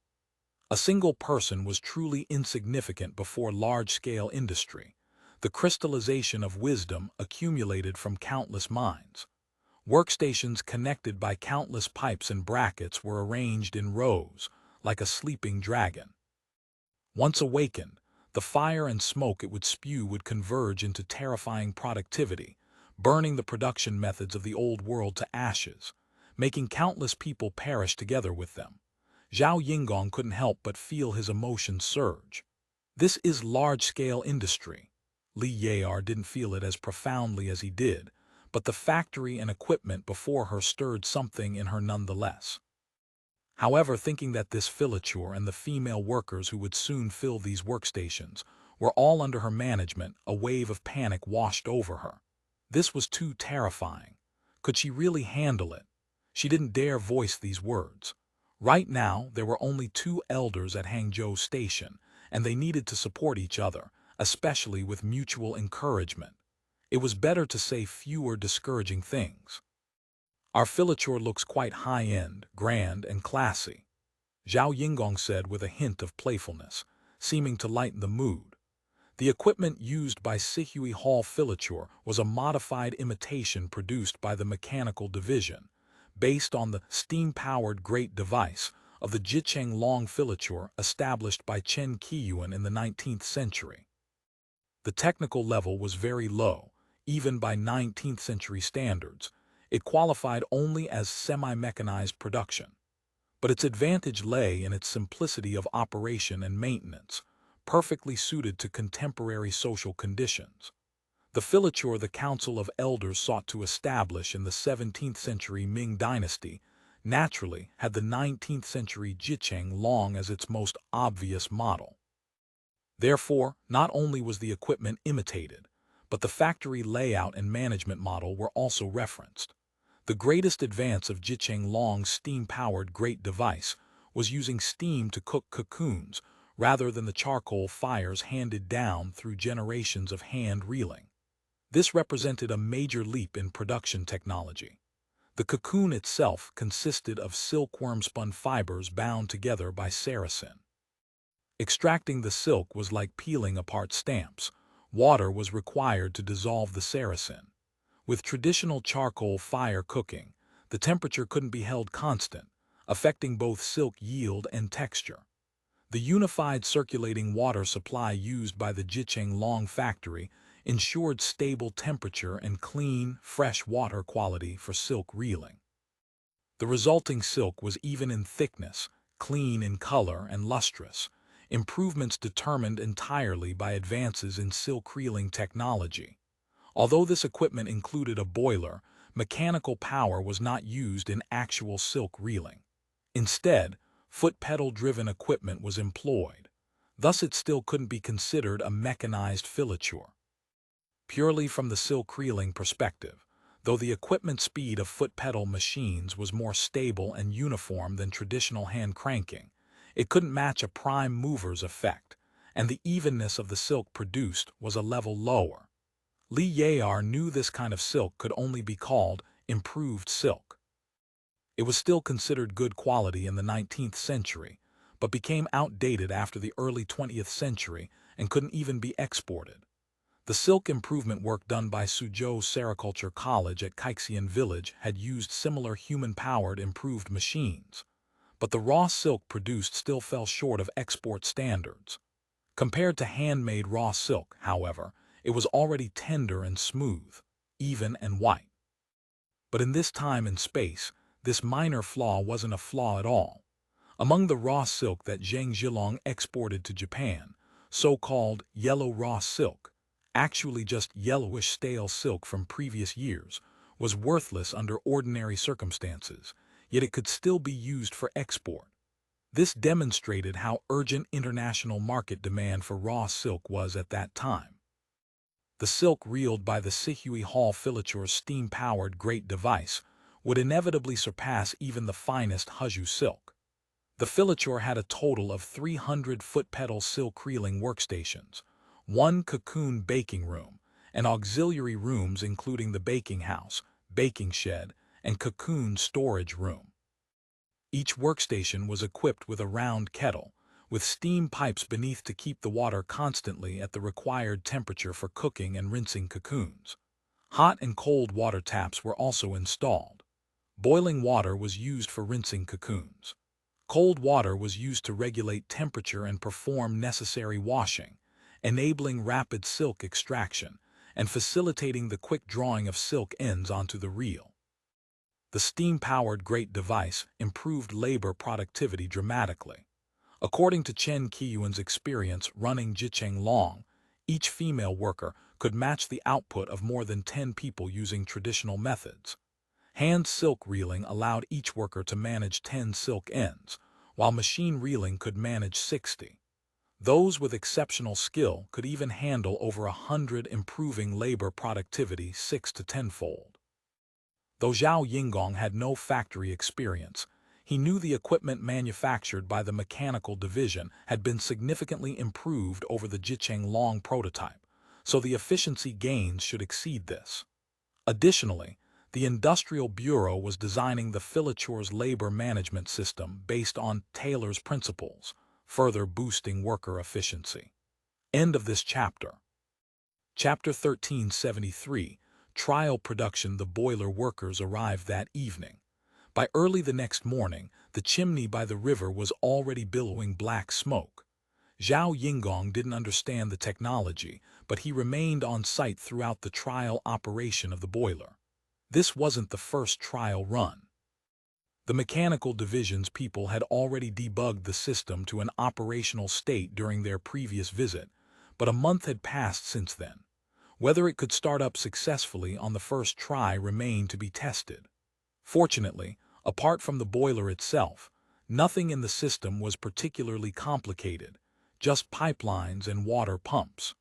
A single person was truly insignificant before large-scale industry, the crystallization of wisdom accumulated from countless minds. Workstations connected by countless pipes and brackets were arranged in rows, like a sleeping dragon. Once awakened, the fire and smoke it would spew would converge into terrifying productivity, burning the production methods of the old world to ashes, making countless people perish together with them. Zhao Yingong couldn't help but feel his emotions surge. This is large-scale industry. Li Yar didn't feel it as profoundly as he did, but the factory and equipment before her stirred something in her nonetheless. However, thinking that this Filature and the female workers who would soon fill these workstations were all under her management, a wave of panic washed over her. This was too terrifying. Could she really handle it? She didn't dare voice these words. Right now, there were only 2 elders at Hangzhou Station, and they needed to support each other, especially with mutual encouragement. It was better to say fewer discouraging things. Our Filature looks quite high-end, grand, and classy, Zhao Yingong said with a hint of playfulness, seeming to lighten the mood. The equipment used by Sihui Hall Filature was a modified imitation produced by the mechanical division, based on the steam-powered great device of the Jicheng Long Filature established by Chen Qiyuan in the 19th century. The technical level was very low, even by 19th century standards. It qualified only as semi-mechanized production. But its advantage lay in its simplicity of operation and maintenance, perfectly suited to contemporary social conditions. The Filature the Council of Elders sought to establish in the 17th century Ming Dynasty naturally had the 19th century Jicheng Long as its most obvious model. Therefore, not only was the equipment imitated, but the factory layout and management model were also referenced. The greatest advance of Jicheng Long's steam-powered great device was using steam to cook cocoons rather than the charcoal fires handed down through generations of hand reeling. This represented a major leap in production technology. The cocoon itself consisted of silkworm spun fibers bound together by Saracen. Extracting the silk was like peeling apart stamps. Water was required to dissolve the Saracen. With traditional charcoal fire cooking, the temperature couldn't be held constant, affecting both silk yield and texture. The unified circulating water supply used by the Jicheng Long factory ensured stable temperature and clean, fresh water quality for silk reeling. The resulting silk was even in thickness, clean in color, and lustrous, improvements determined entirely by advances in silk reeling technology. Although this equipment included a boiler, mechanical power was not used in actual silk reeling. Instead, foot-pedal-driven equipment was employed. Thus it still couldn't be considered a mechanized filature. Purely from the silk reeling perspective, though the equipment speed of foot-pedal machines was more stable and uniform than traditional hand cranking, it couldn't match a prime mover's effect, and the evenness of the silk produced was a level lower. Li Yar knew this kind of silk could only be called improved silk. It was still considered good quality in the 19th century, but became outdated after the early 20th century and couldn't even be exported. The silk improvement work done by Suzhou Sericulture College at Kaixian Village had used similar human-powered improved machines, but the raw silk produced still fell short of export standards. Compared to handmade raw silk, however, it was already tender and smooth, even and white. But in this time and space, this minor flaw wasn't a flaw at all. Among the raw silk that Zheng Zhilong exported to Japan, so-called yellow raw silk, actually just yellowish stale silk from previous years, was worthless under ordinary circumstances, yet it could still be used for export. This demonstrated how urgent international market demand for raw silk was at that time. The silk reeled by the Sihui Hall Filature's steam-powered great device would inevitably surpass even the finest Huzhu silk. The Filature had a total of 300 foot-pedal silk reeling workstations, 1 cocoon baking room, and auxiliary rooms including the baking house, baking shed, and cocoon storage room. Each workstation was equipped with a round kettle, with steam pipes beneath to keep the water constantly at the required temperature for cooking and rinsing cocoons. Hot and cold water taps were also installed. Boiling water was used for rinsing cocoons. Cold water was used to regulate temperature and perform necessary washing, enabling rapid silk extraction and facilitating the quick drawing of silk ends onto the reel. The steam-powered grate device improved labor productivity dramatically. According to Chen Qiyuan's experience running Zhenjiang long, each female worker could match the output of more than 10 people using traditional methods. Hand silk reeling allowed each worker to manage 10 silk ends, while machine reeling could manage 60. Those with exceptional skill could even handle over 100, improving labor productivity 6 to 10-fold. Though Zhao Yingong had no factory experience, he knew the equipment manufactured by the mechanical division had been significantly improved over the Zhenjiang long prototype, so the efficiency gains should exceed this. Additionally, the Industrial Bureau was designing the Filature's labor management system based on Taylor's principles, further boosting worker efficiency. End of this chapter. Chapter 1373, Trial Production. The boiler workers arrived that evening. By early the next morning, the chimney by the river was already billowing black smoke. Zhao Yingong didn't understand the technology, but he remained on site throughout the trial operation of the boiler. This wasn't the first trial run. The mechanical division's people had already debugged the system to an operational state during their previous visit, but a month had passed since then. Whether it could start up successfully on the first try remained to be tested. Fortunately, apart from the boiler itself, nothing in the system was particularly complicated, just pipelines and water pumps.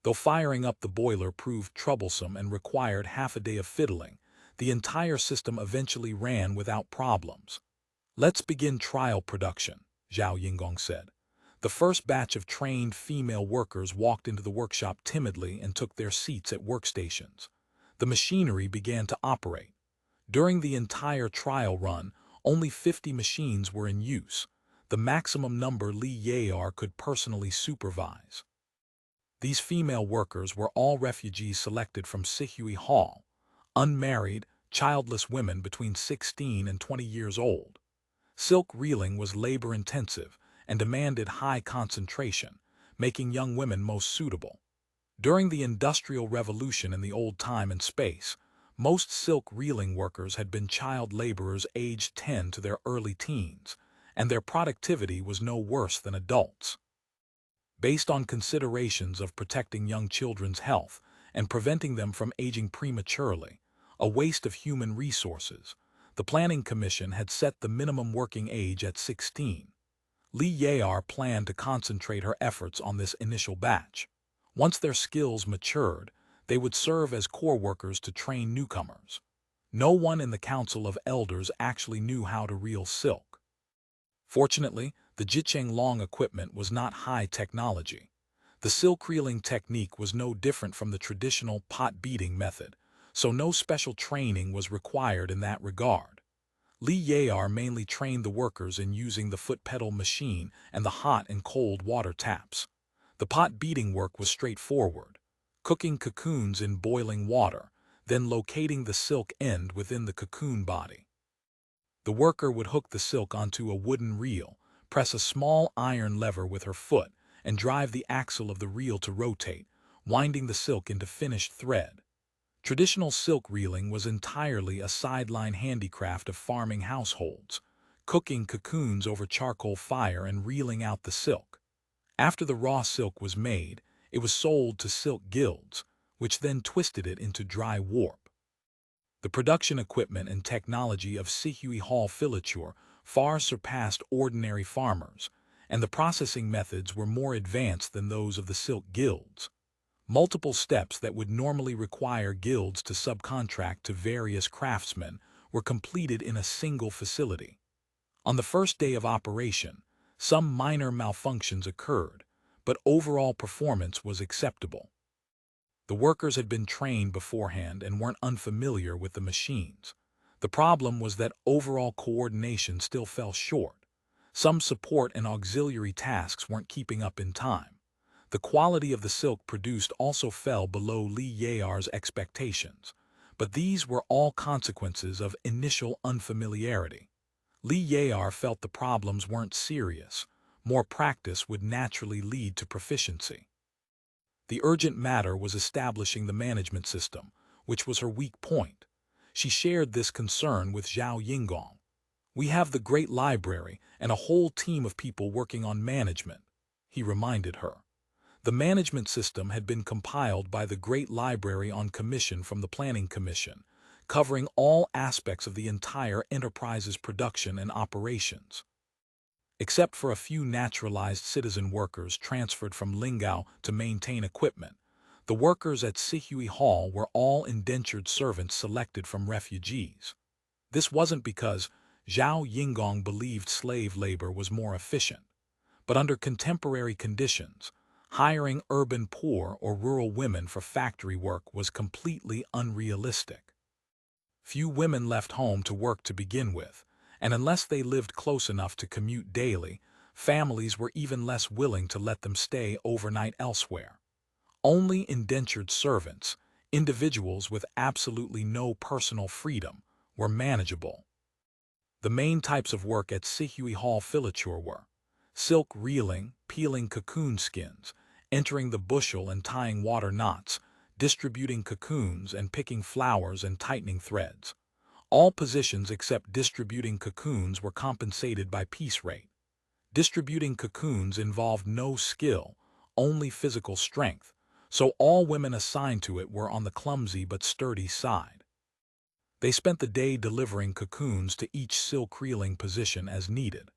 Though firing up the boiler proved troublesome and required half a day of fiddling, the entire system eventually ran without problems. "Let's begin trial production," Zhao Yingong said. The first batch of trained female workers walked into the workshop timidly and took their seats at workstations. The machinery began to operate. During the entire trial run, only 50 machines were in use, the maximum number Li Yayar could personally supervise. These female workers were all refugees selected from Sihui Hall, unmarried, childless women between 16 and 20 years old. Silk reeling was labor-intensive and demanded high concentration, making young women most suitable. During the Industrial Revolution in the old time and space, most silk reeling workers had been child laborers aged 10 to their early teens, and their productivity was no worse than adults. Based on considerations of protecting young children's health and preventing them from aging prematurely, a waste of human resources, the Planning Commission had set the minimum working age at 16. Li Yayar planned to concentrate her efforts on this initial batch. Once their skills matured, they would serve as core workers to train newcomers. No one in the Council of Elders actually knew how to reel silk. Fortunately, the Zhenjiang long equipment was not high technology. The silk reeling technique was no different from the traditional pot beating method, so no special training was required in that regard. Li Yayar mainly trained the workers in using the foot pedal machine and the hot and cold water taps. The pot beating work was straightforward: cooking cocoons in boiling water, then locating the silk end within the cocoon body. The worker would hook the silk onto a wooden reel, press a small iron lever with her foot, and drive the axle of the reel to rotate, winding the silk into finished thread. Traditional silk reeling was entirely a sideline handicraft of farming households, cooking cocoons over charcoal fire and reeling out the silk. After the raw silk was made, it was sold to silk guilds, which then twisted it into dry warp. The production equipment and technology of Sihui Hall Filature far surpassed ordinary farmers, and the processing methods were more advanced than those of the silk guilds. Multiple steps that would normally require guilds to subcontract to various craftsmen were completed in a single facility. On the first day of operation, some minor malfunctions occurred, but overall performance was acceptable. The workers had been trained beforehand and weren't unfamiliar with the machines. The problem was that overall coordination still fell short. Some support and auxiliary tasks weren't keeping up in time. The quality of the silk produced also fell below Li Yayar's expectations, but these were all consequences of initial unfamiliarity. Li Yayar felt the problems weren't serious. More practice would naturally lead to proficiency. The urgent matter was establishing the management system, which was her weak point. She shared this concern with Zhao Yingong. "We have the great library and a whole team of people working on management," he reminded her. The management system had been compiled by the Great Library on commission from the Planning Commission, covering all aspects of the entire enterprise's production and operations. Except for a few naturalized citizen workers transferred from Lingao to maintain equipment, the workers at Sihui Hall were all indentured servants selected from refugees. This wasn't because Zhao Yingong believed slave labor was more efficient, but under contemporary conditions, hiring urban poor or rural women for factory work was completely unrealistic. Few women left home to work to begin with, and unless they lived close enough to commute daily, families were even less willing to let them stay overnight elsewhere. Only indentured servants, individuals with absolutely no personal freedom, were manageable. The main types of work at Sihui Hall Filature were silk reeling, peeling cocoon skins, entering the bushel and tying water knots, distributing cocoons and picking flowers and tightening threads. All positions except distributing cocoons were compensated by piece rate. Distributing cocoons involved no skill, only physical strength, so all women assigned to it were on the clumsy but sturdy side. They spent the day delivering cocoons to each silk reeling position as needed.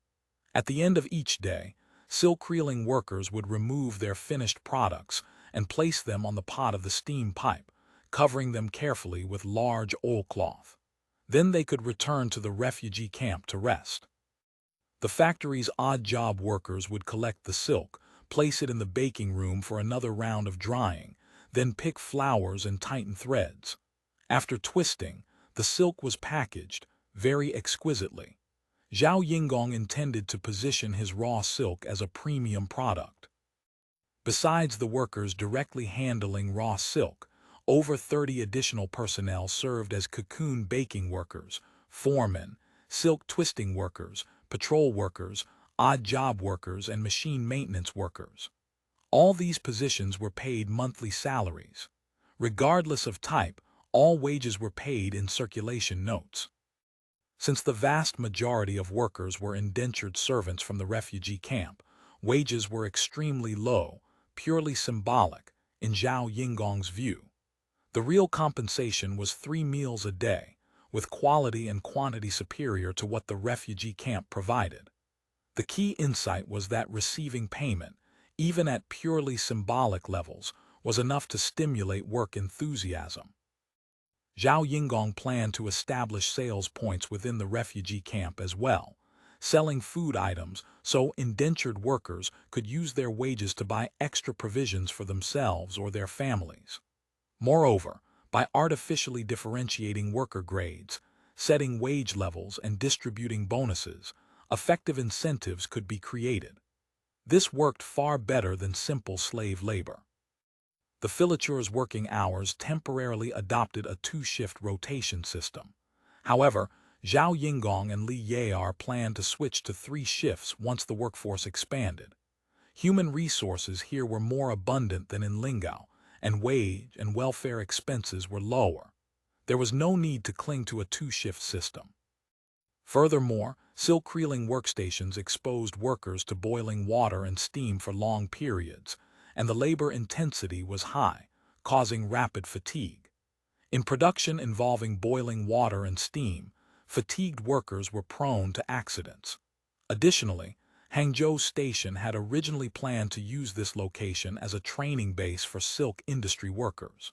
At the end of each day, silk reeling workers would remove their finished products and place them on the pot of the steam pipe, covering them carefully with large oilcloth. Then they could return to the refugee camp to rest. The factory's odd job workers would collect the silk, place it in the baking room for another round of drying, then pick flowers and tighten threads. After twisting, the silk was packaged, very exquisitely. Zhao Yingong intended to position his raw silk as a premium product. Besides the workers directly handling raw silk, over 30 additional personnel served as cocoon baking workers, foremen, silk twisting workers, patrol workers, odd job workers, and machine maintenance workers. All these positions were paid monthly salaries. Regardless of type, all wages were paid in circulation notes. Since the vast majority of workers were indentured servants from the refugee camp, wages were extremely low, purely symbolic, in Zhao Yingong's view. The real compensation was 3 meals a day, with quality and quantity superior to what the refugee camp provided. The key insight was that receiving payment, even at purely symbolic levels, was enough to stimulate work enthusiasm. Zhao Yingong planned to establish sales points within the refugee camp as well, selling food items so indentured workers could use their wages to buy extra provisions for themselves or their families. Moreover, by artificially differentiating worker grades, setting wage levels, and distributing bonuses, effective incentives could be created. This worked far better than simple slave labor. The Filature's working hours temporarily adopted a 2-shift rotation system. However, Zhao Yingong and Li Yayar planned to switch to 3 shifts once the workforce expanded. Human resources here were more abundant than in Lingao, and wage and welfare expenses were lower. There was no need to cling to a 2-shift system. Furthermore, silk reeling workstations exposed workers to boiling water and steam for long periods, and the labor intensity was high, causing rapid fatigue. In production involving boiling water and steam, fatigued workers were prone to accidents. Additionally, Hangzhou Station had originally planned to use this location as a training base for silk industry workers.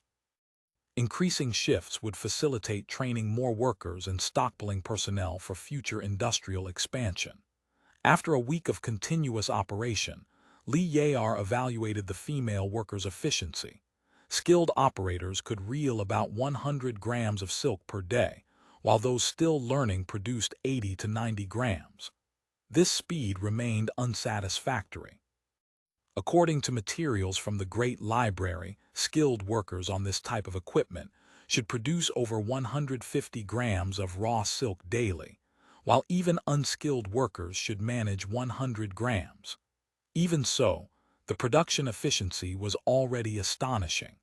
Increasing shifts would facilitate training more workers and stockpiling personnel for future industrial expansion. After a week of continuous operation, Li Yayar evaluated the female workers' efficiency. Skilled operators could reel about 100 grams of silk per day, while those still learning produced 80 to 90 grams. This speed remained unsatisfactory. According to materials from the Great Library, skilled workers on this type of equipment should produce over 150 grams of raw silk daily, while even unskilled workers should manage 100 grams. Even so, the production efficiency was already astonishing.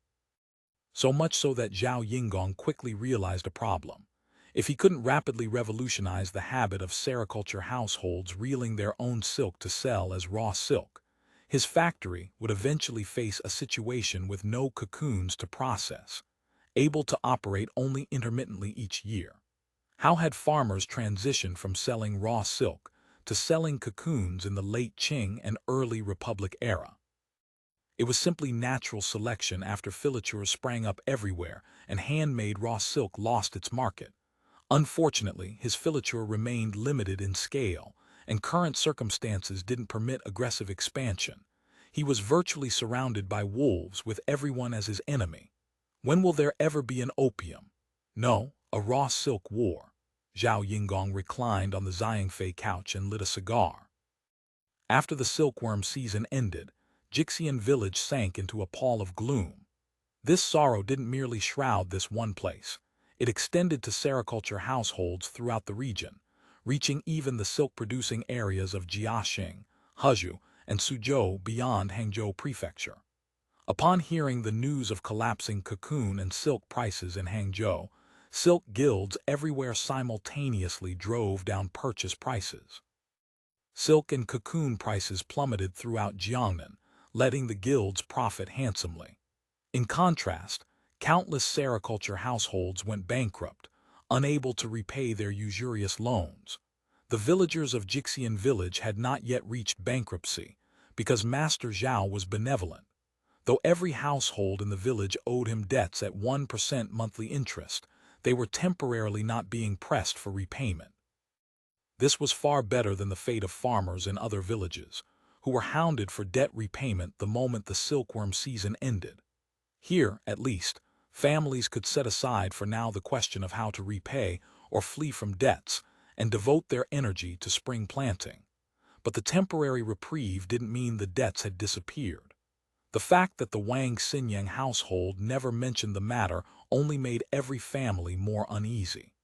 So much so that Zhao Yingong quickly realized a problem. If he couldn't rapidly revolutionize the habit of sericulture households reeling their own silk to sell as raw silk, his factory would eventually face a situation with no cocoons to process, able to operate only intermittently each year. How had farmers transitioned from selling raw silk to selling cocoons in the late Qing and early Republic era? It was simply natural selection after filature sprang up everywhere and handmade raw silk lost its market. Unfortunately, his filature remained limited in scale, and current circumstances didn't permit aggressive expansion. He was virtually surrounded by wolves with everyone as his enemy. When will there ever be an opium? No, a raw silk war. Zhao Yingong reclined on the Zhangfei couch and lit a cigar. After the silkworm season ended, Jixian village sank into a pall of gloom. This sorrow didn't merely shroud this one place. It extended to sericulture households throughout the region, reaching even the silk-producing areas of Jiaxing, Hezhou, and Suzhou beyond Hangzhou Prefecture. Upon hearing the news of collapsing cocoon and silk prices in Hangzhou, silk guilds everywhere simultaneously drove down purchase prices. Silk and cocoon prices plummeted throughout Jiangnan, letting the guilds profit handsomely. In contrast, countless sericulture households went bankrupt, unable to repay their usurious loans. The villagers of Jixian village had not yet reached bankruptcy, because Master Zhao was benevolent. Though every household in the village owed him debts at 1% monthly interest, they were temporarily not being pressed for repayment. This was far better than the fate of farmers in other villages, who were hounded for debt repayment the moment the silkworm season ended. Here, at least, families could set aside for now the question of how to repay or flee from debts and devote their energy to spring planting. But the temporary reprieve didn't mean the debts had disappeared. The fact that the Wang Siniang household never mentioned the matter only made every family more uneasy.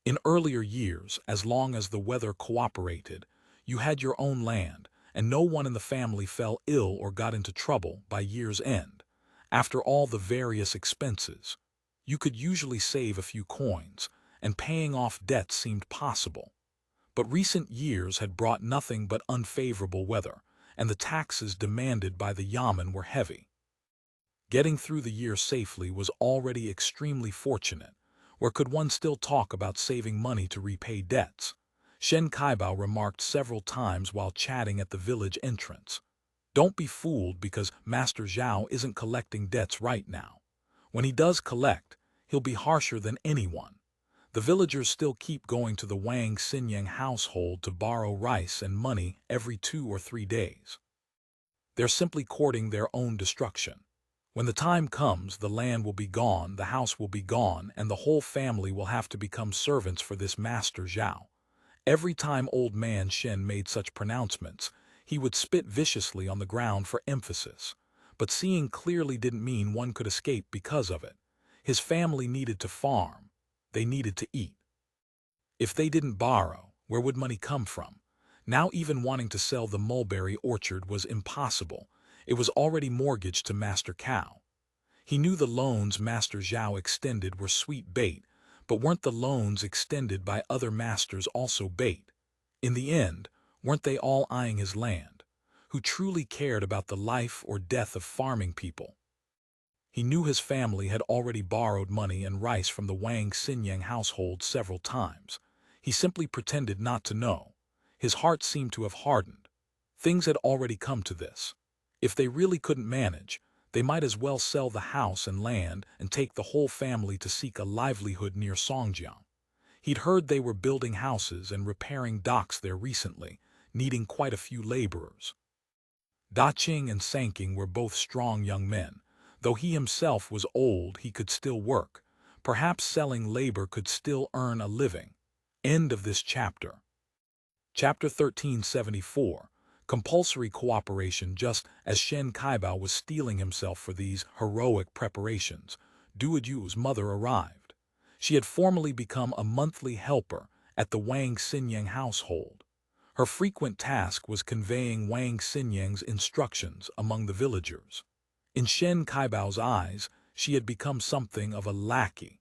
In earlier years, as long as the weather cooperated, you had your own land, and no one in the family fell ill or got into trouble by year's end. After all the various expenses, you could usually save a few coins, and paying off debts seemed possible. But recent years had brought nothing but unfavorable weather, and the taxes demanded by the yamen were heavy. Getting through the year safely was already extremely fortunate. Where could one still talk about saving money to repay debts? Shen Kaibao remarked several times while chatting at the village entrance. Don't be fooled because Master Zhao isn't collecting debts right now. When he does collect, he'll be harsher than anyone. The villagers still keep going to the Wang Siniang household to borrow rice and money every 2 or 3 days. They're simply courting their own destruction. When the time comes, the land will be gone, the house will be gone, and the whole family will have to become servants for this Master Zhao. Every time old man Shen made such pronouncements, he would spit viciously on the ground for emphasis. But seeing clearly didn't mean one could escape because of it. His family needed to farm. They needed to eat. If they didn't borrow, where would money come from? Now even wanting to sell the mulberry orchard was impossible. It was already mortgaged to Master Cao. He knew the loans Master Zhao extended were sweet bait, but weren't the loans extended by other masters also bait? In the end, weren't they all eyeing his land? Who truly cared about the life or death of farming people? He knew his family had already borrowed money and rice from the Wang Siniang household several times. He simply pretended not to know. His heart seemed to have hardened. Things had already come to this. If they really couldn't manage, they might as well sell the house and land and take the whole family to seek a livelihood near Zhenjiang. He'd heard they were building houses and repairing docks there recently, needing quite a few laborers. Daqing and Sanking were both strong young men, Though he himself was old, he could still work. Perhaps selling labor could still earn a living. End of this chapter. Chapter 1374. Compulsory cooperation. Just as Shen Kaibao was steeling himself for these heroic preparations, Duoju's mother arrived. She had formally become a monthly helper at the Wang Siniang household. Her frequent task was conveying Wang Siniang's instructions among the villagers. In Shen Kaibao's eyes, she had become something of a lackey.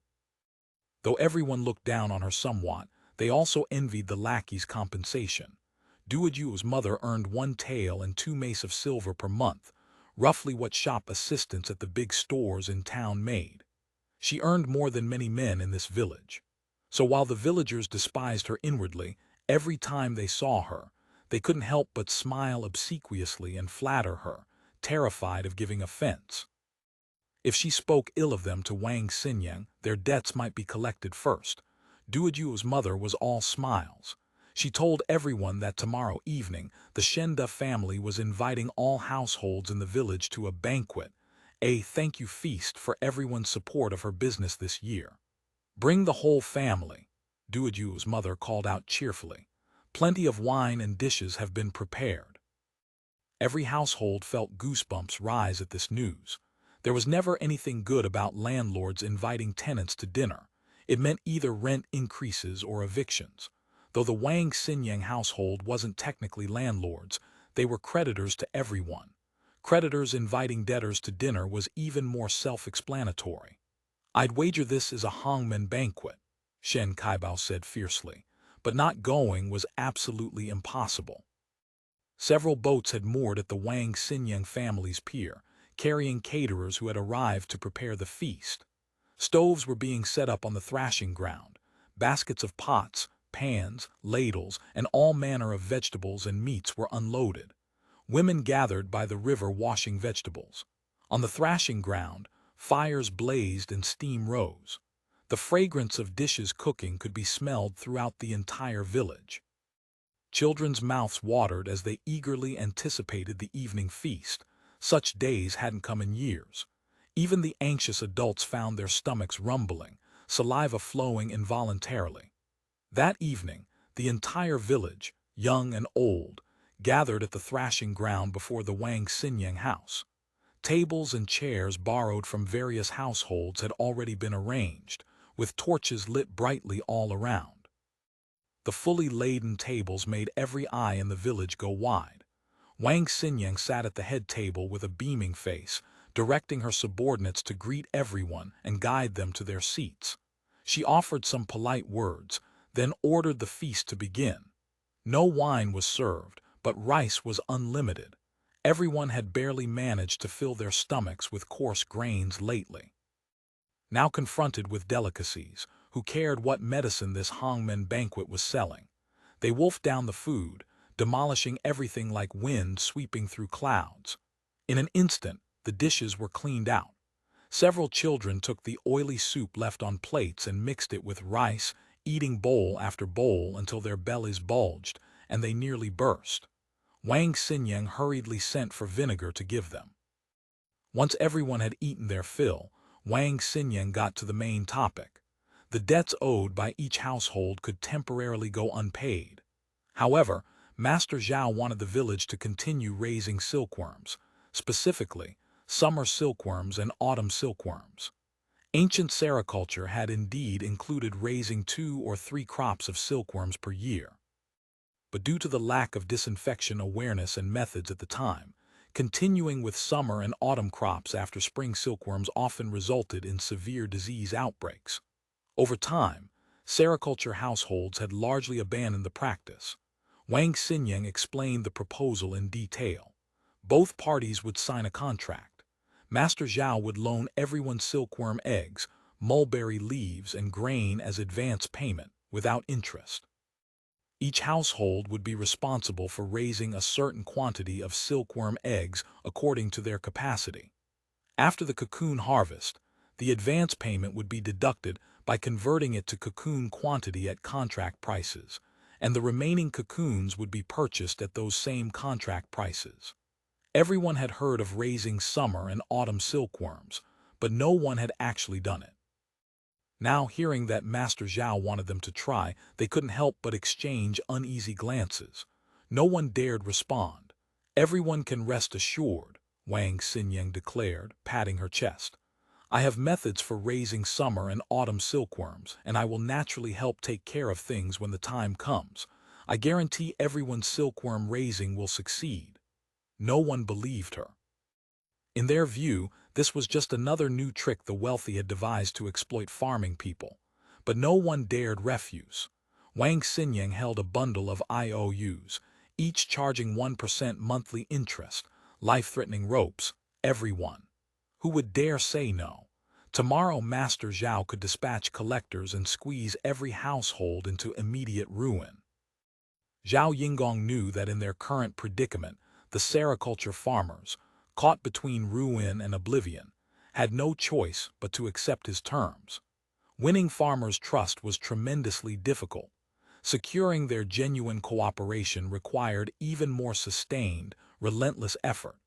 Though everyone looked down on her somewhat, they also envied the lackey's compensation. Duoju's mother earned 1 tael and 2 mace of silver per month, roughly what shop assistants at the big stores in town made. She earned more than many men in this village. So while the villagers despised her inwardly, every time they saw her, they couldn't help but smile obsequiously and flatter her, terrified of giving offense. If she spoke ill of them to Wang Siniang, their debts might be collected first. Duoju's mother was all smiles. She told everyone that tomorrow evening the Shenda family was inviting all households in the village to a banquet, a thank-you feast for everyone's support of her business this year. "Bring the whole family," Duoju's mother called out cheerfully. "Plenty of wine and dishes have been prepared." Every household felt goosebumps rise at this news. There was never anything good about landlords inviting tenants to dinner. It meant either rent increases or evictions. Though the Wang Siniang household wasn't technically landlords, they were creditors to everyone. Creditors inviting debtors to dinner was even more self-explanatory. "I'd wager this is a hangmen banquet," Shen Kaibao said fiercely, but not going was absolutely impossible. Several boats had moored at the Wang Siniang family's pier, carrying caterers who had arrived to prepare the feast. Stoves were being set up on the thrashing ground. Baskets of pots, pans, ladles, and all manner of vegetables and meats were unloaded. Women gathered by the river washing vegetables. On the thrashing ground, fires blazed and steam rose. The fragrance of dishes cooking could be smelled throughout the entire village. Children's mouths watered as they eagerly anticipated the evening feast. Such days hadn't come in years. Even the anxious adults found their stomachs rumbling, saliva flowing involuntarily. That evening, the entire village, young and old, gathered at the thrashing ground before the Wang Siniang house. Tables and chairs borrowed from various households had already been arranged, with torches lit brightly all around. The fully laden tables made every eye in the village go wide. Wang Siniang sat at the head table with a beaming face, directing her subordinates to greet everyone and guide them to their seats. She offered some polite words, then ordered the feast to begin. No wine was served, but rice was unlimited. Everyone had barely managed to fill their stomachs with coarse grains lately. Now confronted with delicacies, who cared what medicine this hangmen banquet was selling? They wolfed down the food, demolishing everything like wind sweeping through clouds. In an instant, the dishes were cleaned out. Several children took the oily soup left on plates and mixed it with rice, eating bowl after bowl until their bellies bulged, and they nearly burst. Wang Siniang hurriedly sent for vinegar to give them. Once everyone had eaten their fill, Wang Siniang got to the main topic. The debts owed by each household could temporarily go unpaid. However, Master Zhao wanted the village to continue raising silkworms, specifically summer silkworms and autumn silkworms. Ancient sericulture had indeed included raising 2 or 3 crops of silkworms per year. But due to the lack of disinfection awareness and methods at the time, continuing with summer and autumn crops after spring silkworms often resulted in severe disease outbreaks. Over time, sericulture households had largely abandoned the practice. Wang Siniang explained the proposal in detail. Both parties would sign a contract. Master Zhao would loan everyone silkworm eggs, mulberry leaves, and grain as advance payment, without interest. Each household would be responsible for raising a certain quantity of silkworm eggs according to their capacity. After the cocoon harvest, the advance payment would be deducted by converting it to cocoon quantity at contract prices, and the remaining cocoons would be purchased at those same contract prices. Everyone had heard of raising summer and autumn silkworms, but no one had actually done it. Now, hearing that Master Zhao wanted them to try, they couldn't help but exchange uneasy glances. No one dared respond. "Everyone can rest assured," Wang Siniang declared, patting her chest. "I have methods for raising summer and autumn silkworms, and I will naturally help take care of things when the time comes. I guarantee everyone's silkworm raising will succeed." No one believed her. In their view, this was just another new trick the wealthy had devised to exploit farming people. But no one dared refuse. Wang Xinyan held a bundle of IOUs, each charging 1% monthly interest, life-threatening ropes, everyone. Who would dare say no? Tomorrow Master Zhao could dispatch collectors and squeeze every household into immediate ruin. Zhao Yingong knew that in their current predicament, the sericulture farmers, caught between ruin and oblivion, had no choice but to accept his terms. Winning farmers' trust was tremendously difficult. Securing their genuine cooperation required even more sustained, relentless effort.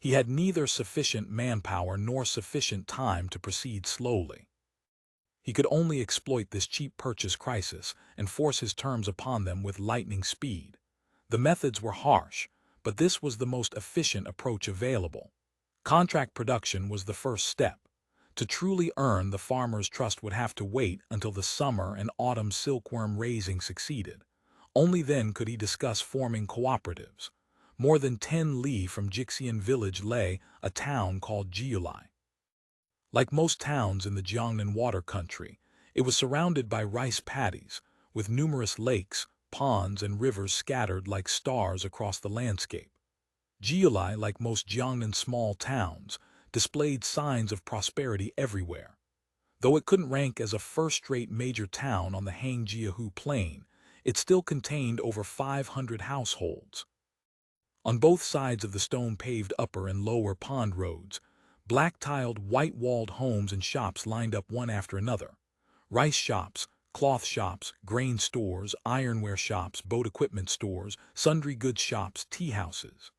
He had neither sufficient manpower nor sufficient time to proceed slowly. He could only exploit this cheap purchase crisis and force his terms upon them with lightning speed. The methods were harsh, but this was the most efficient approach available. Contract production was the first step. To truly earn the farmer's trust would have to wait until the summer and autumn silkworm raising succeeded. Only then could he discuss forming cooperatives. More than 10 li from Jixian village lay a town called Jiulai. Like most towns in the Jiangnan water country, it was surrounded by rice paddies, with numerous lakes, ponds, and rivers scattered like stars across the landscape. Jiulai, like most Jiangnan small towns, displayed signs of prosperity everywhere. Though it couldn't rank as a first-rate major town on the Hangjiahu Plain, it still contained over 500 households. On both sides of the stone-paved upper and lower pond roads, black-tiled, white-walled homes and shops lined up one after another. Rice shops, cloth shops, grain stores, ironware shops, boat equipment stores, sundry goods shops, tea houses.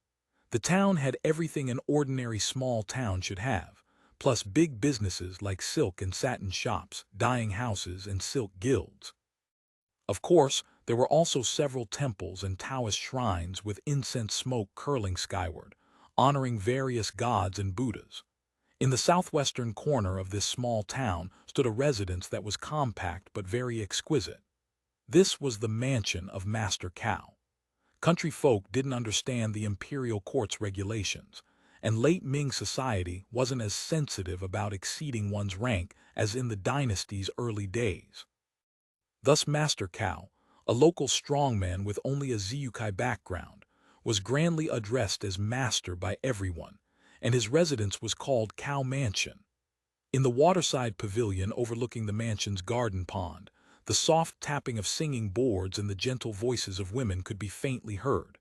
The town had everything an ordinary small town should have, plus big businesses like silk and satin shops, dyeing houses, and silk guilds. Of course, there were also several temples and Taoist shrines with incense smoke curling skyward, honoring various gods and Buddhas. In the southwestern corner of this small town stood a residence that was compact but very exquisite. This was the mansion of Master Cao. Country folk didn't understand the imperial court's regulations, and late Ming society wasn't as sensitive about exceeding one's rank as in the dynasty's early days. Thus Master Cao, a local strongman with only a Ziyukai background, was grandly addressed as master by everyone, and his residence was called Cao Mansion. In the waterside pavilion overlooking the mansion's garden pond, the soft tapping of singing boards and the gentle voices of women could be faintly heard.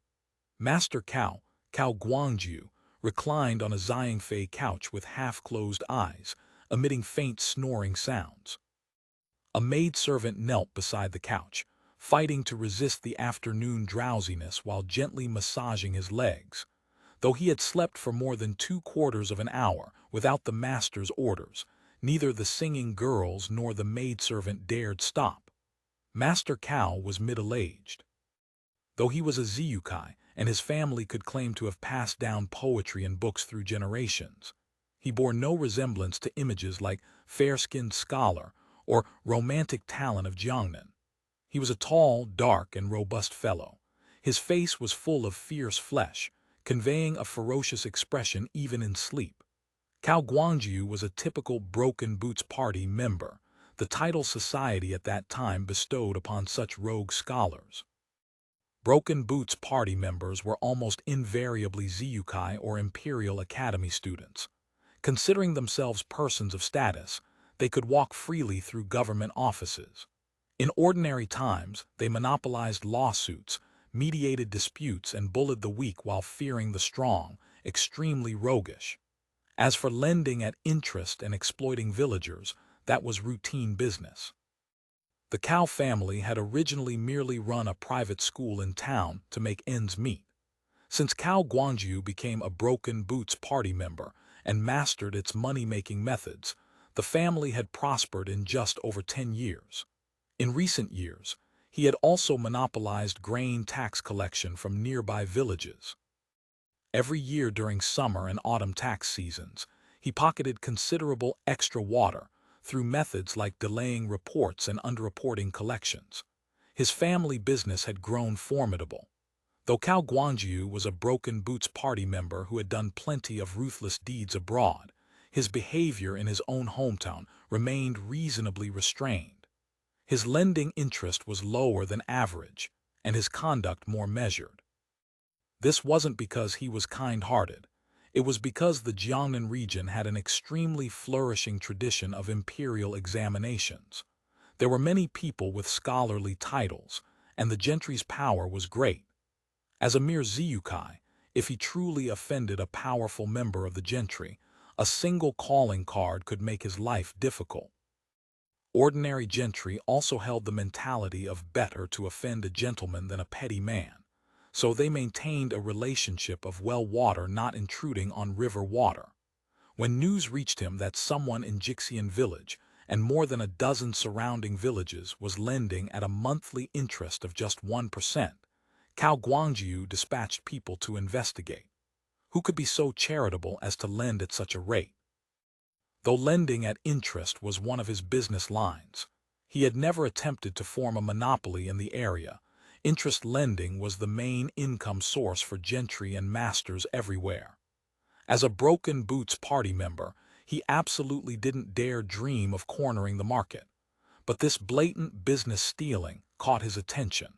Master Cao, Cao Guangju, reclined on a Xiangfei couch with half-closed eyes, emitting faint snoring sounds. A maidservant knelt beside the couch, fighting to resist the afternoon drowsiness while gently massaging his legs. Though he had slept for more than 3/4 of an hour without the master's orders, neither the singing girls nor the maidservant dared stop. Master Cao was middle-aged. Though he was a Ziyukai, and his family could claim to have passed down poetry and books through generations, he bore no resemblance to images like fair-skinned scholar or romantic talent of Jiangnan. He was a tall, dark, and robust fellow. His face was full of fierce flesh, conveying a ferocious expression even in sleep. Cao Guangju was a typical Broken Boots Party member, the title society at that time bestowed upon such rogue scholars. Broken Boots Party members were almost invariably Ziyukai or Imperial Academy students. Considering themselves persons of status, they could walk freely through government offices. In ordinary times, they monopolized lawsuits, mediated disputes, and bullied the weak while fearing the strong, extremely roguish. As for lending at interest and exploiting villagers, that was routine business. The Cao family had originally merely run a private school in town to make ends meet. Since Cao Guangyu became a Broken Boots party member and mastered its money-making methods, the family had prospered in just over 10 years. In recent years, he had also monopolized grain tax collection from nearby villages. Every year during summer and autumn tax seasons, he pocketed considerable extra water through methods like delaying reports and underreporting collections. His family business had grown formidable. Though Cao Guangyu was a Broken Boots party member who had done plenty of ruthless deeds abroad, his behavior in his own hometown remained reasonably restrained. His lending interest was lower than average, and his conduct more measured. This wasn't because he was kind-hearted. It was because the Jiangnan region had an extremely flourishing tradition of imperial examinations. There were many people with scholarly titles, and the gentry's power was great. As a mere ziyukai, if he truly offended a powerful member of the gentry, a single calling card could make his life difficult. Ordinary gentry also held the mentality of better to offend a gentleman than a petty man, so they maintained a relationship of well water not intruding on river water. When news reached him that someone in Jixian village and more than a dozen surrounding villages was lending at a monthly interest of just 1%, Cao Guangyu dispatched people to investigate. Who could be so charitable as to lend at such a rate? Though lending at interest was one of his business lines, he had never attempted to form a monopoly in the area. Interest lending was the main income source for gentry and masters everywhere. As a Broken Boots party member, he absolutely didn't dare dream of cornering the market. But this blatant business stealing caught his attention.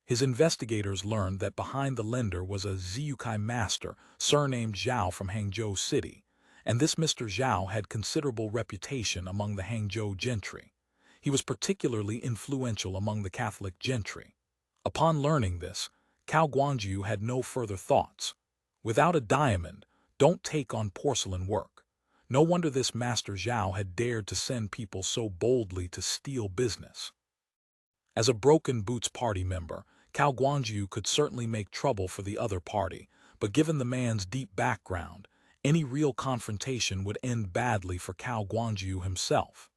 His investigators learned that behind the lender was a ziyukai master surnamed Zhao from Hangzhou City, and this Mr. Zhao had considerable reputation among the Hangzhou gentry. He was particularly influential among the Catholic gentry. Upon learning this, Cao Guangyu had no further thoughts. Without a diamond, don't take on porcelain work. No wonder this Master Zhao had dared to send people so boldly to steal business. As a Broken Boots party member, Cao Guangyu could certainly make trouble for the other party, but given the man's deep background, any real confrontation would end badly for Cao Guangyu himself.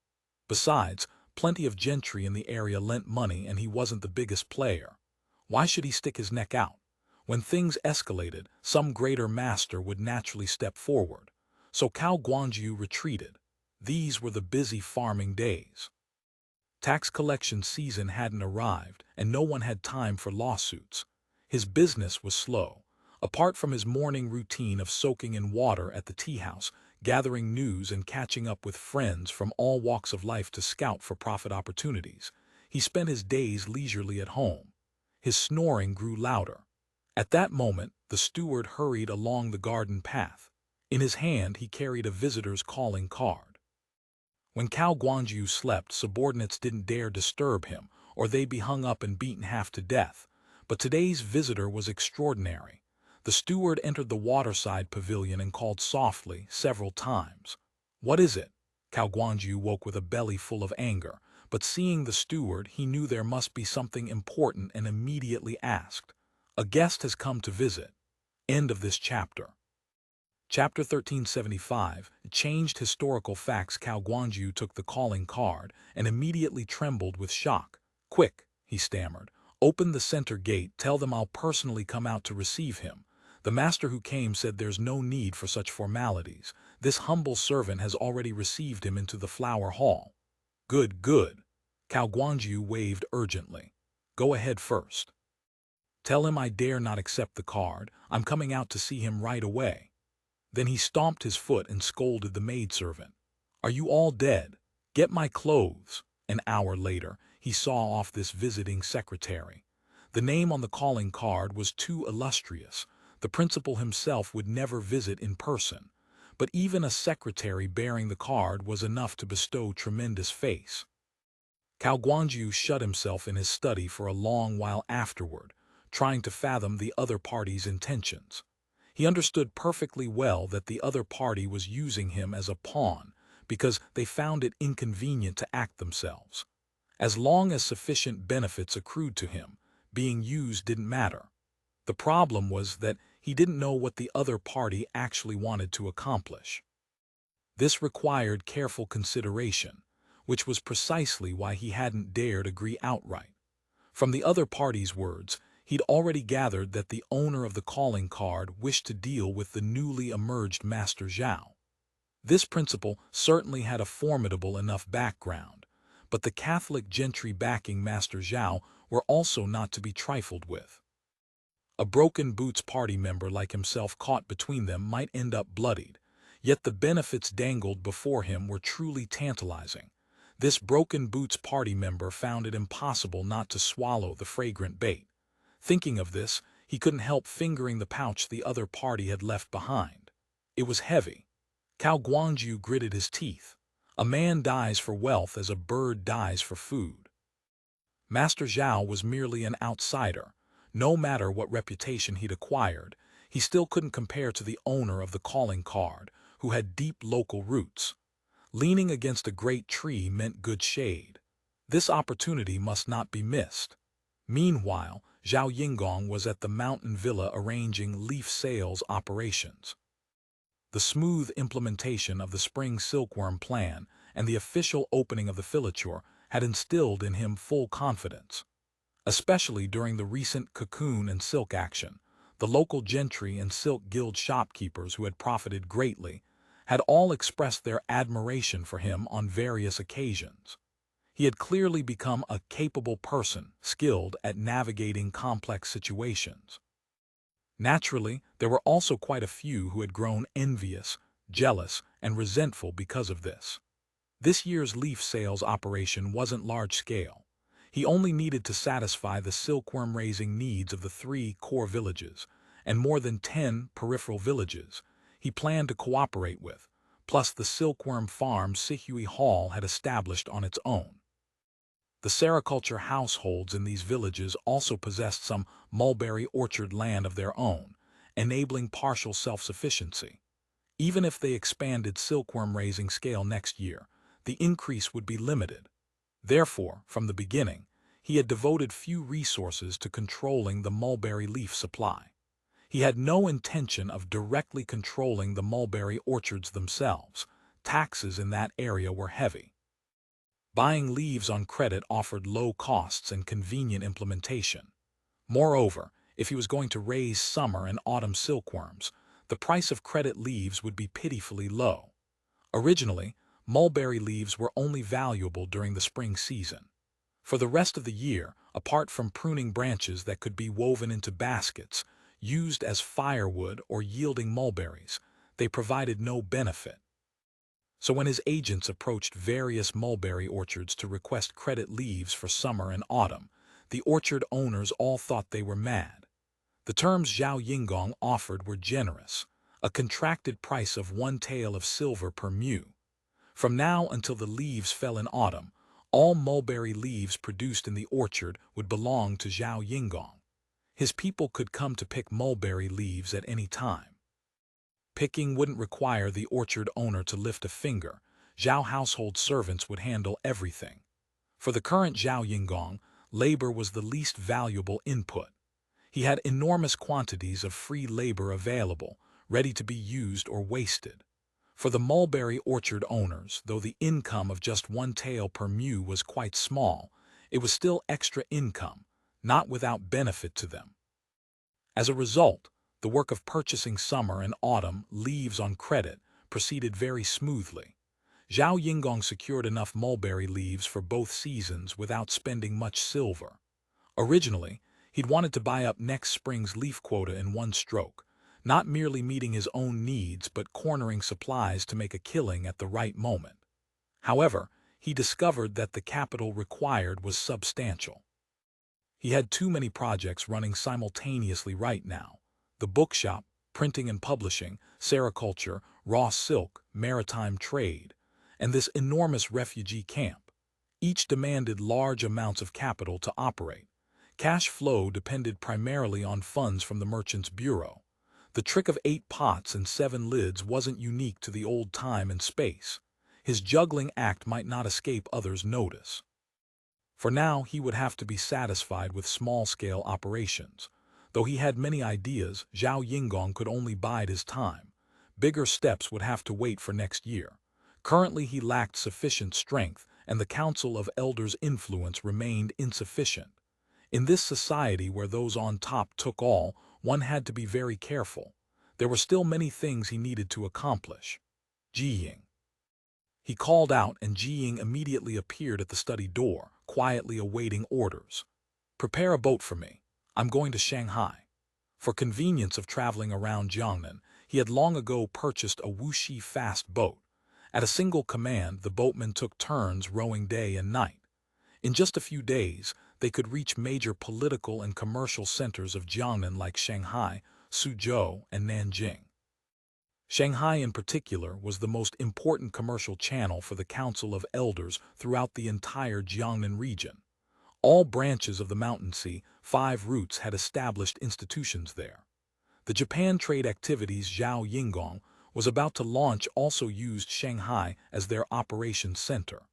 Besides, plenty of gentry in the area lent money and he wasn't the biggest player. Why should he stick his neck out? When things escalated, some greater master would naturally step forward. So Cao Guangyu retreated. These were the busy farming days. Tax collection season hadn't arrived, and no one had time for lawsuits. His business was slow. Apart from his morning routine of soaking in water at the tea house, gathering news and catching up with friends from all walks of life to scout for profit opportunities, he spent his days leisurely at home. His snoring grew louder. At that moment, the steward hurried along the garden path. In his hand, he carried a visitor's calling card. When Cao Guangyu slept, subordinates didn't dare disturb him, or they'd be hung up and beaten half to death. But today's visitor was extraordinary. The steward entered the waterside pavilion and called softly several times. "What is it?" Cao Guangyu woke with a belly full of anger, but seeing the steward, he knew there must be something important and immediately asked, "A guest has come to visit." End of this chapter. Chapter 1375, Changed Historical Facts. Cao Guangyu took the calling card and immediately trembled with shock. "Quick," he stammered, "open the center gate, tell them I'll personally come out to receive him. The master who came said there's no need for such formalities. This humble servant has already received him into the flower hall." "Good, good." Cao Guangyu waved urgently. "Go ahead first. Tell him I dare not accept the card. I'm coming out to see him right away." Then he stomped his foot and scolded the maidservant. "Are you all dead? Get my clothes." An hour later, he saw off this visiting secretary. The name on the calling card was too illustrious. The principal himself would never visit in person. But even a secretary bearing the card was enough to bestow tremendous faith. Cao Guangyu shut himself in his study for a long while afterward, trying to fathom the other party's intentions. He understood perfectly well that the other party was using him as a pawn because they found it inconvenient to act themselves. As long as sufficient benefits accrued to him, being used didn't matter. The problem was that he didn't know what the other party actually wanted to accomplish. This required careful consideration, which was precisely why he hadn't dared agree outright. From the other party's words, he'd already gathered that the owner of the calling card wished to deal with the newly emerged Master Zhao. This principal certainly had a formidable enough background, but the Catholic gentry backing Master Zhao were also not to be trifled with. A broken boots party member like himself caught between them might end up bloodied, yet the benefits dangled before him were truly tantalizing. This broken boots party member found it impossible not to swallow the fragrant bait. Thinking of this, he couldn't help fingering the pouch the other party had left behind. It was heavy. Cao Guangju gritted his teeth. A man dies for wealth as a bird dies for food. Master Zhao was merely an outsider. No matter what reputation he'd acquired, he still couldn't compare to the owner of the calling card, who had deep local roots. Leaning against a great tree meant good shade. This opportunity must not be missed. Meanwhile, Zhao Yingong was at the mountain villa arranging leaf sales operations. The smooth implementation of the spring silkworm plan and the official opening of the Filature had instilled in him full confidence. Especially during the recent cocoon and silk action, the local gentry and silk guild shopkeepers who had profited greatly had all expressed their admiration for him on various occasions. He had clearly become a capable person, skilled at navigating complex situations. Naturally, there were also quite a few who had grown envious, jealous, and resentful because of this. This year's leaf sales operation wasn't large-scale. He only needed to satisfy the silkworm-raising needs of the 3 core villages, and more than 10 peripheral villages he planned to cooperate with, plus the silkworm farm Sihui Hall had established on its own. The sericulture households in these villages also possessed some mulberry orchard land of their own, enabling partial self-sufficiency. Even if they expanded silkworm-raising scale next year, the increase would be limited. Therefore, from the beginning, he had devoted few resources to controlling the mulberry leaf supply. He had no intention of directly controlling the mulberry orchards themselves. Taxes in that area were heavy. Buying leaves on credit offered low costs and convenient implementation. Moreover, if he was going to raise summer and autumn silkworms, the price of credit leaves would be pitifully low. Originally, mulberry leaves were only valuable during the spring season. For the rest of the year, apart from pruning branches that could be woven into baskets, used as firewood or yielding mulberries, they provided no benefit. So when his agents approached various mulberry orchards to request credit leaves for summer and autumn, the orchard owners all thought they were mad. The terms Zhao Yingong offered were generous, a contracted price of 1 tael of silver per mu. From now until the leaves fell in autumn, all mulberry leaves produced in the orchard would belong to Zhao Yingong. His people could come to pick mulberry leaves at any time. Picking wouldn't require the orchard owner to lift a finger. Zhao household servants would handle everything. For the current Zhao Yingong, labor was the least valuable input. He had enormous quantities of free labor available, ready to be used or wasted. For the mulberry orchard owners, though the income of just 1 tael per mu was quite small, it was still extra income, not without benefit to them. As a result, the work of purchasing summer and autumn leaves on credit proceeded very smoothly. Zhao Yingong secured enough mulberry leaves for both seasons without spending much silver. Originally, he'd wanted to buy up next spring's leaf quota in one stroke, not merely meeting his own needs but cornering supplies to make a killing at the right moment. However, he discovered that the capital required was substantial. He had too many projects running simultaneously right now: the bookshop, printing and publishing, sericulture, raw silk, maritime trade, and this enormous refugee camp. Each demanded large amounts of capital to operate. Cash flow depended primarily on funds from the merchant's bureau. The trick of 8 pots and 7 lids wasn't unique to the old time and space. His juggling act might not escape others' notice. For now, he would have to be satisfied with small-scale operations. Though he had many ideas, Zhao Yingong could only bide his time. Bigger steps would have to wait for next year. Currently he lacked sufficient strength, and the Council of Elders' influence remained insufficient. In this society where those on top took all, one had to be very careful. There were still many things he needed to accomplish. Jiying. He called out, and Jiying immediately appeared at the study door, quietly awaiting orders. "Prepare a boat for me. I'm going to Shanghai." For convenience of traveling around Jiangnan, he had long ago purchased a wuxi fast boat. At a single command, the boatmen took turns rowing day and night. In just a few days, they could reach major political and commercial centers of Jiangnan like Shanghai, Suzhou, and Nanjing. Shanghai in particular was the most important commercial channel for the Council of Elders throughout the entire Jiangnan region. All branches of the Mountain Sea, 5 routes had established institutions there. The Japan trade activities Zhao Yingong was about to launch also used Shanghai as their operations center.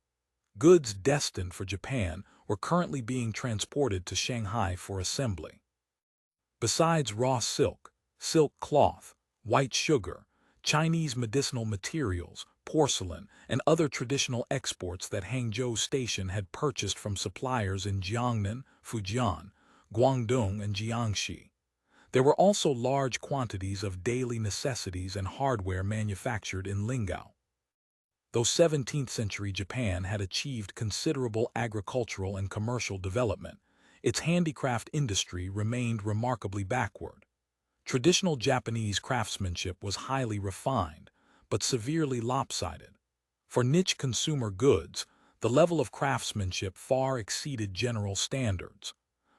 Goods destined for Japan were currently being transported to Shanghai for assembly. Besides raw silk, silk cloth, white sugar, Chinese medicinal materials, porcelain, and other traditional exports that Hangzhou Station had purchased from suppliers in Jiangnan, Fujian, Guangdong, and Jiangxi. There were also large quantities of daily necessities and hardware manufactured in Lingao. Though 17th-century Japan had achieved considerable agricultural and commercial development, its handicraft industry remained remarkably backward. Traditional Japanese craftsmanship was highly refined, but severely lopsided. For niche consumer goods, the level of craftsmanship far exceeded general standards.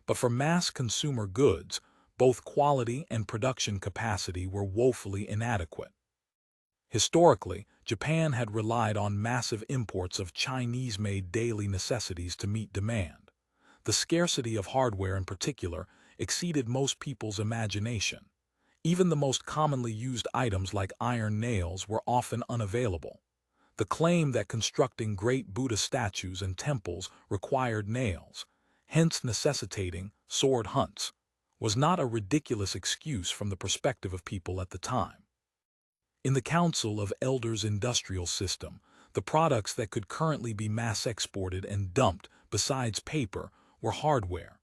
But for mass consumer goods, both quality and production capacity were woefully inadequate. Historically, Japan had relied on massive imports of Chinese-made daily necessities to meet demand. The scarcity of hardware in particular exceeded most people's imagination. Even the most commonly used items like iron nails were often unavailable. The claim that constructing great Buddha statues and temples required nails, hence necessitating sword hunts, was not a ridiculous excuse from the perspective of people at the time. In the Council of Elders' industrial system, the products that could currently be mass exported and dumped, besides paper, were hardware.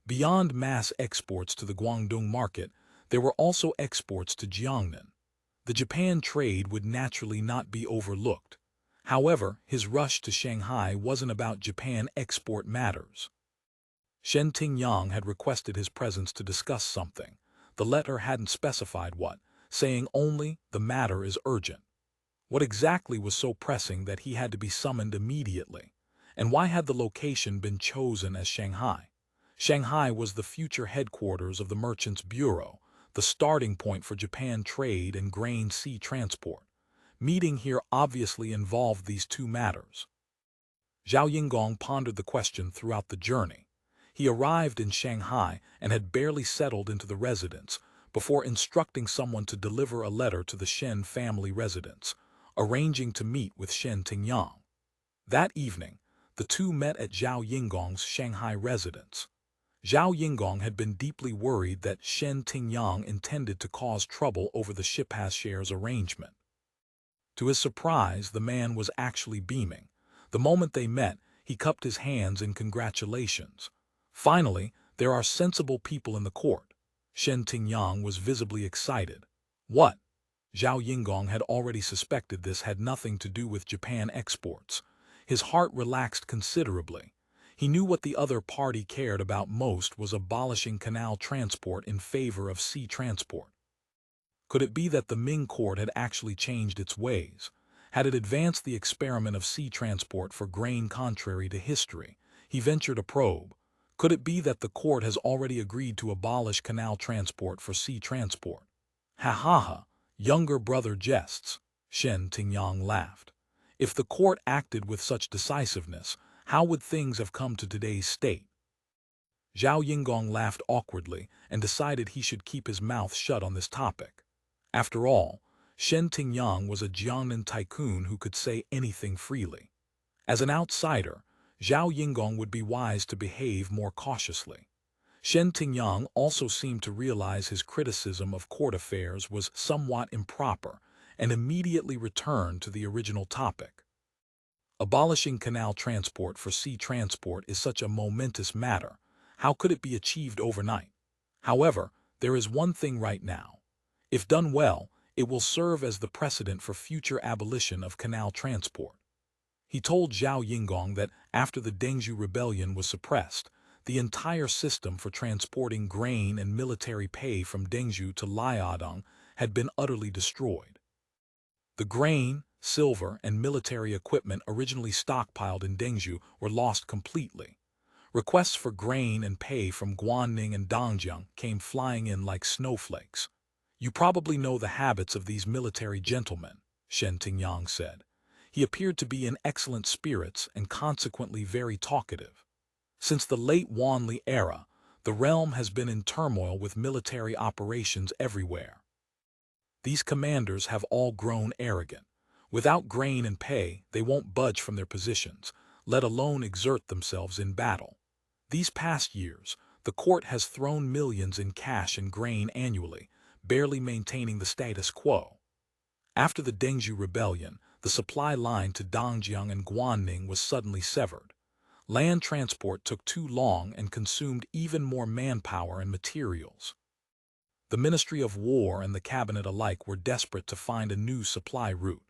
Beyond mass exports to the Guangdong market, there were also exports to Jiangnan. The Japan trade would naturally not be overlooked. However, his rush to Shanghai wasn't about Japan export matters. Shentingyang had requested his presence to discuss something. The letter hadn't specified what, saying only, "The matter is urgent." What exactly was so pressing that he had to be summoned immediately? And why had the location been chosen as Shanghai? Shanghai was the future headquarters of the Merchants Bureau, the starting point for Japan trade and grain sea transport. Meeting here obviously involved these two matters. Zhao Yingong pondered the question throughout the journey. He arrived in Shanghai and had barely settled into the residence before instructing someone to deliver a letter to the Shen family residence, arranging to meet with Shentingyang. That evening, the two met at Zhao Yingong's Shanghai residence. Zhao Yingong had been deeply worried that Shentingyang intended to cause trouble over the ship-shares arrangement. To his surprise, the man was actually beaming. The moment they met, he cupped his hands in congratulations. "Finally, there are sensible people in the court." Shentingyang was visibly excited. What? Zhao Yingong had already suspected this had nothing to do with Japan exports. His heart relaxed considerably. He knew what the other party cared about most was abolishing canal transport in favor of sea transport. Could it be that the Ming court had actually changed its ways? Had it advanced the experiment of sea transport for grain contrary to history? He ventured a probe. Could it be that the court has already agreed to abolish canal transport for sea transport? Ha ha ha, younger brother jests. Shentingyang laughed. If the court acted with such decisiveness, how would things have come to today's state? Zhao Yingong laughed awkwardly and decided he should keep his mouth shut on this topic. After all, Shentingyang was a Jiangnan tycoon who could say anything freely. As an outsider, Zhao Yingong would be wise to behave more cautiously. Shenjiang also seemed to realize his criticism of court affairs was somewhat improper and immediately returned to the original topic. Abolishing canal transport for sea transport is such a momentous matter. How could it be achieved overnight? However, there is one thing right now. If done well, it will serve as the precedent for future abolition of canal transport. He told Zhao Yingong that after the Dengzhou rebellion was suppressed, the entire system for transporting grain and military pay from Dengzhou to Liaodong had been utterly destroyed. The grain, silver, and military equipment originally stockpiled in Dengzhou were lost completely. Requests for grain and pay from Guanning and Dongjiang came flying in like snowflakes. "You probably know the habits of these military gentlemen," Shenjiang said. He appeared to be in excellent spirits and consequently very talkative. Since the late Wanli era, the realm has been in turmoil with military operations everywhere. These commanders have all grown arrogant. Without grain and pay, they won't budge from their positions, let alone exert themselves in battle. These past years, the court has thrown millions in cash and grain annually, barely maintaining the status quo. After the Dengzhou rebellion, the supply line to Dongjiang and Guanning was suddenly severed. Land transport took too long and consumed even more manpower and materials. The Ministry of War and the cabinet alike were desperate to find a new supply route.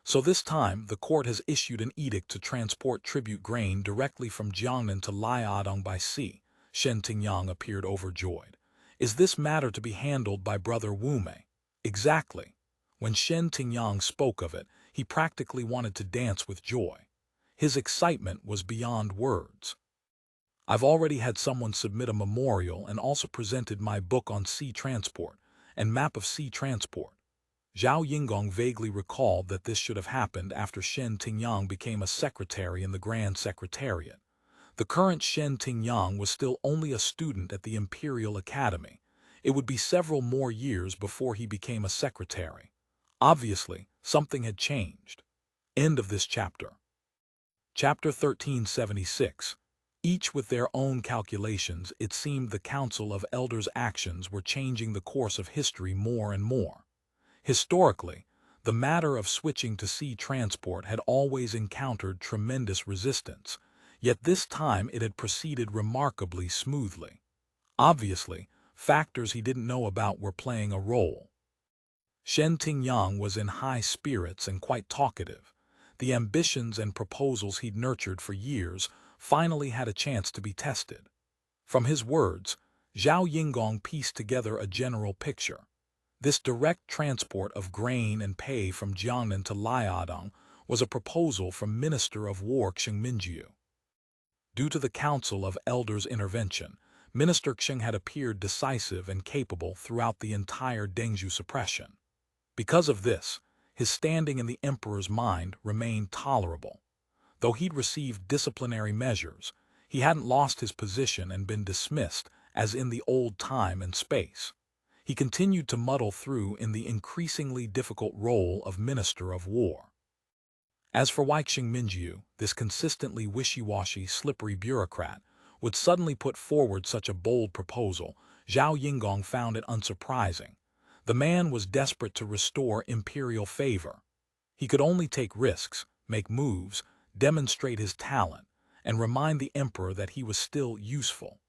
So this time, the court has issued an edict to transport tribute grain directly from Jiangnan to Liaodong by sea. Shenjiang appeared overjoyed. "Is this matter to be handled by Brother Wu Mei?" "Exactly." When Shenjiang spoke of it, he practically wanted to dance with joy. His excitement was beyond words. "I've already had someone submit a memorial and also presented my book on sea transport and map of sea transport." Zhao Yingong vaguely recalled that this should have happened after Shenjiang became a secretary in the Grand Secretariat. The current Shenjiang was still only a student at the Imperial Academy. It would be several more years before he became a secretary. Obviously, something had changed. End of this chapter. Chapter 1376. Each with their own calculations, it seemed the Council of Elders' actions were changing the course of history more and more. Historically, the matter of switching to sea transport had always encountered tremendous resistance, yet this time it had proceeded remarkably smoothly. Obviously, factors he didn't know about were playing a role. Shenjiang was in high spirits and quite talkative. The ambitions and proposals he'd nurtured for years finally had a chance to be tested. From his words, Zhao Yingong pieced together a general picture. This direct transport of grain and pay from Jiangnan to Liaodong was a proposal from Minister of War Xing Minjiu. Due to the Council of Elders' intervention, Minister Xing had appeared decisive and capable throughout the entire Dengzhou suppression. Because of this, his standing in the emperor's mind remained tolerable. Though he'd received disciplinary measures, he hadn't lost his position and been dismissed as in the old time and space. He continued to muddle through in the increasingly difficult role of Minister of War. As for Wei Xing Minjiu, this consistently wishy-washy, slippery bureaucrat, would suddenly put forward such a bold proposal, Zhao Yingong found it unsurprising. The man was desperate to restore imperial favor. He could only take risks, make moves, demonstrate his talent, and remind the emperor that he was still useful.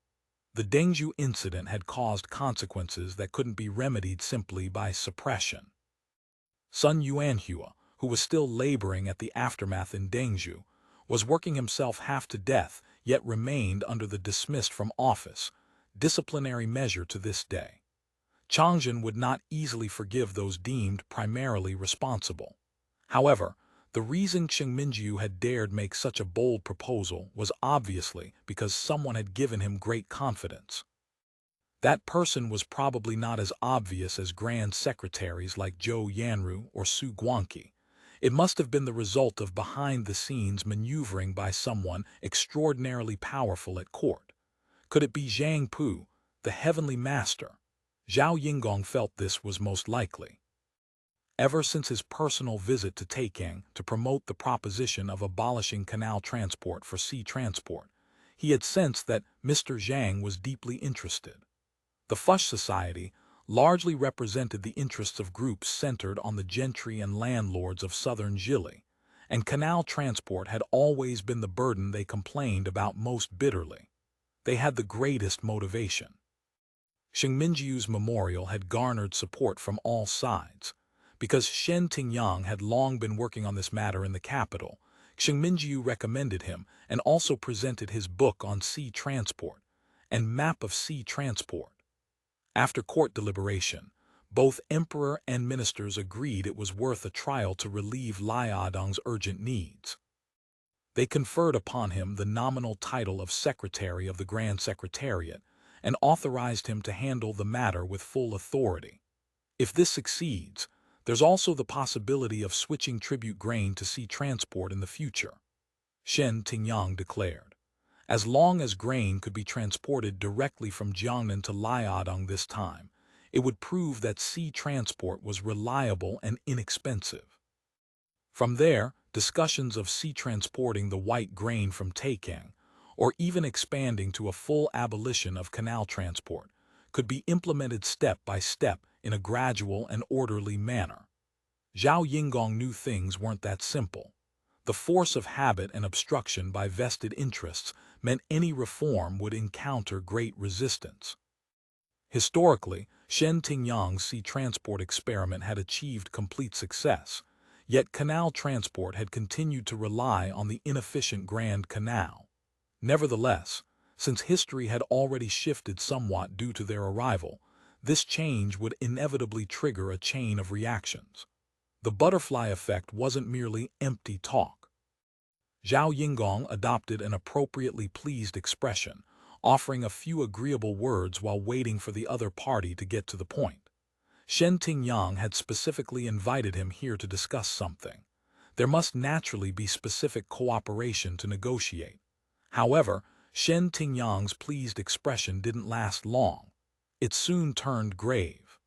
The Dengzhou incident had caused consequences that couldn't be remedied simply by suppression. Sun Yuanhua, who was still laboring at the aftermath in Dengzhou, was working himself half to death, yet remained under the dismissed from office disciplinary measure to this day. Changying would not easily forgive those deemed primarily responsible. However, the reason Xing Minjiu had dared make such a bold proposal was obviously because someone had given him great confidence. That person was probably not as obvious as grand secretaries like Zhou Yanru or Su Guangqi. It must have been the result of behind-the-scenes maneuvering by someone extraordinarily powerful at court. Could it be Zhang Pu, the heavenly master? Zhao Yingong felt this was most likely. Ever since his personal visit to TeaPicking to promote the proposition of abolishing canal transport for sea transport, He had sensed that Mr. Zhang was deeply interested. The Fush Society largely represented the interests of groups centered on the gentry and landlords of southern Zhili, and canal transport had always been the burden they complained about most bitterly. They had the greatest motivation. Shengminjiu's memorial had garnered support from all sides. Because Shen Tingyang had long been working on this matter in the capital, Shengminjiu recommended him and also presented his book on sea transport and map of sea transport. After court deliberation, both emperor and ministers agreed it was worth a trial to relieve Liadong's urgent needs. They conferred upon him the nominal title of Secretary of the Grand Secretariat and authorized him to handle the matter with full authority. If this succeeds, there's also the possibility of switching tribute grain to sea transport in the future, Shen Tingyang declared. As long as grain could be transported directly from Jiangnan to Liaodong this time, it would prove that sea transport was reliable and inexpensive. From there, discussions of sea transporting the white grain from Taikang, or even expanding to a full abolition of canal transport, could be implemented step by step in a gradual and orderly manner. Zhao Yinggong knew things weren't that simple. The force of habit and obstruction by vested interests meant any reform would encounter great resistance. Historically, Shen Tingyang's sea transport experiment had achieved complete success, yet canal transport had continued to rely on the inefficient Grand Canal. Nevertheless, since history had already shifted somewhat due to their arrival, this change would inevitably trigger a chain of reactions. The butterfly effect wasn't merely empty talk. Zhao Yinggong adopted an appropriately pleased expression, offering a few agreeable words while waiting for the other party to get to the point. Shen Tingyang had specifically invited him here to discuss something. There must naturally be specific cooperation to negotiate. However, Shen Tingyang's pleased expression didn't last long. It soon turned grave.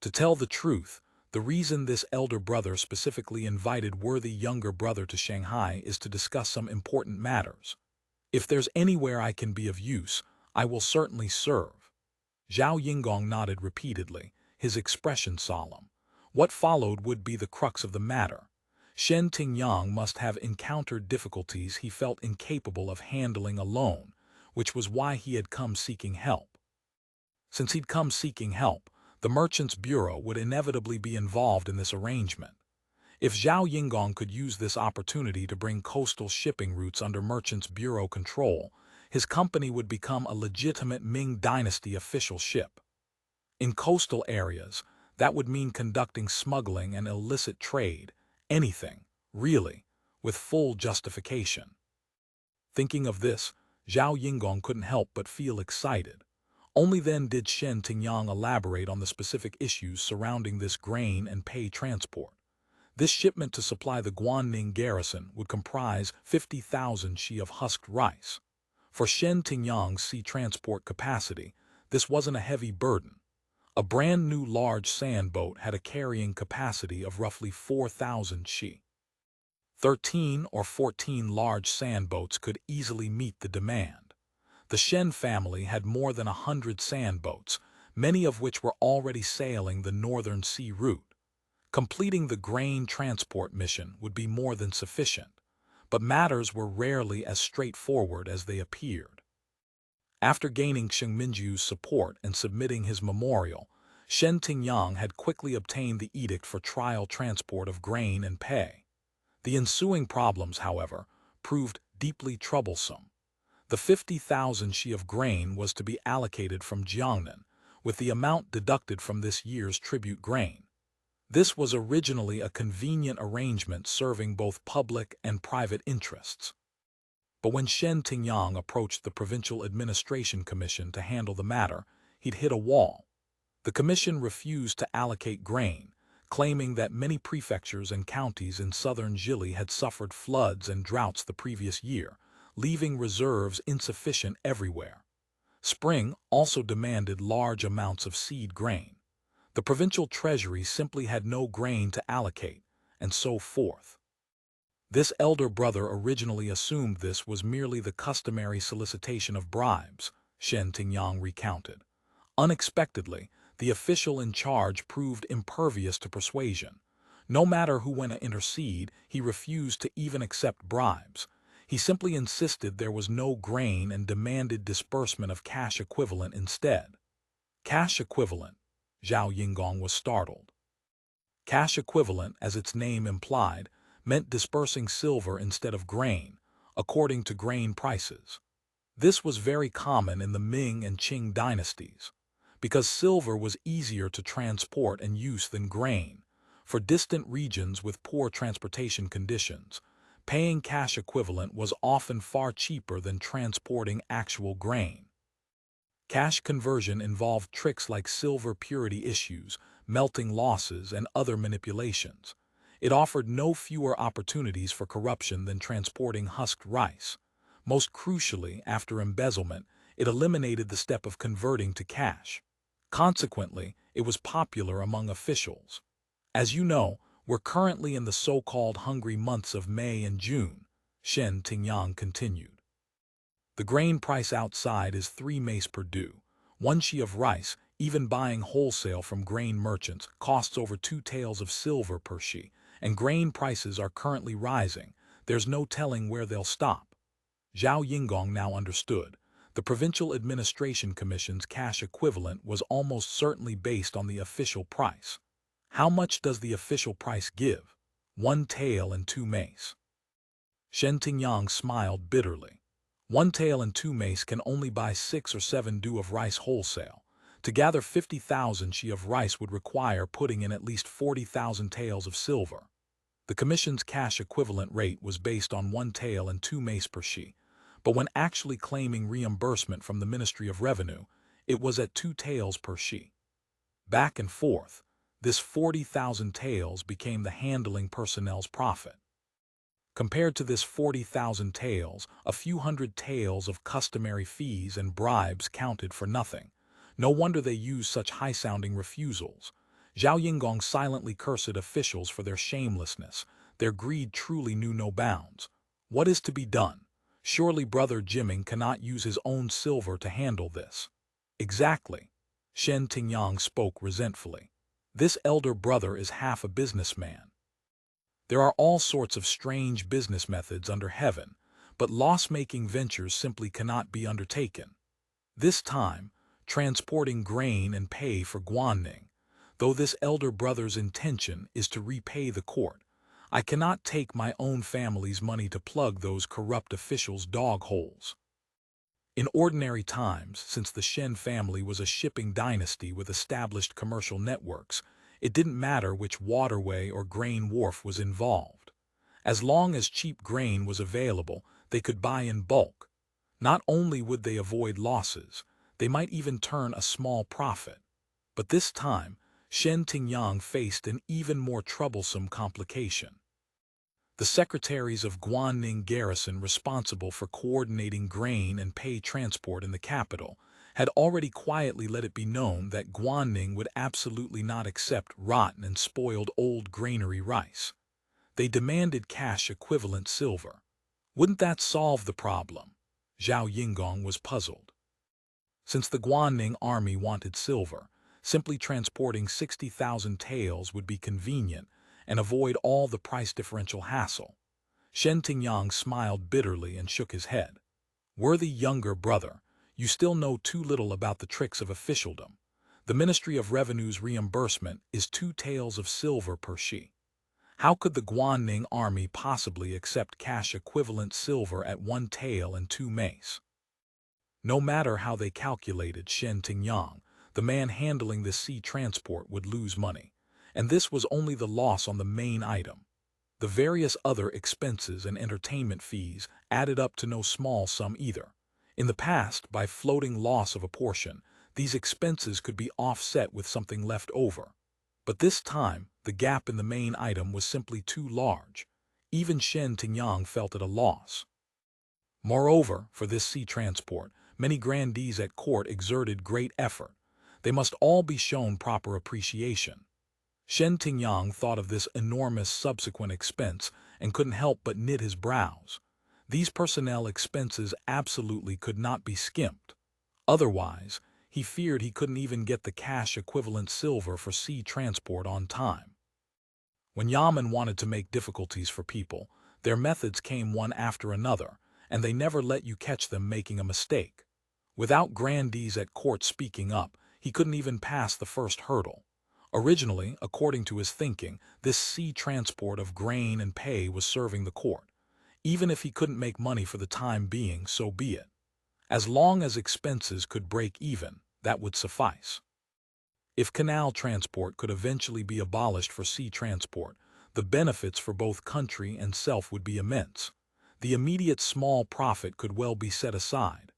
To tell the truth, the reason this elder brother specifically invited worthy younger brother to Shanghai is to discuss some important matters. If there's anywhere I can be of use, I will certainly serve. Zhao Yinggong nodded repeatedly, his expression solemn. What followed would be the crux of the matter. Shen Tingyang must have encountered difficulties he felt incapable of handling alone, which was why he had come seeking help. Since he'd come seeking help, the Merchants' Bureau would inevitably be involved in this arrangement. If Zhao Yinggong could use this opportunity to bring coastal shipping routes under Merchants' Bureau control, his company would become a legitimate Ming Dynasty official ship. In coastal areas, that would mean conducting smuggling and illicit trade, anything, really, with full justification. Thinking of this, Zhao Yinggong couldn't help but feel excited. Only then did Shen Tingyang elaborate on the specific issues surrounding this grain and pay transport. This shipment to supply the Guanning garrison would comprise 50,000 shi of husked rice. For Shen Tingyang's sea transport capacity, this wasn't a heavy burden. A brand new large sand boat had a carrying capacity of roughly 4,000 shi. 13 or 14 large sand boats could easily meet the demand. The Shen family had more than 100 sand boats, many of which were already sailing the northern sea route. Completing the grain transport mission would be more than sufficient, but matters were rarely as straightforward as they appeared. After gaining Shengminjiu's support and submitting his memorial, Shen Tingyang had quickly obtained the edict for trial transport of grain and pay. The ensuing problems, however, proved deeply troublesome. The 50,000 shi of grain was to be allocated from Jiangnan, with the amount deducted from this year's tribute grain. This was originally a convenient arrangement serving both public and private interests. But when Shen Tingyang approached the Provincial Administration Commission to handle the matter, he'd hit a wall. The commission refused to allocate grain, claiming that many prefectures and counties in southern Zhili had suffered floods and droughts the previous year, leaving reserves insufficient everywhere. Spring also demanded large amounts of seed grain. The provincial treasury simply had no grain to allocate, and so forth. This elder brother originally assumed this was merely the customary solicitation of bribes, Shenjiang recounted. Unexpectedly, the official in charge proved impervious to persuasion. No matter who went to intercede, he refused to even accept bribes. He simply insisted there was no grain and demanded disbursement of cash equivalent instead. Cash equivalent? Zhao Yingong was startled. Cash equivalent, as its name implied, meant dispersing silver instead of grain, according to grain prices. This was very common in the Ming and Qing dynasties, because silver was easier to transport and use than grain. For distant regions with poor transportation conditions, paying cash equivalent was often far cheaper than transporting actual grain. Cash conversion involved tricks like silver purity issues, melting losses, and other manipulations. It offered no fewer opportunities for corruption than transporting husked rice. Most crucially, after embezzlement, it eliminated the step of converting to cash. Consequently, it was popular among officials. As you know, we're currently in the so-called hungry months of May and June, Shenjiang continued. The grain price outside is 3 mace per due. 1 shi of rice, even buying wholesale from grain merchants, costs over 2 taels of silver per shi, and grain prices are currently rising. There's no telling where they'll stop. Zhao Yingong now understood. The Provincial Administration Commission's cash equivalent was almost certainly based on the official price. How much does the official price give? 1 tael and 2 mace. Shenjiang smiled bitterly. 1 tael and 2 mace can only buy 6 or 7 due of rice wholesale. To gather 50,000 shi of rice would require putting in at least 40,000 taels of silver. The commission's cash equivalent rate was based on 1 tael and 2 mace per shi, but when actually claiming reimbursement from the Ministry of Revenue, it was at 2 taels per shi. Back and forth, this 40,000 taels became the handling personnel's profit. Compared to this 40,000 taels, a few hundred taels of customary fees and bribes counted for nothing. No wonder they used such high-sounding refusals. Zhao Yingong silently cursed officials for their shamelessness. Their greed truly knew no bounds. What is to be done? Surely Brother Jiming cannot use his own silver to handle this. Exactly. Shenjiang spoke resentfully. This elder brother is half a businessman. There are all sorts of strange business methods under heaven, but loss-making ventures simply cannot be undertaken. This time, transporting grain and pay for Guanning. Though this elder brother's intention is to repay the court, I cannot take my own family's money to plug those corrupt officials' dog holes. In ordinary times, since the Shen family was a shipping dynasty with established commercial networks, it didn't matter which waterway or grain wharf was involved. As long as cheap grain was available, they could buy in bulk. Not only would they avoid losses, they might even turn a small profit. But this time, Shenjiang faced an even more troublesome complication. The secretaries of Guanning garrison responsible for coordinating grain and pay transport in the capital had already quietly let it be known that Guanning would absolutely not accept rotten and spoiled old granary rice. They demanded cash equivalent silver. Wouldn't that solve the problem? Zhao Yingong was puzzled. Since the Guanning army wanted silver, simply transporting 60,000 taels would be convenient and avoid all the price differential hassle. Shenjiang smiled bitterly and shook his head. Worthy younger brother, you still know too little about the tricks of officialdom. The Ministry of Revenue's reimbursement is 2 taels of silver per shi. How could the Guanning army possibly accept cash equivalent silver at 1 tael and 2 mace? No matter how they calculated Shenjiang, the man handling this sea transport would lose money. And this was only the loss on the main item. The various other expenses and entertainment fees added up to no small sum either. In the past, by floating loss of a portion, these expenses could be offset with something left over. But this time, the gap in the main item was simply too large. Even Shenjiang felt at a loss. Moreover, for this sea transport, many grandees at court exerted great effort. They must all be shown proper appreciation. Shenjiang thought of this enormous subsequent expense and couldn't help but knit his brows. These personnel expenses absolutely could not be skimped. Otherwise, he feared he couldn't even get the cash-equivalent silver for sea transport on time. When Yamen wanted to make difficulties for people, their methods came one after another, and they never let you catch them making a mistake. Without grandees at court speaking up, he couldn't even pass the first hurdle. Originally, according to his thinking, this sea transport of grain and pay was serving the court. Even if he couldn't make money for the time being, so be it. As long as expenses could break even, that would suffice. If canal transport could eventually be abolished for sea transport, the benefits for both country and self would be immense. The immediate small profit could well be set aside.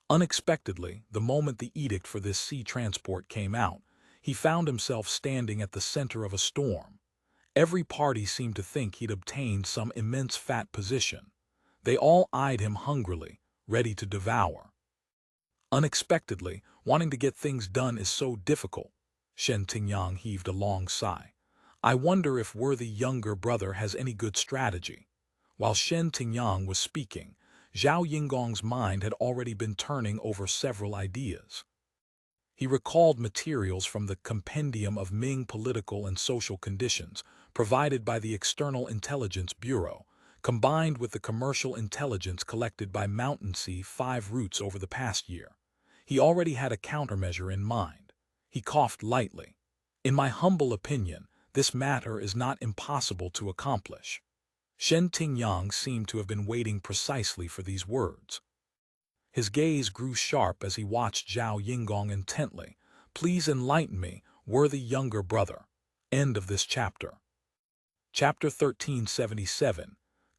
Unexpectedly, the moment the edict for this sea transport came out, he found himself standing at the center of a storm. Every party seemed to think he'd obtained some immense fat position. They all eyed him hungrily, ready to devour. Unexpectedly, wanting to get things done is so difficult. Siniang heaved a long sigh. I wonder if worthy younger brother has any good strategy. While Siniang was speaking, Zhao Yingong's mind had already been turning over several ideas. He recalled materials from the Compendium of Ming Political and Social Conditions, provided by the External Intelligence Bureau, combined with the commercial intelligence collected by Mountain Sea 5 routes over the past year. He already had a countermeasure in mind. He coughed lightly. In my humble opinion, this matter is not impossible to accomplish. Siniang seemed to have been waiting precisely for these words. His gaze grew sharp as he watched Zhao Yingong intently. Please enlighten me, worthy younger brother. End of this chapter. Chapter 1377,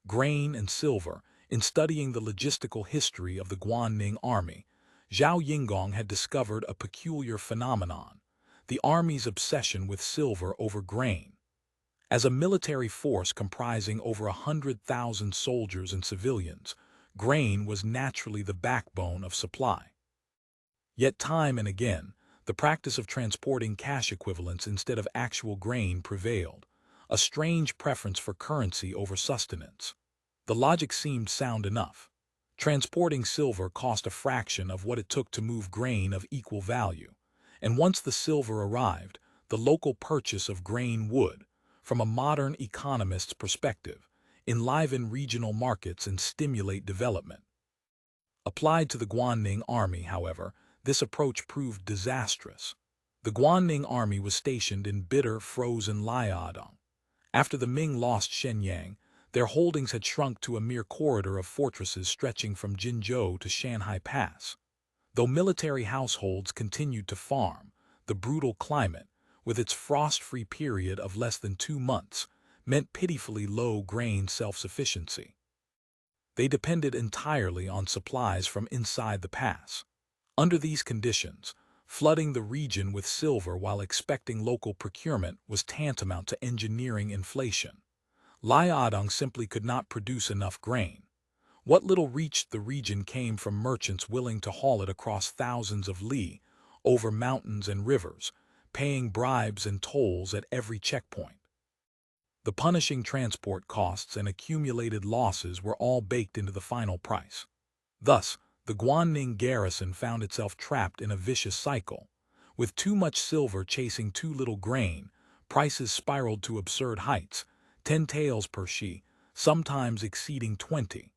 Grain and Silver. In studying the logistical history of the Guanning army, Zhao Yingong had discovered a peculiar phenomenon, the army's obsession with silver over grain. As a military force comprising over 100,000 soldiers and civilians, grain was naturally the backbone of supply. Yet time and again, the practice of transporting cash equivalents instead of actual grain prevailed, a strange preference for currency over sustenance. The logic seemed sound enough. Transporting silver cost a fraction of what it took to move grain of equal value, and once the silver arrived, the local purchase of grain would, from a modern economist's perspective, enliven regional markets and stimulate development. Applied to the Guanning army, however, this approach proved disastrous. The Guanning army was stationed in bitter, frozen Liaodong. After the Ming lost Shenyang, their holdings had shrunk to a mere corridor of fortresses stretching from Jinzhou to Shanghai Pass. Though military households continued to farm, the brutal climate, with its frost-free period of less than 2 months, meant pitifully low grain self-sufficiency. They depended entirely on supplies from inside the pass. Under these conditions, flooding the region with silver while expecting local procurement was tantamount to engineering inflation. Liaodong simply could not produce enough grain. What little reached the region came from merchants willing to haul it across thousands of li, over mountains and rivers, paying bribes and tolls at every checkpoint. The punishing transport costs and accumulated losses were all baked into the final price. Thus, the Guanning garrison found itself trapped in a vicious cycle. With too much silver chasing too little grain, prices spiraled to absurd heights, 10 taels per shi, sometimes exceeding 20.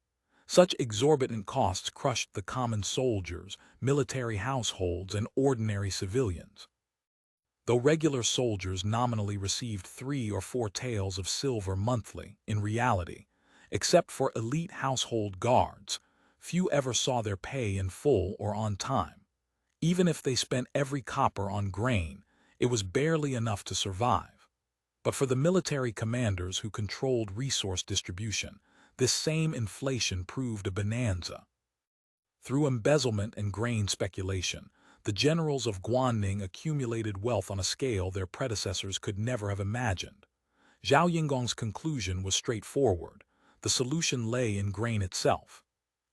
Such exorbitant costs crushed the common soldiers, military households, and ordinary civilians. Though regular soldiers nominally received 3 or 4 taels of silver monthly, in reality, except for elite household guards, few ever saw their pay in full or on time. Even if they spent every copper on grain, it was barely enough to survive. But for the military commanders who controlled resource distribution, this same inflation proved a bonanza. Through embezzlement and grain speculation, the generals of Guanning accumulated wealth on a scale their predecessors could never have imagined. Zhao Yingong's conclusion was straightforward. The solution lay in grain itself.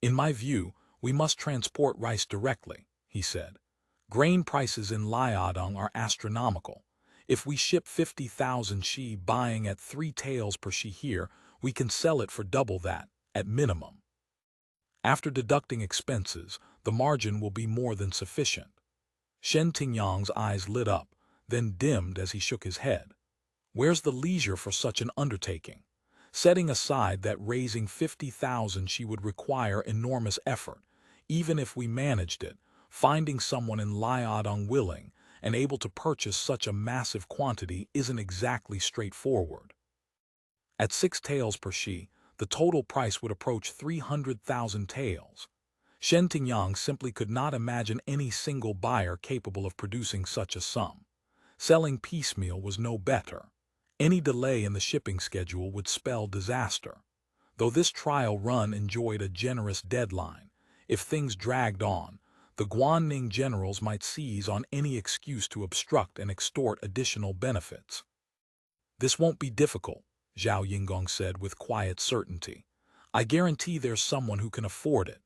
In my view, we must transport rice directly, he said. Grain prices in Liaodong are astronomical. If we ship 50,000 shi buying at 3 taels per shi here, We can sell it for double that, at minimum. After deducting expenses, the margin will be more than sufficient. Siniang's eyes lit up, then dimmed as he shook his head. Where's the leisure for such an undertaking? Setting aside that raising 50,000 she would require enormous effort, even if we managed it, finding someone in Liaodong willing and able to purchase such a massive quantity isn't exactly straightforward. At 6 taels per she, the total price would approach 300,000 taels. Siniang simply could not imagine any single buyer capable of producing such a sum. Selling piecemeal was no better. Any delay in the shipping schedule would spell disaster. Though this trial run enjoyed a generous deadline, if things dragged on, the Guanning generals might seize on any excuse to obstruct and extort additional benefits. This won't be difficult, Zhao Yingong said with quiet certainty. I guarantee there's someone who can afford it.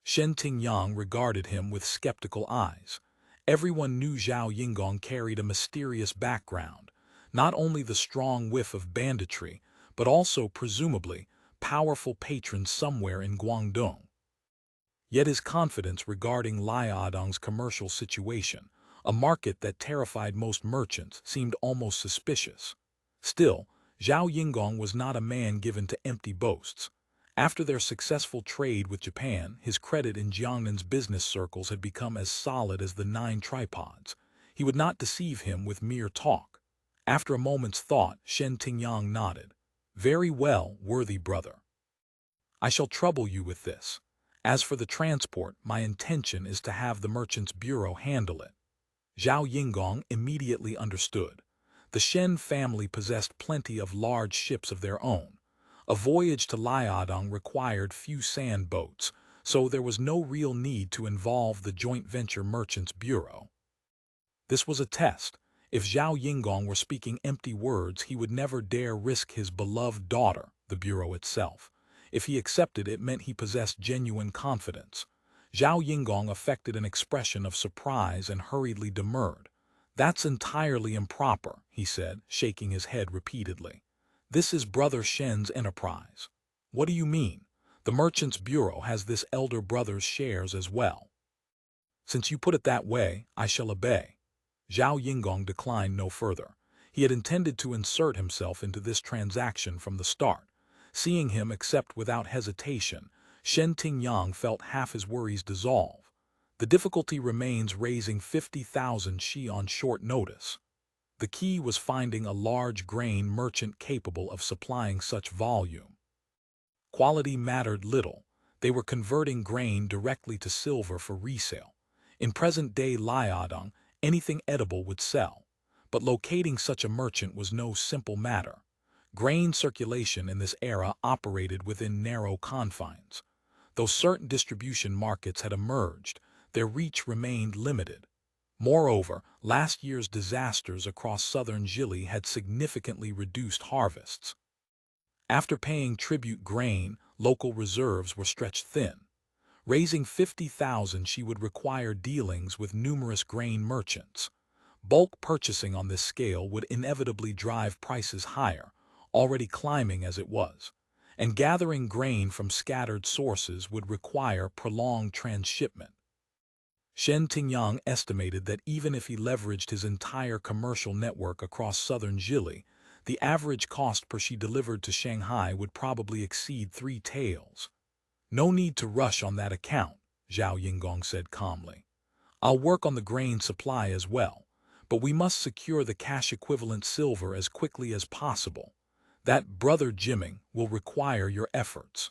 Siniang regarded him with skeptical eyes. Everyone knew Zhao Yingong carried a mysterious background, not only the strong whiff of banditry, but also, presumably, powerful patrons somewhere in Guangdong. Yet his confidence regarding Liaodong's commercial situation, a market that terrified most merchants, seemed almost suspicious. Still, Zhao Yingong was not a man given to empty boasts. After their successful trade with Japan, his credit in Jiangnan's business circles had become as solid as the 9 tripods. He would not deceive him with mere talk. After a moment's thought, Siniang nodded. Very well, worthy brother. I shall trouble you with this. As for the transport, my intention is to have the Merchants' Bureau handle it. Zhao Yingong immediately understood. The Shen family possessed plenty of large ships of their own. A voyage to Liaodong required few sand boats, so there was no real need to involve the joint venture Merchants' Bureau. This was a test. If Zhao Yingong were speaking empty words, he would never dare risk his beloved daughter, the Bureau itself. If he accepted, it meant he possessed genuine confidence. Zhao Yingong affected an expression of surprise and hurriedly demurred. That's entirely improper, he said, shaking his head repeatedly. This is Brother Shen's enterprise. What do you mean? The Merchants' Bureau has this elder brother's shares as well. Since you put it that way, I shall obey. Zhao Yingong declined no further. He had intended to insert himself into this transaction from the start. Seeing him accept without hesitation, Siniang felt half his worries dissolve. The difficulty remains raising 50,000 she on short notice. The key was finding a large grain merchant capable of supplying such volume. Quality mattered little. They were converting grain directly to silver for resale. In present-day Liaodong, anything edible would sell. But locating such a merchant was no simple matter. Grain circulation in this era operated within narrow confines. Though certain distribution markets had emerged, their reach remained limited. Moreover, last year's disasters across southern Zhili had significantly reduced harvests. After paying tribute grain, local reserves were stretched thin. Raising 50,000 she would require dealings with numerous grain merchants. Bulk purchasing on this scale would inevitably drive prices higher, already climbing as it was, and gathering grain from scattered sources would require prolonged transshipment. Siniang estimated that even if he leveraged his entire commercial network across southern Zhili, the average cost per she delivered to Shanghai would probably exceed 3 taels. No need to rush on that account, Zhao Yingong said calmly. I'll work on the grain supply as well, but we must secure the cash-equivalent silver as quickly as possible. That, Brother Jiming, will require your efforts.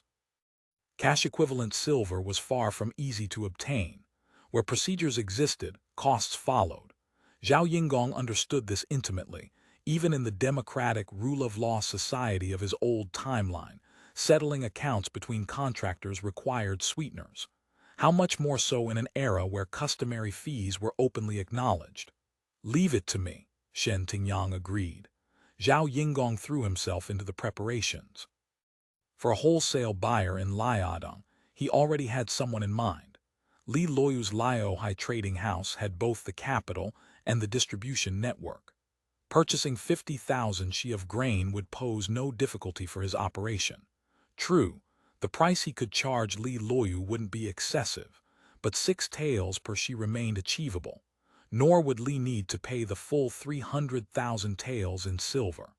Cash-equivalent silver was far from easy to obtain. Where procedures existed, costs followed. Zhao Yingong understood this intimately, even in the democratic rule-of-law society of his old timeline. Settling accounts between contractors required sweeteners. How much more so in an era where customary fees were openly acknowledged? Leave it to me, Siniang agreed. Zhao Yingong threw himself into the preparations. For a wholesale buyer in Liaodong, he already had someone in mind. Li Loyu's Liaohai trading house had both the capital and the distribution network. Purchasing 50,000 she of grain would pose no difficulty for his operation. True, the price he could charge Li Loyu wouldn't be excessive, but 6 taels per she remained achievable, nor would Li need to pay the full 300,000 taels in silver.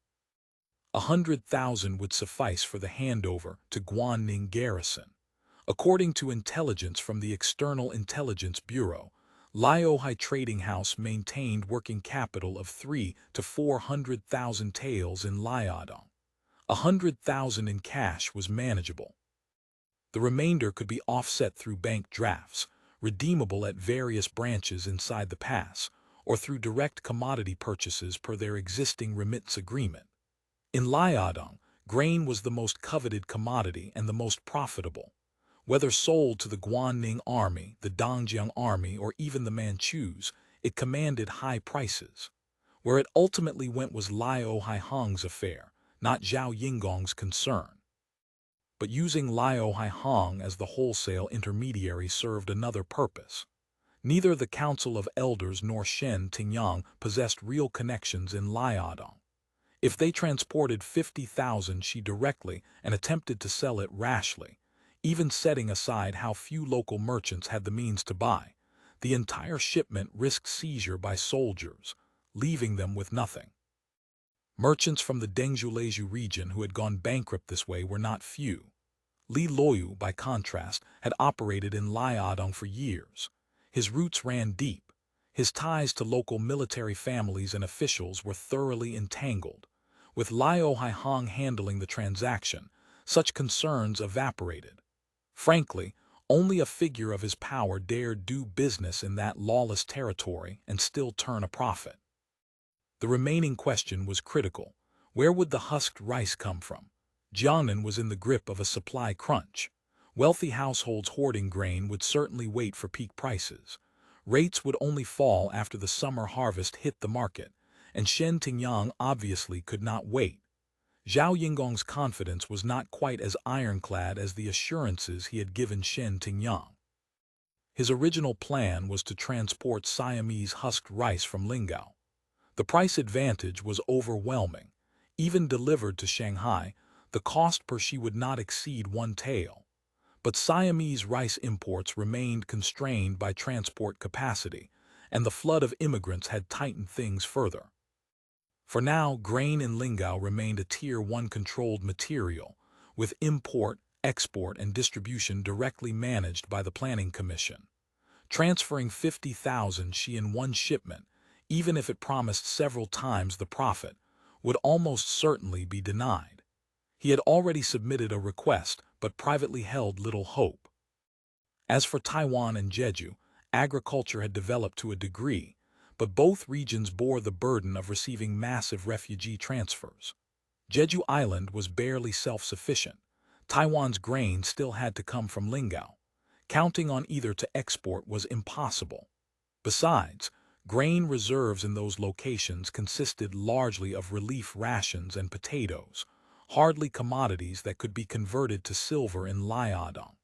100,000 would suffice for the handover to Guanning garrison. According to intelligence from the External Intelligence Bureau, Liaohai Trading House maintained working capital of 3 to 400,000 taels in Liaodong. 100,000 in cash was manageable. The remainder could be offset through bank drafts, redeemable at various branches inside the pass, or through direct commodity purchases per their existing remittance agreement. In Liaodong, grain was the most coveted commodity and the most profitable. Whether sold to the Guanning army, the Zhenjiang army, or even the Manchus, it commanded high prices. Where it ultimately went was Liao Haihong's affair, not Zhao Yingong's concern. But using Liao Haihong as the wholesale intermediary served another purpose. Neither the Council of Elders nor Shen Tingyang possessed real connections in Liaodong. If they transported 50,000 she directly and attempted to sell it rashly, even setting aside how few local merchants had the means to buy, the entire shipment risked seizure by soldiers, leaving them with nothing. Merchants from the Dengzhuleju region who had gone bankrupt this way were not few. Li Loyu, by contrast, had operated in Liaodong for years. His roots ran deep. His ties to local military families and officials were thoroughly entangled. With Liao Haihong handling the transaction, such concerns evaporated. Frankly, only a figure of his power dared do business in that lawless territory and still turn a profit. The remaining question was critical. Where would the husked rice come from? Jiangnan was in the grip of a supply crunch. Wealthy households hoarding grain would certainly wait for peak prices. Rates would only fall after the summer harvest hit the market, and Shen Tingyang obviously could not wait. Zhao Yingong's confidence was not quite as ironclad as the assurances he had given Shen Tingyang. His original plan was to transport Siamese husked rice from Lingao. The price advantage was overwhelming. Even delivered to Shanghai, the cost per she would not exceed 1 tael. But Siamese rice imports remained constrained by transport capacity, and the flood of immigrants had tightened things further. For now, grain in Lingao remained a Tier 1 controlled material, with import, export, and distribution directly managed by the Planning Commission. Transferring 50,000 she in one shipment, even if it promised several times the profit, would almost certainly be denied. He had already submitted a request, but privately held little hope. As for Taiwan and Jeju, agriculture had developed to a degree, but both regions bore the burden of receiving massive refugee transfers. Jeju Island was barely self-sufficient. Taiwan's grain still had to come from Lingao. Counting on either to export was impossible. Besides, grain reserves in those locations consisted largely of relief rations and potatoes, hardly commodities that could be converted to silver in Liaodong.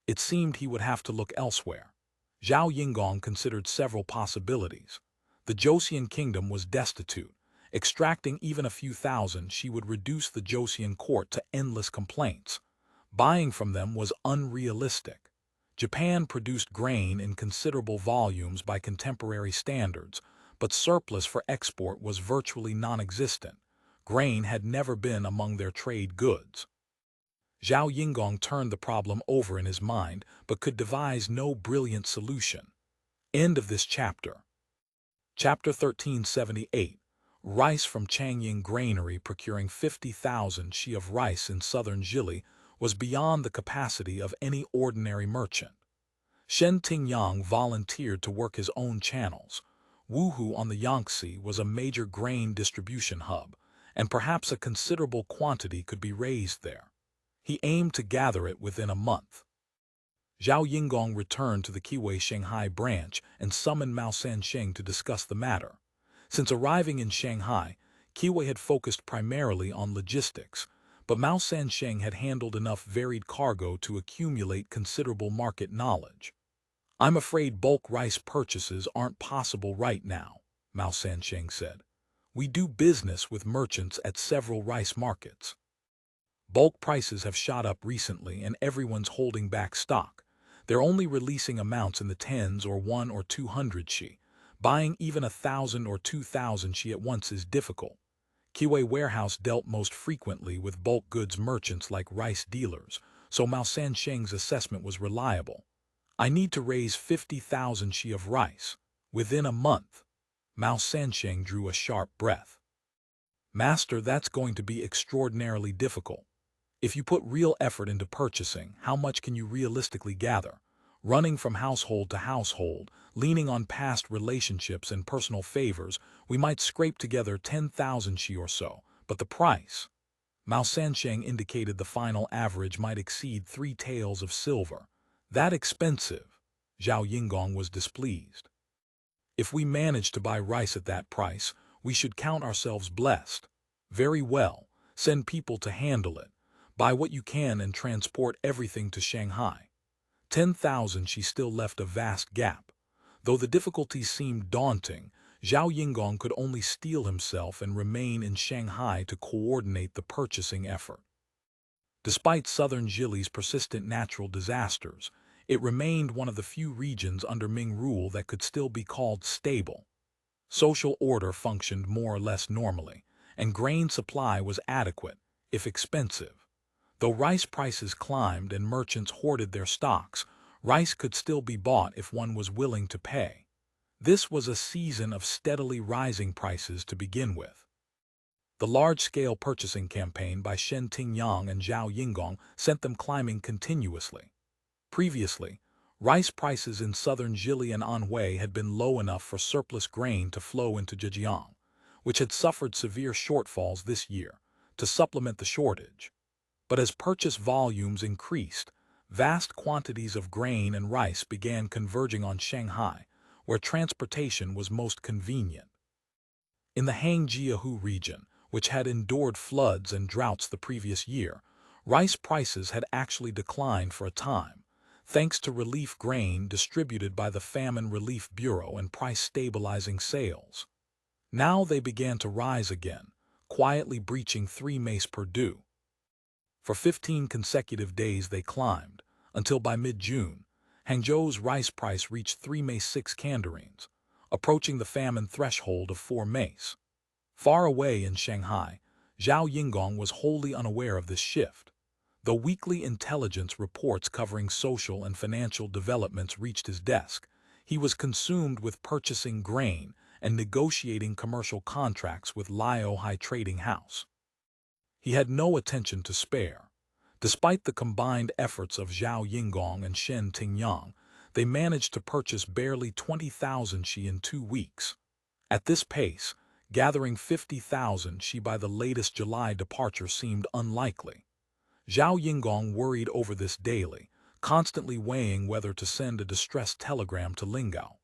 It seemed he would have to look elsewhere. Zhao Yingong considered several possibilities. The Joseon kingdom was destitute. Extracting even a few thousand, she would reduce the Joseon court to endless complaints. Buying from them was unrealistic. Japan produced grain in considerable volumes by contemporary standards, but surplus for export was virtually non-existent. Grain had never been among their trade goods. Zhao Yingong turned the problem over in his mind, but could devise no brilliant solution. End of this chapter. Chapter 1378. Rice from Changying Granary. Procuring 50,000 she of rice in southern Zhili was beyond the capacity of any ordinary merchant. Shen Tingyang volunteered to work his own channels. Wuhu on the Yangtze was a major grain distribution hub, and perhaps a considerable quantity could be raised there. He aimed to gather it within a month. Zhao Yingong returned to the Kiwei Shanghai branch and summoned Mao Sansheng to discuss the matter. Since arriving in Shanghai, Kiwei had focused primarily on logistics, but Mao Sansheng had handled enough varied cargo to accumulate considerable market knowledge. "I'm afraid bulk rice purchases aren't possible right now," Mao Sansheng said. We do business with merchants at several rice markets. Bulk prices have shot up recently and everyone's holding back stock. They're only releasing amounts in the tens or 1 or 200 shi. Buying even 1,000 or 2,000 shi at once is difficult. Kiwei Warehouse dealt most frequently with bulk goods merchants like rice dealers, so Mao Sansheng's assessment was reliable. I need to raise 50,000 shi of rice. Within a month. Mao Sansheng drew a sharp breath. Master, that's going to be extraordinarily difficult. If you put real effort into purchasing, how much can you realistically gather? Running from household to household, leaning on past relationships and personal favors, we might scrape together 10,000 shi or so, but the price? Mao Sansheng indicated the final average might exceed 3 taels of silver. That expensive? Zhao Yingong was displeased. If we manage to buy rice at that price, we should count ourselves blessed. Very well, send people to handle it. Buy what you can and transport everything to Shanghai. 10,000 she still left a vast gap. Though the difficulties seemed daunting, Zhao Yingong could only steel himself and remain in Shanghai to coordinate the purchasing effort. Despite southern Zhili's persistent natural disasters, it remained one of the few regions under Ming rule that could still be called stable. Social order functioned more or less normally, and grain supply was adequate, if expensive. Though rice prices climbed and merchants hoarded their stocks, rice could still be bought if one was willing to pay. This was a season of steadily rising prices to begin with. The large-scale purchasing campaign by Shen Tingyang and Zhao Yingong sent them climbing continuously. Previously, rice prices in southern Zhili and Anhui had been low enough for surplus grain to flow into Zhenjiang, which had suffered severe shortfalls this year, to supplement the shortage. But as purchase volumes increased, vast quantities of grain and rice began converging on Shanghai, where transportation was most convenient. In the Hangjiahu region, which had endured floods and droughts the previous year, rice prices had actually declined for a time, thanks to relief grain distributed by the Famine Relief Bureau and price-stabilizing sales. Now they began to rise again, quietly breaching 3 mace per due. For 15 consecutive days they climbed, until by mid-June, Hangzhou's rice price reached 3 mace 6 kandarines, approaching the famine threshold of 4 mace. Far away in Shanghai, Zhao Yingong was wholly unaware of this shift. Though weekly intelligence reports covering social and financial developments reached his desk, he was consumed with purchasing grain and negotiating commercial contracts with Liaohai Trading House. He had no attention to spare. Despite the combined efforts of Zhao Yingong and Shen Tingyang, they managed to purchase barely 20,000 shi in 2 weeks. At this pace, gathering 50,000 shi by the latest July departure seemed unlikely. Zhao Yingong worried over this daily, constantly weighing whether to send a distress telegram to Lingao.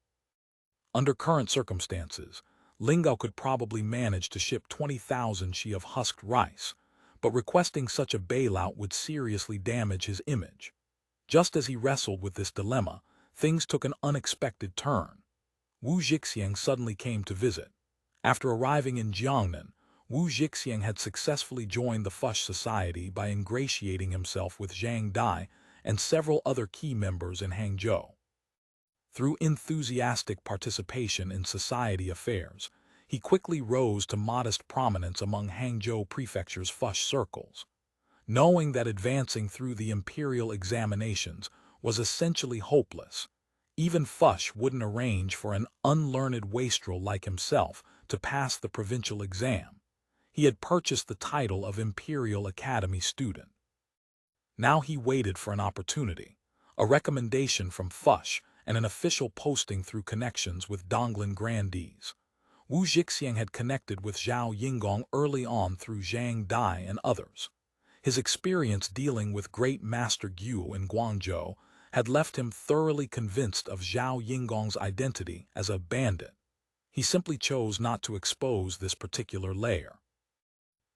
Under current circumstances, Lingao could probably manage to ship 20,000 shi of husked rice, but requesting such a bailout would seriously damage his image. Just as he wrestled with this dilemma, things took an unexpected turn. Wu Zhixiang suddenly came to visit. After arriving in Jiangnan, Wu Zhixiang had successfully joined the Fush Society by ingratiating himself with Zhang Dai and several other key members in Hangzhou. Through enthusiastic participation in society affairs, he quickly rose to modest prominence among Hangzhou Prefecture's Fush circles. Knowing that advancing through the imperial examinations was essentially hopeless, even Fush wouldn't arrange for an unlearned wastrel like himself to pass the provincial exam. He had purchased the title of Imperial Academy student. Now he waited for an opportunity, a recommendation from Fush and an official posting through connections with Donglan grandees. Wu Zhixiang had connected with Zhao Yingong early on through Zhang Dai and others. His experience dealing with great Master Gu in Guangzhou had left him thoroughly convinced of Zhao Yingong's identity as a bandit. He simply chose not to expose this particular layer.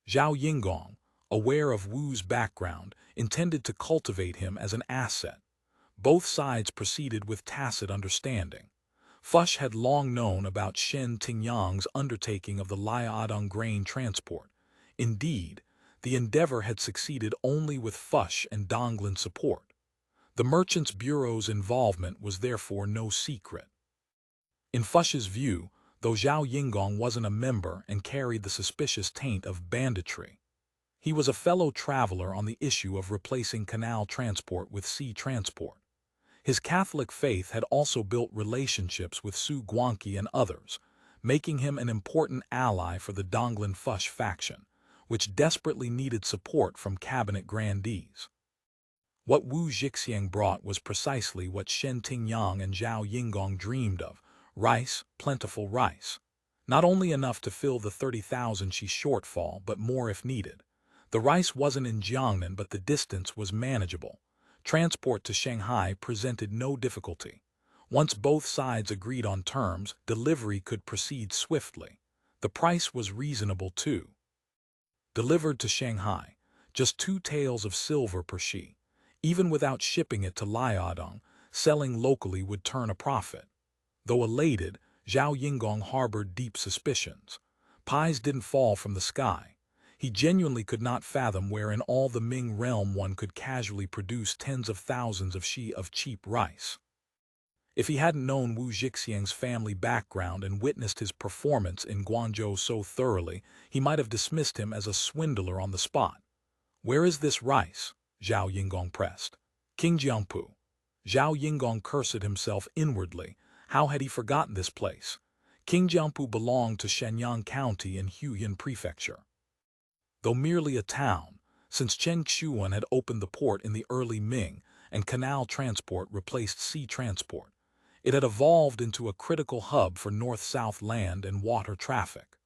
Zhao Yingong, aware of Wu's background, intended to cultivate him as an asset. Both sides proceeded with tacit understanding. Fush had long known about Siniang's undertaking of the Liaodong grain transport. Indeed, the endeavor had succeeded only with Fush and Donglin's support. The Merchants' Bureau's involvement was therefore no secret. In Fush's view, though Zhao Yingong wasn't a member and carried the suspicious taint of banditry, he was a fellow traveler on the issue of replacing canal transport with sea transport. His Catholic faith had also built relationships with Su Guangqi and others, making him an important ally for the Donglin Fush faction, which desperately needed support from cabinet grandees. What Wu Zhixiang brought was precisely what Shen Tingyang and Zhao Yingong dreamed of: rice, plentiful rice. Not only enough to fill the 30,000 she shortfall, but more if needed. The rice wasn't in Jiangnan, but the distance was manageable. Transport to Shanghai presented no difficulty. Once both sides agreed on terms, delivery could proceed swiftly. The price was reasonable too. Delivered to Shanghai, just 2 taels of silver per she. Even without shipping it to Liaodong, selling locally would turn a profit. Though elated, Zhao Yingong harbored deep suspicions. Pies didn't fall from the sky. He genuinely could not fathom where in all the Ming realm one could casually produce tens of thousands of she of cheap rice. If he hadn't known Wu Zhixiang's family background and witnessed his performance in Guangzhou so thoroughly, he might have dismissed him as a swindler on the spot. "Where is this rice?" Zhao Yingong pressed. "Qingjiangpu." Zhao Yingong cursed himself inwardly. How had he forgotten this place? Qingjiangpu belonged to Shenyang County in Huyan Prefecture. Though merely a town, since Chen Xuan had opened the port in the early Ming and canal transport replaced sea transport, it had evolved into a critical hub for north-south land and water traffic.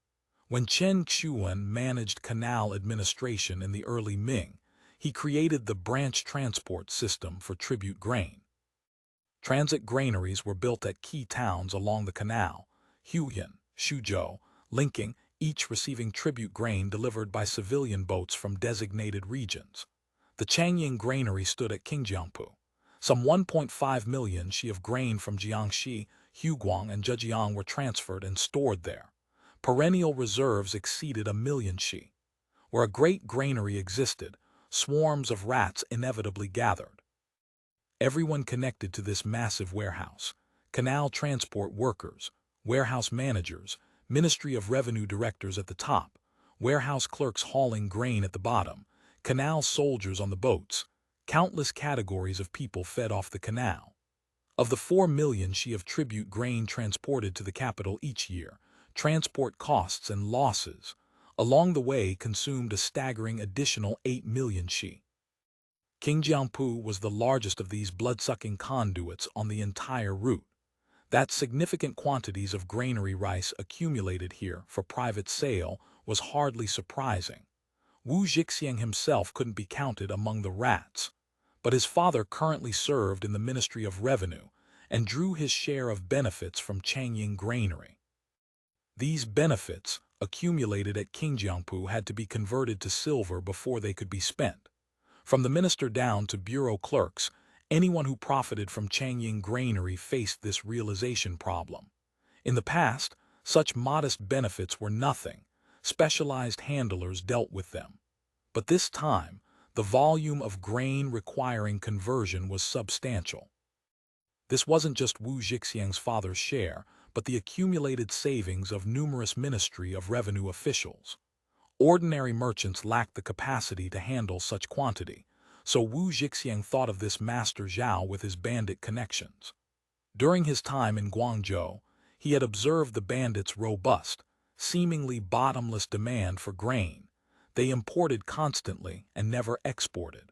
When Chen Xuan managed canal administration in the early Ming, he created the branch transport system for tribute grain. Transit granaries were built at key towns along the canal, Huyan, Suzhou, linking, each receiving tribute grain delivered by civilian boats from designated regions. The Changying granary stood at Qingjiangpu. Some 1.5 million she of grain from Jiangxi, Huguang, and Zhejiang were transferred and stored there. Perennial reserves exceeded 1 million she. Where a great granary existed, swarms of rats inevitably gathered. Everyone connected to this massive warehouse: canal transport workers, warehouse managers, Ministry of Revenue directors at the top, warehouse clerks hauling grain at the bottom, canal soldiers on the boats. Countless categories of people fed off the canal. Of the 4 million she of tribute grain transported to the capital each year, transport costs and losses along the way consumed a staggering additional 8 million she. Qingjiangpu was the largest of these blood-sucking conduits on the entire route. That significant quantities of granary rice accumulated here for private sale was hardly surprising. Wu Zhixiang himself couldn't be counted among the rats, but his father currently served in the Ministry of Revenue and drew his share of benefits from Changying granary. These benefits, accumulated at Qingjiangpu, had to be converted to silver before they could be spent. From the minister down to bureau clerks, anyone who profited from Changying granary faced this realization problem. In the past, such modest benefits were nothing. Specialized handlers dealt with them. But this time, the volume of grain requiring conversion was substantial. This wasn't just Wu Zhixiang's father's share, but the accumulated savings of numerous Ministry of Revenue officials. Ordinary merchants lacked the capacity to handle such quantity, so Wu Zhixiang thought of this Master Zhao with his bandit connections. During his time in Guangzhou, he had observed the bandits' robust, seemingly bottomless demand for grain. They imported constantly and never exported.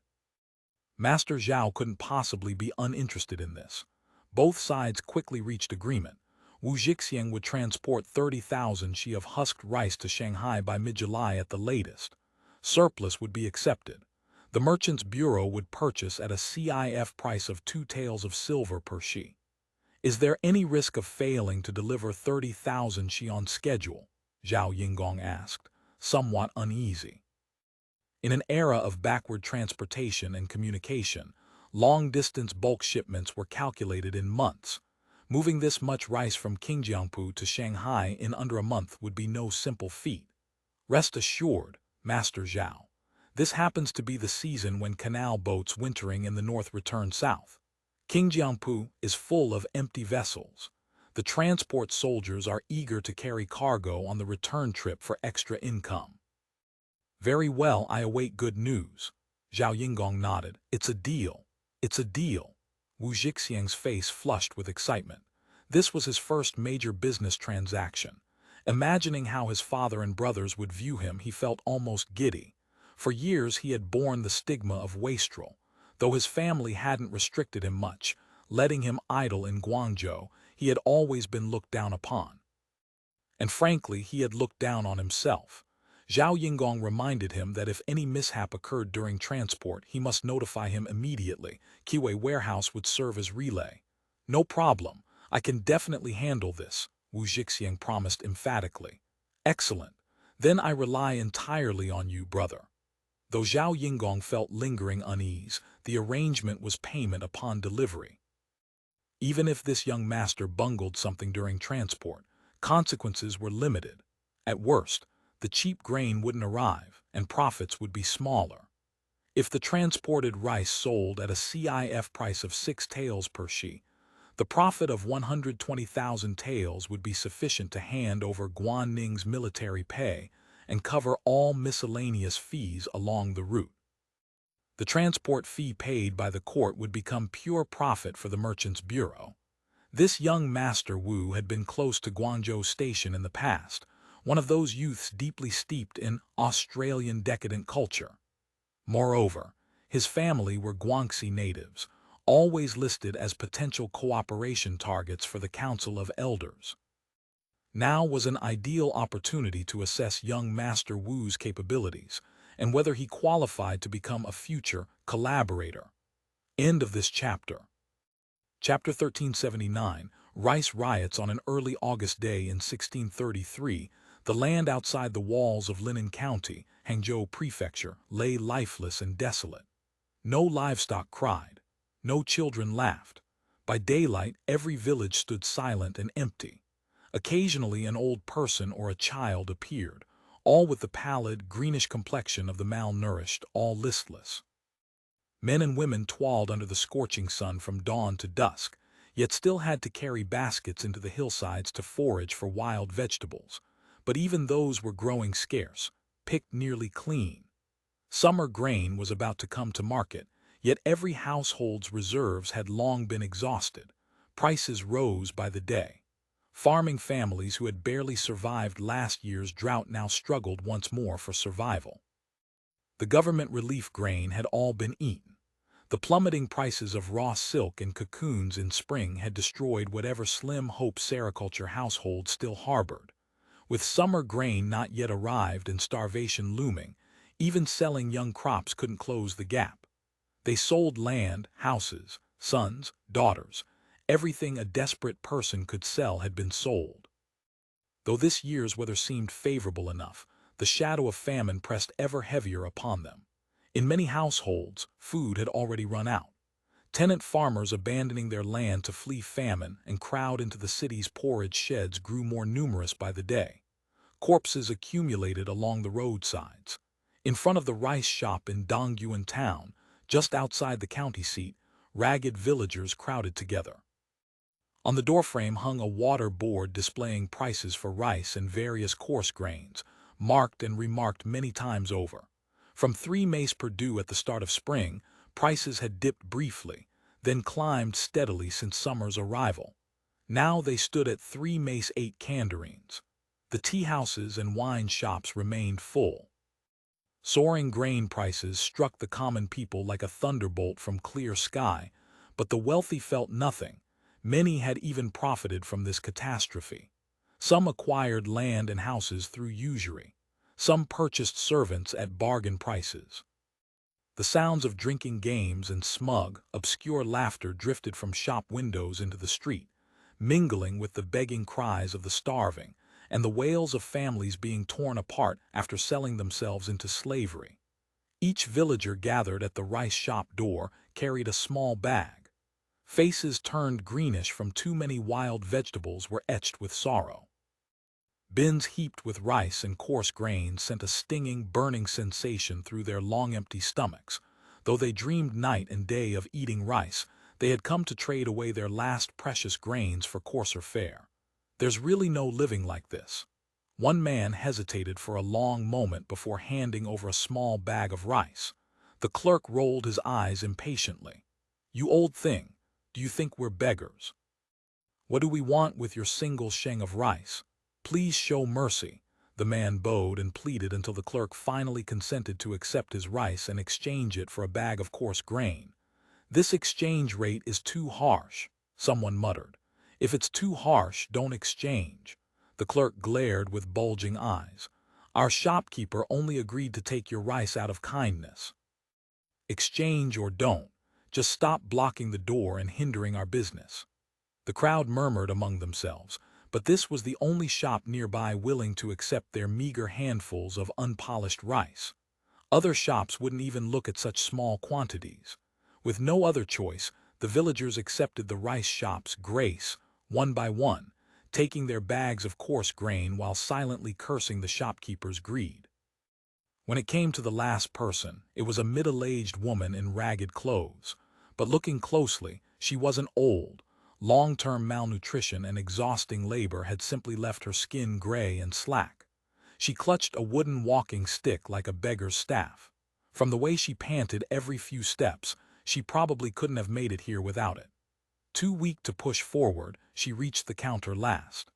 Master Zhao couldn't possibly be uninterested in this. Both sides quickly reached agreement. Wu Zhixiang would transport 30,000 she of husked rice to Shanghai by mid-July at the latest. Surplus would be accepted. The Merchants' Bureau would purchase at a CIF price of 2 taels of silver per she. "Is there any risk of failing to deliver 30,000 she on schedule?" Zhao Yingong asked, somewhat uneasy. In an era of backward transportation and communication, long-distance bulk shipments were calculated in months. Moving this much rice from Qingjiangpu to Shanghai in under a month would be no simple feat. Rest assured, Master Zhao, this happens to be the season when canal boats wintering in the north return south. Qingjiangpu is full of empty vessels. The transport soldiers are eager to carry cargo on the return trip for extra income. Very well, I await good news. Zhao Yingong nodded. It's a deal. It's a deal. Wu Zixiang's face flushed with excitement. This was his first major business transaction. Imagining how his father and brothers would view him, he felt almost giddy. For years he had borne the stigma of wastrel. Though his family hadn't restricted him much, letting him idle in Guangzhou, he had always been looked down upon. And frankly, he had looked down on himself. Zhao Yingong reminded him that if any mishap occurred during transport, he must notify him immediately. Kiwei Warehouse would serve as relay. No problem. I can definitely handle this, Wu Zixiang promised emphatically. Excellent. Then I rely entirely on you, brother. Though Zhao Yingong felt lingering unease, the arrangement was payment upon delivery. Even if this young master bungled something during transport, consequences were limited. At worst, the cheap grain wouldn't arrive, and profits would be smaller. If the transported rice sold at a CIF price of 6 taels per shi, the profit of 120,000 taels would be sufficient to hand over Guanning's military pay and cover all miscellaneous fees along the route. The transport fee paid by the court would become pure profit for the Merchants' Bureau. This young Master Wu had been close to Guangzhou Station in the past, one of those youths deeply steeped in Australian decadent culture. Moreover, his family were Guangxi natives, always listed as potential cooperation targets for the Council of Elders. Now was an ideal opportunity to assess young Master Wu's capabilities and whether he qualified to become a future collaborator. End of this chapter. Chapter 1379, Rice Riots. On an early August day in 1633, the land outside the walls of Linnan County, Hangzhou Prefecture, lay lifeless and desolate. No livestock cried. No children laughed. By daylight, every village stood silent and empty. Occasionally an old person or a child appeared, all with the pallid, greenish complexion of the malnourished, all listless. Men and women toiled under the scorching sun from dawn to dusk, yet still had to carry baskets into the hillsides to forage for wild vegetables. But even those were growing scarce, picked nearly clean. Summer grain was about to come to market, yet every household's reserves had long been exhausted. Prices rose by the day. Farming families who had barely survived last year's drought now struggled once more for survival. The government relief grain had all been eaten. The plummeting prices of raw silk and cocoons in spring had destroyed whatever slim hope sericulture households still harbored. With summer grain not yet arrived and starvation looming, even selling young crops couldn't close the gap. They sold land, houses, sons, daughters. Everything a desperate person could sell had been sold. Though this year's weather seemed favorable enough, the shadow of famine pressed ever heavier upon them. In many households, food had already run out. Tenant farmers abandoning their land to flee famine and crowd into the city's porridge sheds grew more numerous by the day. Corpses accumulated along the roadsides. In front of the rice shop in Dongyuan town, just outside the county seat, ragged villagers crowded together. On the doorframe hung a water board displaying prices for rice and various coarse grains, marked and remarked many times over. From 3 mace per due at the start of spring, prices had dipped briefly, then climbed steadily since summer's arrival. Now they stood at 3 mace 8 kandarines. The tea houses and wine shops remained full. Soaring grain prices struck the common people like a thunderbolt from clear sky, but the wealthy felt nothing. Many had even profited from this catastrophe. Some acquired land and houses through usury. Some purchased servants at bargain prices. The sounds of drinking games and smug, obscure laughter drifted from shop windows into the street, mingling with the begging cries of the starving and the wails of families being torn apart after selling themselves into slavery. Each villager gathered at the rice shop door carried a small bag. Faces turned greenish from too many wild vegetables were etched with sorrow. Bins heaped with rice and coarse grains sent a stinging, burning sensation through their long empty stomachs. Though they dreamed night and day of eating rice, they had come to trade away their last precious grains for coarser fare. There's really no living like this. One man hesitated for a long moment before handing over a small bag of rice. The clerk rolled his eyes impatiently. "You old thing, do you think we're beggars? What do we want with your single sheng of rice? Please show mercy." The man bowed and pleaded until the clerk finally consented to accept his rice and exchange it for a bag of coarse grain. "This exchange rate is too harsh," someone muttered. "If it's too harsh, don't exchange." The clerk glared with bulging eyes. "Our shopkeeper only agreed to take your rice out of kindness. Exchange or don't, just stop blocking the door and hindering our business." The crowd murmured among themselves, but this was the only shop nearby willing to accept their meager handfuls of unpolished rice. Other shops wouldn't even look at such small quantities. With no other choice, the villagers accepted the rice shop's grace, one by one, taking their bags of coarse grain while silently cursing the shopkeeper's greed. When it came to the last person, it was a middle-aged woman in ragged clothes. But looking closely, she wasn't old. Long-term malnutrition and exhausting labor had simply left her skin gray and slack. She clutched a wooden walking stick like a beggar's staff. From the way she panted every few steps, she probably couldn't have made it here without it. Too weak to push forward, she reached the counter last.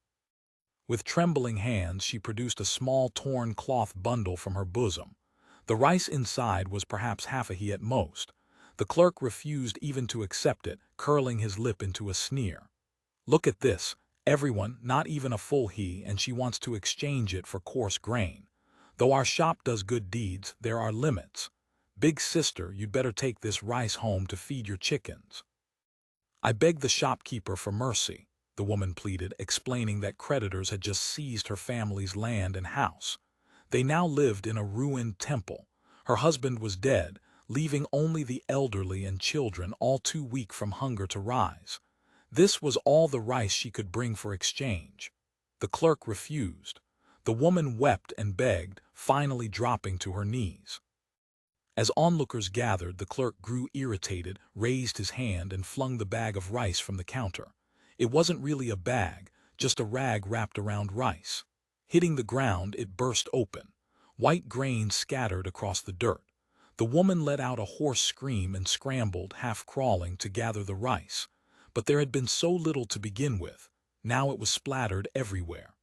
With trembling hands, she produced a small torn cloth bundle from her bosom. The rice inside was perhaps half a he at most. The clerk refused even to accept it, curling his lip into a sneer. "Look at this, everyone, not even a full he, and she wants to exchange it for coarse grain. Though our shop does good deeds, there are limits. Big sister, you'd better take this rice home to feed your chickens." "I beg the shopkeeper for mercy," the woman pleaded, explaining that creditors had just seized her family's land and house. They now lived in a ruined temple. Her husband was dead, leaving only the elderly and children, all too weak from hunger to rise. This was all the rice she could bring for exchange. The clerk refused. The woman wept and begged, finally dropping to her knees. As onlookers gathered, the clerk grew irritated, raised his hand, and flung the bag of rice from the counter. It wasn't really a bag, just a rag wrapped around rice. Hitting the ground, it burst open. White grain scattered across the dirt. The woman let out a hoarse scream and scrambled, half crawling, to gather the rice. But there had been so little to begin with. Now it was splattered everywhere.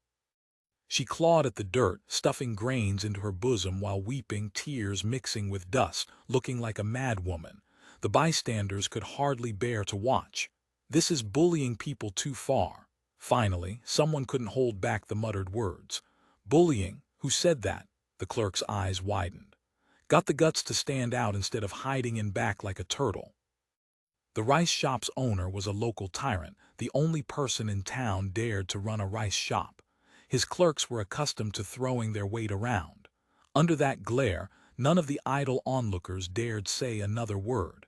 She clawed at the dirt, stuffing grains into her bosom while weeping, tears mixing with dust, looking like a madwoman. The bystanders could hardly bear to watch. "This is bullying people too far." Finally, someone couldn't hold back the muttered words. "Bullying? Who said that?" The clerk's eyes widened. "Got the guts to stand out instead of hiding in back like a turtle." The rice shop's owner was a local tyrant, the only person in town dared to run a rice shop. His clerks were accustomed to throwing their weight around. Under that glare, none of the idle onlookers dared say another word.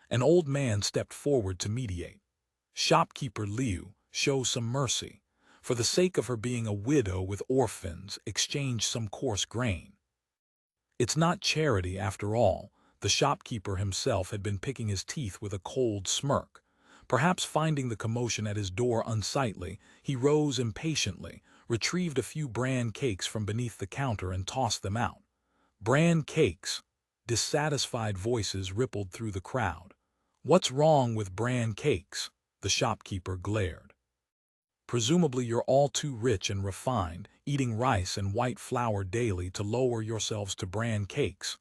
An old man stepped forward to mediate. "Shopkeeper Liu, show some mercy. For the sake of her being a widow with orphans, exchange some coarse grain." It's not charity after all. The shopkeeper himself had been picking his teeth with a cold smirk. Perhaps finding the commotion at his door unsightly, he rose impatiently, retrieved a few bran cakes from beneath the counter and tossed them out. "Bran cakes?" Dissatisfied voices rippled through the crowd. "What's wrong with bran cakes?" The shopkeeper glared. "Presumably you're all too rich and refined, eating rice and white flour daily to lower yourselves to bran cakes."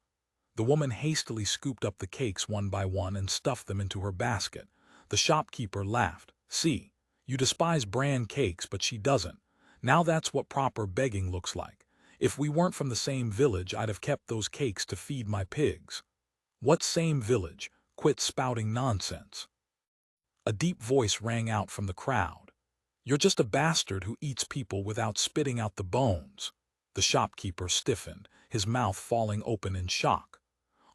The woman hastily scooped up the cakes one by one and stuffed them into her basket. The shopkeeper laughed. "See, you despise bran cakes, but she doesn't. Now that's what proper begging looks like. If we weren't from the same village, I'd have kept those cakes to feed my pigs." "What same village? Quit spouting nonsense." A deep voice rang out from the crowd. "You're just a bastard who eats people without spitting out the bones." The shopkeeper stiffened, his mouth falling open in shock.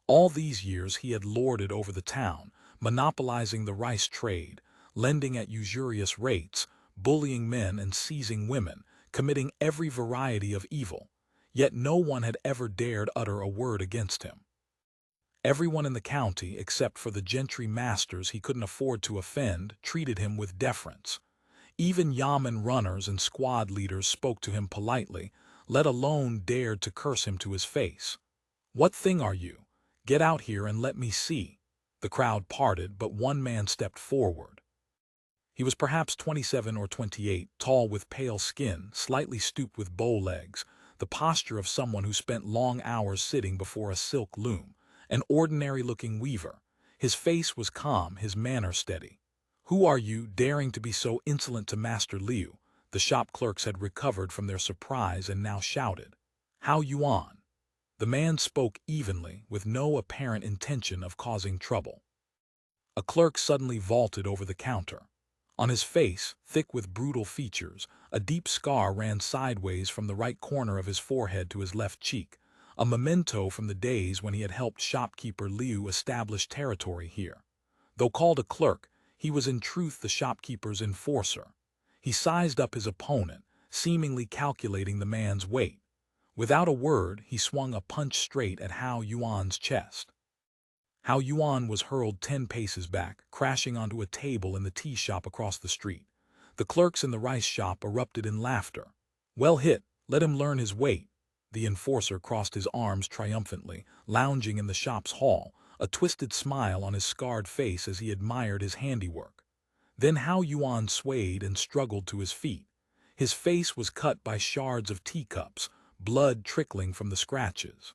All these years he had lorded over the town, monopolizing the rice trade, lending at usurious rates, bullying men and seizing women, committing every variety of evil. Yet no one had ever dared utter a word against him. Everyone in the county, except for the gentry masters he couldn't afford to offend, treated him with deference. Even yamen runners and squad leaders spoke to him politely, let alone dared to curse him to his face. "What thing are you? Get out here and let me see." The crowd parted, but one man stepped forward. He was perhaps 27 or 28, tall with pale skin, slightly stooped with bow legs, the posture of someone who spent long hours sitting before a silk loom, an ordinary-looking weaver. His face was calm, his manner steady. "Who are you, daring to be so insolent to Master Liu?" The shop clerks had recovered from their surprise and now shouted. "How Yuan?" The man spoke evenly, with no apparent intention of causing trouble. A clerk suddenly vaulted over the counter. On his face, thick with brutal features, a deep scar ran sideways from the right corner of his forehead to his left cheek, a memento from the days when he had helped shopkeeper Liu establish territory here. Though called a clerk, he was in truth the shopkeeper's enforcer. He sized up his opponent, seemingly calculating the man's weight. Without a word, he swung a punch straight at Hao Yuan's chest. Hao Yuan was hurled 10 paces back, crashing onto a table in the tea shop across the street. The clerks in the rice shop erupted in laughter. "Well hit, let him learn his weight." The enforcer crossed his arms triumphantly, lounging in the shop's hall, a twisted smile on his scarred face as he admired his handiwork. Then Hao Yuan swayed and struggled to his feet. His face was cut by shards of teacups, blood trickling from the scratches.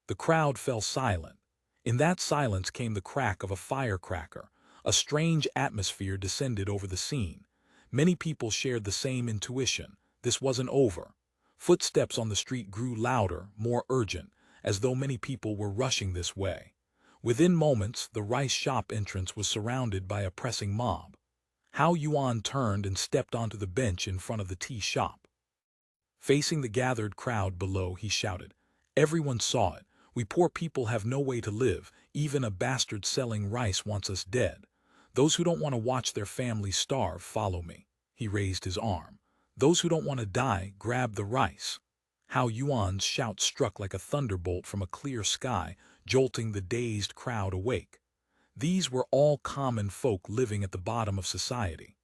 The crowd fell silent. In that silence came the crack of a firecracker. A strange atmosphere descended over the scene. Many people shared the same intuition. This wasn't over. Footsteps on the street grew louder, more urgent, as though many people were rushing this way. Within moments, the rice shop entrance was surrounded by a pressing mob. Hao Yuan turned and stepped onto the bench in front of the tea shop. Facing the gathered crowd below, he shouted, "Everyone saw it. We poor people have no way to live. Even a bastard selling rice wants us dead. Those who don't want to watch their families starve, follow me." He raised his arm. "Those who don't want to die, grab the rice." Hao Yuan's shout struck like a thunderbolt from a clear sky, jolting the dazed crowd awake. These were all common folk living at the bottom of society.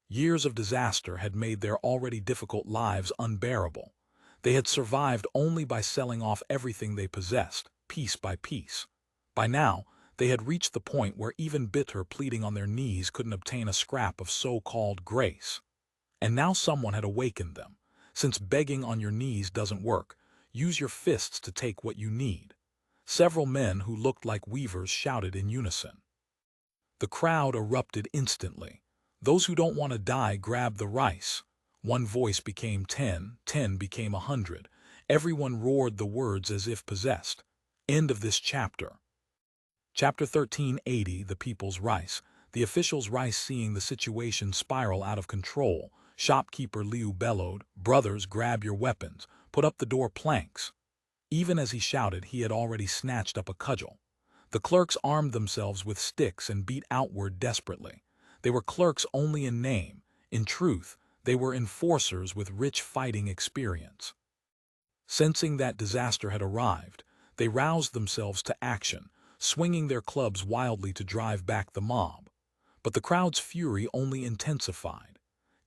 Years of disaster had made their already difficult lives unbearable. They had survived only by selling off everything they possessed, piece by piece. By now, they had reached the point where even bitter pleading on their knees couldn't obtain a scrap of so-called grace. And now someone had awakened them. Since begging on your knees doesn't work, use your fists to take what you need. Several men who looked like weavers shouted in unison. The crowd erupted instantly. "Those who don't want to die, grab the rice." One voice became 10, 10 became 100. Everyone roared the words as if possessed. End of this chapter. Chapter 1380, The People's Rice. The officials' rice, seeing the situation spiral out of control. Shopkeeper Liu bellowed, "Brothers, grab your weapons. Put up the door planks." Even as he shouted, he had already snatched up a cudgel. The clerks armed themselves with sticks and beat outward desperately. They were clerks only in name. In truth, they were enforcers with rich fighting experience. Sensing that disaster had arrived, they roused themselves to action, swinging their clubs wildly to drive back the mob. But the crowd's fury only intensified.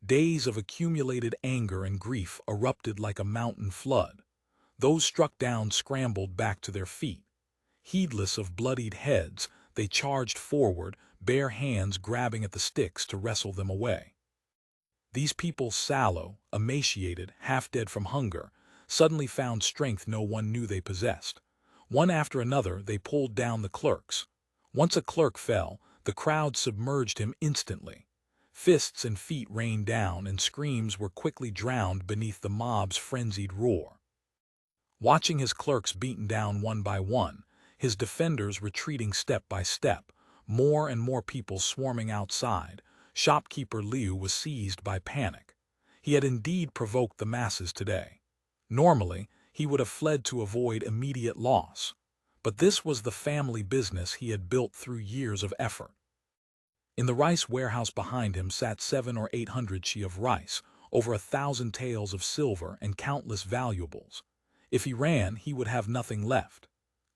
Days of accumulated anger and grief erupted like a mountain flood. Those struck down scrambled back to their feet. Heedless of bloodied heads, they charged forward, bare hands grabbing at the sticks to wrestle them away. These people, sallow, emaciated, half-dead from hunger, suddenly found strength no one knew they possessed. One after another, they pulled down the clerks. Once a clerk fell, the crowd submerged him instantly. Fists and feet rained down, and screams were quickly drowned beneath the mob's frenzied roar. Watching his clerks beaten down one by one, his defenders retreating step by step, more and more people swarming outside, shopkeeper Liu was seized by panic. He had indeed provoked the masses today. Normally, he would have fled to avoid immediate loss. But this was the family business he had built through years of effort. In the rice warehouse behind him sat 700 or 800 she of rice, over 1,000 taels of silver and countless valuables. If he ran, he would have nothing left.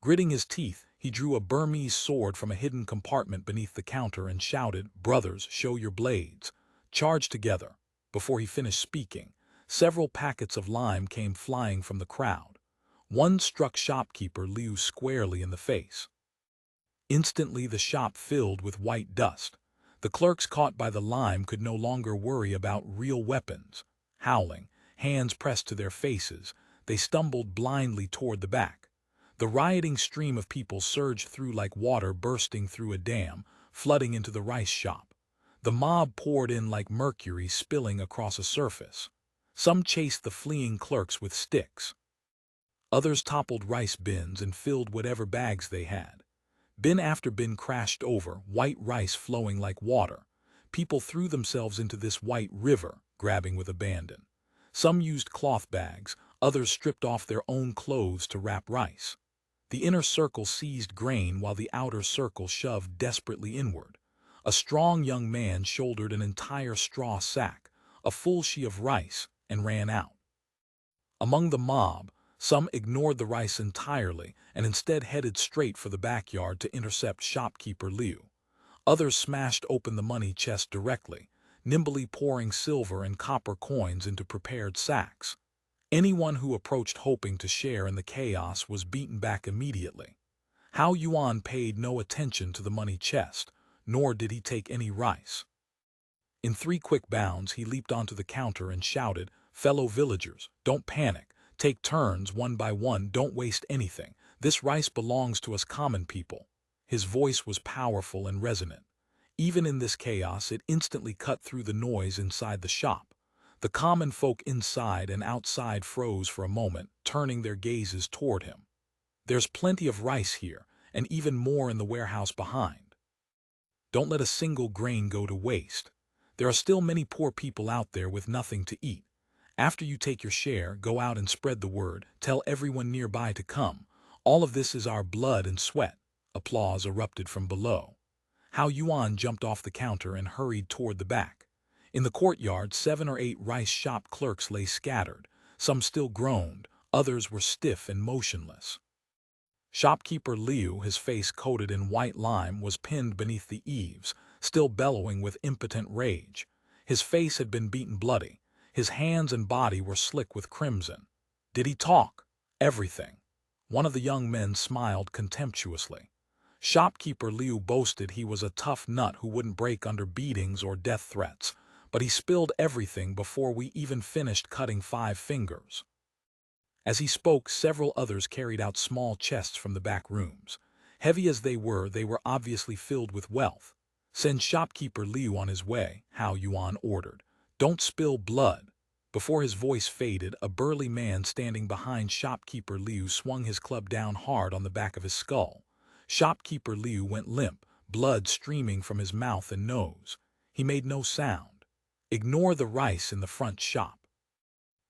Gritting his teeth, he drew a Burmese sword from a hidden compartment beneath the counter and shouted, "Brothers, show your blades. Charge together." Before he finished speaking, several packets of lime came flying from the crowd. One struck shopkeeper Liu squarely in the face. Instantly the shop filled with white dust. The clerks caught by the lime could no longer worry about real weapons. Howling, hands pressed to their faces, they stumbled blindly toward the back. The rioting stream of people surged through like water bursting through a dam, flooding into the rice shop. The mob poured in like mercury spilling across a surface. Some chased the fleeing clerks with sticks. Others toppled rice bins and filled whatever bags they had. Bin after bin crashed over, white rice flowing like water. People threw themselves into this white river, grabbing with abandon. Some used cloth bags, others stripped off their own clothes to wrap rice. The inner circle seized grain while the outer circle shoved desperately inward. A strong young man shouldered an entire straw sack, a full she of rice, and ran out. Among the mob, some ignored the rice entirely and instead headed straight for the backyard to intercept shopkeeper Liu. Others smashed open the money chest directly, nimbly pouring silver and copper coins into prepared sacks. Anyone who approached hoping to share in the chaos was beaten back immediately. Hao Yuan paid no attention to the money chest, nor did he take any rice. In 3 quick bounds he leaped onto the counter and shouted, "Fellow villagers, don't panic. Take turns one by one, don't waste anything. This rice belongs to us common people." His voice was powerful and resonant. Even in this chaos, it instantly cut through the noise inside the shop. The common folk inside and outside froze for a moment, turning their gazes toward him. "There's plenty of rice here, and even more in the warehouse behind. Don't let a single grain go to waste. There are still many poor people out there with nothing to eat. After you take your share, go out and spread the word, tell everyone nearby to come. All of this is our blood and sweat." Applause erupted from below. Hao Yuan jumped off the counter and hurried toward the back. In the courtyard, 7 or 8 rice shop clerks lay scattered. Some still groaned, others were stiff and motionless. Shopkeeper Liu, his face coated in white lime, was pinned beneath the eaves, still bellowing with impotent rage. His face had been beaten bloody. His hands and body were slick with crimson. Did he talk? Everything. One of the young men smiled contemptuously. Shopkeeper Liu boasted he was a tough nut who wouldn't break under beatings or death threats, but he spilled everything before we even finished cutting 5 fingers. As he spoke, several others carried out small chests from the back rooms. Heavy as they were obviously filled with wealth. "Send shopkeeper Liu on his way," Hao Yuan ordered. "Don't spill blood." Before his voice faded, a burly man standing behind shopkeeper Liu swung his club down hard on the back of his skull. Shopkeeper Liu went limp, blood streaming from his mouth and nose. He made no sound. "Ignore the rice in the front shop.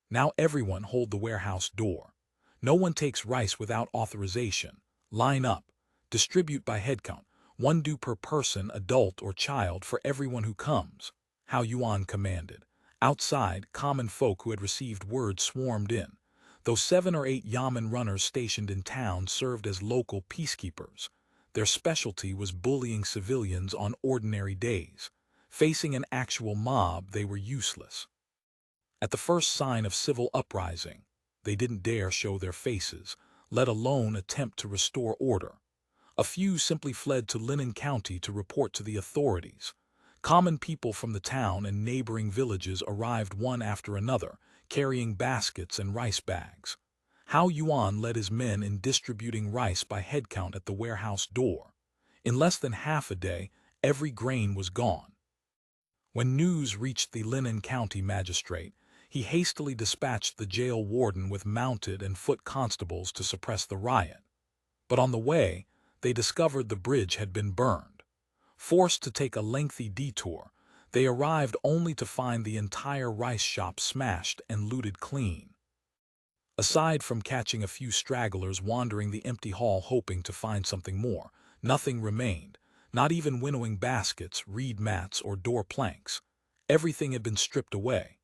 Now everyone hold the warehouse door. No one takes rice without authorization. Line up. Distribute by head count. 1 due per person, adult or child, for everyone who comes," Hao Yuan commanded. Outside, common folk who had received word swarmed in. Though 7 or 8 yamen runners stationed in town served as local peacekeepers, their specialty was bullying civilians on ordinary days. Facing an actual mob, they were useless. At the first sign of civil uprising, they didn't dare show their faces, let alone attempt to restore order. A few simply fled to Linnan County to report to the authorities. Common people from the town and neighboring villages arrived one after another, carrying baskets and rice bags. Hao Yuan led his men in distributing rice by head count at the warehouse door. In less than half a day, every grain was gone. When news reached the Linnan County magistrate, he hastily dispatched the jail warden with mounted and foot constables to suppress the riot. But on the way, they discovered the bridge had been burned. Forced to take a lengthy detour, they arrived only to find the entire rice shop smashed and looted clean. Aside from catching a few stragglers wandering the empty hall hoping to find something more, nothing remained, not even winnowing baskets, reed mats, or door planks. Everything had been stripped away.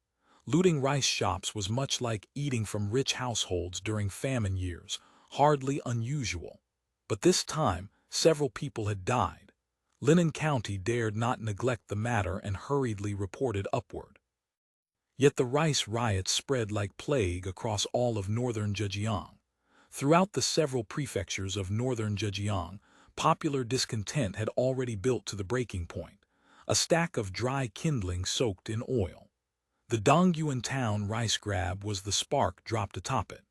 Looting rice shops was much like eating from rich households during famine years, hardly unusual. But this time, several people had died. Linnan County dared not neglect the matter and hurriedly reported upward. Yet the rice riots spread like plague across all of northern Zhenjiang. Throughout the several prefectures of northern Zhenjiang, popular discontent had already built to the breaking point, a stack of dry kindling soaked in oil. The Dongyuan town rice grab was the spark dropped atop it.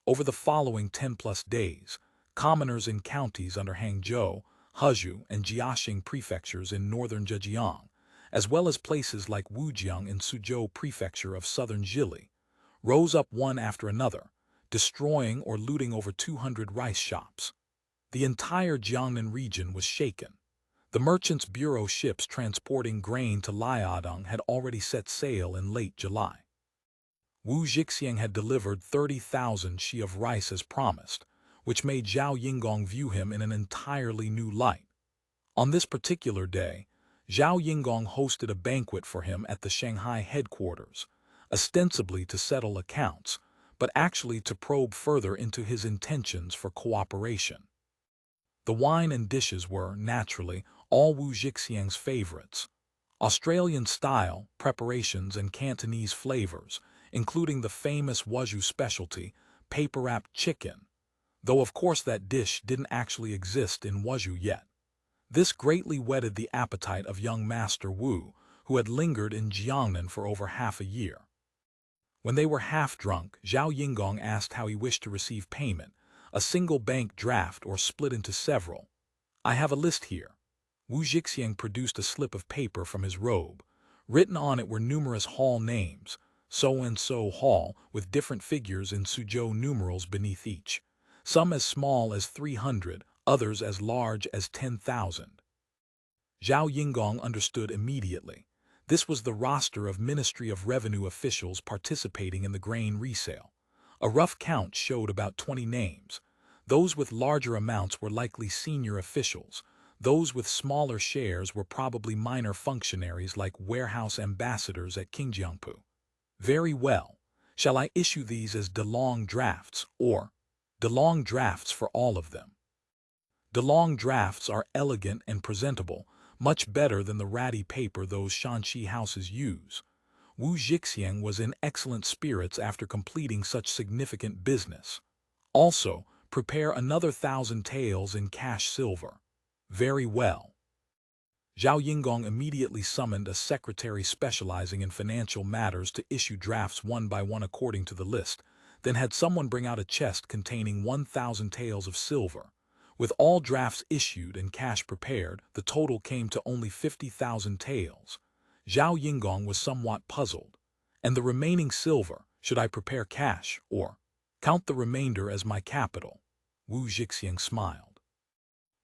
Over the following 10-plus days, commoners in counties under Hangzhou, Hezhou, and Jiaxing prefectures in northern Zhejiang, as well as places like Wujiang and Suzhou prefecture of southern Zhili, rose up one after another, destroying or looting over 200 rice shops. The entire Jiangnan region was shaken. The Merchants' Bureau ships transporting grain to Liaodong had already set sail in late July. Wu Jixiang had delivered 30,000 shi of rice as promised, which made Zhao Yingong view him in an entirely new light. On this particular day, Zhao Yingong hosted a banquet for him at the Shanghai headquarters, ostensibly to settle accounts, but actually to probe further into his intentions for cooperation. The wine and dishes were, naturally, all Wu Jixiang's favorites. Australian-style preparations and Cantonese flavors, including the famous Wuzhou specialty, paper-wrapped chicken, though of course that dish didn't actually exist in Wuzhou yet. This greatly whetted the appetite of young Master Wu, who had lingered in Jiangnan for over half a year. When they were half drunk, Zhao Yingong asked how he wished to receive payment, a single bank draft or split into several. "I have a list here." Wu Jixiang produced a slip of paper from his robe. Written on it were numerous hall names, so-and-so hall, with different figures in Suzhou numerals beneath each, some as small as 300, others as large as 10,000. Zhao Yingong understood immediately. This was the roster of Ministry of Revenue officials participating in the grain resale. A rough count showed about 20 names. Those with larger amounts were likely senior officials. Those with smaller shares were probably minor functionaries like warehouse ambassadors at Qingjiangpu. "Very well. Shall I issue these as DeLong drafts, or DeLong drafts for all of them?" DeLong drafts are elegant and presentable, much better than the ratty paper those Shanxi houses use. Wu Jixiang was in excellent spirits after completing such significant business. "Also, prepare another 1,000 taels in cash silver." "Very well." Zhao Yingong immediately summoned a secretary specializing in financial matters to issue drafts one by one according to the list, then had someone bring out a chest containing 1,000 taels of silver. With all drafts issued and cash prepared, the total came to only 50,000 taels. Zhao Yingong was somewhat puzzled. "And the remaining silver, should I prepare cash, or count the remainder as my capital?" Wu Jixiang smiled.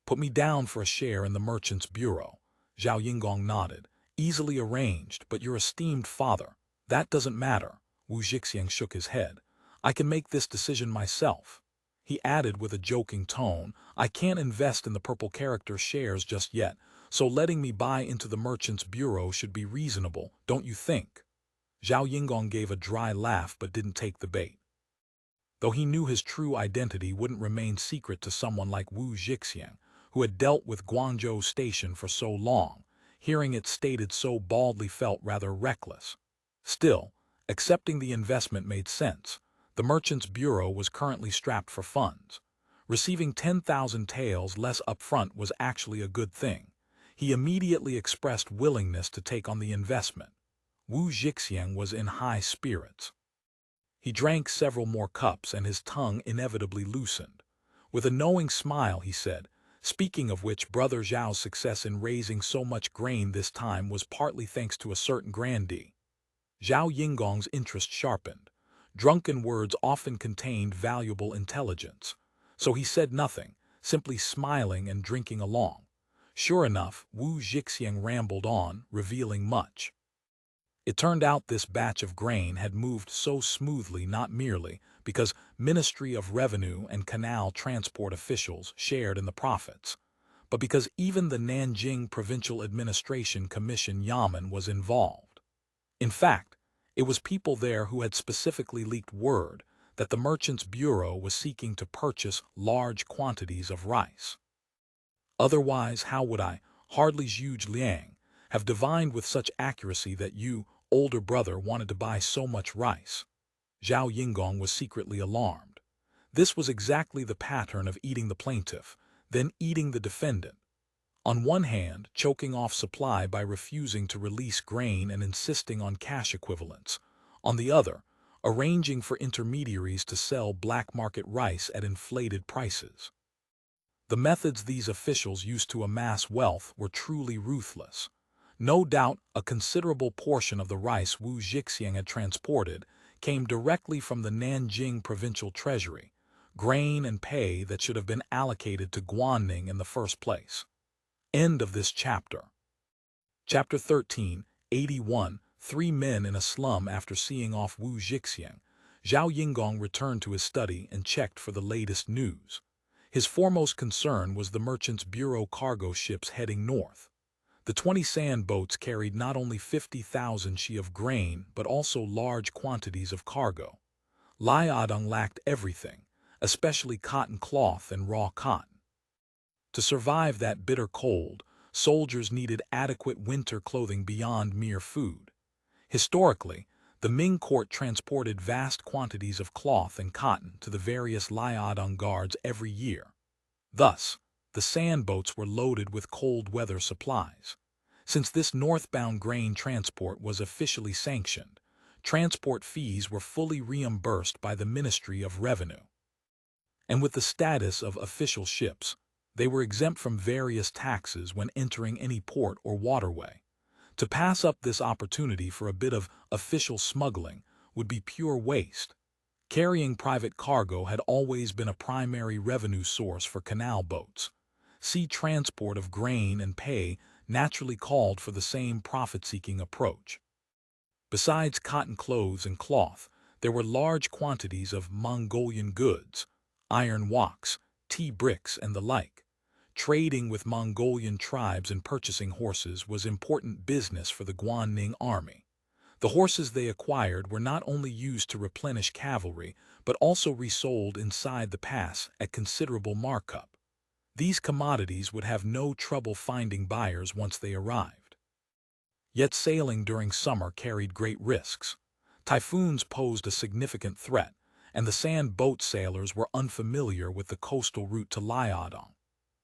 "Put me down for a share in the Merchants' Bureau." Zhao Yingong nodded. "Easily arranged, but your esteemed father—" "That doesn't matter." Wu Jixiang shook his head. "I can make this decision myself." He added with a joking tone, "I can't invest in the purple character shares just yet, so letting me buy into the Merchants' Bureau should be reasonable, don't you think?" Zhao Yingong gave a dry laugh but didn't take the bait. Though he knew his true identity wouldn't remain secret to someone like Wu Jixiang, who had dealt with Guangzhou Station for so long, hearing it stated so baldly felt rather reckless. Still, accepting the investment made sense. The Merchants' Bureau was currently strapped for funds. Receiving 10,000 taels less upfront was actually a good thing. He immediately expressed willingness to take on the investment. Wu Jixiang was in high spirits. He drank several more cups and his tongue inevitably loosened. With a knowing smile he said, "Speaking of which, Brother Zhao's success in raising so much grain this time was partly thanks to a certain grandee." Zhao Yingong's interest sharpened. Drunken words often contained valuable intelligence. So he said nothing, simply smiling and drinking along. Sure enough, Wu Jixiang rambled on, revealing much. It turned out this batch of grain had moved so smoothly not merely, because Ministry of Revenue and Canal Transport officials shared in the profits, but because even the Nanjing Provincial Administration Commission Yamen was involved. In fact, it was people there who had specifically leaked word that the Merchants' Bureau was seeking to purchase large quantities of rice. Otherwise, how would I, hardly Zhuge Liang, have divined with such accuracy that you, older brother, wanted to buy so much rice? Zhao Yingong was secretly alarmed. This was exactly the pattern of eating the plaintiff, then eating the defendant. On one hand, choking off supply by refusing to release grain and insisting on cash equivalents. On the other, arranging for intermediaries to sell black market rice at inflated prices. The methods these officials used to amass wealth were truly ruthless. No doubt a considerable portion of the rice Wu Zhixiang had transported came directly from the Nanjing Provincial Treasury, grain and pay that should have been allocated to Guanning in the first place. End of this chapter. Chapter 13, 81, 3 men in a slum. After seeing off Wu Zhixiang, Zhao Yingong returned to his study and checked for the latest news. His foremost concern was the Merchants' Bureau cargo ships heading north. The 20 sand boats carried not only 50,000 shi of grain but also large quantities of cargo. Liaodong lacked everything, especially cotton cloth and raw cotton. To survive that bitter cold, soldiers needed adequate winter clothing beyond mere food. Historically, the Ming court transported vast quantities of cloth and cotton to the various Liaodong guards every year. Thus, the sand boats were loaded with cold weather supplies. Since this northbound grain transport was officially sanctioned, transport fees were fully reimbursed by the Ministry of Revenue. And with the status of official ships, they were exempt from various taxes when entering any port or waterway. To pass up this opportunity for a bit of official smuggling would be pure waste. Carrying private cargo had always been a primary revenue source for canal boats. Sea transport of grain and pay naturally called for the same profit-seeking approach. Besides cotton clothes and cloth, there were large quantities of Mongolian goods, iron woks, tea bricks, and the like. Trading with Mongolian tribes and purchasing horses was important business for the Guanning army. The horses they acquired were not only used to replenish cavalry, but also resold inside the pass at considerable markup. These commodities would have no trouble finding buyers once they arrived. Yet sailing during summer carried great risks. Typhoons posed a significant threat, and the sand boat sailors were unfamiliar with the coastal route to Liaodong.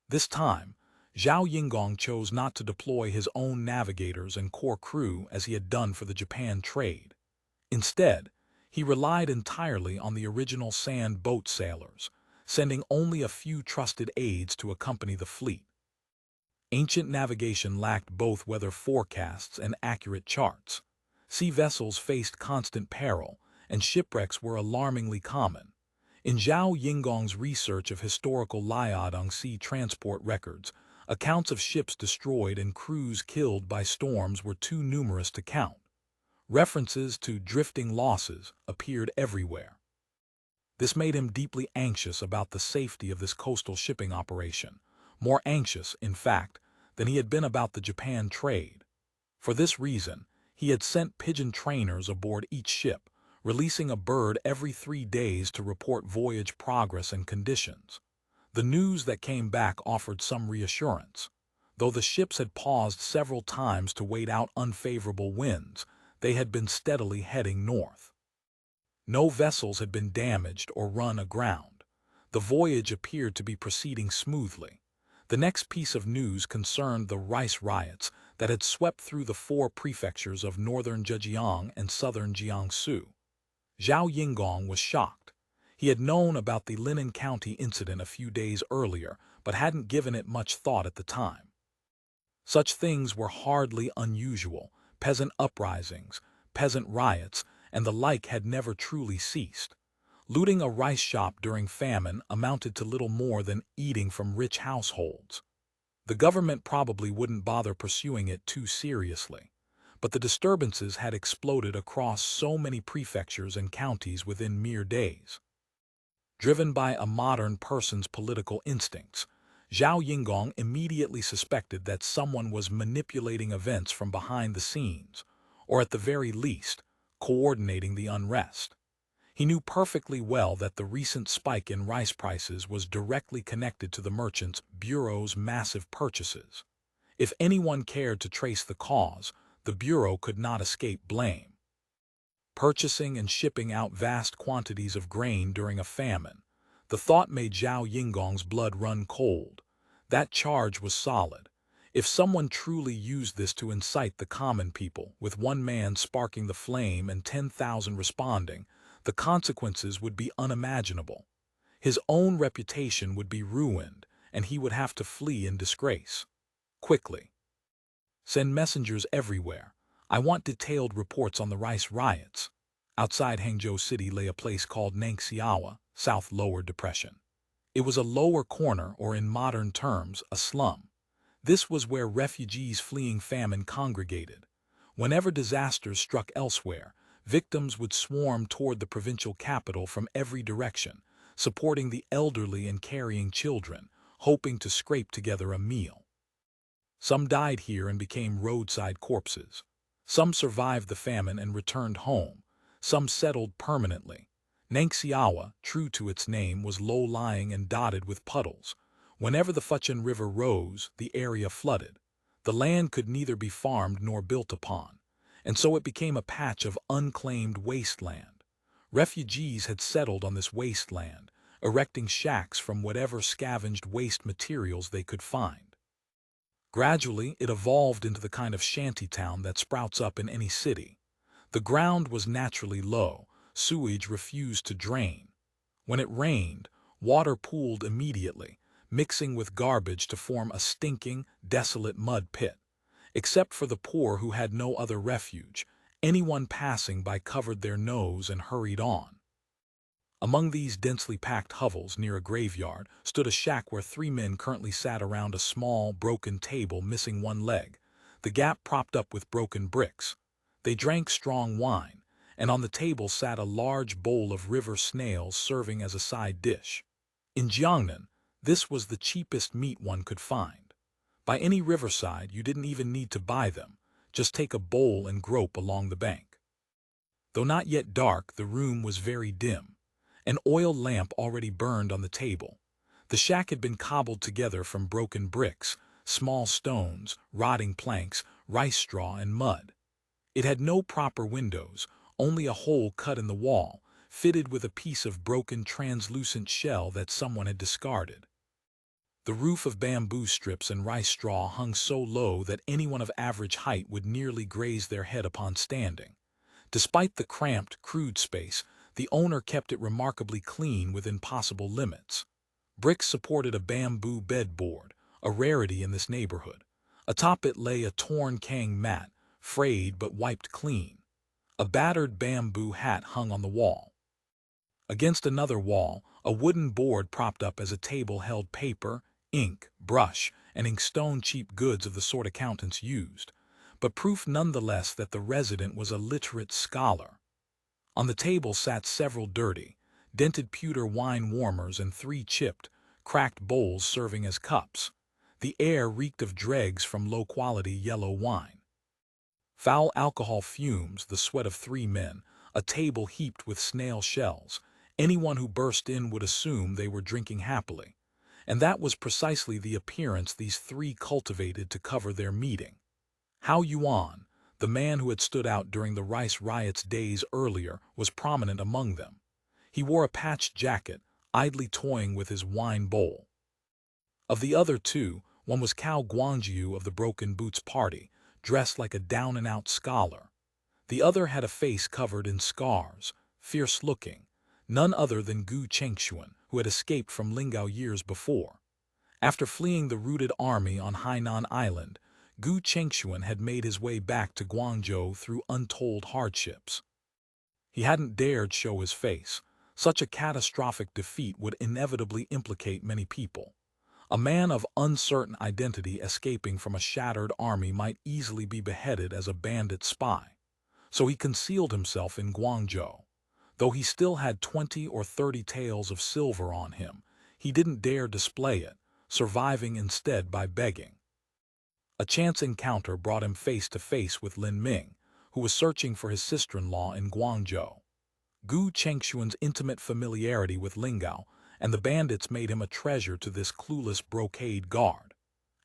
This time, Zhao Yingong chose not to deploy his own navigators and core crew as he had done for the Japan trade. Instead, he relied entirely on the original sand boat sailors, sending only a few trusted aides to accompany the fleet. Ancient navigation lacked both weather forecasts and accurate charts. Sea vessels faced constant peril, and shipwrecks were alarmingly common. In Zhao Yingong's research of historical Liaodong sea transport records, accounts of ships destroyed and crews killed by storms were too numerous to count. References to drifting losses appeared everywhere. This made him deeply anxious about the safety of this coastal shipping operation, more anxious, in fact, than he had been about the Japan trade. For this reason, he had sent pigeon trainers aboard each ship, releasing a bird every 3 days to report voyage progress and conditions. The news that came back offered some reassurance. Though the ships had paused several times to wait out unfavorable winds, they had been steadily heading north. No vessels had been damaged or run aground. The voyage appeared to be proceeding smoothly. The next piece of news concerned the rice riots that had swept through the 4 prefectures of northern Zhenjiang and southern Jiangsu. Zhao Yingong was shocked. He had known about the Linen County incident a few days earlier, but hadn't given it much thought at the time. Such things were hardly unusual. Peasant uprisings, peasant riots, and the like had never truly ceased. Looting a rice shop during famine amounted to little more than eating from rich households. The government probably wouldn't bother pursuing it too seriously. But the disturbances had exploded across so many prefectures and counties within mere days. Driven by a modern person's political instincts, Zhao Yingong immediately suspected that someone was manipulating events from behind the scenes, or at the very least, coordinating the unrest. He knew perfectly well that the recent spike in rice prices was directly connected to the Merchants' Bureau's massive purchases. If anyone cared to trace the cause, the Bureau could not escape blame. Purchasing and shipping out vast quantities of grain during a famine, the thought made Zhao Yingong's blood run cold. That charge was solid. If someone truly used this to incite the common people, with one man sparking the flame and 10,000 responding, the consequences would be unimaginable. His own reputation would be ruined, and he would have to flee in disgrace. Quickly. Send messengers everywhere. I want detailed reports on the rice riots. Outside Hangzhou City lay a place called Nangxiawa, South Lower Depression. It was a lower corner, or in modern terms, a slum. This was where refugees fleeing famine congregated. Whenever disasters struck elsewhere, victims would swarm toward the provincial capital from every direction, supporting the elderly and carrying children, hoping to scrape together a meal. Some died here and became roadside corpses. Some survived the famine and returned home. Some settled permanently. Nangxiawa, true to its name, was low-lying and dotted with puddles. Whenever the Fujian River rose, the area flooded. The land could neither be farmed nor built upon, and so it became a patch of unclaimed wasteland. Refugees had settled on this wasteland, erecting shacks from whatever scavenged waste materials they could find. Gradually, it evolved into the kind of shantytown that sprouts up in any city. The ground was naturally low, sewage refused to drain. When it rained, water pooled immediately, mixing with garbage to form a stinking, desolate mud pit. Except for the poor who had no other refuge, anyone passing by covered their nose and hurried on. Among these densely packed hovels near a graveyard stood a shack where 3 men currently sat around a small, broken table missing one leg, the gap propped up with broken bricks. They drank strong wine, and on the table sat a large bowl of river snails serving as a side dish. In Jiangnan, this was the cheapest meat one could find. By any riverside, you didn't even need to buy them, just take a bowl and grope along the bank. Though not yet dark, the room was very dim. An oil lamp already burned on the table. The shack had been cobbled together from broken bricks, small stones, rotting planks, rice straw, and mud. It had no proper windows, only a hole cut in the wall, fitted with a piece of broken translucent shell that someone had discarded. The roof of bamboo strips and rice straw hung so low that anyone of average height would nearly graze their head upon standing. Despite the cramped, crude space, the owner kept it remarkably clean within possible limits. Bricks supported a bamboo bedboard, a rarity in this neighborhood. Atop it lay a torn kang mat, frayed but wiped clean. A battered bamboo hat hung on the wall. Against another wall, a wooden board propped up as a table held paper, ink, brush, and inkstone, cheap goods of the sort accountants used, but proof nonetheless that the resident was a literate scholar. On the table sat several dirty, dented pewter wine warmers and 3 chipped, cracked bowls serving as cups. The air reeked of dregs from low-quality yellow wine. Foul alcohol fumes, the sweat of 3 men, a table heaped with snail shells. Anyone who burst in would assume they were drinking happily. And that was precisely the appearance these 3 cultivated to cover their meeting. Hao Yuan, the man who had stood out during the rice riots days earlier, was prominent among them. He wore a patched jacket, idly toying with his wine bowl. Of the other 2, one was Cao Guangjiu of the Broken Boots Party, dressed like a down-and-out scholar. The other had a face covered in scars, fierce-looking, none other than Gu Chengxuan, who had escaped from Lingao years before. After fleeing the routed army on Hainan Island, Gu Chengxuan had made his way back to Guangzhou through untold hardships. He hadn't dared show his face. Such a catastrophic defeat would inevitably implicate many people. A man of uncertain identity escaping from a shattered army might easily be beheaded as a bandit spy. So he concealed himself in Guangzhou. Though he still had 20 or 30 taels of silver on him, he didn't dare display it, surviving instead by begging. A chance encounter brought him face to face with Lin Ming, who was searching for his sister-in-law in Guangzhou. Gu Chengshuan's intimate familiarity with Lingao and the bandits made him a treasure to this clueless brocade guard.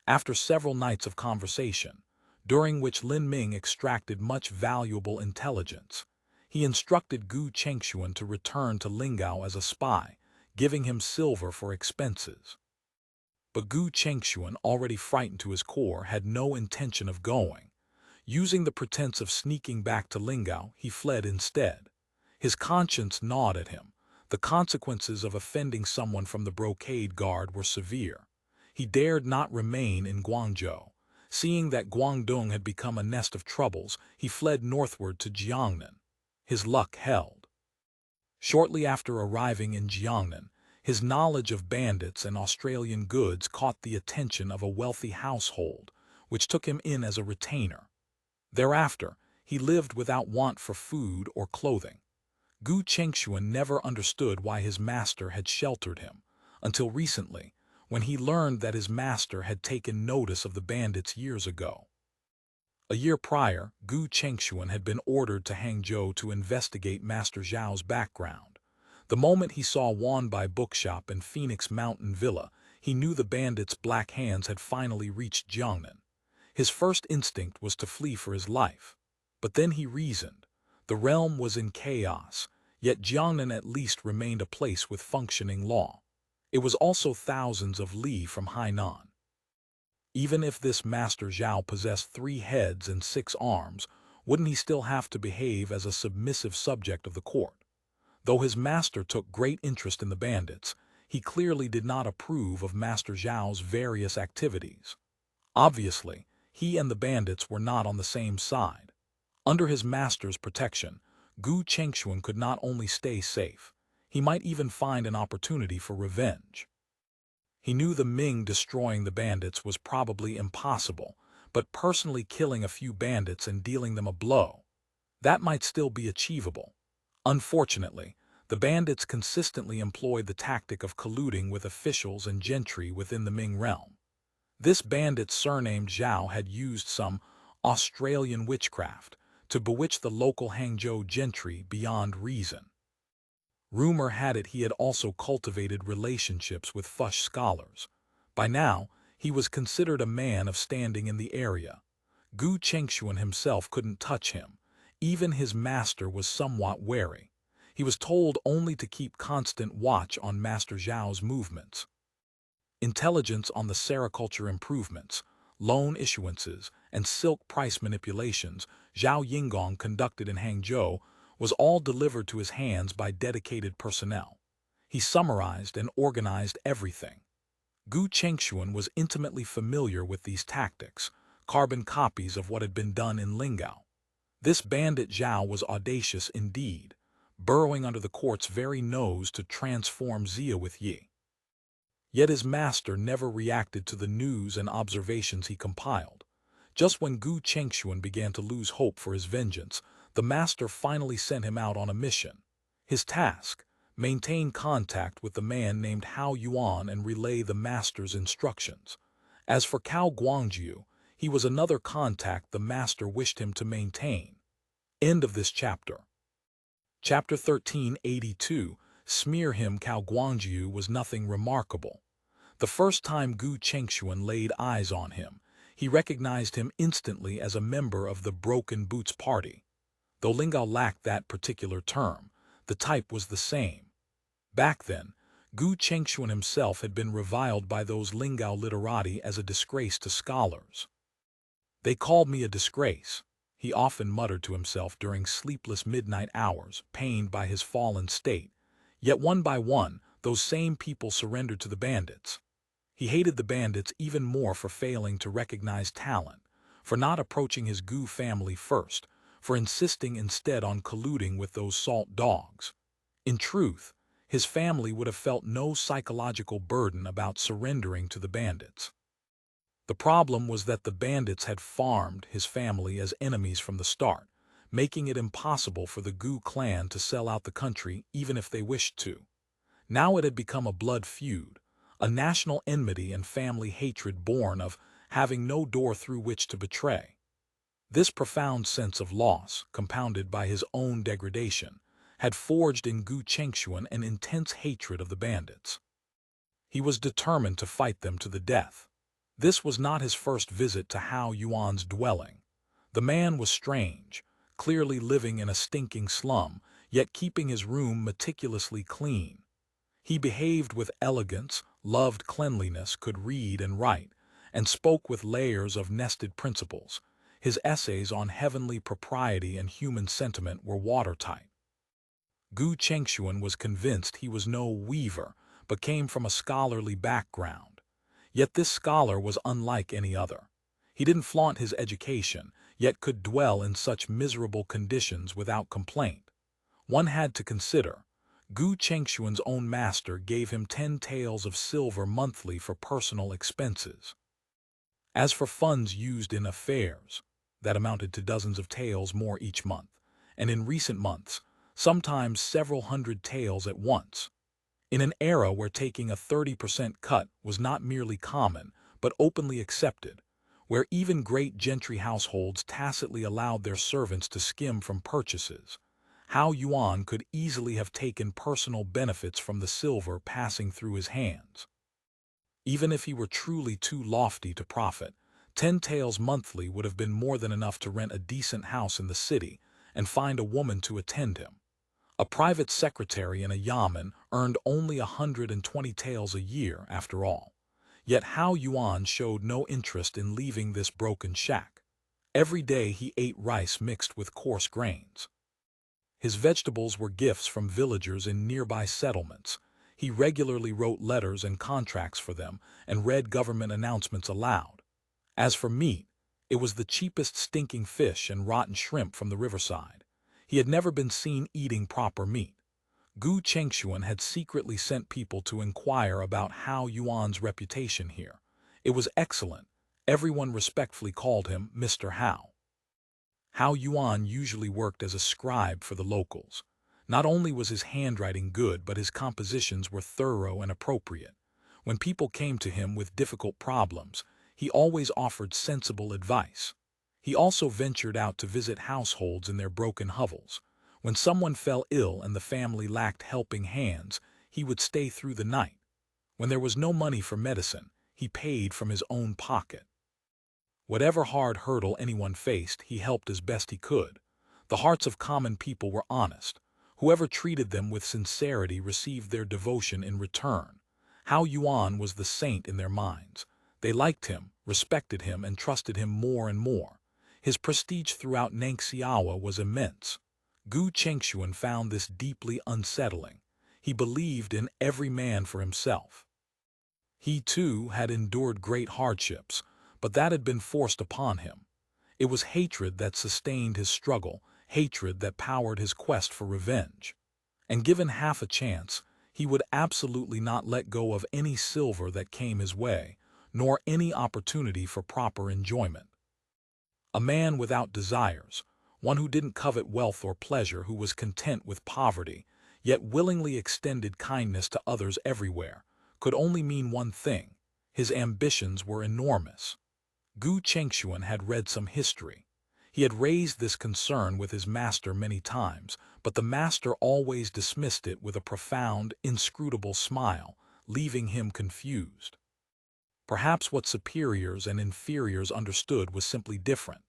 After several nights of conversation, during which Lin Ming extracted much valuable intelligence, he instructed Gu Chengshuan to return to Lingao as a spy, giving him silver for expenses. But Gu Chengshuan, already frightened to his core, had no intention of going. Using the pretense of sneaking back to Lingao, he fled instead. His conscience gnawed at him. The consequences of offending someone from the brocade guard were severe. He dared not remain in Guangzhou. Seeing that Guangdong had become a nest of troubles, he fled northward to Jiangnan. His luck held. Shortly after arriving in Jiangnan, his knowledge of bandits and Australian goods caught the attention of a wealthy household, which took him in as a retainer. Thereafter, he lived without want for food or clothing. Gu Chengshuan never understood why his master had sheltered him, until recently, when he learned that his master had taken notice of the bandits years ago. A year prior, Gu Chengshuan had been ordered to Hangzhou to investigate Master Zhao's background. The moment he saw Wanbai Bookshop and Phoenix Mountain Villa, he knew the bandits' black hands had finally reached Jiangnan. His first instinct was to flee for his life. But then he reasoned. The realm was in chaos, yet Jiangnan at least remained a place with functioning law. It was also thousands of li from Hainan. Even if this Master Zhao possessed 3 heads and 6 arms, wouldn't he still have to behave as a submissive subject of the court? Though his master took great interest in the bandits, he clearly did not approve of Master Zhao's various activities. Obviously, he and the bandits were not on the same side. Under his master's protection, Gu Chengshuan could not only stay safe, he might even find an opportunity for revenge. He knew the Ming destroying the bandits was probably impossible, but personally killing a few bandits and dealing them a blow, that might still be achievable. Unfortunately, the bandits consistently employed the tactic of colluding with officials and gentry within the Ming realm. This bandit surnamed Zhao had used some Australian witchcraft to bewitch the local Hangzhou gentry beyond reason. Rumor had it he had also cultivated relationships with Fush scholars. By now, he was considered a man of standing in the area. Gu Chengshuan himself couldn't touch him. Even his master was somewhat wary. He was told only to keep constant watch on Master Zhao's movements. Intelligence on the sericulture improvements, loan issuances, and silk price manipulations Zhao Yinggong conducted in Hangzhou was all delivered to his hands by dedicated personnel. He summarized and organized everything. Gu Chengshuan was intimately familiar with these tactics, carbon copies of what had been done in Lingao. This bandit Zhao was audacious indeed, burrowing under the court's very nose to transform Zia with Yi. Yet his master never reacted to the news and observations he compiled. Just when Gu Chengshuan began to lose hope for his vengeance, the master finally sent him out on a mission. His task: maintain contact with the man named Hao Yuan and relay the master's instructions. As for Cao Guangjiu, he was another contact the master wished him to maintain. End of this chapter. Chapter 1382, Smear him. Cao Guangjiu was nothing remarkable. The first time Gu Chengshuan laid eyes on him, he recognized him instantly as a member of the Broken Boots party. Though Lingao lacked that particular term, the type was the same. Back then, Gu Chengshuan himself had been reviled by those Lingao literati as a disgrace to scholars. "They called me a disgrace," he often muttered to himself during sleepless midnight hours, pained by his fallen state. Yet one by one, those same people surrendered to the bandits. He hated the bandits even more for failing to recognize talent, for not approaching his Gu family first, for insisting instead on colluding with those salt dogs. In truth, his family would have felt no psychological burden about surrendering to the bandits. The problem was that the bandits had farmed his family as enemies from the start, making it impossible for the Gu clan to sell out the country even if they wished to. Now it had become a blood feud, a national enmity and family hatred born of having no door through which to betray. This profound sense of loss, compounded by his own degradation, had forged in Gu Chengxuan an intense hatred of the bandits. He was determined to fight them to the death. This was not his first visit to Hao Yuan's dwelling. The man was strange, clearly living in a stinking slum, yet keeping his room meticulously clean. He behaved with elegance, loved cleanliness, could read and write, and spoke with layers of nested principles. His essays on heavenly propriety and human sentiment were watertight. Gu Chengxuan was convinced he was no weaver, but came from a scholarly background. Yet this scholar was unlike any other. He didn't flaunt his education, yet could dwell in such miserable conditions without complaint. One had to consider, Gu Chengxuan's own master gave him 10 taels of silver monthly for personal expenses. As for funds used in affairs, that amounted to dozens of taels more each month, and in recent months, sometimes several hundred taels at once. In an era where taking a 30% cut was not merely common, but openly accepted, where even great gentry households tacitly allowed their servants to skim from purchases, Hao Yuan could easily have taken personal benefits from the silver passing through his hands. Even if he were truly too lofty to profit, 10 taels monthly would have been more than enough to rent a decent house in the city and find a woman to attend him. A private secretary in a yamen earned only 120 taels a year, after all. Yet Hao Yuan showed no interest in leaving this broken shack. Every day he ate rice mixed with coarse grains. His vegetables were gifts from villagers in nearby settlements. He regularly wrote letters and contracts for them and read government announcements aloud. As for meat, it was the cheapest stinking fish and rotten shrimp from the riverside. He had never been seen eating proper meat. Gu Chengxuan had secretly sent people to inquire about Hao Yuan's reputation here. It was excellent. Everyone respectfully called him Mr. Hao. Hao Yuan usually worked as a scribe for the locals. Not only was his handwriting good, but his compositions were thorough and appropriate. When people came to him with difficult problems, he always offered sensible advice. He also ventured out to visit households in their broken hovels. When someone fell ill and the family lacked helping hands, he would stay through the night. When there was no money for medicine, he paid from his own pocket. Whatever hard hurdle anyone faced, he helped as best he could. The hearts of common people were honest. Whoever treated them with sincerity received their devotion in return. Hao Yuan was the saint in their minds. They liked him, respected him, and trusted him more and more. His prestige throughout Nangxiaowa was immense. Gu Chengxuan found this deeply unsettling. He believed in every man for himself. He, too, had endured great hardships, but that had been forced upon him. It was hatred that sustained his struggle, hatred that powered his quest for revenge. And given half a chance, he would absolutely not let go of any silver that came his way, nor any opportunity for proper enjoyment. A man without desires, one who didn't covet wealth or pleasure, who was content with poverty, yet willingly extended kindness to others everywhere, could only mean one thing: his ambitions were enormous. Gu Chengxuan had read some history. He had raised this concern with his master many times, but the master always dismissed it with a profound, inscrutable smile, leaving him confused. Perhaps what superiors and inferiors understood was simply different.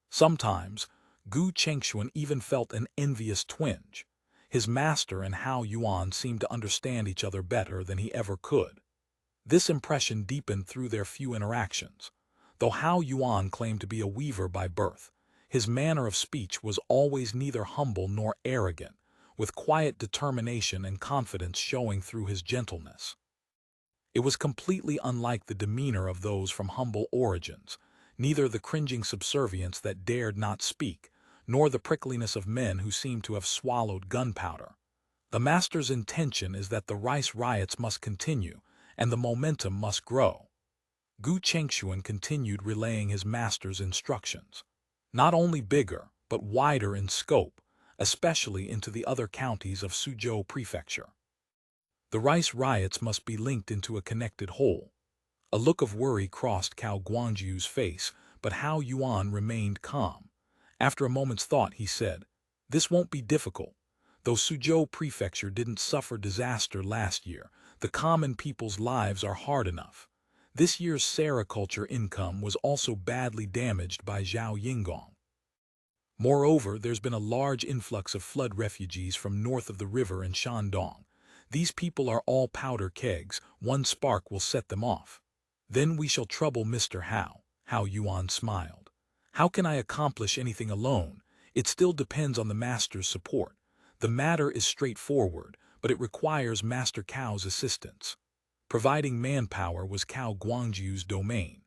Sometimes, Gu Chengxuan even felt an envious twinge. His master and Hao Yuan seemed to understand each other better than he ever could. This impression deepened through their few interactions. Though Hao Yuan claimed to be a weaver by birth, his manner of speech was always neither humble nor arrogant, with quiet determination and confidence showing through his gentleness. It was completely unlike the demeanor of those from humble origins, neither the cringing subservience that dared not speak, nor the prickliness of men who seemed to have swallowed gunpowder. The master's intention is that the rice riots must continue, and the momentum must grow. Gu Chengxuan continued relaying his master's instructions. Not only bigger, but wider in scope, especially into the other counties of Suzhou Prefecture. The rice riots must be linked into a connected whole. A look of worry crossed Cao Guangzhu's face, but Hao Yuan remained calm. After a moment's thought, he said, "This won't be difficult. Though Suzhou Prefecture didn't suffer disaster last year, the common people's lives are hard enough. This year's sericulture income was also badly damaged by Zhao Yingong. Moreover, there's been a large influx of flood refugees from north of the river in Shandong. These people are all powder kegs, one spark will set them off. Then we shall trouble Mr. Hao." Hao Yuan smiled. "How can I accomplish anything alone? It still depends on the master's support. The matter is straightforward, but it requires Master Cao's assistance." Providing manpower was Cao Guangzhu's domain.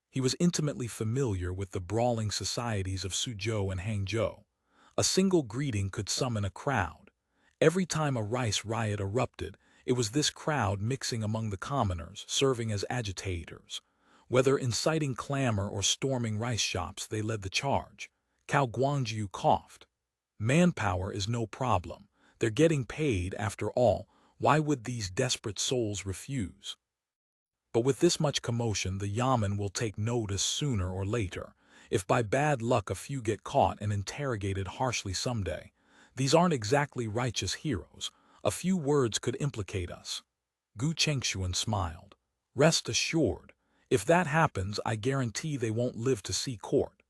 He was intimately familiar with the brawling societies of Suzhou and Hangzhou. A single greeting could summon a crowd. Every time a rice riot erupted, it was this crowd mixing among the commoners, serving as agitators. Whether inciting clamor or storming rice shops, they led the charge. Cao Guangzhu coughed. "Manpower is no problem. They're getting paid after all. Why would these desperate souls refuse? But with this much commotion, the Yamen will take notice sooner or later. If by bad luck a few get caught and interrogated harshly someday, these aren't exactly righteous heroes. A few words could implicate us." Gu Chengshuan smiled. "Rest assured, if that happens, I guarantee they won't live to see court."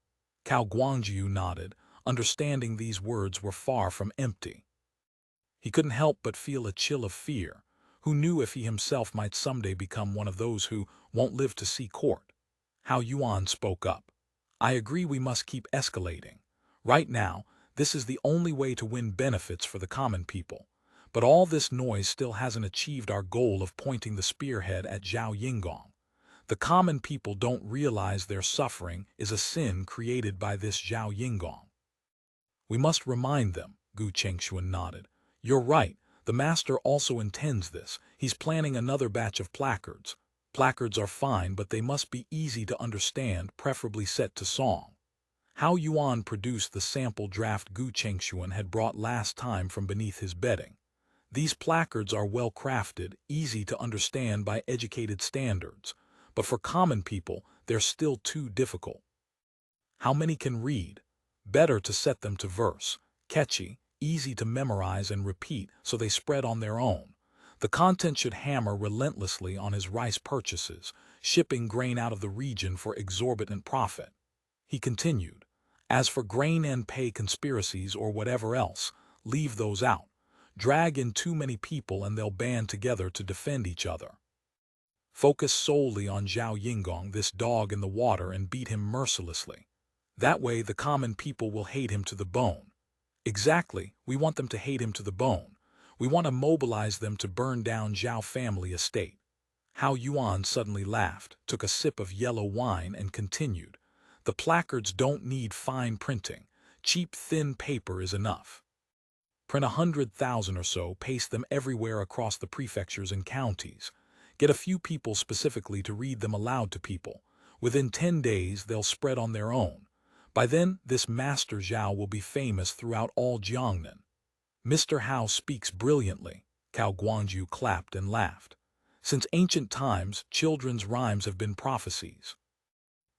Cao Guangzhu nodded, understanding these words were far from empty. He couldn't help but feel a chill of fear. Who knew if he himself might someday become one of those who won't live to see court? Hao Yuan spoke up. "I agree, we must keep escalating. Right now, this is the only way to win benefits for the common people. But all this noise still hasn't achieved our goal of pointing the spearhead at Zhao Yingong. The common people don't realize their suffering is a sin created by this Zhao Yingong. We must remind them." Gu Chengshuan nodded. "You're right. The master also intends this. He's planning another batch of placards. Placards are fine, but they must be easy to understand, preferably set to song." Hao Yuan produced the sample draft Gu Chengshuan had brought last time from beneath his bedding. These placards are well crafted, easy to understand by educated standards, but for common people, they're still too difficult. How many can read? Better to set them to verse, catchy, easy to memorize and repeat, so they spread on their own. The content should hammer relentlessly on his rice purchases, shipping grain out of the region for exorbitant profit. He continued, "As for grain and pay conspiracies or whatever else, leave those out. Drag in too many people and they'll band together to defend each other. Focus solely on Zhao Yingong, this dog in the water, and beat him mercilessly. That way the common people will hate him to the bone." "Exactly, we want them to hate him to the bone. We want to mobilize them to burn down Zhao family estate." Hao Yuan suddenly laughed, took a sip of yellow wine, and continued, "The placards don't need fine printing. Cheap thin paper is enough. Print 100,000 or so, paste them everywhere across the prefectures and counties. Get a few people specifically to read them aloud to people. Within 10 days, they'll spread on their own. By then, this Master Zhao will be famous throughout all Jiangnan." "Mr. Hao speaks brilliantly." Cao Guangzhu clapped and laughed. "Since ancient times, children's rhymes have been prophecies.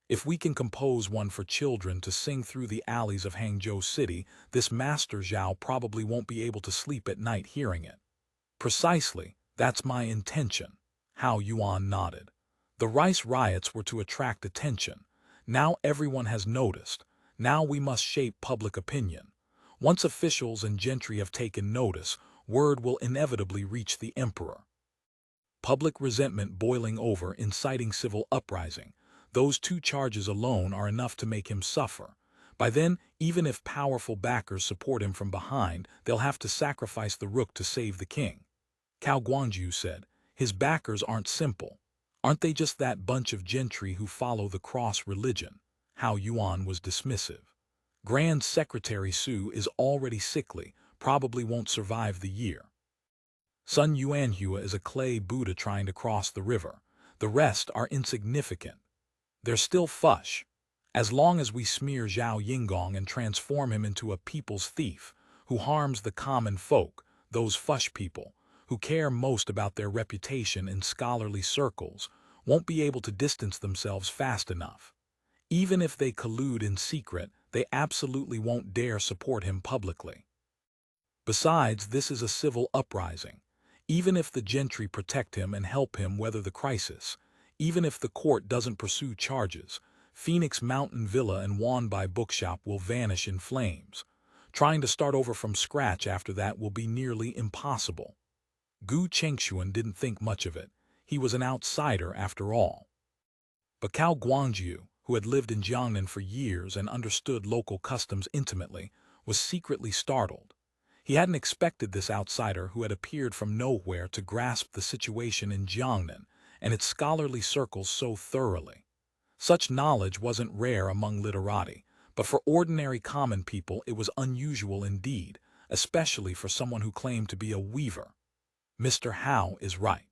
If we can compose one for children to sing through the alleys of Hangzhou City, this Master Zhao probably won't be able to sleep at night hearing it." "Precisely, that's my intention." Hao Yuan nodded. "The rice riots were to attract attention. Now everyone has noticed. Now we must shape public opinion. Once officials and gentry have taken notice, word will inevitably reach the emperor. Public resentment boiling over, inciting civil uprising. Those two charges alone are enough to make him suffer. By then, even if powerful backers support him from behind, they'll have to sacrifice the rook to save the king." Cao Guangzhu said, "His backers aren't simple. Aren't they just that bunch of gentry who follow the cross religion?" Hao Yuan was dismissive. "Grand Secretary Su is already sickly, probably won't survive the year. Sun Yuanhua is a clay Buddha trying to cross the river. The rest are insignificant. They're still fush." As long as we smear Zhao Yingong and transform him into a people's thief, who harms the common folk, those fush people, who care most about their reputation in scholarly circles, won't be able to distance themselves fast enough. Even if they collude in secret, they absolutely won't dare support him publicly. Besides, this is a civil uprising. Even if the gentry protect him and help him weather the crisis, even if the court doesn't pursue charges, Phoenix Mountain Villa and Wanbai Bookshop will vanish in flames. Trying to start over from scratch after that will be nearly impossible. Gu Chengshuan didn't think much of it. He was an outsider after all. But Cao Guangjiu, who had lived in Jiangnan for years and understood local customs intimately, was secretly startled. He hadn't expected this outsider who had appeared from nowhere to grasp the situation in Jiangnan and its scholarly circles so thoroughly. Such knowledge wasn't rare among literati, but for ordinary common people it was unusual indeed, especially for someone who claimed to be a weaver. Mr. Hao is right.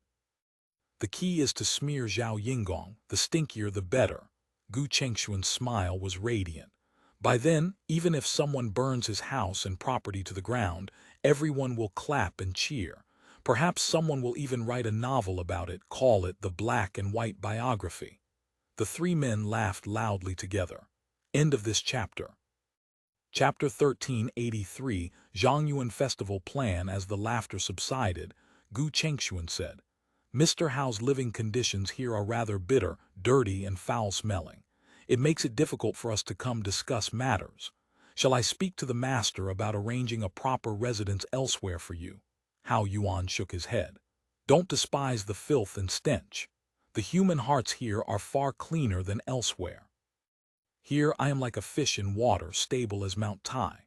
The key is to smear Zhao Yingong, the stinkier the better. Gu Chengshuan's smile was radiant. By then, even if someone burns his house and property to the ground, everyone will clap and cheer. Perhaps someone will even write a novel about it, call it the black and white biography. The three men laughed loudly together. End of this chapter. Chapter 1383, Zhongyuan Festival Plan. As the laughter subsided, Gu Chengshuan said, Mr. Hao's living conditions here are rather bitter, dirty, and foul-smelling. It makes it difficult for us to come discuss matters. Shall I speak to the master about arranging a proper residence elsewhere for you? Hao Yuan shook his head. Don't despise the filth and stench. The human hearts here are far cleaner than elsewhere. Here I am like a fish in water, stable as Mount Tai.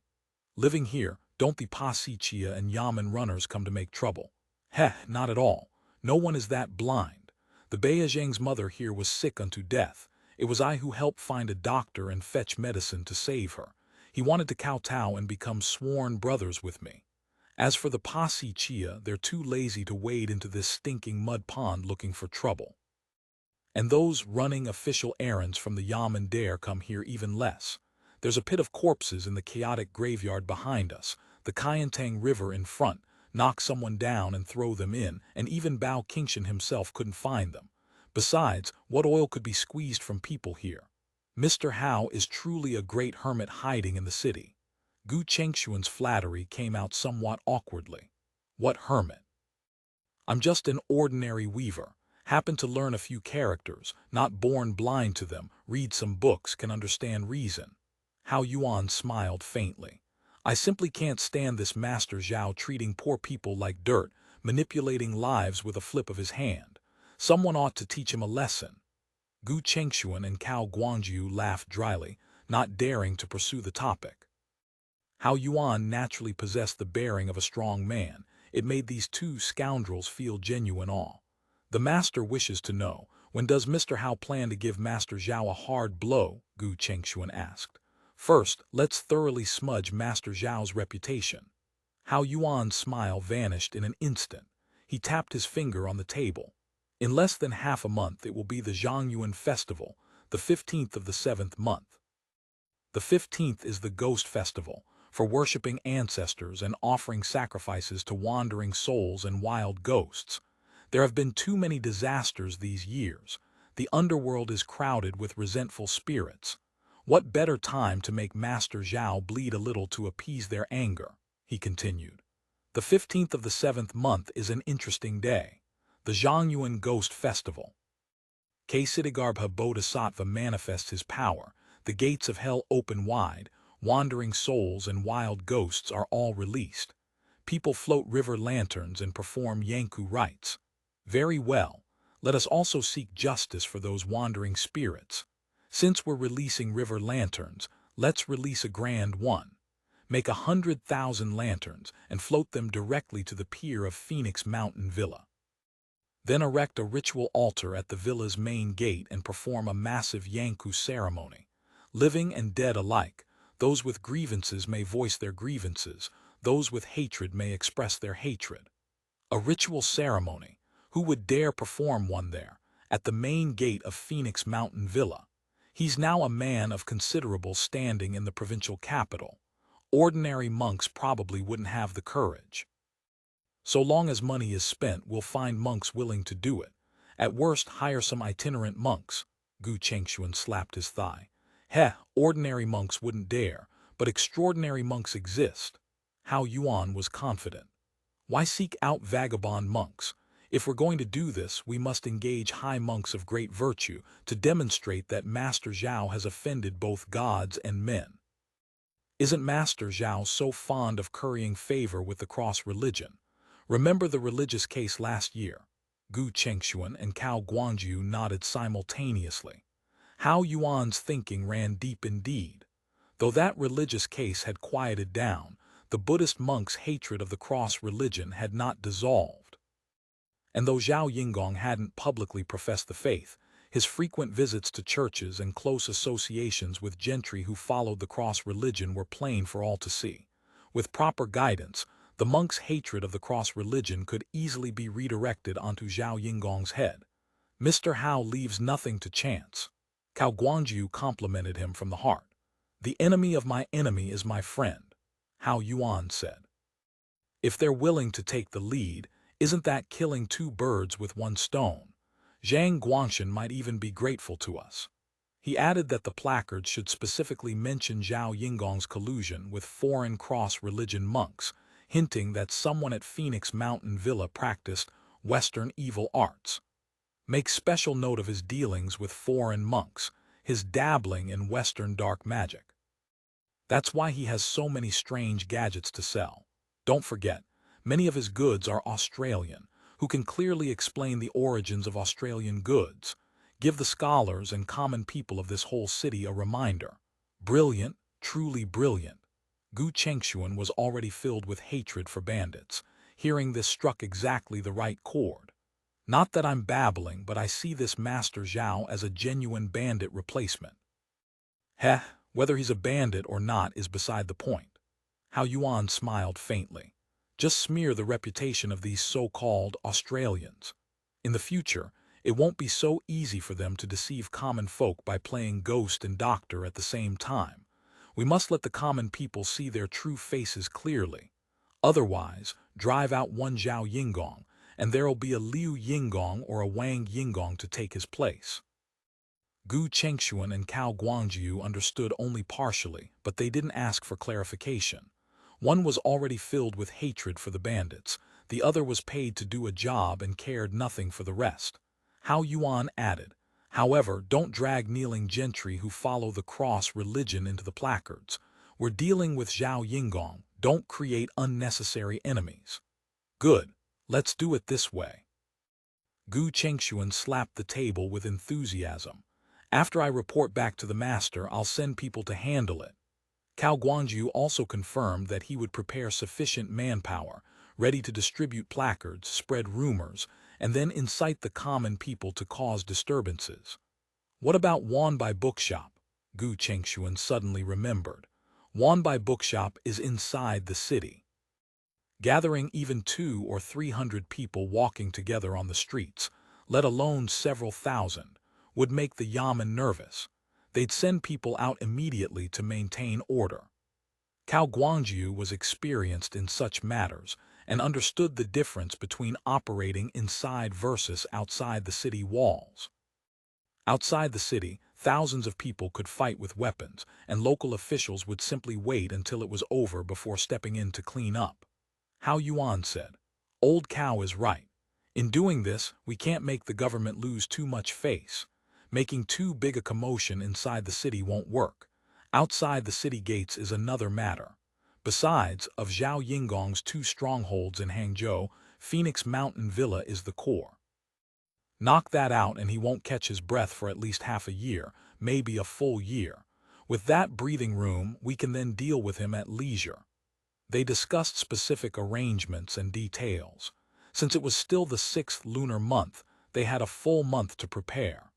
Living here, don't the Pasi Chia and Yamen runners come to make trouble? Heh, not at all. No one is that blind. The Beijing's mother here was sick unto death. It was I who helped find a doctor and fetch medicine to save her. He wanted to kowtow and become sworn brothers with me. As for the Pasi Chia, they're too lazy to wade into this stinking mud pond looking for trouble. And those running official errands from the Yamen dare come here even less. There's a pit of corpses in the chaotic graveyard behind us, the Kayantang River in front. Knock someone down and throw them in, and even Bao Qingshan himself couldn't find them. Besides, what oil could be squeezed from people here? Mr. Hao is truly a great hermit hiding in the city. Gu Chengshuan's flattery came out somewhat awkwardly. What hermit? I'm just an ordinary weaver. Happen to learn a few characters, not born blind to them, read some books, can understand reason. Hao Yuan smiled faintly. I simply can't stand this Master Zhao treating poor people like dirt, manipulating lives with a flip of his hand. Someone ought to teach him a lesson. Gu Chengshuan and Cao Guangjiu laughed dryly, not daring to pursue the topic. Hao Yuan naturally possessed the bearing of a strong man. It made these two scoundrels feel genuine awe. The master wishes to know, when does Mr. Hao plan to give Master Zhao a hard blow? Gu Chengshuan asked. First, let's thoroughly smudge Master Zhao's reputation. Hao Yuan's smile vanished in an instant. He tapped his finger on the table. In less than half a month it will be the Zhongyuan Festival, the 15th of the 7th month. The 15th is the Ghost Festival, for worshipping ancestors and offering sacrifices to wandering souls and wild ghosts. There have been too many disasters these years. The underworld is crowded with resentful spirits. What better time to make Master Zhao bleed a little to appease their anger, he continued. The 15th of the 7th month is an interesting day. The Zhongyuan Ghost Festival. Ksitigarbha Bodhisattva manifests his power, the gates of hell open wide, wandering souls and wild ghosts are all released. People float river lanterns and perform Yanku rites. Very well, let us also seek justice for those wandering spirits. Since we're releasing river lanterns, let's release a grand one. Make 100,000 lanterns and float them directly to the pier of Phoenix Mountain Villa. Then erect a ritual altar at the villa's main gate and perform a massive Yanku ceremony. Living and dead alike, those with grievances may voice their grievances, those with hatred may express their hatred. A ritual ceremony, who would dare perform one there, at the main gate of Phoenix Mountain Villa? He's now a man of considerable standing in the provincial capital. Ordinary monks probably wouldn't have the courage. So long as money is spent, we'll find monks willing to do it. At worst, hire some itinerant monks. Gu Chengshuan slapped his thigh. Heh, ordinary monks wouldn't dare, but extraordinary monks exist. Hao Yuan was confident. Why seek out vagabond monks? If we're going to do this, we must engage high monks of great virtue to demonstrate that Master Zhao has offended both gods and men. Isn't Master Zhao so fond of currying favor with the cross religion? Remember the religious case last year? Gu Chengshuan and Cao Guanju nodded simultaneously. Hao Yuan's thinking ran deep indeed. Though that religious case had quieted down, the Buddhist monks' hatred of the cross religion had not dissolved. And though Zhao Yingong hadn't publicly professed the faith, his frequent visits to churches and close associations with gentry who followed the cross religion were plain for all to see. With proper guidance, the monks' hatred of the cross religion could easily be redirected onto Zhao Yingong's head. Mr. Hao leaves nothing to chance. Cao Guanju complimented him from the heart. The enemy of my enemy is my friend, Hao Yuan said. If they're willing to take the lead, isn't that killing two birds with one stone? Zhang Guanshan might even be grateful to us. He added that the placards should specifically mention Zhao Yingong's collusion with foreign cross-religion monks, hinting that someone at Phoenix Mountain Villa practiced Western evil arts. Make special note of his dealings with foreign monks, his dabbling in Western dark magic. That's why he has so many strange gadgets to sell. Don't forget, many of his goods are Australian, who can clearly explain the origins of Australian goods. Give the scholars and common people of this whole city a reminder. Brilliant, truly brilliant. Gu Chengshuan was already filled with hatred for bandits. Hearing this struck exactly the right chord. Not that I'm babbling, but I see this Master Zhao as a genuine bandit replacement. Heh, whether he's a bandit or not is beside the point. Hao Yuan smiled faintly. Just smear the reputation of these so-called Australians. In the future, it won't be so easy for them to deceive common folk by playing ghost and doctor at the same time. We must let the common people see their true faces clearly. Otherwise, drive out one Zhao Yingong, and there'll be a Liu Yingong or a Wang Yingong to take his place. Gu Chengshuan and Cao Guanju understood only partially, but they didn't ask for clarification. One was already filled with hatred for the bandits, the other was paid to do a job and cared nothing for the rest. Hao Yuan added, however, don't drag kneeling gentry who follow the cross religion into the placards. We're dealing with Zhao Yingong, don't create unnecessary enemies. Good, let's do it this way. Gu Chengshuan slapped the table with enthusiasm. After I report back to the master, I'll send people to handle it. Cao Guanju also confirmed that he would prepare sufficient manpower, ready to distribute placards, spread rumors, and then incite the common people to cause disturbances. What about Wanbai Bookshop? Gu Chengshuan suddenly remembered. Wanbai Bookshop is inside the city. Gathering even 200 or 300 people walking together on the streets, let alone several thousand, would make the yamen nervous. They'd send people out immediately to maintain order. Cao Guanju was experienced in such matters and understood the difference between operating inside versus outside the city walls. Outside the city, thousands of people could fight with weapons, and local officials would simply wait until it was over before stepping in to clean up. Hao Yuan said, Old Cow is right. In doing this, we can't make the government lose too much face. Making too big a commotion inside the city won't work. Outside the city gates is another matter. Besides, of Zhao Yingong's 2 strongholds in Hangzhou, Phoenix Mountain Villa is the core. Knock that out and he won't catch his breath for at least half a year, maybe a full year. With that breathing room, we can then deal with him at leisure. They discussed specific arrangements and details. Since it was still the 6th lunar month, they had a full month to prepare.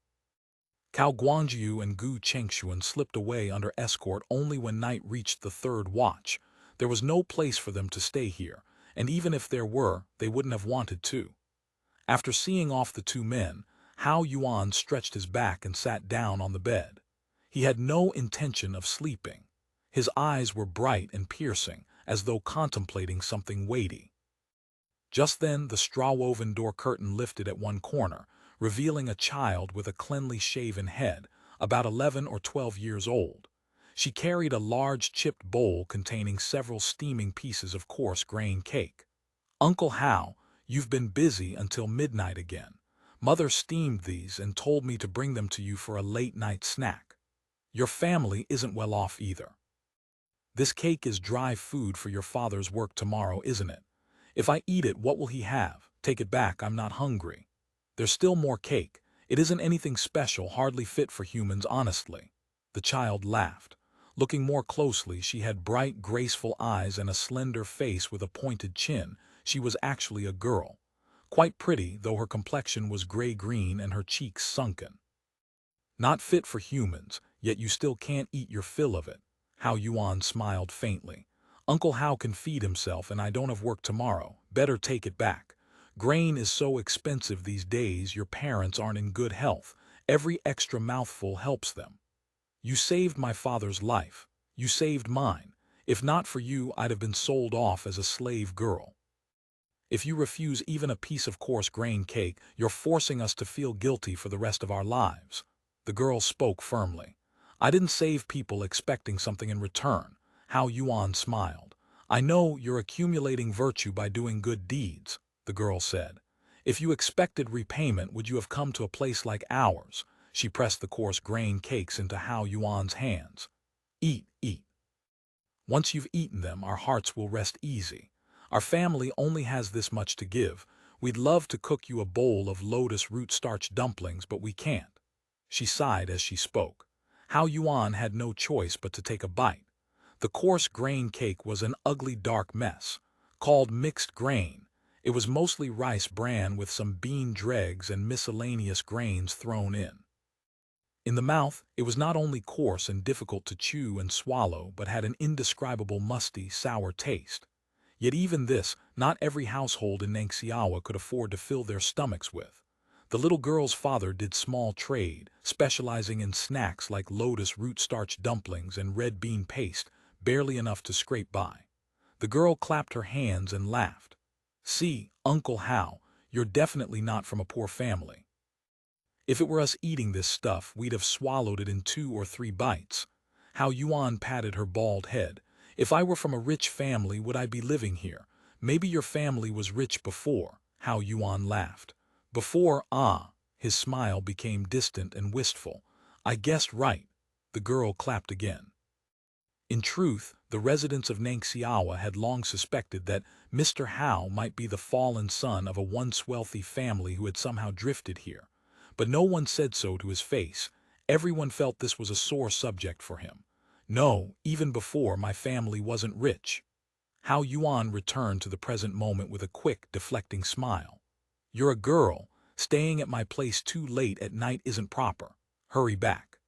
Cao Guanju and Gu Chengshuan slipped away under escort only when night reached the 3rd watch. There was no place for them to stay here, and even if there were, they wouldn't have wanted to. After seeing off the 2 men, Hao Yuan stretched his back and sat down on the bed. He had no intention of sleeping. His eyes were bright and piercing, as though contemplating something weighty. Just then the straw-woven door curtain lifted at one corner, revealing a child with a cleanly shaven head, about 11 or 12 years old. She carried a large chipped bowl containing several steaming pieces of coarse grain cake. "Uncle Hao, you've been busy until midnight again. Mother steamed these and told me to bring them to you for a late-night snack. Your family isn't well off either. This cake is dry food for your father's work tomorrow, isn't it? If I eat it, what will he have? Take it back, I'm not hungry. There's still more cake. It isn't anything special, hardly fit for humans, honestly." The child laughed. Looking more closely, she had bright, graceful eyes and a slender face with a pointed chin. She was actually a girl. Quite pretty, though her complexion was gray-green and her cheeks sunken. "Not fit for humans, yet you still can't eat your fill of it." Hao Yuan smiled faintly. "Uncle Hao can feed himself, and I don't have work tomorrow. Better take it back. Grain is so expensive these days, your parents aren't in good health. Every extra mouthful helps them. You saved my father's life. You saved mine. If not for you, I'd have been sold off as a slave girl. If you refuse even a piece of coarse grain cake, you're forcing us to feel guilty for the rest of our lives." The girl spoke firmly. "I didn't save people expecting something in return." Hao Yuan smiled. "I know you're accumulating virtue by doing good deeds," the girl said. "If you expected repayment, would you have come to a place like ours?" She pressed the coarse grain cakes into Hao Yuan's hands. "Eat, eat. Once you've eaten them, our hearts will rest easy. Our family only has this much to give. We'd love to cook you a bowl of lotus root starch dumplings, but we can't." She sighed as she spoke. Hao Yuan had no choice but to take a bite. The coarse grain cake was an ugly dark mess. Called mixed grain, it was mostly rice bran with some bean dregs and miscellaneous grains thrown in. In the mouth, it was not only coarse and difficult to chew and swallow, but had an indescribable musty, sour taste. Yet even this, not every household in Nangxiawa could afford to fill their stomachs with. The little girl's father did small trade, specializing in snacks like lotus root starch dumplings and red bean paste, barely enough to scrape by. The girl clapped her hands and laughed. "See, Uncle Hao, you're definitely not from a poor family. If it were us eating this stuff, we'd have swallowed it in 2 or 3 bites." Hao Yuan patted her bald head. "If I were from a rich family, would I be living here? Maybe your family was rich before." Hao Yuan laughed. "Before, ah." His smile became distant and wistful. "I guessed right." The girl clapped again. In truth, the residents of Nangxiawa had long suspected that Mr. Hao might be the fallen son of a once wealthy family who had somehow drifted here. But no one said so to his face. Everyone felt this was a sore subject for him. "No, even before, my family wasn't rich." Hao Yuan returned to the present moment with a quick, deflecting smile. "You're a girl. Staying at my place too late at night isn't proper. Hurry back."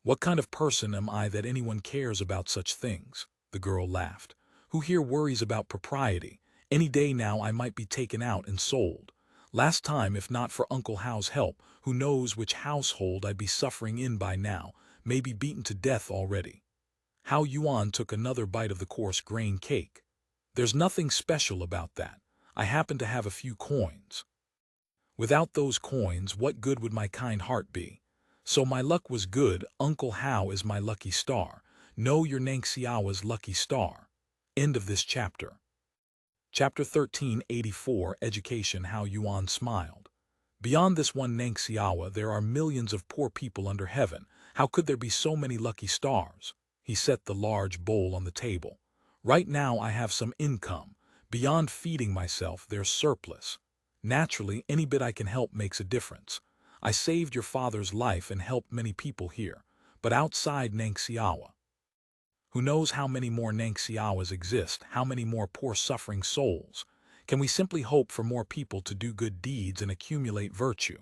"What kind of person am I that anyone cares about such things?" the girl laughed. "Who here worries about propriety? Any day now I might be taken out and sold. Last time, if not for Uncle Hao's help, who knows which household I'd be suffering in by now, maybe beaten to death already." Hao Yuan took another bite of the coarse grain cake. "There's nothing special about that. I happen to have a few coins. Without those coins, what good would my kind heart be? So my luck was good. Uncle Hao is my lucky star. Know your Nangxiawa's lucky star." End of this chapter. Chapter 1384, Education. Hao Yuan smiled. "Beyond this one Nangxiawa, there are millions of poor people under heaven. How could there be so many lucky stars?" He set the large bowl on the table. "Right now I have some income. Beyond feeding myself, there's surplus. Naturally, any bit I can help makes a difference. I saved your father's life and helped many people here. But outside Nangxiawa, who knows how many more Nangxiawas exist, how many more poor suffering souls? Can we simply hope for more people to do good deeds and accumulate virtue?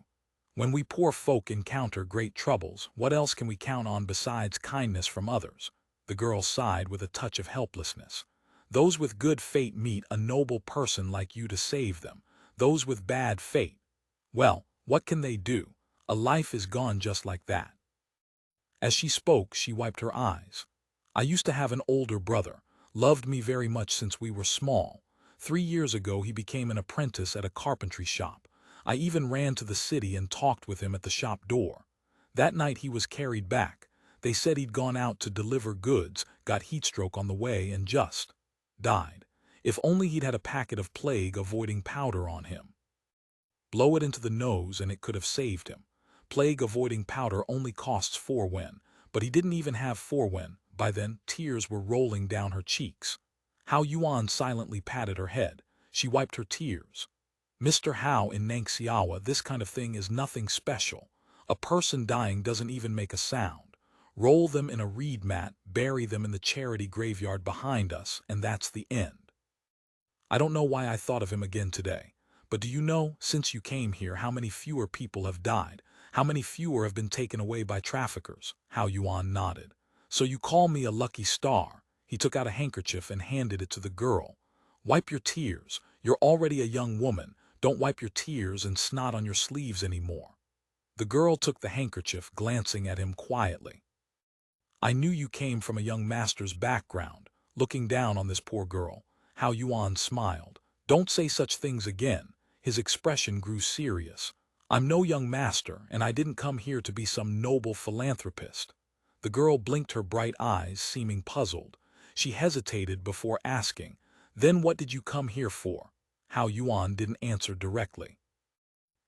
When we poor folk encounter great troubles, what else can we count on besides kindness from others?" The girl sighed with a touch of helplessness. "Those with good fate meet a noble person like you to save them. Those with bad fate, well, what can they do? A life is gone just like that." As she spoke, she wiped her eyes. I used to have an older brother, loved me very much since we were small. 3 years ago he became an apprentice at a carpentry shop. I even ran to the city and talked with him at the shop door. That night he was carried back. They said he'd gone out to deliver goods, got heatstroke on the way, and just died. If only he'd had a packet of plague-avoiding powder on him. Blow it into the nose and it could have saved him. Plague-avoiding powder only costs 4 wen, but he didn't even have 4 wen. By then, tears were rolling down her cheeks. Hao Yuan silently patted her head. She wiped her tears. Mr. Hao in Nangxiawa, this kind of thing is nothing special. A person dying doesn't even make a sound. Roll them in a reed mat, bury them in the charity graveyard behind us, and that's the end. I don't know why I thought of him again today. But do you know, since you came here, how many fewer people have died? How many fewer have been taken away by traffickers? Hao Yuan nodded. So you call me a lucky star? He took out a handkerchief and handed it to the girl. Wipe your tears. You're already a young woman. Don't wipe your tears and snot on your sleeves anymore. The girl took the handkerchief, glancing at him quietly. I knew you came from a young master's background. Looking down on this poor girl, Hao Yuan smiled. Don't say such things again. His expression grew serious. I'm no young master, and I didn't come here to be some noble philanthropist. The girl blinked her bright eyes, seeming puzzled. She hesitated before asking, Then what did you come here for? Hao Yuan didn't answer directly.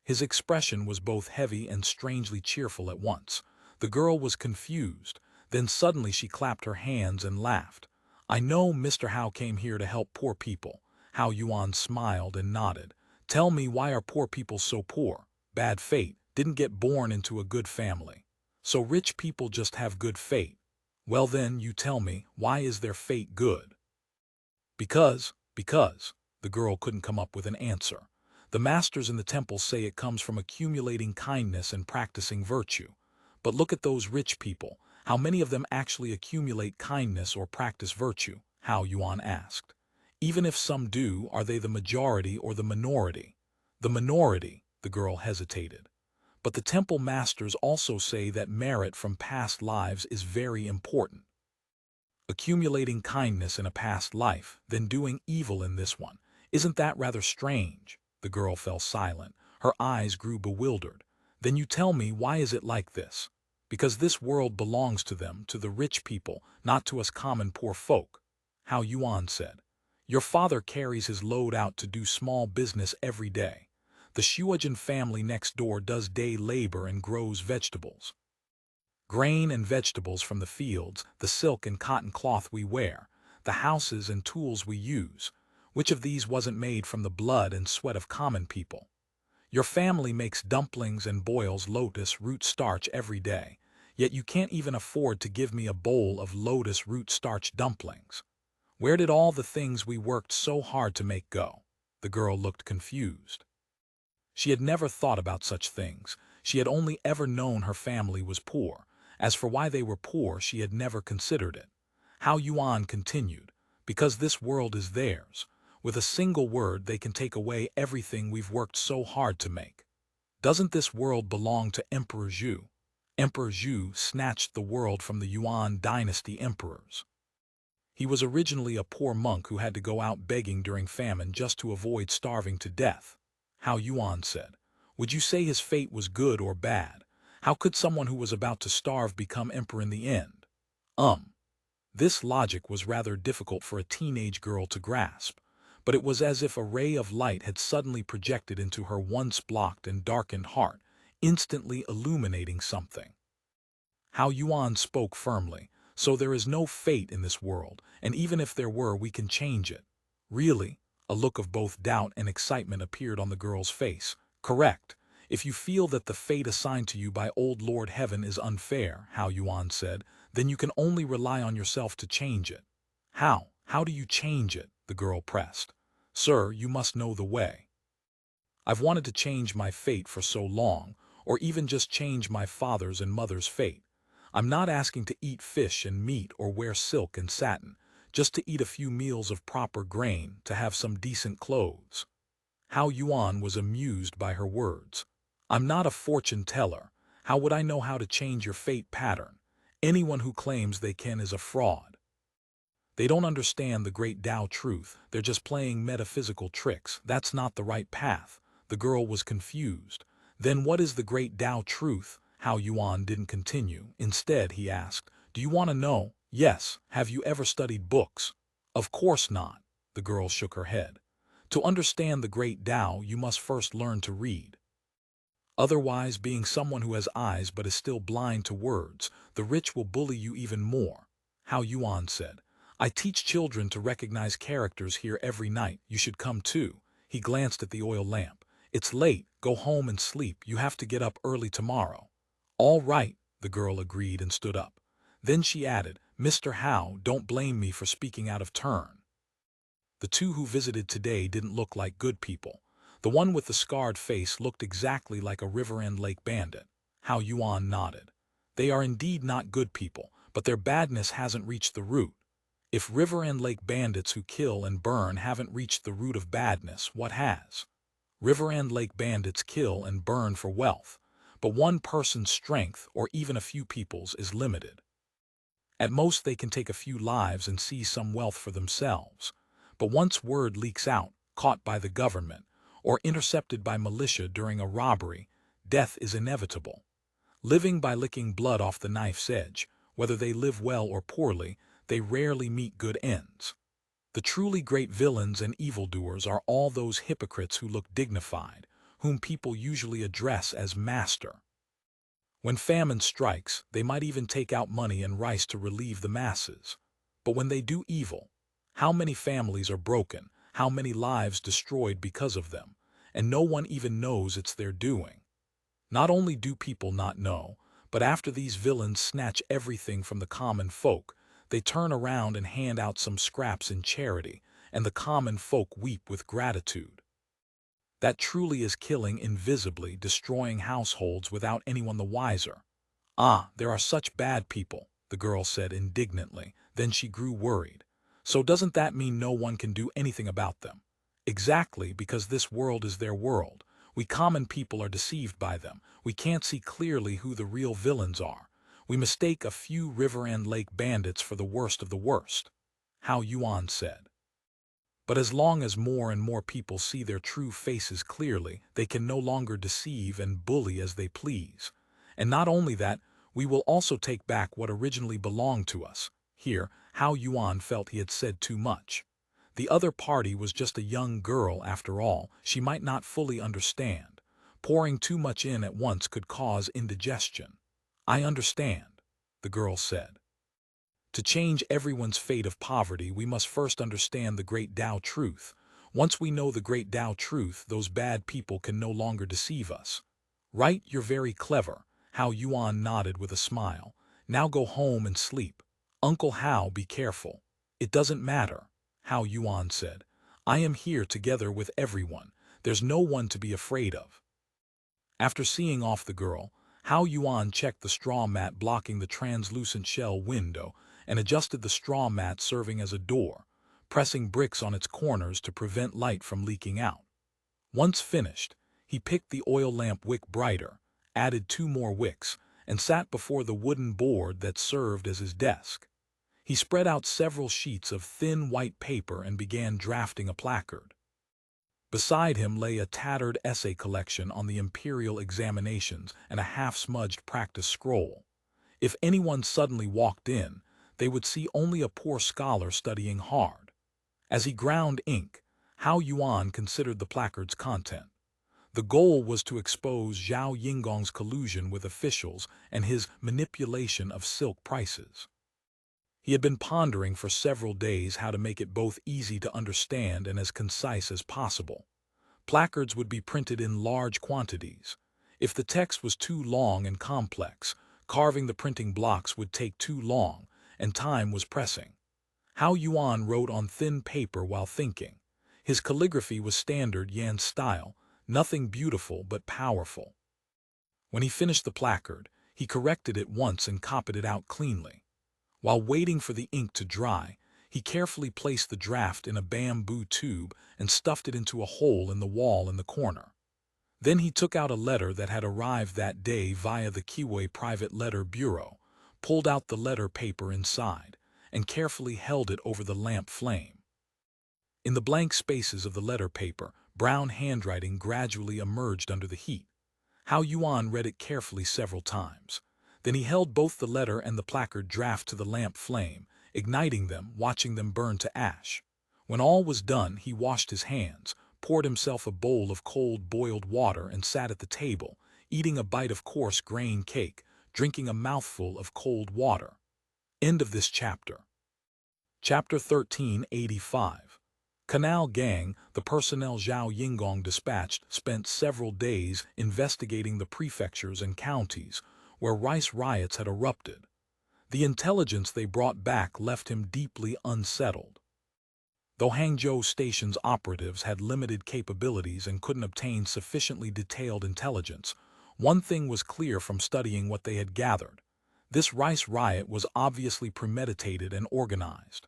His expression was both heavy and strangely cheerful at once. The girl was confused. Then suddenly she clapped her hands and laughed. I know Mr. Hao came here to help poor people. Hao Yuan smiled and nodded. Tell me, why are poor people so poor? Bad fate, didn't get born into a good family. So rich people just have good fate. Well then, you tell me, why is their fate good? Because, the girl couldn't come up with an answer. The masters in the temple say it comes from accumulating kindness and practicing virtue. But look at those rich people. How many of them actually accumulate kindness or practice virtue? Hao Yuan asked. Even if some do, are they the majority or the minority? The minority, the girl hesitated. But the temple masters also say that merit from past lives is very important. Accumulating kindness in a past life, then doing evil in this one. Isn't that rather strange? The girl fell silent. Her eyes grew bewildered. Then you tell me, why is it like this? Because this world belongs to them, to the rich people, not to us common poor folk. Hao Yuan said. Your father carries his load out to do small business every day. The Shuojin family next door does day labor and grows vegetables. Grain and vegetables from the fields, the silk and cotton cloth we wear, the houses and tools we use. Which of these wasn't made from the blood and sweat of common people? Your family makes dumplings and boils lotus root starch every day, yet you can't even afford to give me a bowl of lotus root starch dumplings. Where did all the things we worked so hard to make go? The girl looked confused. She had never thought about such things. She had only ever known her family was poor. As for why they were poor, she had never considered it. Hao Yuan continued, because this world is theirs. With a single word, they can take away everything we've worked so hard to make. Doesn't this world belong to Emperor Zhu? Emperor Zhu snatched the world from the Yuan dynasty emperors. He was originally a poor monk who had to go out begging during famine just to avoid starving to death. Hao Yuan said, would you say his fate was good or bad? How could someone who was about to starve become emperor in the end? This logic was rather difficult for a teenage girl to grasp, but it was as if a ray of light had suddenly projected into her once blocked and darkened heart, instantly illuminating something. Hao Yuan spoke firmly, so there is no fate in this world, and even if there were, we can change it. Really? A look of both doubt and excitement appeared on the girl's face. Correct. If you feel that the fate assigned to you by old Lord Heaven is unfair, Hao Yuan said, then you can only rely on yourself to change it. How? How do you change it? The girl pressed. Sir, you must know the way. I've wanted to change my fate for so long, or even just change my father's and mother's fate. I'm not asking to eat fish and meat or wear silk and satin, just to eat a few meals of proper grain, to have some decent clothes. Hao Yuan was amused by her words. I'm not a fortune teller. How would I know how to change your fate pattern? Anyone who claims they can is a fraud. They don't understand the great Tao truth, they're just playing metaphysical tricks. That's not the right path. The girl was confused. Then what is the great Tao truth? Hao Yuan didn't continue. Instead, he asked, do you want to know? Yes. Have you ever studied books? Of course not. The girl shook her head. To understand the great Tao, you must first learn to read. Otherwise, being someone who has eyes but is still blind to words, the rich will bully you even more. Hao Yuan said, I teach children to recognize characters here every night. You should come too. He glanced at the oil lamp. It's late. Go home and sleep. You have to get up early tomorrow. All right, the girl agreed and stood up. Then she added, Mr. Hao, don't blame me for speaking out of turn. The two who visited today didn't look like good people. The one with the scarred face looked exactly like a river-end lake bandit. Hao Yuan nodded. They are indeed not good people, but their badness hasn't reached the root. If river-end lake bandits who kill and burn haven't reached the root of badness, what has? River-end lake bandits kill and burn for wealth, but one person's strength, or even a few people's, is limited. At most they can take a few lives and seize some wealth for themselves. But once word leaks out, caught by the government, or intercepted by militia during a robbery, death is inevitable. Living by licking blood off the knife's edge, whether they live well or poorly, they rarely meet good ends. The truly great villains and evildoers are all those hypocrites who look dignified, whom people usually address as master. When famine strikes, they might even take out money and rice to relieve the masses. But when they do evil, how many families are broken, how many lives destroyed because of them, and no one even knows it's their doing. Not only do people not know, but after these villains snatch everything from the common folk, they turn around and hand out some scraps in charity, and the common folk weep with gratitude. That truly is killing invisibly, destroying households without anyone the wiser. Ah, there are such bad people, the girl said indignantly. Then she grew worried. So doesn't that mean no one can do anything about them? Exactly, because this world is their world. We common people are deceived by them. We can't see clearly who the real villains are. We mistake a few river and lake bandits for the worst of the worst. Hao Yuan said. But as long as more and more people see their true faces clearly, they can no longer deceive and bully as they please. And not only that, we will also take back what originally belonged to us. Here, Hao Yuan felt he had said too much. The other party was just a young girl after all. She might not fully understand. Pouring too much in at once could cause indigestion. I understand, the girl said. To change everyone's fate of poverty, we must first understand the great Tao truth. Once we know the great Tao truth, those bad people can no longer deceive us. Right, you're very clever. Hao Yuan nodded with a smile. Now go home and sleep. Uncle Hao, be careful. It doesn't matter, Hao Yuan said. I am here together with everyone. There's no one to be afraid of. After seeing off the girl, Hao Yuan checked the straw mat blocking the translucent shell window and adjusted the straw mat serving as a door, pressing bricks on its corners to prevent light from leaking out. Once finished, he picked the oil lamp wick brighter, added 2 more wicks, and sat before the wooden board that served as his desk. He spread out several sheets of thin white paper and began drafting a placard. Beside him lay a tattered essay collection on the imperial examinations and a half-smudged practice scroll. If anyone suddenly walked in, they would see only a poor scholar studying hard. As he ground ink, Hao Yuan considered the placard's content. The goal was to expose Zhao Yingong's collusion with officials and his manipulation of silk prices. He had been pondering for several days how to make it both easy to understand and as concise as possible. Placards would be printed in large quantities. If the text was too long and complex, carving the printing blocks would take too long, and time was pressing. Hao Yuan wrote on thin paper while thinking. His calligraphy was standard Yan style, nothing beautiful but powerful. When he finished the placard, he corrected it once and copied it out cleanly. While waiting for the ink to dry, he carefully placed the draft in a bamboo tube and stuffed it into a hole in the wall in the corner. Then he took out a letter that had arrived that day via the Kiwei Private Letter Bureau, pulled out the letter paper inside, and carefully held it over the lamp flame. In the blank spaces of the letter paper, brown handwriting gradually emerged under the heat. Hao Yuan read it carefully several times. Then he held both the letter and the placard draft to the lamp flame, igniting them, watching them burn to ash. When all was done, he washed his hands, poured himself a bowl of cold boiled water and sat at the table, eating a bite of coarse grain cake, drinking a mouthful of cold water. End of this chapter. Chapter 1385. Canal Gang, the personnel Zhao Yingong dispatched, spent several days investigating the prefectures and counties where rice riots had erupted. The intelligence they brought back left him deeply unsettled. Though Hangzhou Station's operatives had limited capabilities and couldn't obtain sufficiently detailed intelligence, one thing was clear from studying what they had gathered. This rice riot was obviously premeditated and organized.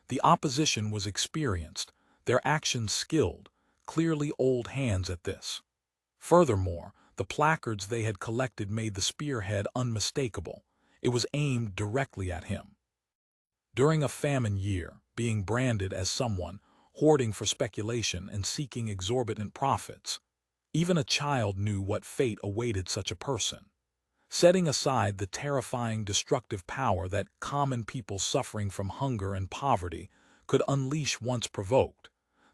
The opposition was experienced, their actions skilled, clearly old hands at this. Furthermore, the placards they had collected made the spearhead unmistakable. It was aimed directly at him. During a famine year, being branded as someone hoarding for speculation and seeking exorbitant profits, even a child knew what fate awaited such a person. Setting aside the terrifying destructive power that common people suffering from hunger and poverty could unleash once provoked,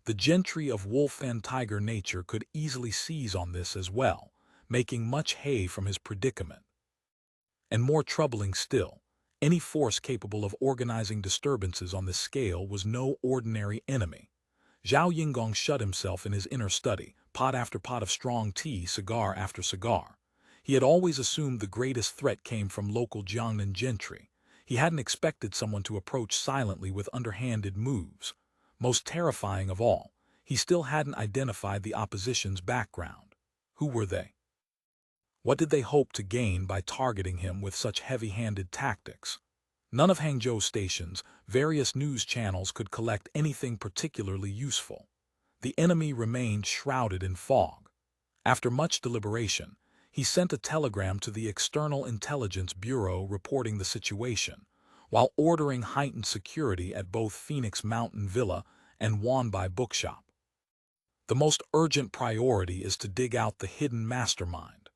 the gentry of wolf and tiger nature could easily seize on this as well, making much hay from his predicament. And more troubling still, any force capable of organizing disturbances on this scale was no ordinary enemy. Zhao Yingong shut himself in his inner study, pot after pot of strong tea, cigar after cigar. He had always assumed the greatest threat came from local Jiangnan gentry. He hadn't expected someone to approach silently with underhanded moves. Most terrifying of all, he still hadn't identified the opposition's background. Who were they? What did they hope to gain by targeting him with such heavy-handed tactics? None of Hangzhou Station's various news channels could collect anything particularly useful. The enemy remained shrouded in fog. After much deliberation, he sent a telegram to the External Intelligence Bureau reporting the situation, while ordering heightened security at both Phoenix Mountain Villa and Wanbai Bookshop. The most urgent priority is to dig out the hidden mastermind.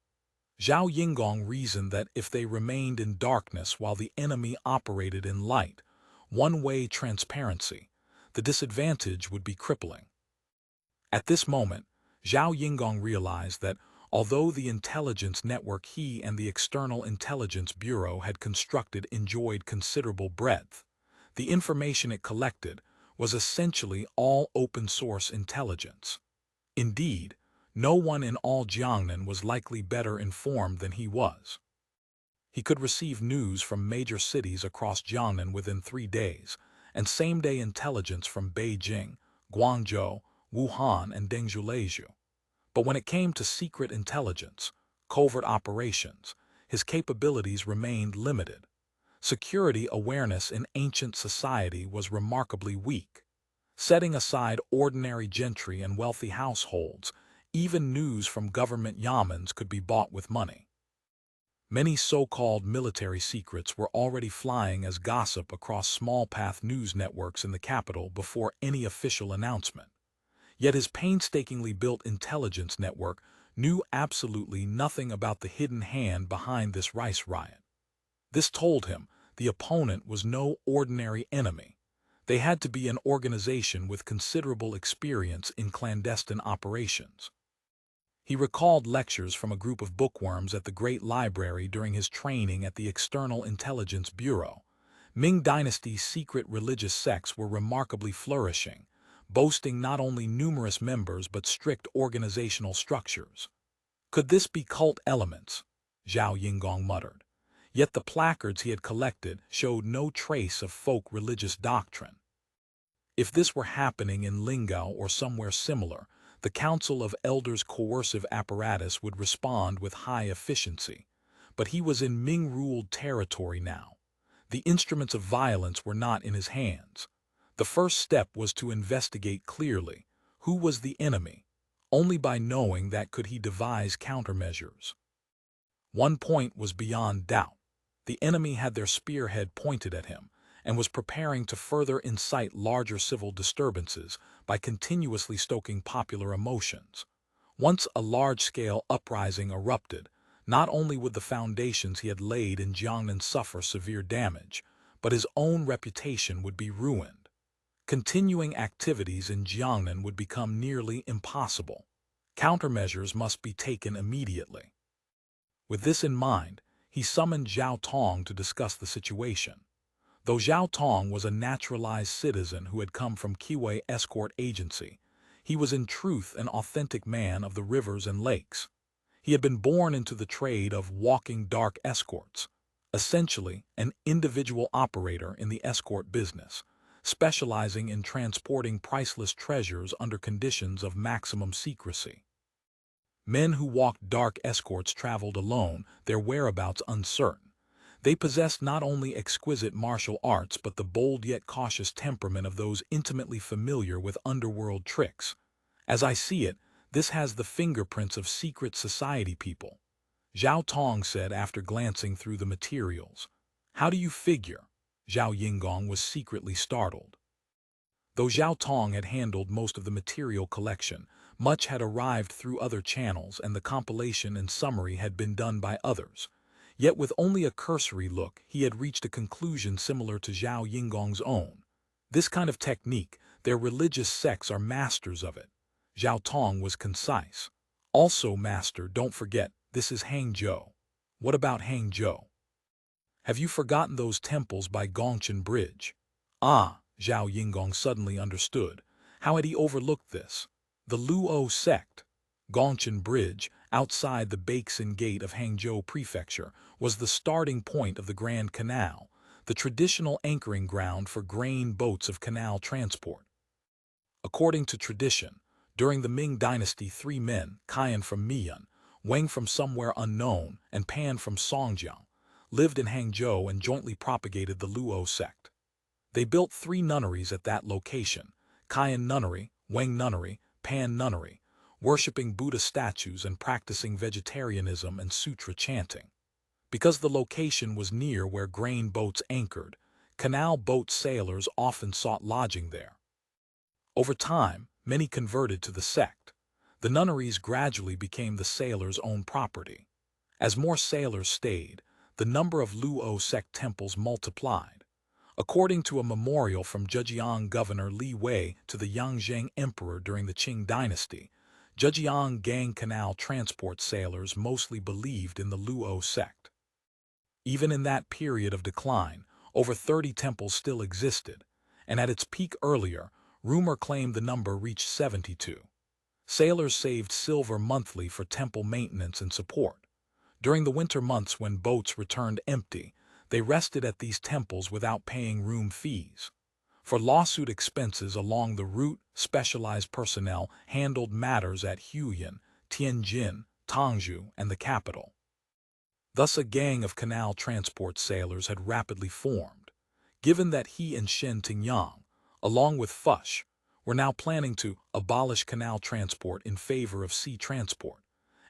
Zhao Yingong reasoned that if they remained in darkness while the enemy operated in light, one-way transparency, the disadvantage would be crippling. At this moment, Zhao Yingong realized that although the intelligence network he and the External Intelligence Bureau had constructed enjoyed considerable breadth, the information it collected was essentially all open-source intelligence. Indeed, no one in all Jiangnan was likely better informed than he was. He could receive news from major cities across Jiangnan within 3 days, and same-day intelligence from Beijing, Guangzhou, Wuhan, and Dengzhou. But when it came to secret intelligence, covert operations, his capabilities remained limited. Security awareness in ancient society was remarkably weak. Setting aside ordinary gentry and wealthy households, even news from government yamens could be bought with money. Many so-called military secrets were already flying as gossip across small-path news networks in the capital before any official announcement. Yet his painstakingly built intelligence network knew absolutely nothing about the hidden hand behind this rice riot. This told him the opponent was no ordinary enemy. They had to be an organization with considerable experience in clandestine operations. He recalled lectures from a group of bookworms at the Great Library during his training at the External Intelligence Bureau. Ming Dynasty's secret religious sects were remarkably flourishing, boasting not only numerous members but strict organizational structures. Could this be cult elements? Zhao Yingong muttered. Yet the placards he had collected showed no trace of folk religious doctrine. If this were happening in Lingao or somewhere similar, the Council of Elders' coercive apparatus would respond with high efficiency. But he was in Ming-ruled territory now. The instruments of violence were not in his hands. The first step was to investigate clearly who was the enemy. Only by knowing that could he devise countermeasures. One point was beyond doubt. The enemy had their spearhead pointed at him and was preparing to further incite larger civil disturbances by continuously stoking popular emotions. Once a large-scale uprising erupted, not only would the foundations he had laid in Jiangnan suffer severe damage, but his own reputation would be ruined. Continuing activities in Jiangnan would become nearly impossible. Countermeasures must be taken immediately. With this in mind, he summoned Zhao Tong to discuss the situation. Though Zhao Tong was a naturalized citizen who had come from Kiwei Escort Agency, he was in truth an authentic man of the rivers and lakes. He had been born into the trade of walking dark escorts, essentially an individual operator in the escort business, specializing in transporting priceless treasures under conditions of maximum secrecy. Men who walked dark escorts traveled alone, their whereabouts uncertain. They possessed not only exquisite martial arts but the bold yet cautious temperament of those intimately familiar with underworld tricks. As I see it, this has the fingerprints of secret society people, Zhao Tong said after glancing through the materials. How do you figure? Zhao Yingong was secretly startled. Though Zhao Tong had handled most of the material collection, much had arrived through other channels and the compilation and summary had been done by others. Yet with only a cursory look, he had reached a conclusion similar to Zhao Yingong's own. This kind of technique, their religious sects are masters of it. Zhao Tong was concise. Also, master, don't forget, this is Hangzhou. What about Hangzhou? Have you forgotten those temples by Gongchen Bridge? Ah, Zhao Yingong suddenly understood. How had he overlooked this? The Luo sect. Gongchen Bridge, outside the Baixin Gate of Hangzhou Prefecture, was the starting point of the Grand Canal, the traditional anchoring ground for grain boats of canal transport. According to tradition, during the Ming Dynasty, three men, Qian from Mian, Wang from somewhere unknown, and Pan from Songjiang, lived in Hangzhou and jointly propagated the Luo sect. They built 3 nunneries at that location, Qian Nunnery, Wang Nunnery, Pan Nunnery, worshipping Buddha statues and practicing vegetarianism and sutra chanting. Because the location was near where grain boats anchored, canal boat sailors often sought lodging there. Over time, many converted to the sect. The nunneries gradually became the sailors' own property. As more sailors stayed, the number of Luo sect temples multiplied. According to a memorial from Zhenjiang Governor Li Wei to the Yangzheng Emperor during the Qing Dynasty, Zhenjiang gang canal transport sailors mostly believed in the Luo sect. Even in that period of decline, over 30 temples still existed, and at its peak earlier, rumor claimed the number reached 72. Sailors saved silver monthly for temple maintenance and support. During the winter months when boats returned empty, they rested at these temples without paying room fees. For lawsuit expenses along the route, specialized personnel handled matters at Huyan, Tianjin, Tangzhou, and the capital. Thus a gang of canal transport sailors had rapidly formed. Given that he and Shen Tingyang, along with Fush, were now planning to abolish canal transport in favor of sea transport,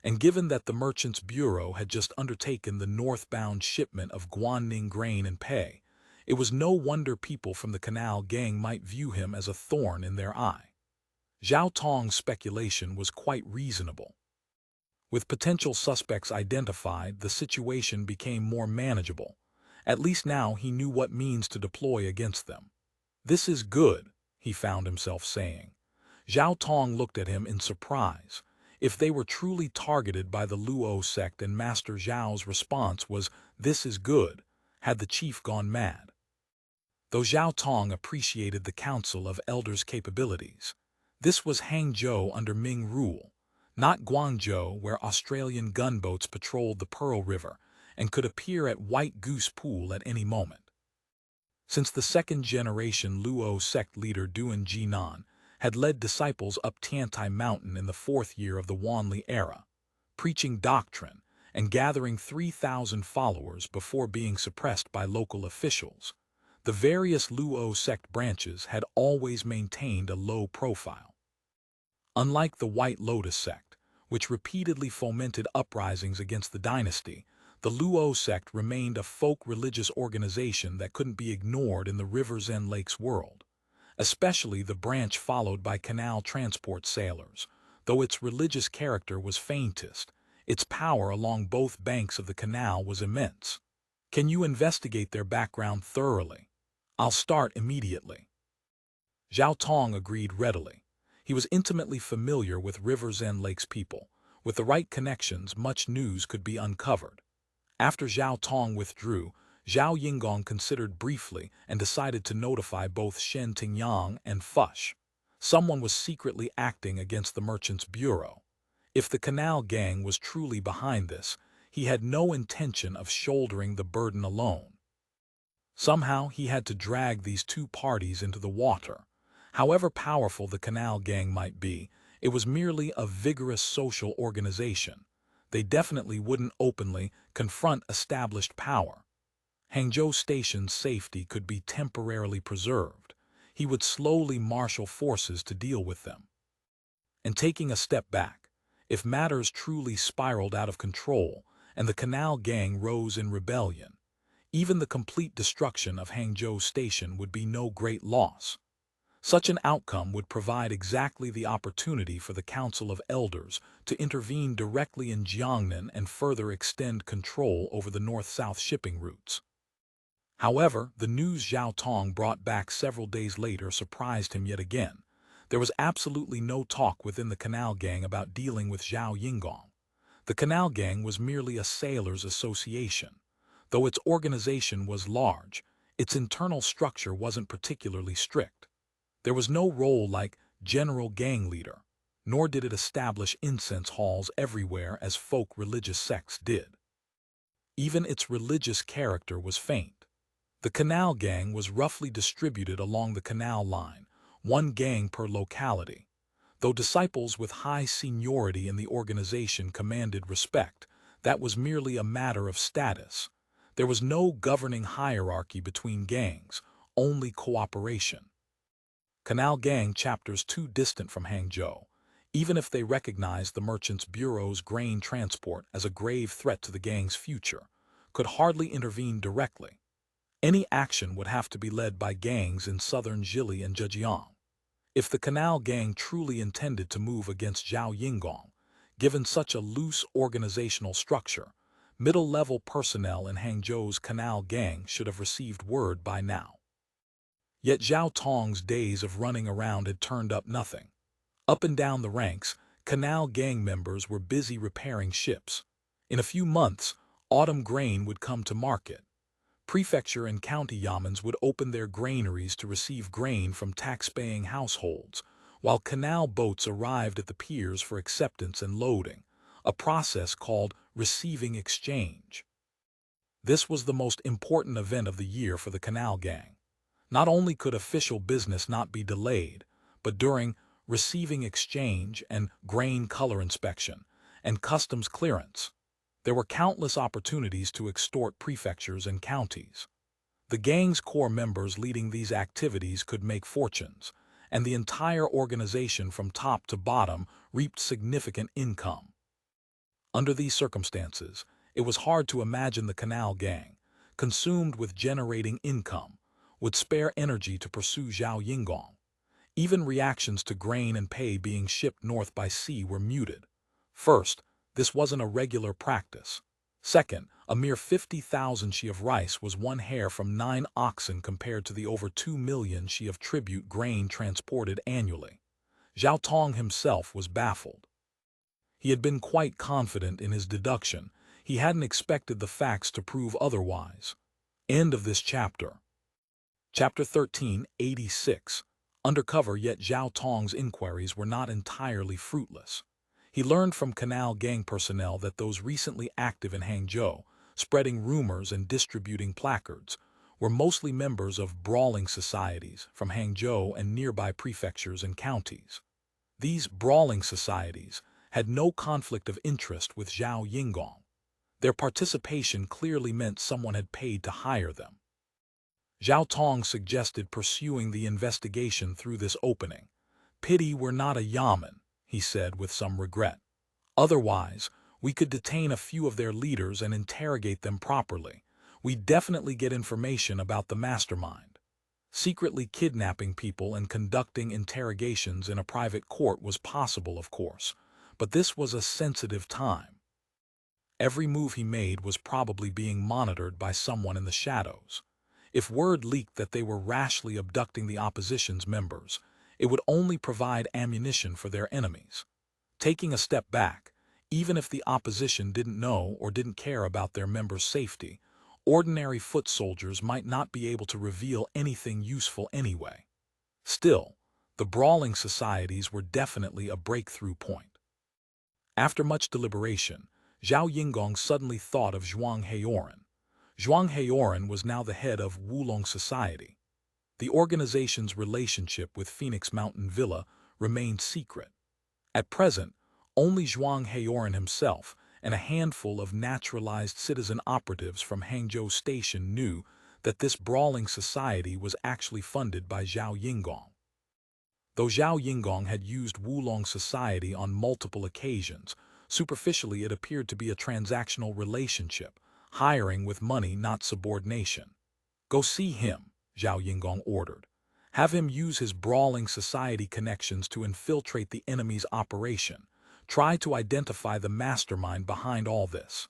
and given that the Merchants Bureau had just undertaken the northbound shipment of Guanning grain and pay, it was no wonder people from the canal gang might view him as a thorn in their eye. Zhao Tong's speculation was quite reasonable. With potential suspects identified, the situation became more manageable. At least now he knew what means to deploy against them. This is good, he found himself saying. Zhao Tong looked at him in surprise. If they were truly targeted by the Luo sect and Master Zhao's response was, "This is good," had the chief gone mad? Though Zhao Tong appreciated the Council of Elders' capabilities, this was Hangzhou under Ming rule, not Guangzhou where Australian gunboats patrolled the Pearl River and could appear at White Goose Pool at any moment. Since the second-generation Luo sect leader Duan Jinan had led disciples up Tiantai Mountain in the 4th year of the Wanli era, preaching doctrine and gathering 3,000 followers before being suppressed by local officials, the various Luo sect branches had always maintained a low profile. Unlike the White Lotus sect, which repeatedly fomented uprisings against the dynasty, The Luo sect remained a folk religious organization that couldn't be ignored in the rivers and lakes world, especially the branch followed by canal transport sailors. Though its religious character was faintest, its power along both banks of the canal was immense. Can you investigate their background thoroughly? I'll start immediately. Zhao Tong agreed readily. He was intimately familiar with rivers and lakes people. With the right connections, much news could be uncovered. After Zhao Tong withdrew, Zhao Yingong considered briefly and decided to notify both Shen Tingyang and Fush. Someone was secretly acting against the Merchants' Bureau. If the canal gang was truly behind this, he had no intention of shouldering the burden alone. Somehow he had to drag these two parties into the water. However powerful the canal gang might be, it was merely a vigorous social organization. They definitely wouldn't openly confront established power. Hangzhou Station's safety could be temporarily preserved. He would slowly marshal forces to deal with them. And taking a step back, if matters truly spiraled out of control and the canal gang rose in rebellion, even the complete destruction of Hangzhou Station would be no great loss. Such an outcome would provide exactly the opportunity for the Council of Elders to intervene directly in Jiangnan and further extend control over the north-south shipping routes. However, the news Zhao Tong brought back several days later surprised him yet again. There was absolutely no talk within the canal gang about dealing with Zhao Yingong. The canal gang was merely a sailors' association. Though its organization was large, its internal structure wasn't particularly strict. There was no role like general gang leader, nor did it establish incense halls everywhere as folk religious sects did. Even its religious character was faint. The canal gang was roughly distributed along the canal line, one gang per locality. Though disciples with high seniority in the organization commanded respect, that was merely a matter of status. There was no governing hierarchy between gangs, only cooperation. Canal gang chapters too distant from Hangzhou, even if they recognized the Merchants' Bureau's grain transport as a grave threat to the gang's future, could hardly intervene directly. Any action would have to be led by gangs in southern Zhili and Zhenjiang. If the canal gang truly intended to move against Zhao Yingong, given such a loose organizational structure, middle-level personnel in Hangzhou's canal gang should have received word by now. Yet Zhao Tong's days of running around had turned up nothing. Up and down the ranks, canal gang members were busy repairing ships. In a few months, autumn grain would come to market. Prefecture and county yamens would open their granaries to receive grain from tax-paying households, while canal boats arrived at the piers for acceptance and loading, a process called receiving exchange. This was the most important event of the year for the canal gang. Not only could official business not be delayed, but during receiving exchange and grain color inspection and customs clearance, there were countless opportunities to extort prefectures and counties. The gang's core members leading these activities could make fortunes, and the entire organization from top to bottom reaped significant income. Under these circumstances, it was hard to imagine the canal gang, consumed with generating income, would spare energy to pursue Zhao Yingong. Even reactions to grain and pay being shipped north by sea were muted. First, this wasn't a regular practice. Second, a mere 50,000 she of rice was one hair from 9 oxen compared to the over 2 million she of tribute grain transported annually. Zhao Tong himself was baffled. He had been quite confident in his deduction. He hadn't expected the facts to prove otherwise. End of this chapter. Chapter 1386. Undercover, yet Zhao Tong's inquiries were not entirely fruitless. He learned from canal gang personnel that those recently active in Hangzhou, spreading rumors and distributing placards, were mostly members of brawling societies from Hangzhou and nearby prefectures and counties. These brawling societies had no conflict of interest with Zhao Yingong. Their participation clearly meant someone had paid to hire them. Zhao Tong suggested pursuing the investigation through this opening. Pity we're not a yamen, he said with some regret. Otherwise, We could detain a few of their leaders and interrogate them properly. We'd definitely get information about the mastermind. Secretly kidnapping people and conducting interrogations in a private court was possible, of course, but this was a sensitive time. Every move he made was probably being monitored by someone in the shadows. If word leaked that they were rashly abducting the opposition's members, it would only provide ammunition for their enemies. Taking a step back, even if the opposition didn't know or didn't care about their members' safety, ordinary foot soldiers might not be able to reveal anything useful anyway. Still, the brawling societies were definitely a breakthrough point. After much deliberation, Zhao Yingong suddenly thought of Zhuang Heioran. Zhuang Heioran was now the head of Wulong Society. The organization's relationship with Phoenix Mountain Villa remained secret. At present, only Zhuang Heioran himself and a handful of naturalized citizen operatives from Hangzhou Station knew that this brawling society was actually funded by Zhao Yingong. Though Zhao Yingong had used Wulong Society on multiple occasions, superficially it appeared to be a transactional relationship, hiring with money, not subordination. "Go see him," Zhao Yingong ordered. "Have him use his brawling society connections to infiltrate the enemy's operation. Try to identify the mastermind behind all this."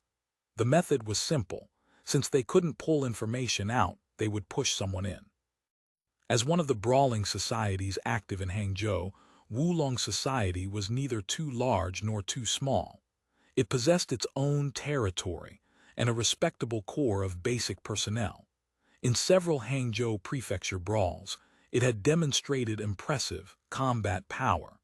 The method was simple. Since they couldn't pull information out, they would push someone in. As one of the brawling societies active in Hangzhou, Wulong Society was neither too large nor too small. It possessed its own territory and a respectable core of basic personnel. In several Hangzhou prefecture brawls, it had demonstrated impressive combat power.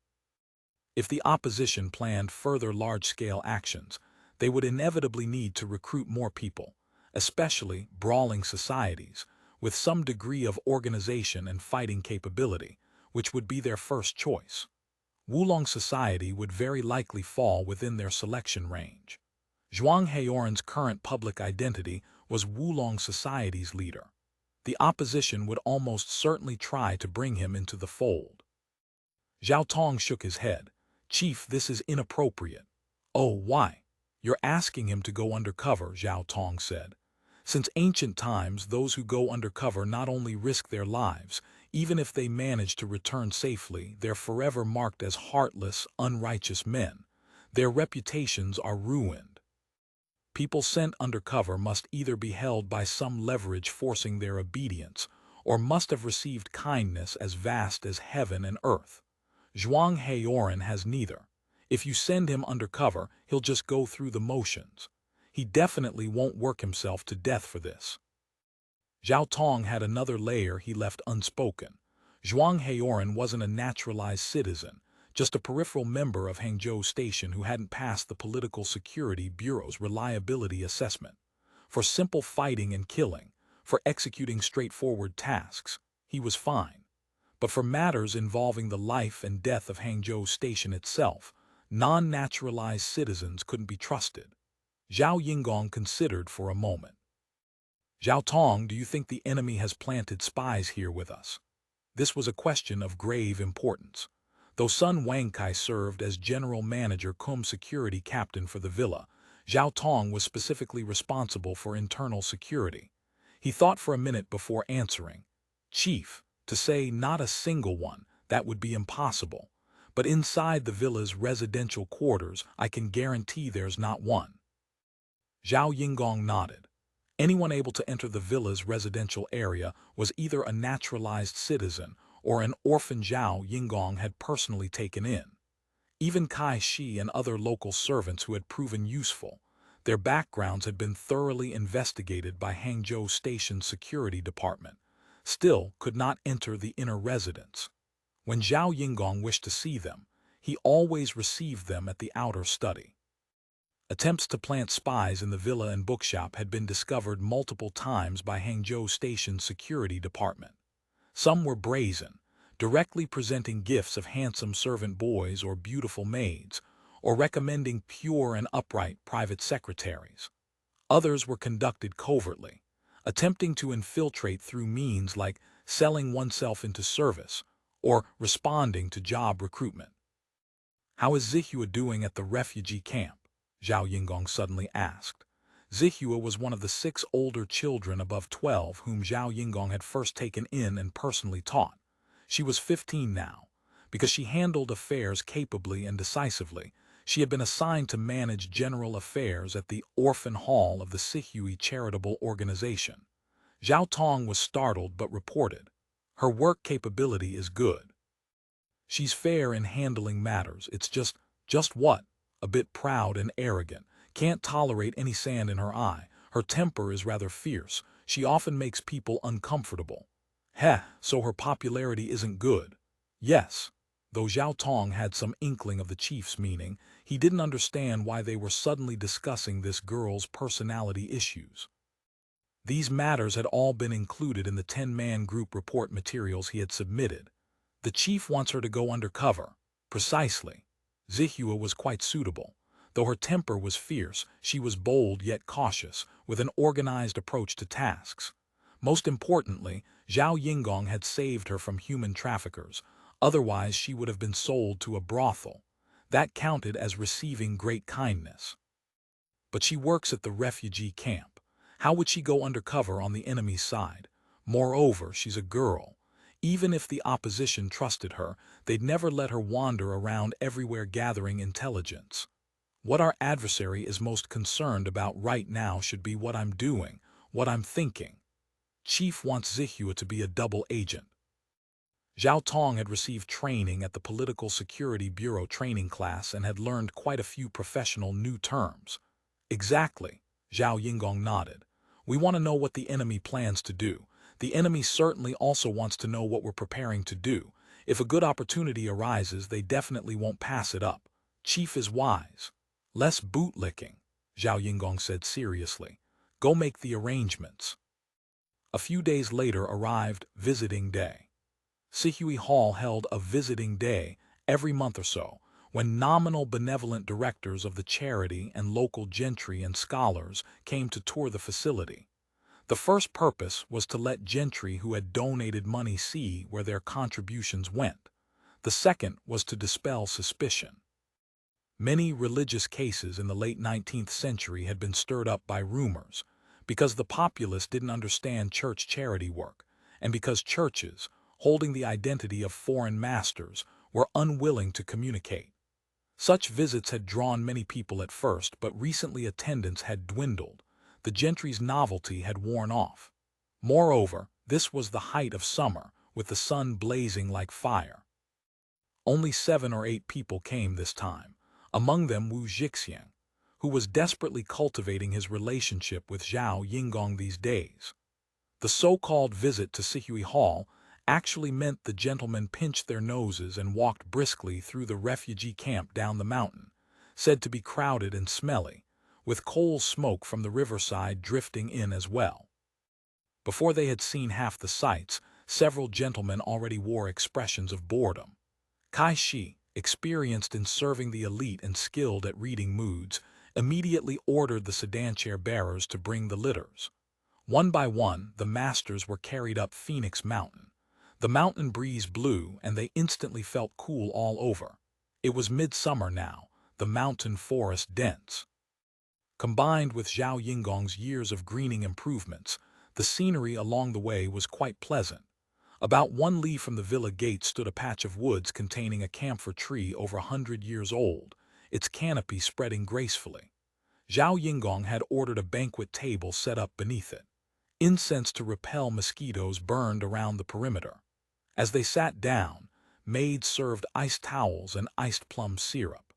If the opposition planned further large-scale actions, they would inevitably need to recruit more people, especially brawling societies, with some degree of organization and fighting capability, which would be their first choice. Wulong Society would very likely fall within their selection range. Zhuang Heioran's current public identity was Wulong Society's leader. The opposition would almost certainly try to bring him into the fold. Zhao Tong shook his head. "Chief, this is inappropriate." "Oh, why?" "You're asking him to go undercover," Zhao Tong said. "Since ancient times, those who go undercover not only risk their lives, even if they manage to return safely, they're forever marked as heartless, unrighteous men. Their reputations are ruined. People sent undercover must either be held by some leverage forcing their obedience, or must have received kindness as vast as heaven and earth. Zhuang Heioran has neither. If you send him undercover, he'll just go through the motions. He definitely won't work himself to death for this." Zhao Tong had another layer he left unspoken. Zhuang Heioran wasn't a naturalized citizen, just a peripheral member of Hangzhou Station who hadn't passed the Political Security Bureau's reliability assessment. For simple fighting and killing, for executing straightforward tasks, he was fine. But for matters involving the life and death of Hangzhou Station itself, non-naturalized citizens couldn't be trusted. Zhao Yingong considered for a moment. "Zhao Tong, do you think the enemy has planted spies here with us?" This was a question of grave importance. Though Sun Wangkai served as general manager cum security captain for the villa, Zhao Tong was specifically responsible for internal security. He thought for a minute before answering. "Chief, to say not a single one, that would be impossible. But inside the villa's residential quarters, I can guarantee there's not one." Zhao Yingong nodded. Anyone able to enter the villa's residential area was either a naturalized citizen or an orphan Zhao Yingong had personally taken in. Even Kai Shi and other local servants who had proven useful, their backgrounds had been thoroughly investigated by Hangzhou Station's security department, still could not enter the inner residence. When Zhao Yingong wished to see them, he always received them at the outer study. Attempts to plant spies in the villa and bookshop had been discovered multiple times by Hangzhou Station's security department. Some were brazen, directly presenting gifts of handsome servant boys or beautiful maids, or recommending pure and upright private secretaries. Others were conducted covertly, attempting to infiltrate through means like selling oneself into service or responding to job recruitment. "How is Zihua doing at the refugee camp?" Zhao Yingong suddenly asked. Zihua was one of the 6 older children above 12 whom Zhao Yingong had first taken in and personally taught. She was 15 now. Because she handled affairs capably and decisively, she had been assigned to manage general affairs at the Orphan Hall of the Sihui Charitable Organization. Zhao Tong was startled but reported, "Her work capability is good. She's fair in handling matters, it's just what? A bit proud and arrogant, can't tolerate any sand in her eye, her temper is rather fierce, she often makes people uncomfortable. Heh, so her popularity isn't good." Yes. Though Zhao Tong had some inkling of the chief's meaning, he didn't understand why they were suddenly discussing this girl's personality issues. These matters had all been included in the 10-man group report materials he had submitted. The chief wants her to go undercover. Precisely. Zihua was quite suitable. Though her temper was fierce, she was bold yet cautious, with an organized approach to tasks. Most importantly, Zhao Yingong had saved her from human traffickers. Otherwise she would have been sold to a brothel. That counted as receiving great kindness. But she works at the refugee camp. How would she go undercover on the enemy's side? Moreover, she's a girl. Even if the opposition trusted her, they'd never let her wander around everywhere gathering intelligence. What our adversary is most concerned about right now should be what I'm doing, what I'm thinking. Chief wants Zihua to be a double agent. Zhao Tong had received training at the Political Security Bureau training class and had learned quite a few professional new terms. Exactly, Zhao Yingong nodded. We want to know what the enemy plans to do. The enemy certainly also wants to know what we're preparing to do. If a good opportunity arises, they definitely won't pass it up. Chief is wise. Less bootlicking, Zhao Yingong said seriously. Go make the arrangements. A few days later arrived Visiting Day. Sihui Hall held a visiting day every month or so, when nominal benevolent directors of the charity and local gentry and scholars came to tour the facility. The first purpose was to let gentry who had donated money see where their contributions went. The second was to dispel suspicion. Many religious cases in the late 19th century had been stirred up by rumors, because the populace didn't understand church charity work, and because churches, holding the identity of foreign masters, were unwilling to communicate. Such visits had drawn many people at first, but recently attendance had dwindled. The gentry's novelty had worn off. Moreover, this was the height of summer, with the sun blazing like fire. Only 7 or 8 people came this time, among them Wu Zhixiang, who was desperately cultivating his relationship with Zhao Yingong these days. The so-called visit to Sihui Hall actually meant the gentlemen pinched their noses and walked briskly through the refugee camp down the mountain, said to be crowded and smelly, with coal smoke from the riverside drifting in as well. Before they had seen half the sights, several gentlemen already wore expressions of boredom. Kai Shi, experienced in serving the elite and skilled at reading moods, immediately ordered the sedan chair bearers to bring the litters. One by one, the masters were carried up Phoenix Mountain. The mountain breeze blew, and they instantly felt cool all over. It was midsummer now, the mountain forest dense. Combined with Zhao Yingong's years of greening improvements, the scenery along the way was quite pleasant. About 1 li from the villa gate stood a patch of woods containing a camphor tree over 100 years old, its canopy spreading gracefully. Zhao Yingong had ordered a banquet table set up beneath it. Incense to repel mosquitoes burned around the perimeter. As they sat down, maids served iced towels and iced plum syrup.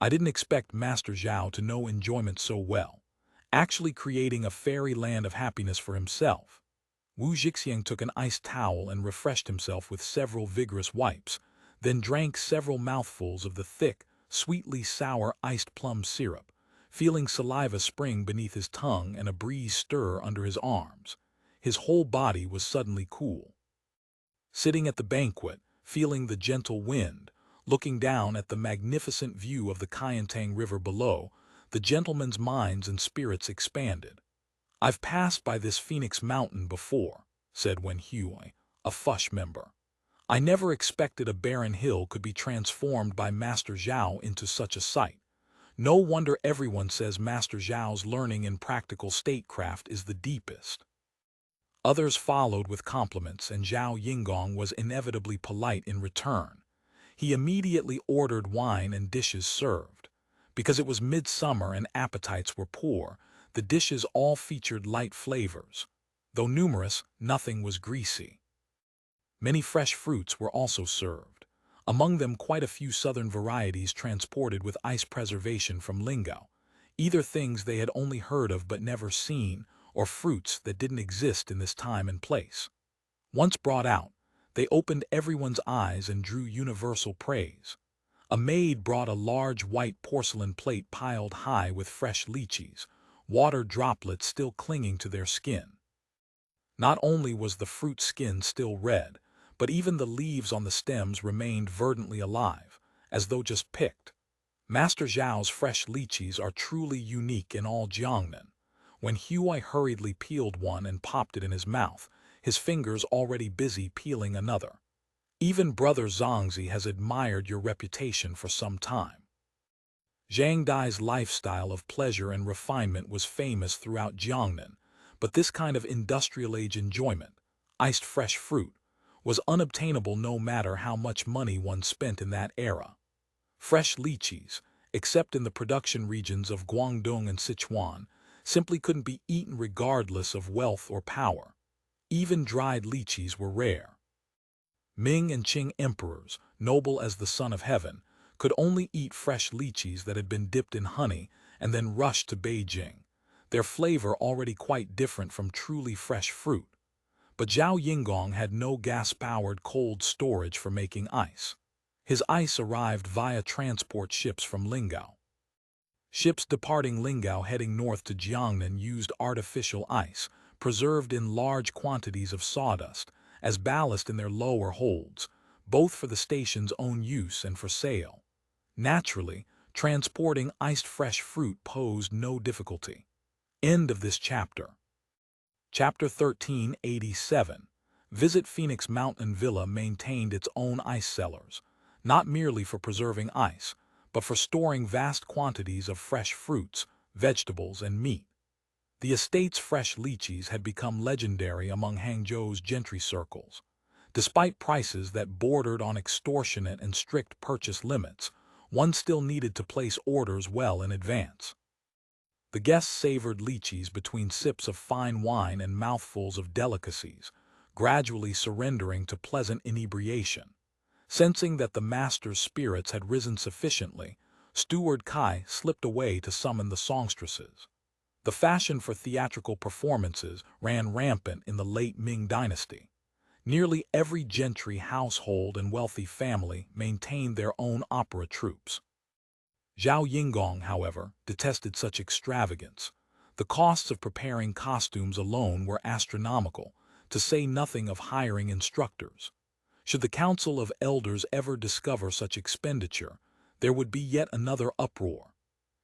I didn't expect Master Zhao to know enjoyment so well, actually creating a fairyland of happiness for himself. Wu Zhixiang took an iced towel and refreshed himself with several vigorous wipes, then drank several mouthfuls of the thick, sweetly sour iced plum syrup, feeling saliva spring beneath his tongue and a breeze stir under his arms. His whole body was suddenly cool. Sitting at the banquet, feeling the gentle wind, looking down at the magnificent view of the Kayantang River below, the gentlemen's minds and spirits expanded. "I've passed by this Phoenix Mountain before," said Wen Huai, a Fush member. "I never expected a barren hill could be transformed by Master Zhao into such a sight. No wonder everyone says Master Zhao's learning in practical statecraft is the deepest. Others followed with compliments, and Zhao Yingong was inevitably polite in return. He immediately ordered wine and dishes served. Because it was midsummer and appetites were poor, the dishes all featured light flavors. Though numerous, nothing was greasy. Many fresh fruits were also served, among them quite a few southern varieties transported with ice preservation from Lingao, either things they had only heard of but never seen, or fruits that didn't exist in this time and place. Once brought out, they opened everyone's eyes and drew universal praise. A maid brought a large white porcelain plate piled high with fresh lychees, water droplets still clinging to their skin. Not only was the fruit skin still red, but even the leaves on the stems remained verdantly alive, as though just picked. Master Zhao's fresh lychees are truly unique in all Jiangnan. When Huai hurriedly peeled one and popped it in his mouth, his fingers already busy peeling another. Even Brother Zongzi has admired your reputation for some time. Zhang Dai's lifestyle of pleasure and refinement was famous throughout Jiangnan, but this kind of industrial age enjoyment, iced fresh fruit, was unobtainable no matter how much money one spent in that era. Fresh lychees, except in the production regions of Guangdong and Sichuan, simply couldn't be eaten regardless of wealth or power. Even dried lychees were rare. Ming and Qing emperors, noble as the Son of Heaven, could only eat fresh lychees that had been dipped in honey and then rushed to Beijing, their flavor already quite different from truly fresh fruit. But Zhao Yingong had no gas-powered cold storage for making ice. His ice arrived via transport ships from Lingao. Ships departing Lingao heading north to Jiangnan used artificial ice, preserved in large quantities of sawdust, as ballast in their lower holds, both for the station's own use and for sale. Naturally, transporting iced fresh fruit posed no difficulty. End of this chapter. Chapter 1387. Visit Phoenix Mountain Villa maintained its own ice cellars, not merely for preserving ice, but for storing vast quantities of fresh fruits, vegetables, and meat. The estate's fresh lychees had become legendary among Hangzhou's gentry circles. Despite prices that bordered on extortionate and strict purchase limits, one still needed to place orders well in advance. The guests savored lychees between sips of fine wine and mouthfuls of delicacies, gradually surrendering to pleasant inebriation. Sensing that the master's spirits had risen sufficiently, Steward Kai slipped away to summon the songstresses. The fashion for theatrical performances ran rampant in the late Ming Dynasty. Nearly every gentry household and wealthy family maintained their own opera troupes. Zhao Yingong, however, detested such extravagance. The costs of preparing costumes alone were astronomical, to say nothing of hiring instructors. Should the Council of Elders ever discover such expenditure, there would be yet another uproar.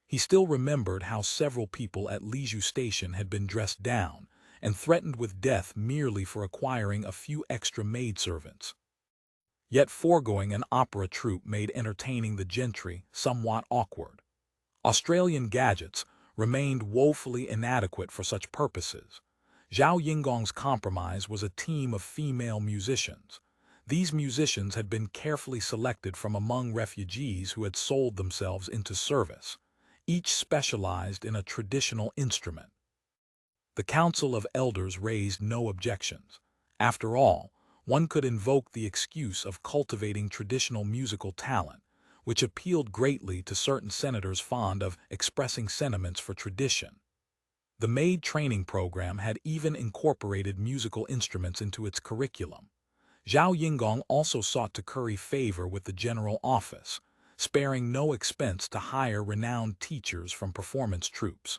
He still remembered how several people at Lizhu Station had been dressed down and threatened with death merely for acquiring a few extra maidservants. Yet foregoing an opera troupe made entertaining the gentry somewhat awkward. Australian gadgets remained woefully inadequate for such purposes. Zhao Yingong's compromise was a team of female musicians. These musicians had been carefully selected from among refugees who had sold themselves into service, each specialized in a traditional instrument. The Council of Elders raised no objections. After all, one could invoke the excuse of cultivating traditional musical talent, which appealed greatly to certain senators fond of expressing sentiments for tradition. The maid training program had even incorporated musical instruments into its curriculum. Zhao Yingong also sought to curry favor with the general office, sparing no expense to hire renowned teachers from performance troupes.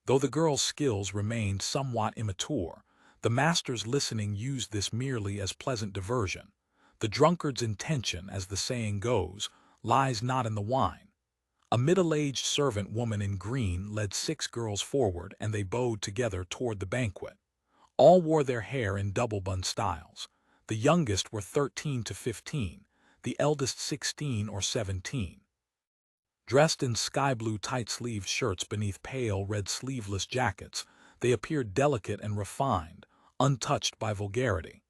Though the girls' skills remained somewhat immature, the master's listening used this merely as pleasant diversion. The drunkard's intention, as the saying goes, lies not in the wine. A middle-aged servant woman in green led 6 girls forward, and they bowed together toward the banquet. All wore their hair in double-bun styles. The youngest were 13 to 15, the eldest 16 or 17. Dressed in sky-blue tight-sleeved shirts beneath pale red sleeveless jackets, they appeared delicate and refined, untouched by vulgarity.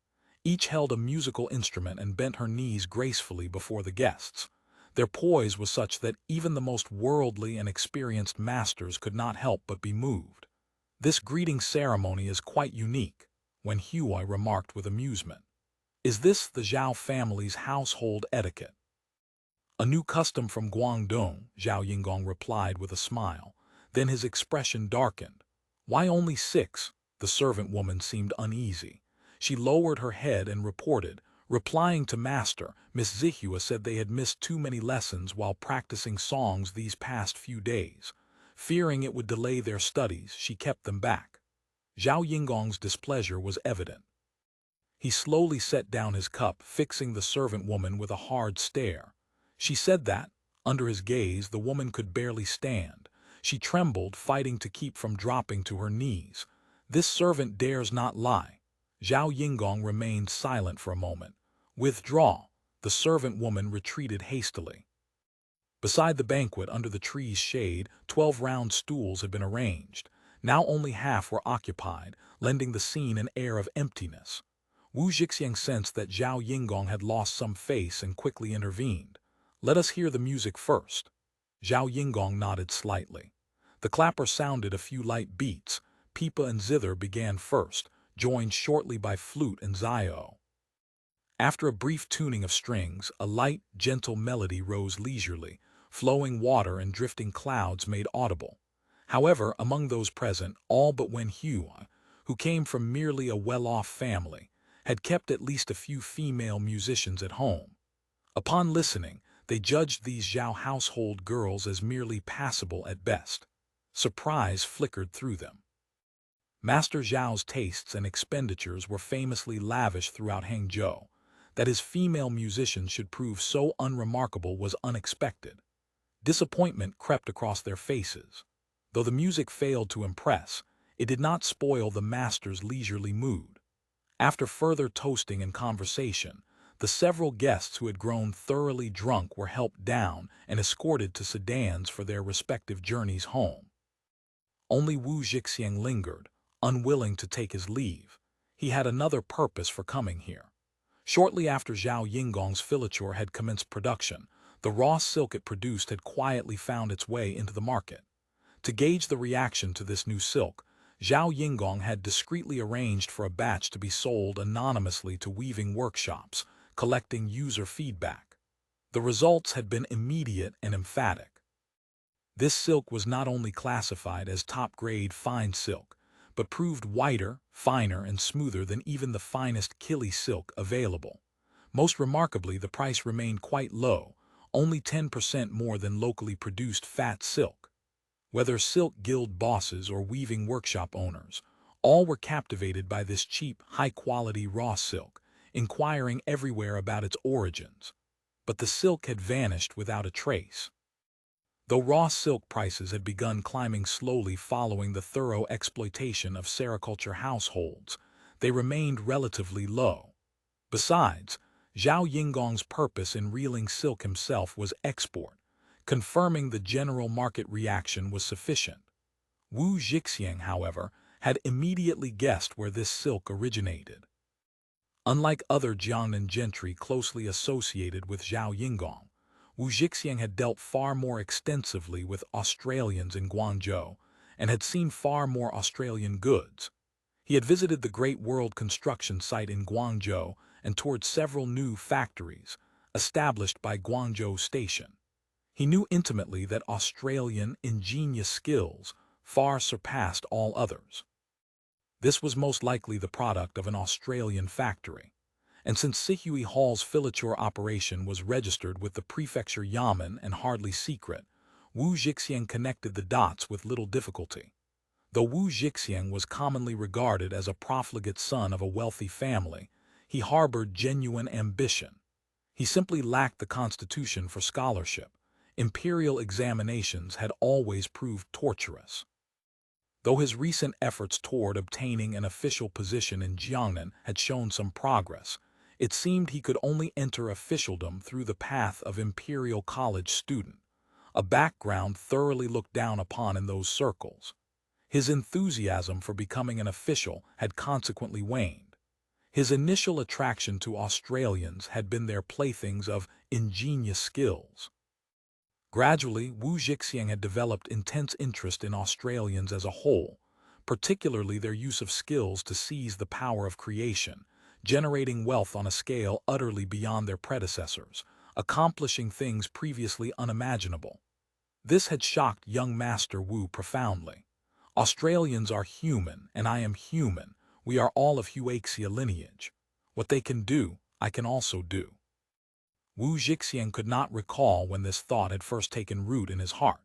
Each held a musical instrument and bent her knees gracefully before the guests. Their poise was such that even the most worldly and experienced masters could not help but be moved. "This greeting ceremony is quite unique," Wen Huai remarked with amusement. "Is this the Zhao family's household etiquette?" "A new custom from Guangdong," Zhao Yingong replied with a smile. Then his expression darkened. "Why only 6? The servant woman seemed uneasy. She lowered her head and reported, replying to Master, Miss Zihua said they had missed too many lessons while practicing songs these past few days. Fearing it would delay their studies, she kept them back." Zhao Yingong's displeasure was evident. He slowly set down his cup, fixing the servant woman with a hard stare. She said that, under his gaze, the woman could barely stand. She trembled, fighting to keep from dropping to her knees. "This servant dares not lie." Zhao Yingong remained silent for a moment. "Withdraw." The servant woman retreated hastily. Beside the banquet, under the tree's shade, 12 round stools had been arranged. Now only half were occupied, lending the scene an air of emptiness. Wu Zhixiang sensed that Zhao Yingong had lost some face and quickly intervened. "Let us hear the music first." Zhao Yingong nodded slightly. The clapper sounded a few light beats. Pipa and zither began first, joined shortly by flute and zio. After a brief tuning of strings, a light, gentle melody rose leisurely. Flowing water and drifting clouds made audible. However, among those present, all but Wen Huai, who came from merely a well-off family, had kept at least a few female musicians at home. Upon listening, they judged these Zhao household girls as merely passable at best. Surprise flickered through them. Master Zhao's tastes and expenditures were famously lavish throughout Hangzhou. That his female musicians should prove so unremarkable was unexpected. Disappointment crept across their faces. Though the music failed to impress, it did not spoil the master's leisurely mood. After further toasting and conversation, the several guests who had grown thoroughly drunk were helped down and escorted to sedans for their respective journeys home. Only Wu Zhixiang lingered, unwilling to take his leave. He had another purpose for coming here. Shortly after Zhao Yingong's filature had commenced production, the raw silk it produced had quietly found its way into the market. To gauge the reaction to this new silk, Zhao Yingong had discreetly arranged for a batch to be sold anonymously to weaving workshops, collecting user feedback. The results had been immediate and emphatic. This silk was not only classified as top-grade fine silk, but proved whiter, finer, and smoother than even the finest Kili silk available. Most remarkably, the price remained quite low, only 10% more than locally produced fat silk. Whether silk guild bosses or weaving workshop owners, all were captivated by this cheap, high-quality raw silk, inquiring everywhere about its origins. But the silk had vanished without a trace. Though raw silk prices had begun climbing slowly following the thorough exploitation of sericulture households, they remained relatively low. Besides, Zhao Yingong's purpose in reeling silk himself was export, confirming the general market reaction was sufficient. Wu Zhixiang, however, had immediately guessed where this silk originated. Unlike other Jiangnan gentry closely associated with Zhao Yingong, Wu Zhixiang had dealt far more extensively with Australians in Guangzhou and had seen far more Australian goods. He had visited the Great World Construction Site in Guangzhou and toured several new factories established by Guangzhou Station. He knew intimately that Australian ingenious skills far surpassed all others. This was most likely the product of an Australian factory. And since Sihui Hall's filature operation was registered with the prefecture yamen and hardly secret, Wu Zhixiang connected the dots with little difficulty. Though Wu Zhixiang was commonly regarded as a profligate son of a wealthy family, he harbored genuine ambition. He simply lacked the constitution for scholarship. Imperial examinations had always proved torturous. Though his recent efforts toward obtaining an official position in Jiangnan had shown some progress, it seemed he could only enter officialdom through the path of imperial college student. a background thoroughly looked down upon in those circles. His enthusiasm for becoming an official had consequently waned. His initial attraction to Australians had been their playthings of ingenious skills. Gradually, Wu Jixiang had developed intense interest in Australians as a whole, particularly their use of skills to seize the power of creation, generating wealth on a scale utterly beyond their predecessors, accomplishing things previously unimaginable. This had shocked young Master Wu profoundly. Australians are human, and I am human. We are all of Huaxia lineage. What they can do, I can also do. Wu Jixiang could not recall when this thought had first taken root in his heart.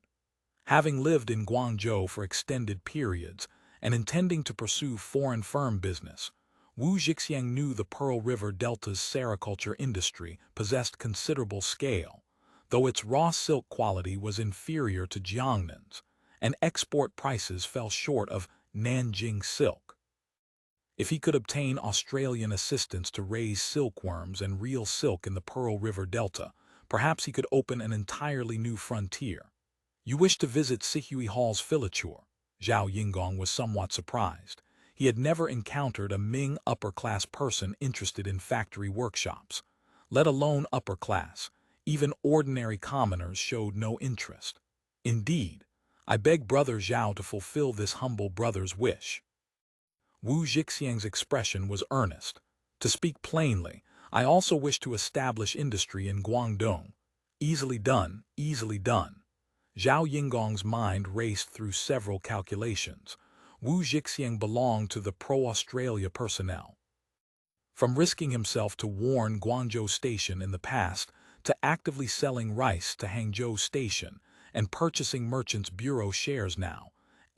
Having lived in Guangzhou for extended periods and intending to pursue foreign firm business, Wu Jixiang knew the Pearl River Delta's sericulture industry possessed considerable scale, though its raw silk quality was inferior to Jiangnan's, and export prices fell short of Nanjing silk. If he could obtain Australian assistance to raise silkworms and real silk in the Pearl River Delta, perhaps he could open an entirely new frontier. You wish to visit Sihui Hall's Filature? Zhao Yingong was somewhat surprised. He had never encountered a Ming upper-class person interested in factory workshops. Let alone upper-class, even ordinary commoners showed no interest. Indeed, I beg Brother Zhao to fulfill this humble brother's wish. Wu Jixiang's expression was earnest. To speak plainly, I also wish to establish industry in Guangdong. Easily done, easily done. Zhao Yingong's mind raced through several calculations. Wu Jixiang belonged to the pro-Australia personnel. From risking himself to warn Guangzhou Station in the past, to actively selling rice to Hangzhou Station, and purchasing Merchants Bureau shares now,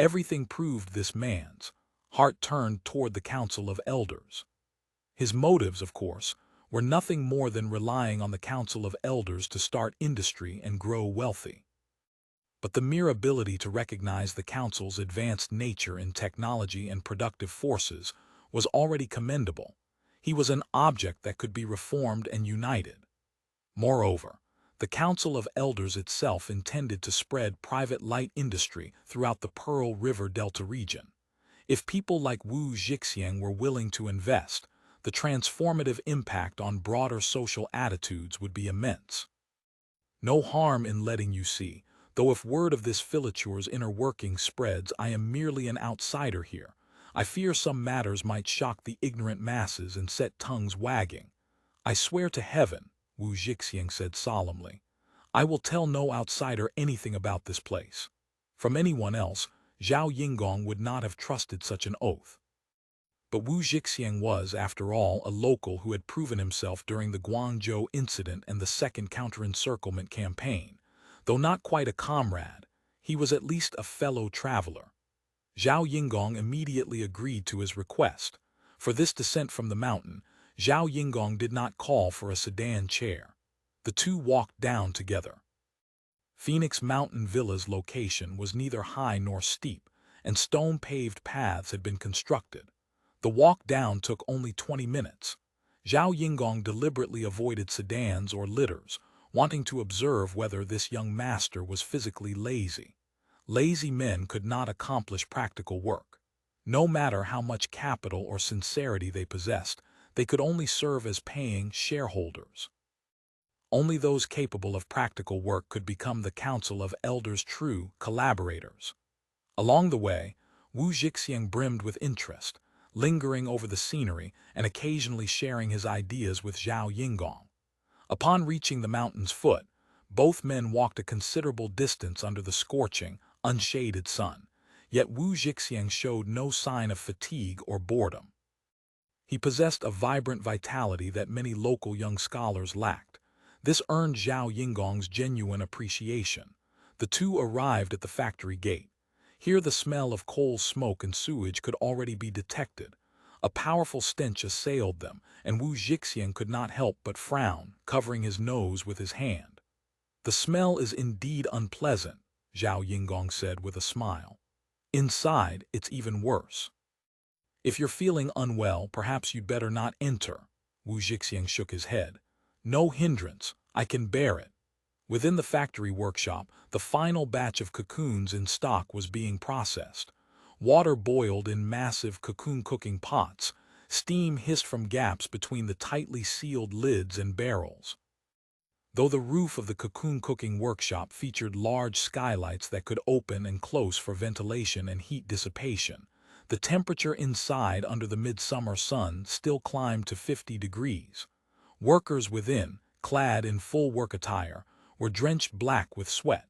everything proved this man's heart turned toward the Council of Elders. His motives, of course, were nothing more than relying on the Council of Elders to start industry and grow wealthy. But the mere ability to recognize the Council's advanced nature in technology and productive forces was already commendable. He was an object that could be reformed and united. Moreover, the Council of Elders itself intended to spread private light industry throughout the Pearl River Delta region. If people like Wu Jixiang were willing to invest, the transformative impact on broader social attitudes would be immense. No harm in letting you see, though if word of this Filature's inner workings spreads, I am merely an outsider here. I fear some matters might shock the ignorant masses and set tongues wagging. I swear to heaven, Wu Jixiang said solemnly, I will tell no outsider anything about this place. From anyone else, Zhao Yingong would not have trusted such an oath. But Wu Jixiang was, after all, a local who had proven himself during the Guangzhou incident and the second counter-encirclement campaign. Though not quite a comrade, he was at least a fellow traveler. Zhao Yingong immediately agreed to his request. For this descent from the mountain, Zhao Yingong did not call for a sedan chair. The two walked down together. Phoenix Mountain Villa's location was neither high nor steep, and stone-paved paths had been constructed. The walk down took only 20 minutes. Zhao Yingong deliberately avoided sedans or litters, wanting to observe whether this young master was physically lazy. Lazy men could not accomplish practical work. No matter how much capital or sincerity they possessed, they could only serve as paying shareholders. Only those capable of practical work could become the Council of Elders' true collaborators. Along the way, Wu Jixiang brimmed with interest, lingering over the scenery and occasionally sharing his ideas with Zhao Yingong. Upon reaching the mountain's foot, both men walked a considerable distance under the scorching, unshaded sun, yet Wu Jixiang showed no sign of fatigue or boredom. He possessed a vibrant vitality that many local young scholars lacked. This earned Zhao Yingong's genuine appreciation. The two arrived at the factory gate. Here the smell of coal smoke and sewage could already be detected. A powerful stench assailed them, and Wu Jixiang could not help but frown, covering his nose with his hand. The smell is indeed unpleasant, Zhao Yingong said with a smile. Inside, it's even worse. If you're feeling unwell, perhaps you'd better not enter. Wu Jixiang shook his head. No hindrance, I can bear it. Within the factory workshop, the final batch of cocoons in stock was being processed. Water boiled in massive cocoon-cooking pots. Steam hissed from gaps between the tightly sealed lids and barrels. Though the roof of the cocoon-cooking workshop featured large skylights that could open and close for ventilation and heat dissipation, the temperature inside under the midsummer sun still climbed to 50 degrees. Workers within, clad in full work attire, were drenched black with sweat.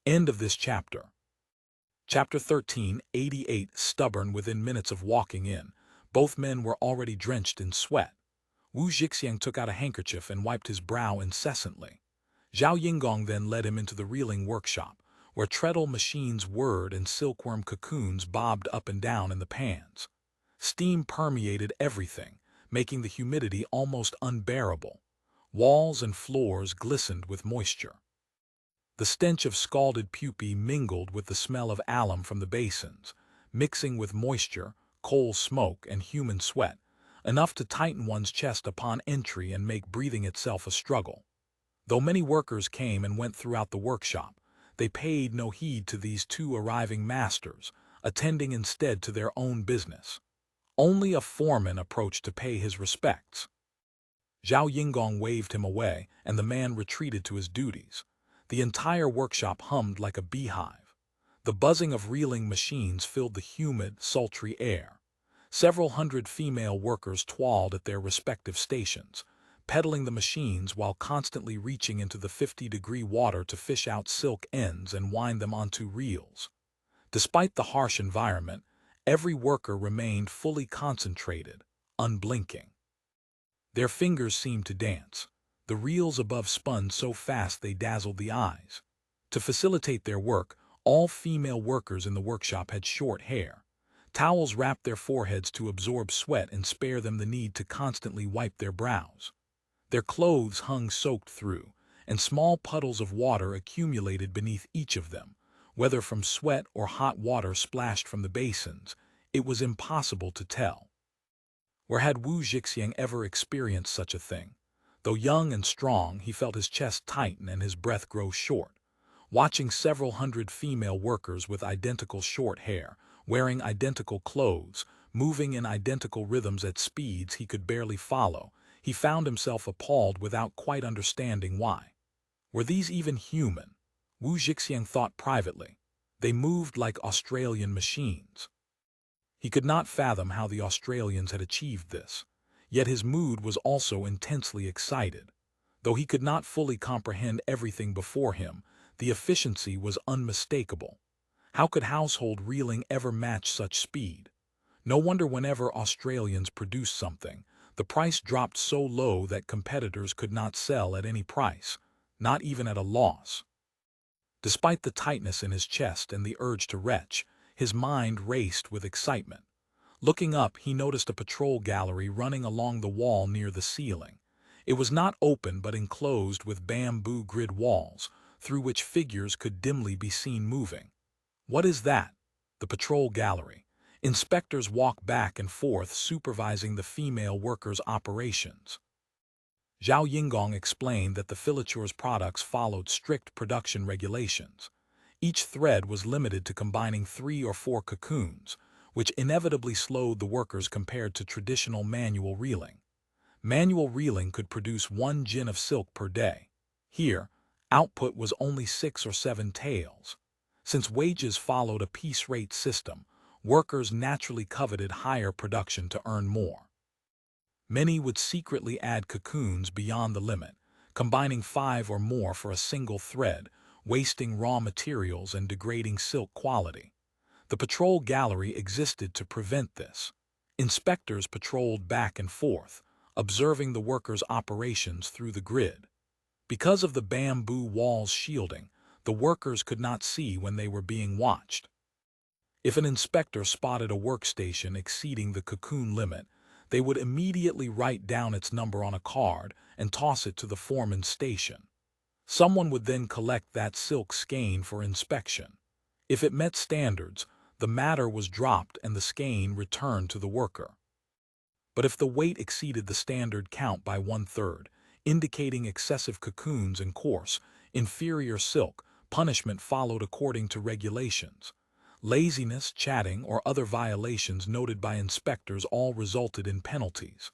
End of this chapter. Chapter 13, 88. Stubborn. Within minutes of walking in, both men were already drenched in sweat. Wu Zhixiang took out a handkerchief and wiped his brow incessantly. Zhao Yingong then led him into the reeling workshop, where treadle machines whirred and silkworm cocoons bobbed up and down in the pans. Steam permeated everything, making the humidity almost unbearable. Walls and floors glistened with moisture. The stench of scalded pupae mingled with the smell of alum from the basins, mixing with moisture, coal smoke, and human sweat, enough to tighten one's chest upon entry and make breathing itself a struggle. Though many workers came and went throughout the workshop, they paid no heed to these two arriving masters, attending instead to their own business. Only a foreman approached to pay his respects. Zhao Yingong waved him away, and the man retreated to his duties. The entire workshop hummed like a beehive. The buzzing of reeling machines filled the humid, sultry air. Several hundred female workers toiled at their respective stations, pedaling the machines while constantly reaching into the 50-degree water to fish out silk ends and wind them onto reels. Despite the harsh environment, every worker remained fully concentrated, unblinking. Their fingers seemed to dance. The reels above spun so fast they dazzled the eyes. To facilitate their work, all female workers in the workshop had short hair. Towels wrapped their foreheads to absorb sweat and spare them the need to constantly wipe their brows. Their clothes hung soaked through, and small puddles of water accumulated beneath each of them. Whether from sweat or hot water splashed from the basins, it was impossible to tell. Where had Wu Zhixiang ever experienced such a thing? Though young and strong, he felt his chest tighten and his breath grow short. Watching several hundred female workers with identical short hair, wearing identical clothes, moving in identical rhythms at speeds he could barely follow, he found himself appalled without quite understanding why. Were these even human? Wu Zhixiang thought privately. They moved like Australian machines. He could not fathom how the Australians had achieved this, yet his mood was also intensely excited. Though he could not fully comprehend everything before him, the efficiency was unmistakable. How could household reeling ever match such speed? No wonder whenever Australians produced something, the price dropped so low that competitors could not sell at any price, not even at a loss. Despite the tightness in his chest and the urge to retch, his mind raced with excitement. Looking up, he noticed a patrol gallery running along the wall near the ceiling. It was not open but enclosed with bamboo grid walls, through which figures could dimly be seen moving. What is that? The patrol gallery. Inspectors walk back and forth supervising the female workers' operations. Zhao Yingong explained that the Filature's products followed strict production regulations. Each thread was limited to combining 3 or 4 cocoons, which inevitably slowed the workers compared to traditional manual reeling. Manual reeling could produce 1 jin of silk per day. Here, output was only 6 or 7 taels. Since wages followed a piece rate system, workers naturally coveted higher production to earn more. Many would secretly add cocoons beyond the limit, combining 5 or more for a single thread, wasting raw materials and degrading silk quality. The patrol gallery existed to prevent this. Inspectors patrolled back and forth, observing the workers' operations through the grid. Because of the bamboo walls shielding, the workers could not see when they were being watched. If an inspector spotted a workstation exceeding the cocoon limit, they would immediately write down its number on a card and toss it to the foreman's station. Someone would then collect that silk skein for inspection. If it met standards, the matter was dropped and the skein returned to the worker. But if the weight exceeded the standard count by 1/3, indicating excessive cocoons and coarse, Inferior silk, punishment followed according to regulations. Laziness, chatting, or other violations noted by inspectors all resulted in penalties.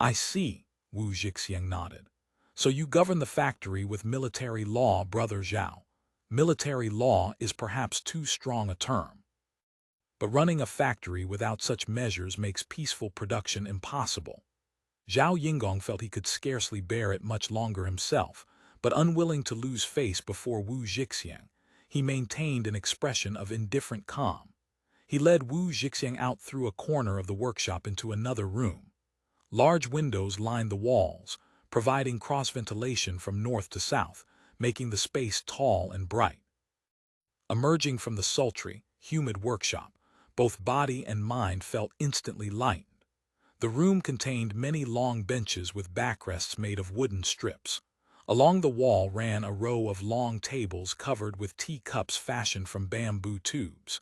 I see, Wu Jixiang nodded. So you govern the factory with military law, Brother Zhao. Military law is perhaps too strong a term. But running a factory without such measures makes peaceful production impossible. Zhao Yingong felt he could scarcely bear it much longer himself, but unwilling to lose face before Wu Jixiang, he maintained an expression of indifferent calm. He led Wu Jixiang out through a corner of the workshop into another room. Large windows lined the walls, providing cross-ventilation from north to south, making the space tall and bright. Emerging from the sultry, humid workshop, both body and mind felt instantly lightened. The room contained many long benches with backrests made of wooden strips. Along the wall ran a row of long tables covered with teacups fashioned from bamboo tubes.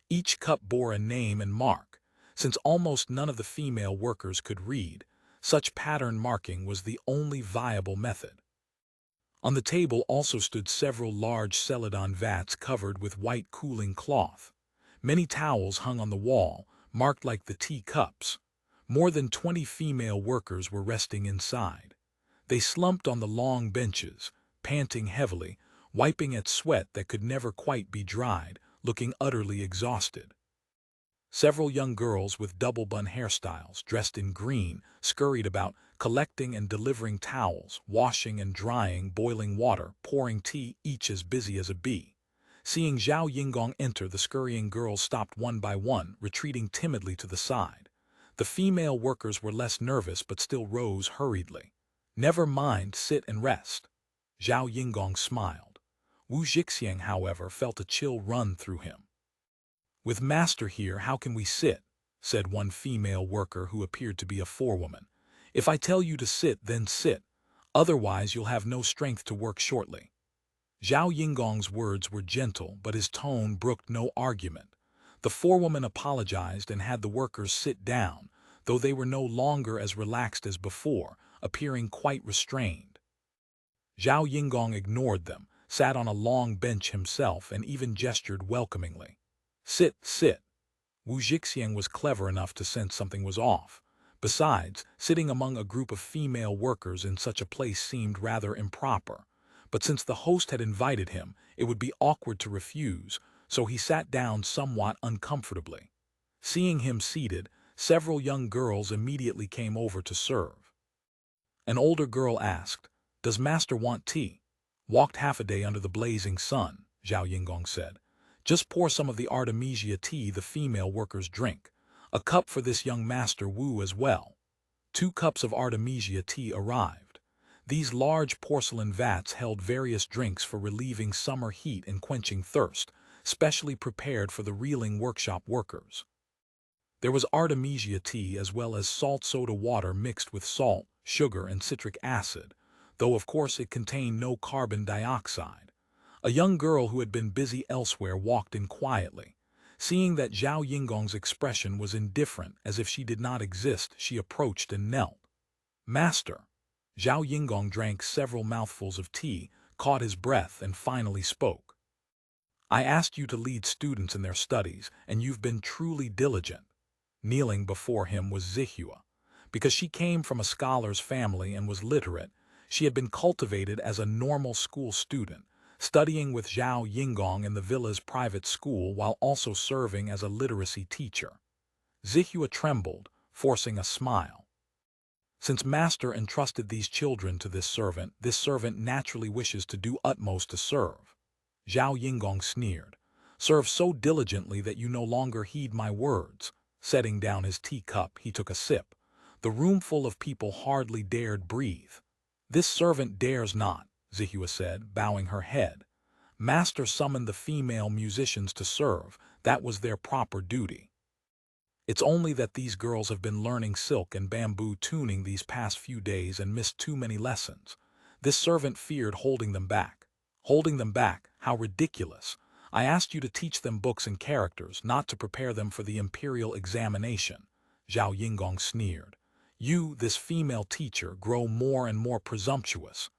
Each cup bore a name and mark. Since almost none of the female workers could read, such pattern marking was the only viable method. On the table also stood several large celadon vats covered with white cooling cloth. Many towels hung on the wall, marked like the teacups. More than 20 female workers were resting inside. They slumped on the long benches, panting heavily, wiping at sweat that could never quite be dried, looking utterly exhausted. Several young girls with double-bun hairstyles, dressed in green, scurried about, collecting and delivering towels, washing and drying boiling water, pouring tea, each as busy as a bee. Seeing Zhao Yingong enter, the scurrying girls stopped one by one, retreating timidly to the side. The female workers were less nervous but still rose hurriedly. "Never mind, sit and rest." Zhao Yingong smiled. Wu Jixiang, however, felt a chill run through him. "With master here, how can we sit?" said one female worker who appeared to be a forewoman. "If I tell you to sit, then sit. Otherwise you'll have no strength to work shortly." Zhao Yingong's words were gentle, but his tone brooked no argument. The forewoman apologized and had the workers sit down, though they were no longer as relaxed as before, appearing quite restrained. Zhao Yingong ignored them, sat on a long bench himself, and even gestured welcomingly. "Sit, sit." Wu Jixiang was clever enough to sense something was off. Besides, sitting among a group of female workers in such a place seemed rather improper. But since the host had invited him, it would be awkward to refuse, so he sat down somewhat uncomfortably. Seeing him seated, several young girls immediately came over to serve. An older girl asked, "Does master want tea?" "Walked half a day under the blazing sun," Zhao Yingong said. "Just pour some of the Artemisia tea the female workers drink. A cup for this young master Wu as well." 2 cups of Artemisia tea arrived. These large porcelain vats held various drinks for relieving summer heat and quenching thirst, specially prepared for the reeling workshop workers. There was Artemisia tea as well as salt soda water mixed with salt, sugar, and citric acid, though of course it contained no carbon dioxide. A young girl who had been busy elsewhere walked in quietly. Seeing that Zhao Yingong's expression was indifferent, as if she did not exist, she approached and knelt. "Master." Zhao Yingong drank several mouthfuls of tea, caught his breath, and finally spoke. "I asked you to lead students in their studies, and you've been truly diligent." Kneeling before him was Zihua. Because she came from a scholar's family and was literate, she had been cultivated as a normal school student, studying with Zhao Yingong in the villa's private school while also serving as a literacy teacher. Zihua trembled, forcing a smile. Since master entrusted these children to this servant naturally wishes to do utmost to serve. Zhao Yingong sneered. "Serve so diligently that you no longer heed my words." Setting down his teacup, he took a sip. The room full of people hardly dared breathe. "This servant dares not," Zihua said, bowing her head. "Master summoned the female musicians to serve. That was their proper duty. It's only that these girls have been learning silk and bamboo tuning these past few days and missed too many lessons. This servant feared holding them back." "Holding them back? How ridiculous! I asked you to teach them books and characters, not to prepare them for the imperial examination." Zhao Yingong sneered. "You, this female teacher, grow more and more presumptuous."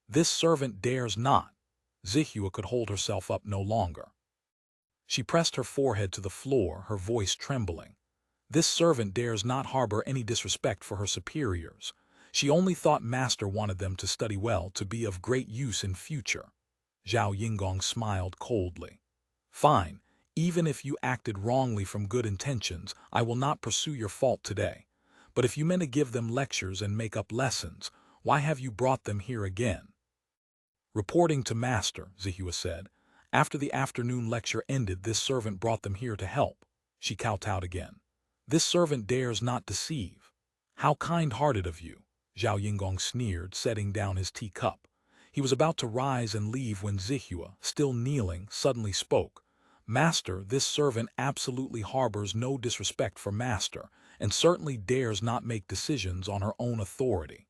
"This servant dares not." Zihua could hold herself up no longer. She pressed her forehead to the floor, her voice trembling. This servant dares not harbor any disrespect for her superiors. She only thought Master wanted them to study well, to be of great use in future. Zhao Yingong smiled coldly. Fine, even if you acted wrongly from good intentions, I will not pursue your fault today. But if you meant to give them lectures and make up lessons, why have you brought them here again? Reporting to Master, Zihua said. After the afternoon lecture ended, this servant brought them here to help. She kowtowed again. This servant dares not deceive. How kind-hearted of you, Zhao Yingong sneered, setting down his teacup. He was about to rise and leave when Zihua, still kneeling, suddenly spoke. Master, this servant absolutely harbors no disrespect for Master, and certainly dares not make decisions on her own authority.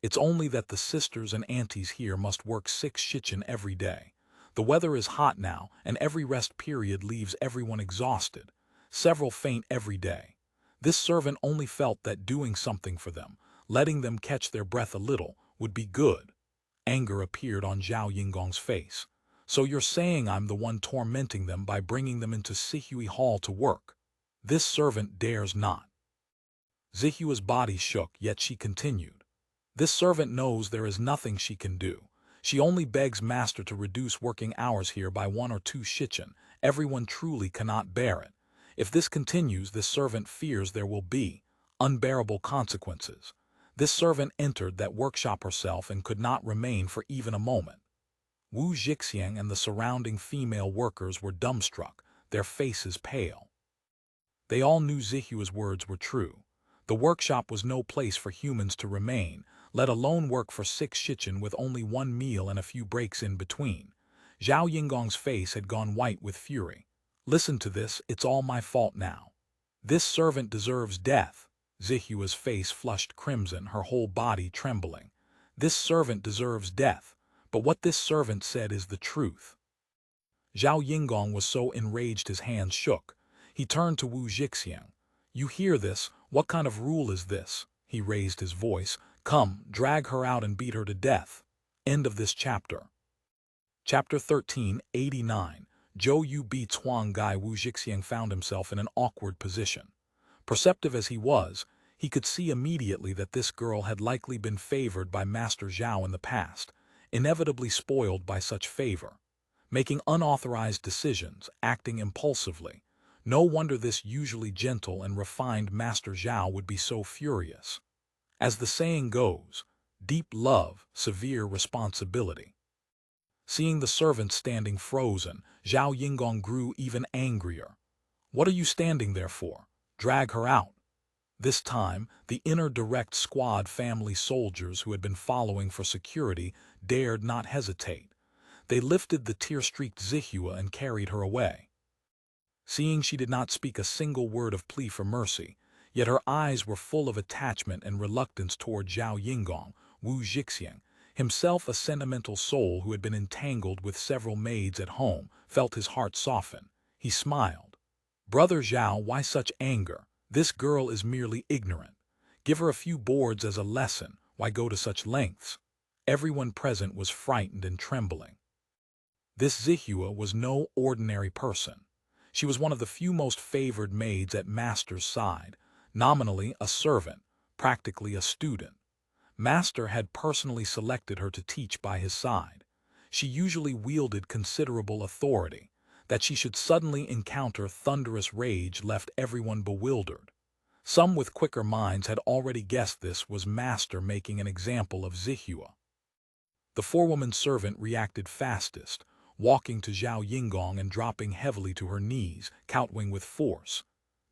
It's only that the sisters and aunties here must work 6 shichen every day. The weather is hot now, and every rest period leaves everyone exhausted. Several faint every day. This servant only felt that doing something for them, letting them catch their breath a little, would be good. Anger appeared on Zhao Yingong's face. So you're saying I'm the one tormenting them by bringing them into Sihui Hall to work? This servant dares not. Zihua's body shook, yet she continued. This servant knows there is nothing she can do. She only begs Master to reduce working hours here by 1 or 2 shichen. Everyone truly cannot bear it. If this continues, this servant fears there will be unbearable consequences. This servant entered that workshop herself and could not remain for even a moment. Wu Zhixiang and the surrounding female workers were dumbstruck, their faces pale. They all knew Zihua's words were true. The workshop was no place for humans to remain, let alone work for 6 shichen with only 1 meal and a few breaks in between. Zhao Yingong's face had gone white with fury. Listen to this, it's all my fault now. This servant deserves death. Zihua's face flushed crimson, her whole body trembling. This servant deserves death, but what this servant said is the truth. Zhao Yingong was so enraged his hands shook. He turned to Wu Zhixiang. You hear this? What kind of rule is this? He raised his voice. Come, drag her out and beat her to death. End of this chapter. Chapter 1389. Zhou Yu beats Huang Gai. Wu Zhixiang found himself in an awkward position. Perceptive as he was, he could see immediately that this girl had likely been favored by Master Zhao in the past, inevitably spoiled by such favor. Making unauthorized decisions, acting impulsively. No wonder this usually gentle and refined Master Zhao would be so furious. As the saying goes, deep love, severe responsibility. Seeing the servant standing frozen, Zhao Yingong grew even angrier. What are you standing there for? Drag her out. This time, the inner direct squad family soldiers who had been following for security dared not hesitate. They lifted the tear-streaked Zihua and carried her away. Seeing she did not speak a single word of plea for mercy, yet her eyes were full of attachment and reluctance toward Zhao Yingong, Wu Zhixiang, himself a sentimental soul who had been entangled with several maids at home, felt his heart soften. He smiled. Brother Zhao, why such anger? This girl is merely ignorant. Give her a few boards as a lesson. Why go to such lengths? Everyone present was frightened and trembling. This Zihua was no ordinary person. She was one of the few most favored maids at Master's side, nominally a servant, practically a student. Master had personally selected her to teach by his side. She usually wielded considerable authority. That she should suddenly encounter thunderous rage left everyone bewildered. Some with quicker minds had already guessed this was Master making an example of Zihua. The forewoman servant reacted fastest, walking to Zhao Yingong and dropping heavily to her knees, kowtowing with force.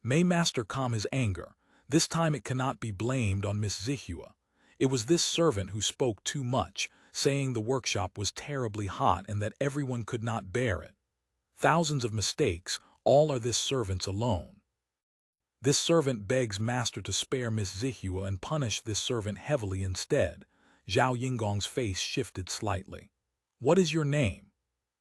May Master calm his anger. This time it cannot be blamed on Miss Zihua. It was this servant who spoke too much, saying the workshop was terribly hot and that everyone could not bear it. Thousands of mistakes, all are this servant's alone. This servant begs Master to spare Miss Zihua and punish this servant heavily instead. Zhao Yingong's face shifted slightly. What is your name?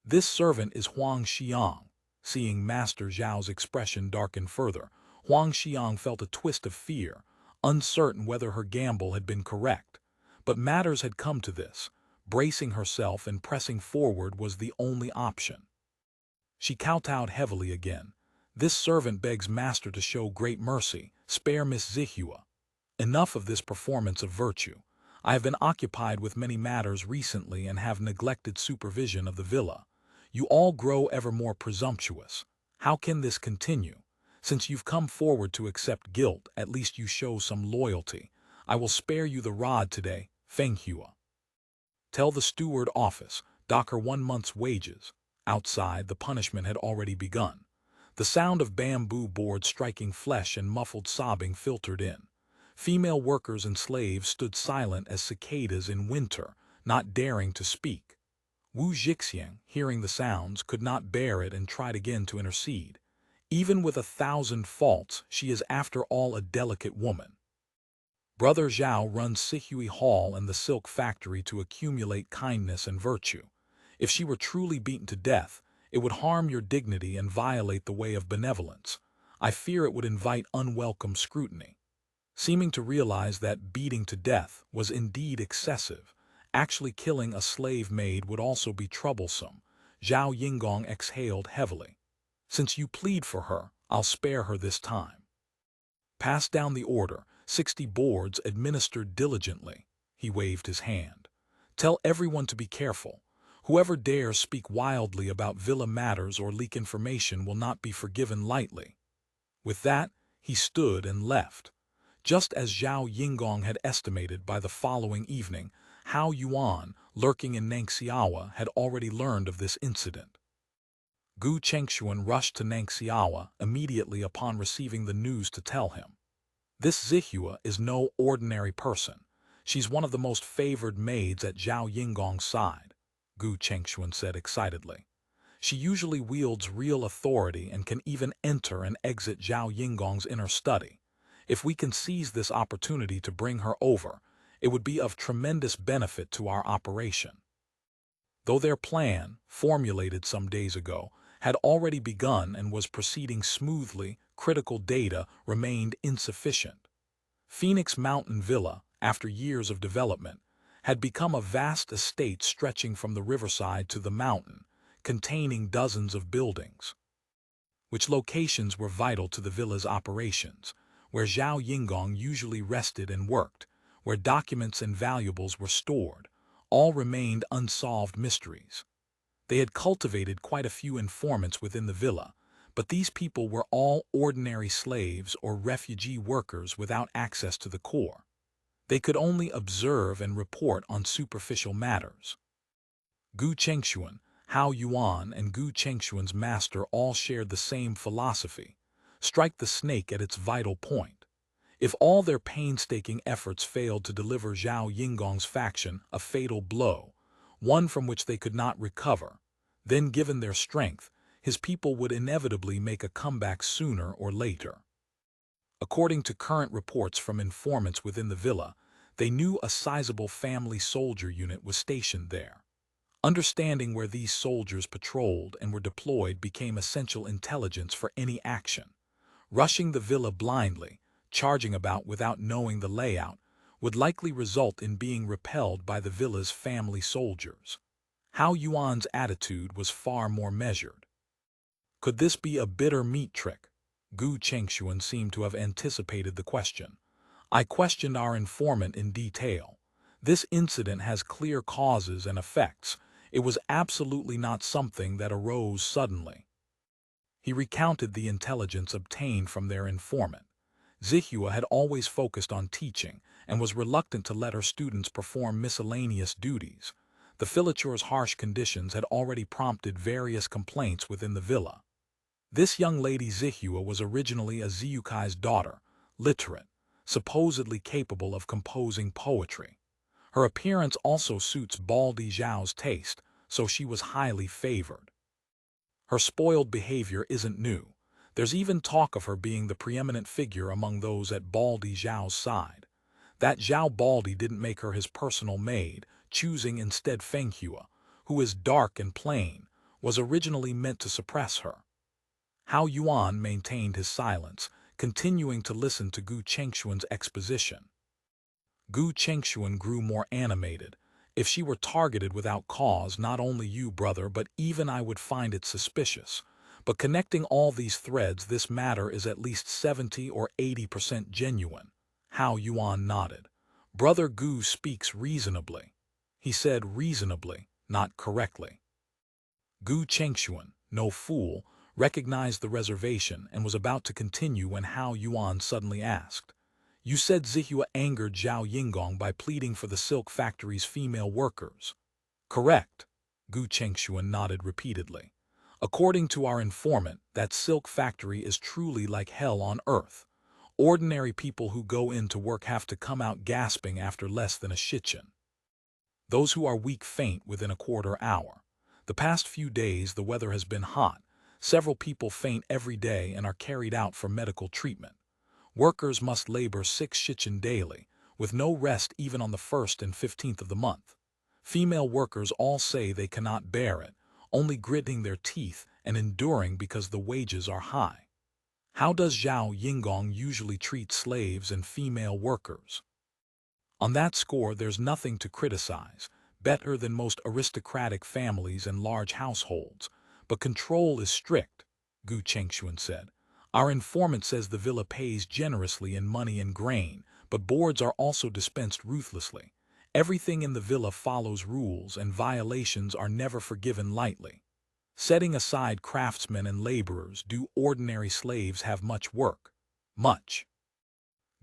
This servant is Huang Xiang. Seeing Master Zhao's expression darken further, Huang Xiang felt a twist of fear, uncertain whether her gamble had been correct. But matters had come to this. Bracing herself and pressing forward was the only option. She kowtowed heavily again. "This servant begs master to show great mercy. Spare Miss Zihua. Enough of this performance of virtue. I have been occupied with many matters recently and have neglected supervision of the villa. You all grow ever more presumptuous. How can this continue? Since you've come forward to accept guilt, at least you show some loyalty. I will spare you the rod today, Feng Hua. Tell the steward office, dock her 1 month's wages." Outside, the punishment had already begun. The sound of bamboo boards striking flesh and muffled sobbing filtered in. Female workers and slaves stood silent as cicadas in winter, not daring to speak. Wu Jixiang, hearing the sounds, could not bear it and tried again to intercede. Even with 1,000 faults, she is after all a delicate woman. Brother Zhao runs Sihui Hall and the silk factory to accumulate kindness and virtue. If she were truly beaten to death, it would harm your dignity and violate the way of benevolence. I fear it would invite unwelcome scrutiny. Seeming to realize that beating to death was indeed excessive, actually killing a slave maid would also be troublesome, Zhao Yingong exhaled heavily. "Since you plead for her, I'll spare her this time. Pass down the order, 60 boards administered diligently." He waved his hand. "Tell everyone to be careful. Whoever dares speak wildly about villa matters or leak information will not be forgiven lightly." With that, he stood and left. Just as Zhao Yingong had estimated, by the following evening, Hao Yuan, lurking in Nangxiawa, had already learned of this incident. Gu Chengxuan rushed to Nangxiawa immediately upon receiving the news to tell him. "This Zihua is no ordinary person. She's one of the most favored maids at Zhao Yingong's side," Gu Chengxuan said excitedly. "She usually wields real authority and can even enter and exit Zhao Yingong's inner study. If we can seize this opportunity to bring her over, it would be of tremendous benefit to our operation." Though their plan, formulated some days ago, had already begun and was proceeding smoothly, critical data remained insufficient. Phoenix Mountain Villa, after years of development, had become a vast estate stretching from the riverside to the mountain, containing dozens of buildings. Which locations were vital to the villa's operations, where Zhao Yingong usually rested and worked, where documents and valuables were stored, all remained unsolved mysteries. They had cultivated quite a few informants within the villa, but these people were all ordinary slaves or refugee workers without access to the core. They could only observe and report on superficial matters. Gu Chengxuan, Hao Yuan, and Gu Chengxuan's master all shared the same philosophy: strike the snake at its vital point. If all their painstaking efforts failed to deliver Zhao Yingong's faction a fatal blow, one from which they could not recover, then given their strength, his people would inevitably make a comeback sooner or later. According to current reports from informants within the villa, they knew a sizable family soldier unit was stationed there. Understanding where these soldiers patrolled and were deployed became essential intelligence for any action. Rushing the villa blindly, charging about without knowing the layout, would likely result in being repelled by the villa's family soldiers. Hao Yuan's attitude was far more measured. Could this be a bitter meat trick? Gu Chengxuan seemed to have anticipated the question. "I questioned our informant in detail. This incident has clear causes and effects. It was absolutely not something that arose suddenly." He recounted the intelligence obtained from their informant. Zihua had always focused on teaching and was reluctant to let her students perform miscellaneous duties. The Filature's harsh conditions had already prompted various complaints within the villa. This young lady Zihua was originally a Ziyukai's daughter, literate, supposedly capable of composing poetry. Her appearance also suits Baldi Zhao's taste, so she was highly favored. Her spoiled behavior isn't new. There's even talk of her being the preeminent figure among those at Baldi Zhao's side. That Zhao Baldi didn't make her his personal maid, choosing instead Feng Hua, who is dark and plain, was originally meant to suppress her. Hao Yuan maintained his silence, continuing to listen to Gu Chengxuan's exposition. Gu Chengxuan grew more animated, If she were targeted without cause, not only you, brother, but even I would find it suspicious. But connecting all these threads, this matter is at least 70 or 80% genuine. Hao Yuan nodded. Brother Gu speaks reasonably. He said reasonably, not correctly. Gu Chengshuan, no fool, recognized the reservation and was about to continue when Hao Yuan suddenly asked, "You said Zihua angered Zhao Yingong by pleading for the silk factory's female workers." "Correct." Gu Chengshuan nodded repeatedly. "According to our informant, that silk factory is truly like hell on earth. Ordinary people who go in to work have to come out gasping after less than a shichen. Those who are weak faint within a quarter hour. The past few days the weather has been hot. Several people faint every day and are carried out for medical treatment. Workers must labor 6 shichen daily, with no rest even on the 1st and 15th of the month. Female workers all say they cannot bear it, only gritting their teeth and enduring because the wages are high. How does Zhao Yingong usually treat slaves and female workers? On that score there's nothing to criticize, better than most aristocratic families and large households, but control is strict, Gu Chengshuan said. Our informant says the villa pays generously in money and grain, but boards are also dispensed ruthlessly. Everything in the villa follows rules and violations are never forgiven lightly. Setting aside craftsmen and laborers, do ordinary slaves have much work? Much.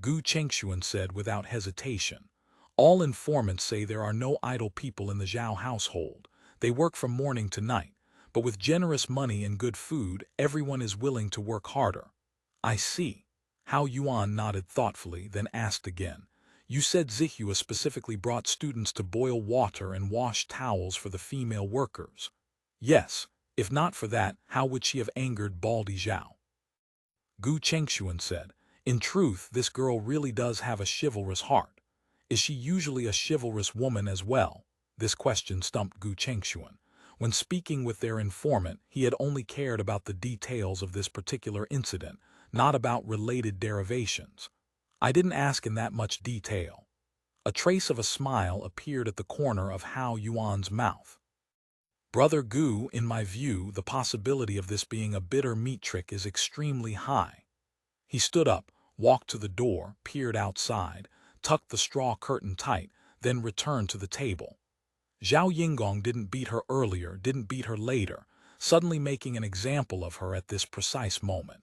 Gu Chengshuan said without hesitation. All informants say there are no idle people in the Zhao household. They work from morning to night, but with generous money and good food, everyone is willing to work harder. I see. Hao Yuan nodded thoughtfully, then asked again. You said Zihua specifically brought students to boil water and wash towels for the female workers. Yes, if not for that, how would she have angered Baldy Zhao? Gu Chengshuan said, in truth, this girl really does have a chivalrous heart. Is she usually a chivalrous woman as well? This question stumped Gu Chengshuan. When speaking with their informant, he had only cared about the details of this particular incident, not about related derivations. I didn't ask in that much detail. A trace of a smile appeared at the corner of Hao Yuan's mouth. Brother Gu, in my view, the possibility of this being a bitter meat trick is extremely high. He stood up, walked to the door, peered outside, tucked the straw curtain tight, then returned to the table. Zhao Yingong didn't beat her earlier, didn't beat her later, suddenly making an example of her at this precise moment.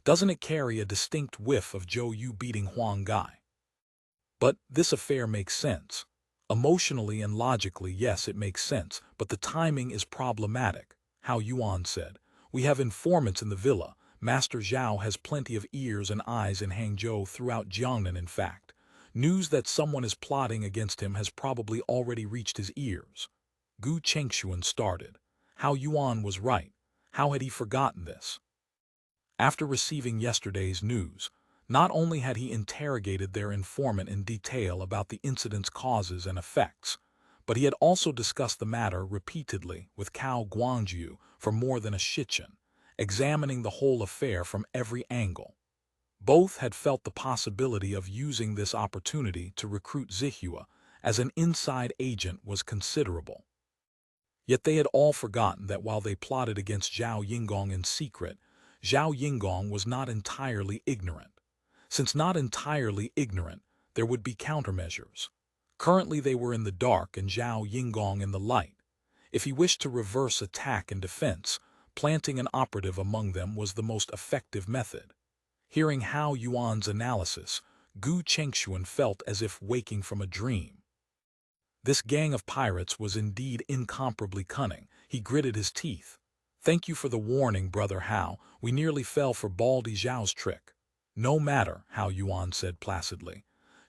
Doesn't it carry a distinct whiff of Zhou Yu beating Huang Gai? But this affair makes sense. Emotionally and logically, yes, it makes sense, but the timing is problematic, Hao Yuan said. We have informants in the villa. Master Zhao has plenty of ears and eyes in Hangzhou, throughout Jiangnan, in fact. News that someone is plotting against him has probably already reached his ears. Gu Chengshuan started. Hao Yuan was right. How had he forgotten this? After receiving yesterday's news, not only had he interrogated their informant in detail about the incident's causes and effects, but he had also discussed the matter repeatedly with Cao Guangju for more than a shichen, examining the whole affair from every angle. Both had felt the possibility of using this opportunity to recruit Zihua as an inside agent was considerable. Yet they had all forgotten that while they plotted against Zhao Yingong in secret, Zhao Yingong was not entirely ignorant. Since not entirely ignorant, there would be countermeasures. Currently they were in the dark and Zhao Yingong in the light. If he wished to reverse attack and defense, planting an operative among them was the most effective method. Hearing Hao Yuan's analysis, Gu Chengshuan felt as if waking from a dream. This gang of pirates was indeed incomparably cunning. He gritted his teeth. Thank you for the warning, Brother Hao. We nearly fell for Baldy Zhao's trick. No matter, Hao Yuan said placidly.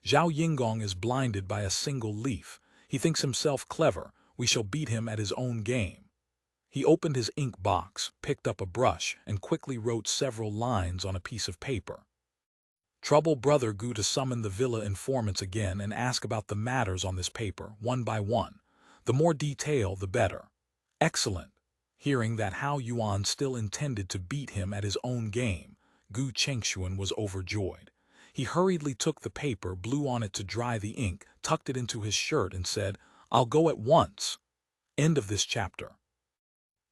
Zhao Yingong is blinded by a single leaf. He thinks himself clever. We shall beat him at his own game. He opened his ink box, picked up a brush, and quickly wrote several lines on a piece of paper. Trouble Brother Gu to summon the villa informants again and ask about the matters on this paper, one by one. The more detail, the better. Excellent. Hearing that Hao Yuan still intended to beat him at his own game, Gu Chengshuan was overjoyed. He hurriedly took the paper, blew on it to dry the ink, tucked it into his shirt, and said, I'll go at once. End of this chapter.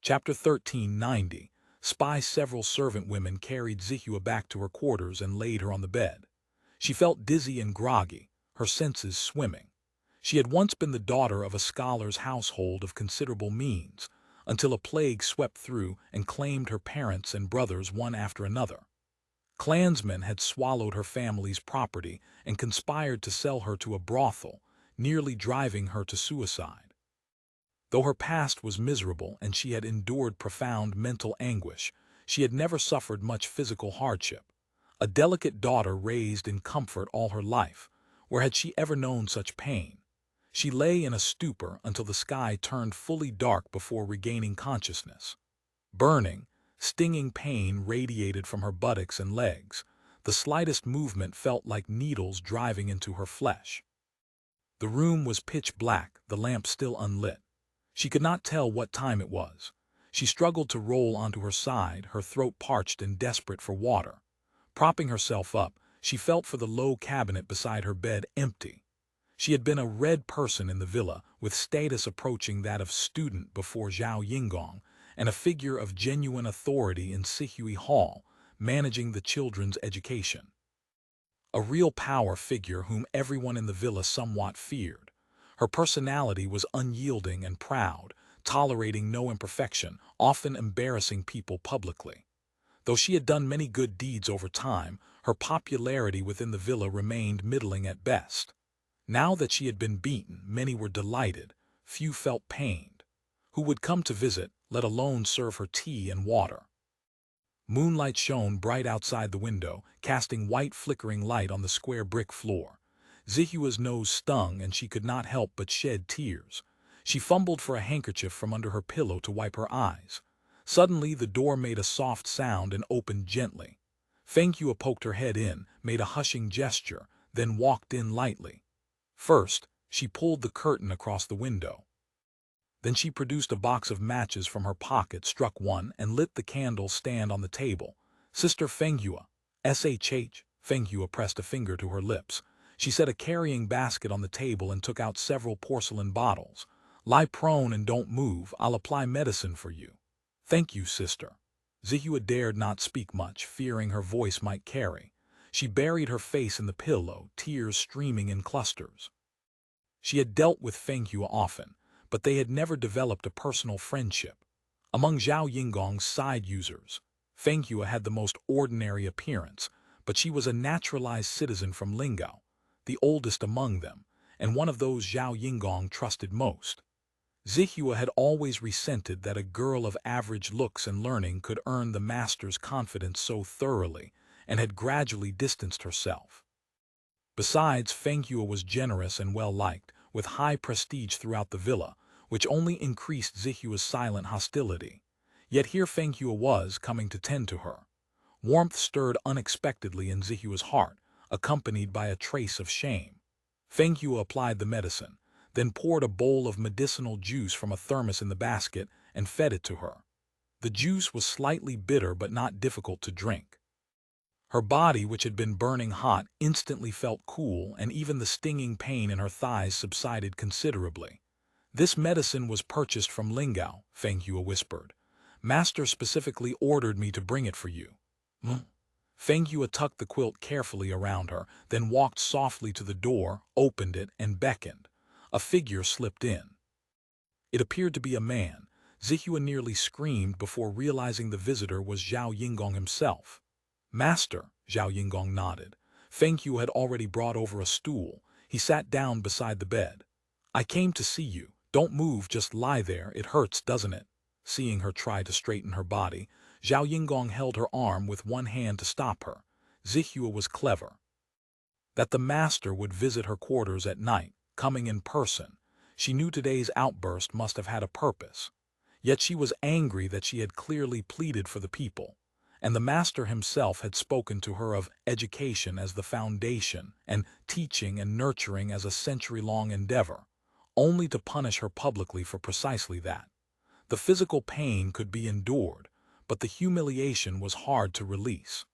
Chapter 1390. Spy. Several servant women carried Zihua back to her quarters and laid her on the bed. She felt dizzy and groggy, her senses swimming. She had once been the daughter of a scholar's household of considerable means, until a plague swept through and claimed her parents and brothers one after another. Klansmen had swallowed her family's property and conspired to sell her to a brothel, nearly driving her to suicide. Though her past was miserable and she had endured profound mental anguish, she had never suffered much physical hardship. A delicate daughter raised in comfort all her life, where had she ever known such pain? She lay in a stupor until the sky turned fully dark before regaining consciousness. Burning, stinging pain radiated from her buttocks and legs. The slightest movement felt like needles driving into her flesh. The room was pitch black, the lamp still unlit. She could not tell what time it was. She struggled to roll onto her side, her throat parched and desperate for water. Propping herself up, she felt for the low cabinet beside her bed, empty. She had been a red person in the villa, with status approaching that of student before Zhao Yingong, and a figure of genuine authority in Sihui Hall, managing the children's education. A real power figure whom everyone in the villa somewhat feared. Her personality was unyielding and proud, tolerating no imperfection, often embarrassing people publicly. Though she had done many good deeds over time, her popularity within the villa remained middling at best. Now that she had been beaten, many were delighted, few felt pained. Who would come to visit, let alone serve her tea and water? Moonlight shone bright outside the window, casting white flickering light on the square brick floor. Zihua's nose stung and she could not help but shed tears. She fumbled for a handkerchief from under her pillow to wipe her eyes. Suddenly the door made a soft sound and opened gently. Feng Hua poked her head in, made a hushing gesture, then walked in lightly. First, she pulled the curtain across the window. Then she produced a box of matches from her pocket, struck one, and lit the candle stand on the table. Sister Feng Hua, SHH, Feng Hua pressed a finger to her lips. She set a carrying basket on the table and took out several porcelain bottles. Lie prone and don't move, I'll apply medicine for you. Thank you, sister. Zihua dared not speak much, fearing her voice might carry. She buried her face in the pillow, tears streaming in clusters. She had dealt with Feng Hua often, but they had never developed a personal friendship. Among Zhao Yingong's side users, Feng Hua had the most ordinary appearance, but she was a naturalized citizen from Lingao, the oldest among them, and one of those Zhao Yingong trusted most. Zihua had always resented that a girl of average looks and learning could earn the master's confidence so thoroughly, and had gradually distanced herself. Besides, Feng Hua was generous and well-liked, with high prestige throughout the villa, which only increased Zihua's silent hostility. Yet here Feng Hua was, coming to tend to her. Warmth stirred unexpectedly in Zihua's heart, accompanied by a trace of shame. Feng Hua applied the medicine, then poured a bowl of medicinal juice from a thermos in the basket and fed it to her. The juice was slightly bitter but not difficult to drink. Her body, which had been burning hot, instantly felt cool, and even the stinging pain in her thighs subsided considerably. This medicine was purchased from Lingao, Feng Hua whispered. Master specifically ordered me to bring it for you. Feng Hua tucked the quilt carefully around her, then walked softly to the door, opened it, and beckoned. A figure slipped in. It appeared to be a man. Zihua nearly screamed before realizing the visitor was Zhao Yingong himself. Master, Zhao Yingong nodded. Feng Hua had already brought over a stool. He sat down beside the bed. I came to see you. Don't move, just lie there. It hurts, doesn't it? Seeing her try to straighten her body, Zhao Yingong held her arm with one hand to stop her. Zihua was clever. That the master would visit her quarters at night, coming in person. She knew today's outburst must have had a purpose. Yet she was angry that she had clearly pleaded for the people, and the master himself had spoken to her of education as the foundation and teaching and nurturing as a century-long endeavor, only to punish her publicly for precisely that. The physical pain could be endured, but the humiliation was hard to release.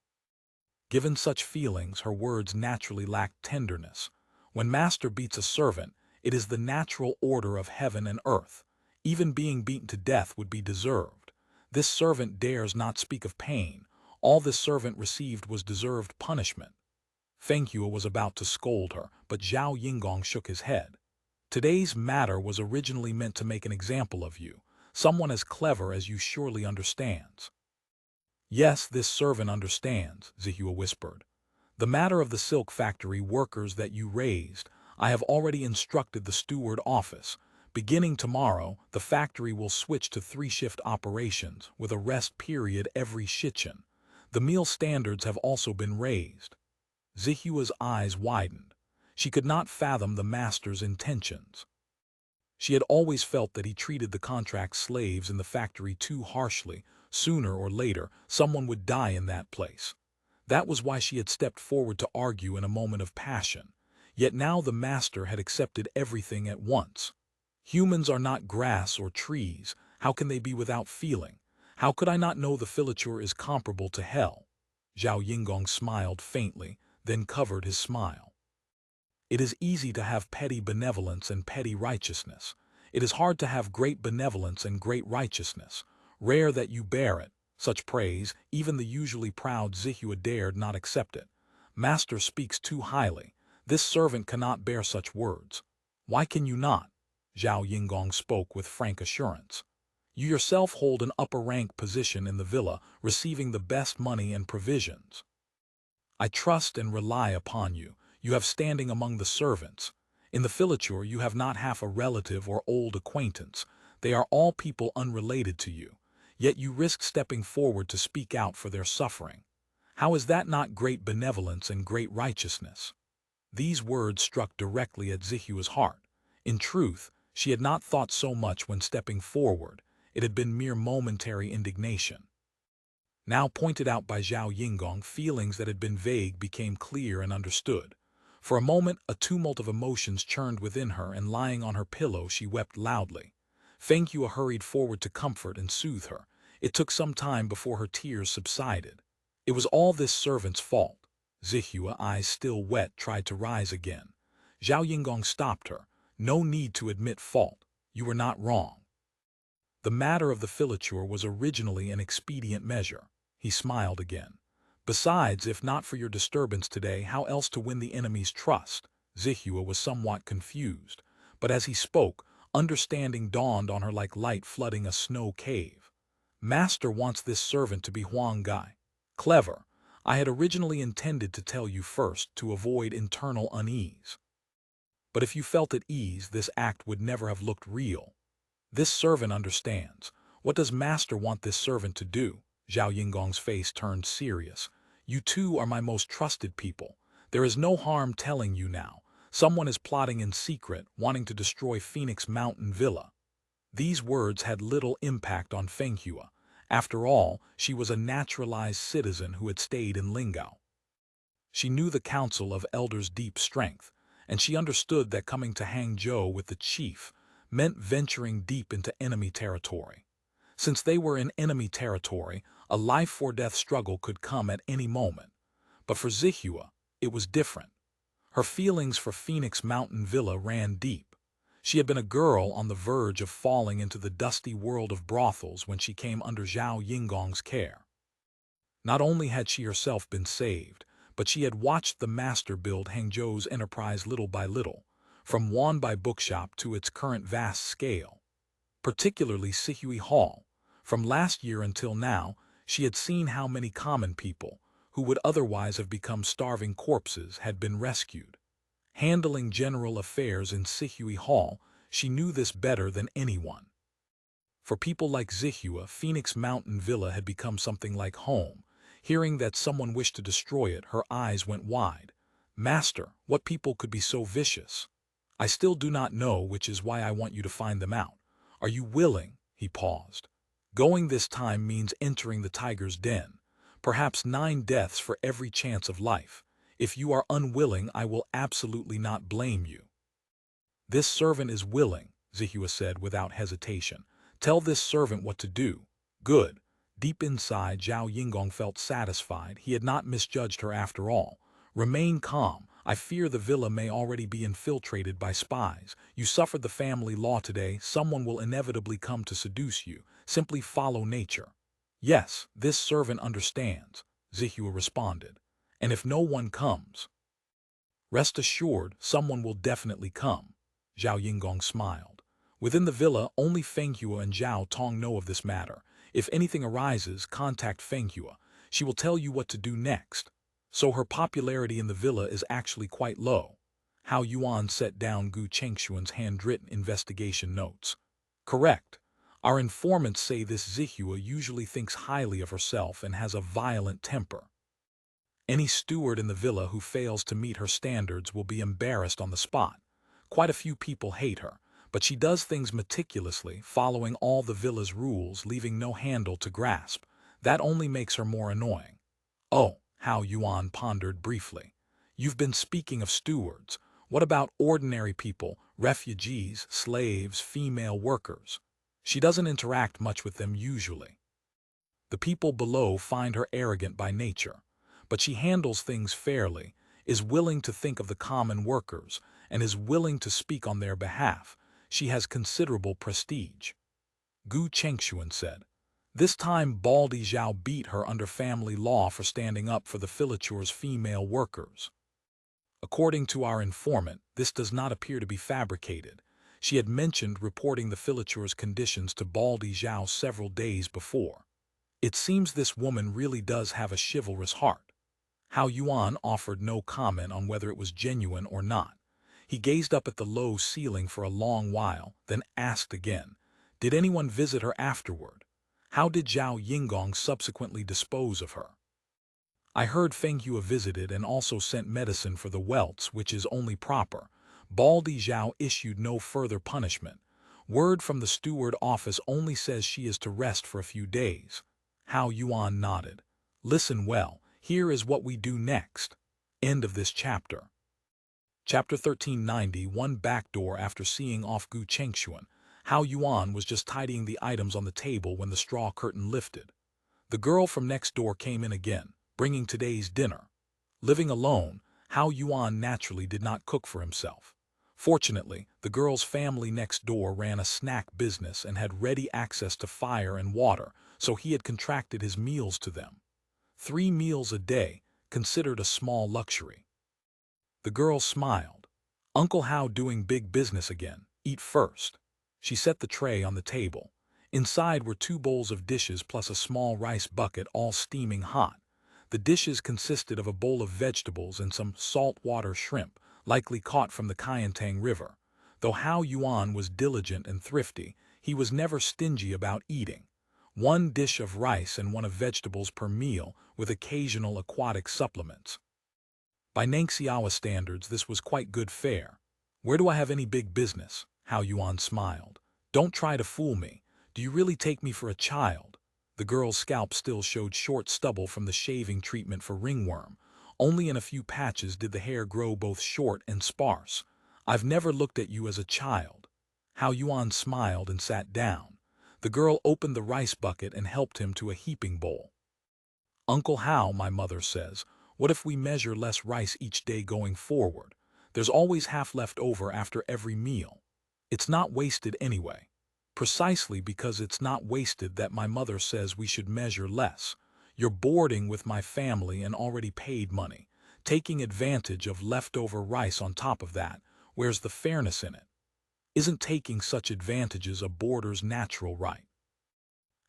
Given such feelings, her words naturally lacked tenderness. When master beats a servant, It is the natural order of heaven and earth. Even being beaten to death would be deserved. This servant dares not speak of pain. All this servant received was deserved punishment. Feng Hua was about to scold her, but Zhao Yingong shook his head. Today's matter was originally meant to make an example of you. Someone as clever as you surely understands. Yes, this servant understands, Zihua whispered. The matter of the silk factory workers that you raised, I have already instructed the steward office. Beginning tomorrow, the factory will switch to 3-shift operations, with a rest period every shichen. The meal standards have also been raised. Zihua's eyes widened. She could not fathom the master's intentions. She had always felt that he treated the contract slaves in the factory too harshly. Sooner or later, someone would die in that place. That was why she had stepped forward to argue in a moment of passion. Yet now the master had accepted everything at once. Humans are not grass or trees. How can they be without feeling? How could I not know the filature is comparable to hell? Zhao Yingong smiled faintly, then covered his smile. It is easy to have petty benevolence and petty righteousness. It is hard to have great benevolence and great righteousness. Rare that you bear it. Such praise, even the usually proud Zihua dared not accept it. Master speaks too highly. This servant cannot bear such words. Why can you not? Zhao Yingong spoke with frank assurance. You yourself hold an upper-rank position in the villa, receiving the best money and provisions. I trust and rely upon you. You have standing among the servants. In the filature you have not half a relative or old acquaintance. They are all people unrelated to you. Yet you risk stepping forward to speak out for their suffering. How is that not great benevolence and great righteousness? These words struck directly at Zihua's heart. In truth, she had not thought so much when stepping forward. It had been mere momentary indignation. Now pointed out by Zhao Yingong, feelings that had been vague became clear and understood. For a moment, a tumult of emotions churned within her, and lying on her pillow, she wept loudly. Feng Hua hurried forward to comfort and soothe her. It took some time before her tears subsided. It was all this servant's fault. Zihua, eyes still wet, tried to rise again. Zhao Yingong stopped her. No need to admit fault. You were not wrong. The matter of the filature was originally an expedient measure. He smiled again. Besides, if not for your disturbance today, how else to win the enemy's trust? Zihua was somewhat confused, but as he spoke, understanding dawned on her like light flooding a snow cave. Master wants this servant to be Huang Gai. Clever. I had originally intended to tell you first to avoid internal unease. But if you felt at ease, this act would never have looked real. This servant understands. What does Master want this servant to do? Zhao Yingong's face turned serious. You two are my most trusted people. There is no harm telling you now. Someone is plotting in secret, wanting to destroy Phoenix Mountain Villa. These words had little impact on Feng Hua. After all, she was a naturalized citizen who had stayed in Lingao. She knew the Council of Elders' deep strength, and she understood that coming to Hangzhou with the chief meant venturing deep into enemy territory. Since they were in enemy territory, a life-or-death struggle could come at any moment. But for Zihua, it was different. Her feelings for Phoenix Mountain Villa ran deep. She had been a girl on the verge of falling into the dusty world of brothels when she came under Zhao Yingong's care. Not only had she herself been saved, but she had watched the master build Hangzhou's enterprise little by little, from Wanbai Bookshop to its current vast scale. Particularly Sihui Hall. From last year until now, she had seen how many common people, who would otherwise have become starving corpses, had been rescued. Handling general affairs in Sihui Hall, she knew this better than anyone. For people like Zihua, Phoenix Mountain Villa had become something like home. Hearing that someone wished to destroy it, her eyes went wide. Master, what people could be so vicious? I still do not know, which is why I want you to find them out. Are you willing? He paused. Going this time means entering the tiger's den. Perhaps 9 deaths for every chance of life. If you are unwilling, I will absolutely not blame you. This servant is willing, Zihua said without hesitation. Tell this servant what to do. Good. Deep inside, Zhao Yingong felt satisfied. He had not misjudged her after all. Remain calm. I fear the villa may already be infiltrated by spies. You suffered the family law today. Someone will inevitably come to seduce you. Simply follow nature." "Yes, this servant understands," Zihua responded. "And if no one comes?" "Rest assured, someone will definitely come," Zhao Yingong smiled. "Within the villa, only Fenghua and Zhao Tong know of this matter. If anything arises, contact Fenghua. She will tell you what to do next." "So her popularity in the villa is actually quite low." Hao Yuan set down Gu Chengshuan's handwritten investigation notes. "Correct. Our informants say this Zihua usually thinks highly of herself and has a violent temper. Any steward in the villa who fails to meet her standards will be embarrassed on the spot. Quite a few people hate her, but she does things meticulously, following all the villa's rules, leaving no handle to grasp. That only makes her more annoying." "Oh," Hao Yuan pondered briefly. "You've been speaking of stewards. What about ordinary people, refugees, slaves, female workers?" "She doesn't interact much with them usually. The people below find her arrogant by nature, but she handles things fairly, is willing to think of the common workers, and is willing to speak on their behalf. She has considerable prestige." Gu Chengshuan said. "This time Baldy Zhao beat her under family law for standing up for the Filature's female workers." According to our informant, this does not appear to be fabricated. She had mentioned reporting the Filature's conditions to Baldy Zhao several days before. It seems this woman really does have a chivalrous heart. Hao Yuan offered no comment on whether it was genuine or not. He gazed up at the low ceiling for a long while, then asked again, "Did anyone visit her afterward? How did Zhao Yingong subsequently dispose of her?" "I heard Fenghua visited and also sent medicine for the welts, which is only proper. Baldy Zhao issued no further punishment. Word from the steward office only says she is to rest for a few days." Hao Yuan nodded. "Listen well, here is what we do next." End of this chapter. Chapter 1390. One backdoor. After seeing off Gu Chengshuan, Hao Yuan was just tidying the items on the table when the straw curtain lifted. The girl from next door came in again, bringing today's dinner. Living alone, Hao Yuan naturally did not cook for himself. Fortunately, the girl's family next door ran a snack business and had ready access to fire and water, so he had contracted his meals to them. 3 meals a day, considered a small luxury. The girl smiled. "Uncle Hao doing big business again. Eat first." She set the tray on the table. Inside were 2 bowls of dishes plus a small rice bucket, all steaming hot. The dishes consisted of a bowl of vegetables and some saltwater shrimp, likely caught from the Kayantang River. Though Hao Yuan was diligent and thrifty, he was never stingy about eating. 1 dish of rice and 1 of vegetables per meal, with occasional aquatic supplements. By Nangxiawa standards, this was quite good fare. "Where do I have any big business?" Hao Yuan smiled. "Don't try to fool me. Do you really take me for a child?" The girl's scalp still showed short stubble from the shaving treatment for ringworm. Only in a few patches did the hair grow both short and sparse. "I've never looked at you as a child." Hao Yuan smiled and sat down. The girl opened the rice bucket and helped him to a heaping bowl. "Uncle Hao, my mother says, what if we measure less rice each day going forward? There's always half left over after every meal. It's not wasted anyway." "Precisely because it's not wasted that my mother says we should measure less. You're boarding with my family and already paid money, taking advantage of leftover rice on top of that. Where's the fairness in it? Isn't taking such advantages a boarder's natural right?"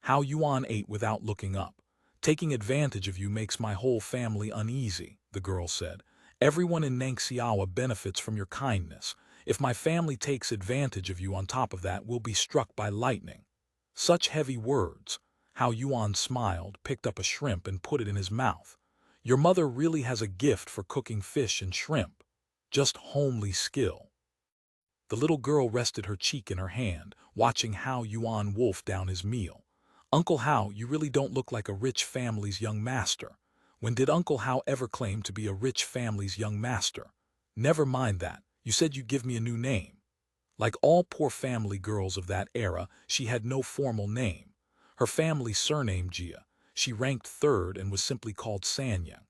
Hao Yuan ate without looking up. "Taking advantage of you makes my whole family uneasy," the girl said. "Everyone in Nangxiawa benefits from your kindness. If my family takes advantage of you on top of that, we'll be struck by lightning." Such heavy words. Hao Yuan smiled, picked up a shrimp and put it in his mouth. "Your mother really has a gift for cooking fish and shrimp. Just homely skill." The little girl rested her cheek in her hand, watching Hao Yuan wolf down his meal. "Uncle Hao, you really don't look like a rich family's young master." "When did Uncle Hao ever claim to be a rich family's young master?" "Never mind that. You said you'd give me a new name." Like all poor family girls of that era, she had no formal name. Her family surname Jia. She ranked 3rd and was simply called Sanyang.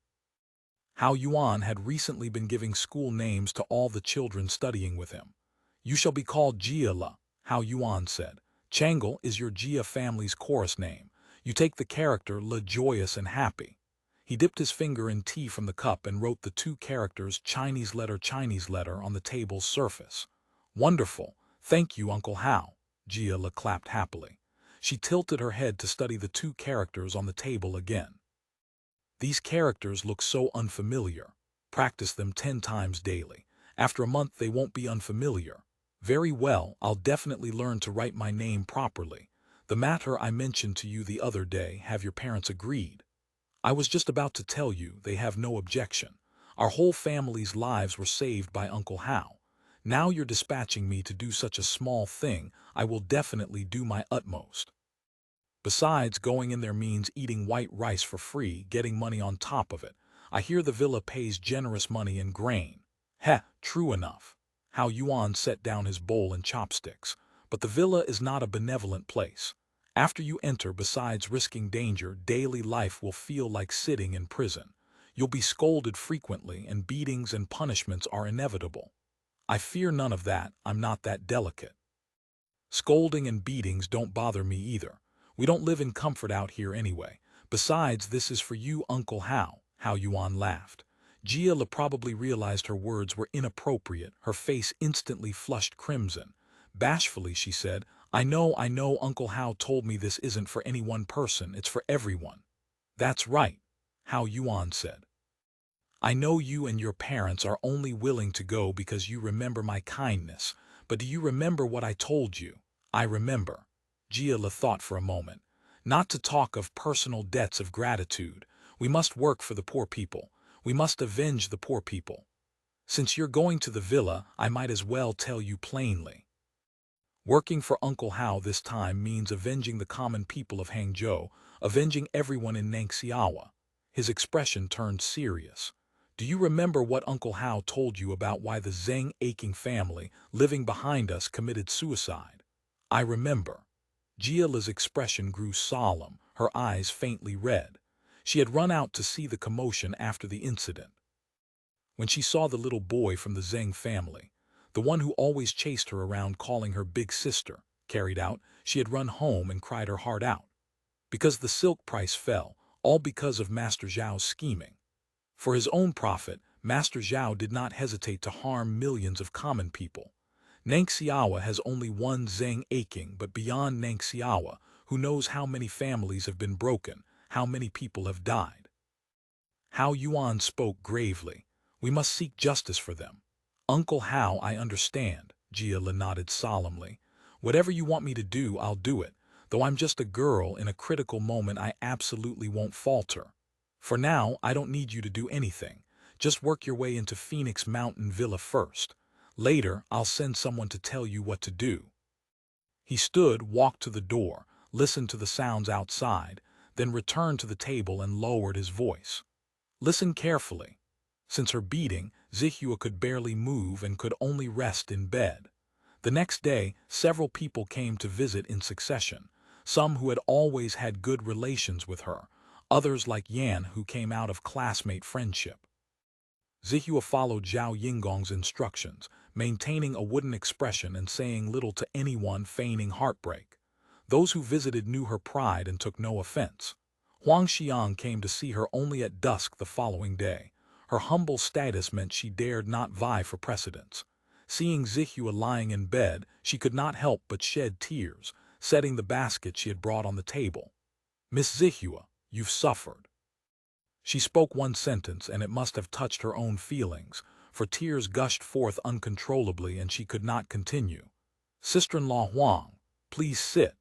Hao Yuan had recently been giving school names to all the children studying with him. You shall be called Jia Le, Hao Yuan said. Changle is your Jia family's chorus name. You take the character Le, joyous and happy. He dipped his finger in tea from the cup and wrote the two characters Chinese letter on the table's surface. Wonderful. Thank you, Uncle Hao. Jia Le clapped happily. She tilted her head to study the two characters on the table again. These characters look so unfamiliar. Practice them 10 times daily. After a month they won't be unfamiliar. Very well, I'll definitely learn to write my name properly. The matter I mentioned to you the other day, have your parents agreed? I was just about to tell you they have no objection. Our whole family's lives were saved by Uncle Hao. Now you're dispatching me to do such a small thing, I will definitely do my utmost. Besides, going in there means eating white rice for free, getting money on top of it. I hear the villa pays generous money in grain. Heh, true enough. Hao Yuan set down his bowl and chopsticks. But the villa is not a benevolent place. After you enter, besides risking danger, daily life will feel like sitting in prison. You'll be scolded frequently, and beatings and punishments are inevitable. I fear none of that, I'm not that delicate. Scolding and beatings don't bother me either. We don't live in comfort out here anyway. Besides, this is for you, Uncle Hao. Hao Yuan laughed. Jia Le probably realized her words were inappropriate. Her face instantly flushed crimson. Bashfully she said, I know, Uncle Hao told me this isn't for any one person, it's for everyone. That's right, Hao Yuan said. I know you and your parents are only willing to go because you remember my kindness, but do you remember what I told you? I remember. Jia Le thought for a moment. Not to talk of personal debts of gratitude. We must work for the poor people. We must avenge the poor people. Since you're going to the villa, I might as well tell you plainly. Working for Uncle Hao this time means avenging the common people of Hangzhou, avenging everyone in Nangxiawa. His expression turned serious. Do you remember what Uncle Hao told you about why the Zheng aching family living behind us committed suicide? I remember. Jia Le's expression grew solemn, her eyes faintly red. She had run out to see the commotion after the incident. When she saw the little boy from the Zheng family, the one who always chased her around calling her big sister, carried out, she had run home and cried her heart out. Because the silk price fell, all because of Master Zhao's scheming. For his own profit, Master Zhao did not hesitate to harm millions of common people. Nangxiawa has only one Zheng aching, but beyond Nangxiawa, who knows how many families have been broken, how many people have died. Hao Yuan spoke gravely. We must seek justice for them. Uncle Hao, I understand, Jia Le nodded solemnly. Whatever you want me to do, I'll do it. Though I'm just a girl, in a critical moment I absolutely won't falter. For now, I don't need you to do anything. Just work your way into Phoenix Mountain Villa first. Later, I'll send someone to tell you what to do. He stood, walked to the door, listened to the sounds outside, then returned to the table and lowered his voice. Listen carefully. Since her beating, Zihua could barely move and could only rest in bed. The next day, several people came to visit in succession, some who had always had good relations with her, others like Yan who came out of classmate friendship. Zihua followed Zhao Yingong's instructions, maintaining a wooden expression and saying little to anyone feigning heartbreak. Those who visited knew her pride and took no offense. Wang Xiang came to see her only at dusk the following day. Her humble status meant she dared not vie for precedence. Seeing Zihua lying in bed, she could not help but shed tears, setting the basket she had brought on the table. Miss Zihua, you've suffered. She spoke one sentence, and it must have touched her own feelings, for tears gushed forth uncontrollably and she could not continue. Sister-in-law Wang, please sit.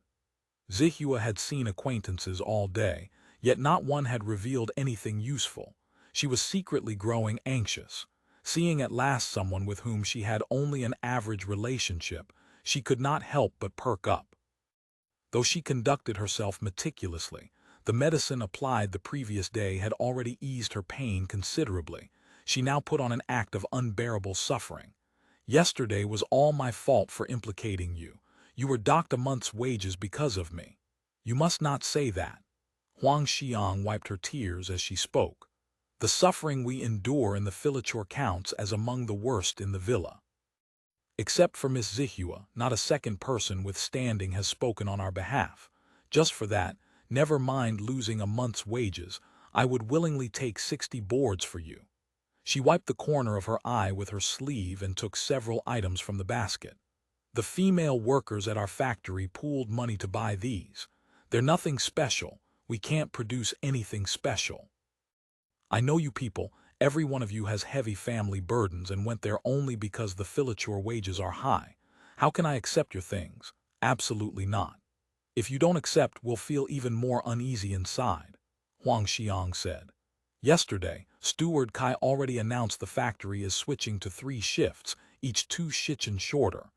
Zihua had seen acquaintances all day, yet not one had revealed anything useful. She was secretly growing anxious. Seeing at last someone with whom she had only an average relationship, she could not help but perk up. Though she conducted herself meticulously, the medicine applied the previous day had already eased her pain considerably. She now put on an act of unbearable suffering. Yesterday was all my fault for implicating you. You were docked a month's wages because of me. You must not say that. Huang Xiang wiped her tears as she spoke. The suffering we endure in the Filature counts as among the worst in the villa. Except for Miss Zihua, not a second person with standing has spoken on our behalf. Just for that, never mind losing a month's wages, I would willingly take 60 boards for you. She wiped the corner of her eye with her sleeve and took several items from the basket. The female workers at our factory pooled money to buy these. They're nothing special. We can't produce anything special. I know you people, every one of you has heavy family burdens and went there only because the Filature wages are high. How can I accept your things? Absolutely not. If you don't accept, we'll feel even more uneasy inside, Wang Xiang said. Yesterday, Steward Kai already announced the factory is switching to 3 shifts, each 2 shichen shorter.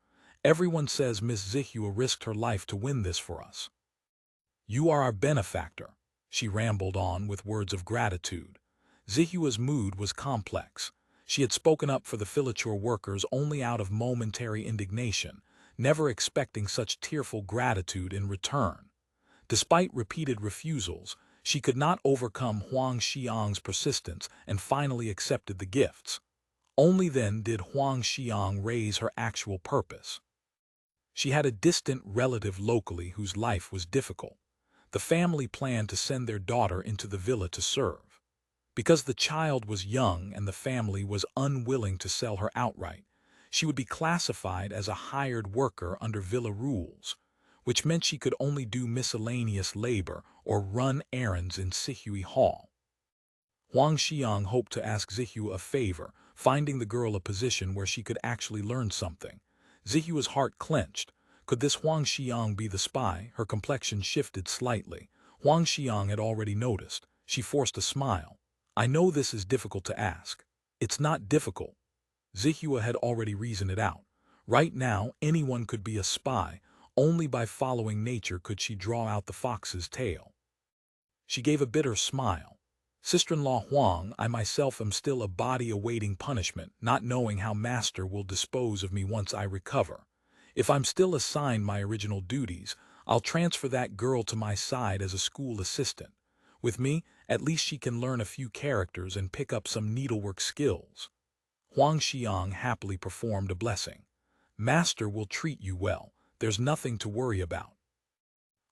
Everyone says Miss Zihua risked her life to win this for us. You are our benefactor, she rambled on with words of gratitude. Zihua's mood was complex. She had spoken up for the Filature workers only out of momentary indignation, never expecting such tearful gratitude in return. Despite repeated refusals, she could not overcome Huang Xiang's persistence and finally accepted the gifts. Only then did Huang Xiang raise her actual purpose. She had a distant relative locally whose life was difficult. The family planned to send their daughter into the villa to serve. Because the child was young and the family was unwilling to sell her outright, she would be classified as a hired worker under villa rules, which meant she could only do miscellaneous labor or run errands in Sihui Hall. Huang Xiang hoped to ask Zihua a favor, finding the girl a position where she could actually learn something. Zihua's heart clenched. Could this Huang Xiang be the spy? Her complexion shifted slightly. Huang Xiang had already noticed. She forced a smile. I know this is difficult to ask. It's not difficult. Zihua had already reasoned it out. Right now, anyone could be a spy. Only by following nature could she draw out the fox's tail. She gave a bitter smile. Sister-in-law Huang, I myself am still a body awaiting punishment, not knowing how Master will dispose of me once I recover. If I'm still assigned my original duties, I'll transfer that girl to my side as a school assistant. With me, at least she can learn a few characters and pick up some needlework skills. Huang Xiang happily performed a blessing. Master will treat you well. There's nothing to worry about.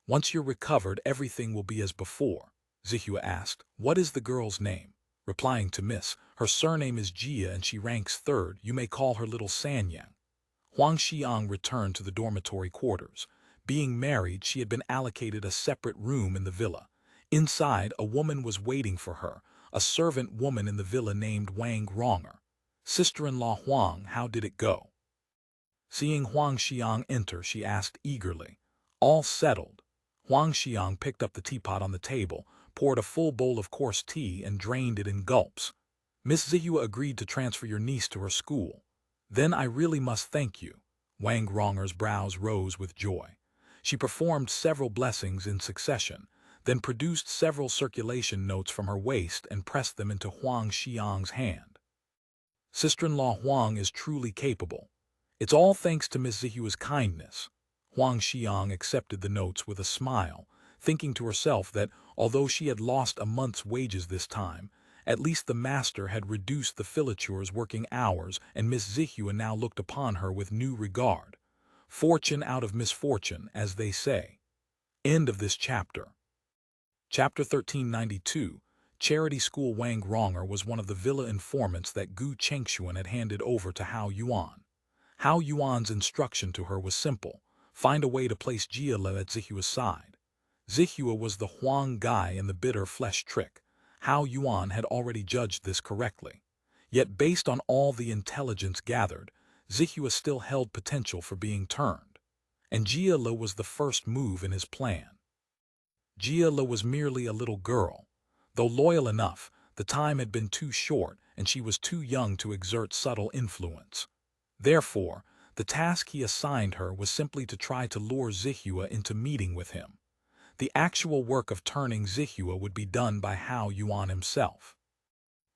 Once you're recovered, everything will be as before. Zihua asked, what is the girl's name? Replying to Miss, her surname is Jia and she ranks 3rd. You may call her little Sanyang. Huang Xiang returned to the dormitory quarters. Being married, she had been allocated a separate room in the villa. Inside, a woman was waiting for her, a servant woman in the villa named Wang. Sister-in-law Huang, how did it go? Seeing Huang Xiang enter, she asked eagerly. All settled. Huang Xiang picked up the teapot on the table, poured a full bowl of coarse tea and drained it in gulps. Miss Zihua agreed to transfer your niece to her school. Then I really must thank you. Wang Ronger's brows rose with joy. She performed several blessings in succession, then produced several circulation notes from her waist and pressed them into Huang Xiang's hand. Sister-in-law Huang is truly capable. It's all thanks to Miss Zihua's kindness. Huang Xiang accepted the notes with a smile, thinking to herself that, although she had lost a month's wages this time, at least the master had reduced the Filature's working hours and Miss Zihua now looked upon her with new regard. Fortune out of misfortune, as they say. End of this chapter. Chapter 1392, Charity School. Wang Ronger was one of the villa informants that Gu Chengshuan had handed over to Hao Yuan. Hao Yuan's instruction to her was simple: find a way to place Jiala at Zihua's side. Zihua was the Huang guy in the bitter flesh trick. Hao Yuan had already judged this correctly. Yet based on all the intelligence gathered, Zihua still held potential for being turned. And Jiala was the first move in his plan. Jiala was merely a little girl. Though loyal enough, the time had been too short and she was too young to exert subtle influence. Therefore, the task he assigned her was simply to try to lure Zihua into meeting with him. The actual work of turning Zihua would be done by Hao Yuan himself.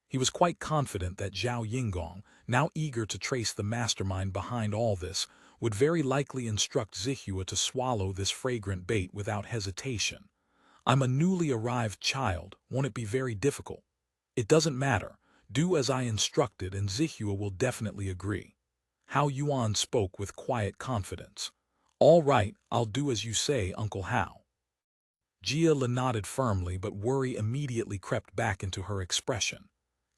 He was quite confident that Zhao Yingong, now eager to trace the mastermind behind all this, would very likely instruct Zihua to swallow this fragrant bait without hesitation. I'm a newly arrived child, won't it be very difficult? It doesn't matter. Do as I instructed and Zihua will definitely agree. Hao Yuan spoke with quiet confidence. All right, I'll do as you say, Uncle Hao. Jia Le nodded firmly, but worry immediately crept back into her expression.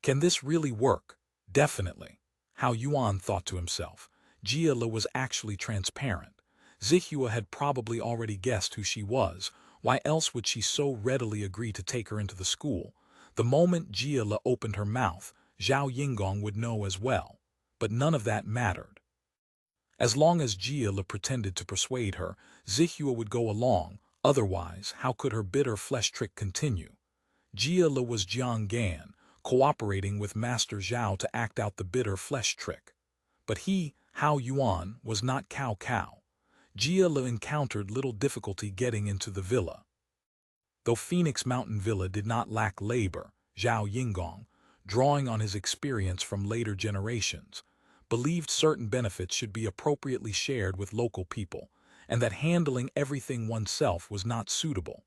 Can this really work? Definitely. Hao Yuan thought to himself. Jia Le was actually transparent. Zihua had probably already guessed who she was. Why else would she so readily agree to take her into the school? The moment Jia Le opened her mouth, Zhao Yingong would know as well. But none of that mattered. As long as Jia Le pretended to persuade her, Zihua would go along. Otherwise, how could her bitter flesh trick continue? Jia Le was Jiang Gan, cooperating with Master Zhao to act out the bitter flesh trick. But he, Hao Yuan, was not Cao Cao. Jia Le encountered little difficulty getting into the villa. Though Phoenix Mountain Villa did not lack labor, Zhao Yingong, drawing on his experience from later generations, believed certain benefits should be appropriately shared with local people, and that handling everything oneself was not suitable.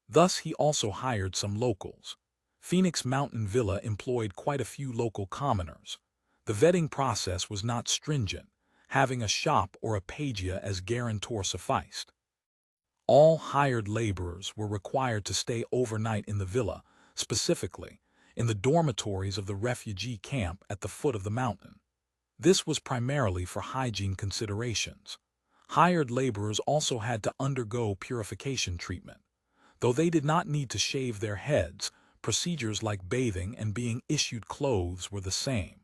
Thus he also hired some locals. Phoenix Mountain Villa employed quite a few local commoners. The vetting process was not stringent, having a shop or a pagia as guarantor sufficed. All hired laborers were required to stay overnight in the villa, specifically in the dormitories of the refugee camp at the foot of the mountain. This was primarily for hygiene considerations. Hired laborers also had to undergo purification treatment. Though they did not need to shave their heads, procedures like bathing and being issued clothes were the same.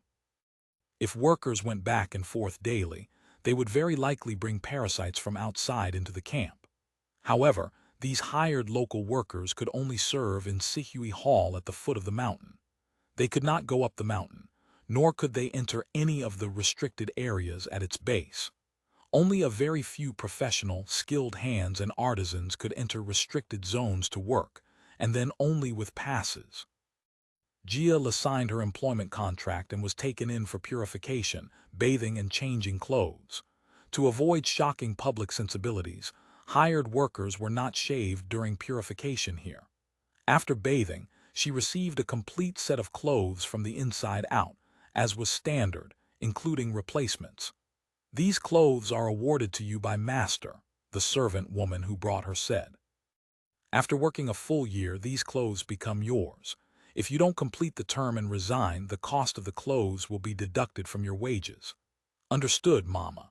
If workers went back and forth daily, they would very likely bring parasites from outside into the camp. However, these hired local workers could only serve in Sihui Hall at the foot of the mountain. They could not go up the mountain, nor could they enter any of the restricted areas at its base. Only a very few professional, skilled hands and artisans could enter restricted zones to work, and then only with passes. Jia Le signed her employment contract and was taken in for purification, bathing and changing clothes. To avoid shocking public sensibilities, hired workers were not shaved during purification here. After bathing, she received a complete set of clothes from the inside out, as was standard, including replacements. These clothes are awarded to you by Master, the servant woman who brought her said. After working a full year, these clothes become yours. If you don't complete the term and resign, the cost of the clothes will be deducted from your wages. Understood, Mama.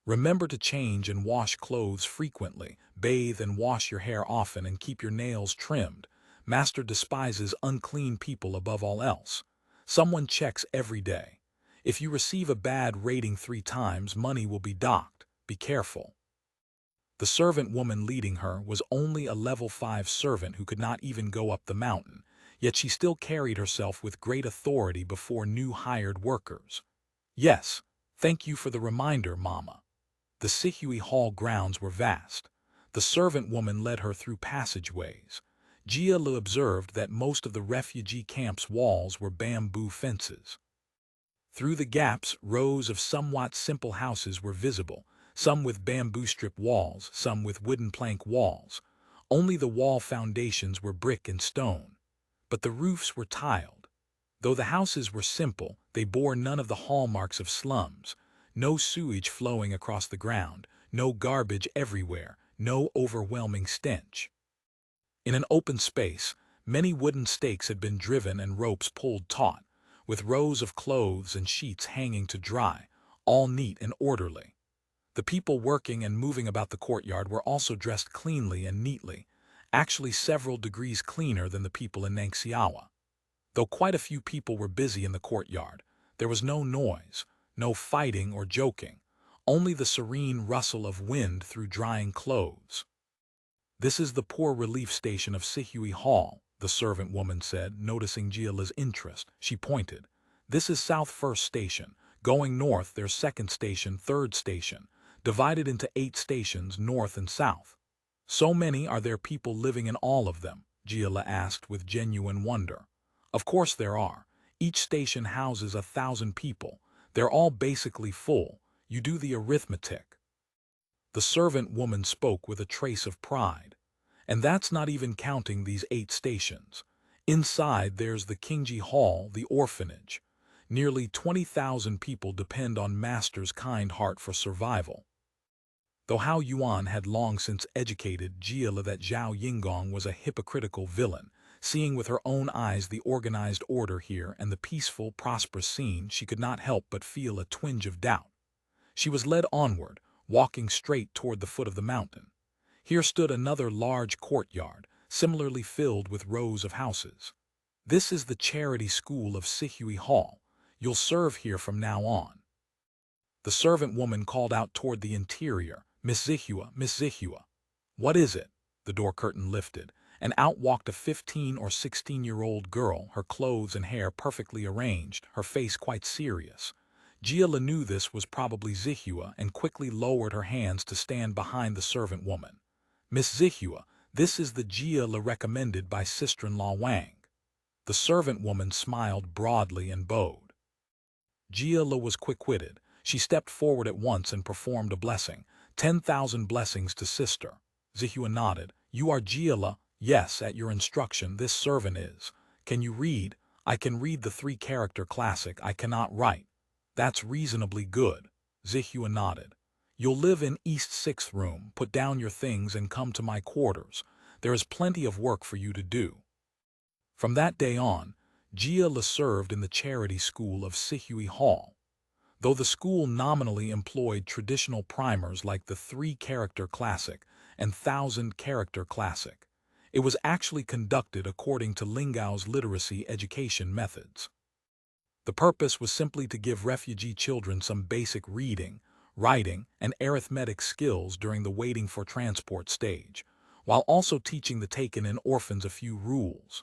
Remember to change and wash clothes frequently, bathe and wash your hair often, and keep your nails trimmed. Master despises unclean people above all else. Someone checks every day. If you receive a bad rating 3 times, money will be docked. Be careful. The servant woman leading her was only a level 5 servant who could not even go up the mountain, yet she still carried herself with great authority before new hired workers. Yes, thank you for the reminder, Mama. The Sihui Hall grounds were vast. The servant woman led her through passageways. Jia Le observed that most of the refugee camp's walls were bamboo fences. Through the gaps, rows of somewhat simple houses were visible, some with bamboo strip walls, some with wooden plank walls. Only the wall foundations were brick and stone, but the roofs were tiled. Though the houses were simple, they bore none of the hallmarks of slums. No sewage flowing across the ground, no garbage everywhere, no overwhelming stench. In an open space, many wooden stakes had been driven and ropes pulled taut, with rows of clothes and sheets hanging to dry, all neat and orderly. The people working and moving about the courtyard were also dressed cleanly and neatly, actually several degrees cleaner than the people in Nangxiawa. Though quite a few people were busy in the courtyard, there was no noise, no fighting or joking, only the serene rustle of wind through drying clothes. This is the poor relief station of Sihui Hall, the servant woman said, noticing Jia Le's interest. She pointed. This is South First Station. Going north, there's Second Station, Third Station, divided into 8 stations north and south. So many are there people living in all of them? Jia Le asked with genuine wonder. Of course there are. Each station houses 1,000 people. They're all basically full. You do the arithmetic. The servant woman spoke with a trace of pride. And that's not even counting these 8 stations. Inside, there's the Qingji Hall, the orphanage. Nearly 20,000 people depend on Master's kind heart for survival. Though Hao Yuan had long since educated Jia that Zhao Yinggong was a hypocritical villain, seeing with her own eyes the organized order here and the peaceful, prosperous scene, she could not help but feel a twinge of doubt. She was led onward, walking straight toward the foot of the mountain. Here stood another large courtyard, similarly filled with rows of houses. This is the charity school of Sihui Hall. You'll serve here from now on. The servant woman called out toward the interior, Miss Zihua, Miss Zihua. What is it? The door curtain lifted, and out walked a 15 or 16-year-old girl, her clothes and hair perfectly arranged, her face quite serious. Jia knew this was probably Zihua and quickly lowered her hands to stand behind the servant woman. Miss Zihua, this is the Jia recommended by sister-in-law Wang. The servant woman smiled broadly and bowed. Jia was quick-witted. She stepped forward at once and performed a blessing. 10,000 blessings to sister. Zihua nodded. You are Jia? Yes, at your instruction, this servant is. Can you read? I can read the 3-character classic. I cannot write. That's reasonably good. Zihua nodded. You'll live in East 6th room. Put down your things and come to my quarters. There is plenty of work for you to do. From that day on, Jia served in the charity school of Sihui Hall. Though the school nominally employed traditional primers like the 3-character classic and 1,000-character classic, it was actually conducted according to Lingao's literacy education methods. The purpose was simply to give refugee children some basic reading, writing, and arithmetic skills during the waiting for transport stage, while also teaching the taken-in orphans a few rules.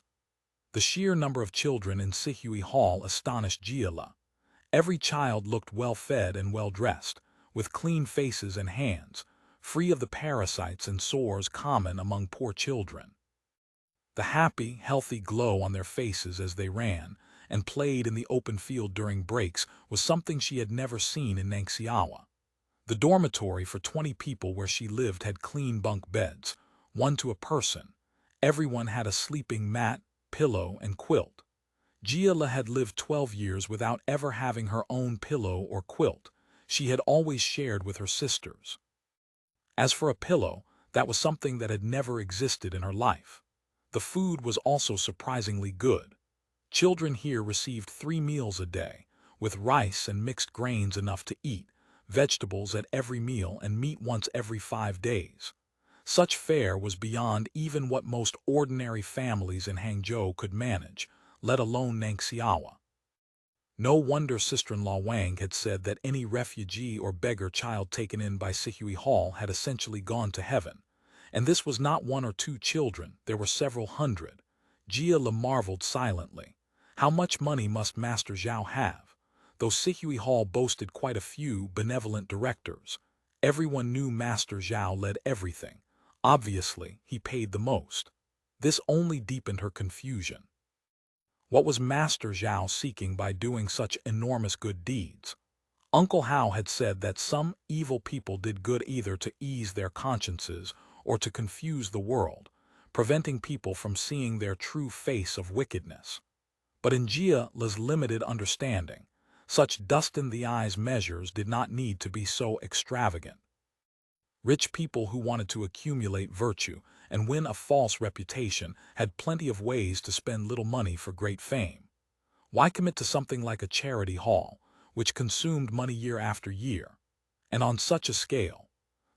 The sheer number of children in Sihui Hall astonished Jia. Every child looked well-fed and well-dressed, with clean faces and hands, free of the parasites and sores common among poor children. The happy, healthy glow on their faces as they ran and played in the open field during breaks was something she had never seen in Nangxiawa. The dormitory for 20 people where she lived had clean bunk beds, one to a person. Everyone had a sleeping mat, pillow, and quilt. Jia had lived 12 years without ever having her own pillow or quilt. She had always shared with her sisters. As for a pillow, that was something that had never existed in her life. The food was also surprisingly good. Children here received 3 meals a day, with rice and mixed grains enough to eat, vegetables at every meal, and meat once every 5 days. Such fare was beyond even what most ordinary families in Hangzhou could manage, let alone Nangxiawa. No wonder sister-in-law Wang had said that any refugee or beggar child taken in by Sihui Hall had essentially gone to heaven. And this was not 1 or 2 children, there were several hundred. Jia marveled silently. How much money must Master Zhao have? Though Sihui Hall boasted quite a few benevolent directors, everyone knew Master Zhao led everything. Obviously, he paid the most. This only deepened her confusion. What was Master Zhao seeking by doing such enormous good deeds? Uncle Hao had said that some evil people did good either to ease their consciences or to confuse the world, preventing people from seeing their true face of wickedness. But in Jia's limited understanding, such dust-in-the-eyes measures did not need to be so extravagant. Rich people who wanted to accumulate virtue and win a false reputation had plenty of ways to spend little money for great fame. Why commit to something like a charity hall, which consumed money year after year? And on such a scale,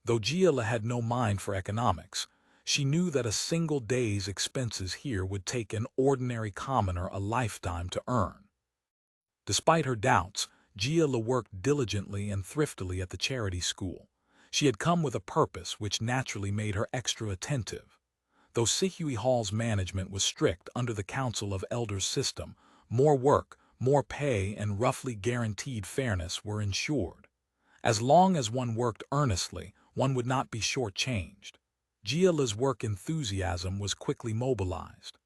though Jia had no mind for economics, she knew that a single day's expenses here would take an ordinary commoner a lifetime to earn. Despite her doubts, Jia worked diligently and thriftily at the charity school. She had come with a purpose which naturally made her extra attentive. Though Sihui Hall's management was strict under the Council of Elders system, more work, more pay, and roughly guaranteed fairness were ensured. As long as one worked earnestly, one would not be shortchanged. Jia's work enthusiasm was quickly mobilized.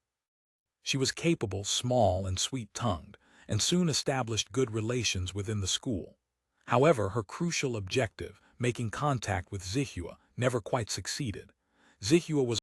She was capable, small, and sweet-tongued, and soon established good relations within the school. However, her crucial objective, making contact with Zihua, never quite succeeded. Zihua was